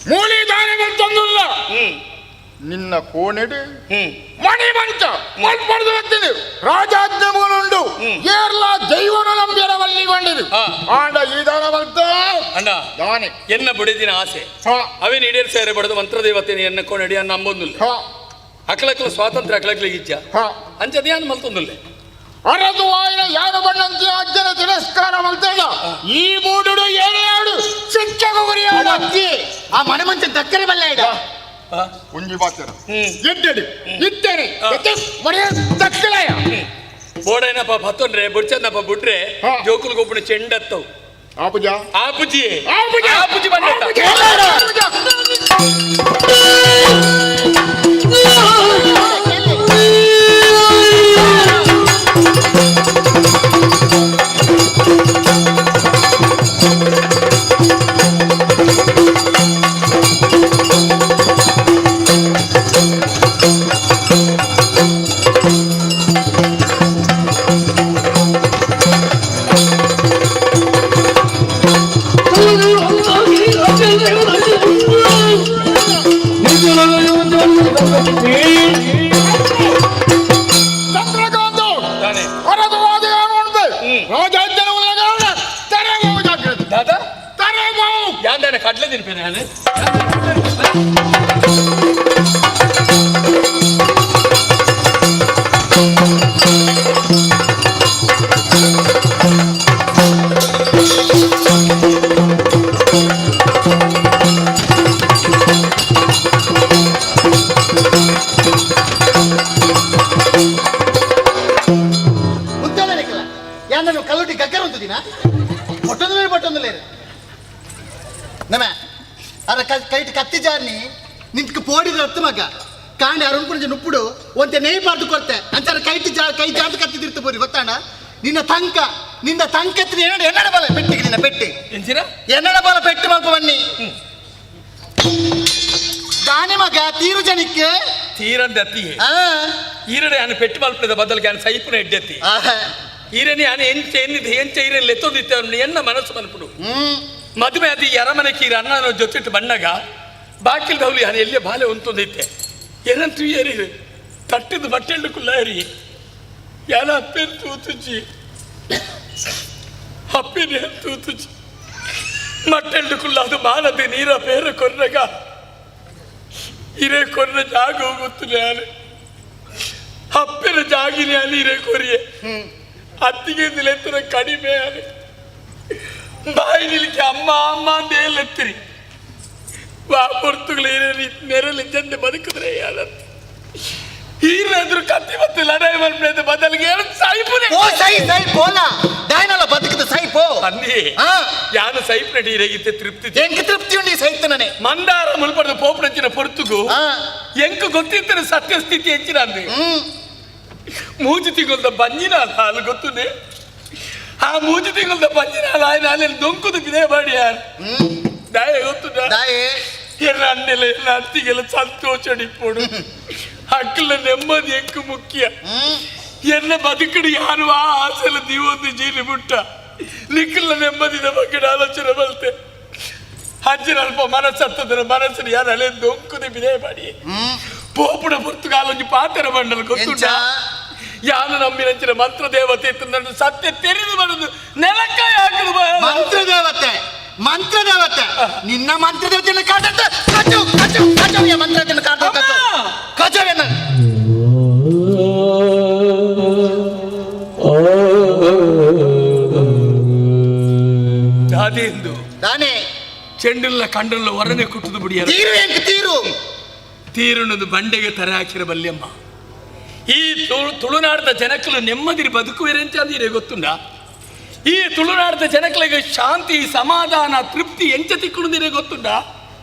ಮೂಲಿ ದಾನ ಬಂತೊಂದಿಲ್ಲ ನಿನ್ನ ಕೋಣೆಡು ಮಣಿ ಬಂತ ಮಲ್ಪಡ್ದು ಬರ್ತೀನಿ ರಾಜಾಜ್ಞೆಗಳುಂಡು ಏರ್ಲ ದೈವನ ನಂಬಿರ ಬಲ್ಲಿ ಕೊಂಡಿರು ಆಂಡ ಈ ದಾನ ಬಂತ ಅಣ್ಣ ದಾನೆ ಎನ್ನ ಬುಡಿದಿನ ಆಸೆ ಅವೇ ನೀಡೇರು ಸೇರೆ ಬಡದು ಮಂತ್ರದೇವತೆನ ಎನ್ನ ಕೋಣಡಿ ಅನ್ನ ಅಂಬೊಂದುಲ್ಲ ಅಕಲಕ್ಕಲ ಸ್ವಾತಂತ್ರ್ಯ ಅಕಲಕ್ಕಲಿಗೆ ಇಜ್ಜ ಅಂಚದೇನು ಮಲ್ತೊಂದುಲ್ಲೆ ಅರದು ವಾಯಿನ ಯಾರು ಬಣ್ಣಂತೆ ಅಜ್ಜನ ತಿರಸ್ಕಾರ ಮಲ್ತೇಗ ಈ ಮೂಡುಡು ಏನೇ ಆಡು ಶಿಕ್ಷಕ ಗುರಿಯಾಡು ಅಕ್ಕಿ ಆ ಮನೆ ಮಂಚ ದಕ್ಕರೆ ಬಲ್ಲ ಇಡ ಉಂಜಿ ಬಾತರ ಎಡ್ಡಡಿ ಇಟ್ಟೇನೆ ಮನೆಯ ದಕ್ಕಲೆಯ ಬೋಡೇನಪ್ಪ ಬತ್ತೊಂಡ್ರೆ ಬುಡ್ಚಂದಪ್ಪ ಬಿಟ್ರೆ ಜೋಕುಲ್ ಗೊಬ್ಬನ ಚೆಂಡತ್ತವು ಆಪುಜ ಆಪುಜಿ ಆಪುಜ ಆಪುಜಿ ಬಂದ ಕಡ್ಲೆ ತಿನ್ಪೇನೆ ನಾನು ಕಲ್ಲುಟಿ ಗಕ್ಕರ ದಿನ ಬಟ್ಟೊಂದು ನಮ ಅರ ಕೈಟ್ ಕತ್ತಿ ಜಾರ್ನಿ ನಿಂತ್ಕ ಪೋಡಿದ್ರೆ ಹತ್ತು ಮಗ ಕಾಂಡೆ ಅರುಣ್ ಕುಂಜ ನುಪ್ಪುಡು ಒಂತೆ ನೇಯ್ ಪಾರ್ದು ಕೊಡ್ತೆ ಅಂಚಾರ ಕೈ ಜಾರ್ದು ಕತ್ತಿದಿರ್ತ ಬೋರಿ ಗೊತ್ತಾಣ ನಿನ್ನ ತಂಕತ್ರಿ ಎನ್ನಡ ಬಲ ಪೆಟ್ಟಿಗೆ ನಿನ್ನ ಪೆಟ್ಟಿ ಎನ್ನಡ ಬಲ ಪೆಟ್ಟು ಮಲ್ಪ ಬನ್ನಿ ದಾನೆ ಮಗ ತೀರು ಜನಿಕ್ಕೆ ತೀರಂದತ್ತಿ ಈರಡೆ ನಾನು ಪೆಟ್ಟು ಮಲ್ಪದ ಬದಲಿಗೆ ನಾನು ಸೈಪುನ ಎಡ್ಡೆತ್ತಿ ಈರನಿ ನಾನು ಎಂಚ ಈರಲ್ಲಿ ಎತ್ತೊಂದಿತ್ತೆ ಎನ್ನ ಮನಸ್ಸು ಮಲ್ಪುಡು ಮದುವೆ ಅದು ಅರಮನೆ ಕೀರ ಅನ್ನ ಜೊತೆಟ್ಟು ಬಣ್ಣಗ ಬಾಕಿಲ್ ದೌಲಿ ನಾನು ಎಲ್ಲೇ ಬಾಲೆ ಹೊಂತೊಂದಿತ್ತೆ ಏನಂತೂ ಏರಿ ತಟ್ಟಿದ್ದು ಬಟ್ಟೆಂಡು ಕುಲ್ಲಾರಿ ಯಾನ ಅಪ್ಪೇನು ತೂತುಜಿ ಅಪ್ಪೇನು ತೂತುಜಿ ಮಟ್ಟೆಂಡು ಕುಲ್ಲಾದು ಮಾನದ ನೀರ ಬೇರೆ ಕೊರ್ರಗ ಇರೇ ಕೊರ್ರ ಜಾಗ ಹೋಗುತ್ತು ನಾನು ಅಪ್ಪನ ಜಾಗಿನ ಅಲ್ಲಿ ಇರೇ ಕೊರಿಯೆ ಅತ್ತಿಗೆ ಎತ್ತರ ಕಡಿಮೆ ಆನೆ ಬಾಯಿ ನಿಲ್ಕೆ ಅಮ್ಮ ಅಮ್ಮ ಅಂತ ಹೇಳತ್ತೀರಿ ವಾ ಪೊರ್ತುಗಳು ನೆರಳಿ ಜಂದೆ ಬದುಕಿದ್ರೆ ಯಾರಂತ ಈರಾದ್ರೂ ಕತ್ತಿ ಮತ್ತು ಲಡಾಯಿ ಮಾಡ್ಬಿಡ ಬದಲಿಗೆ ಬದುಕಿದ ಸೈಪೋ ಅನ್ನಿ ಯಾನು ಸೈಪ್ ನಡಿ ಇರಗಿತ್ತೆ ತೃಪ್ತಿ ಎಂಕ ತೃಪ್ತಿ ಉಂಡಿ ಸೈತನೇ ಮಂದಾರ ಮುಲ್ಪಡ್ದ ಪೋಪನಂಚಿನ ಪೊರ್ತುಗು ಎಂಕ ಗೊತ್ತಿರ್ತಾರೆ ಸತ್ಯಸ್ಥಿತಿ ಹೆಚ್ಚಿನ ಅಂದೆ ಮೂಜಿ ತಿಂಗಳದ ಬಂಜಿನ ಹಾಲು ಗೊತ್ತುನೆ ಆ ಮೂಜಿ ತಿಂಗಳದ ಬಂಜಿನ ಹಾಲು ನಾಲೆಲ್ಲಿ ದೊಂಕುದು ಬಿದೆ ಮಾಡಿ ಯಾರು ದಾಯ ಗೊತ್ತುಂಟ ಎಲ್ಲ ಅನ್ನೆಲ್ಲ ಎಲ್ಲ ಅತ್ತಿಗೆಲ್ಲ ಸಂತೋಷ ಅಡಿಪೋಡು ಅಕ್ಕಲ ನೆಮ್ಮದಿ ಎಂಕ ಮುಖ್ಯ ಎನ್ನ ಬದುಕಡಿ ಯಾರು ಆ ಆಸೆಲ್ಲ ದೀವೊಂದು ಜೀಲಿ ಬಿಟ್ಟ ನಿಕ್ಕಲ ನೆಮ್ಮದಿನ ಬಗ್ಗೆ ಆಲೋಚನೆ ಬಲ್ತೆ ಅಜ್ಜನ ಅಲ್ಪ ಮನಸ್ಸತ್ತದ್ರ ಮನಸ್ಸನ್ನು ಯಾರು ಅಲೆ ದೊಂಕುದು ಬಿದೆ ಮಾಡಿ ಪೋಪುಡ ಪುರ್ತಗಾಲೊಂದು ಪಾತ್ರ ಮಂಡಲ ಗೊತ್ತುಂಟ ಯಾನು ನಮ್ಮಿನಂಚಿನ ಮಂತ್ರ ದೇವತೆ ನನ್ನ ಸತ್ಯ ತೆರೆದು ಬರುದು ನೆಲಕ್ಕಾಯಿ ಹಾಕಲು ಮಂತ್ರ ದೇವತೆ ನಿನ್ನ ಮಂತ್ರ ದೇವತೆಯನ್ನು ಕಾಟ ಕಚವ್ಯ ಮಂತ್ರ ಕಾಟ ಕಚವ್ಯ ದಾದೆಂದು ದಾನೆ ಚೆಂಡುಲ್ಲ ಕಂಡಲ್ಲ ಹೊರನೆ ಕುಟ್ಟದು ಬಿಡಿಯ ತೀರುಣದು ಬಂಡೆಗೆ ತರ ಹಾಕಿರ ಬಲ್ಯಮ್ಮ ಈ ತುಳುನಾಡದ ಜನಕ್ಕಲು ನೆಮ್ಮದಿ ಬದುಕುವೇರೆ ಅಂತ ಅಂದಿರೆ ಗೊತ್ತುಂಡ ಈ ತುಳುನಾಡದ ಜನಗಳಿಗೆ ಶಾಂತಿ ಸಮಾಧಾನ ತೃಪ್ತಿ ಎಂಚ ತಿಕ್ಕುದಿರೆ ಗೊತ್ತುಂಡ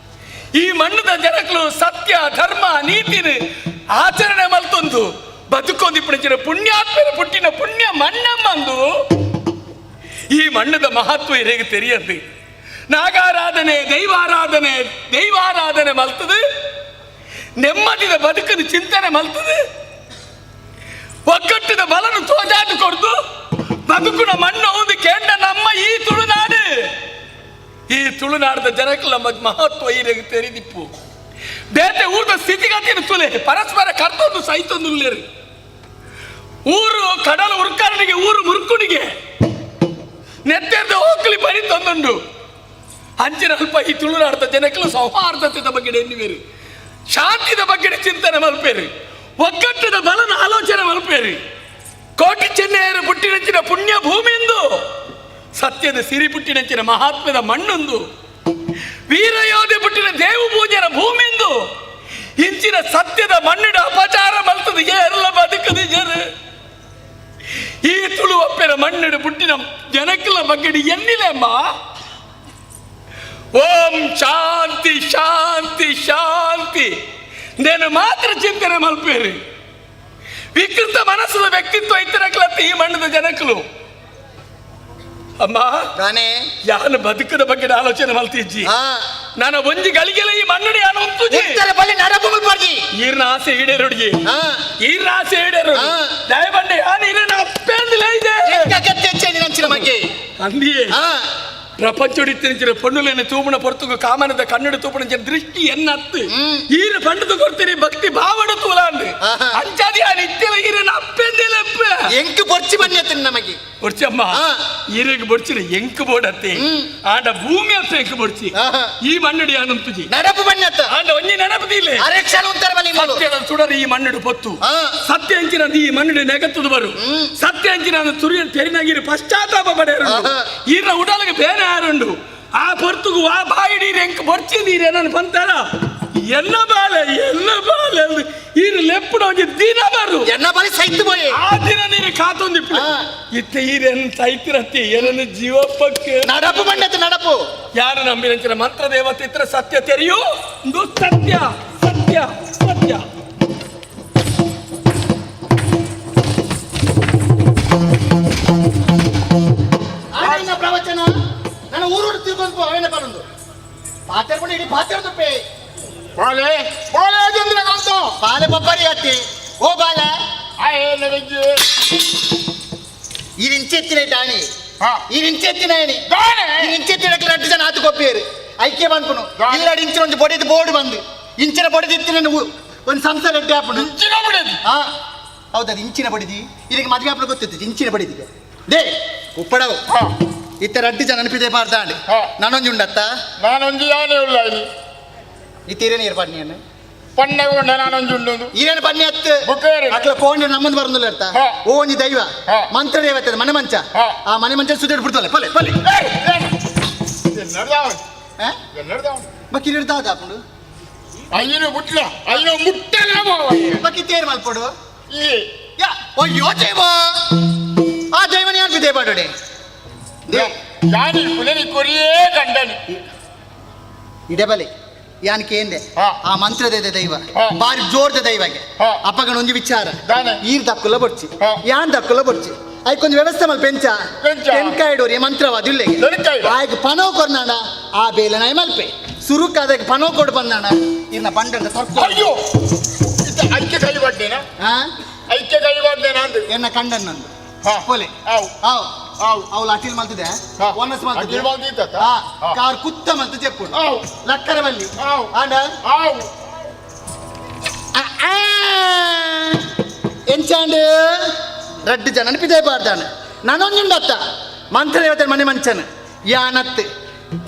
ಈ ಮಣ್ಣದ ಜನಕ್ಕಲು ಸತ್ಯ ಧರ್ಮ ನೀತಿನ ಆಚರಣೆ ಮಲ್ತೊಂದು ಬದುಕೊಂದಿಪ್ಪಣ ಪುಣ್ಯಾತ್ಮನ ಪುಟ್ಟಿನ ಪುಣ್ಯ ಮಣ್ಣಮ್ಮಂದು ಈ ಮಣ್ಣದ ಮಹತ್ವ ಇರೇಗೆ ತೆರೆಯದು ನಾಗಾರಾಧನೆ ದೈವಾರಾಧನೆ ಮಲ್ತದೆ, ನೆಮ್ಮದಿದ ಬದುಕದ ಚಿಂತನೆ ಮಲ್ತದೆ, ಒಗ್ಗಟ್ಟಿದ ಬಲನು ತೋಜಾದು ಕೊಡ್ದು ಬದುಕುನ ಮಣ್ಣು ಒಂದು ಕೆಂಡ ನಮ್ಮ ಈ ತುಳುನಾಡದ ಜನಕ್ಕೆ ನಮ್ಮ ಮಹತ್ವ ಈರೆಗೆ ತೆರೆದಿಪ್ಪು ಬೇತೆ ಊರದ ಸ್ಥಿತಿಗತಿನ ತುಲೆ ಪರಸ್ಪರ ಕರ್ತೊಂದು ಸೈತೊಂದು ಉಳ್ಳೇರಿ ಊರು ಕಡಲ ಉರ್ಕರನಿಗೆ ಊರು ಮುರುಕುನಿಗೆ ನೆತ್ತೆರ್ದ ಹೋಗ್ಲಿ ಬರಿ ತಂದುಂಡು ಅಂಚಿನ ಅಲ್ಪ ಈ ತುಳುನಾಡದ ಜನಕ್ಕೆ ಸೌಹಾರ್ದತೆದ ಬಗ್ಗೆ ಎನ್ನುವೇರು, ಶಾಂತಿದ ಬಗ್ಗೆ ಚಿಂತನೆ ಮಲ್ಪೇರಿ, ಒಗ್ಗಟ್ಟದ ಬಲನ ಆಲೋಚನೆ ಮಲ್ಪೇರಿ. ಕೋಟಿ ಚೆನ್ನೈಯರು ಪುಟ್ಟಿನಂಚಿನ ಪುಣ್ಯ ಭೂಮಿಯೆಂದು, ಸತ್ಯದ ಸಿರಿ ಪುಟ್ಟಿನಂಚಿನ ಮಹಾತ್ಮದ ಮಣ್ಣೊಂದು, ವೀರಯೋಧೆ ಪುಟ್ಟಿನ ದೇವು ಪೂಜನ ಭೂಮಿಯೆಂದು, ಇಂಚಿನ ಸತ್ಯದ ಮಣ್ಣಿನ ಅಪಚಾರ ಮಲ್ತದ ಎಲ್ಲ ಬದುಕದ ಜನ ಈ ತುಳು ಒಪ್ಪೆರ ಮಣ್ಣಿನ ಪುಟ್ಟಿನ ಜನಕ್ಕಲ ಬಗ್ಗಡಿ ಎನ್ನಿಲೆಮ್ಮ. ಓಂ ಶಾಂತಿ ಶಾಂತಿ ಶಾಂತಿ నేను ಮಾತ್ರ ಚಿಂತನೆ ಮಲ್ಪೇರಿ. ವಿಕೃತ ಮನಸ್ಸದ ವ್ಯಕ್ತಿತ್ವ ಇತರಕ್ಲತ್ತ ಈ ಮಣ್ಣದ ಜನಕ್ಕಲು ಅಮ್ಮ ಯಾನು ಬದುಕದ ಬಗ್ಗೆ ಆಲೋಚನೆ ಮಲ್ತಿಜ್ಜಿ. ನಾನು ಒಂಜಿ ಗಳಿಗೆಲ್ಲ ಈ ಮಣ್ಣಡಿ ಯಾನು ಈರ್ನ ಆಸೆ ಈಡೇರುಡಿಗೆ ಈರ್ನ ಆಸೆ ಈಡೇರು ದಯಬಂಡೆ ಯಾನು ಇರೇನ ಅಪ್ಪೇಂದಿಲ್ಲ ಇದೆ ಅಂದಿಯೇ ಪ್ರಪಂಚ ಪೊಣ್ಣುಲೇನೆ ತೂಮಣ ಪೊರ್ತುಗು ಕಾಮನದ ಕನ್ನಡ ತೂಪಣ ದೃಷ್ಟಿ ಎನ್ನತ್ತು ಈರು ಪಂಡದು ಕೊಡ್ತೀರಿ ಭಕ್ತಿ ಭಾವನ ತೂಲಾಂಡು ಅಂಚಾದಿ ಆ ನಿತ್ಯಲ ಈರನ ಅಪ್ಪೆಂದಿಲೆಪ್ಪ ಎಂಕು ಬೊರ್ಚಿ ಬನ್ಯತ್ತೆ ನಮಗೆ ಬೊರ್ಚಮ್ಮ ಈರಿಗೆ ಬೊರ್ಚಿನ ಎಂಕು ಬೋಡತ್ತೆ ಆಂಡ ಭೂಮಿ ಅತ್ತ ಎಂಕು ಬೊರ್ಚಿ ಈ ಮಣ್ಣಡಿ ಅನಂತುಜಿ ನಡಪು ಬನ್ಯತ್ತ ಆಂಡ ಒಂಜಿ ನೆನಪದಿಲ್ಲ ಅರೆಕ್ಷಣ ಉಂತರ ಬಲಿ ಸತ್ಯದ ಸುಡರಿ ಈ ಮಣ್ಣಡು ಪೊತ್ತು ಸತ್ಯ ಅಂಚಿನ ಈ ಮಣ್ಣಡಿ ನೆಗತ್ತದು ಬರು ಸತ್ಯ ಅಂಚಿನ ತುರಿಯ ತೆರಿನಾಗಿರಿ ಪಶ್ಚಾತ್ತಾಪ ಪಡೆಯರು ಈರ್ನ ಉಡಾಲಗೆ ಬೇರೆ ಯಾರುಂಡು ಆ ಪೊರ್ತುಗು ಆ ಬಾಯಿಡಿ ಎಂಕ್ ಬೊರ್ಚಿದೀರಿ ನನ್ನ ಬಂತಾರ ಎನ್ನ ಬಾಲೆ ಈರು ಲೆಪ್ಪುಡ ಒಂಜಿ ದಿನ ಬರು ಎನ್ನ ಬಾಲಿ ಸೈತು ಬೋಯೆ ಆ ದಿನ ನೀರು ಕಾತೊಂದಿಪ್ಪು ಇತ್ತ ಈರೆನ್ ಸೈತಿರತ್ತಿ ಏನನ್ನು ಜೀವಪ್ಪಕ್ಕೆ ನಡಪು ಮಂಡತೆ ನಡಪು ಯಾರು ನಂಬಿರಂಚಿನ ಮಂತ್ರ ದೇವತೆ ಇತ್ರ ಸತ್ಯ ತೆರೆಯು ಸತ್ಯ ಸತ್ಯ ಸತ್ಯ ಪ್ರವಚನ ನನ್ನ ಊರು ತಿಳ್ಕೊಂಡು ಅವನ ಬರೋದು ಪಾತ್ರೆ ಇಡೀ ಪಾತ್ರೆ ತುಪ್ಪೆ ಬಾಲೆ ಬಾಲೆ ಚಂದ್ರ ಕಾಂತ ಬಾಲೆ ಬಬ್ಬರಿ ಹತ್ತಿ ಓ ಬಾಲ ಈ ಇಂಚೆತ್ತಿನ ಟಾಣಿ ಈ ಇಂಚೆತ್ತಿನ ಏನಿ ಈ ಇಂಚೆತ್ತಿನ 2 ಜನ ಆತು ಕೊಪ್ಪೇರು ಐಕ್ಯ ಬಂದ್ಪುನು ಇಲ್ಲ ಇಂಚಿನ ಒಂದು ಬೊಡಿದ ಬೋರ್ಡ್ ಬಂದು ಇಂಚಿನ ಬಡಿದಿತ್ತಿನ ಒಂದು ಸಂಸಾರ ರೆಡ್ಡಿ ಹಾಪುಡು ಇಂಚಿನ ಬಡಿದಿ ಹೌದದು ಇಂಚಿನ ಬಡಿದಿ ಇದಕ್ಕೆ ಮದುವೆ ಹಾಪಲು ಗೊತ್ತಿತ್ತು ಇಂಚಿನ ಬಡಿದಿದೆ ದೇ ಉಪ್ಪಡವು ಇತ್ತ 2 ಜನ ನೆನಪಿದೆ ಪಾರ್ದಾಂಡ್ ನಾನೊಂಜಿ ಉಂಡತ್ತ ನಾನೊಂಜಿ ಯಾನೇ ಉಳ್ಳ ಇತ್ತ ಇರೇನು ಏರ್ ಪನ್ನಿಯನ್ನು ಪಣ್ಣೆ ಉಂಡ ನಾನೊಂಜಿ ಉಂಡು ಇರೇನು ಪನ್ನಿ ಹತ್ತು ಅಟ್ಲ ಕೋಂಡ ನಮ್ಮಂದು ಬರಂದಿಲ್ಲ ಇರ್ತ ಓ ಒಂಜಿ ದೈವ ಮಂತ್ರ ದೇವತೆ ಮನೆ ಮಂಚ ಆ ಮನೆ ಮಂಚ ಸುತ್ತಿಟ್ಟು ಬಿಡ್ತಲ್ಲ ಪಲೆ ಪಲೆ ಮಕ್ಕಿ ಹಿಡ್ದಾದ ಹಾಕೊಂಡು ಅಯ್ಯನು ಮುಟ್ಲ ಅಯ್ಯೋ ಮುಟ್ಟಲ್ಲ ಮಕ್ಕಿ ತೇರು ಮಲ್ಪಡು ಅಯ್ಯೋ ಜೈವ ಆ ಜೈವನ ಯಾರು ಬಿದ್ದೆ ಬಾಡೋಡೆ ಯಾನಿ ಕುಲನಿ ಕೊರಿಯೇ ಗಂಡನಿ ಇಡಬಲೆ ಯಾನ್ ಕೇಂದೆ ಆ ಮಂತ್ರದ ದೈವ ಬಾರಿ ಜೋರ್ದ ದೈವಗೆ ಅಪ್ಪಗಣ ಒಂಜಿ ವಿಚಾರ ಈರ್ ದಕ್ಕುಲ ಬೊಡ್ಚಿ ಯಾನ್ ದಕ್ಕುಲ ಬೊಡ್ಚಿ ಆಯ್ಕೊಂದು ವ್ಯವಸ್ಥೆ ಮಲ್ ಪೆಂಚ ತೆನ್ಕಾಯಿಡೋರಿ ಮಂತ್ರವಾದ ಇಲ್ಲೆಗೆ ಆಯ್ಕೆ ಪನೋ ಕೊರ್ನಾಡ ಆ ಬೇಲೆ ನಾಯಿ ಮಲ್ಪೆ ಸುರುಕಾದ ಪನೋ ಕೊಡು ಬಂದಾಣ ಇನ್ನ ಬಂಡ ತರ್ಕೊ ಐಕ್ಯ ಕೈ ಬಡ್ಡೇನ ಐಕ್ಯ ಕೈ ಬಡ್ಡೇನ ಅಂದು ಎನ್ನ ಕಂಡನ್ ನಂದು ಪೋಲೆ ಅವಳು ಅಟಿಲ್ ಮಲ್ತಿದೆ ಒನ್ನಸ್ ಮಲ್ತಿದೆ ಕಾರ್ ಕುತ್ತ ಮಲ್ತ ಚೆಪ್ಪುಡು ಲಕ್ಕರ ಬಲ್ಲಿ ಆಂಡ ಎಂಚಾಂಡ್ 2 ಜನ ನೆನಪಿದೆ ಬಾರ್ದಾನ ನಾನೊಂದುಂಡತ್ತ ಮಂತ್ರ ದೇವತೆ ಮನೆ ಮಂಚನ ಯಾನತ್ತು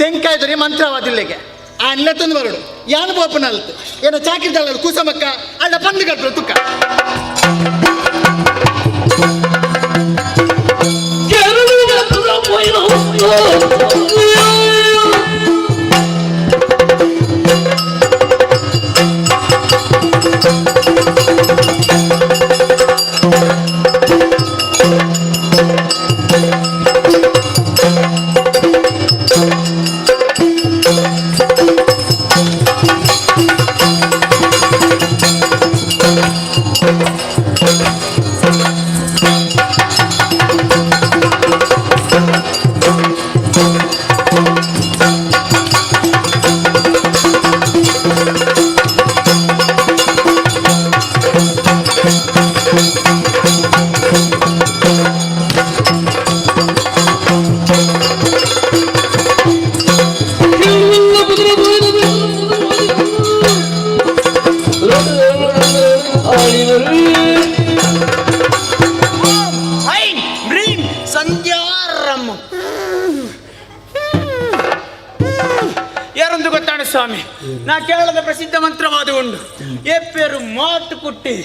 ತೆಂಕಾಯ್ದರಿ ಮಂತ್ರವಾದಿಲ್ಲೆಗೆ ಆ ನೆತ್ತೊಂದು ಬರಡು ಯಾನು ಬೋಪನ ಅಲ್ತು ಏನೋ ಚಾಕಿರ್ದಲ್ಲ ಕೂಸಮಕ್ಕ ಅಲ್ಲ ಪಂದು ಕಟ್ಟರು ತುಕ್ಕ ಐನ್ ಬ್ರೀನ್ ಸಂಧ್ಯಾರಮ್ಮ ಯಾರೊಂದು ಗೊತ್ತಾಣ ಸ್ವಾಮಿ, ನಾ ಕೇರಳದ ಪ್ರಸಿದ್ಧ ಮಂತ್ರವಾದ ಉಂಡು ಏಪೇರು ಮಾತು ಕುಟ್ಟಿ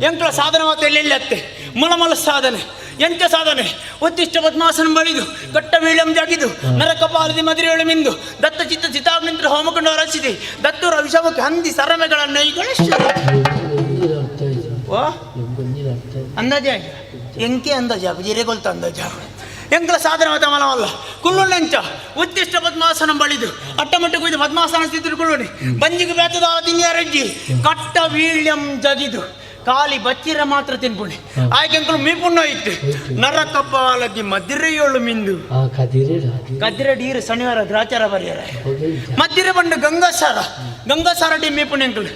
ಎಂಕ್ಲ ಸಾಧನ ಮಾತು ಎಲ್ಲೆಲ್ಲತ್ತೆ ಮಲಮಲ ಸಾಧನೆ ಎಂತ ಸಾಧನೆ ಉತ್ತಿಷ್ಟ ಪದ್ಮಾಸನ ಬಳಿದು ಕಟ್ಟ ವೀಳ್ಯಂ ಜಾಗಿದು ನರಕಪಾಲದಿ ಮದಿರೇಳು ಮಿಂದು ದತ್ತ ಚಿತ್ತ ಚಿತಾಗ್ನಿಂತ್ರ ಹೋಮಕೊಂಡು ರಚಿಸಿ ದತ್ತೂರ ವಿಷಮಕ್ಕೆ ಹಂದಿ ಸರಮೆಗಳನ್ನು ಓ ಅಂದಾಜ ಎಂಕೆ ಅಂದಾಜ ಜಿರೆಗೊಲ್ತ ಅಂದಾಜ ಎಂಕಲ ಸಾಧನ ಮತ ಮಲವಲ್ಲ ಕುಳ್ಳುಂಡೆಂಚ ಉತ್ತಿಷ್ಟ ಪದ್ಮಾಸನ ಬಳಿದು ಅಟ್ಟಮಟ್ಟ ಕುಯ್ದು ಪದ್ಮಾಸನ ಸ್ಥಿತಿ ಕುಳ್ಳುಣಿ ಬಂಜಿಗೆ ಬೇತದ ತಿನ್ಯಾರಜ್ಜಿ ಕಟ್ಟ ವೀಳ್ಯಂ ಜಗಿದು ಕಾಲಿ ಬಚ್ಚಿರ ಮಾತ್ರ ತಿನ್ಪುಣಿ ಆಯ್ಕೆಂಕಲು ಮೀಪುಣ್ಣ ಇತ್ತು ನರಕಪಾಲಗಿ ಮದಿರೆಯೋಳು ಮಿಂದು ಕದಿರೆ ಡೀರು ಶನಿವಾರ ಗ್ರಾಚಾರ ಬರ್ಯಾರ ಮದಿರೆ ಬಂಡು ಗಂಗಾಸಾರ ಡಿ ಮೀಪುಣ್ಣ ಎಂಕಲು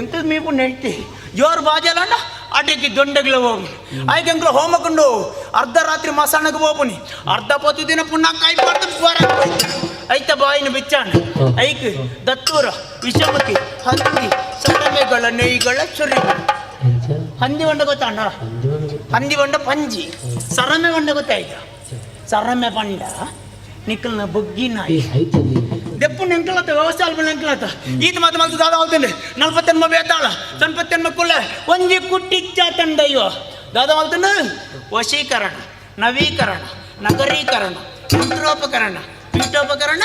ಎಂಕಲ್ ಮೀಪುಣ್ಣ ಇಟ್ಟು ಜೋರು ಬಾಜಲಂಡ ಅಡಿಗೆ ದೊಂಡಗ್ಲ ಹೋಗು ಆಯ್ಕೆಂಕಲು ಹೋಮಕೊಂಡು ಅರ್ಧ ರಾತ್ರಿ ಮಸಾಣಗೆ ಹೋಗ್ಬುನಿ ಅರ್ಧ ಪತ್ತು ದಿನ ಪುಣ್ಯ ಕಾಯಿ ಐತ ಬಾಯಿನ ಬಿಚ್ಚಾಣ ಐಕ್ ದತ್ತೂರ ವಿಷಮತಿ ಹಂದಿ ಸರಮೆಗಳ ನೈಗಳ ಚುರಿ ಹಂದಿ ಬಂಡ ಗೊತ್ತಾಣ ಹಂದಿ ಬಂಡ ಪಂಜಿ ಸರಮೆ ಬಂಡ ಗೊತ್ತಾಯ್ತ ಸರಮೆ ಬಂಡ ನಿಕ್ಕಲ್ನ ಬೊಗ್ಗಿನ ದೆಪ್ಪು ನೆಂಕಲತ್ತ ವ್ಯವಸ್ಥೆ ಅಲ್ಪ ನೆಂಕಲತ್ತ ಈತ ಮಾತು ಮಾತು ದಾದ ಹೋಗ್ತೇನೆ 40 ಬೇತಾಳ 40 ಕುಳ್ಳ ಒಂಜಿ ಕುಟ್ಟಿಚ್ಚ ತಂದಯ್ಯೋ ದಾದ ಹೋಗ್ತಾನೆ ವಶೀಕರಣ ನವೀಕರಣ ನಗರೀಕರಣ ಯಂತ್ರೋಪಕರಣ ಪೀಠೋಪಕರಣ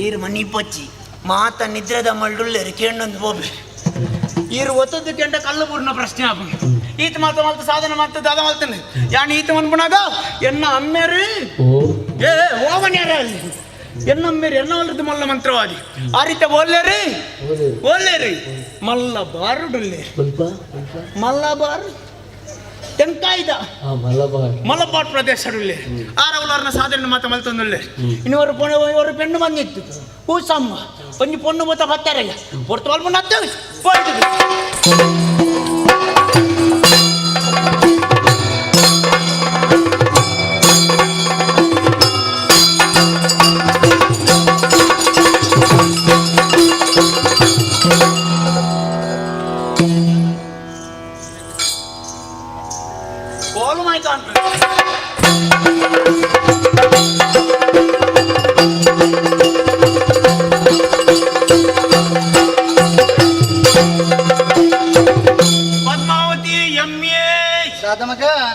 ಈರು ಮನಿ ಪಚ್ಚಿ ಮಾತ ನಿದ್ರೆದ ಮಳ್ಳುಳ್ಳೇರು ಕೇಳೊಂದು ಬೋಬೆ ಈರು ಒತ್ತದ್ದು ಕೆಂಡ ಕಲ್ಲು ಪೂರ್ಣ ಪ್ರಶ್ನೆ ಆಪ ಈತ ಮಾತ ಮಾತು ಸಾಧನ ಮಾತು ದಾದ ಮಾಲ್ತಾನೆ ಯಾನ್ ಈತ ಅನ್ಪುಣಾಗ ಎನ್ನ ಅಮ್ಮೇರು ಏ ಓವನ್ ಯಾರ ಎನ್ನ ಅಮ್ಮೇರು ಎನ್ನ ಒಲ್ಲದು ಮಲ್ಲ ಮಂತ್ರವಾದಿ ಆ ರೀತಿ ಓಲ್ಲೇರಿ ಮಲ್ಲ ಬಾರುಡುಲ್ಲೇ ಮಲ್ಲ ಬಾರು ತೆಂಕಾಯ್ದ ಮಲಬಾರ್ ಪ್ರದೇಶ ಆರವಲಾರನ ಸಾಧನೆ ಮಾತ ಮಲ್ತೊಂದುಲ್ಲೆ ಇವರು ಪೆಣ್ಣು ಬಂದಿತ್ತು ಹೂಸಮ್ಮ ಒಂಜಿ ಪೊಣ್ಣು ಮತ ಬತ್ತಾರಯ್ಯ ಹೊರ್ತು ಅಲ್ಪ ನತ್ತ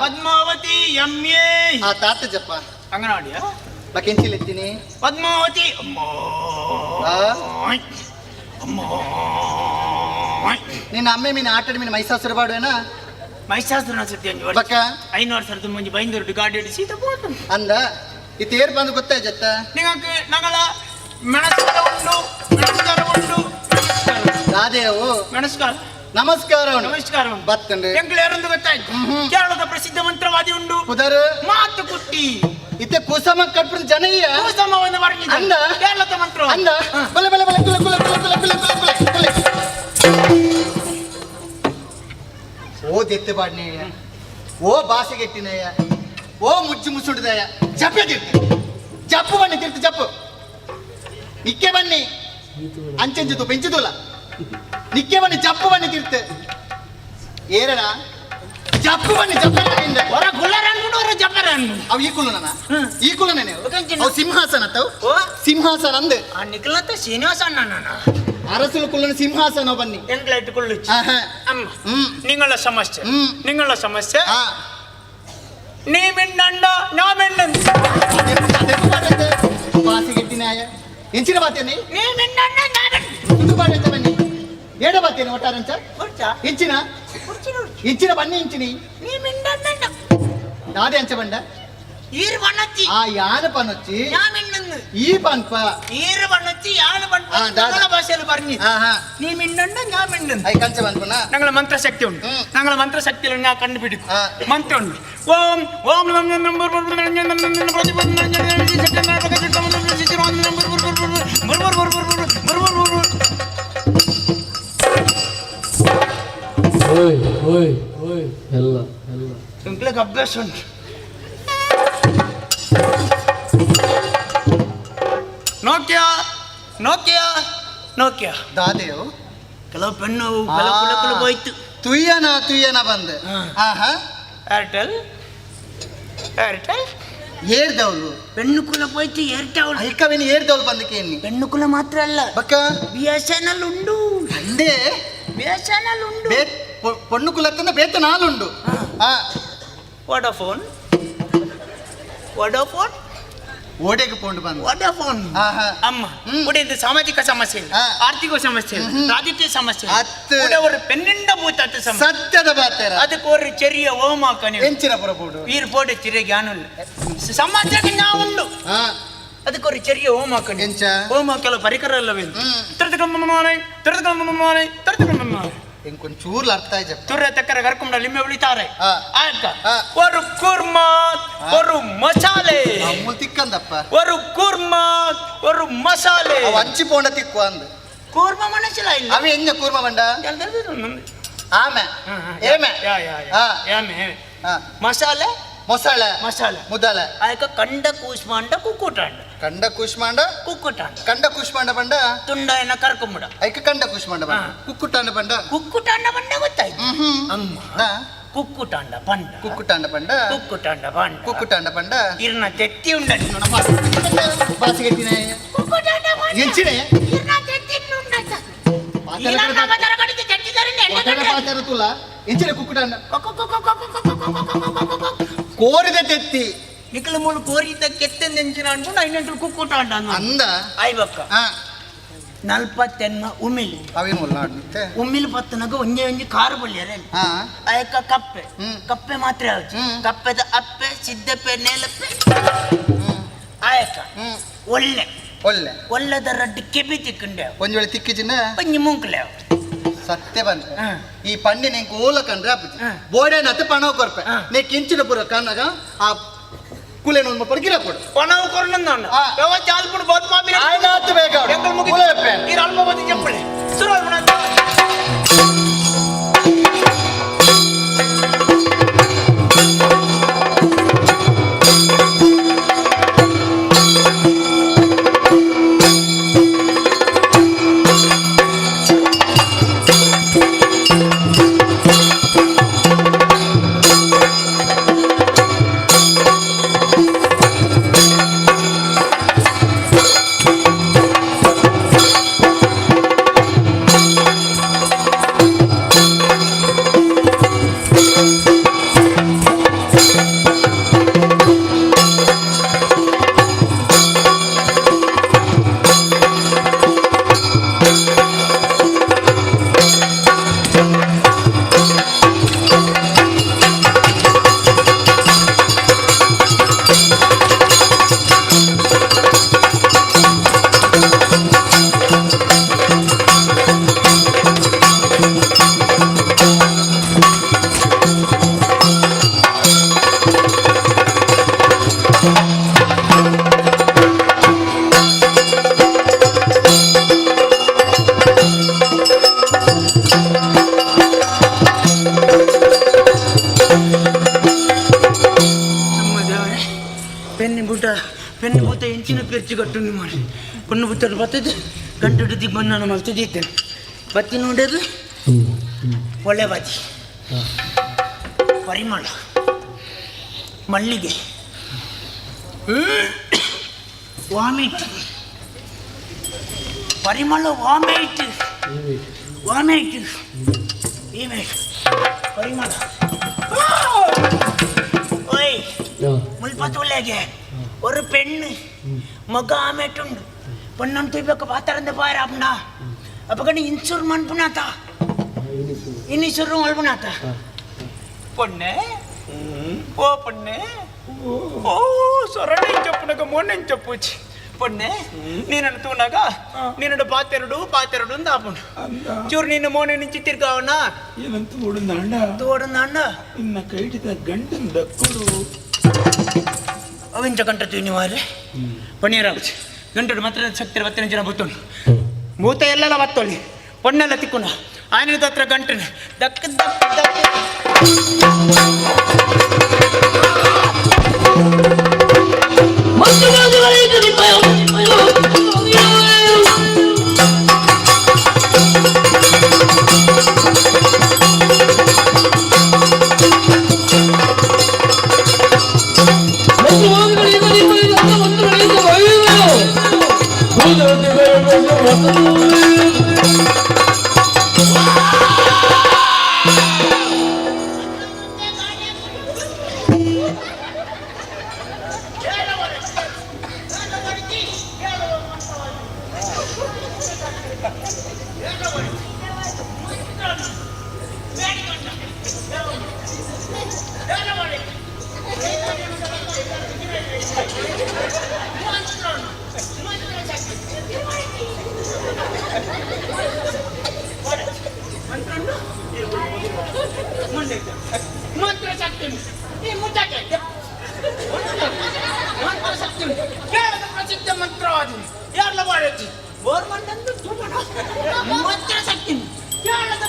ಪದ್ಮಾವತಿ ಎಮ್ಮೆ ಆ ತಾತ ಜಪ್ಪ ಅಂಗನವಾಡಿಯ ಬಕೆಂಚಿಲೆತ್ತೀನಿ ಪದ್ಮಾವತಿ ನಿನ್ನ ಅಮ್ಮೆ ಮೀನು ಆಟಾಡಿ ಮೀನು ಮೈಸಾಸುರ ಬಾಡುವೇನಾ ಮೈಸಾಸುರನ ಸತ್ಯ ಬಕ್ಕ 500 ಸರದ ಮುಂಜಿ ಬೈಂದೂರು ಗಾಡಿ ಹಿಡಿಸಿ ತಪ್ಪು ಅಂದ ಇದು ಏರ್ ಬಂದು ಗೊತ್ತಾಯ್ತು ಜತ್ತ ನಿಂಗೆ ನಗಳ ಮೆಣಸ್ಕಾರ ಉಂಟು ರಾಧೇವು ಮೆಣಸ್ಕಾರ ನಮಸ್ಕಾರ ಬತ್ತಂಡೆ ಎಂಕ್ಲೇರೊಂದು ಗೊತ್ತಾಯ್ತು ಕೇರಳದ ಪ್ರಸಿದ್ಧ ಮಂತ್ರವಾದಿ ಉಂಡು ಉದರ್ ಮಾತು ಕುಟ್ಟಿ ಇತ್ತೆ ಕುಸಮ ಕಟ್ಬಿಡ ಜನಯ್ಯ ಕುಸಮವನ್ನು ವರ್ಣಿಸ ಅಂದ ಕೇರಳದ ಮಂತ್ರ ಅಂದ ಬಲೆ ಬಲೆ ಬಲೆ ಕುಲ ಕುಲ ಕುಲ ಕುಲ ಕುಲ ಕುಲ ಕುಲ ಕುಲ ಓ ದೆತ್ತೆ ಬಾಡ್ನೇಯ ಓ ಭಾಷೆಗೆಟ್ಟಿನಯ್ಯ ಓ ಮುಜ್ಜು ಮುಸುಡಿದಯ್ಯ ಜಪ್ಪೆ ತಿರ್ತು ಜಪ್ಪು ಬನ್ನಿ ತಿರ್ತು ಜಪ್ಪು ನಿಕ್ಕೆ ಬನ್ನಿ ಅಂಚೆಂಜುದು ಬೆಂಚುದುಲ್ಲ ನಿಕ್ಕೆ ಬನ್ನಿ ಜಪ್ಪು ಬನ್ನಿ ತಿರ್ತು ಏರಣ ಜಪ್ಪು ಬನ್ನಿ ಜಪ್ಪರಿಂದ ಹೊರ ಗುಳ್ಳರನ್ಬಿಡು ಜಪ್ಪರನ್ ಅವು ಈ ಕುಲನೇ ಅವು ಸಿಂಹಾಸನ ಅತ್ತವು ಸಿಂಹಾಸನ ಅಂದೆ ಆ ನಿಖಲತ್ತ ಶ್ರೀನಿವಾಸಣ್ಣ ನಾನು ಅರಸುಲು ಕುಳ್ಳನ ಸಿಂಹಾಸನ ಬನ್ನಿ ಎಂಗ್ಲ ಇಟ್ಟುಕೊಳ್ಳು ಅಮ್ಮ ನಿಂಗಳ ಸಮಸ್ಯೆ ನೀ ಮಿನ್ನಂಡ ನಾ ಮಿನ್ನಂದ ಬಾಸಿಗೆಟ್ಟಿನಾಯ ಎಂಚಿನ ಬಾತೇನೆ ನೀ ಮಿನ್ನಂಡ ನಾ ಮಿನ್ನಂದ ಬಾಡೆ ಬನ್ನಿ ಏಡ ಬಾತೇನೆ ಒಟ್ಟಾರಂಚ ಇಂಚಿನ ಬನ್ನಿ ಇಂಚಿನಿ ನೀ ಮಿನ್ನಂಡ ನಾದೆ ಅಂಚ ಬಂಡ ಈರು ಬಣ್ಣಚ್ಚಿ ಆ ಯಾನ ಪನಚ್ಚಿ ಯಾ ಮಿನ್ನಂದ ಈ ಪನ್ಪ ಈರು ಬಣ್ಣಚ್ಚಿ ಯಾನ ಪನ್ಪ ಕನ್ನಡ ಭಾಷೆಯಲ್ಲಿ ಬರ್ನಿ ನೀ ಮಿನ್ನಂಡ ನಾ ಮಿನ್ನಂದ ಐ ಕಂಚ ಬನ್ಪನ ನಂಗಳ ಮಂತ್ರ ಶಕ್ತಿ ಉಂಟು ನಂಗಳ ಮಂತ್ರ ಶಕ್ತಿಯನ್ನು ನಾ ಕಂಡು ಬಿಡಿ ಮಂತ್ರ ಉಂಟು ಓಂ ಓಂ ಎಲ್ಲ ಇಂಕ್ಲಿಗೆ ಅಭ್ಯಾಸ ಉಂಟು ನೋಕ್ಯ ನೋಕಿಯಾ ದಾದೆಯೋ ಕೆಲವು ಪೆನ್ನು ಕೆಲವು ಹೋಯ್ತು. ತುಯ್ಯನ ಬಂದೆ. ಆಹಾ ಏರ್ಟೆಲ್ ಏರ್ದವಳು ಪೆಣ್ಣು ಕುಲ ಹೋಯ್ತು. ಏರ್ಟೆಲ್ ಐಕವಿನ ಏರ್ದವಳು ಬಂದಕ್ಕೆ ಪೆಣ್ಣು ಕುಲ ಮಾತ್ರ ಅಲ್ಲ ಬಕ್ಕ BSNL ಉಂಡು. ಅಂದೇ BSNL ಉಂಡು. ಪೊಣ್ಣು ಕುಲತ್ತನ ಬೇತ ನಾಲುಂಡು. ವೋಡಾಫೋನ್ ಓಡೆಗೆ ಪೋಂಡು ಬಂದು ವೋಡಾಫೋನ್ ಅಮ್ಮ ಉಡೆದು ಸಾಮಾಜಿಕ ಸಮಸ್ಯೆ ಆರ್ಥಿಕ ಸಮಸ್ಯೆ ರಾಜಕೀಯ ಸಮಸ್ಯೆ ಉಡವರು ಪೆನ್ನಿಂದ ಭೂತಾತ ಸತ್ಯದ ಬಾತೇರ ಅದಕ್ಕೆ ஒரு ചെറിയ ಓಮಾಕನೆ ಎಂಚಿನ ಪುರಪೋಡು ವೀರ್ ಪೋಡು ಚಿರೆ ಜ್ಞಾನಲ್ಲ ಸಮಾಜಕ್ಕೆ ನಾವು ಉಂಡು ಅದಕ್ಕೆ ஒரு ചെറിയ ಓಮಾಕನೆ ಎಂಚ ಓಮ ಕೆಲವು ಪರಿಕರ ಅಲ್ಲವೇ ತರತಕಮ್ಮನೆ ಎಂಕೊಂಚೂರ್ಲ ಅರ್ಥ ಆಯ್ತು ತುರ್ರೆ ತಕ್ಕರ ಕರ್ಕೊಂಡ ಲಿಂಬೆ ಉಳಿತಾರೆ ಆಯ್ಕ ಒಂದು ಕುರ್ಮಾ ಒಂದು ಮಸಾಲೆ ತಿಕ್ಕಂದಪ್ಪ ಒಂದು ಕುರ್ಮಾ ಒಂದು ಮಸಾಲೆ ಹಂಚಿ ಪೋಂಡ ತಿಕ್ಕು ಅಂದ ಕೂರ್ಮ ಮನಸ್ಸಿಲ್ಲ ಇಲ್ಲ ಅವ ಹೆಂಗ ಕೂರ್ಮ ಬಂಡ ಆಮೆ ಏಮೆ ಮಸಾಲೆ ಮೊಸಳೆ ಮುದಲೆ ಆಯ್ಕ ಕಂಡ ಕೂಸ್ಮಾಂಡ ಕುಕ್ಕುಟಾಂಡ ಕಂಡ ಕೂಷ್ಮಾಂಡ ಬಂಡ ತುಂಡ ಏನ ಕರ್ಕೊಂಬಿಡ ಐಕ ಕಂಡ ಕೂಷ್ಮಾಂಡ ಬಂಡ ಕುಕ್ಕುಟಾಂಡ ಬಂಡ ಗೊತ್ತಾಯ್ತು ಅಮ್ಮ ಕುಕ್ಕುಟಾಂಡ ಬಂಡ ಇರ್ನ ತೆತ್ತಿ ಉಂಡ ಬಾಸಿಗೆಟ್ಟಿನ ಎಂಚಿನ ತುಲ ಎಂಚಿನ ಕುಕ್ಕುಟಾಂಡ ಕೋರಿದ ತೆತ್ತಿ ನಿಖಲ ಮೂಳು ಕೋರಿದ ಕೆತ್ತೆಂದು ಎಂಚಿನ ಅನ್ಕೊಂಡು ಐನಂಟು ಕುಕ್ಕುಟಾಂಡ ಅಂದ ಆಯ್ಬಕ್ಕ ನಲ್ಪತ್ತೆನ್ನ ಉಮಿಲಿ ಅವೇನು ಒಳ್ಳಾಡುತ್ತೆ ಉಮ್ಮಿಲಿ ಪತ್ತನಾಗ ಒಂಜಿ ಕಾರು ಬಳ್ಳಿಯರೆ ಆಯಕ ಕಪ್ಪೆ ಮಾತ್ರ ಕಪ್ಪೆದ ಅಪ್ಪೆ ಸಿದ್ದಪ್ಪೆ ನೇಲಪ್ಪೆ ಆಯಕ ಒಳ್ಳೆದ ರಡ್ಡು ಕೆಬಿ ತಿಕ್ಕಂಡೆ ಒಂದ್ ವೇಳೆ ತಿಕ್ಕಿಜಿನ ಒಂಜಿ ಮುಂಕ್ಲೆ ಸತ್ಯ ಬಂದ ಈ ಪಂಡಿ ನಿಂಗೆ ಓಲ ಕಂಡ್ರೆ ಅಪ್ಪಿ ಬೋಡೆ ನತ್ತ ಪಣವ ಕೊರ್ಪೆ ನೀ ಕಿಂಚಿನ ಪುರ ಕಣ್ಣಗ ಆ ಕುಲೇನ ಒಂದು ಪರ್ಗಿರ ಕೊಡು ಪಣವ ಕೊರ್ನಂದ ಯಾವ ಚಾಲ್ಪುಡು ಬೋತ್ ಮಾಮಿ ಆಯ್ತು ಬೇಗ ಎಂಕಲ್ ಮುಗಿದಪ್ಪೆ ಈ ಅಲ್ಪವತಿ ಕೆಂಪಳೆ ಶುರು ಪೆನ್ನು ಬೂತ ಎಂಚಿನ ಪೆರ್ಚಿ ಕಟ್ಟು ಮಾಡಿ ಪೆನ್ನು ಬುತ್ತ ಬರ್ತದೆ ಗಂಟು ದಿಬ್ಬನ್ನ ಮಲ್ತದೆ ಇದ್ದೇನೆ ಬತ್ತಿ ನೋಡೋದು ಒಳ್ಳೆ ಬಾತಿ ಪರಿಮಳ ಮಲ್ಲಿಗೆ ವಾಮಿಟ್ ಪರಿಮಳ ವಾಮಿಟ್ ಪರಿಮಳ ಓಯ್ ಮುಲ್ಪತ್ತುಳ್ಳೆಗೆ ஒரு பெண்ணு மக ஆமேட்டுண்டு பொண்ணம் தூய்பக்க பாத்திரந்த பாரு அப்படின்னா அப்பக்கண்ணு இன்சூர் மண்புனாத்தா இனிசூரும் அல்புனாத்தா பொண்ணு ஓ பொண்ணு ఓ సొరని చెప్పునక మొన్న చెప్పొచ్చు పొన్నే నేను తూనగా నిన్నడు పాతెరుడు దాపుడు చూరు నిన్ను మోನೆ నుంచి తిరిగావనా ಏನಂತ ತೋಡಂದ ಇನ್ನ ಕೈಟಿದ ಗಂಟನ ದಕ್ಕುಡು ಅವಿಂಚ ಗಂಟ ತಿನ್ನಿ ಮಾರೆ ಪನ್ನೀರಾಗುತ್ತೆ ಗಂಟು ಮಾತ್ರ ಶಕ್ತಿ 20 ಜನ ಬತ್ತೊಂಡು ಮೂತ ಎಲ್ಲೆಲ್ಲ ಬತ್ತೊಳ್ಳಿ ಪೊನ್ನೆಲ್ಲ ತಿಕ್ಕೊಂಡ ಆಯ್ನದ ಹತ್ರ ಗಂಟನೆ ದಕ್ಕ ದಕ್ಕ ಮಂತ್ರ ಶಕ್ತಿ ಈ ಮುಟ್ಟಕ್ಕೆ ಮಂತ್ರ ಶಕ್ತಿ ಕೇಳದ ಪ್ರಸಿದ್ಧ ಮಂತ್ರವಾದಿ ಯಾರ್ಲ ಬಾಳತಿ ಗೋರ್ಮೆಂಟ್ ಅಂತ ತುಮಡ ಮಂತ್ರ ಶಕ್ತಿ ಕೇಳದ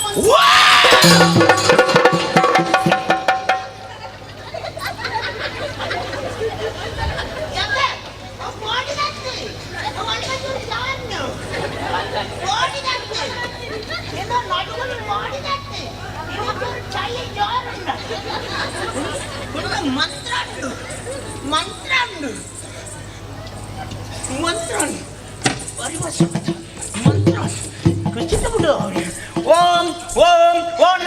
ಮಂತ್ರಾಂಡು ಮಂತ್ರಾಂಡು ಮಂತ್ರಾಂಡು ಮಂತ್ರ ಖಚಿತ ಬಿಡು ಓಂ ಓಂ ಓಂ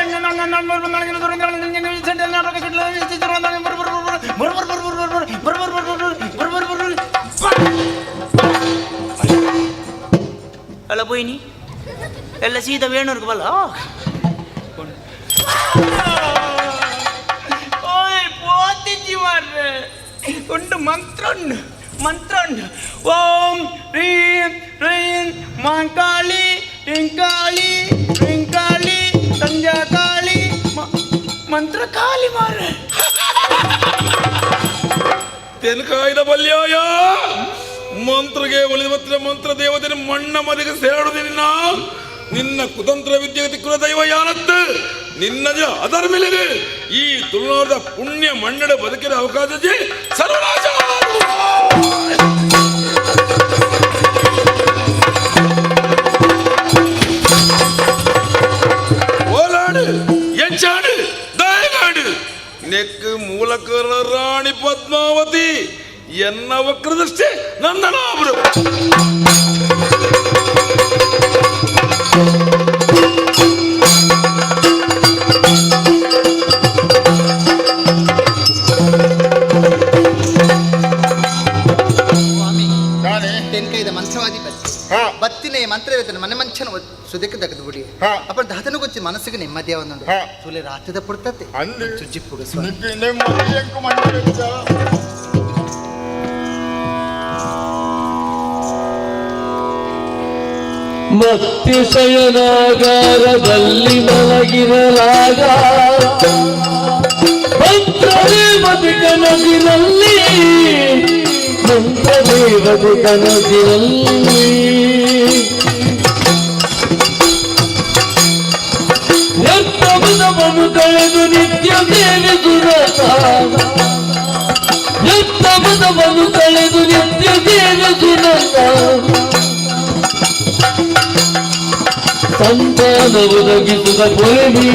ಅಲ್ಲ ಬೋಯ್ನಿ ಎಲ್ಲ ಸೀದಾ ವೇಣೂರ್ಗೆ ಬಲ್ಲ ಉಂಡು ಮಂತ್ರುಂಡು ಮಂತ್ರುಂಡು ಓಂ ರೀಂ ರೀಂ ಮಾಂಕಾಳಿ ರಿಂಕಾಳಿ ರಿಂಕಾಳಿ ಸಂಜಾಕಾಳಿ ಮಂತ್ರ ಕಾಳಿ ಮಾರೆ ತೆನಕಾಯ್ದ ಬಲ್ಯಾಯ ಮಂತ್ರಗೆ ಒಲಿದ ಮಂತ್ರ ದೇವತೆ ಮಣ್ಣ ಮದಿಗೆ ಸೇರುವುದಿಲ್ಲ ನಿನ್ನ ಕುತಂತ್ರ ವಿದ್ಯೆ ತಿಕ್ಕುವ ದೈವ ಯಾನತ್ತು ನಿನ್ನದ ಅದರ ಮೇಲೆ ಈ ತುಳುನಾಡದ ಪುಣ್ಯ ಮಣ್ಣಡ ಬದುಕಿನ ಅವಕಾಶ ಸರ್ವನಾಶ ಓಲಾಡು ಎಂಚಾಡು ದಯಗಾಡು ನೆಕ್ಕು ಮೂಲಕರ ರಾಣಿ ಪದ್ಮಾವತಿ ಎನ್ನ ವಕ್ರದೃಷ್ಟಿ ನಂದನಾಭರು ಮಂತ್ರವಾದಿ ಬತ್ತಿನ ಮಂತ್ರ ಮನೆ ಮಂಚನ ಸುದಕ್ಕೆ ತೆಗೆದು ಬಿಡಿ ಅಪ್ಪ ದಾತನ ಗೊಚ್ಚಿ ಮನಸ್ಸಿಗೆ ನೆಮ್ಮದಿಯ ಒಂದೊಂದು ಸುಲೆ ರಾತ್ರಿದ ಪುಡ್ತತೆ ಚುಜ್ಜಿಪ್ಪುಗ ಮತ್ತಿಶಯನಾಗಾರದಲ್ಲಿ ಮಲಗಿರಲಾಗ ಮಂತ್ರದೇವತೆ ಕನಸಿನಲ್ಲಿ ಮಂತ್ರದೇವತೆ ಕನಸಿನಲ್ಲಿ ಎತ್ತಮದವನ್ನು ಕಳೆದು ನಿತ್ಯ ಸೇವಿಸುರತ ಎತ್ತಮದವನ್ನು ಕಳೆದು ನಿತ್ಯ ಸೇವಿಸುರತ ಸಂತಾನ ಒದಗಿಸುವ ಕೊರವಿ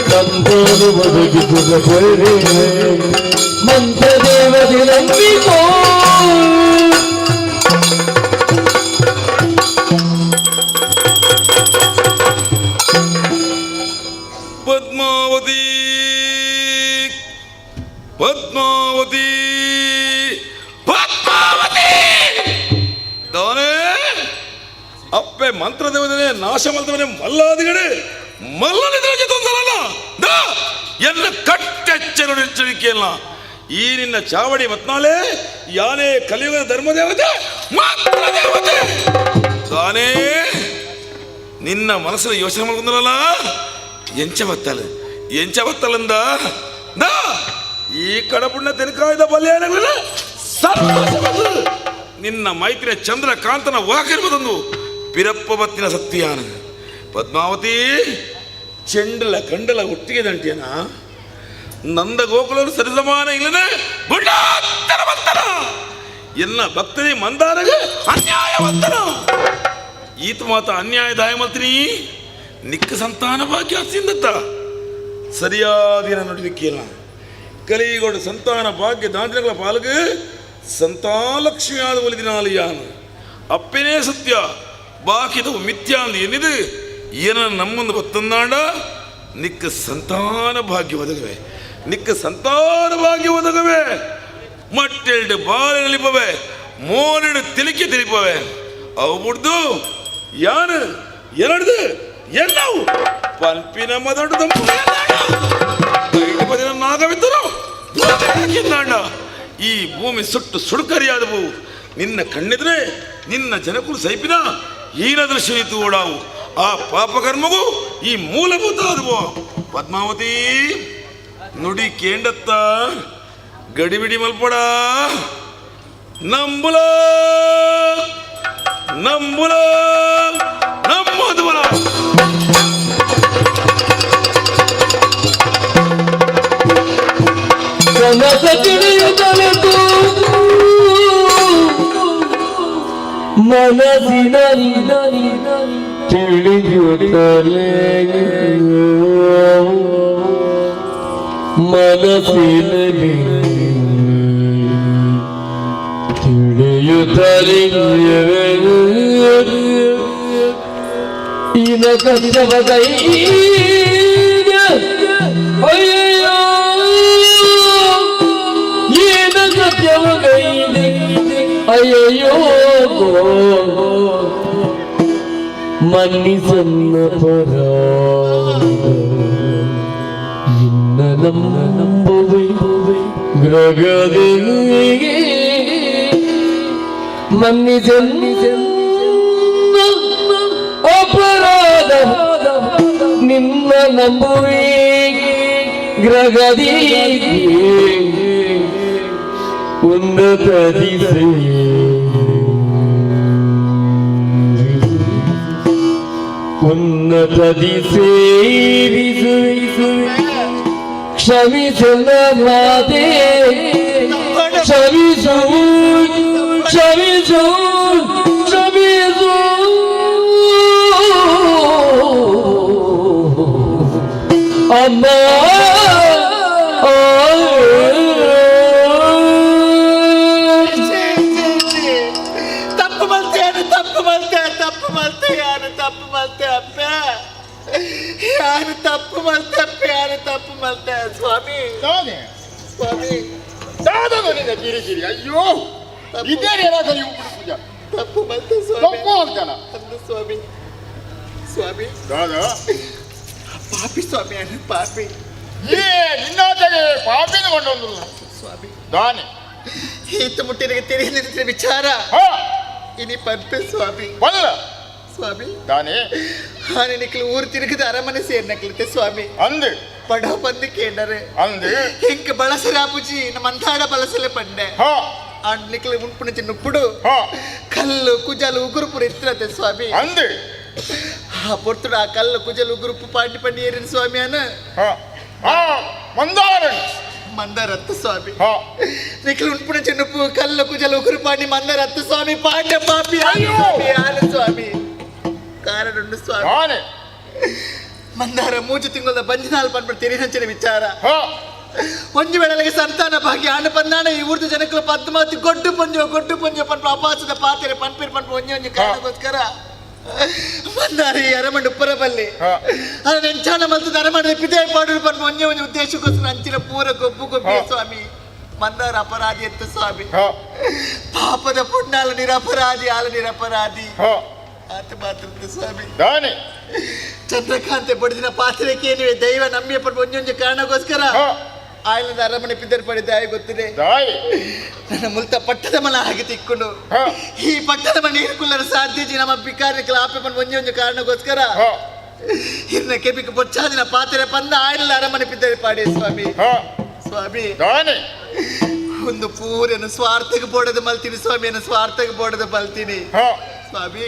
ಸಂತಾನ ಒದಗಿಸುವ ಕೊರವಿ ಮಂತ್ರದೇವತೆ ನಂಬಿಕೋ ಪದ್ಮಾವತಿ ಪದ್ಮಾವತಿ ಪದ್ಮಾವತಿ ದಾನೇ ಅಪ್ಪೆ ಮಂತ್ರ ದೇವತೆ ನಾಶ ಮಲ್ತವನೇ ಮಲ್ಲಾದಿಗಡೆ ಮಲ್ಲನಿದ್ರೆ ತೊಂದರಲ್ಲ ಎಲ್ಲ ಕಟ್ಟೆಚ್ಚರಿಕೆಯಲ್ಲ ಈ ನಿನ್ನ ಚಾವಡಿ ಮತ್ನಾಲೆ ಯಾನೇ ಕಲಿಯುಗದ ಧರ್ಮದೇವತೆ ಮಾತ್ರ ದೇವತೆ ತಾನೇ ನಿನ್ನ ಮನಸ್ಸಿನ ಯೋಚನೆ ಮಾಡ್ಕೊಂಡಲ್ಲ ಎಂಚ ಬತ್ತಲಂದ ಈ ಕಡಪುಣ್ಣ ತೆನಕಾಯ್ದ ಬಲ್ಯಾಣಗಳ ನಿನ್ನ ಮೈತ್ರಿಯ ಚಂದ್ರಕಾಂತನ ವಾಕಿರ್ಬೋದೊಂದು ಪಿರಪ್ಪ ಬತ್ತಿನ ಸತ್ಯಾನ ಪದ್ಮಾವತಿ ಚೆಂಡಲ ಕಂಡಲ ಒಟ್ಟಿಗೆ ದಂಟಿಯನ ನಂದ ಗೋಕುಲರು ಸರಿಸಮಾನ ಇಲ್ಲನೆ ಗುಂಡಾತ್ತರ ಭಕ್ತನ ಎನ್ನ ಭಕ್ತನೇ ಮಂದಾರಗ ಅನ್ಯಾಯವಂತನ ಈತ ಮಾತ ಅನ್ಯಾಯ ದಾಯಮಲ್ತಿನಿ ನಿಕ್ಕ ಸಂತಾನ ಭಾಗ್ಯ ಸಿಂದತ್ತ ಸರಿಯಾದಿನ ನುಡಿಲಿಕ್ಕಿಲ್ಲ ಕಲಿಗೋಡು ಸಂತಾನ ಭಾಗ್ಯ ದಾಂಡ್ರಗಳ ಪಾಲಗೆ ಸಂತಾಲಕ್ಷ್ಮಿಯಾದ ಒಲಿದಿನಾಲಿಯಾನು ಅಪ್ಪನೇ ಸತ್ಯ ಬಾಕಿದವು ಮಿಥ್ಯ ಅಂದು ಏನಿದು ಏನ ನಮ್ಮೊಂದು ಬತ್ತಂದಾಂಡ ನಿಕ್ಕ ಸಂತಾನ ಭಾಗ್ಯ ಒದಗವೆ ನಿಕ್ಕ ಸಂತಾನ ಭಾಗ್ಯ ಒದಗವೆ ಮಟ್ಟೆರಡು ಬಾಲೆ ನಲಿಪವೆ ಮೋನೆರಡು ತಿಲಿಕೆ ತಿಲಿಪವೆ ಅವು ಬಿಡ್ದು ಯಾನು ಎರಡು ಎಲ್ಲವೂ ಪಂಪಿನ ಮೊದಲು ನಾಗವಿದ್ದರು ಈ ಭೂಮಿ ಸುಟ್ಟು ಸುಡುಕರಿಯಾದವು. ನಿನ್ನ ಕಣ್ಣಿದ್ರೆ ನಿನ್ನ ಜನಕುಲು ಸೈಪಿನ ಹೀನ ದೃಶ್ಯವಿತು ಓಡಾವು. ಆ ಪಾಪಕರ್ಮಗೂ ಈ ಮೂಲಭೂತ ಆದವು. ಪದ್ಮಾವತಿ ನುಡಿ ಕೇಂಡತ್ತ ಗಡಿಬಿಡಿ ಮಲ್ಪಡ ನಂಬುಲ ನಂಬುಲ ನಮ್ಮದುವಲ ಕನಸ ತಿಳಿಯುತ್ತಲೆತು ಮನಸ್ಸಿನ ತಿಳಿಯುತ್ತಲೇ ಮನಸ್ಸಿನಲ್ಲಿ ತಿಳಿಯುತ್ತಲೇ ಇನ ಕಚ್ಚವ ಕೈ ಅಯ್ಯೋ ಏನ ಸತ್ಯವ ಕೈದೆ ಅಯ್ಯೋ ಮನ್ನಿಸನ್ನ ಪರ ಇನ್ನ ನಂಬುವೆ ಗ್ರಗದಿಗೆ ಮನ್ನಿಸನ್ನ ಅಪರಾಧ ನಿನ್ನ ನಂಬುವೆ ಗ್ರಗದಿ ಉನ್ನತ ದಿಸೆ ಉನ್ನತ ದಿಸೇರಿಸು ಕ್ಷಮಿಸು ಮಾತೆ ಕ್ಷಮಿಸು ಕ್ಷಮಿಸು ಕ್ಷಮಿಸು ಅಮ್ಮ ತಪ್ಪು ಮಾಡ್ತೇನೆ ತಪ್ಪು ಮಾಡ್ತೆ ತಪ್ಪು ಮಾಡ್ತೆ ಯಾರು ತಪ್ಪು ಮಾಡ್ತೆ ಅಪ್ಪ ಯಾರು ತಪ್ಪು ಮಾಡ್ತೆ ಅಪ್ಪ ಯಾರು ತಪ್ಪು ಮಾಡ್ತೆ ಸ್ವಾಮಿ ಸ್ವಾಮಿ ನಿನ್ನ ಗಿರಿಗಿರಿ ಅಯ್ಯೋ ಇದೇನು ಏನಾದರೂ ಪೂಜಾ ತಪ್ಪು ಮಾಡ್ತೆ ಸ್ವಾಮಿ ಅಂದ ಸ್ವಾಮಿ ಸ್ವಾಮಿ ಪಾಪಿ ಸ್ವಾಮಿ ಅಣ್ಣ ಪಾಪಿ ನಿನ್ನಾಚೆಗೆ ಪಾಪಿನ ಕೊಂಡೊಂದು ಸ್ವಾಮಿ ದಾನೆ ಈತ ಮುಟ್ಟಿನಿಗೆ ತಿಳಿಯಲಿದ್ರೆ ವಿಚಾರ ಇನಿ ಪಂಪೆ ಸ್ವಾಮಿ ಬಲ್ಲ ಸ್ವಾಮಿ ದಾನೆ ಹಾನಿ ನಿಕ್ಲು ಊರು ತಿರುಗದ ಅರಮನೆ ಸೇರ್ನಕ್ಲಿತೆ ಸ್ವಾಮಿ ಅಂದು ಪಡ ಬಂದು ಕೇಂಡರೆ ಅಂದು ಹಿಂಕ ಬಳಸರಾಪುಜಿ ನಮ್ಮ ಅಂತಾಡ ಬಳಸಲೆ ಪಂಡೆ ಅಂಡ್ ನಿಕ್ಲು ಉಂಪುಣಿಚಿ ನುಪ್ಪುಡು ಕಲ್ಲು ಕುಜಲು ಉಗುರುಪುರ ಇತ್ರತೆ ಸ್ವಾಮಿ ಅಂದು ಆ ಪೊರ್ತುಡು ಆ ಕಲ್ಲು ಕುಜಲು ಉಗುರುಪು ಪಾಂಡಿ ಪಂಡಿ ಏರಿನ ಸ್ವಾಮಿ ಅನ್ನ ಮಂದಾರ ಮಂದರತ್ತು ಸ್ವಾಮಿ ನಿಖಿಲ್ ಉಂಪುಣ ಚಿನ್ನಪ್ಪು ಕಲ್ಲು ಕುಜಲು ಉಗುರು ಪಾಂಡಿ ಮಂದರತ್ತು ಸ್ವಾಮಿ ಪಾಂಡ ಪಾಪಿ ಆನೆ ಸ್ವಾಮಿ ಕಾರಣುಂಡು ಸ್ವಾಮಿ ಮಂದಾರ ಮೂಜು ತಿಂಗಳ ಬಂಜಿನಾಲ್ ಪನ್ಪಡು ತಿರಿಹಂಚಿನ ವಿಚಾರ ಒಂಜು ವೇಳೆಗೆ ಸಂತಾನ ಭಾಗ್ಯ ಆಣ ಪಂದಾಣ ಈ ಊರ್ದ ಜನಕ್ಕಲು ಪದ್ಮಾವತಿ ಗೊಡ್ಡು ಪಂಜೋ ಪನ್ಪು ಅಪಾಸದ ಪಾತ್ರೆ ಪನ್ಪಿರ್ ಪನ್ಪು ಒಂಜಿ ಕಾರಣಕ್ಕೋಸ್ಕರ ಮಂದಾರ ಈ ಅರಮಂಡು ಉಪ್ಪರ ಬಲ್ಲಿ ಅದು ನೆಂಚಾಣ ಮಲ್ತದ ಅರಮಂಡ ಪಿದೇ ಪಾಡು ಪನ್ಪು ಒಂಜಿ ಉದ್ದೇಶಕ್ಕೋಸ್ಕರ ಅಂಚಿನ ಪೂರ ಗೊಬ್ಬು ಗೊಬ್ಬಿ ಸ್ವಾಮಿ ಮಂದಾರ ಅಪರಾಧಿ ಎತ್ತ ಸ್ವಾಮಿ ಪಾಪದ ಪುಣ್ಯಾಲ ನಿರಪರಾಧಿ ಆಲ ನಿರಪರಾಧಿ ಆತ ಮಾತ್ರ ಸ್ವಾಮಿ ಚಂದ್ರಕಾಂತೆ ಬಡಿದಿನ ಪಾತ್ರಕ್ಕೇನಿವೆ ದೈವ ನಮ್ಮಿಯ ಪಡ್ಬ ಒಂಜೊಂಜು ಕಾರಣಕ್ಕೋಸ್ಕರ ಆಯ್ಲದ ಅರಮನೆ ಪಿದ್ದರ್ ಪಡಿದ ಗೊತ್ತಿದೆ ನನ್ನ ಮುಲ್ತ ಪಟ್ಟದ ಮನ ಹಾಗೆ ತಿಕ್ಕೊಂಡು ಈ ಪಟ್ಟದ ಮನೆ ಇರ್ಕುಲ್ಲರ ಸಾಧ್ಯಜಿ ನಮ್ಮ ಬಿಕಾರಿಕಲ ಆಪೆ ಪಂಡು ಒಂಜೊಂಜು ಕಾರಣಕ್ಕೋಸ್ಕರ ಹಿರ್ನ ಕೆಬಿಕ ಪೊಚ್ಚಾದಿನ ಪಾತ್ರೆ ಪಂದ ಆಯ್ಲದ ಅರಮನೆ ಪಿದ್ದರ್ ಪಾಡಿ ಸ್ವಾಮಿ ಸ್ವಾಮಿ ಒಂದು ಪೂರನ್ನು ಸ್ವಾರ್ಥಕ್ಕೆ ಬೋಡದ ಮಲ್ತೀನಿ ಸ್ವಾಮಿಯನ್ನು ಸ್ವಾರ್ಥಕ್ಕೆ ಬೋಡದ ಮಲ್ತೀನಿ ಸ್ವಾಮಿ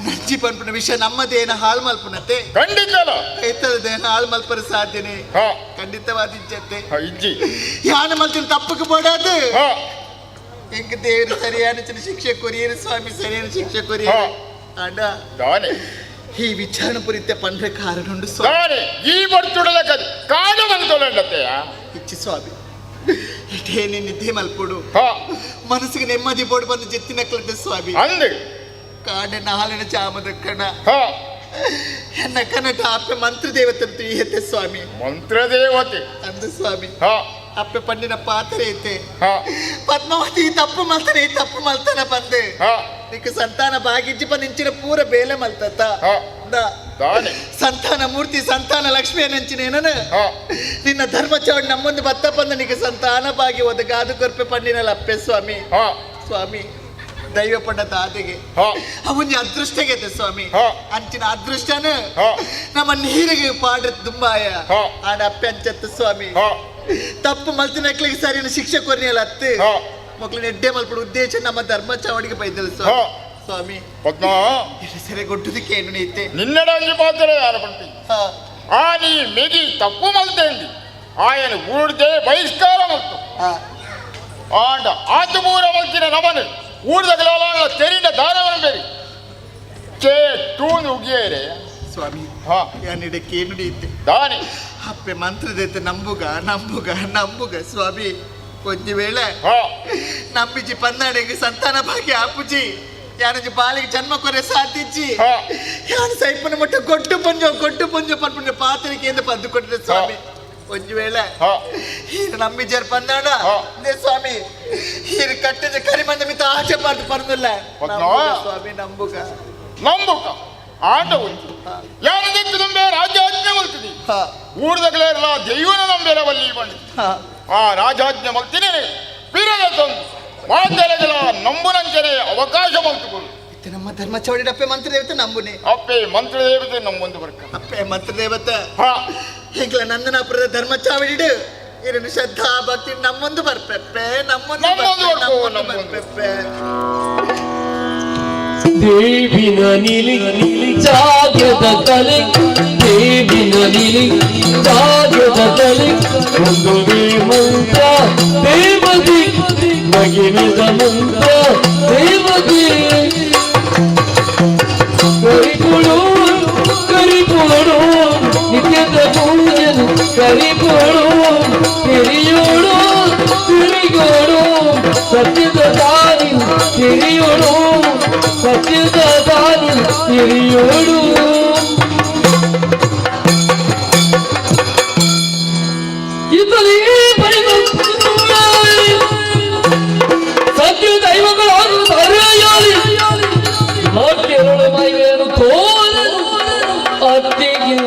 ನಂಜಿ ಪನ್ಪುನ ವಿಷಯ ನಮ್ಮದೇನ ಹಾಳು ಮಲ್ಪುನತೆ ಖಂಡಿತ ಕೈತಲದೇನ ಹಾಳು ಮಲ್ಪರ ಸಾಧ್ಯನೆ ಖಂಡಿತವಾದ ಇಜ್ಜತೆ ಯಾನ ಮಲ್ತಿನ ತಪ್ಪಕ್ಕೆ ಬೋಡಾದು ಹೆಂಗ ದೇವರು ಸರಿಯಾದ ಶಿಕ್ಷೆ ಕೊರಿಯರು ಸ್ವಾಮಿ ಸರಿಯಾದ ಶಿಕ್ಷೆ ಕೊರಿಯರು ಆಡ ಈ ವಿಚಾರ ಪುರಿತೆ ಪಂಡ್ರೆ ಕಾರಣುಂಡು ಸ್ವಾಮಿ ಈ ಬರ್ತುಡಲ ಕಾರಣವಂತೋಲಂಡತೆಯ ಇಚ್ಚಿ ಸ್ವಾಮಿ ಇಟೇ ನಿದ್ದೆ ಮಲ್ಪುಡು ಮನಸ್ಸಿಗೆ ನೆಮ್ಮದಿ ಬೋಡು ಬಂದು ಜೆತ್ತಿನ ಕಲಿತ ಸ್ವಾಮಿ ಅಂದು ಕಾಡಿನ ಹಾಲಿನ ಚಾಮದ ಕಣ ಎನ್ನ ಕನಟ ಆಪೆ ಮಂತ್ರ ದೇವತೆ ಅಂತ ಈ ಹೆತ್ತೆ ಸ್ವಾಮಿ ಮಂತ್ರ ದೇವತೆ ಅಂದು ಸ್ವಾಮಿ ಅಪ್ಪೆ ಪಂಡಿನ ಪಾತ್ರೆ ಐತೆ ಪದ್ಮಾವತಿ ತಪ್ಪು ಮಲ್ತಾನ ಬಂದೆ ನಿಕ್ಕ ಸಂತಾನ ಭಾಗಿಜ್ಜಿ ಬಂದಿಂಚಿನ ಪೂರ ಬೇಲೆ ಮಲ್ತತ್ತ ಸಂತಾನ ಮೂರ್ತಿ ಸಂತಾನ ಲಕ್ಷ್ಮಿಯ ನೆಂಚಿನ ಏನನ ನಿನ್ನ ಧರ್ಮ ಚೌಡ್ ನಮ್ಮೊಂದು ಬತ್ತ ಬಂದ ನಿಕ್ಕ ಸಂತಾನ ಭಾಗಿ ಒದಗಾದು ಕೊರ್ಪೆ ಪಂಡಿನಲ್ಲ ಅಪ್ಪೆ ಸ್ವಾಮಿ ಸ್ವಾಮಿ ದೈವ ಪಂಡ ತಾತೆಗೆ ಅವನ್ಯ ಅದೃಷ್ಟಗೆ ಸ್ವಾಮಿ ಅಂಚಿನ ಅದೃಷ್ಟನ ನಮ್ಮ ನೀರಿಗೆ ಪಾಡ್ರ ತುಂಬಾಯ ಆಡ ಅಪ್ಪೆ ಅಂಚತ್ತು ಸ್ವಾಮಿ ತಪ್ಪು ಮಲ್ತಿನ ಮಕ್ಳಿಗೆ ಸರಿನ ಶಿಕ್ಷೆ ಕೊರ್ನಿಯಲ್ಲ ಅತ್ತೆ ಮಕ್ಳನ್ನ ಎಡ್ಡೆ ಮಲ್ಪಡು ಉದ್ದೇಶ ನಮ್ಮ ಧರ್ಮ ಚಾವಡಿಗೆ ಬೈದಲ್ಲ ಸ್ವಾಮಿ ಸ್ವಾಮಿ ಸರಿ ಗೊಟ್ಟುದಕ್ಕೆ ಏನು ನೀತೆ ನಿನ್ನಡಂಜಿ ಮಾತ್ರ ಯಾರ ಬಂಟಿ ಆ ನೀ ಮೆಗಿ ತಪ್ಪು ಮಲ್ತೇಂದಿ ಆಯನ ಊರ್ದೆ ಬಹಿಷ್ಕಾರ ಮಲ್ತು ಆಂಡ ಆತಮೂರ ಮಲ್ತಿನ ನಮನು ಊರ್ದಗಲ ತೆರಿನ ದಾನವನ್ನು ಬೇರಿ ಚೇ ಟೂನ್ ಉಗಿಯರೆ ಸ್ವಾಮಿ ಯಾನಿಡಕ್ಕೆ ಏನು ನೀತೆ ದಾನಿ ಅಪ್ಪೆ ಮಂತ್ರದೈತೆ ನಂಬುಗ ಸ್ವಾಮಿ ಒಂದು ವೇಳೆ ನಂಬಿಜಿ ಪನ್ನಾಡೆಗೆ ಸಂತಾನ ಭಾಗ್ಯ ಆಪುಜಿ ಯಾನಜಿ ಬಾಲಿಗೆ ಜನ್ಮ ಕೊರೆ ಸಾಧಿಸಿ ಯಾನು ಸೈಪನ ಮಟ್ಟ ಕೊಟ್ಟು ಪುಂಜ ಪನ್ಪುಣ್ಯ ಪಾತ್ರಿಕೆಯಿಂದ ಪದ್ದು ಕೊಟ್ಟಿದೆ ಸ್ವಾಮಿ ಒಂದು ವೇಳೆ ಹೀರು ನಂಬಿಜರ್ ಪನ್ನಾಡ ಸ್ವಾಮಿ ಹೀರು ಕಟ್ಟಿದ ಕರಿಮಂದ ಮಿತ ಆಚೆ ಪಾರ್ದು ಪರ್ದಿಲ್ಲ ಸ್ವಾಮಿ ನಂಬುಗ ಆಟ ಉಂಟು ಯಾನದಿತ್ತು ನಂಬೆ ರಾಜ್ಯಾಜ್ಞೆ ಮಲ್ತಿದಿ ಊರ್ದಗಳೆಲ್ಲ ದೈವನ ನಂಬೆಲ ಬಲ್ಲಿ ಬಂದಿತ್ತು ಆ ರಾಜಾಜ್ಞೆ ಮಲ್ತಿನೇ ಬೀರದ ತಂದು ಮಾತೆಲೆಗಳ ನಂಬುನಂಚನೆ ಅವಕಾಶ ಮಲ್ತುಗಳು ನಮ್ಮ ಧರ್ಮ ಚೌಡಿ ಅಪ್ಪೆ ಮಂತ್ರ ದೇವತೆ ನಂಬುನಿ ಅಪ್ಪೆ ಮಂತ್ರ ದೇವತೆ ನಮ್ಮೊಂದು ಬರ್ಕ ಅಪ್ಪೆ ಮಂತ್ರ ದೇವತೆ ಈಗಲ ನಂದನಾಪುರದ ಧರ್ಮ ಚಾವಡಿಡು ಇರನ್ನು ಶ್ರದ್ಧಾ ಭಕ್ತಿ ನಮ್ಮೊಂದು ಬರ್ಪೆಪ್ಪೆ ನಮ್ಮೊಂದು ಬರ್ಪೆಪ್ಪೆ ದೇವಿನ ನಿಲಿ ಜಾಗ್ಯದ ತಲೆ ದೇವಿನ ನಿಲಿ ಜಾಗ್ಯದ ತಲೆ ಒಂದು ಮಂತ್ರ ದೇವದಿ ಮಗಿನಿದ ಮಂತ್ರ ದೇವದಿ ಕರಿಪುಳು ನಿತ್ಯದ ಪೂಜನು ಕರಿಪುಳು ತಿರಿಯೋಡು ತಿರಿಗೋಡು ಸತ್ಯದ ದಾರಿ ತಿರಿಯೋಡು ಸತ್ಯದ ದಾರಿ ತಿರಿಯೋಡು ಇತಲೇ ಸತ್ಯ ದೈವಗಳಾದ ಧರೆಯಾಲಿ ನಾಟ್ಯರಳು ಮೈವೇನು ತೋಲ ಅತ್ತಿಗೆ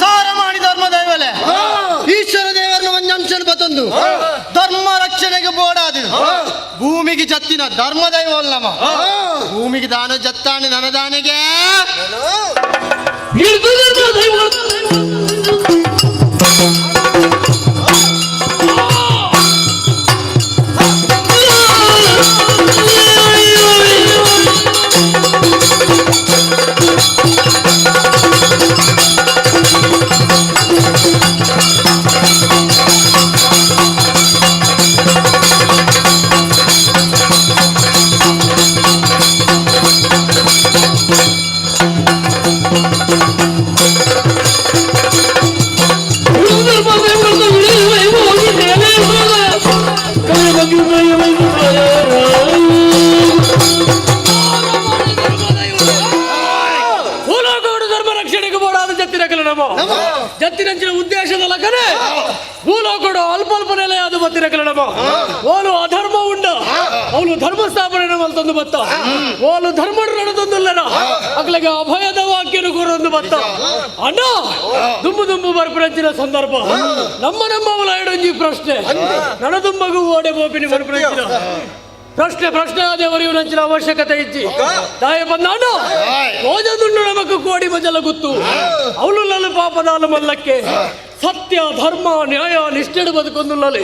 ಸಾರ ಮಾಡಿ ಧರ್ಮ ದೈವಲೆ ಈಶ್ವರ ದೇವರನ್ನು ಒಂದಂಶನ ಬತ್ತೊಂದು ಧರ್ಮ ರಕ್ಷಣೆಗೆ ಬೋಡಾದು ಭೂಮಿಗೆ ಜತ್ತಿನ ಧರ್ಮ ದೈವಲ್ಲಮ ಭೂಮಿಗೆ ದಾನ ಜತ್ತಾನೆ ನನ್ನ ದಾನಿಗೆ ಜತ್ತಿನಂಚಿನ ಉದ್ದೇಶದ ಲಕ್ಕನೆ ಭೂಲೋಕಡು ಅಲ್ಪ ಅಲ್ಪ ನೆಲೆ ಅದು ಬತ್ತಿನ ಕಲನಮ ಓಲು ಅಧರ್ಮ ಉಂಡ ಅವಳು ಧರ್ಮ ಸ್ಥಾಪನೆ ಮಲ್ತೊಂದು ಬತ್ತ ಓಲು ಧರ್ಮ ನಡೆದೊಂದುಲ್ಲನ ಅಕ್ಲಗೆ ಅಭಯದ ವಾಕ್ಯನು ಕೂರೊಂದು ಬತ್ತ ಅಣ್ಣ ದುಂಬು ದುಂಬು ಬರ್ಪರಂಚಿನ ಸಂದರ್ಭ ನಮ್ಮ ಒಳಗಡೊಂಜಿ ಪ್ರಶ್ನೆ ನಡದುಂಬಗು ಓಡೆ ಬೋಪಿನಿ ಬರ್ಪರಂಚಿನ ಪ್ರಶ್ನೆ ಆದೇವರಿಯು ನಂಚಿನ ಅವಶ್ಯಕತೆ ಇಜ್ಜಿ ತಾಯ ಬಂದಾಣ ಭೋಜದುಂಡು ನಮಕು ಕೋಡಿ ಮಜಲ ಗುತ್ತು ಅವಳು ನನ್ನ ಪಾಪದಾಲ ಮಲ್ಲಕ್ಕೆ ಸತ್ಯ ಧರ್ಮ ನ್ಯಾಯ ನಿಷ್ಠೆಡು ಬದುಕೊಂದುಲ್ಲಲೆ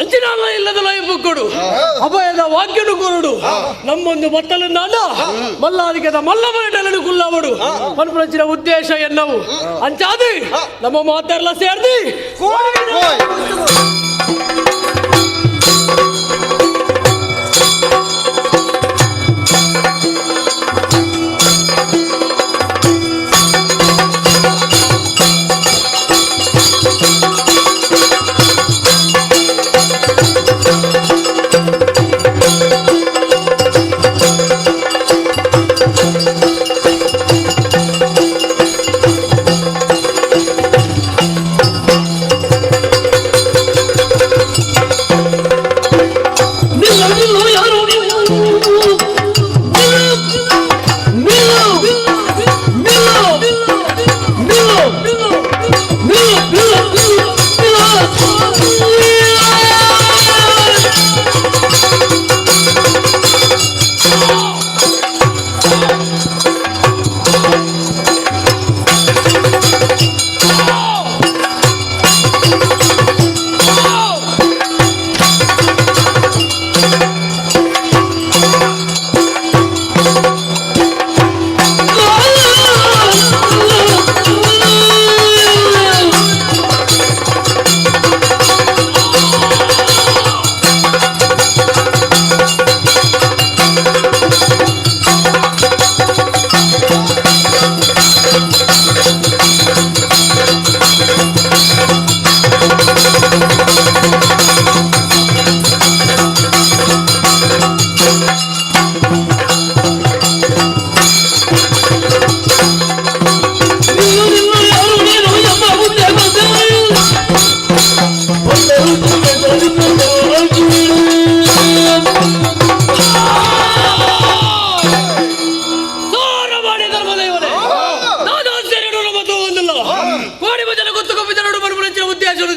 ಅಂಚಿನ ಇಲ್ಲದ ಲೈಫ್ ಕೊಡು ಅಭಯದ ವಾಕ್ಯನು ಕೊರಡು ನಮ್ಮೊಂದು ಬತ್ತಲು ನಾಡ ಮಲ್ಲಾದಿಗದ ಮಲ್ಲ ಮನೆಟೆಲ್ಲಡು ಕುಲ್ಲವಡು ಮನ್ಪುರಂಚಿನ ಉದ್ದೇಶ ಎನ್ನವು ಅಂಚಾದಿ ನಮ್ಮ ಮಾತೆಲ್ಲ ಸೇರ್ದಿ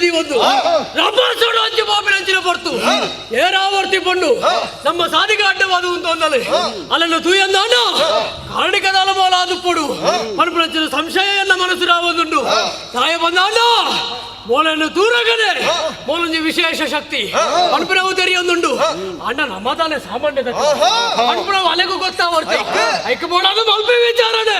ಬದಿ ಒಂದು ರಬ್ಬರ್ಸೋಡು ಅಂಚೆ ಬಾಬಿನಂಚಿನ ಬರ್ತು ಏರಾವರ್ತಿ ಪಂಡು ನಮ್ಮ ಸಾಧಿಗೆ ಅಡ್ಡವಾದ ಅಂತಂದಲೆ ಅಲ್ಲನ್ನು ತೂಯಂದಾಂಡ ಕಾರಣಿಕದ ಅಲಮೋಲಾದು ಪೊಡು ಮನಪನಂಚಿನ ಸಂಶಯ ಎನ್ನ ಮನಸ್ಸು ರಾವೊಂದುಂಡು ತಾಯ ಬಂದಾಂಡ ಮೋಲನ್ನು ದೂರಗದೆ ಮೋಲೊಂಜಿ ವಿಶೇಷ ಶಕ್ತಿ ಅನುಪನವು ತೆರೆಯೊಂದುಂಡು ಅಣ್ಣ ನಮ್ಮ ತಾನೆ ಸಾಮಾನ್ಯದ ಅನುಪನವು ಅಲೆಗೂ ಗೊತ್ತಾವರ್ತ ಐಕ ಮಾಡೋದು ಮಲ್ಪ ವಿಚಾರಣೆ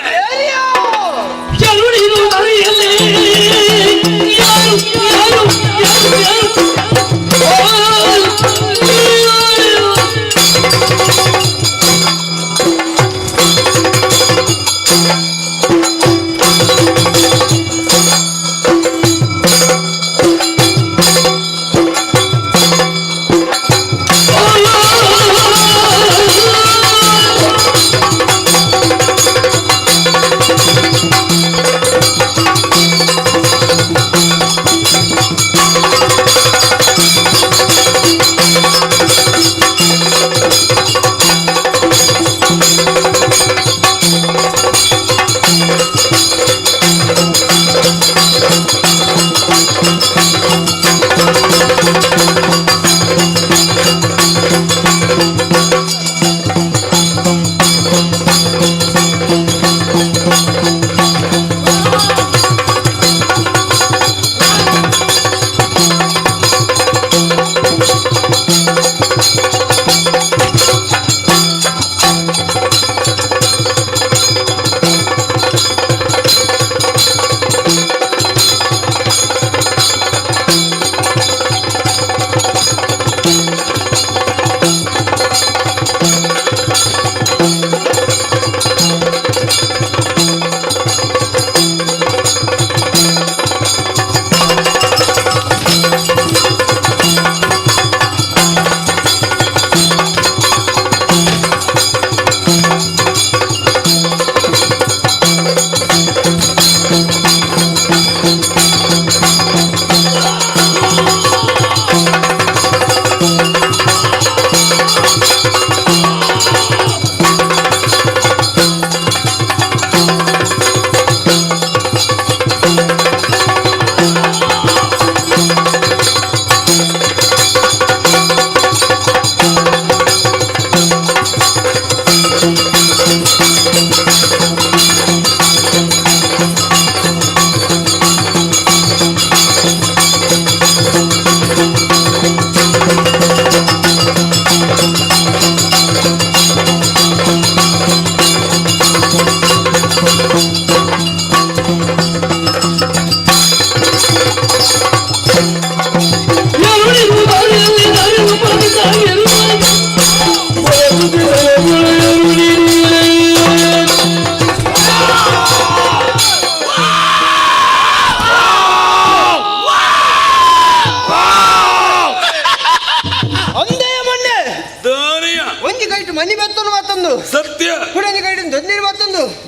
ಸತ್ಯ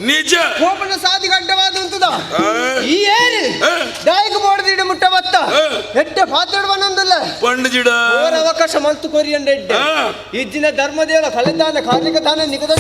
ನಿಜ ಕೋಪನ ಸಾಧಿಗೆ ಅಡ್ಡವಾದಂತದ ಈ ಏನು ದಾಯಕ ಬೋಡದಿಡ ಮುಟ್ಟ ಬತ್ತ ಎಟ್ಟ ಪಾತ್ರವನ್ನೊಂದಲ್ಲ ಪಂಡಜಿಡ ಅವರ ಅವಕಾಶ ಮಲ್ತು ಕೊರಿಯಂಡೆ ಇಜ್ಜಿನ ಧರ್ಮದೇವರ ಕಲೆದಾನ ಕಾರ್ಮಿಕ ತಾನ ನಿಗದ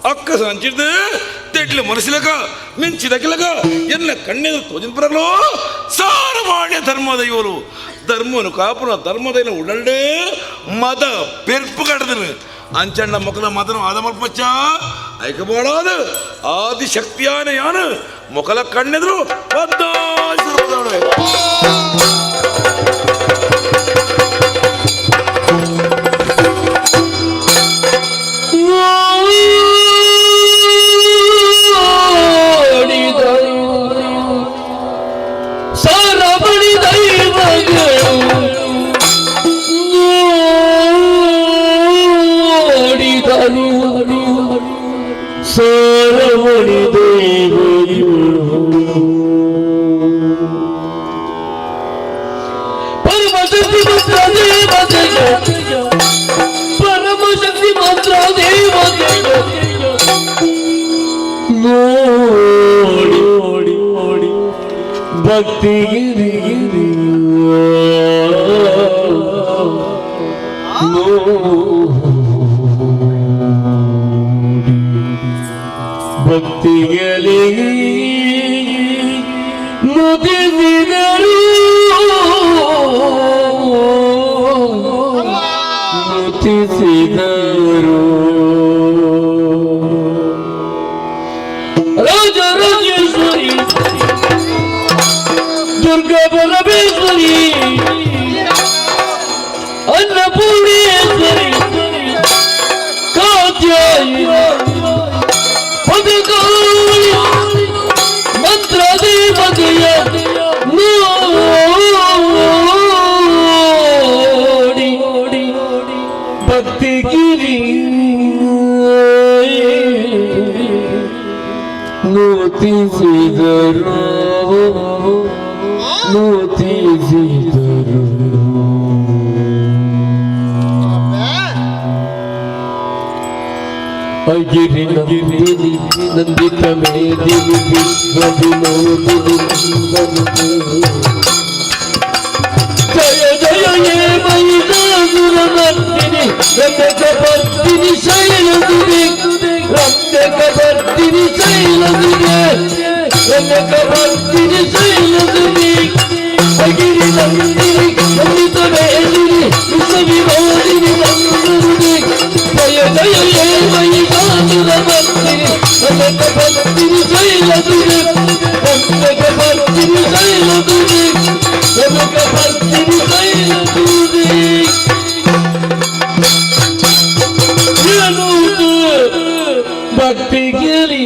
ಅಕ್ಕ ಸಂಚಿದ ತೆಟ್ಲ ಮನಸ್ಸಿಲಕ ಮಿಂಚಿದಕ್ಕಿಲಕ ಎಲ್ಲ ಕಣ್ಣೆದು ತೋಜಿನ ಬರಲು ಸಾರಮಾನ್ಯ ಧರ್ಮದ ಇವರು ಧರ್ಮನು ಕಾಪುರ ಧರ್ಮದ ಉಡಲ್ಡೆ ಮದ ಪೆರ್ಪು ಕಟ್ಟದನು ಅಂಚಣ್ಣ ಮಕ್ಕಳ ಮದನು ಆದ ಮಲ್ಪಚ್ಚ ಐಕಬೋಡಾದ ಆದಿಶಕ್ತಿಯಾನ ಯಾನ ಮೊಕಲ ಕಣ್ಣೆದ್ರು ಪದ್ದಾಳೆ ಭಕ್ತಿಗಿರಿ ಭಕ್ತಿಗಲಿ ನುತಿಸಿದರು ನುತಿಸಿದರು ರಾಜ ರಾಜೇಶ್ವರಿ ದುರ್ಗಾ ಪರಮೇಶ್ವರಿ ಅನ್ನಪೂರ್ಣೇಶ್ವರಿ ಕಾತ್ಯಾಯಿನಿ ಪದಕಾಳಿ ಮಂತ್ರದೇ ಬಗೆಯ ನೋಡಿ ಭಕ್ತಿಗಿರಿ ನೂತಿಸಿದರು ನೂತಿಸಿದರು ಅಗಿರಿ ನಂದಿನಿ ನಂದಿತ ಮೇದಿನಿ ವಿಶ್ವ ವಿನೋದಿನಿ ಜಯ ಜಯ ಹೇ ಮಹಿಷಾಸುರಮರ್ದಿನಿ ರಮ್ಯಕಪರ್ದಿನಿ ಶೈಲಸುದೆ ರಮ್ಯಕಪರ್ದಿನಿ ಶೈಲಸುದೆ ರಮ್ಯಕಪರ್ದಿನಿ ಶೈಲಸುದೆ ಅಗಿರಿ ನಂದಿನಿ ನಂದಿತ ಮೇದಿನಿ ವಿಶ್ವ ವಿನೋದಿನಿ ನಂದಿನಿ ಜಯ ಜಯ ಹೇ ಮಹಿಷಾಸುರಮರ್ದಿನಿ ರಮ್ಯಕಪರ್ದಿನಿ ಶೈಲಸುದೆ ರಮ್ಯಕಪರ್ದಿನಿ ಶೈಲಸುದೆ ರಮ್ಯಕಪರ್ದಿನಿ ಶೈಲಸುದೆ ಭಕ್ತಿಗಿರಿ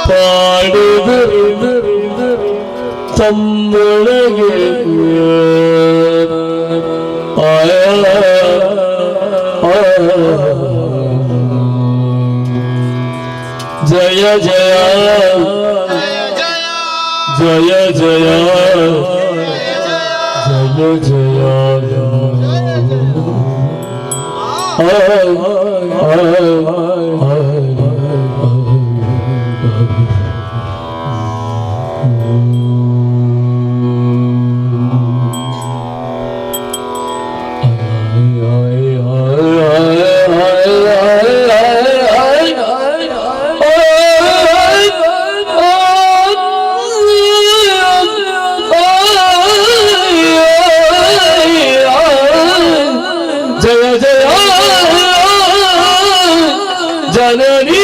ಪಾಡುವರು ತಮ್ಮೊಳಗೆ ಜಯ ಜಯ ಜಯ ಜಯ ಜಯ ಜನನಿ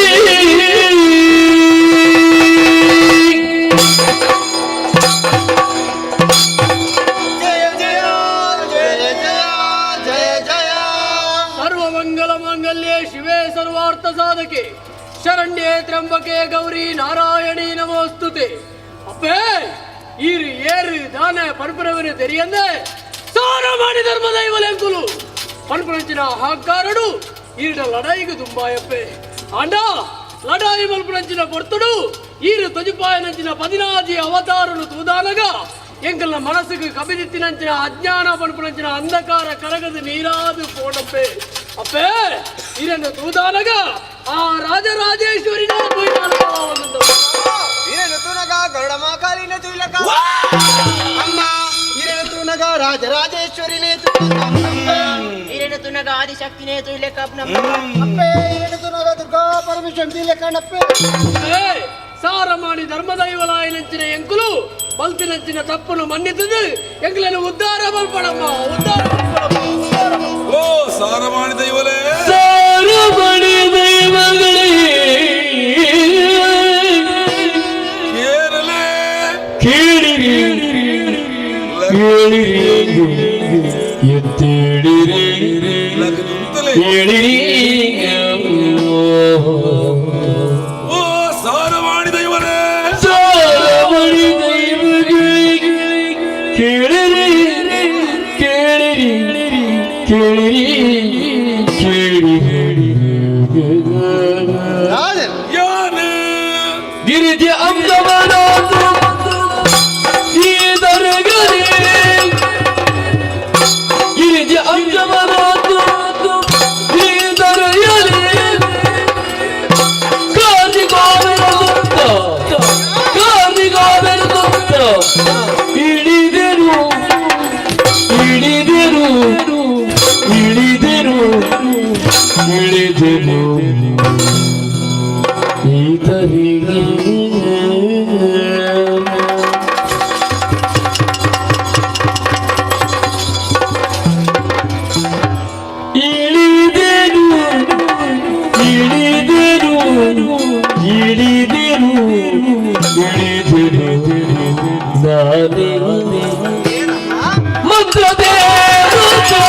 ಸರ್ವಮಂಗಲ ಮಾಂಗಲ್ಯೆ ಶಿವೆ ಸರ್ವಾರ್ಥ ಸಾಧಕೆ ಶರಣ್ಯೆ ತ್ರ್ಯಂಬಕೆ ಗೌರಿ ನಾರಾಯಣಿ ನಮೋಸ್ತುತೆ ಅಪ್ಪೇ ಈರು ಏರು ದಾನ ಪರಪರವನ್ನು ತೆರೆಯಂದೆ ಸಾರ ಮಾಡಿ ಧರ್ಮದ ಇವಲೆಂಕುಲು ಪನ್ಪುರಂಚಿನ ಹಾಕಾರಡು ಈಡ ಲಡಾಯಿಗೆ ದುಂಬಾಯಪ್ಪೆ ಆಂಡ ಲಡಾಯಿ ಮಲ್ಪುರಂಚಿನ ಪೊರ್ತುಡು ಈರು ತೊಜುಪಾಯನಂಚಿನ 16 ಅವತಾರನು ತೂದಾನಗ ಎಂಕಲ್ನ ಮನಸ್ಸಿಗೆ ಕಬಿದಿತ್ತಿನಂಚಿನ ಅಜ್ಞಾನ ಪನ್ಪುರಂಚಿನ ಅಂಧಕಾರ ಕರಗದ ನೀರಾದು ಪೋಣಪ್ಪೆ ಅಪ್ಪೆ ಈರನ್ನು ತೂದಾನಗ ಆ ರಾಜರಾಜೇಶ್ವರಿನ ಗರುಡಮಾಕಾಲಿನ ತುಯ್ಲಕ ಅಮ್ಮ ಹಿರೇನ ತೂನಗ ರಾಜರಾಜೇಶ್ವರಿನೇ ಹಿರೇನ ತೂನಗ ಆದಿಶಕ್ತಿನೇ ತುಯ್ಲಕ ಅಪ್ಪೆ ಹಿರೇನ ತೂನಗ ದುರ್ಗಾ ಪರಮೇಶ್ವರಿ ತುಯ್ಲಕನಪ್ಪೆ ಸಾರ ಮಾಡಿ ಧರ್ಮದೈವಲಾಯನಂಚಿನ ಎಂಕುಲು ಬಲ್ತಿನಂಚಿನ ತಪ್ಪನ್ನು ಮನ್ನಿತದು ಎಂಕಲನ್ನು ಉದ್ಧಾರ ಮಲ್ಪಡಮ್ಮ ಉದ್ಧಾರ ಓ ಸಾರ ಮಾಡಿ ದೈವಲೇ ಸಾರ ಮಾಡಿ ದೈವಗಳೇ ಕೇಳಿರಿ ಕೇಳಿರಿ ಎತ್ತೇಳಿರಿ ಹೇಳಿರಿ ಓ ಸಾರ ಮಾಡಿ ದೈವಲೇ ಸಾರ ಮಾಡಿ ದೈವಗಳಿಗೆ ಕೇಳಿರಿ ಕೇಳಿರಿ ಕೇಳಿರಿ ಕೇಳಿರಿ ಯಾನೆ ಗಿರಿಜ ಅಂಗಮನಾತು ಗಿರಿಜ ಅಂಗಮನಾತು ದರೆಯಲಿ ಕಾದಿ ಗೋವಿನ ಇಳಿದಿರು ಇಳಿದಿರು ಇಳಿದಿರು ಈತರಿಗೆ ಇಳಿದಿರು ಇಳಿದಿರು ಇಳಿದಿರು ಇಳಿದಿರು ನಾನೇ ಮಂತ್ರ ದೇವತೆ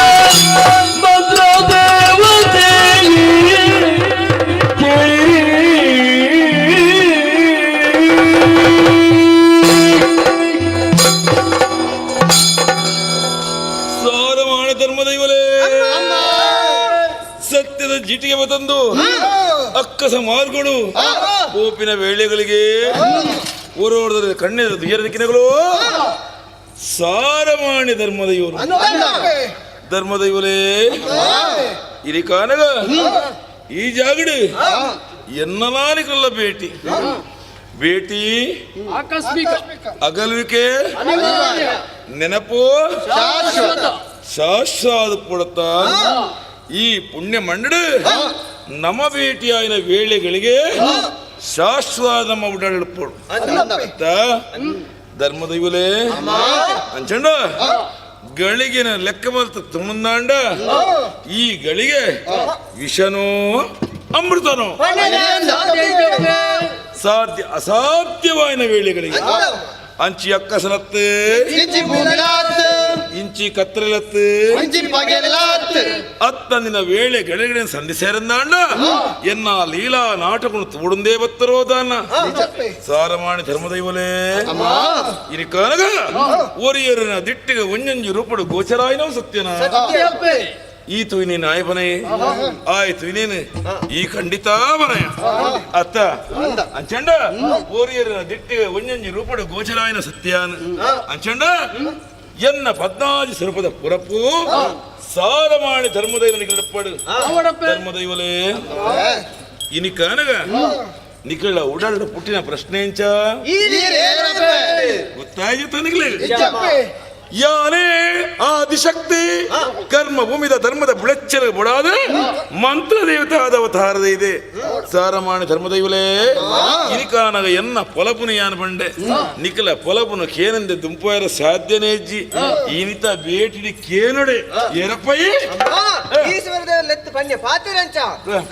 ಮಂತ್ರ ದೇವತೆ ಸಾರಮಾನ ಧರ್ಮದೈವಲೇ ಸತ್ಯದ ಜಿಟಿಗೆ ತಂದು ಅಕ್ಕಸ ಮಾರ್ಗಳು ಕೋಪಿನ ವೇಳೆಗಳಿಗೆ ಓರೋಡದ ಕಣ್ಣೆದ ದುಯ್ಯರ ದಿಕ್ಕಿನಗಳು ಸಾರಮಾಣಿ ಧರ್ಮದೈವರು ಧರ್ಮದೈವಲೇ ಇರಿ ಕಾನಗ ಈ ಜಾಗಡೆ ಎನ್ನಲಾನಿಕಲ್ಲ ಭೇಟಿ ಭೇಟಿ ಆಕಸ್ಮಿಕ ಅಗಲುವಿಕೆ ನೆನಪು ಶಾಶ್ವತ ಪುಡತ ಈ ಪುಣ್ಯ ಮಂಡಳ ನಮ್ಮ ಭೇಟಿಯಾಯಿನ ವೇಳೆಗಳಿಗೆ ಶಾಶ್ವತ ನಮ್ಮ ಉಡಾಡಲ್ಪಡು ಧರ್ಮದೈವಲೇ ಅಂಚಂಡ ಗಳಿಗೆನ ಲೆಕ್ಕ ಮಲ್ತ ತುಮಂದಾಂಡ ಈ ಗಳಿಗೆ ವಿಷನೋ ಅಮೃತನೋ ಸಾಧ್ಯ ಅಸಾಧ್ಯವಾಯಿನ ವೇಳೆಗಳಿಗೆ ಅಂಚಿ ಅಕ್ಕಸಲತ್ತು ಇಂಚಿ ಕತ್ತಲತ್ತು ಅತ್ತಂದಿನ ವೇಳೆ ಗೆಳೆಗಡೆ ಸಂಧಿ ಸೇರಂದಾಂಡ ಎನ್ನ ಲೀಲಾ ನಾಟಕನು ತೋಡುಂದೇ ಬತ್ತರೋದಾನ ಸಾರಮಾಣಿ ಧರ್ಮದೈವಲೇ ಇನಿ ಕಾನಗ ಓರಿಯರಿನ ದಿಟ್ಟಿಗೆ ಒಂಜಂಜು ರೂಪಡು ಗೋಚರಾಯಿನೋ ಸತ್ಯನ ಈತು ನೀನು ಆಯ್ಬನೆ ಆಯ್ತು ಇನ್ನೇನು ಈ ಖಂಡಿತ ಮನೆಯ ಅತ್ತ ಅಂಚಂಡ ಓರಿಯರಿನ ದಿಟ್ಟಿಗೆ ಒಂಜಂಜಿ ರೂಪಡು ಗೋಚರಾಯಿನ ಸತ್ಯಾನ ಅಂಚಂಡ ಎನ್ನ ಪದ್ನಾಜಿ ಸ್ವರೂಪದ ಪುರಪ್ಪು ಸಾರಮಾಣಿ ಧರ್ಮದೈವನಿಗೆ ಧರ್ಮದೈವಲೇ ಇನಿ ಕಾನಗ ನಿಖಳ ಉಡಾಡ ಪುಟ್ಟಿನ ಪ್ರಶ್ನೆ ಎಂಚ ಗೊತ್ತಾಯ್ತು ತನಗಲೇ ಯಾನೇ ಆದಿಶಕ್ತಿ ಕರ್ಮ ಭೂಮಿದ ಧರ್ಮದ ಬುಳೆಚ್ಚರ ಬುಡಾದ ಮಂತ್ರ ದೇವತಾದ ಅವತಾರದ ಇದೆ ಸಾರಮಾಣಿ ಧರ್ಮದೈವಲೇ ಇನಿಕಾನಗ ಎನ್ನ ಪೊಲಪುನ ಯಾನ ಬಂಡೆ ನಿಖಲ ಪೊಲಪುನ ಕೇನಂದೆ ದುಂಪಾಯರ ಸಾಧ್ಯನೇ ಇಜ್ಜಿ ಇನಿತ ಬೇಟಿಡಿ ಕೇನೊಡೆ ಎರಪ್ಪೈ ಲೆತ್ತು ಪಂಡ್ಯ ಪಾತಿರಂಚ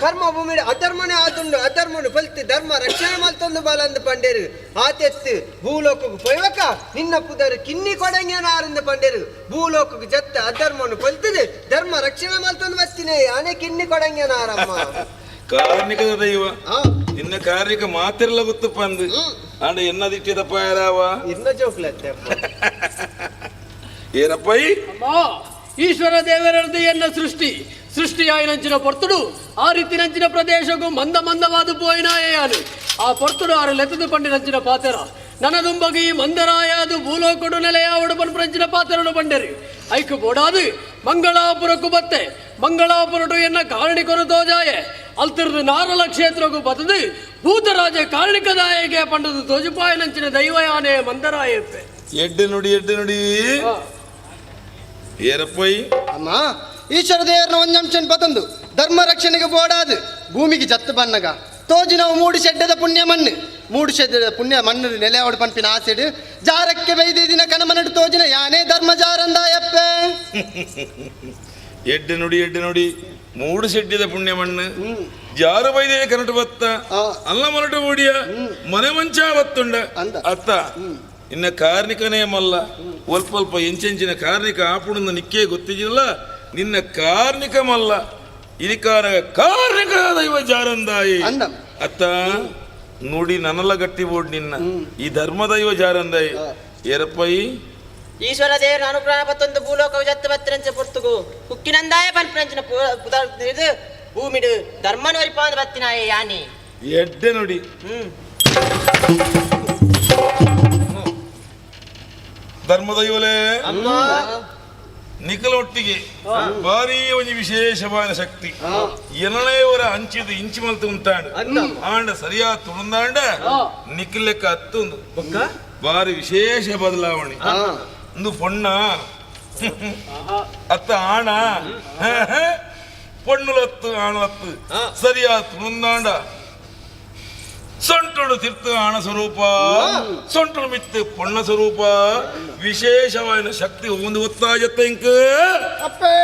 ಕರ್ಮ ಭೂಮಿ ಅಧರ್ಮನೇ ಆತುಂಡು ಅಧರ್ಮನು ಫಲಿತು ಧರ್ಮ ರಕ್ಷಣೆ ಮಲ್ತೊಂದು ಬಲಂದು ಪಂಡೇರು ಆತೆತ್ತು ಭೂಲೋಕಕ್ಕೆ ಪೊಯ್ವಕ ನಿನ್ನ ಪುದರು ಕಿನ್ನಿ ಕೊಡಂಗ್ಯನಾರಿಂದ ಪಂಡೇರು ಭೂಲೋಕಕ್ಕೆ ಜತ್ತ ಅಧರ್ಮನು ಫಲಿತದೆ ಧರ್ಮ ರಕ್ಷಣೆ ಮಲ್ತೊಂದು ಬತ್ತಿನೇ ಆನೆ ಕಿನ್ನಿ ಕೊಡಂಗ್ಯನಾರಮ್ಮ ಕಾರ್ಣಿಕದ ದೈವ ನಿನ್ನ ಕಾರ್ಣಿಕ ಮಾತಿರಲ್ಲ ಗೊತ್ತಪ್ಪ ಅಂದು ಆಂಡ ಎನ್ನದಿಟ್ಟಿದಪ್ಪ ಯಾರಾವ ಇನ್ನ ಜೋಕ್ಲತ್ತೆ ಏನಪ್ಪೈ ಈಶ್ವರ ದೇವರದ್ದು ಎನ್ನ ಸೃಷ್ಟಿಯಾಯಿನಂಚಿನ ಪೊರ್ತುಡು ಆ ರೀತಿ ನಂಚಿನ ಪ್ರದೇಶಕ್ಕೂ ಮಂದವಾದ ಪೋಯಿನಾಯಾನು ಆ ಪೊರ್ತುಡು ಆರು ಲೆತ್ತದು ಪಂಡಿನಂಚಿನ ಪಾತೆರ ನನದುಂಬಗಿ ಮಂದರಾಯದು ಭೂಲೋಕಡು ನೆಲೆಯ ಉಡುಪನ್ ಪ್ರಂಚಿನ ಪಾತೆರನು ಬಂಡರಿ ಐಕು ಬೋಡಾದು ಮಂಗಳಾಪುರಕ್ಕೂ ಬತ್ತೆ ಮಂಗಳಾಪುರಟು ಎನ್ನ ಕಾರಣಿಕರು ತೋಜಾಯೆ ಅಲ್ತಿರ್ದು ನಾರಳ ಕ್ಷೇತ್ರಕ್ಕೂ ಬತ್ತದು ಭೂತರಾಜ ಕಾರಣಿಕದಾಯಗೆ ಪಂಡದು ತೋಜುಪಾಯನಂಚಿನ ದೈವಯಾನೆ ಮಂದರಾಯಪ್ಪೆ ಎಡ್ಡೆ ನುಡಿ ಏರಪ್ಪೈ ಅಮ್ಮ ಈಶ್ವರ ದೇವರನ ಒಂದಂಶನ್ ಪತಂದು ಧರ್ಮ ರಕ್ಷಣೆಗೆ ಬೋಡಾದು ಭೂಮಿಗೆ ಜತ್ತು ಬನ್ನಗ ತೋಜಿ ನಾವು ಮೂಡು ಶೆಡ್ಡದ ಪುಣ್ಯ ಮಣ್ಣು ನೆಲೆ ಹೊಡ್ ಪಂಪಿನ ಆಸೆಡು ಜಾರಕ್ಕೆ ಬೈದಿ ದಿನ ಕಣಮನಡು ತೋಜಿನ ಯಾನೇ ಧರ್ಮ ಜಾರಂದಾಯಪ್ಪೆ ಎಡ್ಡೆ ನುಡಿ ಮೂಡು ಶೆಡ್ಡಿದ ಪುಣ್ಯ ಮಣ್ಣು ಜಾರು ಬೈದೇ ಕನಟು ಬತ್ತ ಅಲ್ಲ ಮರಟು ಮೂಡಿಯ ಮನೆ ಮಂಚ ಬತ್ತುಂಡ ಅತ್ತ ಇನ್ನ ಕಾರ್ಣಿಕನೇ ಮಲ್ಲ ಒಲ್ಪ ಎಂಚೆಂಚಿನ ಕಾರ್ಣಿಕ ಆಪುಣದ ನಿಕ್ಕೇ ಗೊತ್ತಿದ್ದಿಲ್ಲ ನಿನ್ನ ಕಾರ್ಣಿಕ ಮಲ್ಲ ಇರಿಕಾರ ಕಾರ್ಣಿಕ ದೈವ ಜಾರಂದಾಯಿ ಅತ್ತ ನುಡಿ ನನಲ ಗಟ್ಟಿ ಬೋಡ್ ನಿನ್ನ ಈ ಧರ್ಮ ದೈವ ಜಾರಂದಾಯಿ ಏರಪ್ಪೈ ಈಶ್ವರ ದೇವರ ಅನುಗ್ರಹ ಪತ್ತೊಂದು ಭೂಲೋಕ ಜತ್ತು ಬತ್ತರಂಚ ಪೊರ್ತುಗು ಹುಕ್ಕಿನಂದಾಯ ಪನ್ಪಂಚಿನ ಭೂಮಿಡು ಧರ್ಮನ ವರಿಪಾದ ಬತ್ತಿನಾಯ ಯಾನಿ ಎಡ್ಡೆ ನುಡಿ ಧರ್ಮದೈವಲೇ ನಿಖಲೊಟ್ಟಿಗೆ ಭಾರಿ ಒಂದು ವಿಶೇಷವಾದ ಶಕ್ತಿ ಎನಳೆಯವರ ಅಂಚಿದ ಇಂಚಿ ಮಲ್ತು ಉಂಟಾಂಡು ಆಂಡ ಸರಿಯಾದ ತುಳುಂದಾಂಡ ನಿಖಲೆಕ್ಕ ಹತ್ತೊಂದು ಭಾರಿ ವಿಶೇಷ ಬದಲಾವಣೆ ಒಂದು ಪೊಣ್ಣ ಅತ್ತ ಆಣ ಪೊಣ್ಣುಲತ್ತು ಆಣಲತ್ತು ಸರಿಯಾತು ಮುಂದಾಂಡ ಸೊಂಟುಡು ತಿರ್ತು ಆಣ ಸ್ವರೂಪ ಸೊಂಟುಡು ಮಿತ್ತು ಪೊಣ್ಣ ಸ್ವರೂಪ ವಿಶೇಷವಾದ ಶಕ್ತಿ ಒಂದು ಒತ್ತಾಯತ್ತ ಇಂಕ ಅಪ್ಪೆ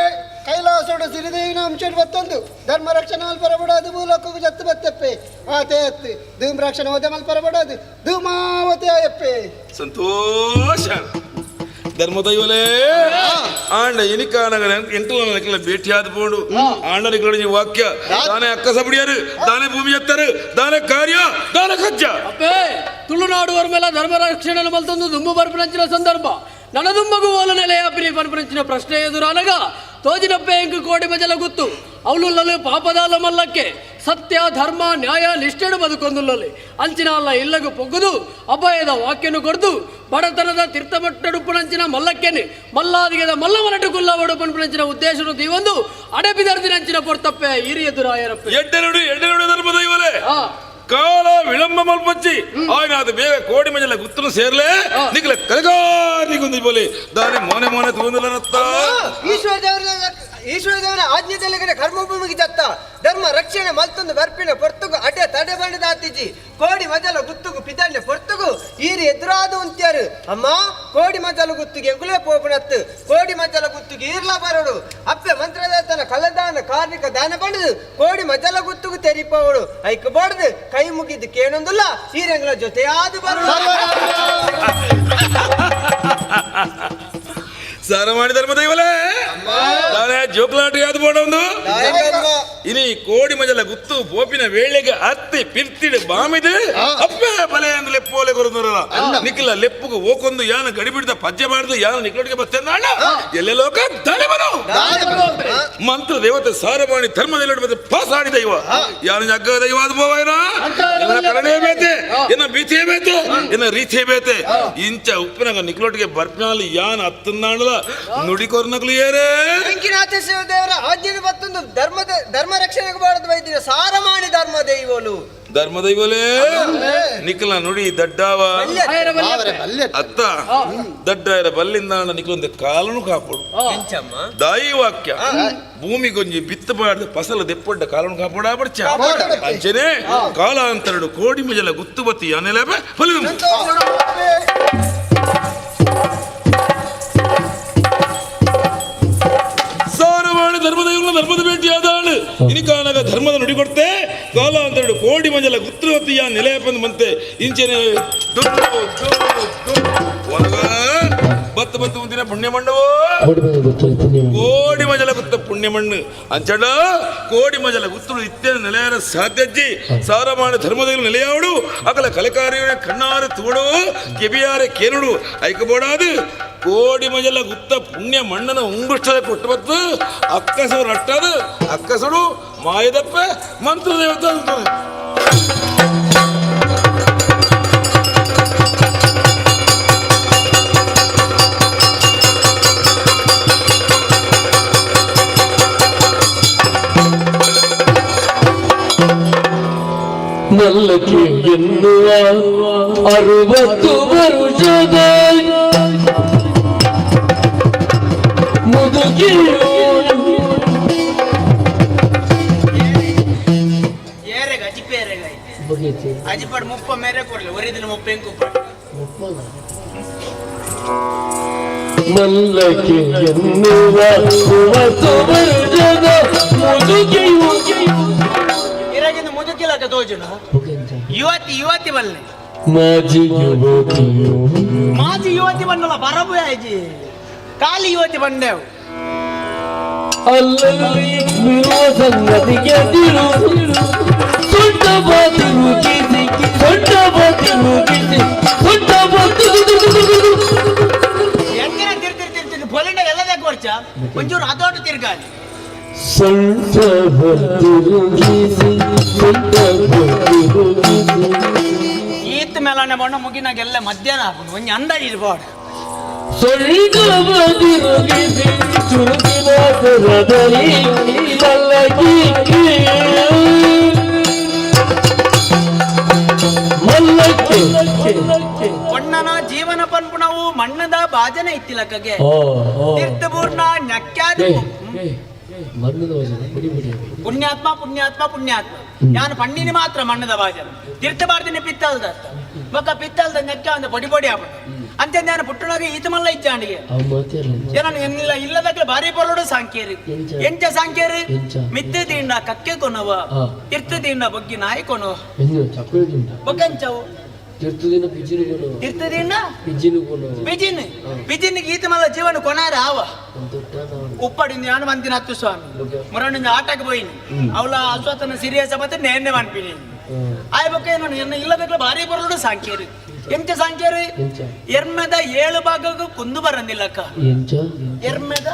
ಕೈಲಾಸೋಡು ಸಿರಿದೇವಿನ ಅಂಶ ಬತ್ತೊಂದು ಧರ್ಮ ರಕ್ಷಣೆ ಮಲ್ಪರಬಡೋದು ಭೂಲೋಕಕ್ಕೆ ಜತ್ತು ಬತ್ತಪ್ಪೆ ಆತೆ ಎತ್ತು ಧೂಮ್ ರಕ್ಷಣೆ ಹೋದೆ ಮಲ್ಪರಬಡೋದು ಧೂಮಾವತಿ ಅಪ್ಪೆ ಸಂತೋಷ ಧರ್ಮದೈವಲೇ ಆಂಡ ಎನಿಕಾನಗರ ಎಂಟು ಭೇಟಿಯಾದ ಬೋಡು ಆಂಡನಿಗಳ ವಾಕ್ಯ ತಾನೇ ಅಕ್ಕಸ ಬಿಡಿಯರು ತಾನೇ ಭೂಮಿ ಎತ್ತರು ತಾನೇ ಕಾರ್ಯ ತಾನೇ ಕಜ್ಜ ಅಪ್ಪೇ ತುಳುನಾಡುವರ ಮೇಲೆ ಧರ್ಮ ರಕ್ಷಣೆ ಮಲ್ತೊಂದು ದುಂಬು ಬರ್ಪನಂಚಿನ ಸಂದರ್ಭ ನನದುಂಬಗು ಓಲ ನೆಲೆಯ ಅಪಿನಿ ಬರ್ಪನಂಚಿನ ಪ್ರಶ್ನೆ ಎದುರಾನಗ ತೋಜಿನಪ್ಪೆ ಎಂಕು ಕೋಡಿ ಮಜಲ ಗುತ್ತು ಅವಳುಲ್ಲಲು ಪಾಪದಾಲ ಮಲ್ಲಕ್ಕೆ ಸತ್ಯ ಧರ್ಮ ನ್ಯಾಯ ನಿಷ್ಠೆಡು ಬದುಕೊಂದುಲ್ಲಲಿ ಅಂಚಿನಲ್ಲ ಇಲ್ಲಗು ಪೊಗ್ಗುದು ಅಭಯದ ವಾಕ್ಯನು ಕೊಡ್ದು ಬಡತನದ ತೀರ್ಥಮಟ್ಟಡುಪ್ಪುನಂಚಿನ ಮಲ್ಲಕ್ಕೆನೆ ಮಲ್ಲಾದಿಗೆದ ಮಲ್ಲಮನಟು ಕುಲ್ಲವಡು ಪಣಪುನಂಚಿನ ಉದ್ದೇಶನು ದೀವೊಂದು ಅಡೆಬಿದರ್ದಿನಂಚಿನ ಪೊರ್ತಪ್ಪೆ ಹಿರಿಯದುರಾಯರಪ್ಪೆ ಎಡ್ಡೆ ಧರ್ಮದೈವಲೇ ಕಾಲ ವಿಳಂಬ ಮಲ್ಪಚ್ಚಿ ఆయన ಅದು ಬೇಗ ಕೋಡಿ ಮಜಲ ಗುತ್ತನು ಸೇರ್ಲೆ ನಿಕ್ಲ ಕಲಗಾರಿಗುಂದಿ ಬೋಲಿ ದಾನೆ ಮೋನೆ ತೂಂದಲನತ್ತ ಈಶ್ವರ ದೇವರ ಆಜ್ಞೆದಲ್ಲಿ ಕರ್ಮಭೂಮಿಗೆ ಜತ್ತ ಧರ್ಮ ರಕ್ಷಣೆ ಮಲ್ತೊಂದು ಬರ್ಪಿನ ಪೊರ್ತುಗು ಅಡ್ಡೆ ತಡೆ ಬಂಡದ ಆತಿಜಿ ಕೋಡಿ ಮಜಲ ಗುತ್ತುಗು ಪಿದಂಡೆ ಪೊರ್ತುಗು ಈರಿ ಎದುರಾದ ಉಂತ್ಯಾರು ಅಮ್ಮ ಕೋಡಿ ಮಜಲ ಗುತ್ತಿಗೆ ಎಂಗುಲೇ ಪೋಪನತ್ತು ಕೋಡಿ ಮಜಲ ಗುತ್ತಿಗೆ ಈರ್ಲಾ ಬರೋಡು ಅಪ್ಪೆ ಮಂತ್ರದಾತನ ಕಲದಾನ ಕಾರ್ಮಿಕ ದಾನ ಪಡೆದು ಕೋಡಿ ಮಜಲ ಗುತ್ತುಗು ತೆರಿಪವಳು ಐಕ್ ಬಡ್ದು ಕೈ ಮುಗಿದು ಕೇಳೊಂದಿಲ್ಲ ಈರೆಂಗಳ ಜೊತೆಯಾದ ಬರೋಡು ಸಾರ ಮಾಡಿ ಧರ್ಮದೈವಲೇ ನಾಳೆ ಜೋಕ್ಲಾಟಿ ಆದ ಬೋಡೊಂದು ಇನಿ ಕೋಡಿ ಮಜಲ ಗುತ್ತು ಪೋಪಿನ ವೇಳೆಗೆ ಅತ್ತಿ ಪಿರ್ತಿಡು ಬಾಮಿದು ಅಪ್ಪೆ ಬಲೆ ಅಂದ್ರೆ ಲೆಪ್ಪೋಲೆ ಕೊರದರಲ್ಲ ನಿಖಿಲ ಲೆಪ್ಪುಗು ಓಕೊಂದು ಯಾನ ಗಡಿಬಿಡ್ದ ಪದ್ಯ ಮಾಡಿದು ಯಾನ ನಿಖಲೊಟ್ಟಿಗೆ ಬರ್ತೇನೆ ಎಲ್ಲೆ ಲೋಕ ದಾಳಿ ಬರೋ ಮಂತ್ರ ದೇವತೆ ಸಾರವಾಣಿ ಧರ್ಮದಲ್ಲಿ ಮತ್ತೆ ಪಾಸಾಡಿ ದೈವ ಯಾನ ಜಗ್ಗ ದೈವಾದ ಬೋವಾಯನ ಕರಣೆ ಬೇತೆ ಎನ್ನ ಬೀತಿಯೇ ಬೇತೆ ಎನ್ನ ರೀತಿಯೇ ಬೇತೆ ಇಂಚ ಉಪ್ಪಿನಾಗ ನಿಖಲೊಟ್ಟಿಗೆ ಬರ್ಪಿನಲ್ಲಿ ಯಾನ ಹತ್ತನ್ನಾಡಲ ನುಡಿಕೊರ್ನಗ್ಲು ಏರೇ ವೆಂಕಿನಾಥ ದೇವರ ಆಜ್ಞೆ ಬತ್ತೊಂದು ಧರ್ಮ ರಕ್ಷಣೆಗೆ ಬಾಳದ ವೈದ್ಯ ಸಾರಮಾಣಿ ಧರ್ಮ ದೈವಲು ಧರ್ಮದೈವಲೇ ನಿಖಲ ನುಡಿ ದಡ್ಡಾವ ಅತ್ತ ದಡ್ಡ ಬಲ್ಲಿಂದ ನಿಖಲೊಂದು ಕಾಲನು ಕಾಪಾಡು ದಾಯಿ ವಾಕ್ಯ ಭೂಮಿಗೊಂಜಿ ಬಿತ್ತಬಾರ್ದು ಫಸಲ ದೆಪ್ಪೊಡ್ಡ ಕಾಲನು ಕಾಪಾಡ ಬಡ್ಚ ಅಂಚನೆ ಕಾಲಾಂತರಡು ಕೋಡಿ ಮಜಲ ಗುತ್ತುಬತ್ತಿ ಅನೆಲಬೆ ಫಲಿದು ಧರ್ಮದ ಭೇಟಿಯಾದ ಇನಿಕಾನಾಗ ಧರ್ಮದ ನುಡಿ ಕೊಡ್ತೆ ಕಾಲಾಂತರಡು ಕೋಡಿ ಮಂಜಲ ಗುತ್ರವತಿಯ ನೆಲೆಯ ಬಂತೆ ಇಂಚನೆ ಬತ್ತು ಮುಂದಿನ ಪುಣ್ಯ ಮಂಡವೋ ಕೋಡಿ ಮಜಲ ಗುತ್ತ ಪುಣ್ಯ ಮಣ್ಣು ಅಂಚಡ ಕೋಡಿ ಮಜಲ ಗುತ್ತಳು ಇತ್ಯ ನೆಲೆಯರ ಸಾಧ್ಯಜ್ಜಿ ಸಾರಮಾನ ಧರ್ಮದಲ್ಲಿ ನೆಲೆಯಾವಡು ಅಕಲ ಕಲಕಾರಿಯ ಕಣ್ಣಾರು ತೋಡು ಕೆಬಿಯಾರೆ ಕೇನುಡು ಐಕಬೋಡಾದು ಕೋಡಿ ಮಜಲ ಗುತ್ತ ಪುಣ್ಯ ಮಣ್ಣನ ಉಂಗುಷ್ಟದ ಕೊಟ್ಟು ಬತ್ತು ಅಕ್ಕಸರು ಅಟ್ಟದು ಅಕ್ಕಸಡು ಮಾಯದಪ್ಪೆ ಮಂತ್ರ ದೇವತೆ ಅಂತಾರೆ ಮಲ್ಲಕ್ಕೆ ಎನ್ನುವ 60 ವರುಷದ ಮುದುಕಿಯು ಏರೆಗ ಅಜಿಪೇರೆಗ ಅಜಿಪಡ್ ಮುಪ್ಪ ಮೇರೆ ಕೊಡ್ಲಿ ಒರಿದಿನ ಮುಪ್ಪ ಎಂಕು ಮಲ್ಲಕ್ಕೆ ಎನ್ನುವ 60 ವರುಷದ ಮುದುಕಿಯು ಮುದುಕಿಲಾಗ ತೋಜುನ ಯುವತಿ ಬಲ್ಲೆ ಮಾಜಿ ಯುವತಿ ಬನ್ನಲ್ಲ ಬರಬು ಆಯ್ಜಿ ಕಾಲಿ ಯುವತಿ ಬಂದೇವು ಅಲ್ಲಲ್ಲಿ ಬಿರುವ ಸಂಗತಿಗೆ ತಿರು ಸೊಂಟ ಬಾತಿರು ಕೀಸಿ ಸೊಂಟ ಬಾತಿರು ಕೀಸಿ ಸೊಂಟ ಹೆಂಗಿನ ತಿರ್ತಿರ್ತಿರ್ತೀನಿ ಪೊಲಿಂಡ ಎಲ್ಲದೇ ಕೊರ್ಚ ಒಂಚೂರು ಅದೋಟ ತಿರ್ಗಾಲಿ ಸೊಂಟ ಈತ್ ಮೇಲನೆ ಬಣ್ಣ ಮುಗಿನಾಗೆಲ್ಲ ಮಧ್ಯಾಹ್ನ ಹಾಕೊಂಡು ಒಂಜಿ ಅಂದಾಜು ಇರ್ಬಾರ್ದು ಸೊಳ್ಳಿಗ ಬದಿರುಗಿಸಿ ಚುರುಕಿನ ಕರದಲ್ಲಿ ಮಲ್ಲಗಿ ಒಣ್ಣನ ಜೀವನ ಪನ್ಪುಣವು ಮಣ್ಣದ ಭಾಜನ ಇತ್ತಿಲಕ್ಕಗೆ ತೀರ್ಥಪೂರ್ಣ ನಕ್ಕ್ಯಾದು ಪುಣ್ಯಾತ್ಮ ಪುಣ್ಯಾತ್ಮ ಪುಣ್ಯಾತ್ಮ ಯಾನು ಪಣ್ಣಿನಿ ಮಾತ್ರ ಮಣ್ಣದ ಭಾಜನ ತೀರ್ಥ ಬಾರ್ದಿನ ಪಿತ್ತಲ್ದ ಬೊಕ್ಕ ಪಿತ್ತಲ್ದ ನೆಕ್ಕ ಒಂದು ಪೊಡಿ ಪೊಡಿ ಆಗ್ಬಿಟ್ಟು ಅಂತ ನಾನು ಪುಟ್ಟನಾಗ ಈತ ಮಲ್ಲ ಇಚ್ಚಾಂಡಿಗೆ ಏನೋ ಎನ್ನಿಲ್ಲ ಇಲ್ಲದಾಗ್ಲೇ ಭಾರಿ ಪೊರಡು ಸಾಂಕೇರಿ ಎಂಚ ಸಾಂಕೇರಿ ಮಿತ್ತೆ ತೀಂಡ ಕಕ್ಕೆ ಕೊನವ ತೀರ್ಥ ತೀಂಡ ಬಗ್ಗಿ ನಾಯಿ ಕೊನವ ಬೊಕ್ಕಂಚವು ತೀರ್ಥದಿಂದ ಪಿಜಿನ್ ಗೀತ ಮಲ್ಲ ಜೀವನ ಕೊನಾರ ಆವ ಉಪ್ಪಡಿಂದ ನಾನು ಮಂದಿನ ಹತ್ತು ಸ್ವಾಮಿ ಮರಣಿಂದ ಆಟಕ್ಕೆ ಹೋಯಿನಿ ಅವಳ ಅಶ್ವತನ ಸಿರಿಯಸ ಮತ್ತೆ ನೇನ್ನೆ ಮನ್ಪಿನಿ ಆಯ್ ಬೊಕ್ಕ ನಾನು ಎನ್ನ ಇಲ್ಲದಾಗ್ಲೇ ಭಾರಿ ಪೊರಡು ಸಾಂಕೇರಿ ಎಂಚ ಸಾಂಕೇರಿ ಎರ್ಮೆದ 7 ಭಾಗಕ್ಕೂ ಕುಂದು ಬರಂದಿಲ್ಲಕ್ಕ ಎರ್ಮೆದ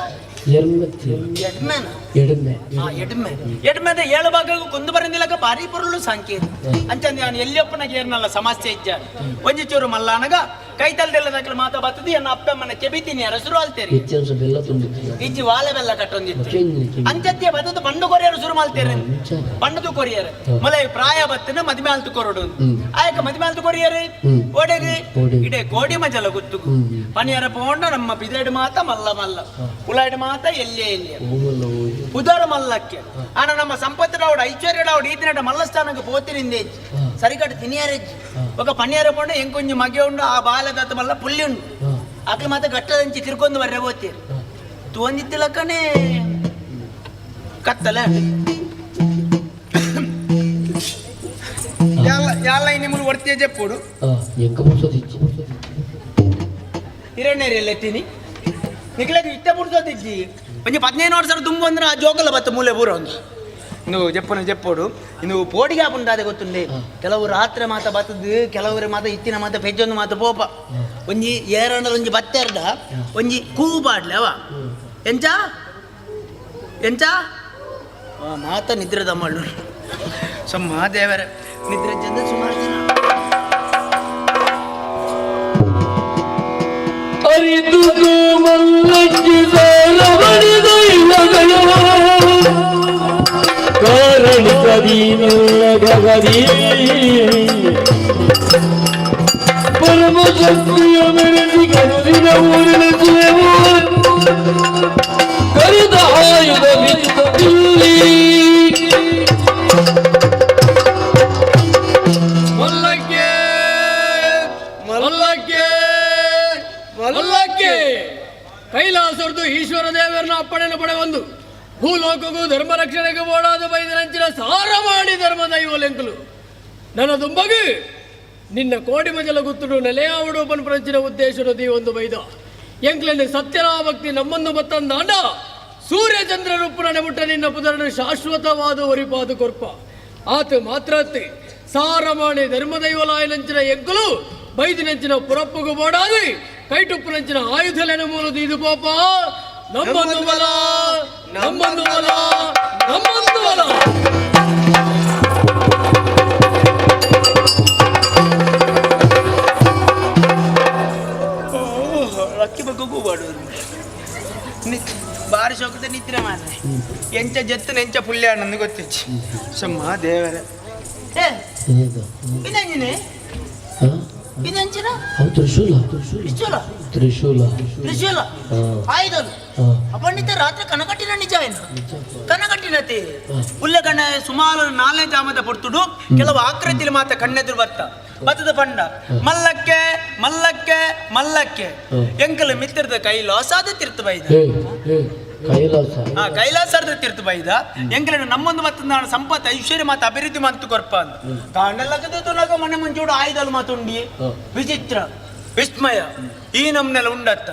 ಎಡ್ಮೆದ 7 ಭಾಗಕ್ಕೂ ಕುಂದು ಬರಂದಿಲ್ಲಕ್ಕ ಭಾರಿ ಪೊರಳು ಸಾಂಕೇರಿ ಅಂಚಂದ ನಾನು ಎಲ್ಲಿಯಪ್ಪನಾಗ ಏರ್ನಲ್ಲ ಸಮಸ್ಯೆ ಇಜ್ಜ ಒಂಜಿ ಚೂರು ಮಲ್ಲನಗ ಕೈತಲ್ದೆಲ್ಲದಾಗ್ಲ ಮಾತಾ ಬರ್ತದೆ ಎನ್ನ ಅಪ್ಪಮ್ಮನ ಕೆಬಿತೀನಿ ಹೆಸರು ಅಲ್ತೇರಿ ಇಜ್ಜಿ ವಾಲೆ ಬೆಲ್ಲ ಕಟ್ಟೊಂದಿತ್ತು ಅಂಚತ್ಯ ಬದದು ಬಂಡು ಕೊರಿಯರು ಶುರು ಮಾಡ್ತೇನೆ ಬಂಡದು ಕೊರಿಯರು ಮಲೆ ಪ್ರಾಯ ಬತ್ತಿನ ಮದ್ಮೆ ಆಲ್ತು ಕೊರಡು ಆಯಕ ಮದ್ಮೆ ಆಲ್ತು ಕೊರಿಯರು ಓಡೆಗೆ ಇಡೆ ಕೋಡಿ ಮಜಲ ಗೊತ್ತು ಪನಿಯರ ಪೋಂಡ ನಮ್ಮ ಬಿದೇಡು ಮಾತ ಮಲ್ಲ ಮಲ್ಲ ಉಲಾಯ್ಡು ಮಾತ ಎಲ್ಲೇ ಎಲ್ಲೇ ಉದರ ಮಲ್ಲಕ್ಕೆ ಆನ ನಮ್ಮ ಸಂಪತ್ತು ರಾವುಡು ಐಶ್ವರ್ಯ ರಾವುಡು ಈ ದಿನ ಮಲ್ಲಸ್ಥಾನಕ್ಕೆ ಪೋತಿರಿಂದೆ ಸರಿಕಟ್ಟು ತಿನಿಯಾರೆಜ್ಜಿ ఒక పన్నీర పండు ఇంకొంచెం మగ్గి ఉండు ఆ బాలదత్త వల్ల పుల్లి ఉండు అక్కడ మాత్రం గట్టదంచి తిరుకొందు వర్రె పోతే తోందిత్తి లెక్కనే కత్తలే యాళ్ళ నిమ్ములు వర్తే చెప్పుడు ಹಿರಣ್ಯರೆಲ್ಲ ಎತ್ತೀನಿ ನಿಕ್ಲಾಗ ಇಷ್ಟ ಬಿಡ್ಸೋದಿಜ್ಜಿ ಒಂಜಿ 15 ವರ್ಷ ದುಂಬು ಅಂದ್ರೆ ಆ ಜೋಕಲ್ಲ ಬತ್ತ ಮೂಲೆ ಪೂರ ಒಂದು నువ్వు చెప్పోడు నువ్వు పోటీగా ఉండాది ಗೊತ್ತುಂಡೆ ಕೆಲವು ರಾತ್ರಿ ಮಾತ ಬತ್ತದು ಕೆಲವರು ಮಾತ ಇತ್ತಿನ ಮಾತ ಪೆಜ್ಜೊಂದು ಮಾತ ಪೋಪ ಒಂಜಿ ಏರಂಡ ಒಂಜಿ ಬತ್ತೆರ್ದ ಒಂಜಿ ಕೂವು ಪಾಡ್ಲೆ ಅವ ಎಂಚ ಎಂಚ ಮಾತ ನಿದ್ರದ ಮಳ್ಳು ಸಮ್ಮ ದೇವರ ನಿದ್ರೆ ಚಂದ ಸುಮಾರು ಜನ ಅರಿದು ಮಲ್ಲಕ್ಕಿದ ಪರಮ ಶಕ್ತಿಯ ಮೆರೆಸಿ ಕರುವಿನ ಊರಿನ ಜೀವ ಕರಿದ ಆಯುಧ ಬಿಲ್ಲಿ ಮಲ್ಲಕ್ಕೆ ಮಲ್ಲಕ್ಕೆ ಮಲ್ಲಕ್ಕೆ ಕೈಲಾಸರ್ದು ಈಶ್ವರ ದೇವರನ್ನ ಅಪ್ಪಣೆಯನ್ನು ಪಡೆ ಒಂದು ಭೂಲೋಕಗೂ ಧರ್ಮ ರಕ್ಷಣೆಗೆ ಓಡಾದ ಬೈದನಂಚಿನ ಸಾರ ಮಾಡಿ ಧರ್ಮ ದೈವಲೆಂಕಲು ನನ್ನ ದುಂಬಗೆ ನಿನ್ನ ಕೋಡಿ ಮಜಲ ಗುತ್ತುಡು ನೆಲೆಯಾವಡು ಪಂಚಿನ ಉದ್ದೇಶನು ದಿ ಒಂದು ಬೈದ ಎಂಕ್ಲೆಂದು ಸತ್ಯನ ಭಕ್ತಿ ನಮ್ಮನ್ನು ಬತ್ತಂದಾಂಡ ಸೂರ್ಯ ಚಂದ್ರ ರೂಪನ ನೆಮುಟ್ಟ ನಿನ್ನ ಪುದರನ್ನು ಶಾಶ್ವತವಾದ ಒರಿಪಾದು ಕೊರ್ಪ ಆತ ಮಾತ್ರತ್ತೆ ಸಾರ ಮಾಡಿ ಧರ್ಮ ದೈವಲಾಯನಂಚಿನ ಎಂಕಲು ಬೈದಿನಂಚಿನ ಪುರಪ್ಪಗೂ ಓಡಾದಿ ಕೈಟುಪ್ಪುನಂಚಿನ ಆಯುಧಲೆನ ಮೂಲದು ಇದು ಪಾಪ ನಮ್ಮಂದು ಬಲ ನಮ್ಮಂದು ಬಲ ನಮ್ಮಂದು ಬಲ ಅಕ್ಕಿ ಬಗ್ಗಗೂ ಬಾಡೋರು ಬಾರಿ ಶೋಕದ ನಿದ್ರೆ ಮಾತ್ರ ಎಂಚ ಜತ್ತು ನೆಂಚ ಪುಲ್ಯ ನಂದು ಗೊತ್ತಿಚ್ಚಿ ಸಮ್ಮ ದೇವರ ಇದಂಜಿನೇ ಇದಂಚಿನ ತ್ರಿಶೂಲ ತ್ರಿಶೂಲ ತ್ರಿಶೂಲ ತ್ರಿಶೂಲ ಆಯ್ದನು ಅಪಂಡಿತ ರಾತ್ರಿ ಕನಕಟ್ಟಿನ ನಿಜ ಏನು ಕನಕಟ್ಟಿನತೆ ಪುಲ್ಯ ಕಣ್ಣ ಸುಮಾರು 4 ಜಾಮದ ಪೊರ್ತುಡು ಕೆಲವು ಆಕೃತಿಲಿ ಮಾತ್ರ ಕಣ್ಣೆದುರು ಬತ್ತದ ಪಂಡ ಮಲ್ಲಕ್ಕೆ ಮಲ್ಲಕ್ಕೆ ಮಲ್ಲಕ್ಕೆ ಎಂಕಲ್ ಮಿತ್ತಿರದ ಕೈಲಾಸಾದ ತೀರ್ಥ ಬೈದ ಕೈಲಾಸದ ತೀರ್ಥ ಬೈದ ಎಂಕಲ ನಮ್ಮೊಂದು ಮತ್ತ ಸಂಪತ್ತು ಐಶ್ವರ್ಯ ಮಾತು ಅಭಿವೃದ್ಧಿ ಮಾತು ಕೊರ್ಪ ಅಂತ ಕಾಂಡಲ್ಲಕ ಮನೆ ಮುಂಚೂಡು ಆಯ್ದಲ್ ಮಾತುಂಡಿ ವಿಚಿತ್ರ ವಿಸ್ಮಯ ಈ ನಮ್ನೆಲ್ಲ ಉಂಡತ್ತ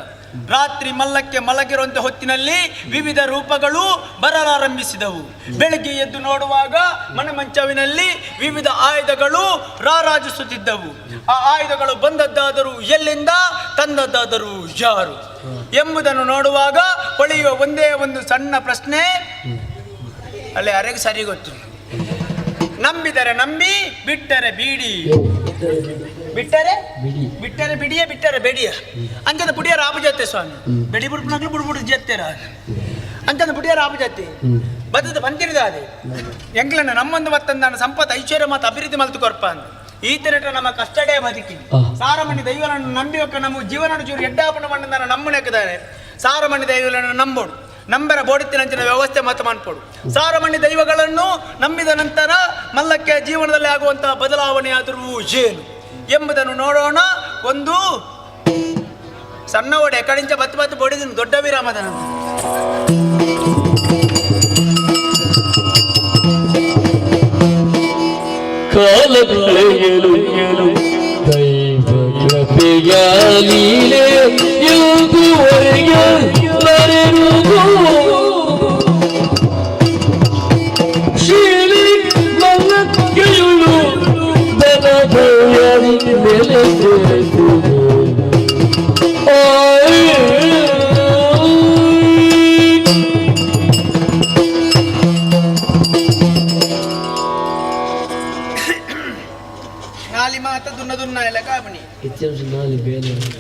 ರಾತ್ರಿ ಮಲ್ಲಕ್ಕೆ ಮಲಗಿರುವಂತ ಹೊತ್ತಿನಲ್ಲಿ ವಿವಿಧ ರೂಪಗಳು ಬರಲಾರಂಭಿಸಿದವು. ಬೆಳಗ್ಗೆ ಎದ್ದು ನೋಡುವಾಗ ಮನಮಂಚವಿನಲ್ಲಿ ವಿವಿಧ ಆಯುಧಗಳು ರಾರಾಜಿಸುತ್ತಿದ್ದವು. ಆ ಆಯುಧಗಳು ಬಂದದ್ದಾದರೂ ಎಲ್ಲಿಂದ, ತಂದದ್ದಾದರೂ ಯಾರು ಎಂಬುದನ್ನು ನೋಡುವಾಗ ಹೊಳೆಯುವ ಒಂದೇ ಒಂದು ಸಣ್ಣ ಪ್ರಶ್ನೆ. ಅಲ್ಲಿ ಅರೆಗೆ ಸರಿ ಗೊತ್ತು. ನಂಬಿದರೆ ನಂಬಿ, ಬಿಟ್ಟರೆ ಬೀಡಿ, ಬಿಟ್ಟರೆ ಬಿಟ್ಟರೆ ಬಿಡಿಯ, ಬಿಟ್ಟರೆ ಬೆಡಿಯ ಅಂಚದ ಪುಡಿಯ ರಾಬು ಜತ್ತೆ ಸ್ವಾಮಿ. ಬೆಡಿ ಬುಡ್ಪುನಗ್ಲು ಬುಡ್ಬುಡ್ ಜತ್ತೆರ ಅಂಚದ ಪುಡಿಯ ರಾಬು ಜತ್ತೆ ಬದದ ಬಂತಿರಿದ ಅದೇ ಎಂಗ್ಲನ್ನ ನಮ್ಮೊಂದು ಮತ್ತೊಂದು ಸಂಪತ್ತು ಐಶ್ವರ್ಯ ಮತ್ತು ಅಭಿವೃದ್ಧಿ ಮಲ್ತು ಕೊರ್ಪ ಅಂತ ಈತನಟ ನಮ್ಮ ಕಷ್ಟಡೇ ಬದುಕಿ ಸಾರಮಣಿ ದೈವಗಳನ್ನು ನಂಬಿ ಒಕ್ಕ ನಮ್ಮ ಜೀವನ ಚೂರು ಎಡ್ಡಾಪಣ ಮಣ್ಣನ ನಮ್ಮನೆಕ್ಕಿದ್ದಾರೆ ಸಾರಮಣಿ ದೈವಗಳನ್ನು ನಂಬೋಡು ನಂಬರ ಬೋಡಿತ್ತಿನಂಚಿನ ವ್ಯವಸ್ಥೆ ಮತ್ತು ಮಾಡ್ಕೊಡು ಸಾರಮಣಿ ದೈವಗಳನ್ನು ನಂಬಿದ ನಂತರ ಮಲ್ಲಕ್ಕೆ ಜೀವನದಲ್ಲಿ ಆಗುವಂತಹ ಬದಲಾವಣೆ ಆದರೂ ಏನು ಎಂಬುದನ್ನು ನೋಡೋಣ. ಒಂದು ಸಣ್ಣ ಒಡೆ ಕಡಿಂಚ ಬತ್ತು ಬತ್ತು ಬಡಿದನು ದೊಡ್ಡ ವಿರಾಮದ ಕಾಲ ಕಳೆಯಲು ದೈವ ಕೃಪೆಯ ಲೀಲೆ ಎಂದುವರೆಗೆ ಬರೆಯುವುದು ಶೀಲಿ ನನ್ನ ಗೆಯುಳು ದನ ಭಯದಿ ಮೇಲೆ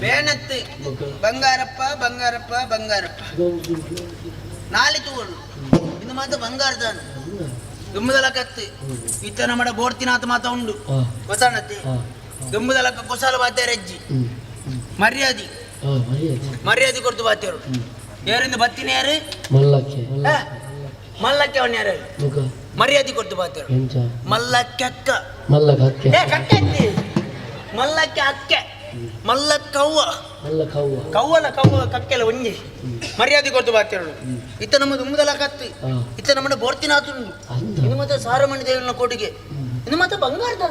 ಬೇನತ್ತು ಬಂಗಾರಪ್ಪ ಬಂಗಾರಪ್ಪ ಬಂಗಾರಪ್ಪ ನಾಲಿ ತೂಡು ಇನ್ನು ಮಾತ್ರ ಬಂಗಾರದಾನ ದುಂಬದಲ ಕತ್ತು ಇತ್ತ ನಮ್ಮಡ ಬೋರ್ತಿನಾಥ ಮಾತ ಉಂಡು ಗೊತ್ತಾಣತ್ತೆ ದುಂಬದಲಕ್ಕ ಕೊಸಾಲ ಬಾತ್ಯಾರಜ್ಜಿ ಮರ್ಯಾದಿ ಮರ್ಯಾದೆ ಕೊಡ್ತು ಬಾತ್ಯಾರು ಯಾರಿಂದ ಬತ್ತಿನ ಯಾರು ಮಲ್ಲಕ್ಕೆ ಅವನ್ ಯಾರು ಮರ್ಯಾದೆ ಕೊಡ್ತು ಬಾತ್ಯಾರು ಮಲ್ಲಕ್ಕೆ ಅಕ್ಕ ಮಲ್ಲಕ್ಕೆ ಅಕ್ಕೆ ಮಲ್ಲಕ್ಕವ್ವ ಕವ್ವಲ ಕವ್ವ ಕಕ್ಕೆಲ್ಲ ಒಂಜಿ ಮರ್ಯಾದೆ ಕೊಡ್ತು ಬಾತ್ಯಾರು ಇತ್ತ ನಮ್ಮ ದುಂಬದಲ ಕತ್ತು ಇತ್ತ ನಮ್ಮಡ ಬೋರ್ತಿನಾಥ ಉಂಡು ಇನ್ನು ಮತ್ತೆ ಸಾರಮಣಿ ದೇವನ ಕೋಟಿಗೆ ಇನ್ನು ಮತ್ತೆ ಬಂಗಾರದ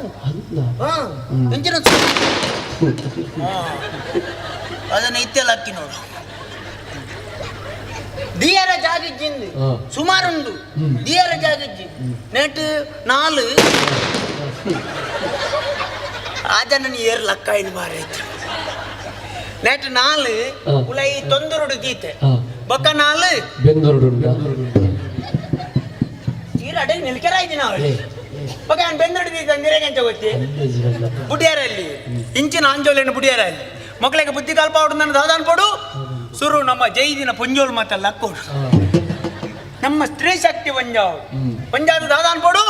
ಎಂಚಿನ ಅದನ್ನ ಇತ್ತೆಲ್ಲ ಅಕ್ಕಿ ನೋಡು ದಿಯರ ಜಾಗಿಜ್ಜಿಂದು ಸುಮಾರುಂಡು ದಿಯರ ಜಾಗಿಜ್ಜಿ ನೆಟ್ 4 ಆಜನ ಏರ್ ಲಕ್ಕ ಇನ್ ಮಾರೈತೆ ನೆಟ್ 4 ಉಲೈ ತೊಂದರುಡು ಗೀತೆ ಬೊಕ್ಕ 4 ಬೆಂದರುಡುಂಡ ತೀರ ಅಡೆ ನಿಲ್ಕೆರ ಇದ್ದೀನಿ ಅವಳಿ ಬೊಕ್ಕ ನಾನು ಬೆಂದರುಡು ಗೀತೆ ನಿರೇಗಂಚ ಗೊತ್ತಿ ಬುಡಿಯಾರಲ್ಲಿ ಇಂಚಿನ ಅಂಜೋಲೇನು ಬುಡಿಯಾರಲ್ಲಿ ಮಕ್ಕಳಿಗೆ ಬುದ್ಧಿ ಕಲ್ಪ ಹೊಡು ನನ್ನ ದಾದಾನ್ ಕೊಡು ಸುರು ನಮ್ಮ ಜೈದಿನ ಪುಂಜೋಳು ಮಾತಲ್ಲ ಕೊಡು ನಮ್ಮ ಸ್ತ್ರೀ ಶಕ್ತಿ ಪಂಜಾವ್ ಪಂಜಾದ ದಾದಾನ್ ಕೊಡು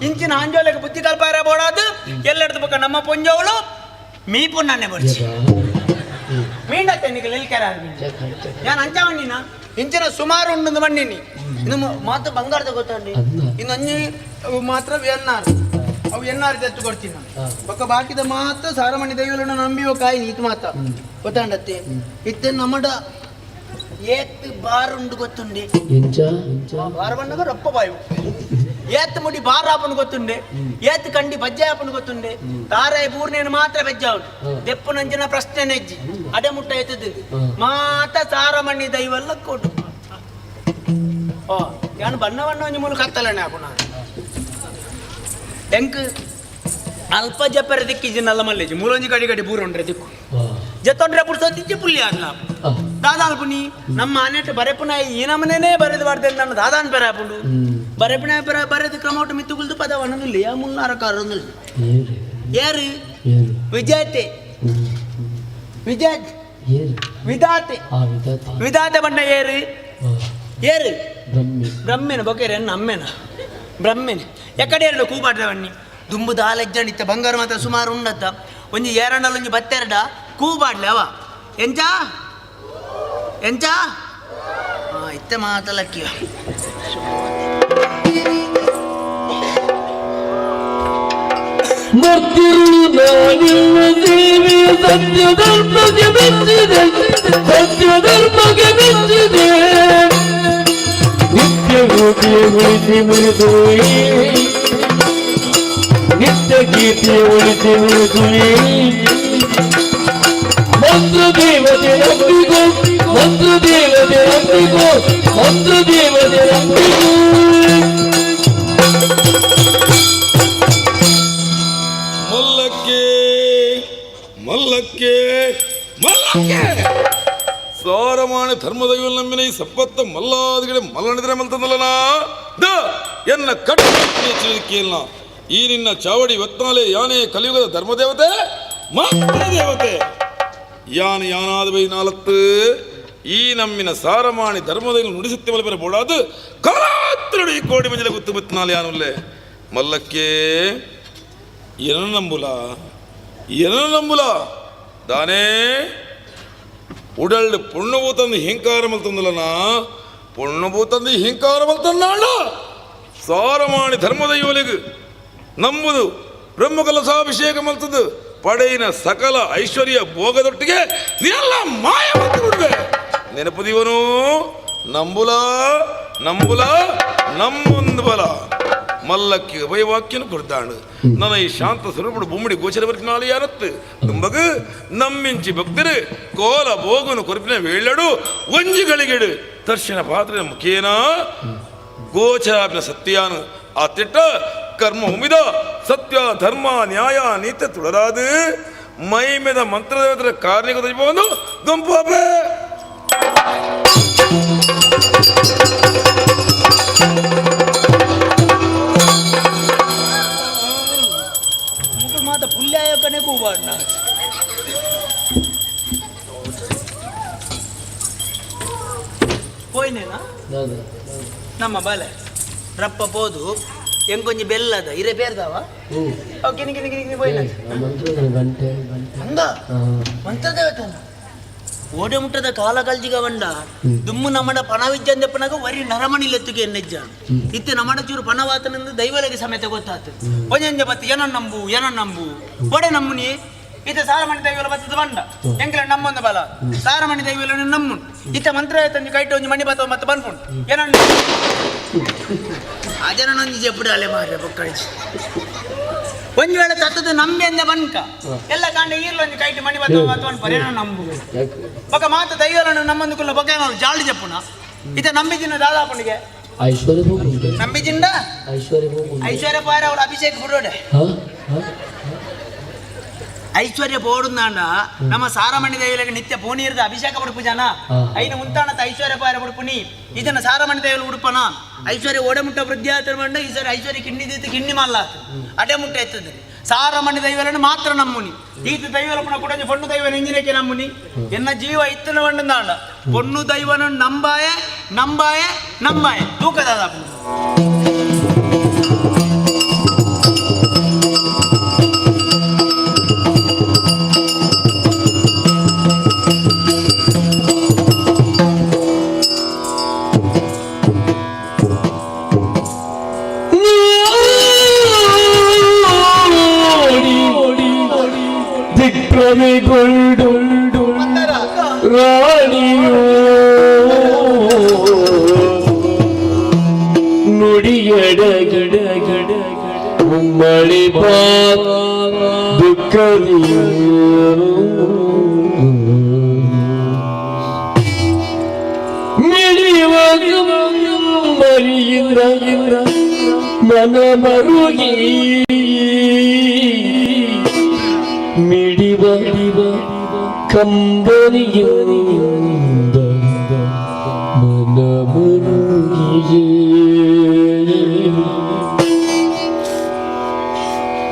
ಇಂಚಿನ ಅಂಜೋಲೆಗೆ ಬುದ್ಧಿ ಕಲ್ಪ ಬೋಡಾದು ಎಲ್ಲೆಡ್ದು ಬಕ್ಕ ನಮ್ಮ ಪುಂಜೋಳು ಮೀ ಪುಣ್ಣನೆ ಬರ್ಸಿ ಮೀಂಡತ್ತೆ ನಿಮಗೆ ನಿಲ್ಕೆರ ನಾನು ಅಂಚಾವಣ್ಣಿನ ಇಂಚಿನ ಸುಮಾರು ಉಂಡು ಮಣ್ಣಿನಿ ಇನ್ನು ಮಾತು ಬಂಗಾರದ ಗೊತ್ತಾಂಡಿ ಇನ್ನು ಅಂಜಿ ಮಾತ್ರ ಎನ್ನಾರು ಅವು ಎನ್ನಾರು ಎತ್ತು ಕೊಡ್ತೀನಿ ನಾನು ಬೊಕ್ಕ ಬಾಕಿದ ಮಾತ್ರ ಸಾರಮಣಿ ದೈವలను ನಂಬಿಯೋ ಕಾಯಿ ನೀತು ಮಾತ ಗೊತ್ತಾಂಡತ್ತೆ ಇತ್ತೆ ನಮ್ಮಡ ಏತ್ ಬಾರ್ ಉಂಡು ಗೊತ್ತುಂಡೆ ಬಾರ್ ಬಣ್ಣಗ ರೊಪ್ಪ ಬಾಯು ಏತ್ ಮುಡಿ ಬಾರ್ ಆಪನ್ ಗೊತ್ತುಂಡೆ ಏತ್ ಕಂಡಿ ಬಜ್ಜೆ ಆಪನ್ ಗೊತ್ತುಂಡೆ ತಾರಾಯಿ ಪೂರ್ಣೇನು ಮಾತ್ರ ಬೆಜ್ಜ ಉಂಟು ದೆಪ್ಪು ನಂಜಿನ ಪ್ರಶ್ನೆ ನೆಜ್ಜಿ ಅಡೆ ಮುಟ್ಟ ಎತ್ತದು ಮಾತ ಸಾರಮಣಿ ದೈವಲ್ಲ ಕೊಡು ಓ ನಾನು ಬಣ್ಣ ಬಣ್ಣ ಒಂಜಿ ಮೂಲಕ ಹತ್ತಲನೆ ಹಾಕು ನಾನು ಎಂಕ್ ಅಲ್ಪ ಜಪ್ಪರ ದಿಕ್ಕಿಜಿ ನಲ್ಲ ಮಲ್ಲೇಜಿ ಮೂಲೊಂಜಿ ಗಡಿ ಗಡಿ ಬೂರ ಉಂಡ್ರೆ ದಿಕ್ಕು ಜತ್ತೊಂಡ್ರೆ ಪುಡ್ಸೋದಿಜ್ಜಿ ಪುಲ್ಲಿ ಆದ್ಲ ದಾದಾನ್ ಪುನಿ ನಮ್ಮ ಆನೆಟ್ ಬರೆಪುನ ಈ ನಮ್ಮನೇನೆ ಬರೆದು ಬಾರ್ದೆ ನನ್ನ ದಾದಾನ್ ಬೆರಾಪುಂಡು ಬರೆಪುನ ಬರೆದು ಕ್ರಮೋಟ ಮಿತ್ತುಗುಲ್ದು ಪದವಣ್ಣನಿಲ್ಲ ಯಾ ಮುನ್ನಾರ ಕಾರೊಂದಿಲ್ಲ ಯಾರು ವಿಜಯತೆ ವಿಜಯ್ ವಿಧಾತೆ ವಿಧಾತೆ ಬಣ್ಣ ಏರು ಏರು ಬ್ರಹ್ಮೆನ ಬೊಕೇರೆ ಅಮ್ಮೆನ ಬ್ರಹ್ಮೆನ ಎಕಡೆ ಎರಡು ಕೂಬಾಡ್ರವಣ್ಣಿ ದುಂಬು ದಾಲೆಜ್ಜಣಿತ್ತ ಬಂಗಾರ ಮಾತ್ರ ಸುಮಾರು ಉಂಡತ್ತ ಒಂಜಿ ಏರಂಡಲ್ಲೊಂಜಿ ಬತ್ತೆರಡ ಕೂಬಾಡ್ಲೆ ಅವ ಎಂಚ ಎಂಚ ಇತ್ತೆ ಮಾತಲಕ್ಕಿ ಸತ್ಯ ಧರ್ಮಗೆ ಮೆಚ್ಚಿದೆ ನಿತ್ಯ ಗೀತೆಯ ಉಳಿಸಿ ಮುರಿದುವೆ ನಿತ್ಯ ಗೀತೆಯ ಉಳಿಸಿ ಮುರಿದುವೆ ಮಂತ್ರ ದೇವತೆ ನಂಬಿಗೋ ಮಂತ್ರ ದೇವತೆ ನಂಬಿಗೋ ಮಂತ್ರ ದೇವತೆ ನಂಬಿಗೋ ಮಲ್ಲಕ್ಕೆ ಮಲ್ಲಕ್ಕೆ ಮಲ್ಲಕ್ಕೆ ಸಾರಮಾನ ಧರ್ಮದ ನಂಬಿನ ಈ ಸಂಪತ್ತ ಮಲ್ಲಾದಿಗಡೆ ಮಲ್ಲಣಿದ್ರೆ ಮಲ್ತಂದಲ್ಲನಾ ಎನ್ನ ಕಟ್ಟಿಲ್ಲ ಈ ನಿನ್ನ ಚಾವಡಿ ಒತ್ತಾಲೆ ಯಾನೆ ಕಲಿಯುಗದ ಧರ್ಮದೇವತೆ ಮಾತ್ರ ದೇವತೆ ಯಾನ ಯಾನಾದ ಬೈ ನಾಲತ್ತು ಈ ನಮ್ಮಿನ ಸಾರಮಾಣಿ ಧರ್ಮದಲ್ಲಿ ನುಡಿಸುತ್ತೆ ಮಲೆ ಬೇರೆ ಬೋಡಾದು ಕಾಲಾತ್ರಡಿ ಕೋಡಿ ಮಂಜಲ ಗುತ್ತು ಬತ್ತು ನಾಲೆ ಯಾನುಲ್ಲೆ ಮಲ್ಲಕ್ಕೆ என்ன நம்புல தானே உடல் பொண்ணுபூத்தந்து ஹிங்காரம் ಅಲ್ತಂದಲನಾ பொண்ணுபೂತಂದು ಹಿಂಕಾರ ಅಲ್ತಂದಾಳ ಸಾರಮಾಣಿ ಧರ್ಮದೈವಲಿಗೆ ನಂಬುದು ಬ್ರಹ್ಮಕಲಸಾಭಿಷೇಕ ಮಲ್ತದ್ದು ಪಡೆಯಿನ ಸಕಲ ಐಶ್ವರ್ಯ ಭೋಗದೊಟ್ಟಿಗೆ ನೀನೆಲ್ಲ ಮಾಯ ಮತ್ತು ಬಿಡುವೆ ನೆನಪುದಿವನು ನಂಬುಲ ನಮ್ಮೊಂದು ಬಲ ಮಲ್ಲಕ್ಕೆ ಅಭಯವಾಕ್ಯನು ಕೊಡ್ತಾಳು ನನ್ನ ಈ ಶಾಂತ ಸ್ವರೂಪಡು ಬೊಮ್ಮಡಿ ಗೋಚರವರೆಗೆ ನಾಳೆ ಯಾರತ್ತು ತುಂಬಗ ನಮ್ಮಿಂಚಿ ಭಕ್ತರು ಕೋಲ ಭೋಗನು ಕೊರಪಿನ ವೇಳಡು ಒಂಜಿಗಳಿಗೆಡು ದರ್ಶನ ಪಾತ್ರ ಮುಖೇನ ಗೋಚರಾಪಿನ ಸತ್ಯಾನು ಆ ತಿಟ್ಟ ಕರ್ಮ ಉಮಿದ ಸತ್ಯ ಧರ್ಮ ನ್ಯಾಯ ನೀತಿ ತುಳರಾದು ಮೈ ಮೇದ ಮಂತ್ರದೇವತರ ಕಾರ್ಯಕ್ಕೆ ಬಂದು ದುಂಪಾಪೆ ಮಾತ ಪುಲ್ಯಾಯಕನೇ ಕೂಬಾಡ್ ಪೋಯ್ನೇನಾ ನಮ್ಮ ಬಾಲೆ ರಪ್ಪ ಪೋದು ಎಂಕೊಂಜಿ ಬೆಲ್ಲದ ಇರೆ ಬೇರ್ದವ ಅಂದ ಮಂತ್ರದೇವತನ ಓಡೆ ಮುಟ್ಟದ ಕಾಲ ಕಲ್ಜಿಗ ಬಂಡ ದುಮ್ಮು ನಮ್ಮಡ ಪಣವಿಜ್ಜಂದೆಪ್ಪನಾಗ ವರಿ ನರಮಣಿಲೆತ್ತುಗೆ ಎನ್ನೆಜ್ಜ ಇತ್ತೆ ನಮ್ಮಡ ಚೂರು ಪಣವಾತನೆಂದು ದೈವಲೆಗೆ ಸಮೇತ ಗೊತ್ತಾತು ಒಂಜಂಜ ಬತ್ತಿ ಏನ ನಂಬು ಓಡೆ ನಮ್ಮುನಿ ಇತ್ತೆ ಸಾರಮಣಿ ದೈವಲ ಬತ್ತದ ಬಂಡ ಎಂಕಲ ನಮ್ಮೊಂದು ಬಲ ಸಾರಮಣಿ ದೈವಲ ನಮ್ಮು ಇತ್ತೆ ಮಂತ್ರದೇವತಂಜಿ ಕೈಟ್ ಒಂಜಿ ಮಣಿ ಬತ್ತವ ಮತ್ತೆ ಬಂದ್ಪುಂಡು ಏನ ಅಜನೊಂದು ಜಪ್ಪುಡು ಅಲೆ ಮಾರ್ರೆ ಬೊಕ್ಕಳಿಸಿ ಒಂದು ವೇಳೆ ತತ್ತದು ನಂಬಿ ಅಂದ ಬನ್ಕ ಎಲ್ಲ ಕಾಂಡ ಈರ್ಲೊಂದು ಕೈಟ್ ಮಣಿ ಬತ್ತವ ಮತ್ತು ಪರೇನ ನಂಬು ಬೊಕ ಮಾತ ದೈವలను ನಮ್ಮಂದುಕುಲ್ಲ ಬೊಕ ಏನೋ ಜಾಳ್ಡಿ ಜಪ್ಪುನ ಇತ್ತೆ ನಂಬಿಜಿನ ದಾದಾಪುನಿಗೆ ನಂಬಿಜಿಂಡ ಐಶ್ವರ್ಯ ಪಾರ ಅವಳ ಅಭಿಷೇಕ ಬಿಡೋಡೆ ಐಶ್ವರ್ಯ ಪೋಡುಂದಾಂಡ ನಮ್ಮ ಸಾರಮಣಿ ದೇವಿಲಿಗೆ ನಿತ್ಯ ಪೂನೀರ್ದ ಅಭಿಷೇಕ ಬಿಡುಪು ಜನ ಐನ ಮುಂತಾಣತ ಐಶ್ವರ್ಯ ಪಾರ ಬಿಡುಪುನಿ ಇದನ್ನ ಸಾರಮಣಿ ದೇವಿಲು ಉಡುಪನ ಐಶ್ವರ್ಯ ಓಡೆ ಮುಟ್ಟ ವೃದ್ಧಿ ಆತ ಬಂಡ ಈ ಸರಿ ಐಶ್ವರ್ಯ ಕಿಂಡಿ ಕಿಂಡಿ ಮಲ್ಲಾತ ಅಡೆ ಮುಟ್ಟ ಎತ್ತದೆ ಸಾರಮಣಿ ದೈವలను ಮಾತ್ರ ನಮ್ಮುನಿ ಈತ ದೈವಲಪನ ಕೂಡ ಪೊಣ್ಣು ದೈವನ ಇಂಜಿನಕ್ಕೆ ನಮ್ಮುನಿ ಎನ್ನ ಜೀವ ಇತ್ತನ ಬಂಡಂದಾಂಡ ಪೊಣ್ಣು ದೈವನ ನಂಬಾಯ ತೂಕದಾದ ರಾಣಿಯೋ ನುಡಿಯಡಗಡ ಮಳೆ ದುಃಖದಿಯೋ ಮಿಡಿಯುವ ಮರಿಯಿಂದ ಮನ ಮರುಗಿ ಮಿಡಿವ ಕಂಬನಿಯಿಂದ ಮನ ಮರುಗಿಯೇ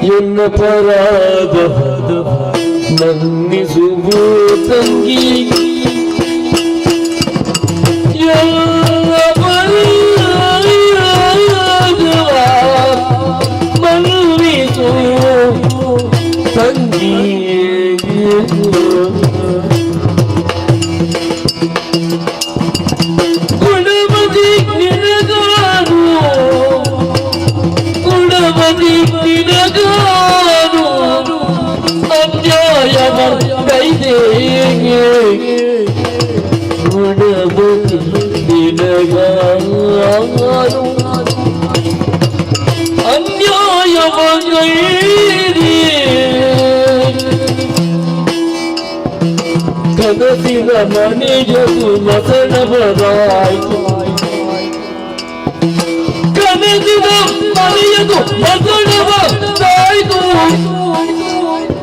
ಎನ್ನ ಪರಾಧ ಮನ್ನಿಸುವ ತಂಗಿ ಮನ್ನಿಸು ತಂಗಿ ಕುಡಮದಿ ನಿನಗಾನು ಅನ್ಯಾಯ ಕೈದೇಗೆ ಕುಡಮದಿ ನಿನಗಾನು ಅನ್ಯಾಯ ಕನಸಿನ ಮನೆಯದು ಮಸಣಬರಾಯ್ತು ಕನಸಿನ ಮನೆಯದು ಮಸಣಬರಾಯ್ತು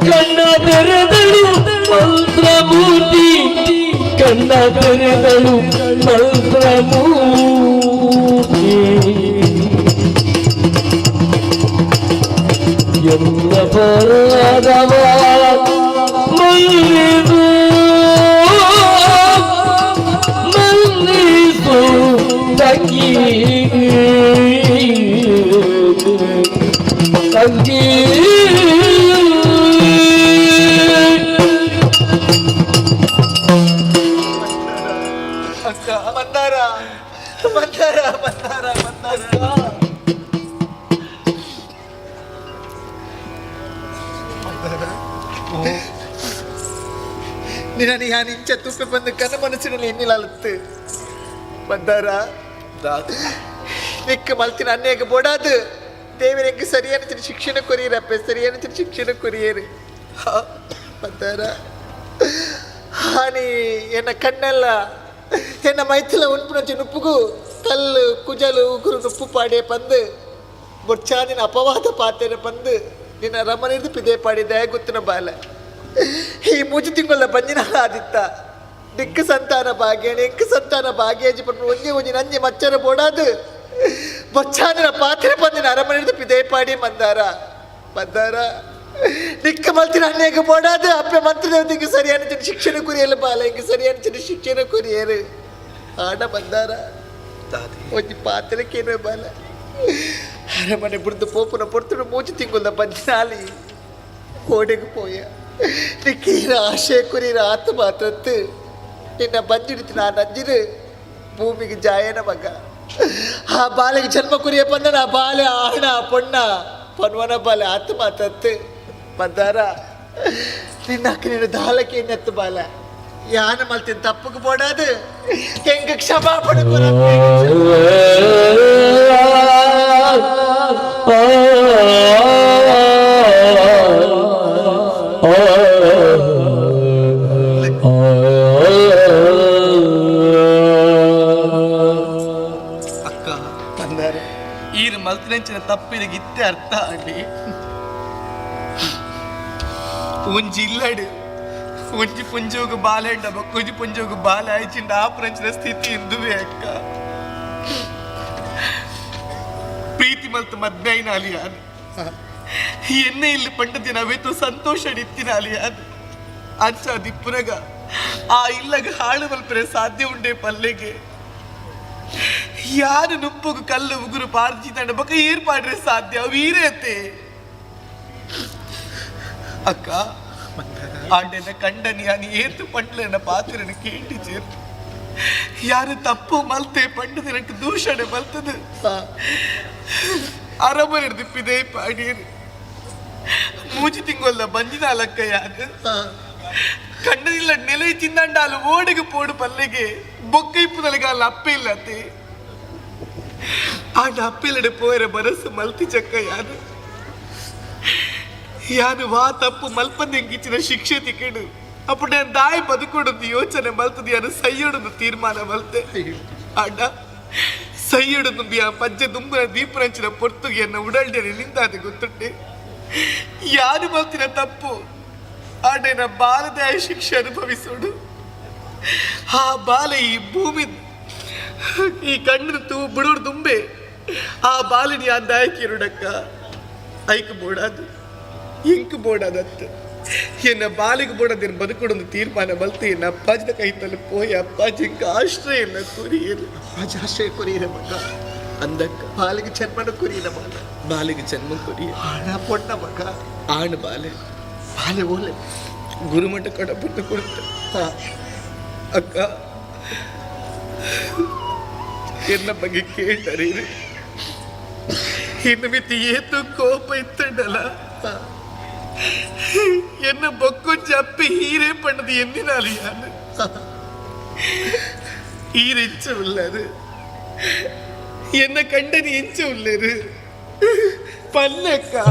ಕಣ್ಣ ತೆರೆದಳು ಮಂತ್ರಮೂರ್ತಿ ಕಣ್ಣ ತೆರೆದಳು ಮಂತ್ರಮೂರ್ತಿ ಎಲ್ಲ ಪರಾಧವ ಮಲ್ಲಿದು ತಂಗಿ ತಂಗಿ ಮಂದಾರ ಮಂದಾರ ಮಂದಾರ ಮಂದಾರ ನಿನ್ನ ಯಾನ್ ಇಂಚ ತುಪ್ಪೆ ಬಂದು ಕನ್ನ ಮನಸ್ಸಿನಲ್ಲಿ ಎನ್ನಿಲಾಲತ್ತು ಮಂದಾರ ನಿಕ್ಕ ಮಲ್ತಿನ ಅನ್ನೇಗ ಬೋಡಾದು ದೇವರಿಗೆ ಸರಿಯಾದ ಶಿಕ್ಷಣ ಕೊರಿಯರಪ್ಪ ಸರಿಯಾದ ಶಿಕ್ಷಣ ಕೊರಿಯರು ಮಂದಾರ ಹಾನಿ ಎನ್ನ ಕಣ್ಣೆಲ್ಲ ಎನ್ನ ಮೈತಲ ಉನ್ಪುನಂಚಿ ನುಪ್ಪುಗು ಕಲ್ಲು ಕುಜಲು ಉಗುರು ನುಪ್ಪು ಪಾಡೆ ಪಂದು ಬೊಚ್ಚಾದಿನ ಅಪವಾದ ಪಾತೆನ ಪಂದು ನಿನ್ನ ರಮನಿರ್ದು ಪಿದೆ ಪಾಡಿದೆ ಗೊತ್ತಿನ ಬಾಲ ಈ ಮೂಜಿ ತಿಂಗಳ ಬಂಜಿನ ಆದಿತ್ತ ದಿಕ್ಕ ಸಂತಾನ ಭಾಗ್ಯ ಎಂಕ ಸಂತಾನ ಭಾಗ್ಯಜಿ ಪಟ್ಟು ಒಂಜಿ ಒಂಜಿ ನಂಜಿ ಮಚ್ಚರ ಬೋಡಾದು ಬೊಚ್ಚಾದಿನ ಪಾತ್ರೆ ಪಂದಿನ ಅರಮನಿರ್ದು ಪಿದೆ ಪಾಡಿ ಮಂದಾರ ಮಂದಾರ ನಿಕ್ಕ ಮಲ್ತಿನ ಅನೇಕ ಬೋಡಾದು ಅಪ್ಪ ಮಂತ್ರದೇವತೆಗೆ ಸರಿಯಾದ ಶಿಕ್ಷಣ ಕುರಿಯಲ್ಲ ಬಾಲ ಹಿಂಗೆ ಸರಿಯಾದ ಶಿಕ್ಷಣ ಕುರಿಯರು ಆಡ ಮಂದಾರ ಒಂಜಿ ಪಾತ್ರಕ್ಕೇನು ಬಾಲ ಅರಮನೆ ಬಿಡ್ದು ಪೋಪುನ ಪೊರ್ತುಡು ಮೂಜಿ ತಿಂಗಳ ಬಂಜಿನಾಲಿ ಕೋಡೆಗೆ ಪೋಯ ನಿಕ್ಕೀರ ಆಶಯ ಕುರಿರ ಆತ ಮಾತ್ರತ್ತು ನಿನ್ನ ಬಂಜಿಡಿತು ನಾನು ಅಂಜಿರು ಭೂಮಿಗೆ ಜಾಯನ ಮಗ ಆ ಬಾಲೆಗೆ ಜನ್ಮ ಕುರಿಯ ಬಂದನ ಆ ಬಾಲೆ ಆಣ ಪೊಣ್ಣ ಪನ್ವನ ಬಾಲೆ ಆತ ಮಾತತ್ತು ಮಂದಾರ ನಿನ್ನ ಅಕ್ಕ ನಿನ್ನ ದಾಲಕ್ಕೆ ಇನ್ನೆತ್ತು ಬಾಲ ಯಾನ ಮಲ್ತಿನ ತಪ್ಪಗೆ ಬೋಡಾದು ಹೆಂಗ ಕ್ಷಮಾಪಣೆ ಅಕ್ಕ ಮಂದಾರ ಈರು ಮಲ್ತಿನಂಚಿನ ತಪ್ಪಿದ ಗಿತ್ತೆ ಅರ್ಥ ಆಗಿ ಒಂಜಿ ಇಲ್ಲಡು ಒಂಜಿ ಪುಂಜೋಗು ಬಾಲ ಎಂಡಬ ಕುಜಿ ಪುಂಜೋಗು ಬಾಲ ಆಯ್ಚಿಂಡ ಆ ಪ್ರಪಂಚದ ಸ್ಥಿತಿ ಇಂದುವೆ ಅಕ್ಕ ಪ್ರೀತಿ ಮಲ್ತು ಮದ್ವೆ ಆಯ್ನಾಲಿ ಯಾನು ಎನ್ನೆ ಇಲ್ಲಿ ಪಂಡದಿ ನಾವೇತು ಸಂತೋಷ ಇತ್ತಿನಾಲಿ ಯಾನು ಅಂಚ ದಿಪ್ಪುನಗ ಆ ಇಲ್ಲಗ ಹಾಳು ಮಲ್ಪರೆ ಸಾಧ್ಯ ಉಂಡೆ ಪಲ್ಲೆಗೆ ಯಾರು ನುಪ್ಪುಗು ಕಲ್ಲು ಉಗುರು ಪಾರ್ಜಿ ತಂಡ ಬಕ ಏರ್ಪಾಡ್ರೆ ಸಾಧ್ಯ ವೀರತೆ ಅಕ್ಕ ಆಂಡೆನ ಕಂಡನಿ ಯಾನಿ ಏತು ಪಂಡ್ಲೆನ ಪಾತ್ರನ ಕೇಂಟಿ ಸೇರ್ತು ಯಾರು ತಪ್ಪು ಮಲ್ತೆ ಪಂಡದಿನಕ್ಕೆ ದೂಷಣೆ ಮಲ್ತದು ಅರಮನೆ ದಿಪ್ಪಿದೆ ಪಾಡಿಯರು ಮೂಜಿ ತಿಂಗೊಲ್ಲ ಬಂಜಿನಾಲಕ್ಕ ಯಾರು ಕಣ್ಣದಿಲ್ಲ ನೆಲೆ ಚಿಂದಂಡಾಲು ಓಡಿಗೆ ಪೋಡು ಪಲ್ಲೆಗೆ ಬೊಕ್ಕ ಇಪ್ಪುದಲಗಾಲ ಅಪ್ಪೆ ಇಲ್ಲತ್ತೆ ಆಂಡ ಅಪ್ಪೆಲ್ಲಡೆ ಪೋಯರ ಮನಸ್ಸು ಮಲ್ತಿ ಚಕ್ಕ ಯಾರು ಯಾನು ವಾ ತಪ್ಪು ಮಲ್ಪಂದೆಂಗಿಚ್ಚಿನ ಶಿಕ್ಷೆ ತಿಕ್ಕಡು ಅప్పుడు నేను దాయి బతుకుడుంది యోచన మల్తది అని సయ్యడును తీర్మాన మల్తే అడ్డ సయ్యడు ನುಂಬಿ ಆ ಪಜ್ಜೆ ದುಂಬನ ದೀಪರಂಚಿನ ಪೊರ್ತುಗೆ ಎನ್ನ ಉಡಲ್ಡೆ ನಿಂತಾದೆ ಗೊತ್ತುಂಟೆ ಯಾರು ಮಲ್ತಿನ ತಪ್ಪು ಆಡೆನ ಬಾಲದಾಯ ಶಿಕ್ಷೆ ಅನುಭವಿಸೋಡು ಆ ಬಾಲ ಈ ಭೂಮಿ ಈ ಕಣ್ಣಿನ ತೂ ಬಿಡೋಡು ದುಂಬೆ ಆ ಬಾಲಿನಿ ಆ ದಾಯಕಿರುಡಕ್ಕ ಐಕ್ ಬೋಡಾದು ಇಂಕ್ ಬೋಡಾದತ್ತು ಎನ್ನ ಬಾಲಿಗೆ ಬೋಡದಿನ ಬದುಕೊಡೊಂದು ತೀರ್ಮಾನ ಮಲ್ತು ಎನ್ನ ಅಪ್ಪಾಜಿನ ಕೈತಲ್ಲಿ ಪೋಯ ಅಪ್ಪಾಜಿ ಇಂಕ ಆಶ್ರಯ ಕುರಿಯರು ಅಪ್ಪಾಜಿ ಆಶ್ರಯ ಕುರಿಯರ ಮಗ ಅಂದಕ್ಕ ಬಾಲಿಗೆ ಜನ್ಮನ ಕುರಿಯನ ಮಗ ಬಾಲಿಗೆ ಜನ್ಮ ಕುರಿಯ ಆಣ ಪೊಣ್ಣ ಮಗ ಆಣ ಬಾಲೆ ಬಾಲೆ ಓಲೆ ಗುರುಮಠ ಕಡಪಟ್ಟು ಕೊಡ್ತ ಅಕ್ಕ ಎನ್ನ ಬಗ್ಗೆ ಕೇಳ್ತಾರೆ ಇನ್ನು ಮಿತಿ ಏತು ಕೋಪ ಇತ್ತಂಡಲ್ಲ என்ன பொக்கும் சப்பி ஹீரே பண்ணது எந்தினாலியான்னு ஈரிச்ச உள்ளது என்ன கண்டது இச்ச உள்ளது பல்லக்கா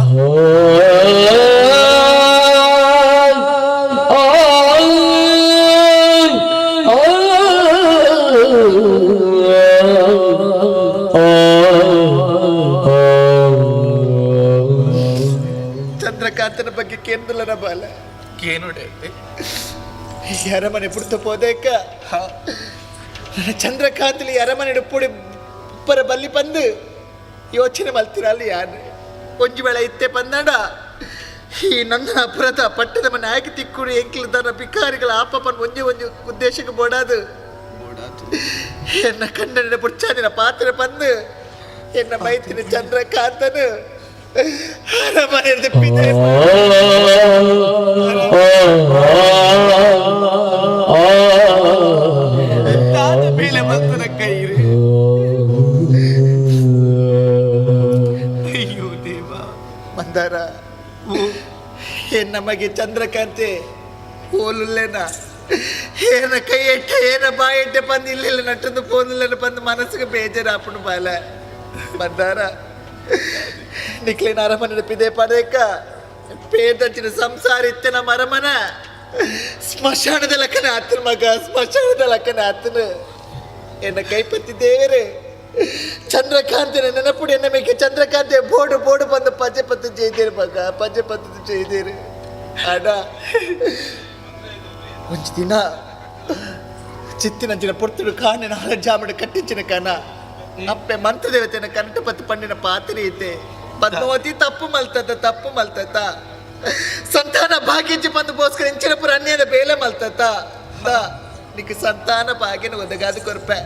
ಚಂದ್ರಕಾಂತನ ಬಗ್ಗೆ ಕೇಂದ್ರನ ಬಾಲ ಕೇನೋಡೆ ಅರಮನೆ ಬಿಡ್ತು ಪೋದೇಕ ಚಂದ್ರಕಾಂತಲಿ ಅರಮನೆ ಉಪ್ಪುಡಿ ಉಪ್ಪರ ಬಲ್ಲಿ ಬಂದು ಯೋಚನೆ ಮಲ್ತಿರ ಅಲ್ಲಿ ಯಾರು ಒಂಜು ವೇಳೆ ಇತ್ತೆ ಬಂದಾಡ ಈ ನನ್ನ ಅಪರಾಧ ಪಟ್ಟದ ಮನೆ ಆಗಿ ತಿಕ್ಕುಡು ಎಂಕಿಲ್ದಾರ ಭಿಕಾರಿಗಳ ಆಪಪ್ಪನ ಒಂಜೆ ಒಂಜು ಉದ್ದೇಶಕ್ಕೆ ಬೋಡಾದು ಎನ್ನ ಕಣ್ಣನ ಬುಡ್ಚಾದಿನ ಪಾತ್ರ ಬಂದು ಎನ್ನ ಮೈತಿನ ಚಂದ್ರಕಾಂತನು ಅರಮನೆ ದಿಪ್ಪಿದೆ ಮೇಲೆ ಮಲ್ತನ ಕೈ ಮಂದಾರ ನಮಗೆ ಚಂದ್ರಕಾಂತೆ ಹೋಲುಲ್ಲೇನ ಏನ ಕೈ ಎಟ್ಟೆ ಏನ ಬಾಯಿ ಎಟ್ಟೆ ಬಂದು ಇಲ್ಲ ನಟ್ಟದ್ದು ಪೋನಿಲ್ಲ ಬಂದು ಮನಸ್ಸಿಗೆ ಬೇಜಾರಾಪುಣು ಬಾಲ ಮಂದಾರ ನಿಕ್ಲಿನ ಅರಮನೆ ನಡಿಪಿದೆ ಪದೇಕ ಪೇದಚ್ಚಿನ ಸಂಸಾರ ಇತ್ತೆ ನಮ್ಮ ಅರಮನ ಸ್ಮಶಾನದ ಲಕ್ಕನ ಆತನ ಮಗ ಸ್ಮಶಾನದ ಲಕ್ಕನ ಆತನ ಎನ್ನ ಕೈಪತ್ತಿದ್ದೇವೆ ಚಂದ್ರಕಾಂತಿನ ನೆನಪುಡಿ ಎನ್ನ ಮೇಕೆ ಚಂದ್ರಕಾಂತಿ ಬೋಡು ಬೋಡು ಬಂದು ಪಜೆ ಪತ್ತು ಜೈದೇರು ಮಗ ಪಜೆ ಪತ್ತು ಜೈದೇರು ಆಡ ಒಂಚು ದಿನ ಚಿತ್ತಿನಂಚಿನ ಪೊರ್ತುಡು ಕಾಣಿನ ಹಲ ಜಾಮಡ ಕಟ್ಟಿಂಚಿನ ಕಾನ ಅಪ್ಪೆ ಮಂತ್ರ ದೇವತೆನ ಕನಟ ಪತ್ತು ಪಣ್ಣಿನ ಪಾತ್ರೆ ಐತೆ ಪದ್ಮಾವತಿ ತಪ್ಪು ಮಲ್ತತ ಸಂತಾನ ಭಾಗ್ಯಂಚಿ ಬಂದು ಬೋಸ್ಕರ ಇಂಚಿನ ಪುರ ಅನ್ಯದ ಬೇಲೆ ಮಲ್ತತ ನಿಕ್ಕೆ ಸಂತಾನ ಭಾಗ್ಯನ ಒದಗಾದ ಕೊರ್ಪೆ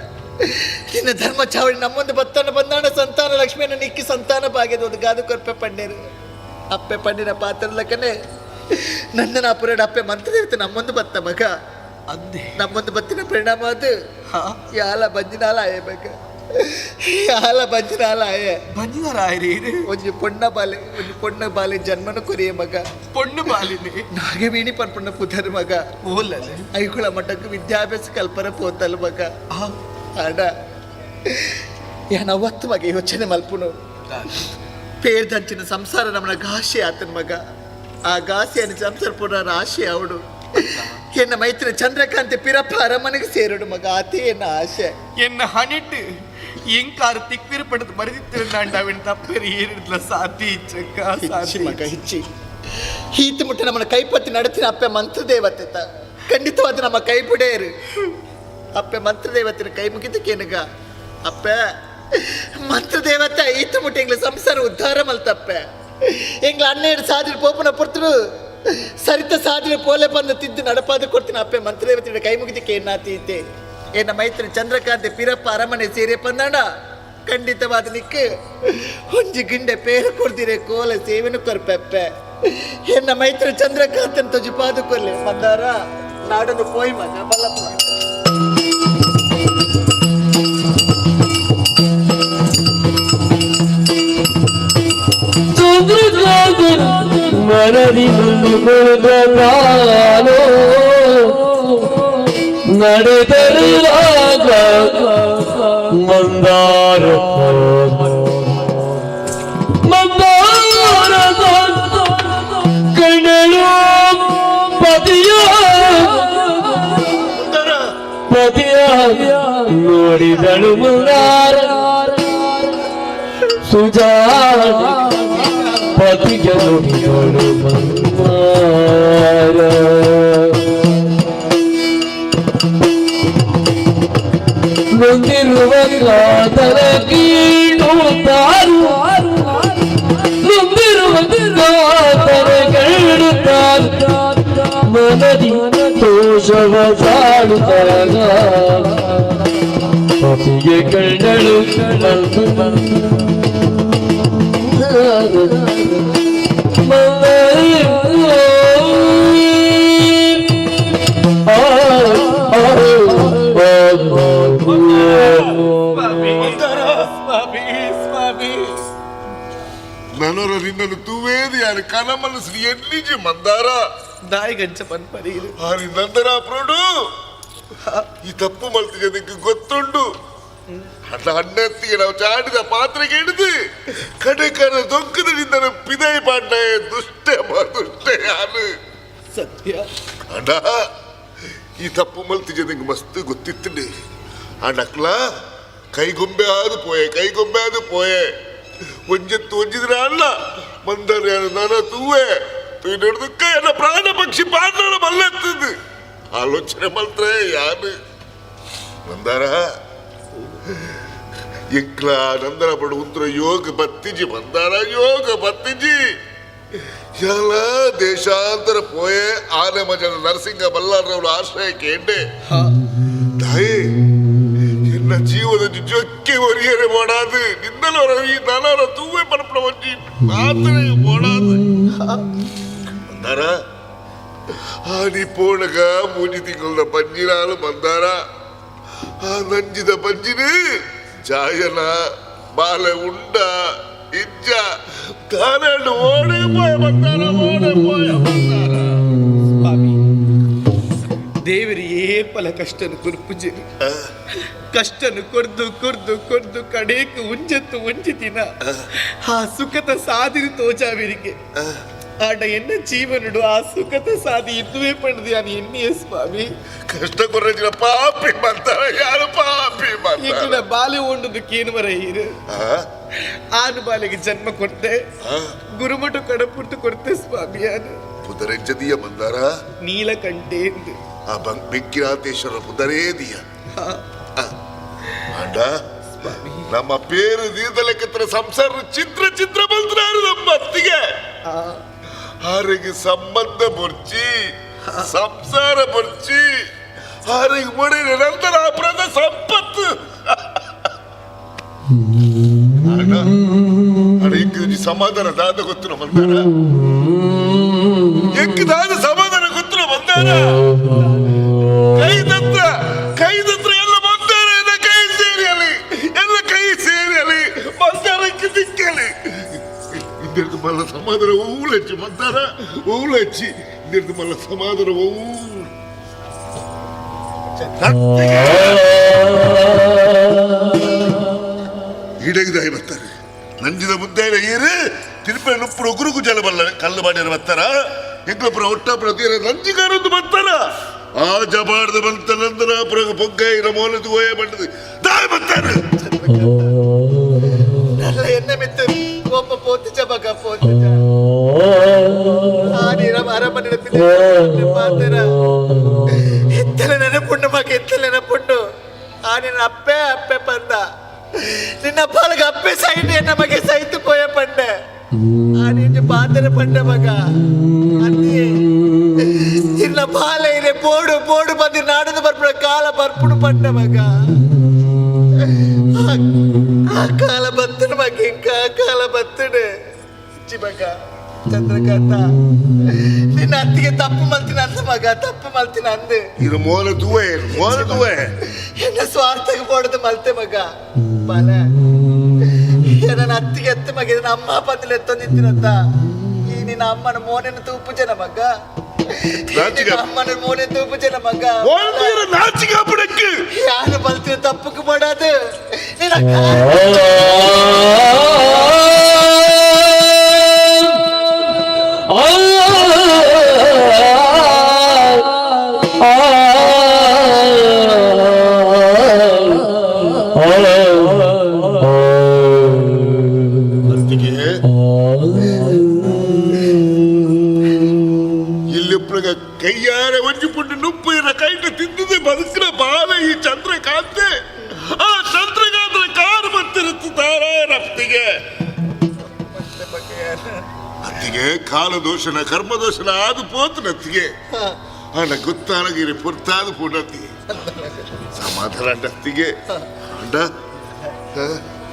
ನಿನ್ನ ಧರ್ಮ ಚಾವಡಿ ನಮ್ಮೊಂದು ಬತ್ತನ ಬಂದಾಣ ಸಂತಾನ ಲಕ್ಷ್ಮಿಯನ್ನು ನಿಕ್ಕಿ ಸಂತಾನ ಭಾಗ್ಯದ ಒದಗಾದ ಕೊರ್ಪೆ ಪಣ್ಣೇರು ಅಪ್ಪೆ ಪಣ್ಣಿನ ಪಾತ್ರ ಲಕ್ಕನೆ ನನ್ನ ಪುರಡ ಅಪ್ಪೆ ಮಂತ್ರ ದೇವತೆ ನಮ್ಮೊಂದು ಬತ್ತ ಮಗ ಅಂದೆ ನಮ್ಮೊಂದು ಬತ್ತಿನ ಪರಿಣಾಮ ಅದು ಯಾಲ ಬಂಜಿನಾಲ ಆಯೆ ಮಗ ಯಾಲ ಬಂಜಿನಾಲ ಆಯೆ ಬಂಜಿನಾಲ ಆಯ್ರಿ ಒಂಜಿ ಪೊಣ್ಣ ಬಾಲೆ ಜನ್ಮನ ಕೊರಿಯ ಮಗ ಪೊಣ್ಣು ಬಾಲಿನಿ ನಾಗವೀಣಿ ಪನ್ಪುಣ್ಣ ಪುದರ್ ಮಗ ಓಲಲ್ಲ ಐಕುಳ ಮಠಕ್ಕೆ ವಿದ್ಯಾಭ್ಯಾಸ ಕಲ್ಪನ ಪೋತಲ್ ಮಗ ಆಡ ಯಾನ ಅವತ್ತು ಮಗ ಯೋಚನೆ ಮಲ್ಪುನು ಪೇರ್ದಂಚಿನ ಸಂಸಾರ ನಮ್ಮನ ಘಾಷೆ ಆತನ ಮಗ ಆ ಘಾಸಿಯನ್ನು ಸಂಸಾರ ಪುರ ರಾಶಿ ಅವಡು ಎನ್ನ ಮೈತ್ರಿ ಚಂದ್ರಕಾಂತಿ ಪಿರಪ್ಪ ಅರಮನೆಗೆ ಸೇರೋಡು ಮಗ ಅದೇ ಎನ್ನ ಆಶೆ ಎನ್ನ ಹಣಿಟ್ಟು ಎಂಕಾರು ತಿಕ್ವಿರ ಪಡೆದು ಮರೆದಿತ್ತಿರುಂದಾಂಡಾವಿನ ತಪ್ಪೇರಿ ಏನಿಲ್ಲ ಸಾತಿ ಇಚ್ಚಿ ಮಗ ಹಿಚ್ಚಿ ಈತ ಮುಟ್ಟ ನಮ್ಮನ್ನ ಕೈಪತ್ತಿ ನಡತಿನ ಅಪ್ಪೆ ಮಂತ್ರ ದೇವತೆ ಖಂಡಿತವಾದ ನಮ್ಮ ಕೈ ಬಿಡೇರು ಅಪ್ಪೆ ಮಂತ್ರ ದೇವತಿನ ಕೈ ಮುಗಿದಕ್ಕೇನಗ ಅಪ್ಪೆ ಮಂತ್ರ ದೇವತೆ ಈತ ಮುಟ್ಟ ಎಂಗ್ಲ ಸಂಸಾರ ಉದ್ಧಾರ ಮಲ್ತಪ್ಪೆ ಎಂಗ್ಲ ಹನ್ನೆರಡು ಸಾದಿರ ಪೋಪನ ಪುರ್ತರು ಸರಿತ ಸಾದಿರ ಪೋಲೆ ಬಂದು ತಿದ್ದು ನಡಪಾದ ಕೊಡ್ತೀನಿ ಅಪ್ಪೆ ಮಂತ್ರ ದೇವತಿನ ಕೈ ಮುಗಿದಕ್ಕೆ ಏನಾತೀತೆ ಎನ್ನ ಮೈತ್ರಿ ಚಂದ್ರಕಾಂತಿ ಪಿರಪ್ಪ ಅರಮನೆ ಸೇರಿ ಪಂದಾಣ ಖಂಡಿತವಾದ ನಿಕ್ಕೆ ಒಂಜಿ ಗಿಂಡೆ ಪೇರು ಕೊಡ್ದಿರೆ ಕೋಲ ಸೇವೆನು ಕೊರ್ಪೆಪ್ಪೆ ಎನ್ನ ಮೈತ್ರಿ ಚಂದ್ರಕಾಂತನ ತುಜಿ ಪಾದ ಕೊರ್ಲೆ ಮಂದಾರ ನಾಡನ್ನು ಪೋಯ್ ಮಗ ಬಲ್ಲಪ್ಪ ಮನದಿ ನಾನು ನಡೆದರುವಾಗ ಮಂದಾರ ಕಣ್ಣಳು ಪತಿಯ ನೋಡಿದಳು ಮಂದಾರ ಸುಜಾತ ಪತಿಗೆ ನುಡಿದಳು ಮಂದಾರ ನೊಂದಿರುವ ಕಾತರ ಕೀಳು ತಾರು ನೊಂದಿರುವ ಕಾತರ ಕೀಳು ತಾರು ಮನದಿ ದೋಷವ ಸಾಡುತ್ತಾಗ ಪತಿಗೆ ಕಣ್ಣಳು ನನರ ನಿನ್ನನ್ನು ತೂವೇದು ಯಾರು ಕನಮಲ್ಲ ಶ್ರೀ ಎಲ್ಲಿಜಿ ಮಂದಾರ ದಾಯಿ ಗಂಚ ಪನ್ಪರಿರು ಆರಿ ನಂದರ ಪ್ರೋಡು ಈ ತಪ್ಪು ಮಲ್ತಿಗೆ ನಿಂಗೆ ಗೊತ್ತುಂಡು ಅಲ್ಲ ಅಣ್ಣತ್ತಿಗೆ ನಾವು ಚಾಡಿದ ಪಾತ್ರೆಗೆ ಹಿಡಿದು ಕಡೆಕರ ದೊಂಕದ ನಿಂದನ ಪಿದೈ ಪಾಂಡ ದುಷ್ಟೆ ಯಾರು ಸತ್ಯ ಅಣ್ಣ ಈ ತಪ್ಪು ಮಲ್ತಿಗೆ ನಿಂಗೆ ಮಸ್ತ್ ಗೊತ್ತಿತ್ತು ಅಣ್ಣಕ್ಲ ಕೈಗೊಂಬೆ ಆದು ಪೋಯೆ ಒಂಜತ್ತು ಒಂಜಿದ್ರ ಅಲ್ಲ ಮಂದರ ನನ ತೂವೆ ತುಯ್ನಡ್ದಕ್ಕ ಎಲ್ಲ ಪ್ರಾಣ ಪಕ್ಷಿ ಪಾಂಡವ ಮಲ್ಲೆತ್ತದು ಆಲೋಚನೆ ಮಲ್ತ್ರೆ ಯಾರು ಮಂದಾರ ಎಂಕ್ಲ ನಂದರ ಪಡು ಉಂತ್ರ ಯೋಗ ಬತ್ತಿಜಿ ಮಂದಾರ ಯೋಗ ಬತ್ತಿಜಿ ಎಲ್ಲ ದೇಶಾಂತರ ಪೋಯೆ ಆನೆ ಮಜನ ನರಸಿಂಗ ಬಲ್ಲಾರವಳು ಆಶ್ರಯ ಕೇಂಡೆ ತಾಯಿ ಎನ್ನ ಜೀವದ ಜೊಕ್ಕೆ ಒರಿಯರೆ ಮಾಡಾದು ನಿಂದಲೋ ರವಿ ನಾನರ ತೂವೆ ಪರಪಡ ಒಂಜಿ ಮಾತ್ರೆ ಮಾಡಾದು ಮಂದಾರ ಆ ನೀ ಪೋಣಗ ಮೂಜಿ ತಿಂಗಳ ಪಂಜಿನಾಲು ಮಂದಾರ ಆ ನಂಜಿದ ಪಂಜಿನ ಜಾಯನ ಬಾಲೆ ಉಂಡ ಇಜ್ಜ ತಾನನ್ನು ಓಡಿಪೋಯ ಬಂದಾರ ಓಡಿಪೋಯ ಬಂದಾರ. ಸ್ವಾಮಿ ದೇವರಿ ಏಪಲ ಕಷ್ಟನು ಕುರುಪುಜಿರು ಕಷ್ಟನು ಕೊರ್ದು ಕೊರ್ದು ಕೊರ್ದು ಕಡೇಕು ಉಂಜತ್ತು ಉಂಜಿತಿನ ಆ ಸುಖದ ಸಾದಿರು ತೋಜಾವಿರಿಗೆ ಆಡ ಎನ್ನ ಜೀವನುಡು ಆ ಸುಖದ ಸಾದಿ ಇದುವೇ ಪಡೆದು ಯಾನು ಎನ್ನಿಯ ಸ್ವಾಮಿ ಕಷ್ಟ ಕೊರ್ರ ಪಾಪಿ ಬಂದಾರ ಯಾರು ಪಾಪಿ ಈ ಕಡೆ ಬಾಲೆ ಉಂಡುದಕ್ಕೆ ಏನು ಮರ ಹೀರು ಆನು ಬಾಲೆಗೆ ಜನ್ಮ ಕೊಡ್ತೆ ಗುರುಮಠ ಕಡಪುರ್ತು ಕೊಡ್ತೆ ಸ್ವಾಮಿ ಯಾನು ಪುದರೆಂಜದಿಯ ಬಂದಾರ ನೀಲಕಂಠೆ ಎಂದು ಆ ಬೆಂಕಿನಾಥೇಶ್ವರ ಪುದರೇದಿಯ ಅಂಡ ನಮ್ಮ ಪೇರು ದೀರ್ಘಲೆಕ್ಕತ್ರ ಸಂಸಾರ ಚಿತ್ರ ಚಿತ್ರ ಬಂದ್ರಾರು ನಮ್ಮ ಅತ್ತಿಗೆ ಆರಿಗೆ ಸಂಬಂಧ ಬರ್ಚಿ ಸಂಸಾರ ಬರ್ಚಿ ಆರಿಗೆ ಮುಡಿ ನಿರಂತರ ಅಪರಾಧ ಸಂಪತ್ತು ಎಂಕಿ ಸಮಾಧಾನ ದಾದ ಗೊತ್ತಿನ ಬಂದಾರ ಎಂಕಿ ದಾದ ಸಮಾಧಾನ ಗೊತ್ತಿನ ಬಂದಾರ ಕೈದತ್ರ ಎಲ್ಲ ಬಂದಾರ ಕೈ ಸೇರಿಯಲಿ ಎಲ್ಲ ಕೈ ಸೇರಿಯಲಿ ಬಂದಾರಕ್ಕೆ ದಿಕ್ಕಲಿ ಇಂದಿರ್ದು ಮಲ್ಲ ಸಮಾಧಾನ ಊಳಚ್ಚಿ ಬಂದಾರ ಊಳಚ್ಚಿ ಇಂದಿರ್ದು ಮಲ್ಲ ಸಮಾಧಾನ ಇಡಗಿದಾಯಿ ಬರ್ತಾರೆ ನಂಜಿದ ಮುದ್ದೆ ಈರು ತಿರುಪೆ ನುಪ್ಪು ಗುರುಗು ಜಲ ಬಲ್ಲ ಕಲ್ಲು ಬಾಡಿಯರು ಬರ್ತಾರ ಎಂಗ್ಲಪುರ ಒಟ್ಟಪುರ ತೀರ ನಂಜಿಗಾರೊಂದು ಬರ್ತಾರ ಆ ಜಬಾರ್ದ ಬಂತ ನಂದನಾಪುರ ಪೊಗ್ಗೈರ ಮೋಲದು ಹೋಯ ಬಂಡದು ದಾಯಿ ಬರ್ತಾರೆ ಎನ್ನ ಮಿತ್ತ ಕೋಪ ಪೋತಿ ಜಬಗ ಪೋತಿ ಆನಿರ ಅರಮನೆ ಪಾತ್ರ ಎತ್ತಲ ನೆನಪುಂಡು ಮಗ ಎತ್ತಲ ನೆನಪುಂಡು ಆನಿನ ಅಪ್ಪೆ ಅಪ್ಪೆ ಬಂದ ನಿನ್ನ ಪಾಲಗ ಅಪ್ಪೆ ಸೈಡ್ ನಮಗೆ ಸೈತು ಪೋಯ ಪಂಡ ಆನಿಂಜ ಪಾತ್ರ ಪಂಡ ಮಗ ಅನ್ನಿ ನಿನ್ನ ಪಾಲ ಇದೆ ಬೋಡು ಬೋಡು ಬಂದಿ ನಾಡದು ಬರ್ಪುಡ ಕಾಲ ಬರ್ಪುಡು ಪಂಡ ಮಗ ಆ ಕಾಲ ಬತ್ತನ ಮಗ ಇಂಕ ಆ ಕಾಲ ಬತ್ತಡು ಇಚ್ಚಿ ಮಗ ಚಂದ್ರಕಾಂತ ನಿನ್ನ ಅತ್ತಿಗೆ ತಪ್ಪು ಮಲ್ತಿನ ಅಂದ ಮಗ ತಪ್ಪು ಮಲ್ತಿನ ಅಂದು ಇದು ಮೋಲ ದುವೆ ಎನ್ನ ಸ್ವಾರ್ಥಕ್ಕೆ ಪೋಡದು ಮಲ್ತೆ ಮಗ ಬಾಲ ನನ್ನ ಅತ್ತಿಗೆ ಎತ್ತ ಮಗ ನನ್ನ ಅಮ್ಮ ಪಂದಿಲ್ ಎತ್ತೊಂದಿತ್ತಿನಂತ ಈ ನಿನ್ನ ಅಮ್ಮನ ಮೋನೆನ ತೂಪು ಜನ ಮಗ ಅಮ್ಮನ ಮೋನೆ ತೂಪು ಜನ ಮಗ ಯಾರು ಮಲ್ತಿನ ತಪ್ಪಕ್ಕೆ ಪಡೋದು ಕೈಯಾರ ಒಂಜಿ ಪುಟ್ಟು ನುಪ್ಪು ಇರ ಕೈಟ ತಿಂದಿದೆ ಬದುಕಿನ ಬಾಲ ಈ ಚಂದ್ರಕಾಂತೆ ಆ ಚಂದ್ರಕಾಂತರ ಕಾರು ಬರ್ತಿರುತ್ತಾರ ಅತ್ತಿಗೆ ಕಾಲದೋಷಣ ಕರ್ಮದೋಷಣ ಆದು ಪೋತನ ಅತ್ತಿಗೆ ಅಣ್ಣ ಗೊತ್ತಾನಗಿರಿ ಪುರ್ತಾದು ಪುಣತಿ ಸಮಾಧಾನ ಅತ್ತಿಗೆ ಅಂಡ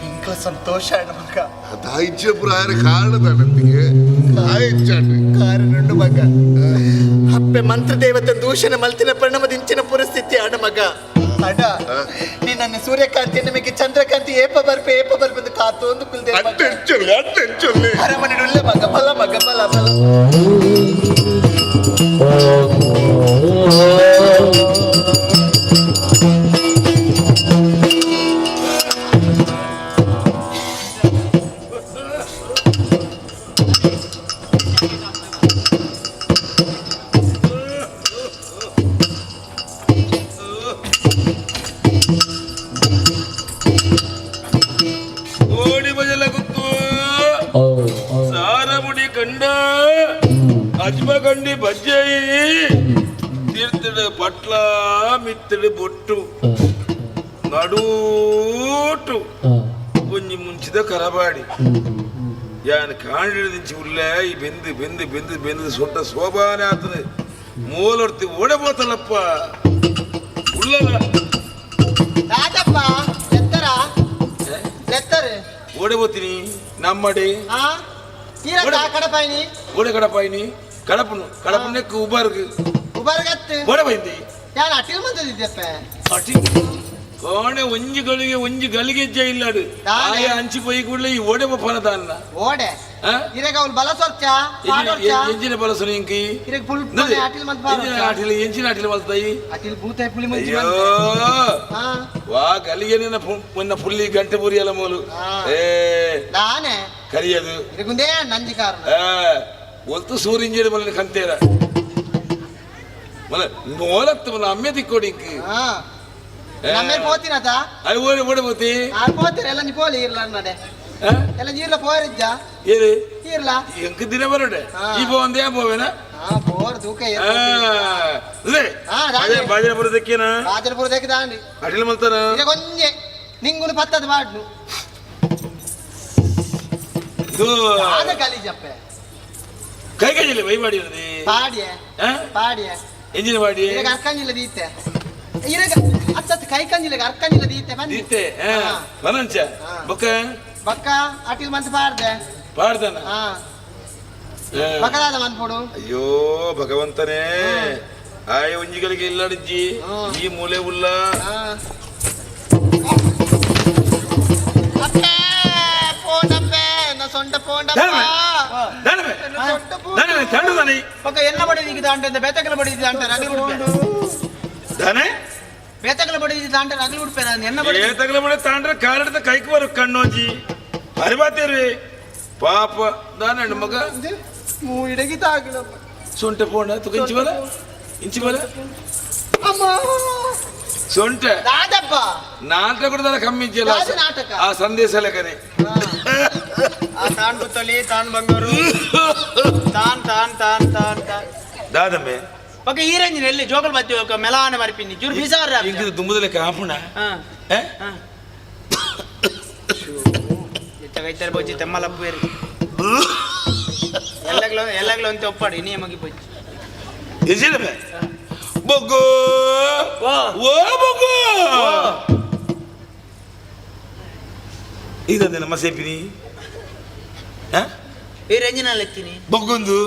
ಇಂಕ ಸಂತೋಷ ಮಗ ದಾಯಿಜ್ಯಪುರ ಕಾರಣದ ಅತ್ತಿಗೆ ಕಾರಣುಂಡು ಮಗ ಅಪ್ಪೆ ಮಂತ್ರ ದೇವತೆ ದೂಷಣ ಮಲ್ತಿನ ಪರಿಣಾಮದಿಂಚಿನ ಪರಿಸ್ಥಿತಿ ಅಡ ಮಗ ಅಡ ನೀನನ್ನು ಸೂರ್ಯಕಾಂತಿ ನಮಗೆ ಚಂದ್ರಕಾಂತಿ ಏಪ ಬರ್ಪೆ ಕಾತು ಒಂದು ಕುಲ್ದೆ ಅರಮನೆ ಉಳ್ಳೆ ಮಗ ಬಲ ಮಗ ಬಲ ಬಲ ಅಜ್ಮಗಂಡಿ ಬಜ್ಜಯಿ ತೀರ್ಥದ ಪಟ್ಲ ಮಿತ್ತಡ ಬೊಟ್ಟು ನಡೂಟು ಒಂಜಿ ಮುಂಚಿದ ಕರಬಾಡಿ ಯಾನ್ ಕಾಂಡಿಡಿಂಚಿ ಉಳ್ಳೆ ಈ ಬೆಂದು ಬೆಂದು ಬೆಂದು ಬೆಂದು ಸೊಟ್ಟ ಶೋಭಾನೆ ಆಗ್ತದೆ ಮೂಲರ್ತಿ ಓಡಬೋತಲ್ಲಪ್ಪ ಉಳ್ಳಲ್ಲ ರಾಜಪ್ಪ ಎತ್ತರ ಎತ್ತರ ಓಡಬೋತೀನಿ ನಮ್ಮಡಿ కడపాయిని ఓడే కడపాయిని కడపను కడపనెక్కు ఉబర్గు ఉబర్గత్ ఓడపోయింది యాన్ అటిల్ మంది చెప్పే అటి ಕೋಣೆ ಒಂಜಿ ಗಳಿಗೆ ಒಂಜಿ ಗಲಿಗೆಜ್ಜೆ ಇಲ್ಲ ಅದು ದಾನೆ. ಆಯ ಹಂಚಿ ಪೋಯಿ ಕೂಡಲೇ ಈ ಓಡೆ ಬಪ್ಪನದಲ್ಲ ಓಡೆ ಇರಗ ಅವ್ಳು ಬಲ ಸೊರ್ಚ ಎಂಜಿನ ಬಳಸು ನಿಂಕಿ ಇರಗ ಫುಲ್ ಅಟಿಲ್ ಮಂತ್ ಎಂಜಿನ ಆಟಿಲ್ ಮಲ್ತಾಯಿ ಅಟಿಲ್ ಭೂತಾಯಿ ಪುಳಿ ಮಂಜಿ ಅಯ್ಯೋ ವಾ ಗಲಿಗೆ ಮೊನ್ನ ಪುಲ್ಲಿ ಗಂಟೆ ಪುರಿ ಎಲ್ಲ ಮೂಲು ಏ ನಾನೇ ಕರಿಯದು ಇರಗುಂದೇ ನಂಜಿ ಕಾರಣ ಒಲ್ತು ಸೂರಿಂಜೇಡಿ ಮಲ್ಲ ಕಂತೇರ ಮಲ್ಲ ಮೋಲತ್ತು ಮಲ್ಲ ಅಮ್ಮೆ ತಿಕ್ಕೋಡಿಂಕಿ ನಮ್ಮೇ ಪೋತಿನತ ಅದು ಓಡಿ ಓಡಿ ಹೋತಿ ಪೋತಿರ ಎಲ್ಲ ನೀ ಪೋಲಿ ಇರ್ಲ ನಡೆ ಎಲ್ಲ ನೀರ್ಲ ಪೋರಿದ್ದ ಏರಿ ಇರ್ಲ ಎಂಕ ದಿನ ಬರೋಡೆ ಈ ಒಂದೇ ಬೋವೇನ ಬೋರ್ ತೂಕ ಬಾಜರಪುರದಕ್ಕೇನ ರಾಜರಪುರದಕ್ಕೆ ದಾಂಡಿ ಅಡಿಲ್ ಮಲ್ತಾರ ಈಗ ಕೊಂಜೆ ನಿಂಗುನು ಪತ್ತದ ಬಾಡ್ನು ಇದು ಆದ ಗಲೀಜಪ್ಪೆ ಕೈ ಕೈಜಿಲ್ಲ ಬೈ ಮಾಡಿರದೆ ಪಾಡಿಯ ಪಾಡಿಯ ಎಂಜಿನ ಮಾಡಿ ಈಗ ಅರ್ಕಂಜಿಲ್ಲ ದೀತೆ ಇರಗ ಅತ್ತತ್ತು ಕೈ ಕಂಜಿಲ್ಲ ಅರ್ಕಂಜಿಲ್ಲ ದೀತೆ ಬಂದಿ ದೀತೆ ಬನಂಚ ಬೊಕ್ಕ ಬಕ್ಕ ಅಟಿಲ್ ಮಂತ್ ಪಾಡ್ದೆ ಪಾಡ್ದನ ಬಕದಾದ ಮನ್ಪೋಡು ಅಯ್ಯೋ ಭಗವಂತನೇ ಆಯ ಒಂಜಿಗಳಿಗೆ ಇಲ್ಲಡಿಜ್ಜಿ ಈ ಮೂಲೆ ಉಲ್ಲ ಸೊಂಟ ಪೋಂಡ ಪಕ್ಕ ಎನ್ನ ಬಡಿದಿದ್ದ ಅಂತ ಬೇತಕಲ ಬಡಿದಿದ್ದ ಅಂತ ದಾನೆ ಬೇತಕಲ ಬಡಿದಿದ್ದ ಅಂತ ರಗಲು ಉಡ್ಪೇನ ಎನ್ನ ಬಡಿ ಬೇತಕಲ ಬಡಿ ತಾಂಡ್ರೆ ಕಾಲಡ್ದ ಕೈಕ್ ಬರು ಕಣ್ಣೋಜಿ ಅರಿಬಾತೇರಿ ಪಾಪ ದಾನೆ ಮಗ ಇಡಗಿತ ಆಗಿಲ್ಲ ಸೊಂಟ ಪೋಂಡ ತುಕ ಇಂಚಿ ಬಲ ಇಂಚಿ ಬಲ ಸೊಂಟ ದಾದಪ್ಪ ನಾಟಕ ಕೊಡದಲ್ಲ ಕಮ್ಮಿ ಇಜ್ಜಲ್ಲ ನಾಟಕ ಆ ಸಂದೇಶ ಲೆಕ್ಕನೆ ತಾನ್ ಗುತ್ತಲಿ ತಾನ್ ಬಂಗಾರು ತಾನ್ ತಾನ್ ತಾನ್ ತಾನ್ ತಾನ್ ದಾದಮ್ಮೆ ಪಕ್ಕ ಈ ರೇಂಜಿನ ಎಲ್ಲಿ ಜೋಗಲ್ ಬತ್ತಿ ಮೆಲಾನ ಮರಿಪಿನಿ ಜುರ್ ಬಿಸಾರ ಇಂಕಿದ ದುಂಬದಲೆ ಕಾಪುಣ ಕೈತಾರೆ ಬೊಜ್ಜಿ ತೆಮ್ಮಲಪ್ಪು ಬೇರೆ ಎಲ್ಲಗ್ಲೋ ಅಂತ ಒಪ್ಪಾಡಿ ನೀ ಮಗಿ ಬೊಜ್ಜಿ ಎಜಿರಬೆ ಬೊಗ್ಗು ಓ ಬೊಗ್ಗು ಇದಂದೆ ನಮ್ಮ ಸೇಪಿನಿ ಈ ರೇಂಜಿನಲ್ಲಿ ಎತ್ತೀನಿ ಬೊಗ್ಗೊಂದು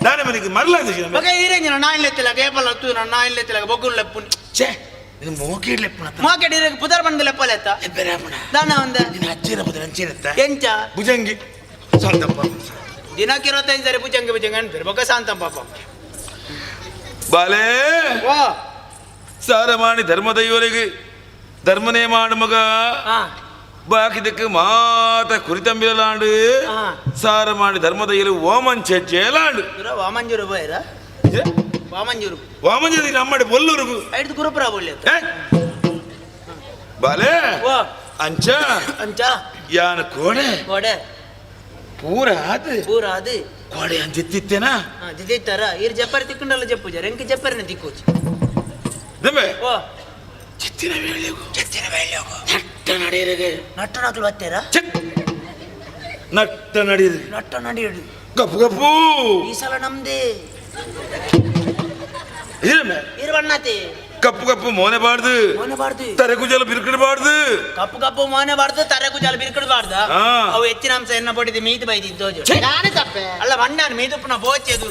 ನಾನೇ ಮನೆಗೆ ಮರಲಾದ ಮಗ ಈ ರೇಂಜಿನ ನಾ ಇಲ್ಲೆತ್ತಿಲ್ಲ ಗೇಪಲ್ ಹತ್ತು ನಾ ಇಲ್ಲೆತ್ತಿಲ್ಲ ಬೊಗ್ಗುನ್ ಲೆಪ್ಪು ಛೇ ನೀನು ಮೋಕೆಡ್ ಲೆಪ್ಪಣ ಮಾರ್ಕೆಟ್ ಇರಕ್ಕೆ ಪುದರ್ ಬಂದ ಲೆಪ್ಪಲ್ ಎತ್ತ ಬೇರೆ ಆಪಣ ದಾನ ಒಂದ ನೀನು ಹಚ್ಚಿರ ಬದಲ ಹಂಚಿರತ್ತ ಎಂಚ ಭುಜಂಗಿ ಶಾಂತಪ್ಪ ದಿನಕ್ಕೆ 25 ಸರಿ ಭುಜಂಗ ಅಂತಾರೆ ಬೊಕ್ಕ ಶಾಂತಂ ಪಾಪ ಬಾಲೆ ಸಾರ ಮಾಡಿ ಧರ್ಮದೈವರಿಗೆ ಧರ್ಮನೇ ಮಾಡು ಮಗ ಬಾಕಿದಕ್ಕೆ ಮಾತ ಕುರಿತಂಬಿಲಾಂಡು ಸಾರ ಮಾಡಿ ಧರ್ಮದೈವಲು ಓಮಂಚೆಲಾಂಡು ವಾಮಂಜೂರು ಬೈರ ವಾಮಂಜೂರು ವಾಮಂಜೂರು ನಮ್ಮಡಿ ಬೊಲ್ಲೂರು ಐದು ಗುರುಪುರ ಬೊಳ್ಳಿ ಬಾಲೆ ಅಂಚ ಅಂಚ ಯಾನ ಕೋಡೆ ಕೋಡೆ ಪೂರ ಆದ ಕೋಡೆ ಅಂಚಿತ್ತೇನಾ ಜಿದ್ದಾರ ಇರ್ ಜಪ್ಪರ್ ತಿಕ್ಕೊಂಡಲ್ಲ ಜಪ್ಪು ಜರ ಎಂಕ ಜಪ್ಪರ್ನ ತಿಕ್ಕೋಚು ದಮ್ಮೆ ಓ ಚಿತ್ತಿನ ಬೇಳೆಗು ನಟ್ಟ ನಡೆಯರಿಗೆ ನಟ್ಟ ನಕಲು ಬತ್ತೇರ ನಟ್ಟ ನಡೆಯಿರಿ ನಟ್ಟ ನಡೆಯಡಿ ಗಪ್ಪು ಗಪ್ಪು ಈ ಸಲ ನಮ್ದೇ ಇರಬಣ್ಣತಿ ಕಪ್ಪು ಕಪ್ಪು ಮೋನೆಬಾರ್ದು ತರೆಗುಜಲ ಬಿರ್ಕಿಡಬಾರ್ದು ಕಪ್ಪು ಕಪ್ಪು ಮೋನೆಬಾರ್ದು ತರೆಗುಜಲ ಬಿರ್ಕಿಡಬಾರ್ದು ಅವು ಹೆಚ್ಚಿನ ಅಂಶ ಎನ್ನ ಪಡಿದ ಮೀದು ಬೈದಿದ್ದು ಅಲ್ಲ ಬಣ್ಣಾನು ಮೀದುಪ್ಪನ ಬೋಚೆದು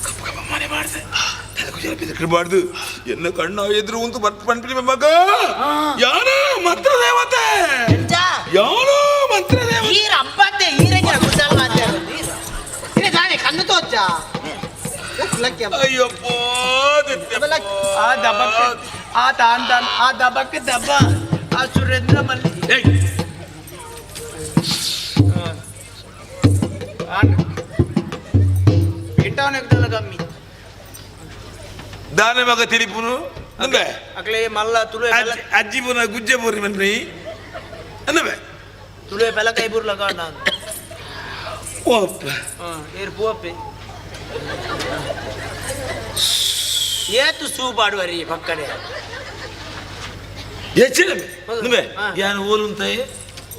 ಕಪ್ಪು ಕಪ್ಪು ಮೋನೆಬಾರ್ದು ತರೆಗುಜಲ ಬಿರ್ಕಿಡಬಾರ್ದು ಎನ್ನ ಕಣ್ಣ ಎದುರು ಒಂದು ಬರ್ತ ಪಂಪಿನಿ ಮಗ ಯಾರು ಮಂತ್ರ ದೇವತೆ ಯಾರು ಮಂತ್ರ ದೇವತೆ ಈ ರಬ್ಬತ್ತೆ ಈ ರೇಂಜಿನ ಗುಡ್ಡಲ್ ಮಾತಾಡೋದು ಕಣ್ಣು ತೋಚ ಅಯ್ಯಪ್ಪೋ ಆ ದಬ್ಬಕ್ಕೆ ಆ ತಾನ್ ತಾನ್ ಆ ದಬ್ಬಕ್ಕೆ ದಬ್ಬ ಆ ಸುರೇಂದ್ರ ಮಲ್ಲಿ ಇಂಟವನೆಲ್ಲ ಕಮ್ಮಿ ದಾನೆ ಮಗ ತಿರಿಪುನು ಅಂದೆ ಅಕ್ಲೆ ಮಲ್ಲ ತುಳು ಅಜ್ಜಿ ಪುನ ಗುಜ್ಜೆ ಬೋರಿ ಮನ್ರಿ ಅನ್ನವೆ ತುಳು ಪೆಲ ಕೈ ಬುರ್ಲ ಕಾಣ ಓಪ್ಪ ಏರ್ ಪೂವಪ್ಪೆ ಏತು ಸೂಪಾಡುವರಿ ಪಕ್ಕಡೆ ಹೆಚ್ಚಿನ నువ్వే ಯಾನು ಓಲುಂತಾಯಿ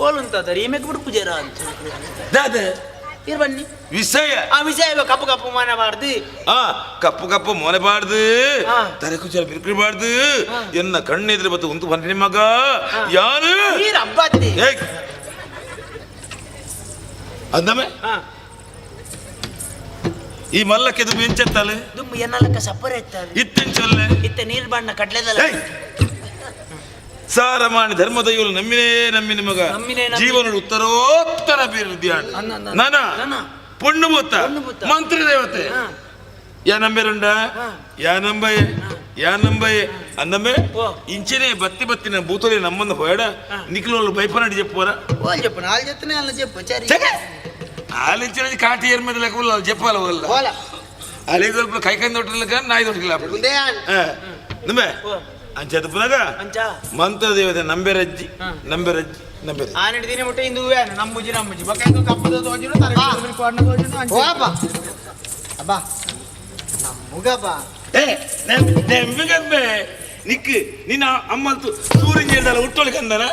ಓಲುಂತಾದರಿ ಈಮೆಕ್ ಬಿಡು ಪೂಜಾರ ಅಂತ ದಾದ ಇರ್ ಬನ್ನಿ ವಿಷಯ ಆ ವಿಷಯ ಕಪ್ಪು ಕಪ್ಪು ಮಾಡಬಾರ್ದು ಕಪ್ಪು ಕಪ್ಪು ಮೊನೆಬಾರ್ದು ತಲೆಕುಚಲ ಬಿರ್ಕಿಡಬಾರ್ದು ಎನ್ನ ಕಣ್ಣೆದ್ರೆ ಬತ್ತು ಉಂಟು ಬಂದ್ರಿ ಮಗ ಯಾರು ಹಬ್ಬತ್ತಿ ಅಂದಮೆ ಈ ಮಲ್ಲಕ್ಕೆ ದುಮ್ಮಿ ಎಂಚೆತ್ತಲೆ ದುಮ್ಮು ಎನ್ನಲಕ್ಕ ಸಪ್ಪರ ಎತ್ತದು ಇತ್ತೆಂಚೊಲ್ಲೆ ಇತ್ತ ನೀರು ಬಣ್ಣ ಕಡ್ಲೆದಲ್ಲ ಸಾರಮಾನಿ ಧರ್ಮದೈವಲು ನಮ್ಮಿನ ಮಗ ಜೀವನ ಉತ್ತರೋತ್ತರ ಅಭಿವೃದ್ಧಿ ನಾನ ಪೊಣ್ಣುಬೂತ ಮಂತ್ರಿ ದೇವತೆ ಯಾನಂಬೆರುಂಡ ಯಾನಂಬೈ ಅಂದಂಬೆ ಇಂಚನೆ ಬತ್ತಿನ ಬೂತಲಿ ನಮ್ಮನ್ನು ಹೋಯಡ ನಿಖಿಲೋళ్ళు భయపడి చెప్పోరా వాళ్ళు చెప్పు నాలు చెప్తనే అలా చెప్పు ఆలించిన కాటి ఏర్ మీద లేక వాళ్ళు చెప్పాలి వాళ్ళు అలే దొరుకులు కైకైన దొట్టలు కానీ నాయి దొరకలే అప్పుడు నువ్వే అని చెప్పునగా మంత్ర దేవత నంబెరజ్జి ఆనటి తినే ముట్ట ఇందువే నమ్ముజి బకాయి కప్పదో తోజును తరగతి కోడన తోజును ఓ అబ్బా అబ్బా నమ్ముగబ్బా ನೆಂಬಿಗಂಬೆ ನಿಕ್ ನಿನ್ನ ಅಮ್ಮಲ್ತು ಸೂರ್ಯನ ಹೇಳ್ದಲ್ಲ ಹುಟ್ಟೋಳಿ ಕಂದನ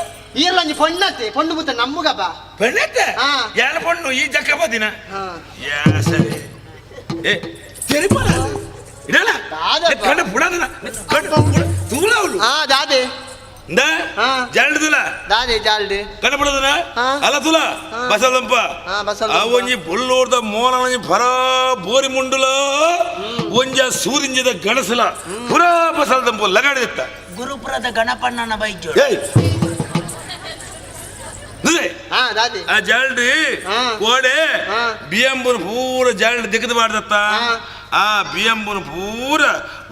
ಈರ್ಲಂಜಿ ಪೊಣ್ಣತ್ತೆ ಪೊಣ್ಣು ಬುತ್ತ ನಮ್ಮುಗಬ್ಬ ಪೆಣ್ಣತ್ತೆ ಯಾರ ಪೊಣ್ಣು ಈ ಜಕ್ಕ ಬದಿನ ಯಾ ಸರಿ ಏ ತೆರಿಪನ ಇಡಲ್ಲ ಕಣ್ಣ ಪುಡನ ಕಣ್ಣ ತೂಳ ಅವಳು ದಾದೆ దా జాల్డ్ తులా దాదే జాల్డ్ కనపడదునా అలా తులా బసలంప అవొంజి బొల్లోర్ద మోలని ఫరా ಬೋರಿ ಮುಂಡುಲ ಒಂಜ ಸೂರಿಂಜದ ಗಣಸಲ ಪುರಾ ಬಸಲ್ದಂಪ ಲಗಾಡಿತ್ತ ಗುರುಪುರದ ಗಣಪಣ್ಣನ ಬೈಜೋ ಏಯ್ ನುದೆ ದಾದೆ ಆ ಜಾಲ್ಡ್ ಕೋಡೆ ಬಿಯಂಬುನ ಪೂರ ಜಾಲ್ಡ್ ದಿಕ್ಕದ ಬಾಡ್ದತ್ತ ಆ ಬಿಯಂಬುನ ಪೂರ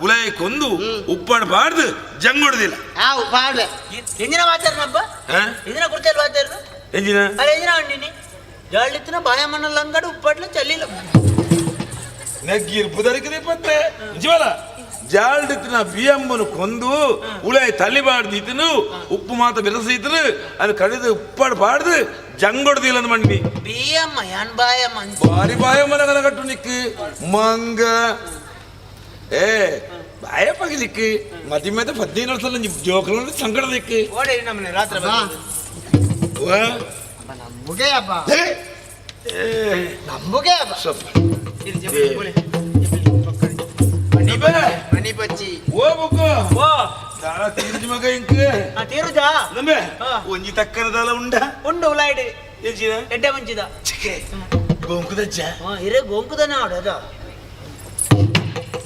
ಉಲೈ ಕೊಂದು ಉಪ್ಪಣ ಬಾಡ್ದು ಜಂಗೊಡ್ದಿಲ್ಲ ಬಾಡ್ಲೆ ಎಂಜಿನ ಮಾತಾಡ್ನಪ್ಪ ಎಂಜಿನ ಕುರ್ಚಲ್ಲಿ ಮಾತಾಡ್ನು ಎಂಜಿನ ಅರೆ ಎಂಜಿನ ಅಂಡಿನಿ ಜಾಳ್ಳಿತ್ತಿನ ಬಾಯಮ್ಮನ ಲಂಗಡು ಉಪ್ಪಟ್ಲ ಚಲ್ಲಿಲ್ಲ ನಗ್ಗಿರ್ ಬುದರಿಕದೆ ಪತ್ತೆ ನಿಜವಲ್ಲ ಜಾಲ್ಡಿತ್ತಿನ ಬಿಯಂಬನು ಕೊಂದು ಉಳೈ ತಲ್ಲಿಬಾಡ್ದಿತ್ತನು ಉಪ್ಪು ಮಾತ ಬೆರಸಿದ್ರು ಅದು ಕಡಿದು ಉಪ್ಪಾಡು ಬಾಡ್ದು ಜಂಗೊಡ್ದಿಲ್ಲ ಅಂದ್ ಮಂಡಿ ಬಿಯಮ್ಮ ಯಾನ್ ಬಾಯಮ್ಮ ಬಾರಿ ಬಾಯಮ್ಮನ ಕಲಗಟ್ಟು ನಿಕ್ಕು ಮಂಗ ಏ ಬಾಯ ಪಗಿಲಿಕ್ಕು ಮದಿ ಮೇಲೆ 15 ವರ್ಷ ಜೋಕಲ ಸಂಕಟ ದಿಕ್ಕು ಓಡಿ ನಮ್ಮನೆ ರಾತ್ರಿ ನಮ್ಮುಗೆ ಅಬ್ಬ ನಮ್ಮುಗೆ ಅಬ್ಬ ಮನಿ ಬಚ್ಚಿ ಓ ಬುಕ್ಕು ಓ ದಾಳ ತೀರ್ಜಿ ಮಗ ಇಂಕ ತೀರುಜಾ ನಮ್ಮೆ ಒಂಜಿ ತಕ್ಕರದಲ್ಲ ಉಂಡು ಉಲಾಯ್ಡಿ ಎಜ್ಜಿನ ಎಡ್ಡೆ ಮಂಚಿದ ಚಿಕ್ಕೆ ಗೋಂಕುದಜ್ಜ ಇರೇ ಗೋಂಕುದನ ಆಡೋದ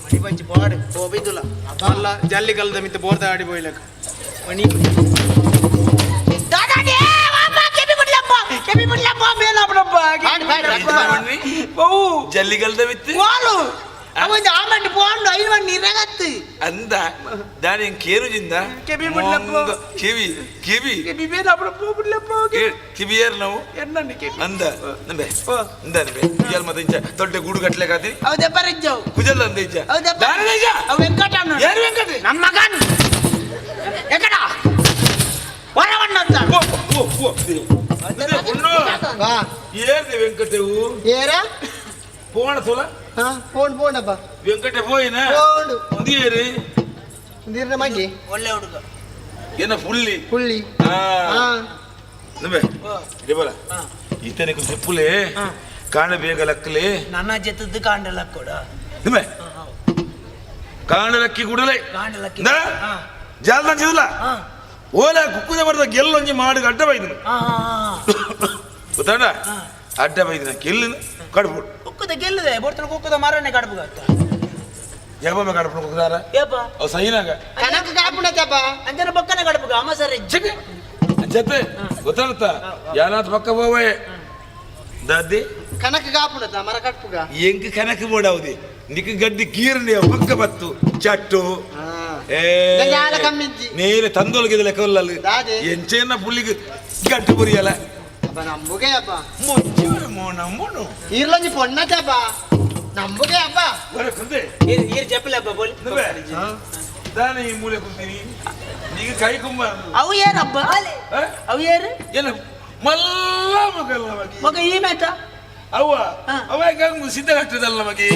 ಮನಿ ಬಚ್ಚಿ ಬಾಡು ಹೋಬಿದುಲ ಅಲ್ಲ ಜಲ್ಲಿ ಕಲ್ದ ಮಿತ್ತ ಬೋರ್ದ ಆಡಿ ಬೋಯ್ಲಕ ಮನಿ ದಾದಾಡಿ ವಾಪ ಕೆಬಿ ಮುಡ್ಲಪ್ಪ ಬೇಲಪ್ಪ ಜಲ್ಲಿ ಕಲ್ದ ಮಿತ್ತ ವಾಲು ಅವೊಂದು ಆಮಂಡಿ ಪೋಂಡು ಐವಣ್ಣು ಇರಗತ್ತು ಅಂದ ದಾನಿ ಕೇರುಜಿಂದ ಕೆಬಿ ಮುಡ್ಲಪ್ಪ ಕಿವಿ ಬೇಲಪ್ಪ ಮುಡ್ಲಪ್ಪ ಕಿವಿ ಏರ್ ನಾವು ಎಣ್ಣೆ ಕೆಬಿ ಅಂದ ನಂಬೆ ಅಂದ ನಂಬೆ ಕುಜಲ್ ಮತ್ತೆ ಇಂಚ ದೊಡ್ಡ ಗೂಡು ಕಟ್ಲೆ ಕಾತಿ ಅವದೆ ಬರಜ್ಜವು ಕುಜಲ್ ಅಂದ ಇಂಚ ಅವದೆ ದಾನಿ ಇಂಚ ಅವ ವೆಂಕಟಣ್ಣ ಯಾರು ವೆಂಕಟ ನಮ್ಮ ಮಗನ್ ಎಕಡ ವರವಣ್ಣ ಅಂತ ಓ ಏರ್ದೆ ವೆಂಕಟವು ಏರ ಪೋಣ ಸೋಲ ಪೋಂಡಪ್ಪ ವೆಂಕಟ ಪೋಯಿನ ಉಂದಿಯೇರಿ ನೀರಿನ ಮಗಿ ಒಳ್ಳೆ ಹುಡುಗ ಏನ ಹುಳ್ಳಿ ನಂಬೆ ಇದೇಬಲ ಈತನಿಗೆ ಸಿಪ್ಪುಲೆ ಕಾಣಬೇಗ ಲಕ್ಕಲೆ ನನ್ನ ಜೊತೆದ್ದು ಕಾಂಡಲ ಕೂಡ ನಂಬೆ ಕಾಣಲಕ್ಕಿ ಗುಡಲೆ ಕಾಂಡಲಕ್ಕಿ ಜಾಲ್ದ ಚಿದಲ ಓಲೆ ಕುಕ್ಕುದ ಬರದ ಗೆಲ್ಲೊಂಜಿ ಮಾಡಿ ಅಡ್ಡ ಬೈದನು ಗೊತ್ತಾಡ ಅಡ್ಡ ಬೈದನ ಗೆಲ್ಲಿನ ಕಡ್ಬಿಡು ಕುಕ್ಕದ ಗೆಲ್ಲದೆ ಬೋರ್ತನ ಕುಕ್ಕದ ಮಾರನೆ ಕಡ್ಬುಗತ್ತ ಯಾವಮ್ಮ ಕಡ್ಬಿಡು ಕುಕ್ಕದಾರ ಏಪ ಅವ್ ಸೈನಾಗ ಕನಕ ಕಾಪುಣತಪ್ಪ ಅಂಜನ ಬಕ್ಕನೆ ಕಡ್ಬುಗ ಅಮ್ಮ ಸರಿ ಜಗ ಜತೆ ಗೊತ್ತಾಡ್ತ ಯಾನಾತ್ ಪಕ್ಕ ಹೋವೆ ದಾದಿ ಕನಕ ಕಾಪುಣತ ಮರ ಕಟ್ಪುಗ ಎಂಕ ಕನಕ ಬೋಡಾವುದಿ ನಿಕ್ ಗಡ್ಡಿ ಕೀರ್ಣಿ ಪಕ್ಕ ಬತ್ತು ಚಟ್ಟು ನೇರೆ ತಂದೊಳಗಿದ ಲೆಕ್ಕವಲ್ಲ ಎಂಚೇನ ಪುಲ್ಲಿಗೆ ಗಟ್ಟು ಬುರಿಯಲ್ಲ ನಮ್ಮುಗೆ ಅಪ್ಪ ನಮ್ಮನು ಇರ್ಲಂಜಿ ಪೊಣ್ಣತಪ್ಪ ನಮ್ಮುಗೆ ಅಪ್ಪ ಈರ್ ಜಪ್ಪಲಪ್ಪ ಬೋಲಿ ದಾನಿ ಈ ಮೂಲೆ ಕುಂತೀನಿ ನೀಗ ಕೈ ಕುಂಬ ಅವು ಏನಪ್ಪ ಅವು ಏರು ಏನು ಮಲ್ಲ ಮಗಲ್ಲ ಮಗ ಈ ಮೇತ ಅವ್ವ ಅವ ಹೆಂಗ ಸಿದ್ಧ ಕಟ್ಟದಲ್ಲ ನಮಗೆ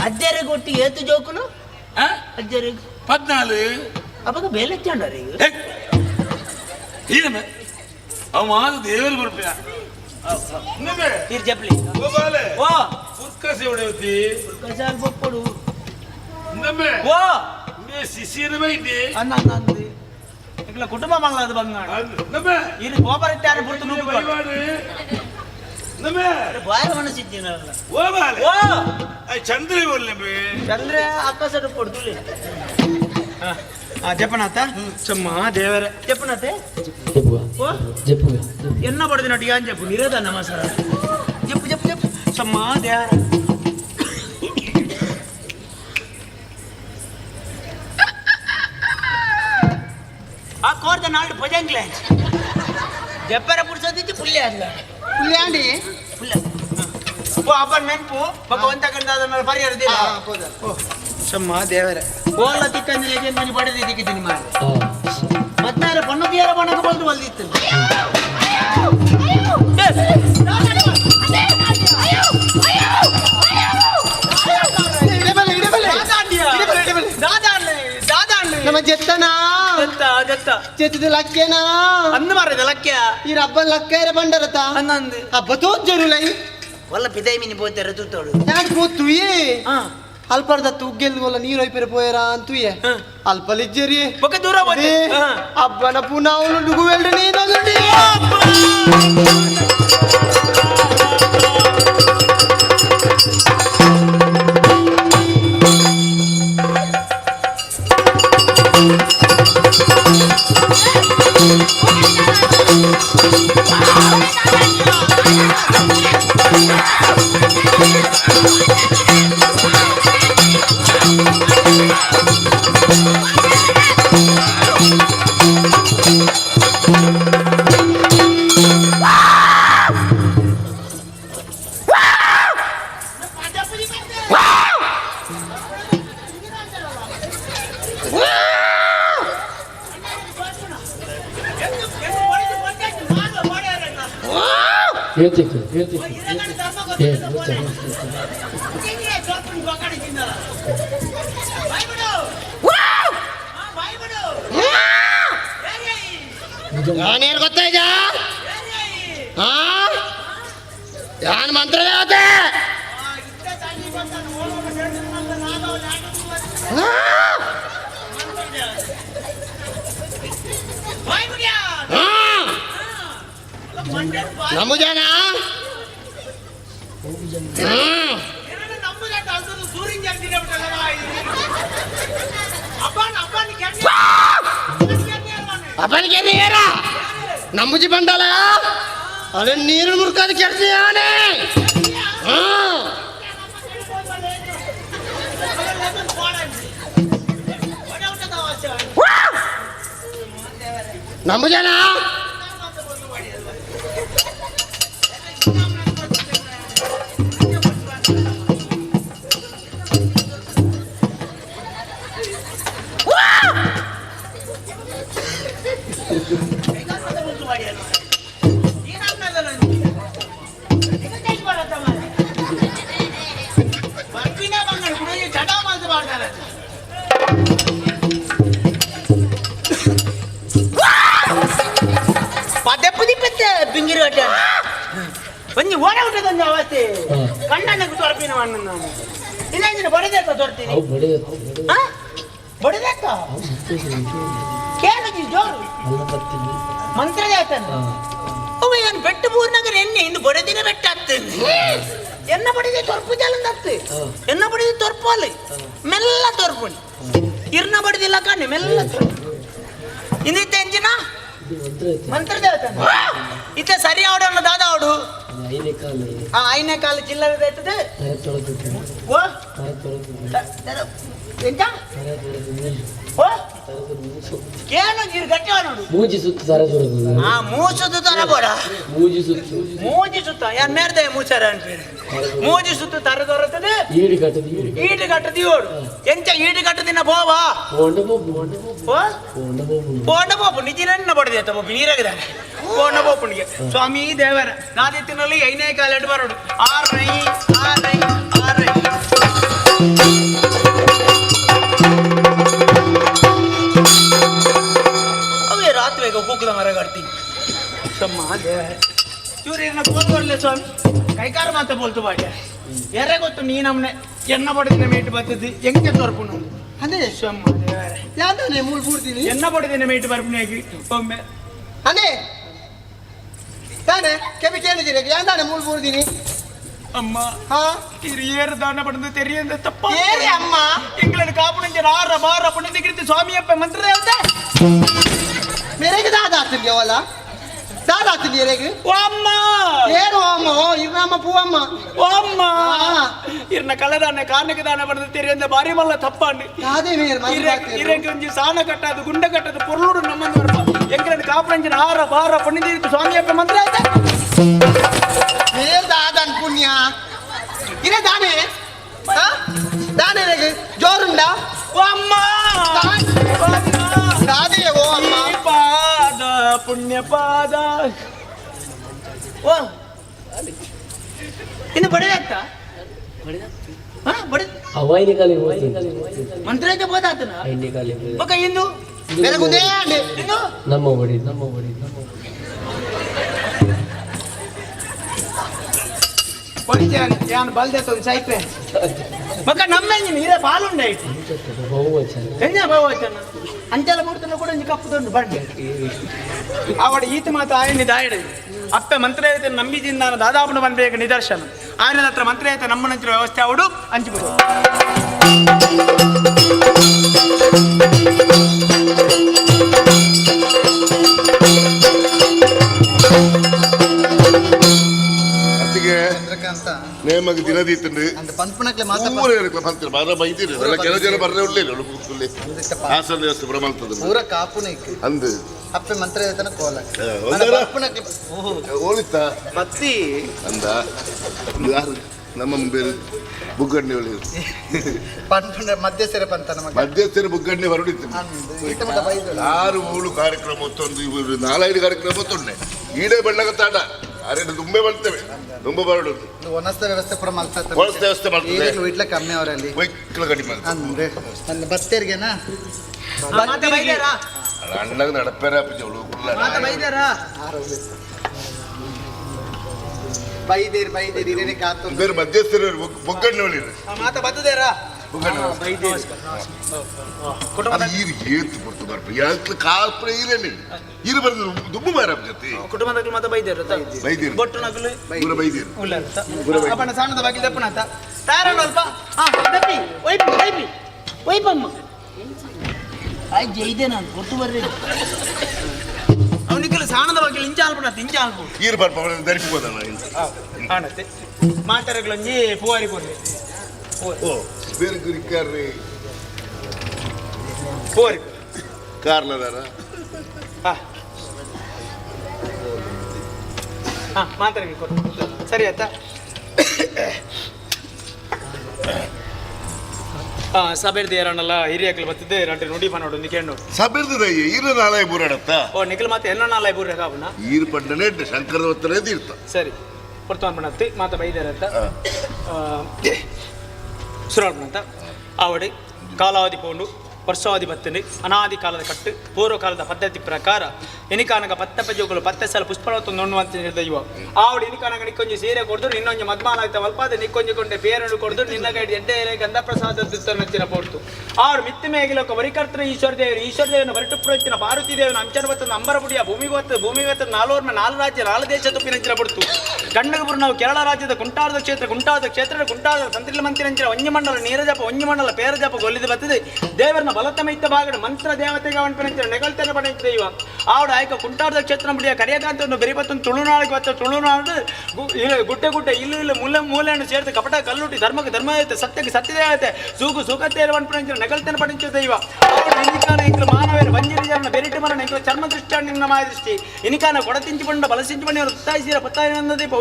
ಅಜ್ಜರಿಗೆ ಒಟ್ಟಿಗೆ ಏತು ಜೋಕುಲು ಅಜ್ಜರಿಗೆ 14 ಅವಾಗ ಬೇಲೆ ಚಂಡರಿ ಏನು ಅವ ಮಾದು ದೇವರು ಬರ್ಪಿಯ ಈರ್ ಜಪ್ಲಿ ಓ ಬಾಲೆ ಓ ಉರ್ಕಸಿ ಹೊಡೆಯುತ್ತಿ ಉರ್ಕಸಾಲ್ ಬಪ್ಪಡು ನಮ್ಮೆ ಓ ಮೇ ಸಿಸಿರ ಬೈದಿ ಅನ್ನಂದಿ ಇಗ್ಲ ಕುಟುಂಬ ಮಂಗಳದ ಬಂಗಾಣ ನಮ್ಮೆ ಇದು ಗೋಪರ ಇಟ್ಟಾರೆ ಪುರ್ತು ನುಗ್ಗು ಬಾರಿ ಮನಸ್ಸಿದ್ದೀನಲ್ಲ ಓ ಬಾಲೆ ಓ ಚಂದ್ರ ಒಳ್ಳೆ ಚಂದ್ರ ಆಕಾಶ ಕೊಡ್ತು ಜಪನಾಥ ಚಮ್ಮ ದೇವರ ಜಪನಾಥೆ ಓ ಎನ್ನ ಬಡದಿನ ಟಿಯಾನ್ ಜಪ್ಪು ನಿರೋಧ ನಮಸ್ಕಾರ ಜಪ್ಪು ಜಪ್ಪು ಜಪ್ಪು ಚಮ್ಮ ದೇವರ ಆ ಕೋರ್ದ ನಾಡು ಭಜಂಗ್ಲೆ ಜಪ್ಪರ ಪುಡ್ಸೋದಿತ್ತು ಪುಲ್ಯ ಅಲ್ಲ ಪುಲ್ಯಾಂಡಿ ಓ ಅಪ್ಪನ ನೆನಪು ಭಗವಂತ ಕಂಡಾದ ಮೇಲೆ ಪರಿಹರಿದಿಲ್ಲ ಚಮ್ಮ ದೇವರ ಓಲ್ಲ ತಿಕ್ಕಂದ್ರೆ ಮನೆ ಪಡೆದಿ ತಿಕ್ಕಿದ್ದೀನಿ ಮಾಡಿ ಮತ್ತೆ ಬಣ್ಣದಿಯರ ಬಣ್ಣಕ್ಕೆ ಬಂದು ಬಂದಿತ್ತು ನಮ್ಮ ಜೆತ್ತನಾ ಜೆತ್ತದ ಲಕ್ಕೇನಾ ಅಂದು ಮಾರದ ಲಕ್ಯ ಈ ರಬ್ಬ ಲಕ್ಕೇರ ಬಂಡರತ ಅನ್ನಂದು ಹಬ್ಬ ತೋಜರುಲೈ ಒಲ್ಲ ಪಿದೈ ಮಿನಿ ಬೋತಾರೆ ತೂತೋಡು ಯಾಕೆ ಕೂತುಯೇ ಅಲ್ಪರ್ದ ತುಗ್ಗೆಲ್ಗೋಲ್ಲ ನೀರು ಐಪಿರ ಪೋಯರ ಅಂತುಯೇ ಅಲ್ಪಲಿಜ್ಜರಿ ಬೊಕ್ಕ ದೂರ ಬಂದೆ ಅಬ್ಬನ ಪುನಃ ಅವನು ಡುಗುವೆಲ್ಡು ನೀನೊಂದು ನಾನೇನು ಗೊತ್ತಾಯ್ತಾ ಯಾನ್ ಮಂತ್ರ ದೇವತೆ ನಮ್ಮ ಜನ ಅಪ್ಪನಿಗೆ ನೀರ ನಂಬುಜಿ ಬಂಡಲ ಅದೇ ನೀರು ಮುರ್ಕಾದ ಕೆಲಸ ಯಾನೆ ನಮ್ಮ ಜನ ಬಿಂಗಿರಿ ಹೊಟ್ಟೆ ಒಂಜಿ ಓಡ ಹುಟ್ಟದೊಂದು ಅವಸ್ಥೆ ಕಣ್ಣನ್ನು ತೊರಪಿನ ಮಣ್ಣು ನಾನು ಇನ್ನೊಂದಿನ ಬಡಿದೇತ ತೊರ್ತೀನಿ ಬಡಿದೇತ ಕೇಳಿದ್ವಿ ಜೋರು ಮಂತ್ರದ ಆಯ್ತಾನ ನಾನು ಬೆಟ್ಟ ಮೂರ್ನಗರ ಎಣ್ಣೆ ಇನ್ನು ಬಡದಿನ ಬೆಟ್ಟ ಆಗ್ತೇನೆ ಎನ್ನ ಬಡಿದೆ ತೊರ್ಪು ಜಾಲಂದಾಗ್ತದೆ ಎನ್ನ ಬಡಿದೆ ತೊರ್ಪಲ್ಲಿ ಮೆಲ್ಲ ತೊರ್ಪುಣಿ ಇರ್ನ ಬಡಿದಿಲ್ಲ ಕಣ್ಣೆ ಮೆಲ್ಲ ಇಂದಿತ್ತ ಎಂಜಿನ ಮಂತ್ರದ ಆಯ್ತಾನ ಇತ್ತ ಸರಿ ಆವಡನ್ನ ದಾದ ಆವಡು ಐನೇ ಕಾಲು ಚಿಲ್ಲರೆ ರೇಟದೆ ಓ ಎಂತ ಓ ಏನು ನೀರು ಗಟ್ಟಿ ನೋಡು ಮೂಜಿ ಸುತ್ತ ತರ ಬರೋದು ಆ ಮೂಸುದು ತರ ಬೋಡ ಮೂಜಿ ಸುತ್ತ ಮೂಜಿ ಸುತ್ತ ಯಾನ್ ಮೇರ್ದೆ ಮೂಚಾರ ಅನ್ಪೇರು ಮೂಜಿ ಸುತ್ತ ತರ ದೊರತದೆ ಈಡಿ ಕಟ್ಟದಿ ಓಡು ಎಂತ ಈಡಿ ಕಟ್ಟದಿನ ಬೋವಾ ಪೋಂಡ ಬೋಪು ನಿಜಿನ ಬಡದೆ ಬೋಪು ನೀರಾಗಿದ್ದಾನೆ ಪೋಂಡ ಬೋಪುನಿಗೆ ಸ್ವಾಮಿ ದೇವರ ನಾದಿತ್ತಿನಲ್ಲಿ ಐನೇ ಕಾಲೆಟ್ಟು ಬರೋಡು ಆರೈ ಅವೇ ರಾತ್ರಿ ಕೂಕದ ಮರ ಕಟ್ತೀನಿ ಸಮ್ಮ ದೇವರ ಇವ್ರೇನ ಬೋಲ್ ಕೊಡ್ಲೆ ಸ್ವಾಮಿ ಕೈಕಾರ ಮಾತ ಬೋಲ್ತು ಬಾಡ್ಯ ಎರೆ ಗೊತ್ತು ನೀ ನಮ್ಮನೆ ಎನ್ನ ಬಡದಿನ ಮೇಟ್ ಬರ್ತದೆ ಎಂಗೆ ತೋರ್ಪುಣ ಅದೇ ಸಮ್ಮ ದೇವರ ಯಾವ್ದಾನೆ ಮೂರು ಕೂಡ್ತೀನಿ ಎನ್ನ ಬಡದಿನ ಮೇಟ್ ಬರ್ಪುಣಿ ಆಗಿ ಒಮ್ಮೆ ಅದೇ ತಾನೆ ಕೆಬಿ ಕೇಳಿದಿರಿ ಯಾಂದಾನೆ ಮೂಲ್ ಬೂರ್ದಿನಿ ಅಮ್ಮ ಹಾ ಹಿರಿಯರ ದಾನ ಪಡೆದು ತೆರೆಯಿಂದ ತಪ್ಪ ಏರಿ ಅಮ್ಮ ಎಂಗ್ಲನ್ ಕಾಪುಣಿಂಚ ರಾರ ಬಾರ ಪುಣ್ಯದಿಗಿರಿತು ಸ್ವಾಮಿಯಪ್ಪ ಮಂತ್ರ ದೇವತೆ ಮೇರೆಗೆ ದಾದಾತಿದ್ಯ ಅವಲ್ಲ ದಾದಾತಿದ್ಯ ಎರೆಗೆ ಓ ಅಮ್ಮ ಏರು ಅಮ್ಮ ಇರ್ನಮ್ಮ ಪೂವಮ್ಮ ಓ ಅಮ್ಮ ಇರ್ನ ಕಲದಾನ ಕಾರ್ಣಿಕ ದಾನ ಪಡೆದು ತೆರೆಯಿಂದ ಬಾರಿ ಮಲ್ಲ ತಪ್ಪಂಡಿ ಅದೇ ಮೇರ್ ಇರೆಗೆ ಒಂಜಿ ಸಾನ ಕಟ್ಟದು ಗುಂಡ ಕಟ್ಟದು ಪೊರ್ಲೂಡು ನಮ್ಮಂದು ಎಂಗ್ಲನ್ ಕಾಪುಣಿಂಚ ರಾರ ಬಾರ ಪುಣ್ಯದಿಗಿರಿತು ಸ್ವಾಮಿಯಪ್ಪ ಮಂತ್ರ ದೇವತೆ ಮೇರ್ ದಾದಾನ್ ಪುಣ್ಯ ಇರೆ ದಾನೆ ದಾನೆ ಎರೆಗೆ ಜೋರುಂಡ ಓ ಅಮ್ಮ ದಾದೆ ಓ ಅಮ್ಮ ಪಾದ ಪುಣ್ಯ ಪಾದ ಓ ಇನ್ನು ಬಡಿದಾಗ್ತ ಮಂತ್ರ ಐತೆ ಬೋದಾತನ ಬಕ ಇಂದು ಬೆರಗುದೇ ಅಂಡೆ ಇನ್ನು ಪೊಡಿಚಾನ್ ಯಾನ್ ಬಲ್ದೆ ತೊಂದು ಸೈಪೆ ಬಕ ನಮ್ಮೆಂಜಿನ ಇರೆ ಬಾಲುಂಡ ಐತಿ ಎಂಜ ಬಹುವಚನ ಅಂಚಲ ಮೂರ್ತನ ಕೂಡ ಒಂಜಿ ಕಪ್ಪುದೊಂದು ಬಂಡೆ ಅವಡ ಈತ ಮಾತು ಆಯನಿ ದಾಯಡೆ ಅಪ್ಪೆ ಮಂತ್ರಾಯತ ನಂಬಿದಿಂದ ನಾನು ದಾದಾಪನ ಬಂದ್ಬೇಕು ನಿದರ್ಶನ ಆಯನ ಹತ್ರ ಮಂತ್ರಾಯತ ನಮ್ಮನಂಚಿನ ವ್ಯವಸ್ಥೆ ಅವಡು ಹಂಚಿಬಿಡು ನೇಮಕ್ಕೆ ದಿನದೀತಂಡು அந்த பண்புனக்ல ಊರ ಇರಕ್ಕೆ ಬಂತಿರ ಬಾರ ಬೈದಿರಿ ಎಲ್ಲ ಕೆಲವು ಜನ ಬರ್ರೆ ಉಳ್ಳಿಲ್ಲ ಉಳ್ಳಿ ಹಾಸನ ದೇವಸ್ಥೆ ಬ್ರಹ್ಮಂತದ ಪೂರ ಕಾಪುನೈಕ್ ಅಂದು ಅಪ್ಪೆ ಮಂತ್ರ ಹೇಳ್ತಾನೆ ಕೋಲ ಒಂದರ ಪಂಪುನಕ್ಲೆ ಓಳಿತ ಮತ್ತಿ ಅಂದ ಯಾರು ನಮ್ಮ ಬೇರೆ ಬುಗ್ಗಣ್ಣೆ ಒಳ್ಳೆ ಪಂಪುನ ಮಧ್ಯಸ್ಥರ ಪಂತ ನಮಗೆ ಮಧ್ಯಸ್ಥರು ಬುಗ್ಗಣ್ಣೆ ಹೊರಡಿತ್ತು ಆರು ಮೂಳು ಕಾರ್ಯಕ್ರಮ ಮತ್ತೊಂದು ಇವರು 4-5 ಕಾರ್ಯಕ್ರಮ ಮತ್ತೊಂಡೆ ಈಡೇ ಬಣ್ಣಗ ತಾಡ ಅರೆಂಡು ದುಂಬೆ ಬರ್ತೇವೆ ದುಂಬೆ ಬರಡುದು ವನಸ್ಥ ವ್ಯವಸ್ಥೆ ಪುರ ಮಲ್ತತ್ತೆ ವನಸ್ಥ ವ್ಯವಸ್ಥೆ ಮಾಡ್ತದೆ ಇಟ್ಲ ಕಮ್ಮಿ ಅವರಲ್ಲಿ ವೈಕ್ಲ ಕಡಿಮೆ ಅಂದ್ರೆ ನನ್ನ ಬತ್ತೇರ್ಗೆನಾ ಅಣ್ಣಗ ನಡಪೇರ ಅಪ್ಪಿ ಅವಳು ಬೈದೇರಿ ಇರೇನೆ ಕಾತು ಬೇರೆ ಮಧ್ಯಸ್ಥರು ಬುಗ್ಗಣ್ಣೆ ಒಳ್ಳೆ ಮಾತ ಬತ್ತದೇರಾ ಈರು ಏತು ಬರ್ತು ಬರ್ಪ ಯಾಕೆ ಕಾಲ್ಪನೆ ಇರಲಿ ಇರು ಬರ್ದು ದುಬ್ಬು ಬಾರ ಜೊತೆ ಕುಟುಂಬದಲ್ಲಿ ಮಾತ ಬೈದೇರು ಬೈದಿರು ಬೊಟ್ಟು ನಗಲು ಪೂರ ಬೈದಿರು ಅಪ್ಪನ ಸಣ್ಣದ ಬಗ್ಗೆ ದಪ್ಪನತ ತಾರಣ ಅಲ್ಪ ದಪ್ಪಿ ವೈಪಿ ವೈಪಿ ವೈಪಮ್ಮ ಅಜ್ಜ ಇದೆ ನಾನು ಗೊತ್ತು ಬರ್ರಿ ಅವನಿಗೆ ಸಾಣದ ಬಗ್ಗೆ ಇಂಚ ಅಲ್ಪನ ತಿಂಚ ಅಲ್ಪ ಈರು ಬರ್ಪ ಧರಿಸ್ಬೋದಲ್ಲ ಆಣತ್ತೆ ಮಾತಾರಗಳೊಂಜಿ ಪೂವಾರಿ ಕೊಡ್ಲಿ ಓ ಬೇರೆ ಗುರಿಕಾರ್ರಿ ಪೂವಾರಿ ಕಾರ್ಲದಾರ ಮಾತಾಡಿ ಕೊಟ್ಟು ಸರಿ ಆಯ್ತಾ ಸಬೇರ್ದು ಏರಣ್ಣಲ್ಲ ಹಿರಿಯಕ್ಕಲು ಬತ್ತಿದ್ದೆ ರಂಟೆ ನುಡಿ ಪನ್ನೋಡು ನಿಕೇಂಡು ಸಬೇರ್ದು ಈರು ನಾಳೆ ಬೂರಾಡತ್ತ ಓ ನಿಖಲ್ ಮತ್ತೆ ಎನ್ನ ನಾಳೆ ಬೂರ ಕಾವನ ಈರು ಪಂಡನೆ ಶಂಕರದ ಹೊತ್ತನೇ ತೀರ್ಥ ಸರಿ ಪಡ್ತಾನ್ ಪಣತ್ತಿ ಮಾತ ಬೈದಾರಂತ ಸುರಾಳ್ಪಣಂತ ಆವಡಿ ಕಾಲಾವಧಿ ಪೋಂಡು ವರ್ಷಾವಧಿ ಬತ್ತನೆ ಅನಾದಿ ಕಾಲದ ಕಟ್ಟು ಪೂರ್ವ ಕಾಲದ ಪದ್ಧತಿ ಪ್ರಕಾರ ಎನಿಕಾನಗ ಪತ್ತ ಪಜ್ಜುಗಳು ಪತ್ತೆ ಸಲ ಪುಷ್ಪಳತ್ತು ನೋಡುವಂತ ದೈವ ಆವಡಿ ಎನಿಕಾನಗ ನಿಕ್ಕೊಂಜಿ ಸೀರೆ ಕೊಡ್ದು ನಿನ್ನೊಂಜಿ ಮದ್ಮಾನ ಆಯ್ತ ಮಲ್ಪಾದ ನಿಕ್ಕೊಂಜಿ ಕೊಂಡೆ ಬೇರನ್ನು ಕೊಡ್ದು ನಿನ್ನ ಗೈಡ್ ಎಡ್ಡೆ ಗಂಧ ಪ್ರಸಾದ ನಚ್ಚಿನ ಪೋಡ್ತು ಆವಡು ಮಿತ್ತಿ ಮೇಗಿಲೊಕ್ಕ ವರಿಕರ್ತನ ಈಶ್ವರ ದೇವನ ಹೊರಟು ಪುರಚ್ಚಿನ ಭಾರತೀ ದೇವನ ಅಂಚನ ಬತ್ತದ ಅಂಬರಪುಡಿಯ ಭೂಮಿಗೊತ್ತ 4 ರಾಜ್ಯ 4 ದೇಶ ತುಪ್ಪಿನಂಚಿನ ಪಡ್ತು ಗಂಡಗಪುರ ನಾವು ಕೇರಳ ರಾಜ್ಯದ ಕುಂಟಾದ ಕುಂಟಾದ ತಂತ್ರಿಲ ಮಂತ್ರಿನಂಚಿನ ಒಂಜಿ ನೀರಜಪ ಒಂಜಿ ಮಂಡಲ ಪೇರಜಪ ಗೊಲ್ಲಿದ ಬತ್ತದೆ ದೇವರನ್ನ ಬಲತಮೈತ ಬಾಗಡ ಮಂತ್ರ ದೇವತೆಗೆ ಅವನ ನೆಗಳ್ತನೆ ಪಡೆಯುತ್ತೆ ದೈವ ಆವಡ ಆಯ್ಕ ಕುಂಟಾದ ಕ್ಷೇತ್ರ ಮುಡಿಯ ಕರೆಯಕಾಂತ ಬೆರಿಪತ್ತೊಂದು ತುಳುನಾಳಿಗೆ ಬತ್ತ ತುಳುನಾಡು ಗುಡ್ಡೆ ಇಲ್ಲ ಮೂಲೆಯನ್ನು ಸೇರಿದ ಕಪಟ ಕಲ್ಲುಟಿ ಧರ್ಮಕ್ಕೆ ಧರ್ಮ ಇರುತ್ತೆ ಸತ್ಯಕ್ಕೆ ಸತ್ಯದೇವತೆ ಸುಖತೆ ಇರುವಂತ ನೆಗಳ್ತನೆ ಪಡೆಯುತ್ತೆ ದೈವ ಆವಡ ಇನಿಕಾನ ಇಂಕಲು ಮಾನವೇರು ಬಂಜಿರಿಜರನ್ನ ಬೆರಿಟ್ಟು ಮರಣ ಇಂಕಲು ಚರ್ಮ ದೃಷ್ಟಿ ನಿನ್ನ ಮಾಯ ದೃಷ್ಟಿ ಇನಿಕಾನ ಕೊಡತಿಂಚಿಕೊಂಡ ಬಲಸಿಂಚಿಕೊಂಡಿ ಅವರು ಉತ್ತಾಯಿಸಿರ ಪತ್ತಾಯಿನ ದೀಪ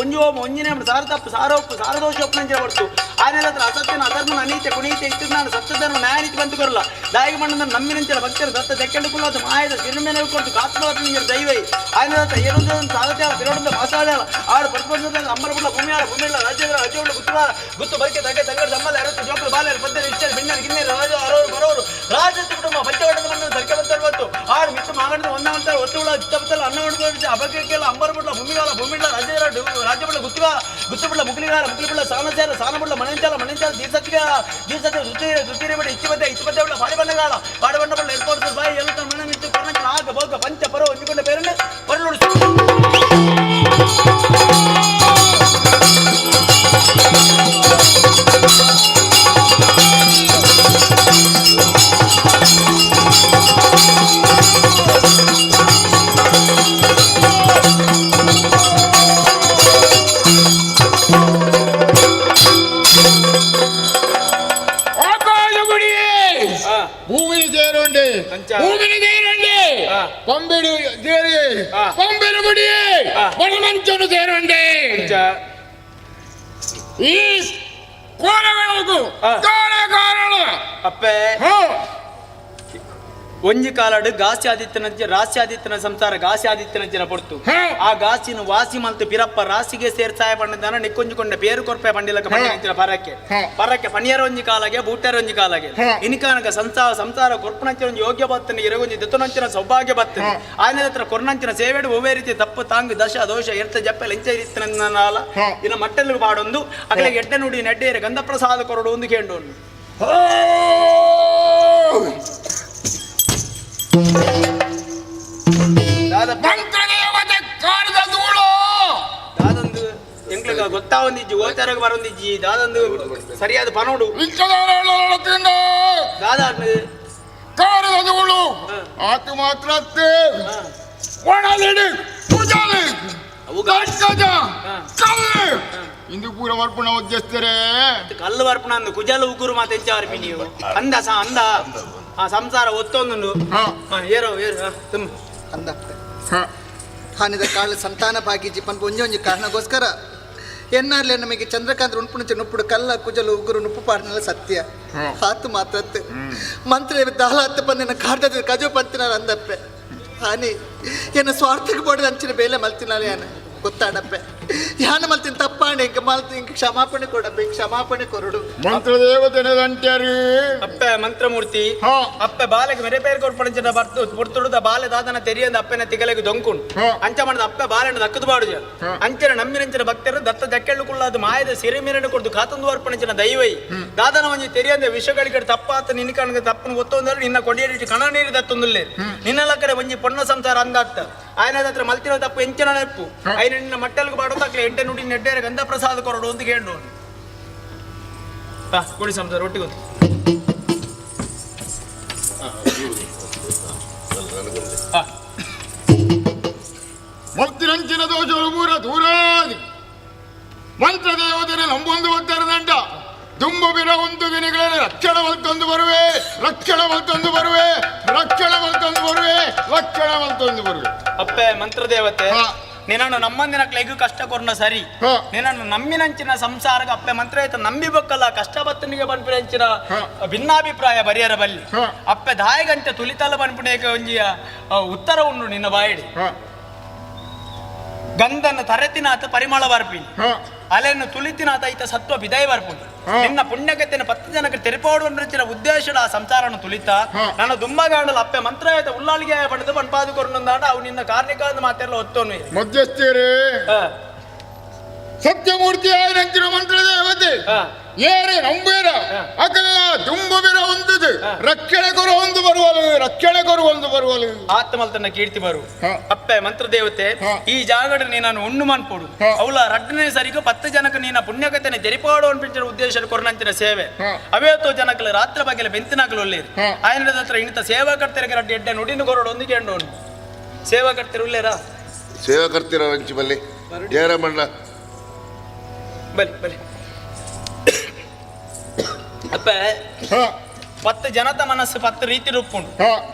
ಒಂಜಿನೇ ಸಾರತಪ್ಪು ಸಾರದೋಷ ಒಪ್ಪನಂಚಿನ ಬರ್ತು ಆನೆಲ್ಲ ಅಸತ್ಯನ ಅಧರ್ಮನ ಅನೀತಿ ಕುಣೀತಿ ಇತ್ತು ನಾನು ಸತ್ಯಧರ್ಮ ನ್ಯಾಯ ನೀತಿ ಬಂತು ಬರಲ್ಲ ದಾಯಿಗೆ ಮಣ್ಣನ ನಮ್ಮಿನಂಚಿನ ಭಕ್ತರು ದತ್ತ ದೆಕ್ಕಂಡು ಕುಲ್ಲೋದು ಮಾಯದ ಸಿರಿಮೇನೆ ಕೊಟ್ಟು ಕಾತ್ಮವತ್ತು ನಿಂಗೆ ದೈವೈ ಆಯ್ನ ಏನೊಂದು ಸಾಗತ್ಯಾಲ ತಿರೋಡಂದ ಮಾಸಾಳ ಆಡು ಪಡ್ಕೊಂಡ ಅಂಬರಪುಳ್ಳ ಭೂಮಿಯಾಳ ರಾಜ್ಯಗಳ ಗುತ್ತು ಬೈಕೆ ತಗ್ಗೆ ತಗ್ಗಡ ದಮ್ಮಲ ಎರತ್ತು ಜೋಕಲು ಬಾಲೆರು ಪದ್ಧತಿ ಇಷ್ಟ ಬಿಣ್ಣರು ಗಿಣ್ಣರು ರಾಜ ಅರೋರು ಬರೋರು ರಾಜದ ಕುಟುಂಬ ಬಚ್ಚೆ ಬಂದು ತರ್ಕೆ ಬಂತರ್ವತ್ತು ಆಡು ಮಿತ್ತು ಮಾಗಣದ ಒಂದಂತ ಒತ್ತುಳ ಚಿತ್ತಪತ್ತಲ್ಲ ಅನ್ನ ಹೊಡ್ಕೊಂಡು ಅಬಕ್ಕೆಲ್ಲ ಅಂಬರಪುಳ್ಳ ಭೂಮಿಗಳ ರಾಜ್ಯಬುಳ್ಳ ಗುತ್ತುಬುಳ್ಳ ಮುಕ್ಲಿಬುಳ್ಳ ಸಾನಬುಳ್ಳ ಮಣಂಚಾಲ ದೀಸತ್ಯ ದುತ್ತಿರಿ ಬಡಿ ಇಚ್ಚಬದ್ದೆ ಉಳ್ಳ ಪಾಡಿಬಣ್ಣಗಳ ಏರ್ಪೋರ್ಟ್ ಬಾಯಿ ಎಲ್ಲ ಮಣ್ಣ ಮಿತ್ತು ಕೊರಣ ಆಗ ಭೋಗ ಪಂಚ ಪರೋ ಹೊಂದಿಕೊಂಡ ಬೇರೆ ಹೊರನೋಡಿಸಿ ಭೂಮಿನಿ ಸೇರಂಡೆ ಕೊಂಬಿಡು ಸೇರಿ ಕೊಂಬಿರು ಬಿಡಿ ಒಣಮಂಚನು ಸೇರಂಡೆ ಈ ಕೋಲಗಳು ಅಪ್ಪೆ ಒಂಜಿ ಕಾಲಡು ರಾಸ್ಯಾದಿತ್ಯನ ಸಂಸಾರ ಗಾಸ್ಯಾದಿತ್ಯನ ಪೊರ್ತು ಆ ಗಾಸಿನ ವಾಸಿ ಮಲ್ತು ಪಿರಪ್ಪ ರಾಸಿಗೆ ಸೇರ್ಸಾಯ ಪಂಡದನ ನಿಕ್ಕೊಂಜುಕೊಂಡ ಪೇರು ಕೊರ್ಪೆ ಪಂಡಿಲಕ ಪಂಡಿನ ಪರಕ್ಕೆ ಪಣಿಯರ ಒಂಜಿ ಕಾಲಗೆ ಬೂಟರ ಒಂಜಿ ಕಾಲಗೆ ಇನಿಕಾನಕ ಸಂಸಾರ ಕೊರ್ಪನಂಚಿನ ಒಂಜಿ ಯೋಗ್ಯ ಬತ್ತನ ಇರಗೊಂಜಿ ದತ್ತನಂಚಿನ ಸೌಭಾಗ್ಯ ಬತ್ತನ ಆಯ್ನ ಹತ್ರ ಕೊರ್ನಂಚಿನ ಸೇವೆಡು ಒವ್ವೇ ರೀತಿ ತಪ್ಪು ತಾಂಗ್ ದಶ ದೋಷ ಎರ್ತ ಜಪ್ಪೆ ಲೆಂಚ ಇರಿತ್ತನಾಲ ಇನ್ನ ಮಟ್ಟಲ್ಲಿ ಪಾಡೊಂದು ಅಕಲಿಗೆ ಎಡ್ಡೆ ನುಡಿ ನೆಡ್ಡೇರೆ ಗಂಧಪ್ರಸಾದ ಕೊರಡು ಒಂದು ಕೇಂಡು ದಾದೊಂದು ಎಂಗ್ಲಿಗ ಗೊತ್ತಾವೊಂದಿಜ್ಜಿ ಓಚಾರಾಗ ಬರೊಂದಿಜ್ಜಿ ದಾದೊಂದು ಸರಿಯಾದ ಪನೋಡು ದಾದ ಕಾರದಗಳು ಆತು ಮಾತ್ರ ಒಣಲಿಡಿ ಪೂಜಾಲಿ ಇಂದು ಪೂರ ವರ್ಪಣ ಒಜ್ಜಿಸ್ತಾರೆ ಕಲ್ಲು ವರ್ಪಣ ಅಂದು ಕುಜಲು ಉಗುರು ಮಾತು ಎಂಚಾರ್ಪಿ ನೀವು ಅಂದ ಅಂದ ಆ ಸಂಸಾರ ಒತ್ತೊಂದು ಏರೋ ತುಂಬ ಅಂದ ಹಾನಿದ ಕಾಳು ಸಂತಾನ ಭಾಗಿಜಿ ಪನ್ಪು ಒಂಜೊಂಜಿ ಕಾರಣಗೋಸ್ಕರ ಎನ್ನಾರ್ಲೆ ನಮಗೆ ಚಂದ್ರಕಾಂತ್ ಉಣ್ಪುಣಚ ನುಪ್ಪುಡು ಕಲ್ಲ ಕುಜಲು ಉಗುರು ನುಪ್ಪು ಪಾಡ್ನೆಲ್ಲ ಸತ್ಯ ಹಾತು ಮಾತ್ರತ್ತೆ ಮಂತ್ರ ದಾಲಾತ್ತ ಪಂದಿನ ಕಾಡ್ದ ಕಜು ಪಂತಿನ ಅಂದಪ್ಪೆ ಹಾನಿ ಏನ ಸ್ವಾರ್ಥಕ್ಕೆ ಬೋಡದ ಅಂಚಿನ ಬೇಲೆ ಮಲ್ತಿನಾಲೆ ಯಾನ ಗೊತ್ತಾಡಪ್ಪೆ ಯಾನ ಮಲ್ತಿನ ತಪ್ಪಾಣೆ ಇಂಕ ಮಲ್ತಿ ಇಂಕ ಕ್ಷಮಾಪಣೆ ಕೊಡಪ್ಪೆ ಕ್ಷಮಾಪಣೆ ಕೊರಡು ಮಂತ್ರದೇವತೆನದಂಟ್ಯಾರಿ ಅಪ್ಪೆ ಮಂತ್ರಮೂರ್ತಿ ಅಪ್ಪೆ ಬಾಲೆಗೆ ಮೆರೆ ಪೇರ್ ಕೊಡ್ಪಡಿಂಚಿನ ಬರ್ತು ಪುರ್ತುಡುದ ಬಾಲೆ ದಾದನ ತೆರಿಯಂದ ಅಪ್ಪೆನ ತಿಗಲೆಗೆ ದೊಂಕುಂಡು ಅಂಚ ಮಾಡದ ಅಪ್ಪೆ ಬಾಲೆನ ದಕ್ಕದು ಬಾಡುಜ ಅಂಚನ ನಮ್ಮಿನಂಚಿನ ಭಕ್ತರು ದತ್ತ ದಕ್ಕೆಳ್ಳುಕೊಳ್ಳಾದ ಮಾಯದ ಸಿರಿಮಿರನ್ನು ಕೊಡ್ದು ಕಾತೊಂದು ಅರ್ಪಣಿಂಚಿನ ದೈವೈ ದಾದನ ಒಂಜಿ ತೆರಿಯಂದ ವಿಷಗಳಿಗೆ ತಪ್ಪಾತ ನಿನ್ನ ಕಣಗೆ ತಪ್ಪನ ಒತ್ತೊಂದರೆ ನಿನ್ನ ಕೊಡಿಯರಿಟ್ಟು ಕಣ ನೀರು ದತ್ತೊಂದುಲ್ಲೇ ನಿನ್ನೆಲ್ಲ ಕಡೆ ಒಂಜಿ ಪೊನ್ನ ಸಂಸಾರ ಅಂದಾತ್ತ ಆಯ್ನದ ಹತ್ರ ಮಲ್ತಿನ ತಪ್ಪು ಎಂಚಿನ ನೆಪ್ಪು ಐನ ನಿನ್ನ ಮಟ್ಟಲ್ಗೆ ಬಾಡೋದಾಗ್ಲಿ ಎಂಟೆ ನುಡಿ ನೆಡ್ಡೇರೆ ಗಂಧ ಪ್ರಸಾದ ಕೊರಡು ಅಂತ ಕೇಳು ಕೊಡಿ ಸಂಸಾರ ಒಟ್ಟಿಗೆ ಒಂದು ಮಲ್ತಿರಂಚಿನ ದೋಷಗಳು ಪೂರ ದೂರಾದಿ ಮಂತ್ರದೇವತೆನ ನಂಬೊಂದು ಒತ್ತರದಂಡ ದುಂಬು ಬಿರ ಒಂದು ದಿನಗಳಲ್ಲಿ ರಕ್ಷಣ ಮಲ್ತೊಂದು ಬರುವೆ ರಕ್ಷಣ ಮಲ್ತೊಂದು ಬರುವೆ ರಕ್ಷಣ ಮಲ್ತೊಂದು ಬರುವೆ ರಕ್ಷಣ ಮಲ್ತೊಂದು ಬರುವೆ ಅಪ್ಪೆ ಮಂತ್ರದೇವತೆ ನಿನ್ನನ್ನು ನಮ್ಮಂದಿನ ಕ್ಲೆಗು ಕಷ್ಟ ಕೊರ್ನ ಸರಿ ನಿನ್ನನ್ನು ನಮ್ಮಿನಂಚಿನ ಸಂಸಾರಕ್ಕೆ ಅಪ್ಪೆ ಮಂತ್ರ ಆಯ್ತು ನಂಬಿ ಬಕ್ಕಲ್ಲ ಕಷ್ಟ ಬತ್ತನಿಗೆ ಬನ್ಪಿನಂಚಿನ ಭಿನ್ನಾಭಿಪ್ರಾಯ ಬರಿಯರ ಬಲ್ಲಿ ಅಪ್ಪೆ ದಾಯಗಂಟೆ ತುಲಿತಲ ಬನ್ಪುಣೇಕ ಒಂಜಿಯ ಉತ್ತರ ಉಂಡು ನಿನ್ನ ಬಾಯಿಡಿ ಗಂಧನ ತರೆತಿನಾಥ ಪರಿಮಳ ಬರ್ಪಿನಿ ಅಲೆಯನ್ನು ತುಳಿತಿನಾಥ ಈತ ಸತ್ವ ಬಿದಯ ಬರ್ಪುಂಡು ನಿನ್ನ ಪುಣ್ಯಗತಿನ 10 ಜನಕ್ಕೆ ತೆರಪೋಡುವ ಉದ್ದೇಶದ ಆ ಸಂಸಾರವನ್ನು ತುಳಿತ ನನ್ನ ದುಂಬಗಾಂಡಲ ಅಪ್ಪೆ ಮಂತ್ರ ಆಯ್ತ ಉಲ್ಲಾಳಿಗೆ ಪಡೆದು ಪಂಪಾದು ಕೊರೊಂದಾಡ ಅವು ನಿನ್ನ ಕಾರ್ಣಿಕಾದ ಮಾತೆಲ್ಲ ಒತ್ತೋನು ಮಧ್ಯಸ್ಥರೇ ಸತ್ಯಮೂರ್ತಿ ಆಯ್ನಂಚಿನ ಮಂತ್ರ ದೇವತೆ ಏರೆ ನಂಬೇರ ಅಕಲ್ಲ ದುಂಬುಬಿರ ಹೊಂದದು ರಕ್ಷಣೆ ಕೊರು ಒಂದು ಬರುವಲು ರಕ್ಷಣೆ ಕೊರು ಒಂದು ಬರುವಲು ಆತ್ಮಲ್ತನ ಕೀರ್ತಿ ಬರು ಅಪ್ಪೆ ಮಂತ್ರ ದೇವತೆ ಈ ಜಾಗಡ ನೀನನ್ನು ಉಣ್ಣು ಮನ್ಪೋಡು ಅವಳ ರಡ್ಡನೇ ಸರಿಗೂ 10 ಜನಕ್ಕೆ ನೀನ ಪುಣ್ಯಕತೆನೆ ತೆರಿಪಾಡು ಅನ್ಪಿಂಚಿನ ಉದ್ದೇಶ ಕೊರನಂಚಿನ ಸೇವೆ ಅವೇತೋ ಜನಕಲು ರಾತ್ರಿ ಬಗೆಲ ಬೆಂತಿನಾಗಲು ಒಳ್ಳೇರು ಆಯ್ನದ ಹತ್ರ ಇಣಿತ ಸೇವಾಕರ್ತರಿಗೆ ರಡ್ಡ ಎಡ್ಡೆ ನುಡಿನ ಕೊರಡು ಒಂದಿಗೆ ಎಂಡೋನು ಸೇವಾಕರ್ತರು ಉಳ್ಳೇರಾ ಸೇವಾಕರ್ತಿರ ಹಂಚಿ ಬಲ್ಲಿ ಜಯರಾಮಣ್ಣ ಬಲಿ ಬಲಿ ಅಪ್ಪ 10 ಜನತ ಮನಸ್ಸು 10 ರೀತಿ ರೂಪುಂಡು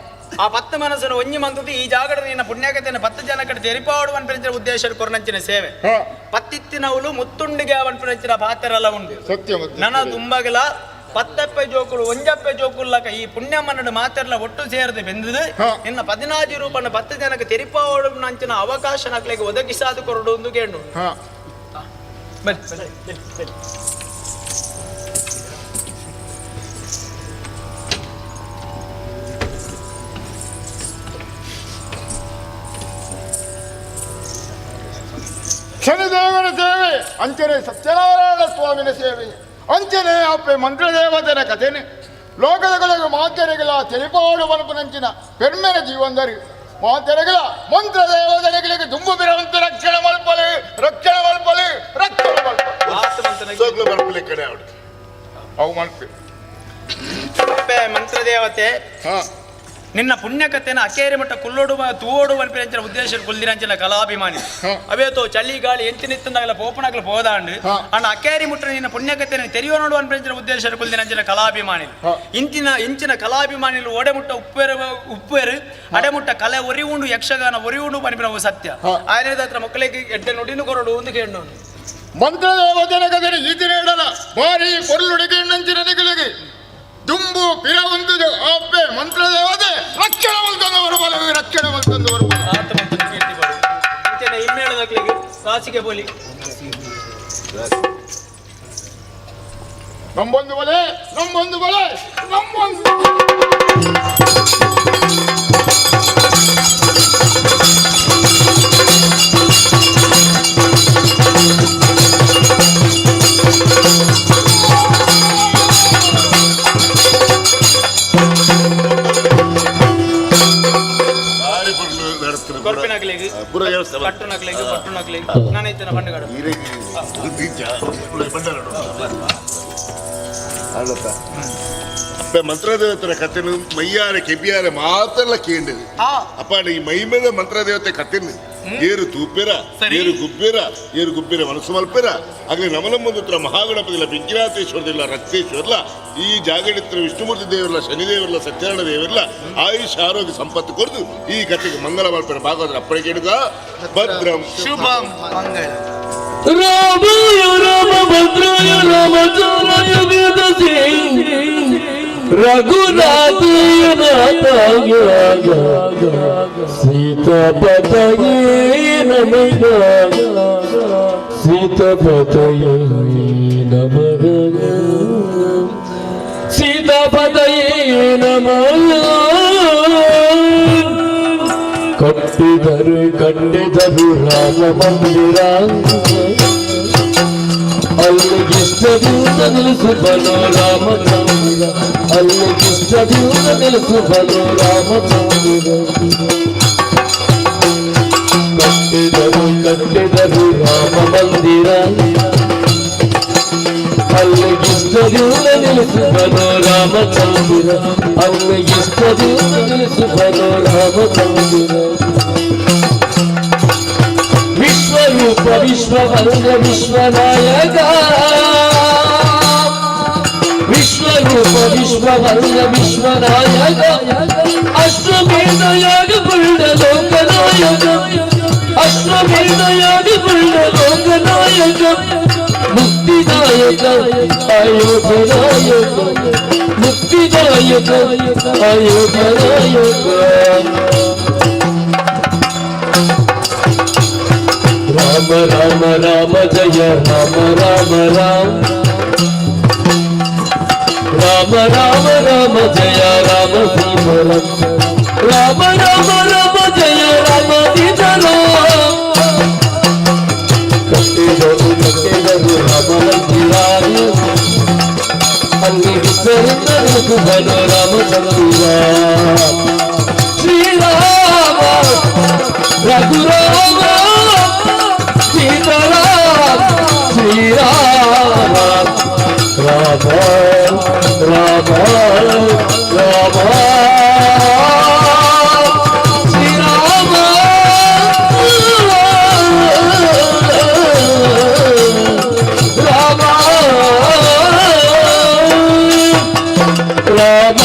ಆ 10 ಮನಸ್ಸನ್ನು ಒಂಜಿ ಮಂತದ್ದು ಈ ಜಾಗದ ನಿನ್ನ ಪುಣ್ಯಕತೆಯನ್ನು 10 ಜನ ಕಡೆ ತೆರಿಪಾಡು ಅನ್ಪಿನ ಉದ್ದೇಶ ಕೊರನಂಚಿನ ಸೇವೆ ಪತ್ತಿತ್ತಿನವಳು ಮುತ್ತುಂಡಿಗೆ ಅನ್ಪಿನ ಪಾತ್ರಲ್ಲ ಉಂಡು ನನ್ನ ತುಂಬಗಲ 10 ಜೋಕುಳು 1 ಜೋಕುಲ್ಲಕ ಈ ಪುಣ್ಯ ಮನ್ನಡು ಮಾತೆಲ್ಲ ಒಟ್ಟು ಸೇರದೆ ಬೆಂದದು ನಿನ್ನ 16 ರೂಪಾಯಿ 10 ಜನಕ್ಕೆ ತೆರಿಪಾಡು ನಂಚಿನ ಅವಕಾಶ ನಕ್ಲಿಗೆ ಒದಗಿಸಾದು ಕೊರಡು ಒಂದು ಕೇಳು ಶನಿದೇವನ ಸೇವೆ ಅಂಚನೆ ಸತ್ಯನಾರಾಯಣ ಸ್ವಾಮಿನ ಸೇವೆ ಅಂಚನೆ ಅಪ್ಪೆ ಮಂತ್ರದೇವತೆನ ಕಥೆನೆ ಲೋಕದಗಳಿಗೆ ಮಾತೆರೆಗಳ ತೆಲಿಪಾಡು ಮನಪನಂಚಿನ ಪೆರ್ಮೆನ ಜೀವಂದರಿ ಮಾತೆರೆಗಳ ಮಂತ್ರದೇವತೆಗಳಿಗೆ ದುಂಬು ಬಿರುವಂತ ರಕ್ಷಣೆ ಮಲ್ಪಲೆ ರಕ್ಷಣೆ ಮಲ್ಪಲೆ ರಕ್ಷಣೆ ಮಲ್ಪಲೆ ಕಡೆ ಅವಳು ಅವು ಮಲ್ಪೆ ಅಪ್ಪೆ ಮಂತ್ರದೇವತೆ ನಿನ್ನ ಪುಣ್ಯಕಥೆನ ಅಕೇರಿ ಮಟ್ಟ ಕುಲ್ಲೋಡು ತೂವೋಡು ಅನ್ಪಿನ ಉದ್ದೇಶ ಕುಲ್ದಿರಂಚಿನ ಕಲಾಭಿಮಾನಿ ಅವೇತೋ ಚಳಿ ಗಾಳಿ ಎಂತಿನಿತ್ತಂದಾಗಲ ಪೋಪಣಾಗಲ ಹೋದಾಂಡು ಅಣ್ಣ ಅಕೇರಿ ಮುಟ್ಟ ನಿನ್ನ ಪುಣ್ಯಕಥೆನ ತೆರೆಯೋ ನೋಡು ಅನ್ಪಿನ ಉದ್ದೇಶ ಕುಲ್ದಿರಂಚಿನ ಕಲಾಭಿಮಾನಿ ಇಂಚಿನ ಕಲಾಭಿಮಾನಿಲು ಒಡೆಮುಟ್ಟ ಉಪ್ಪೇರು ಅಡೆಮುಟ್ಟ ಕಲೆ ಒರಿವುಂಡು ಯಕ್ಷಗಾನ ಒರಿವುಂಡು ಅನ್ಪಿನ ಸತ್ಯ ಆಯ್ನದ ಹತ್ರ ಮಕ್ಕಳಿಗೆ ಎಡ್ಡೆ ನುಡಿನು ಕೊರಡು ಒಂದು ಕೇಳು ಮಂತ್ರದೇವತೆನ ಕಥೆನ ಈತಿನ ಇಡಲ ಭಾರಿ ಕೊರ್ಲುಡಿಗೆ ನಂಚಿನ ನಿಗಲಿಗೆ ದುಂಬು ಪಿರ ಹೊಂದಿದು ಅಪ್ಪೆ ಮಂತ್ರದೇವತೆ ರಕ್ಷಣೆ ಮಲ್ತಂದವರು ಬಲ ರಕ್ಷಣೆ ಮಲ್ತಂದವರು ಹಿಮ್ಮೇಳದಾಗ್ಲಿಗೆ ರಾಸಿಗೆ ಬೋಲಿ ನಮ್ಮೊಂದು ಬಲೆ ನಮ್ಮೊಂದು ಬಲೆ ನಮ್ಮೊಂದು ಮಂತ್ರದೇವತರ ಕಥೆನು ಮೈಯಾರ ಕೆಬಿಯಾರ ಮಾತೆಲ್ಲ ಕೇಂದ್ರದು ಅಪ್ಪ ಈ ಮೈಮೇದ ಮಂತ್ರದೇವತೆ ಕಥೆನು ಏರು ತೂಪೇರ ಏರು ಗುಬ್ಬೇರ ಮನಸ್ಸು ಮಲ್ಪೇರ ಆಗಲಿ ನಮನಮ್ಮಂದು ಮಹಾಗಣಪತಿಲ್ಲ ವಿಜ್ಞಾತೇಶ್ವರದಿಲ್ಲ ರಕ್ತೇಶ್ವರಲ್ಲ ಈ ಜಾಗಡಿತ್ರ ವಿಷ್ಣುಮೂರ್ತಿ ದೇವರಲ್ಲ ಶನಿದೇವರಲ್ಲ ಸತ್ಯನಾರಾಯಣ ದೇವರಲ್ಲ ಆಯುಷ್ ಆರೋಗ್ಯ ಸಂಪತ್ತು ಕೊಡ್ದು ಈ ಕಥೆಗೆ ಮಂಗಲ ಮಲ್ಪೇರ ಭಾಗವತರ ಅಪ್ಪಣೆ ಕೇಳಿದ ಭದ್ರಂ ಶುಭಂ ಮಂಗಳ ರಾಮಾಯ ರಾಮ ಭದ್ರಾಯ ರಾಮಚಂದ್ರಾಯ ವೇದಸೇ ರಘುನಾಥಾಯ ನಾಥಾಯ ಸೀತಾಪತಯೇ ನಮಃ ಸೀತಾಪತಯೇ ನಮಃ ಸೀತಾಪತಯೇ ನಮಃ ಕಟ್ಟಿದರು ರಾಮ ಮಂದಿರ ಅಲ್ಲಿಗಿಷ್ಟದಿಂದ ನಿಲ್ಲಿಸು ಬಲು ರಾಮಚಂದ್ರ ಅಲ್ಲಿಗಿಷ್ಟದಿಂದ ನಿಲ್ಲಿಸು ಬಲು ರಾಮಚಂದ್ರ ಕಟ್ಟಿದರು ರಾಮ ಮಂದಿರ ಅಲ್ಲಿಗಿಷ್ಟದಿಂದ ನಿಲ್ಲಿಸು ಬಲು ರಾಮಚಂದ್ರ ಅಲ್ಲಿಗಿಷ್ಟದಿಂದ ನಿಲ್ಲಿಸು ಬಲು ರಾಮಚಂದ್ರ ವಿಶ್ವರೂಪ ವಿಶ್ವವಂದ್ರ ವಿಶ್ವನಾಯಕ ವಿಶ್ವರೂಪ ವಿಶ್ವವಂದ್ರ ವಿಶ್ವನಾಯಕ ಅಶ್ವಮೇಧಯಾಗ ಪುರುಡ ಲೋಕನಾಯಕ ಅಶ್ವಮೇಧಯಾಗ ಪುರುಡ ಲೋಕನಾಯಕ ಮುಕ್ತಿದಾಯಕ ಅಯೋಧ್ಯನಾಯಕ ಮುಕ್ತಿದಾಯಕ ಅಯೋಧ್ಯನಾಯಕ ರಾಮ ರಾಮ ರಾಮ ಜಯ ರಾಮ ರಾಮ ರಾಮ ರಾಮ ರಾಮ ರಾಮ ಜಯ ರಾಮ ಸೀಮ ರಾಮ ರಾಮ ರಾಮ ಜಯ ರಾಮ ಸೀತ ಕಟ್ಟಿದರು ರಾಮ ಮಂದಿರಾಯ ಅಲ್ಲಿ ವಿಸ್ತರಿಸಿದರು ಸುಧನು ರಾಮಚಂದ್ರ ಶ್ರೀರಾಮ ರಘುರಾಮ ಸೀತಾರಾಮ ಶ್ರೀರಾಮ ರಾಮ ರಾಮ ರಾಮ ಶ್ರೀರಾಮ ರಾಮ ರಾಮ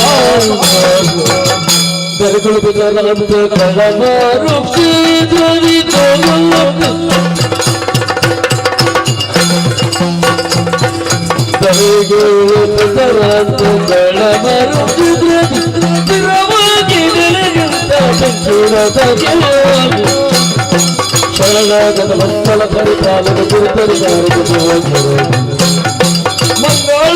ದರ್ಗಳು ಬಿದರಂತ ಕಳಮ ರುಕ್ಷಿದ್ರಿ ದರ್ಗರಂತ ಕಳಮ ರುಕ್ಷಿದ್ರಿ ರವಾಗಿ ನೆಲೆಗಿಂತ ಬೆಂಕುರದ ಶರಣಾಗತ ಮಕ್ಕಳ ಪರಿಪಾಲನ ಗುರುತರಿಗಾರ ಮಂಗಳ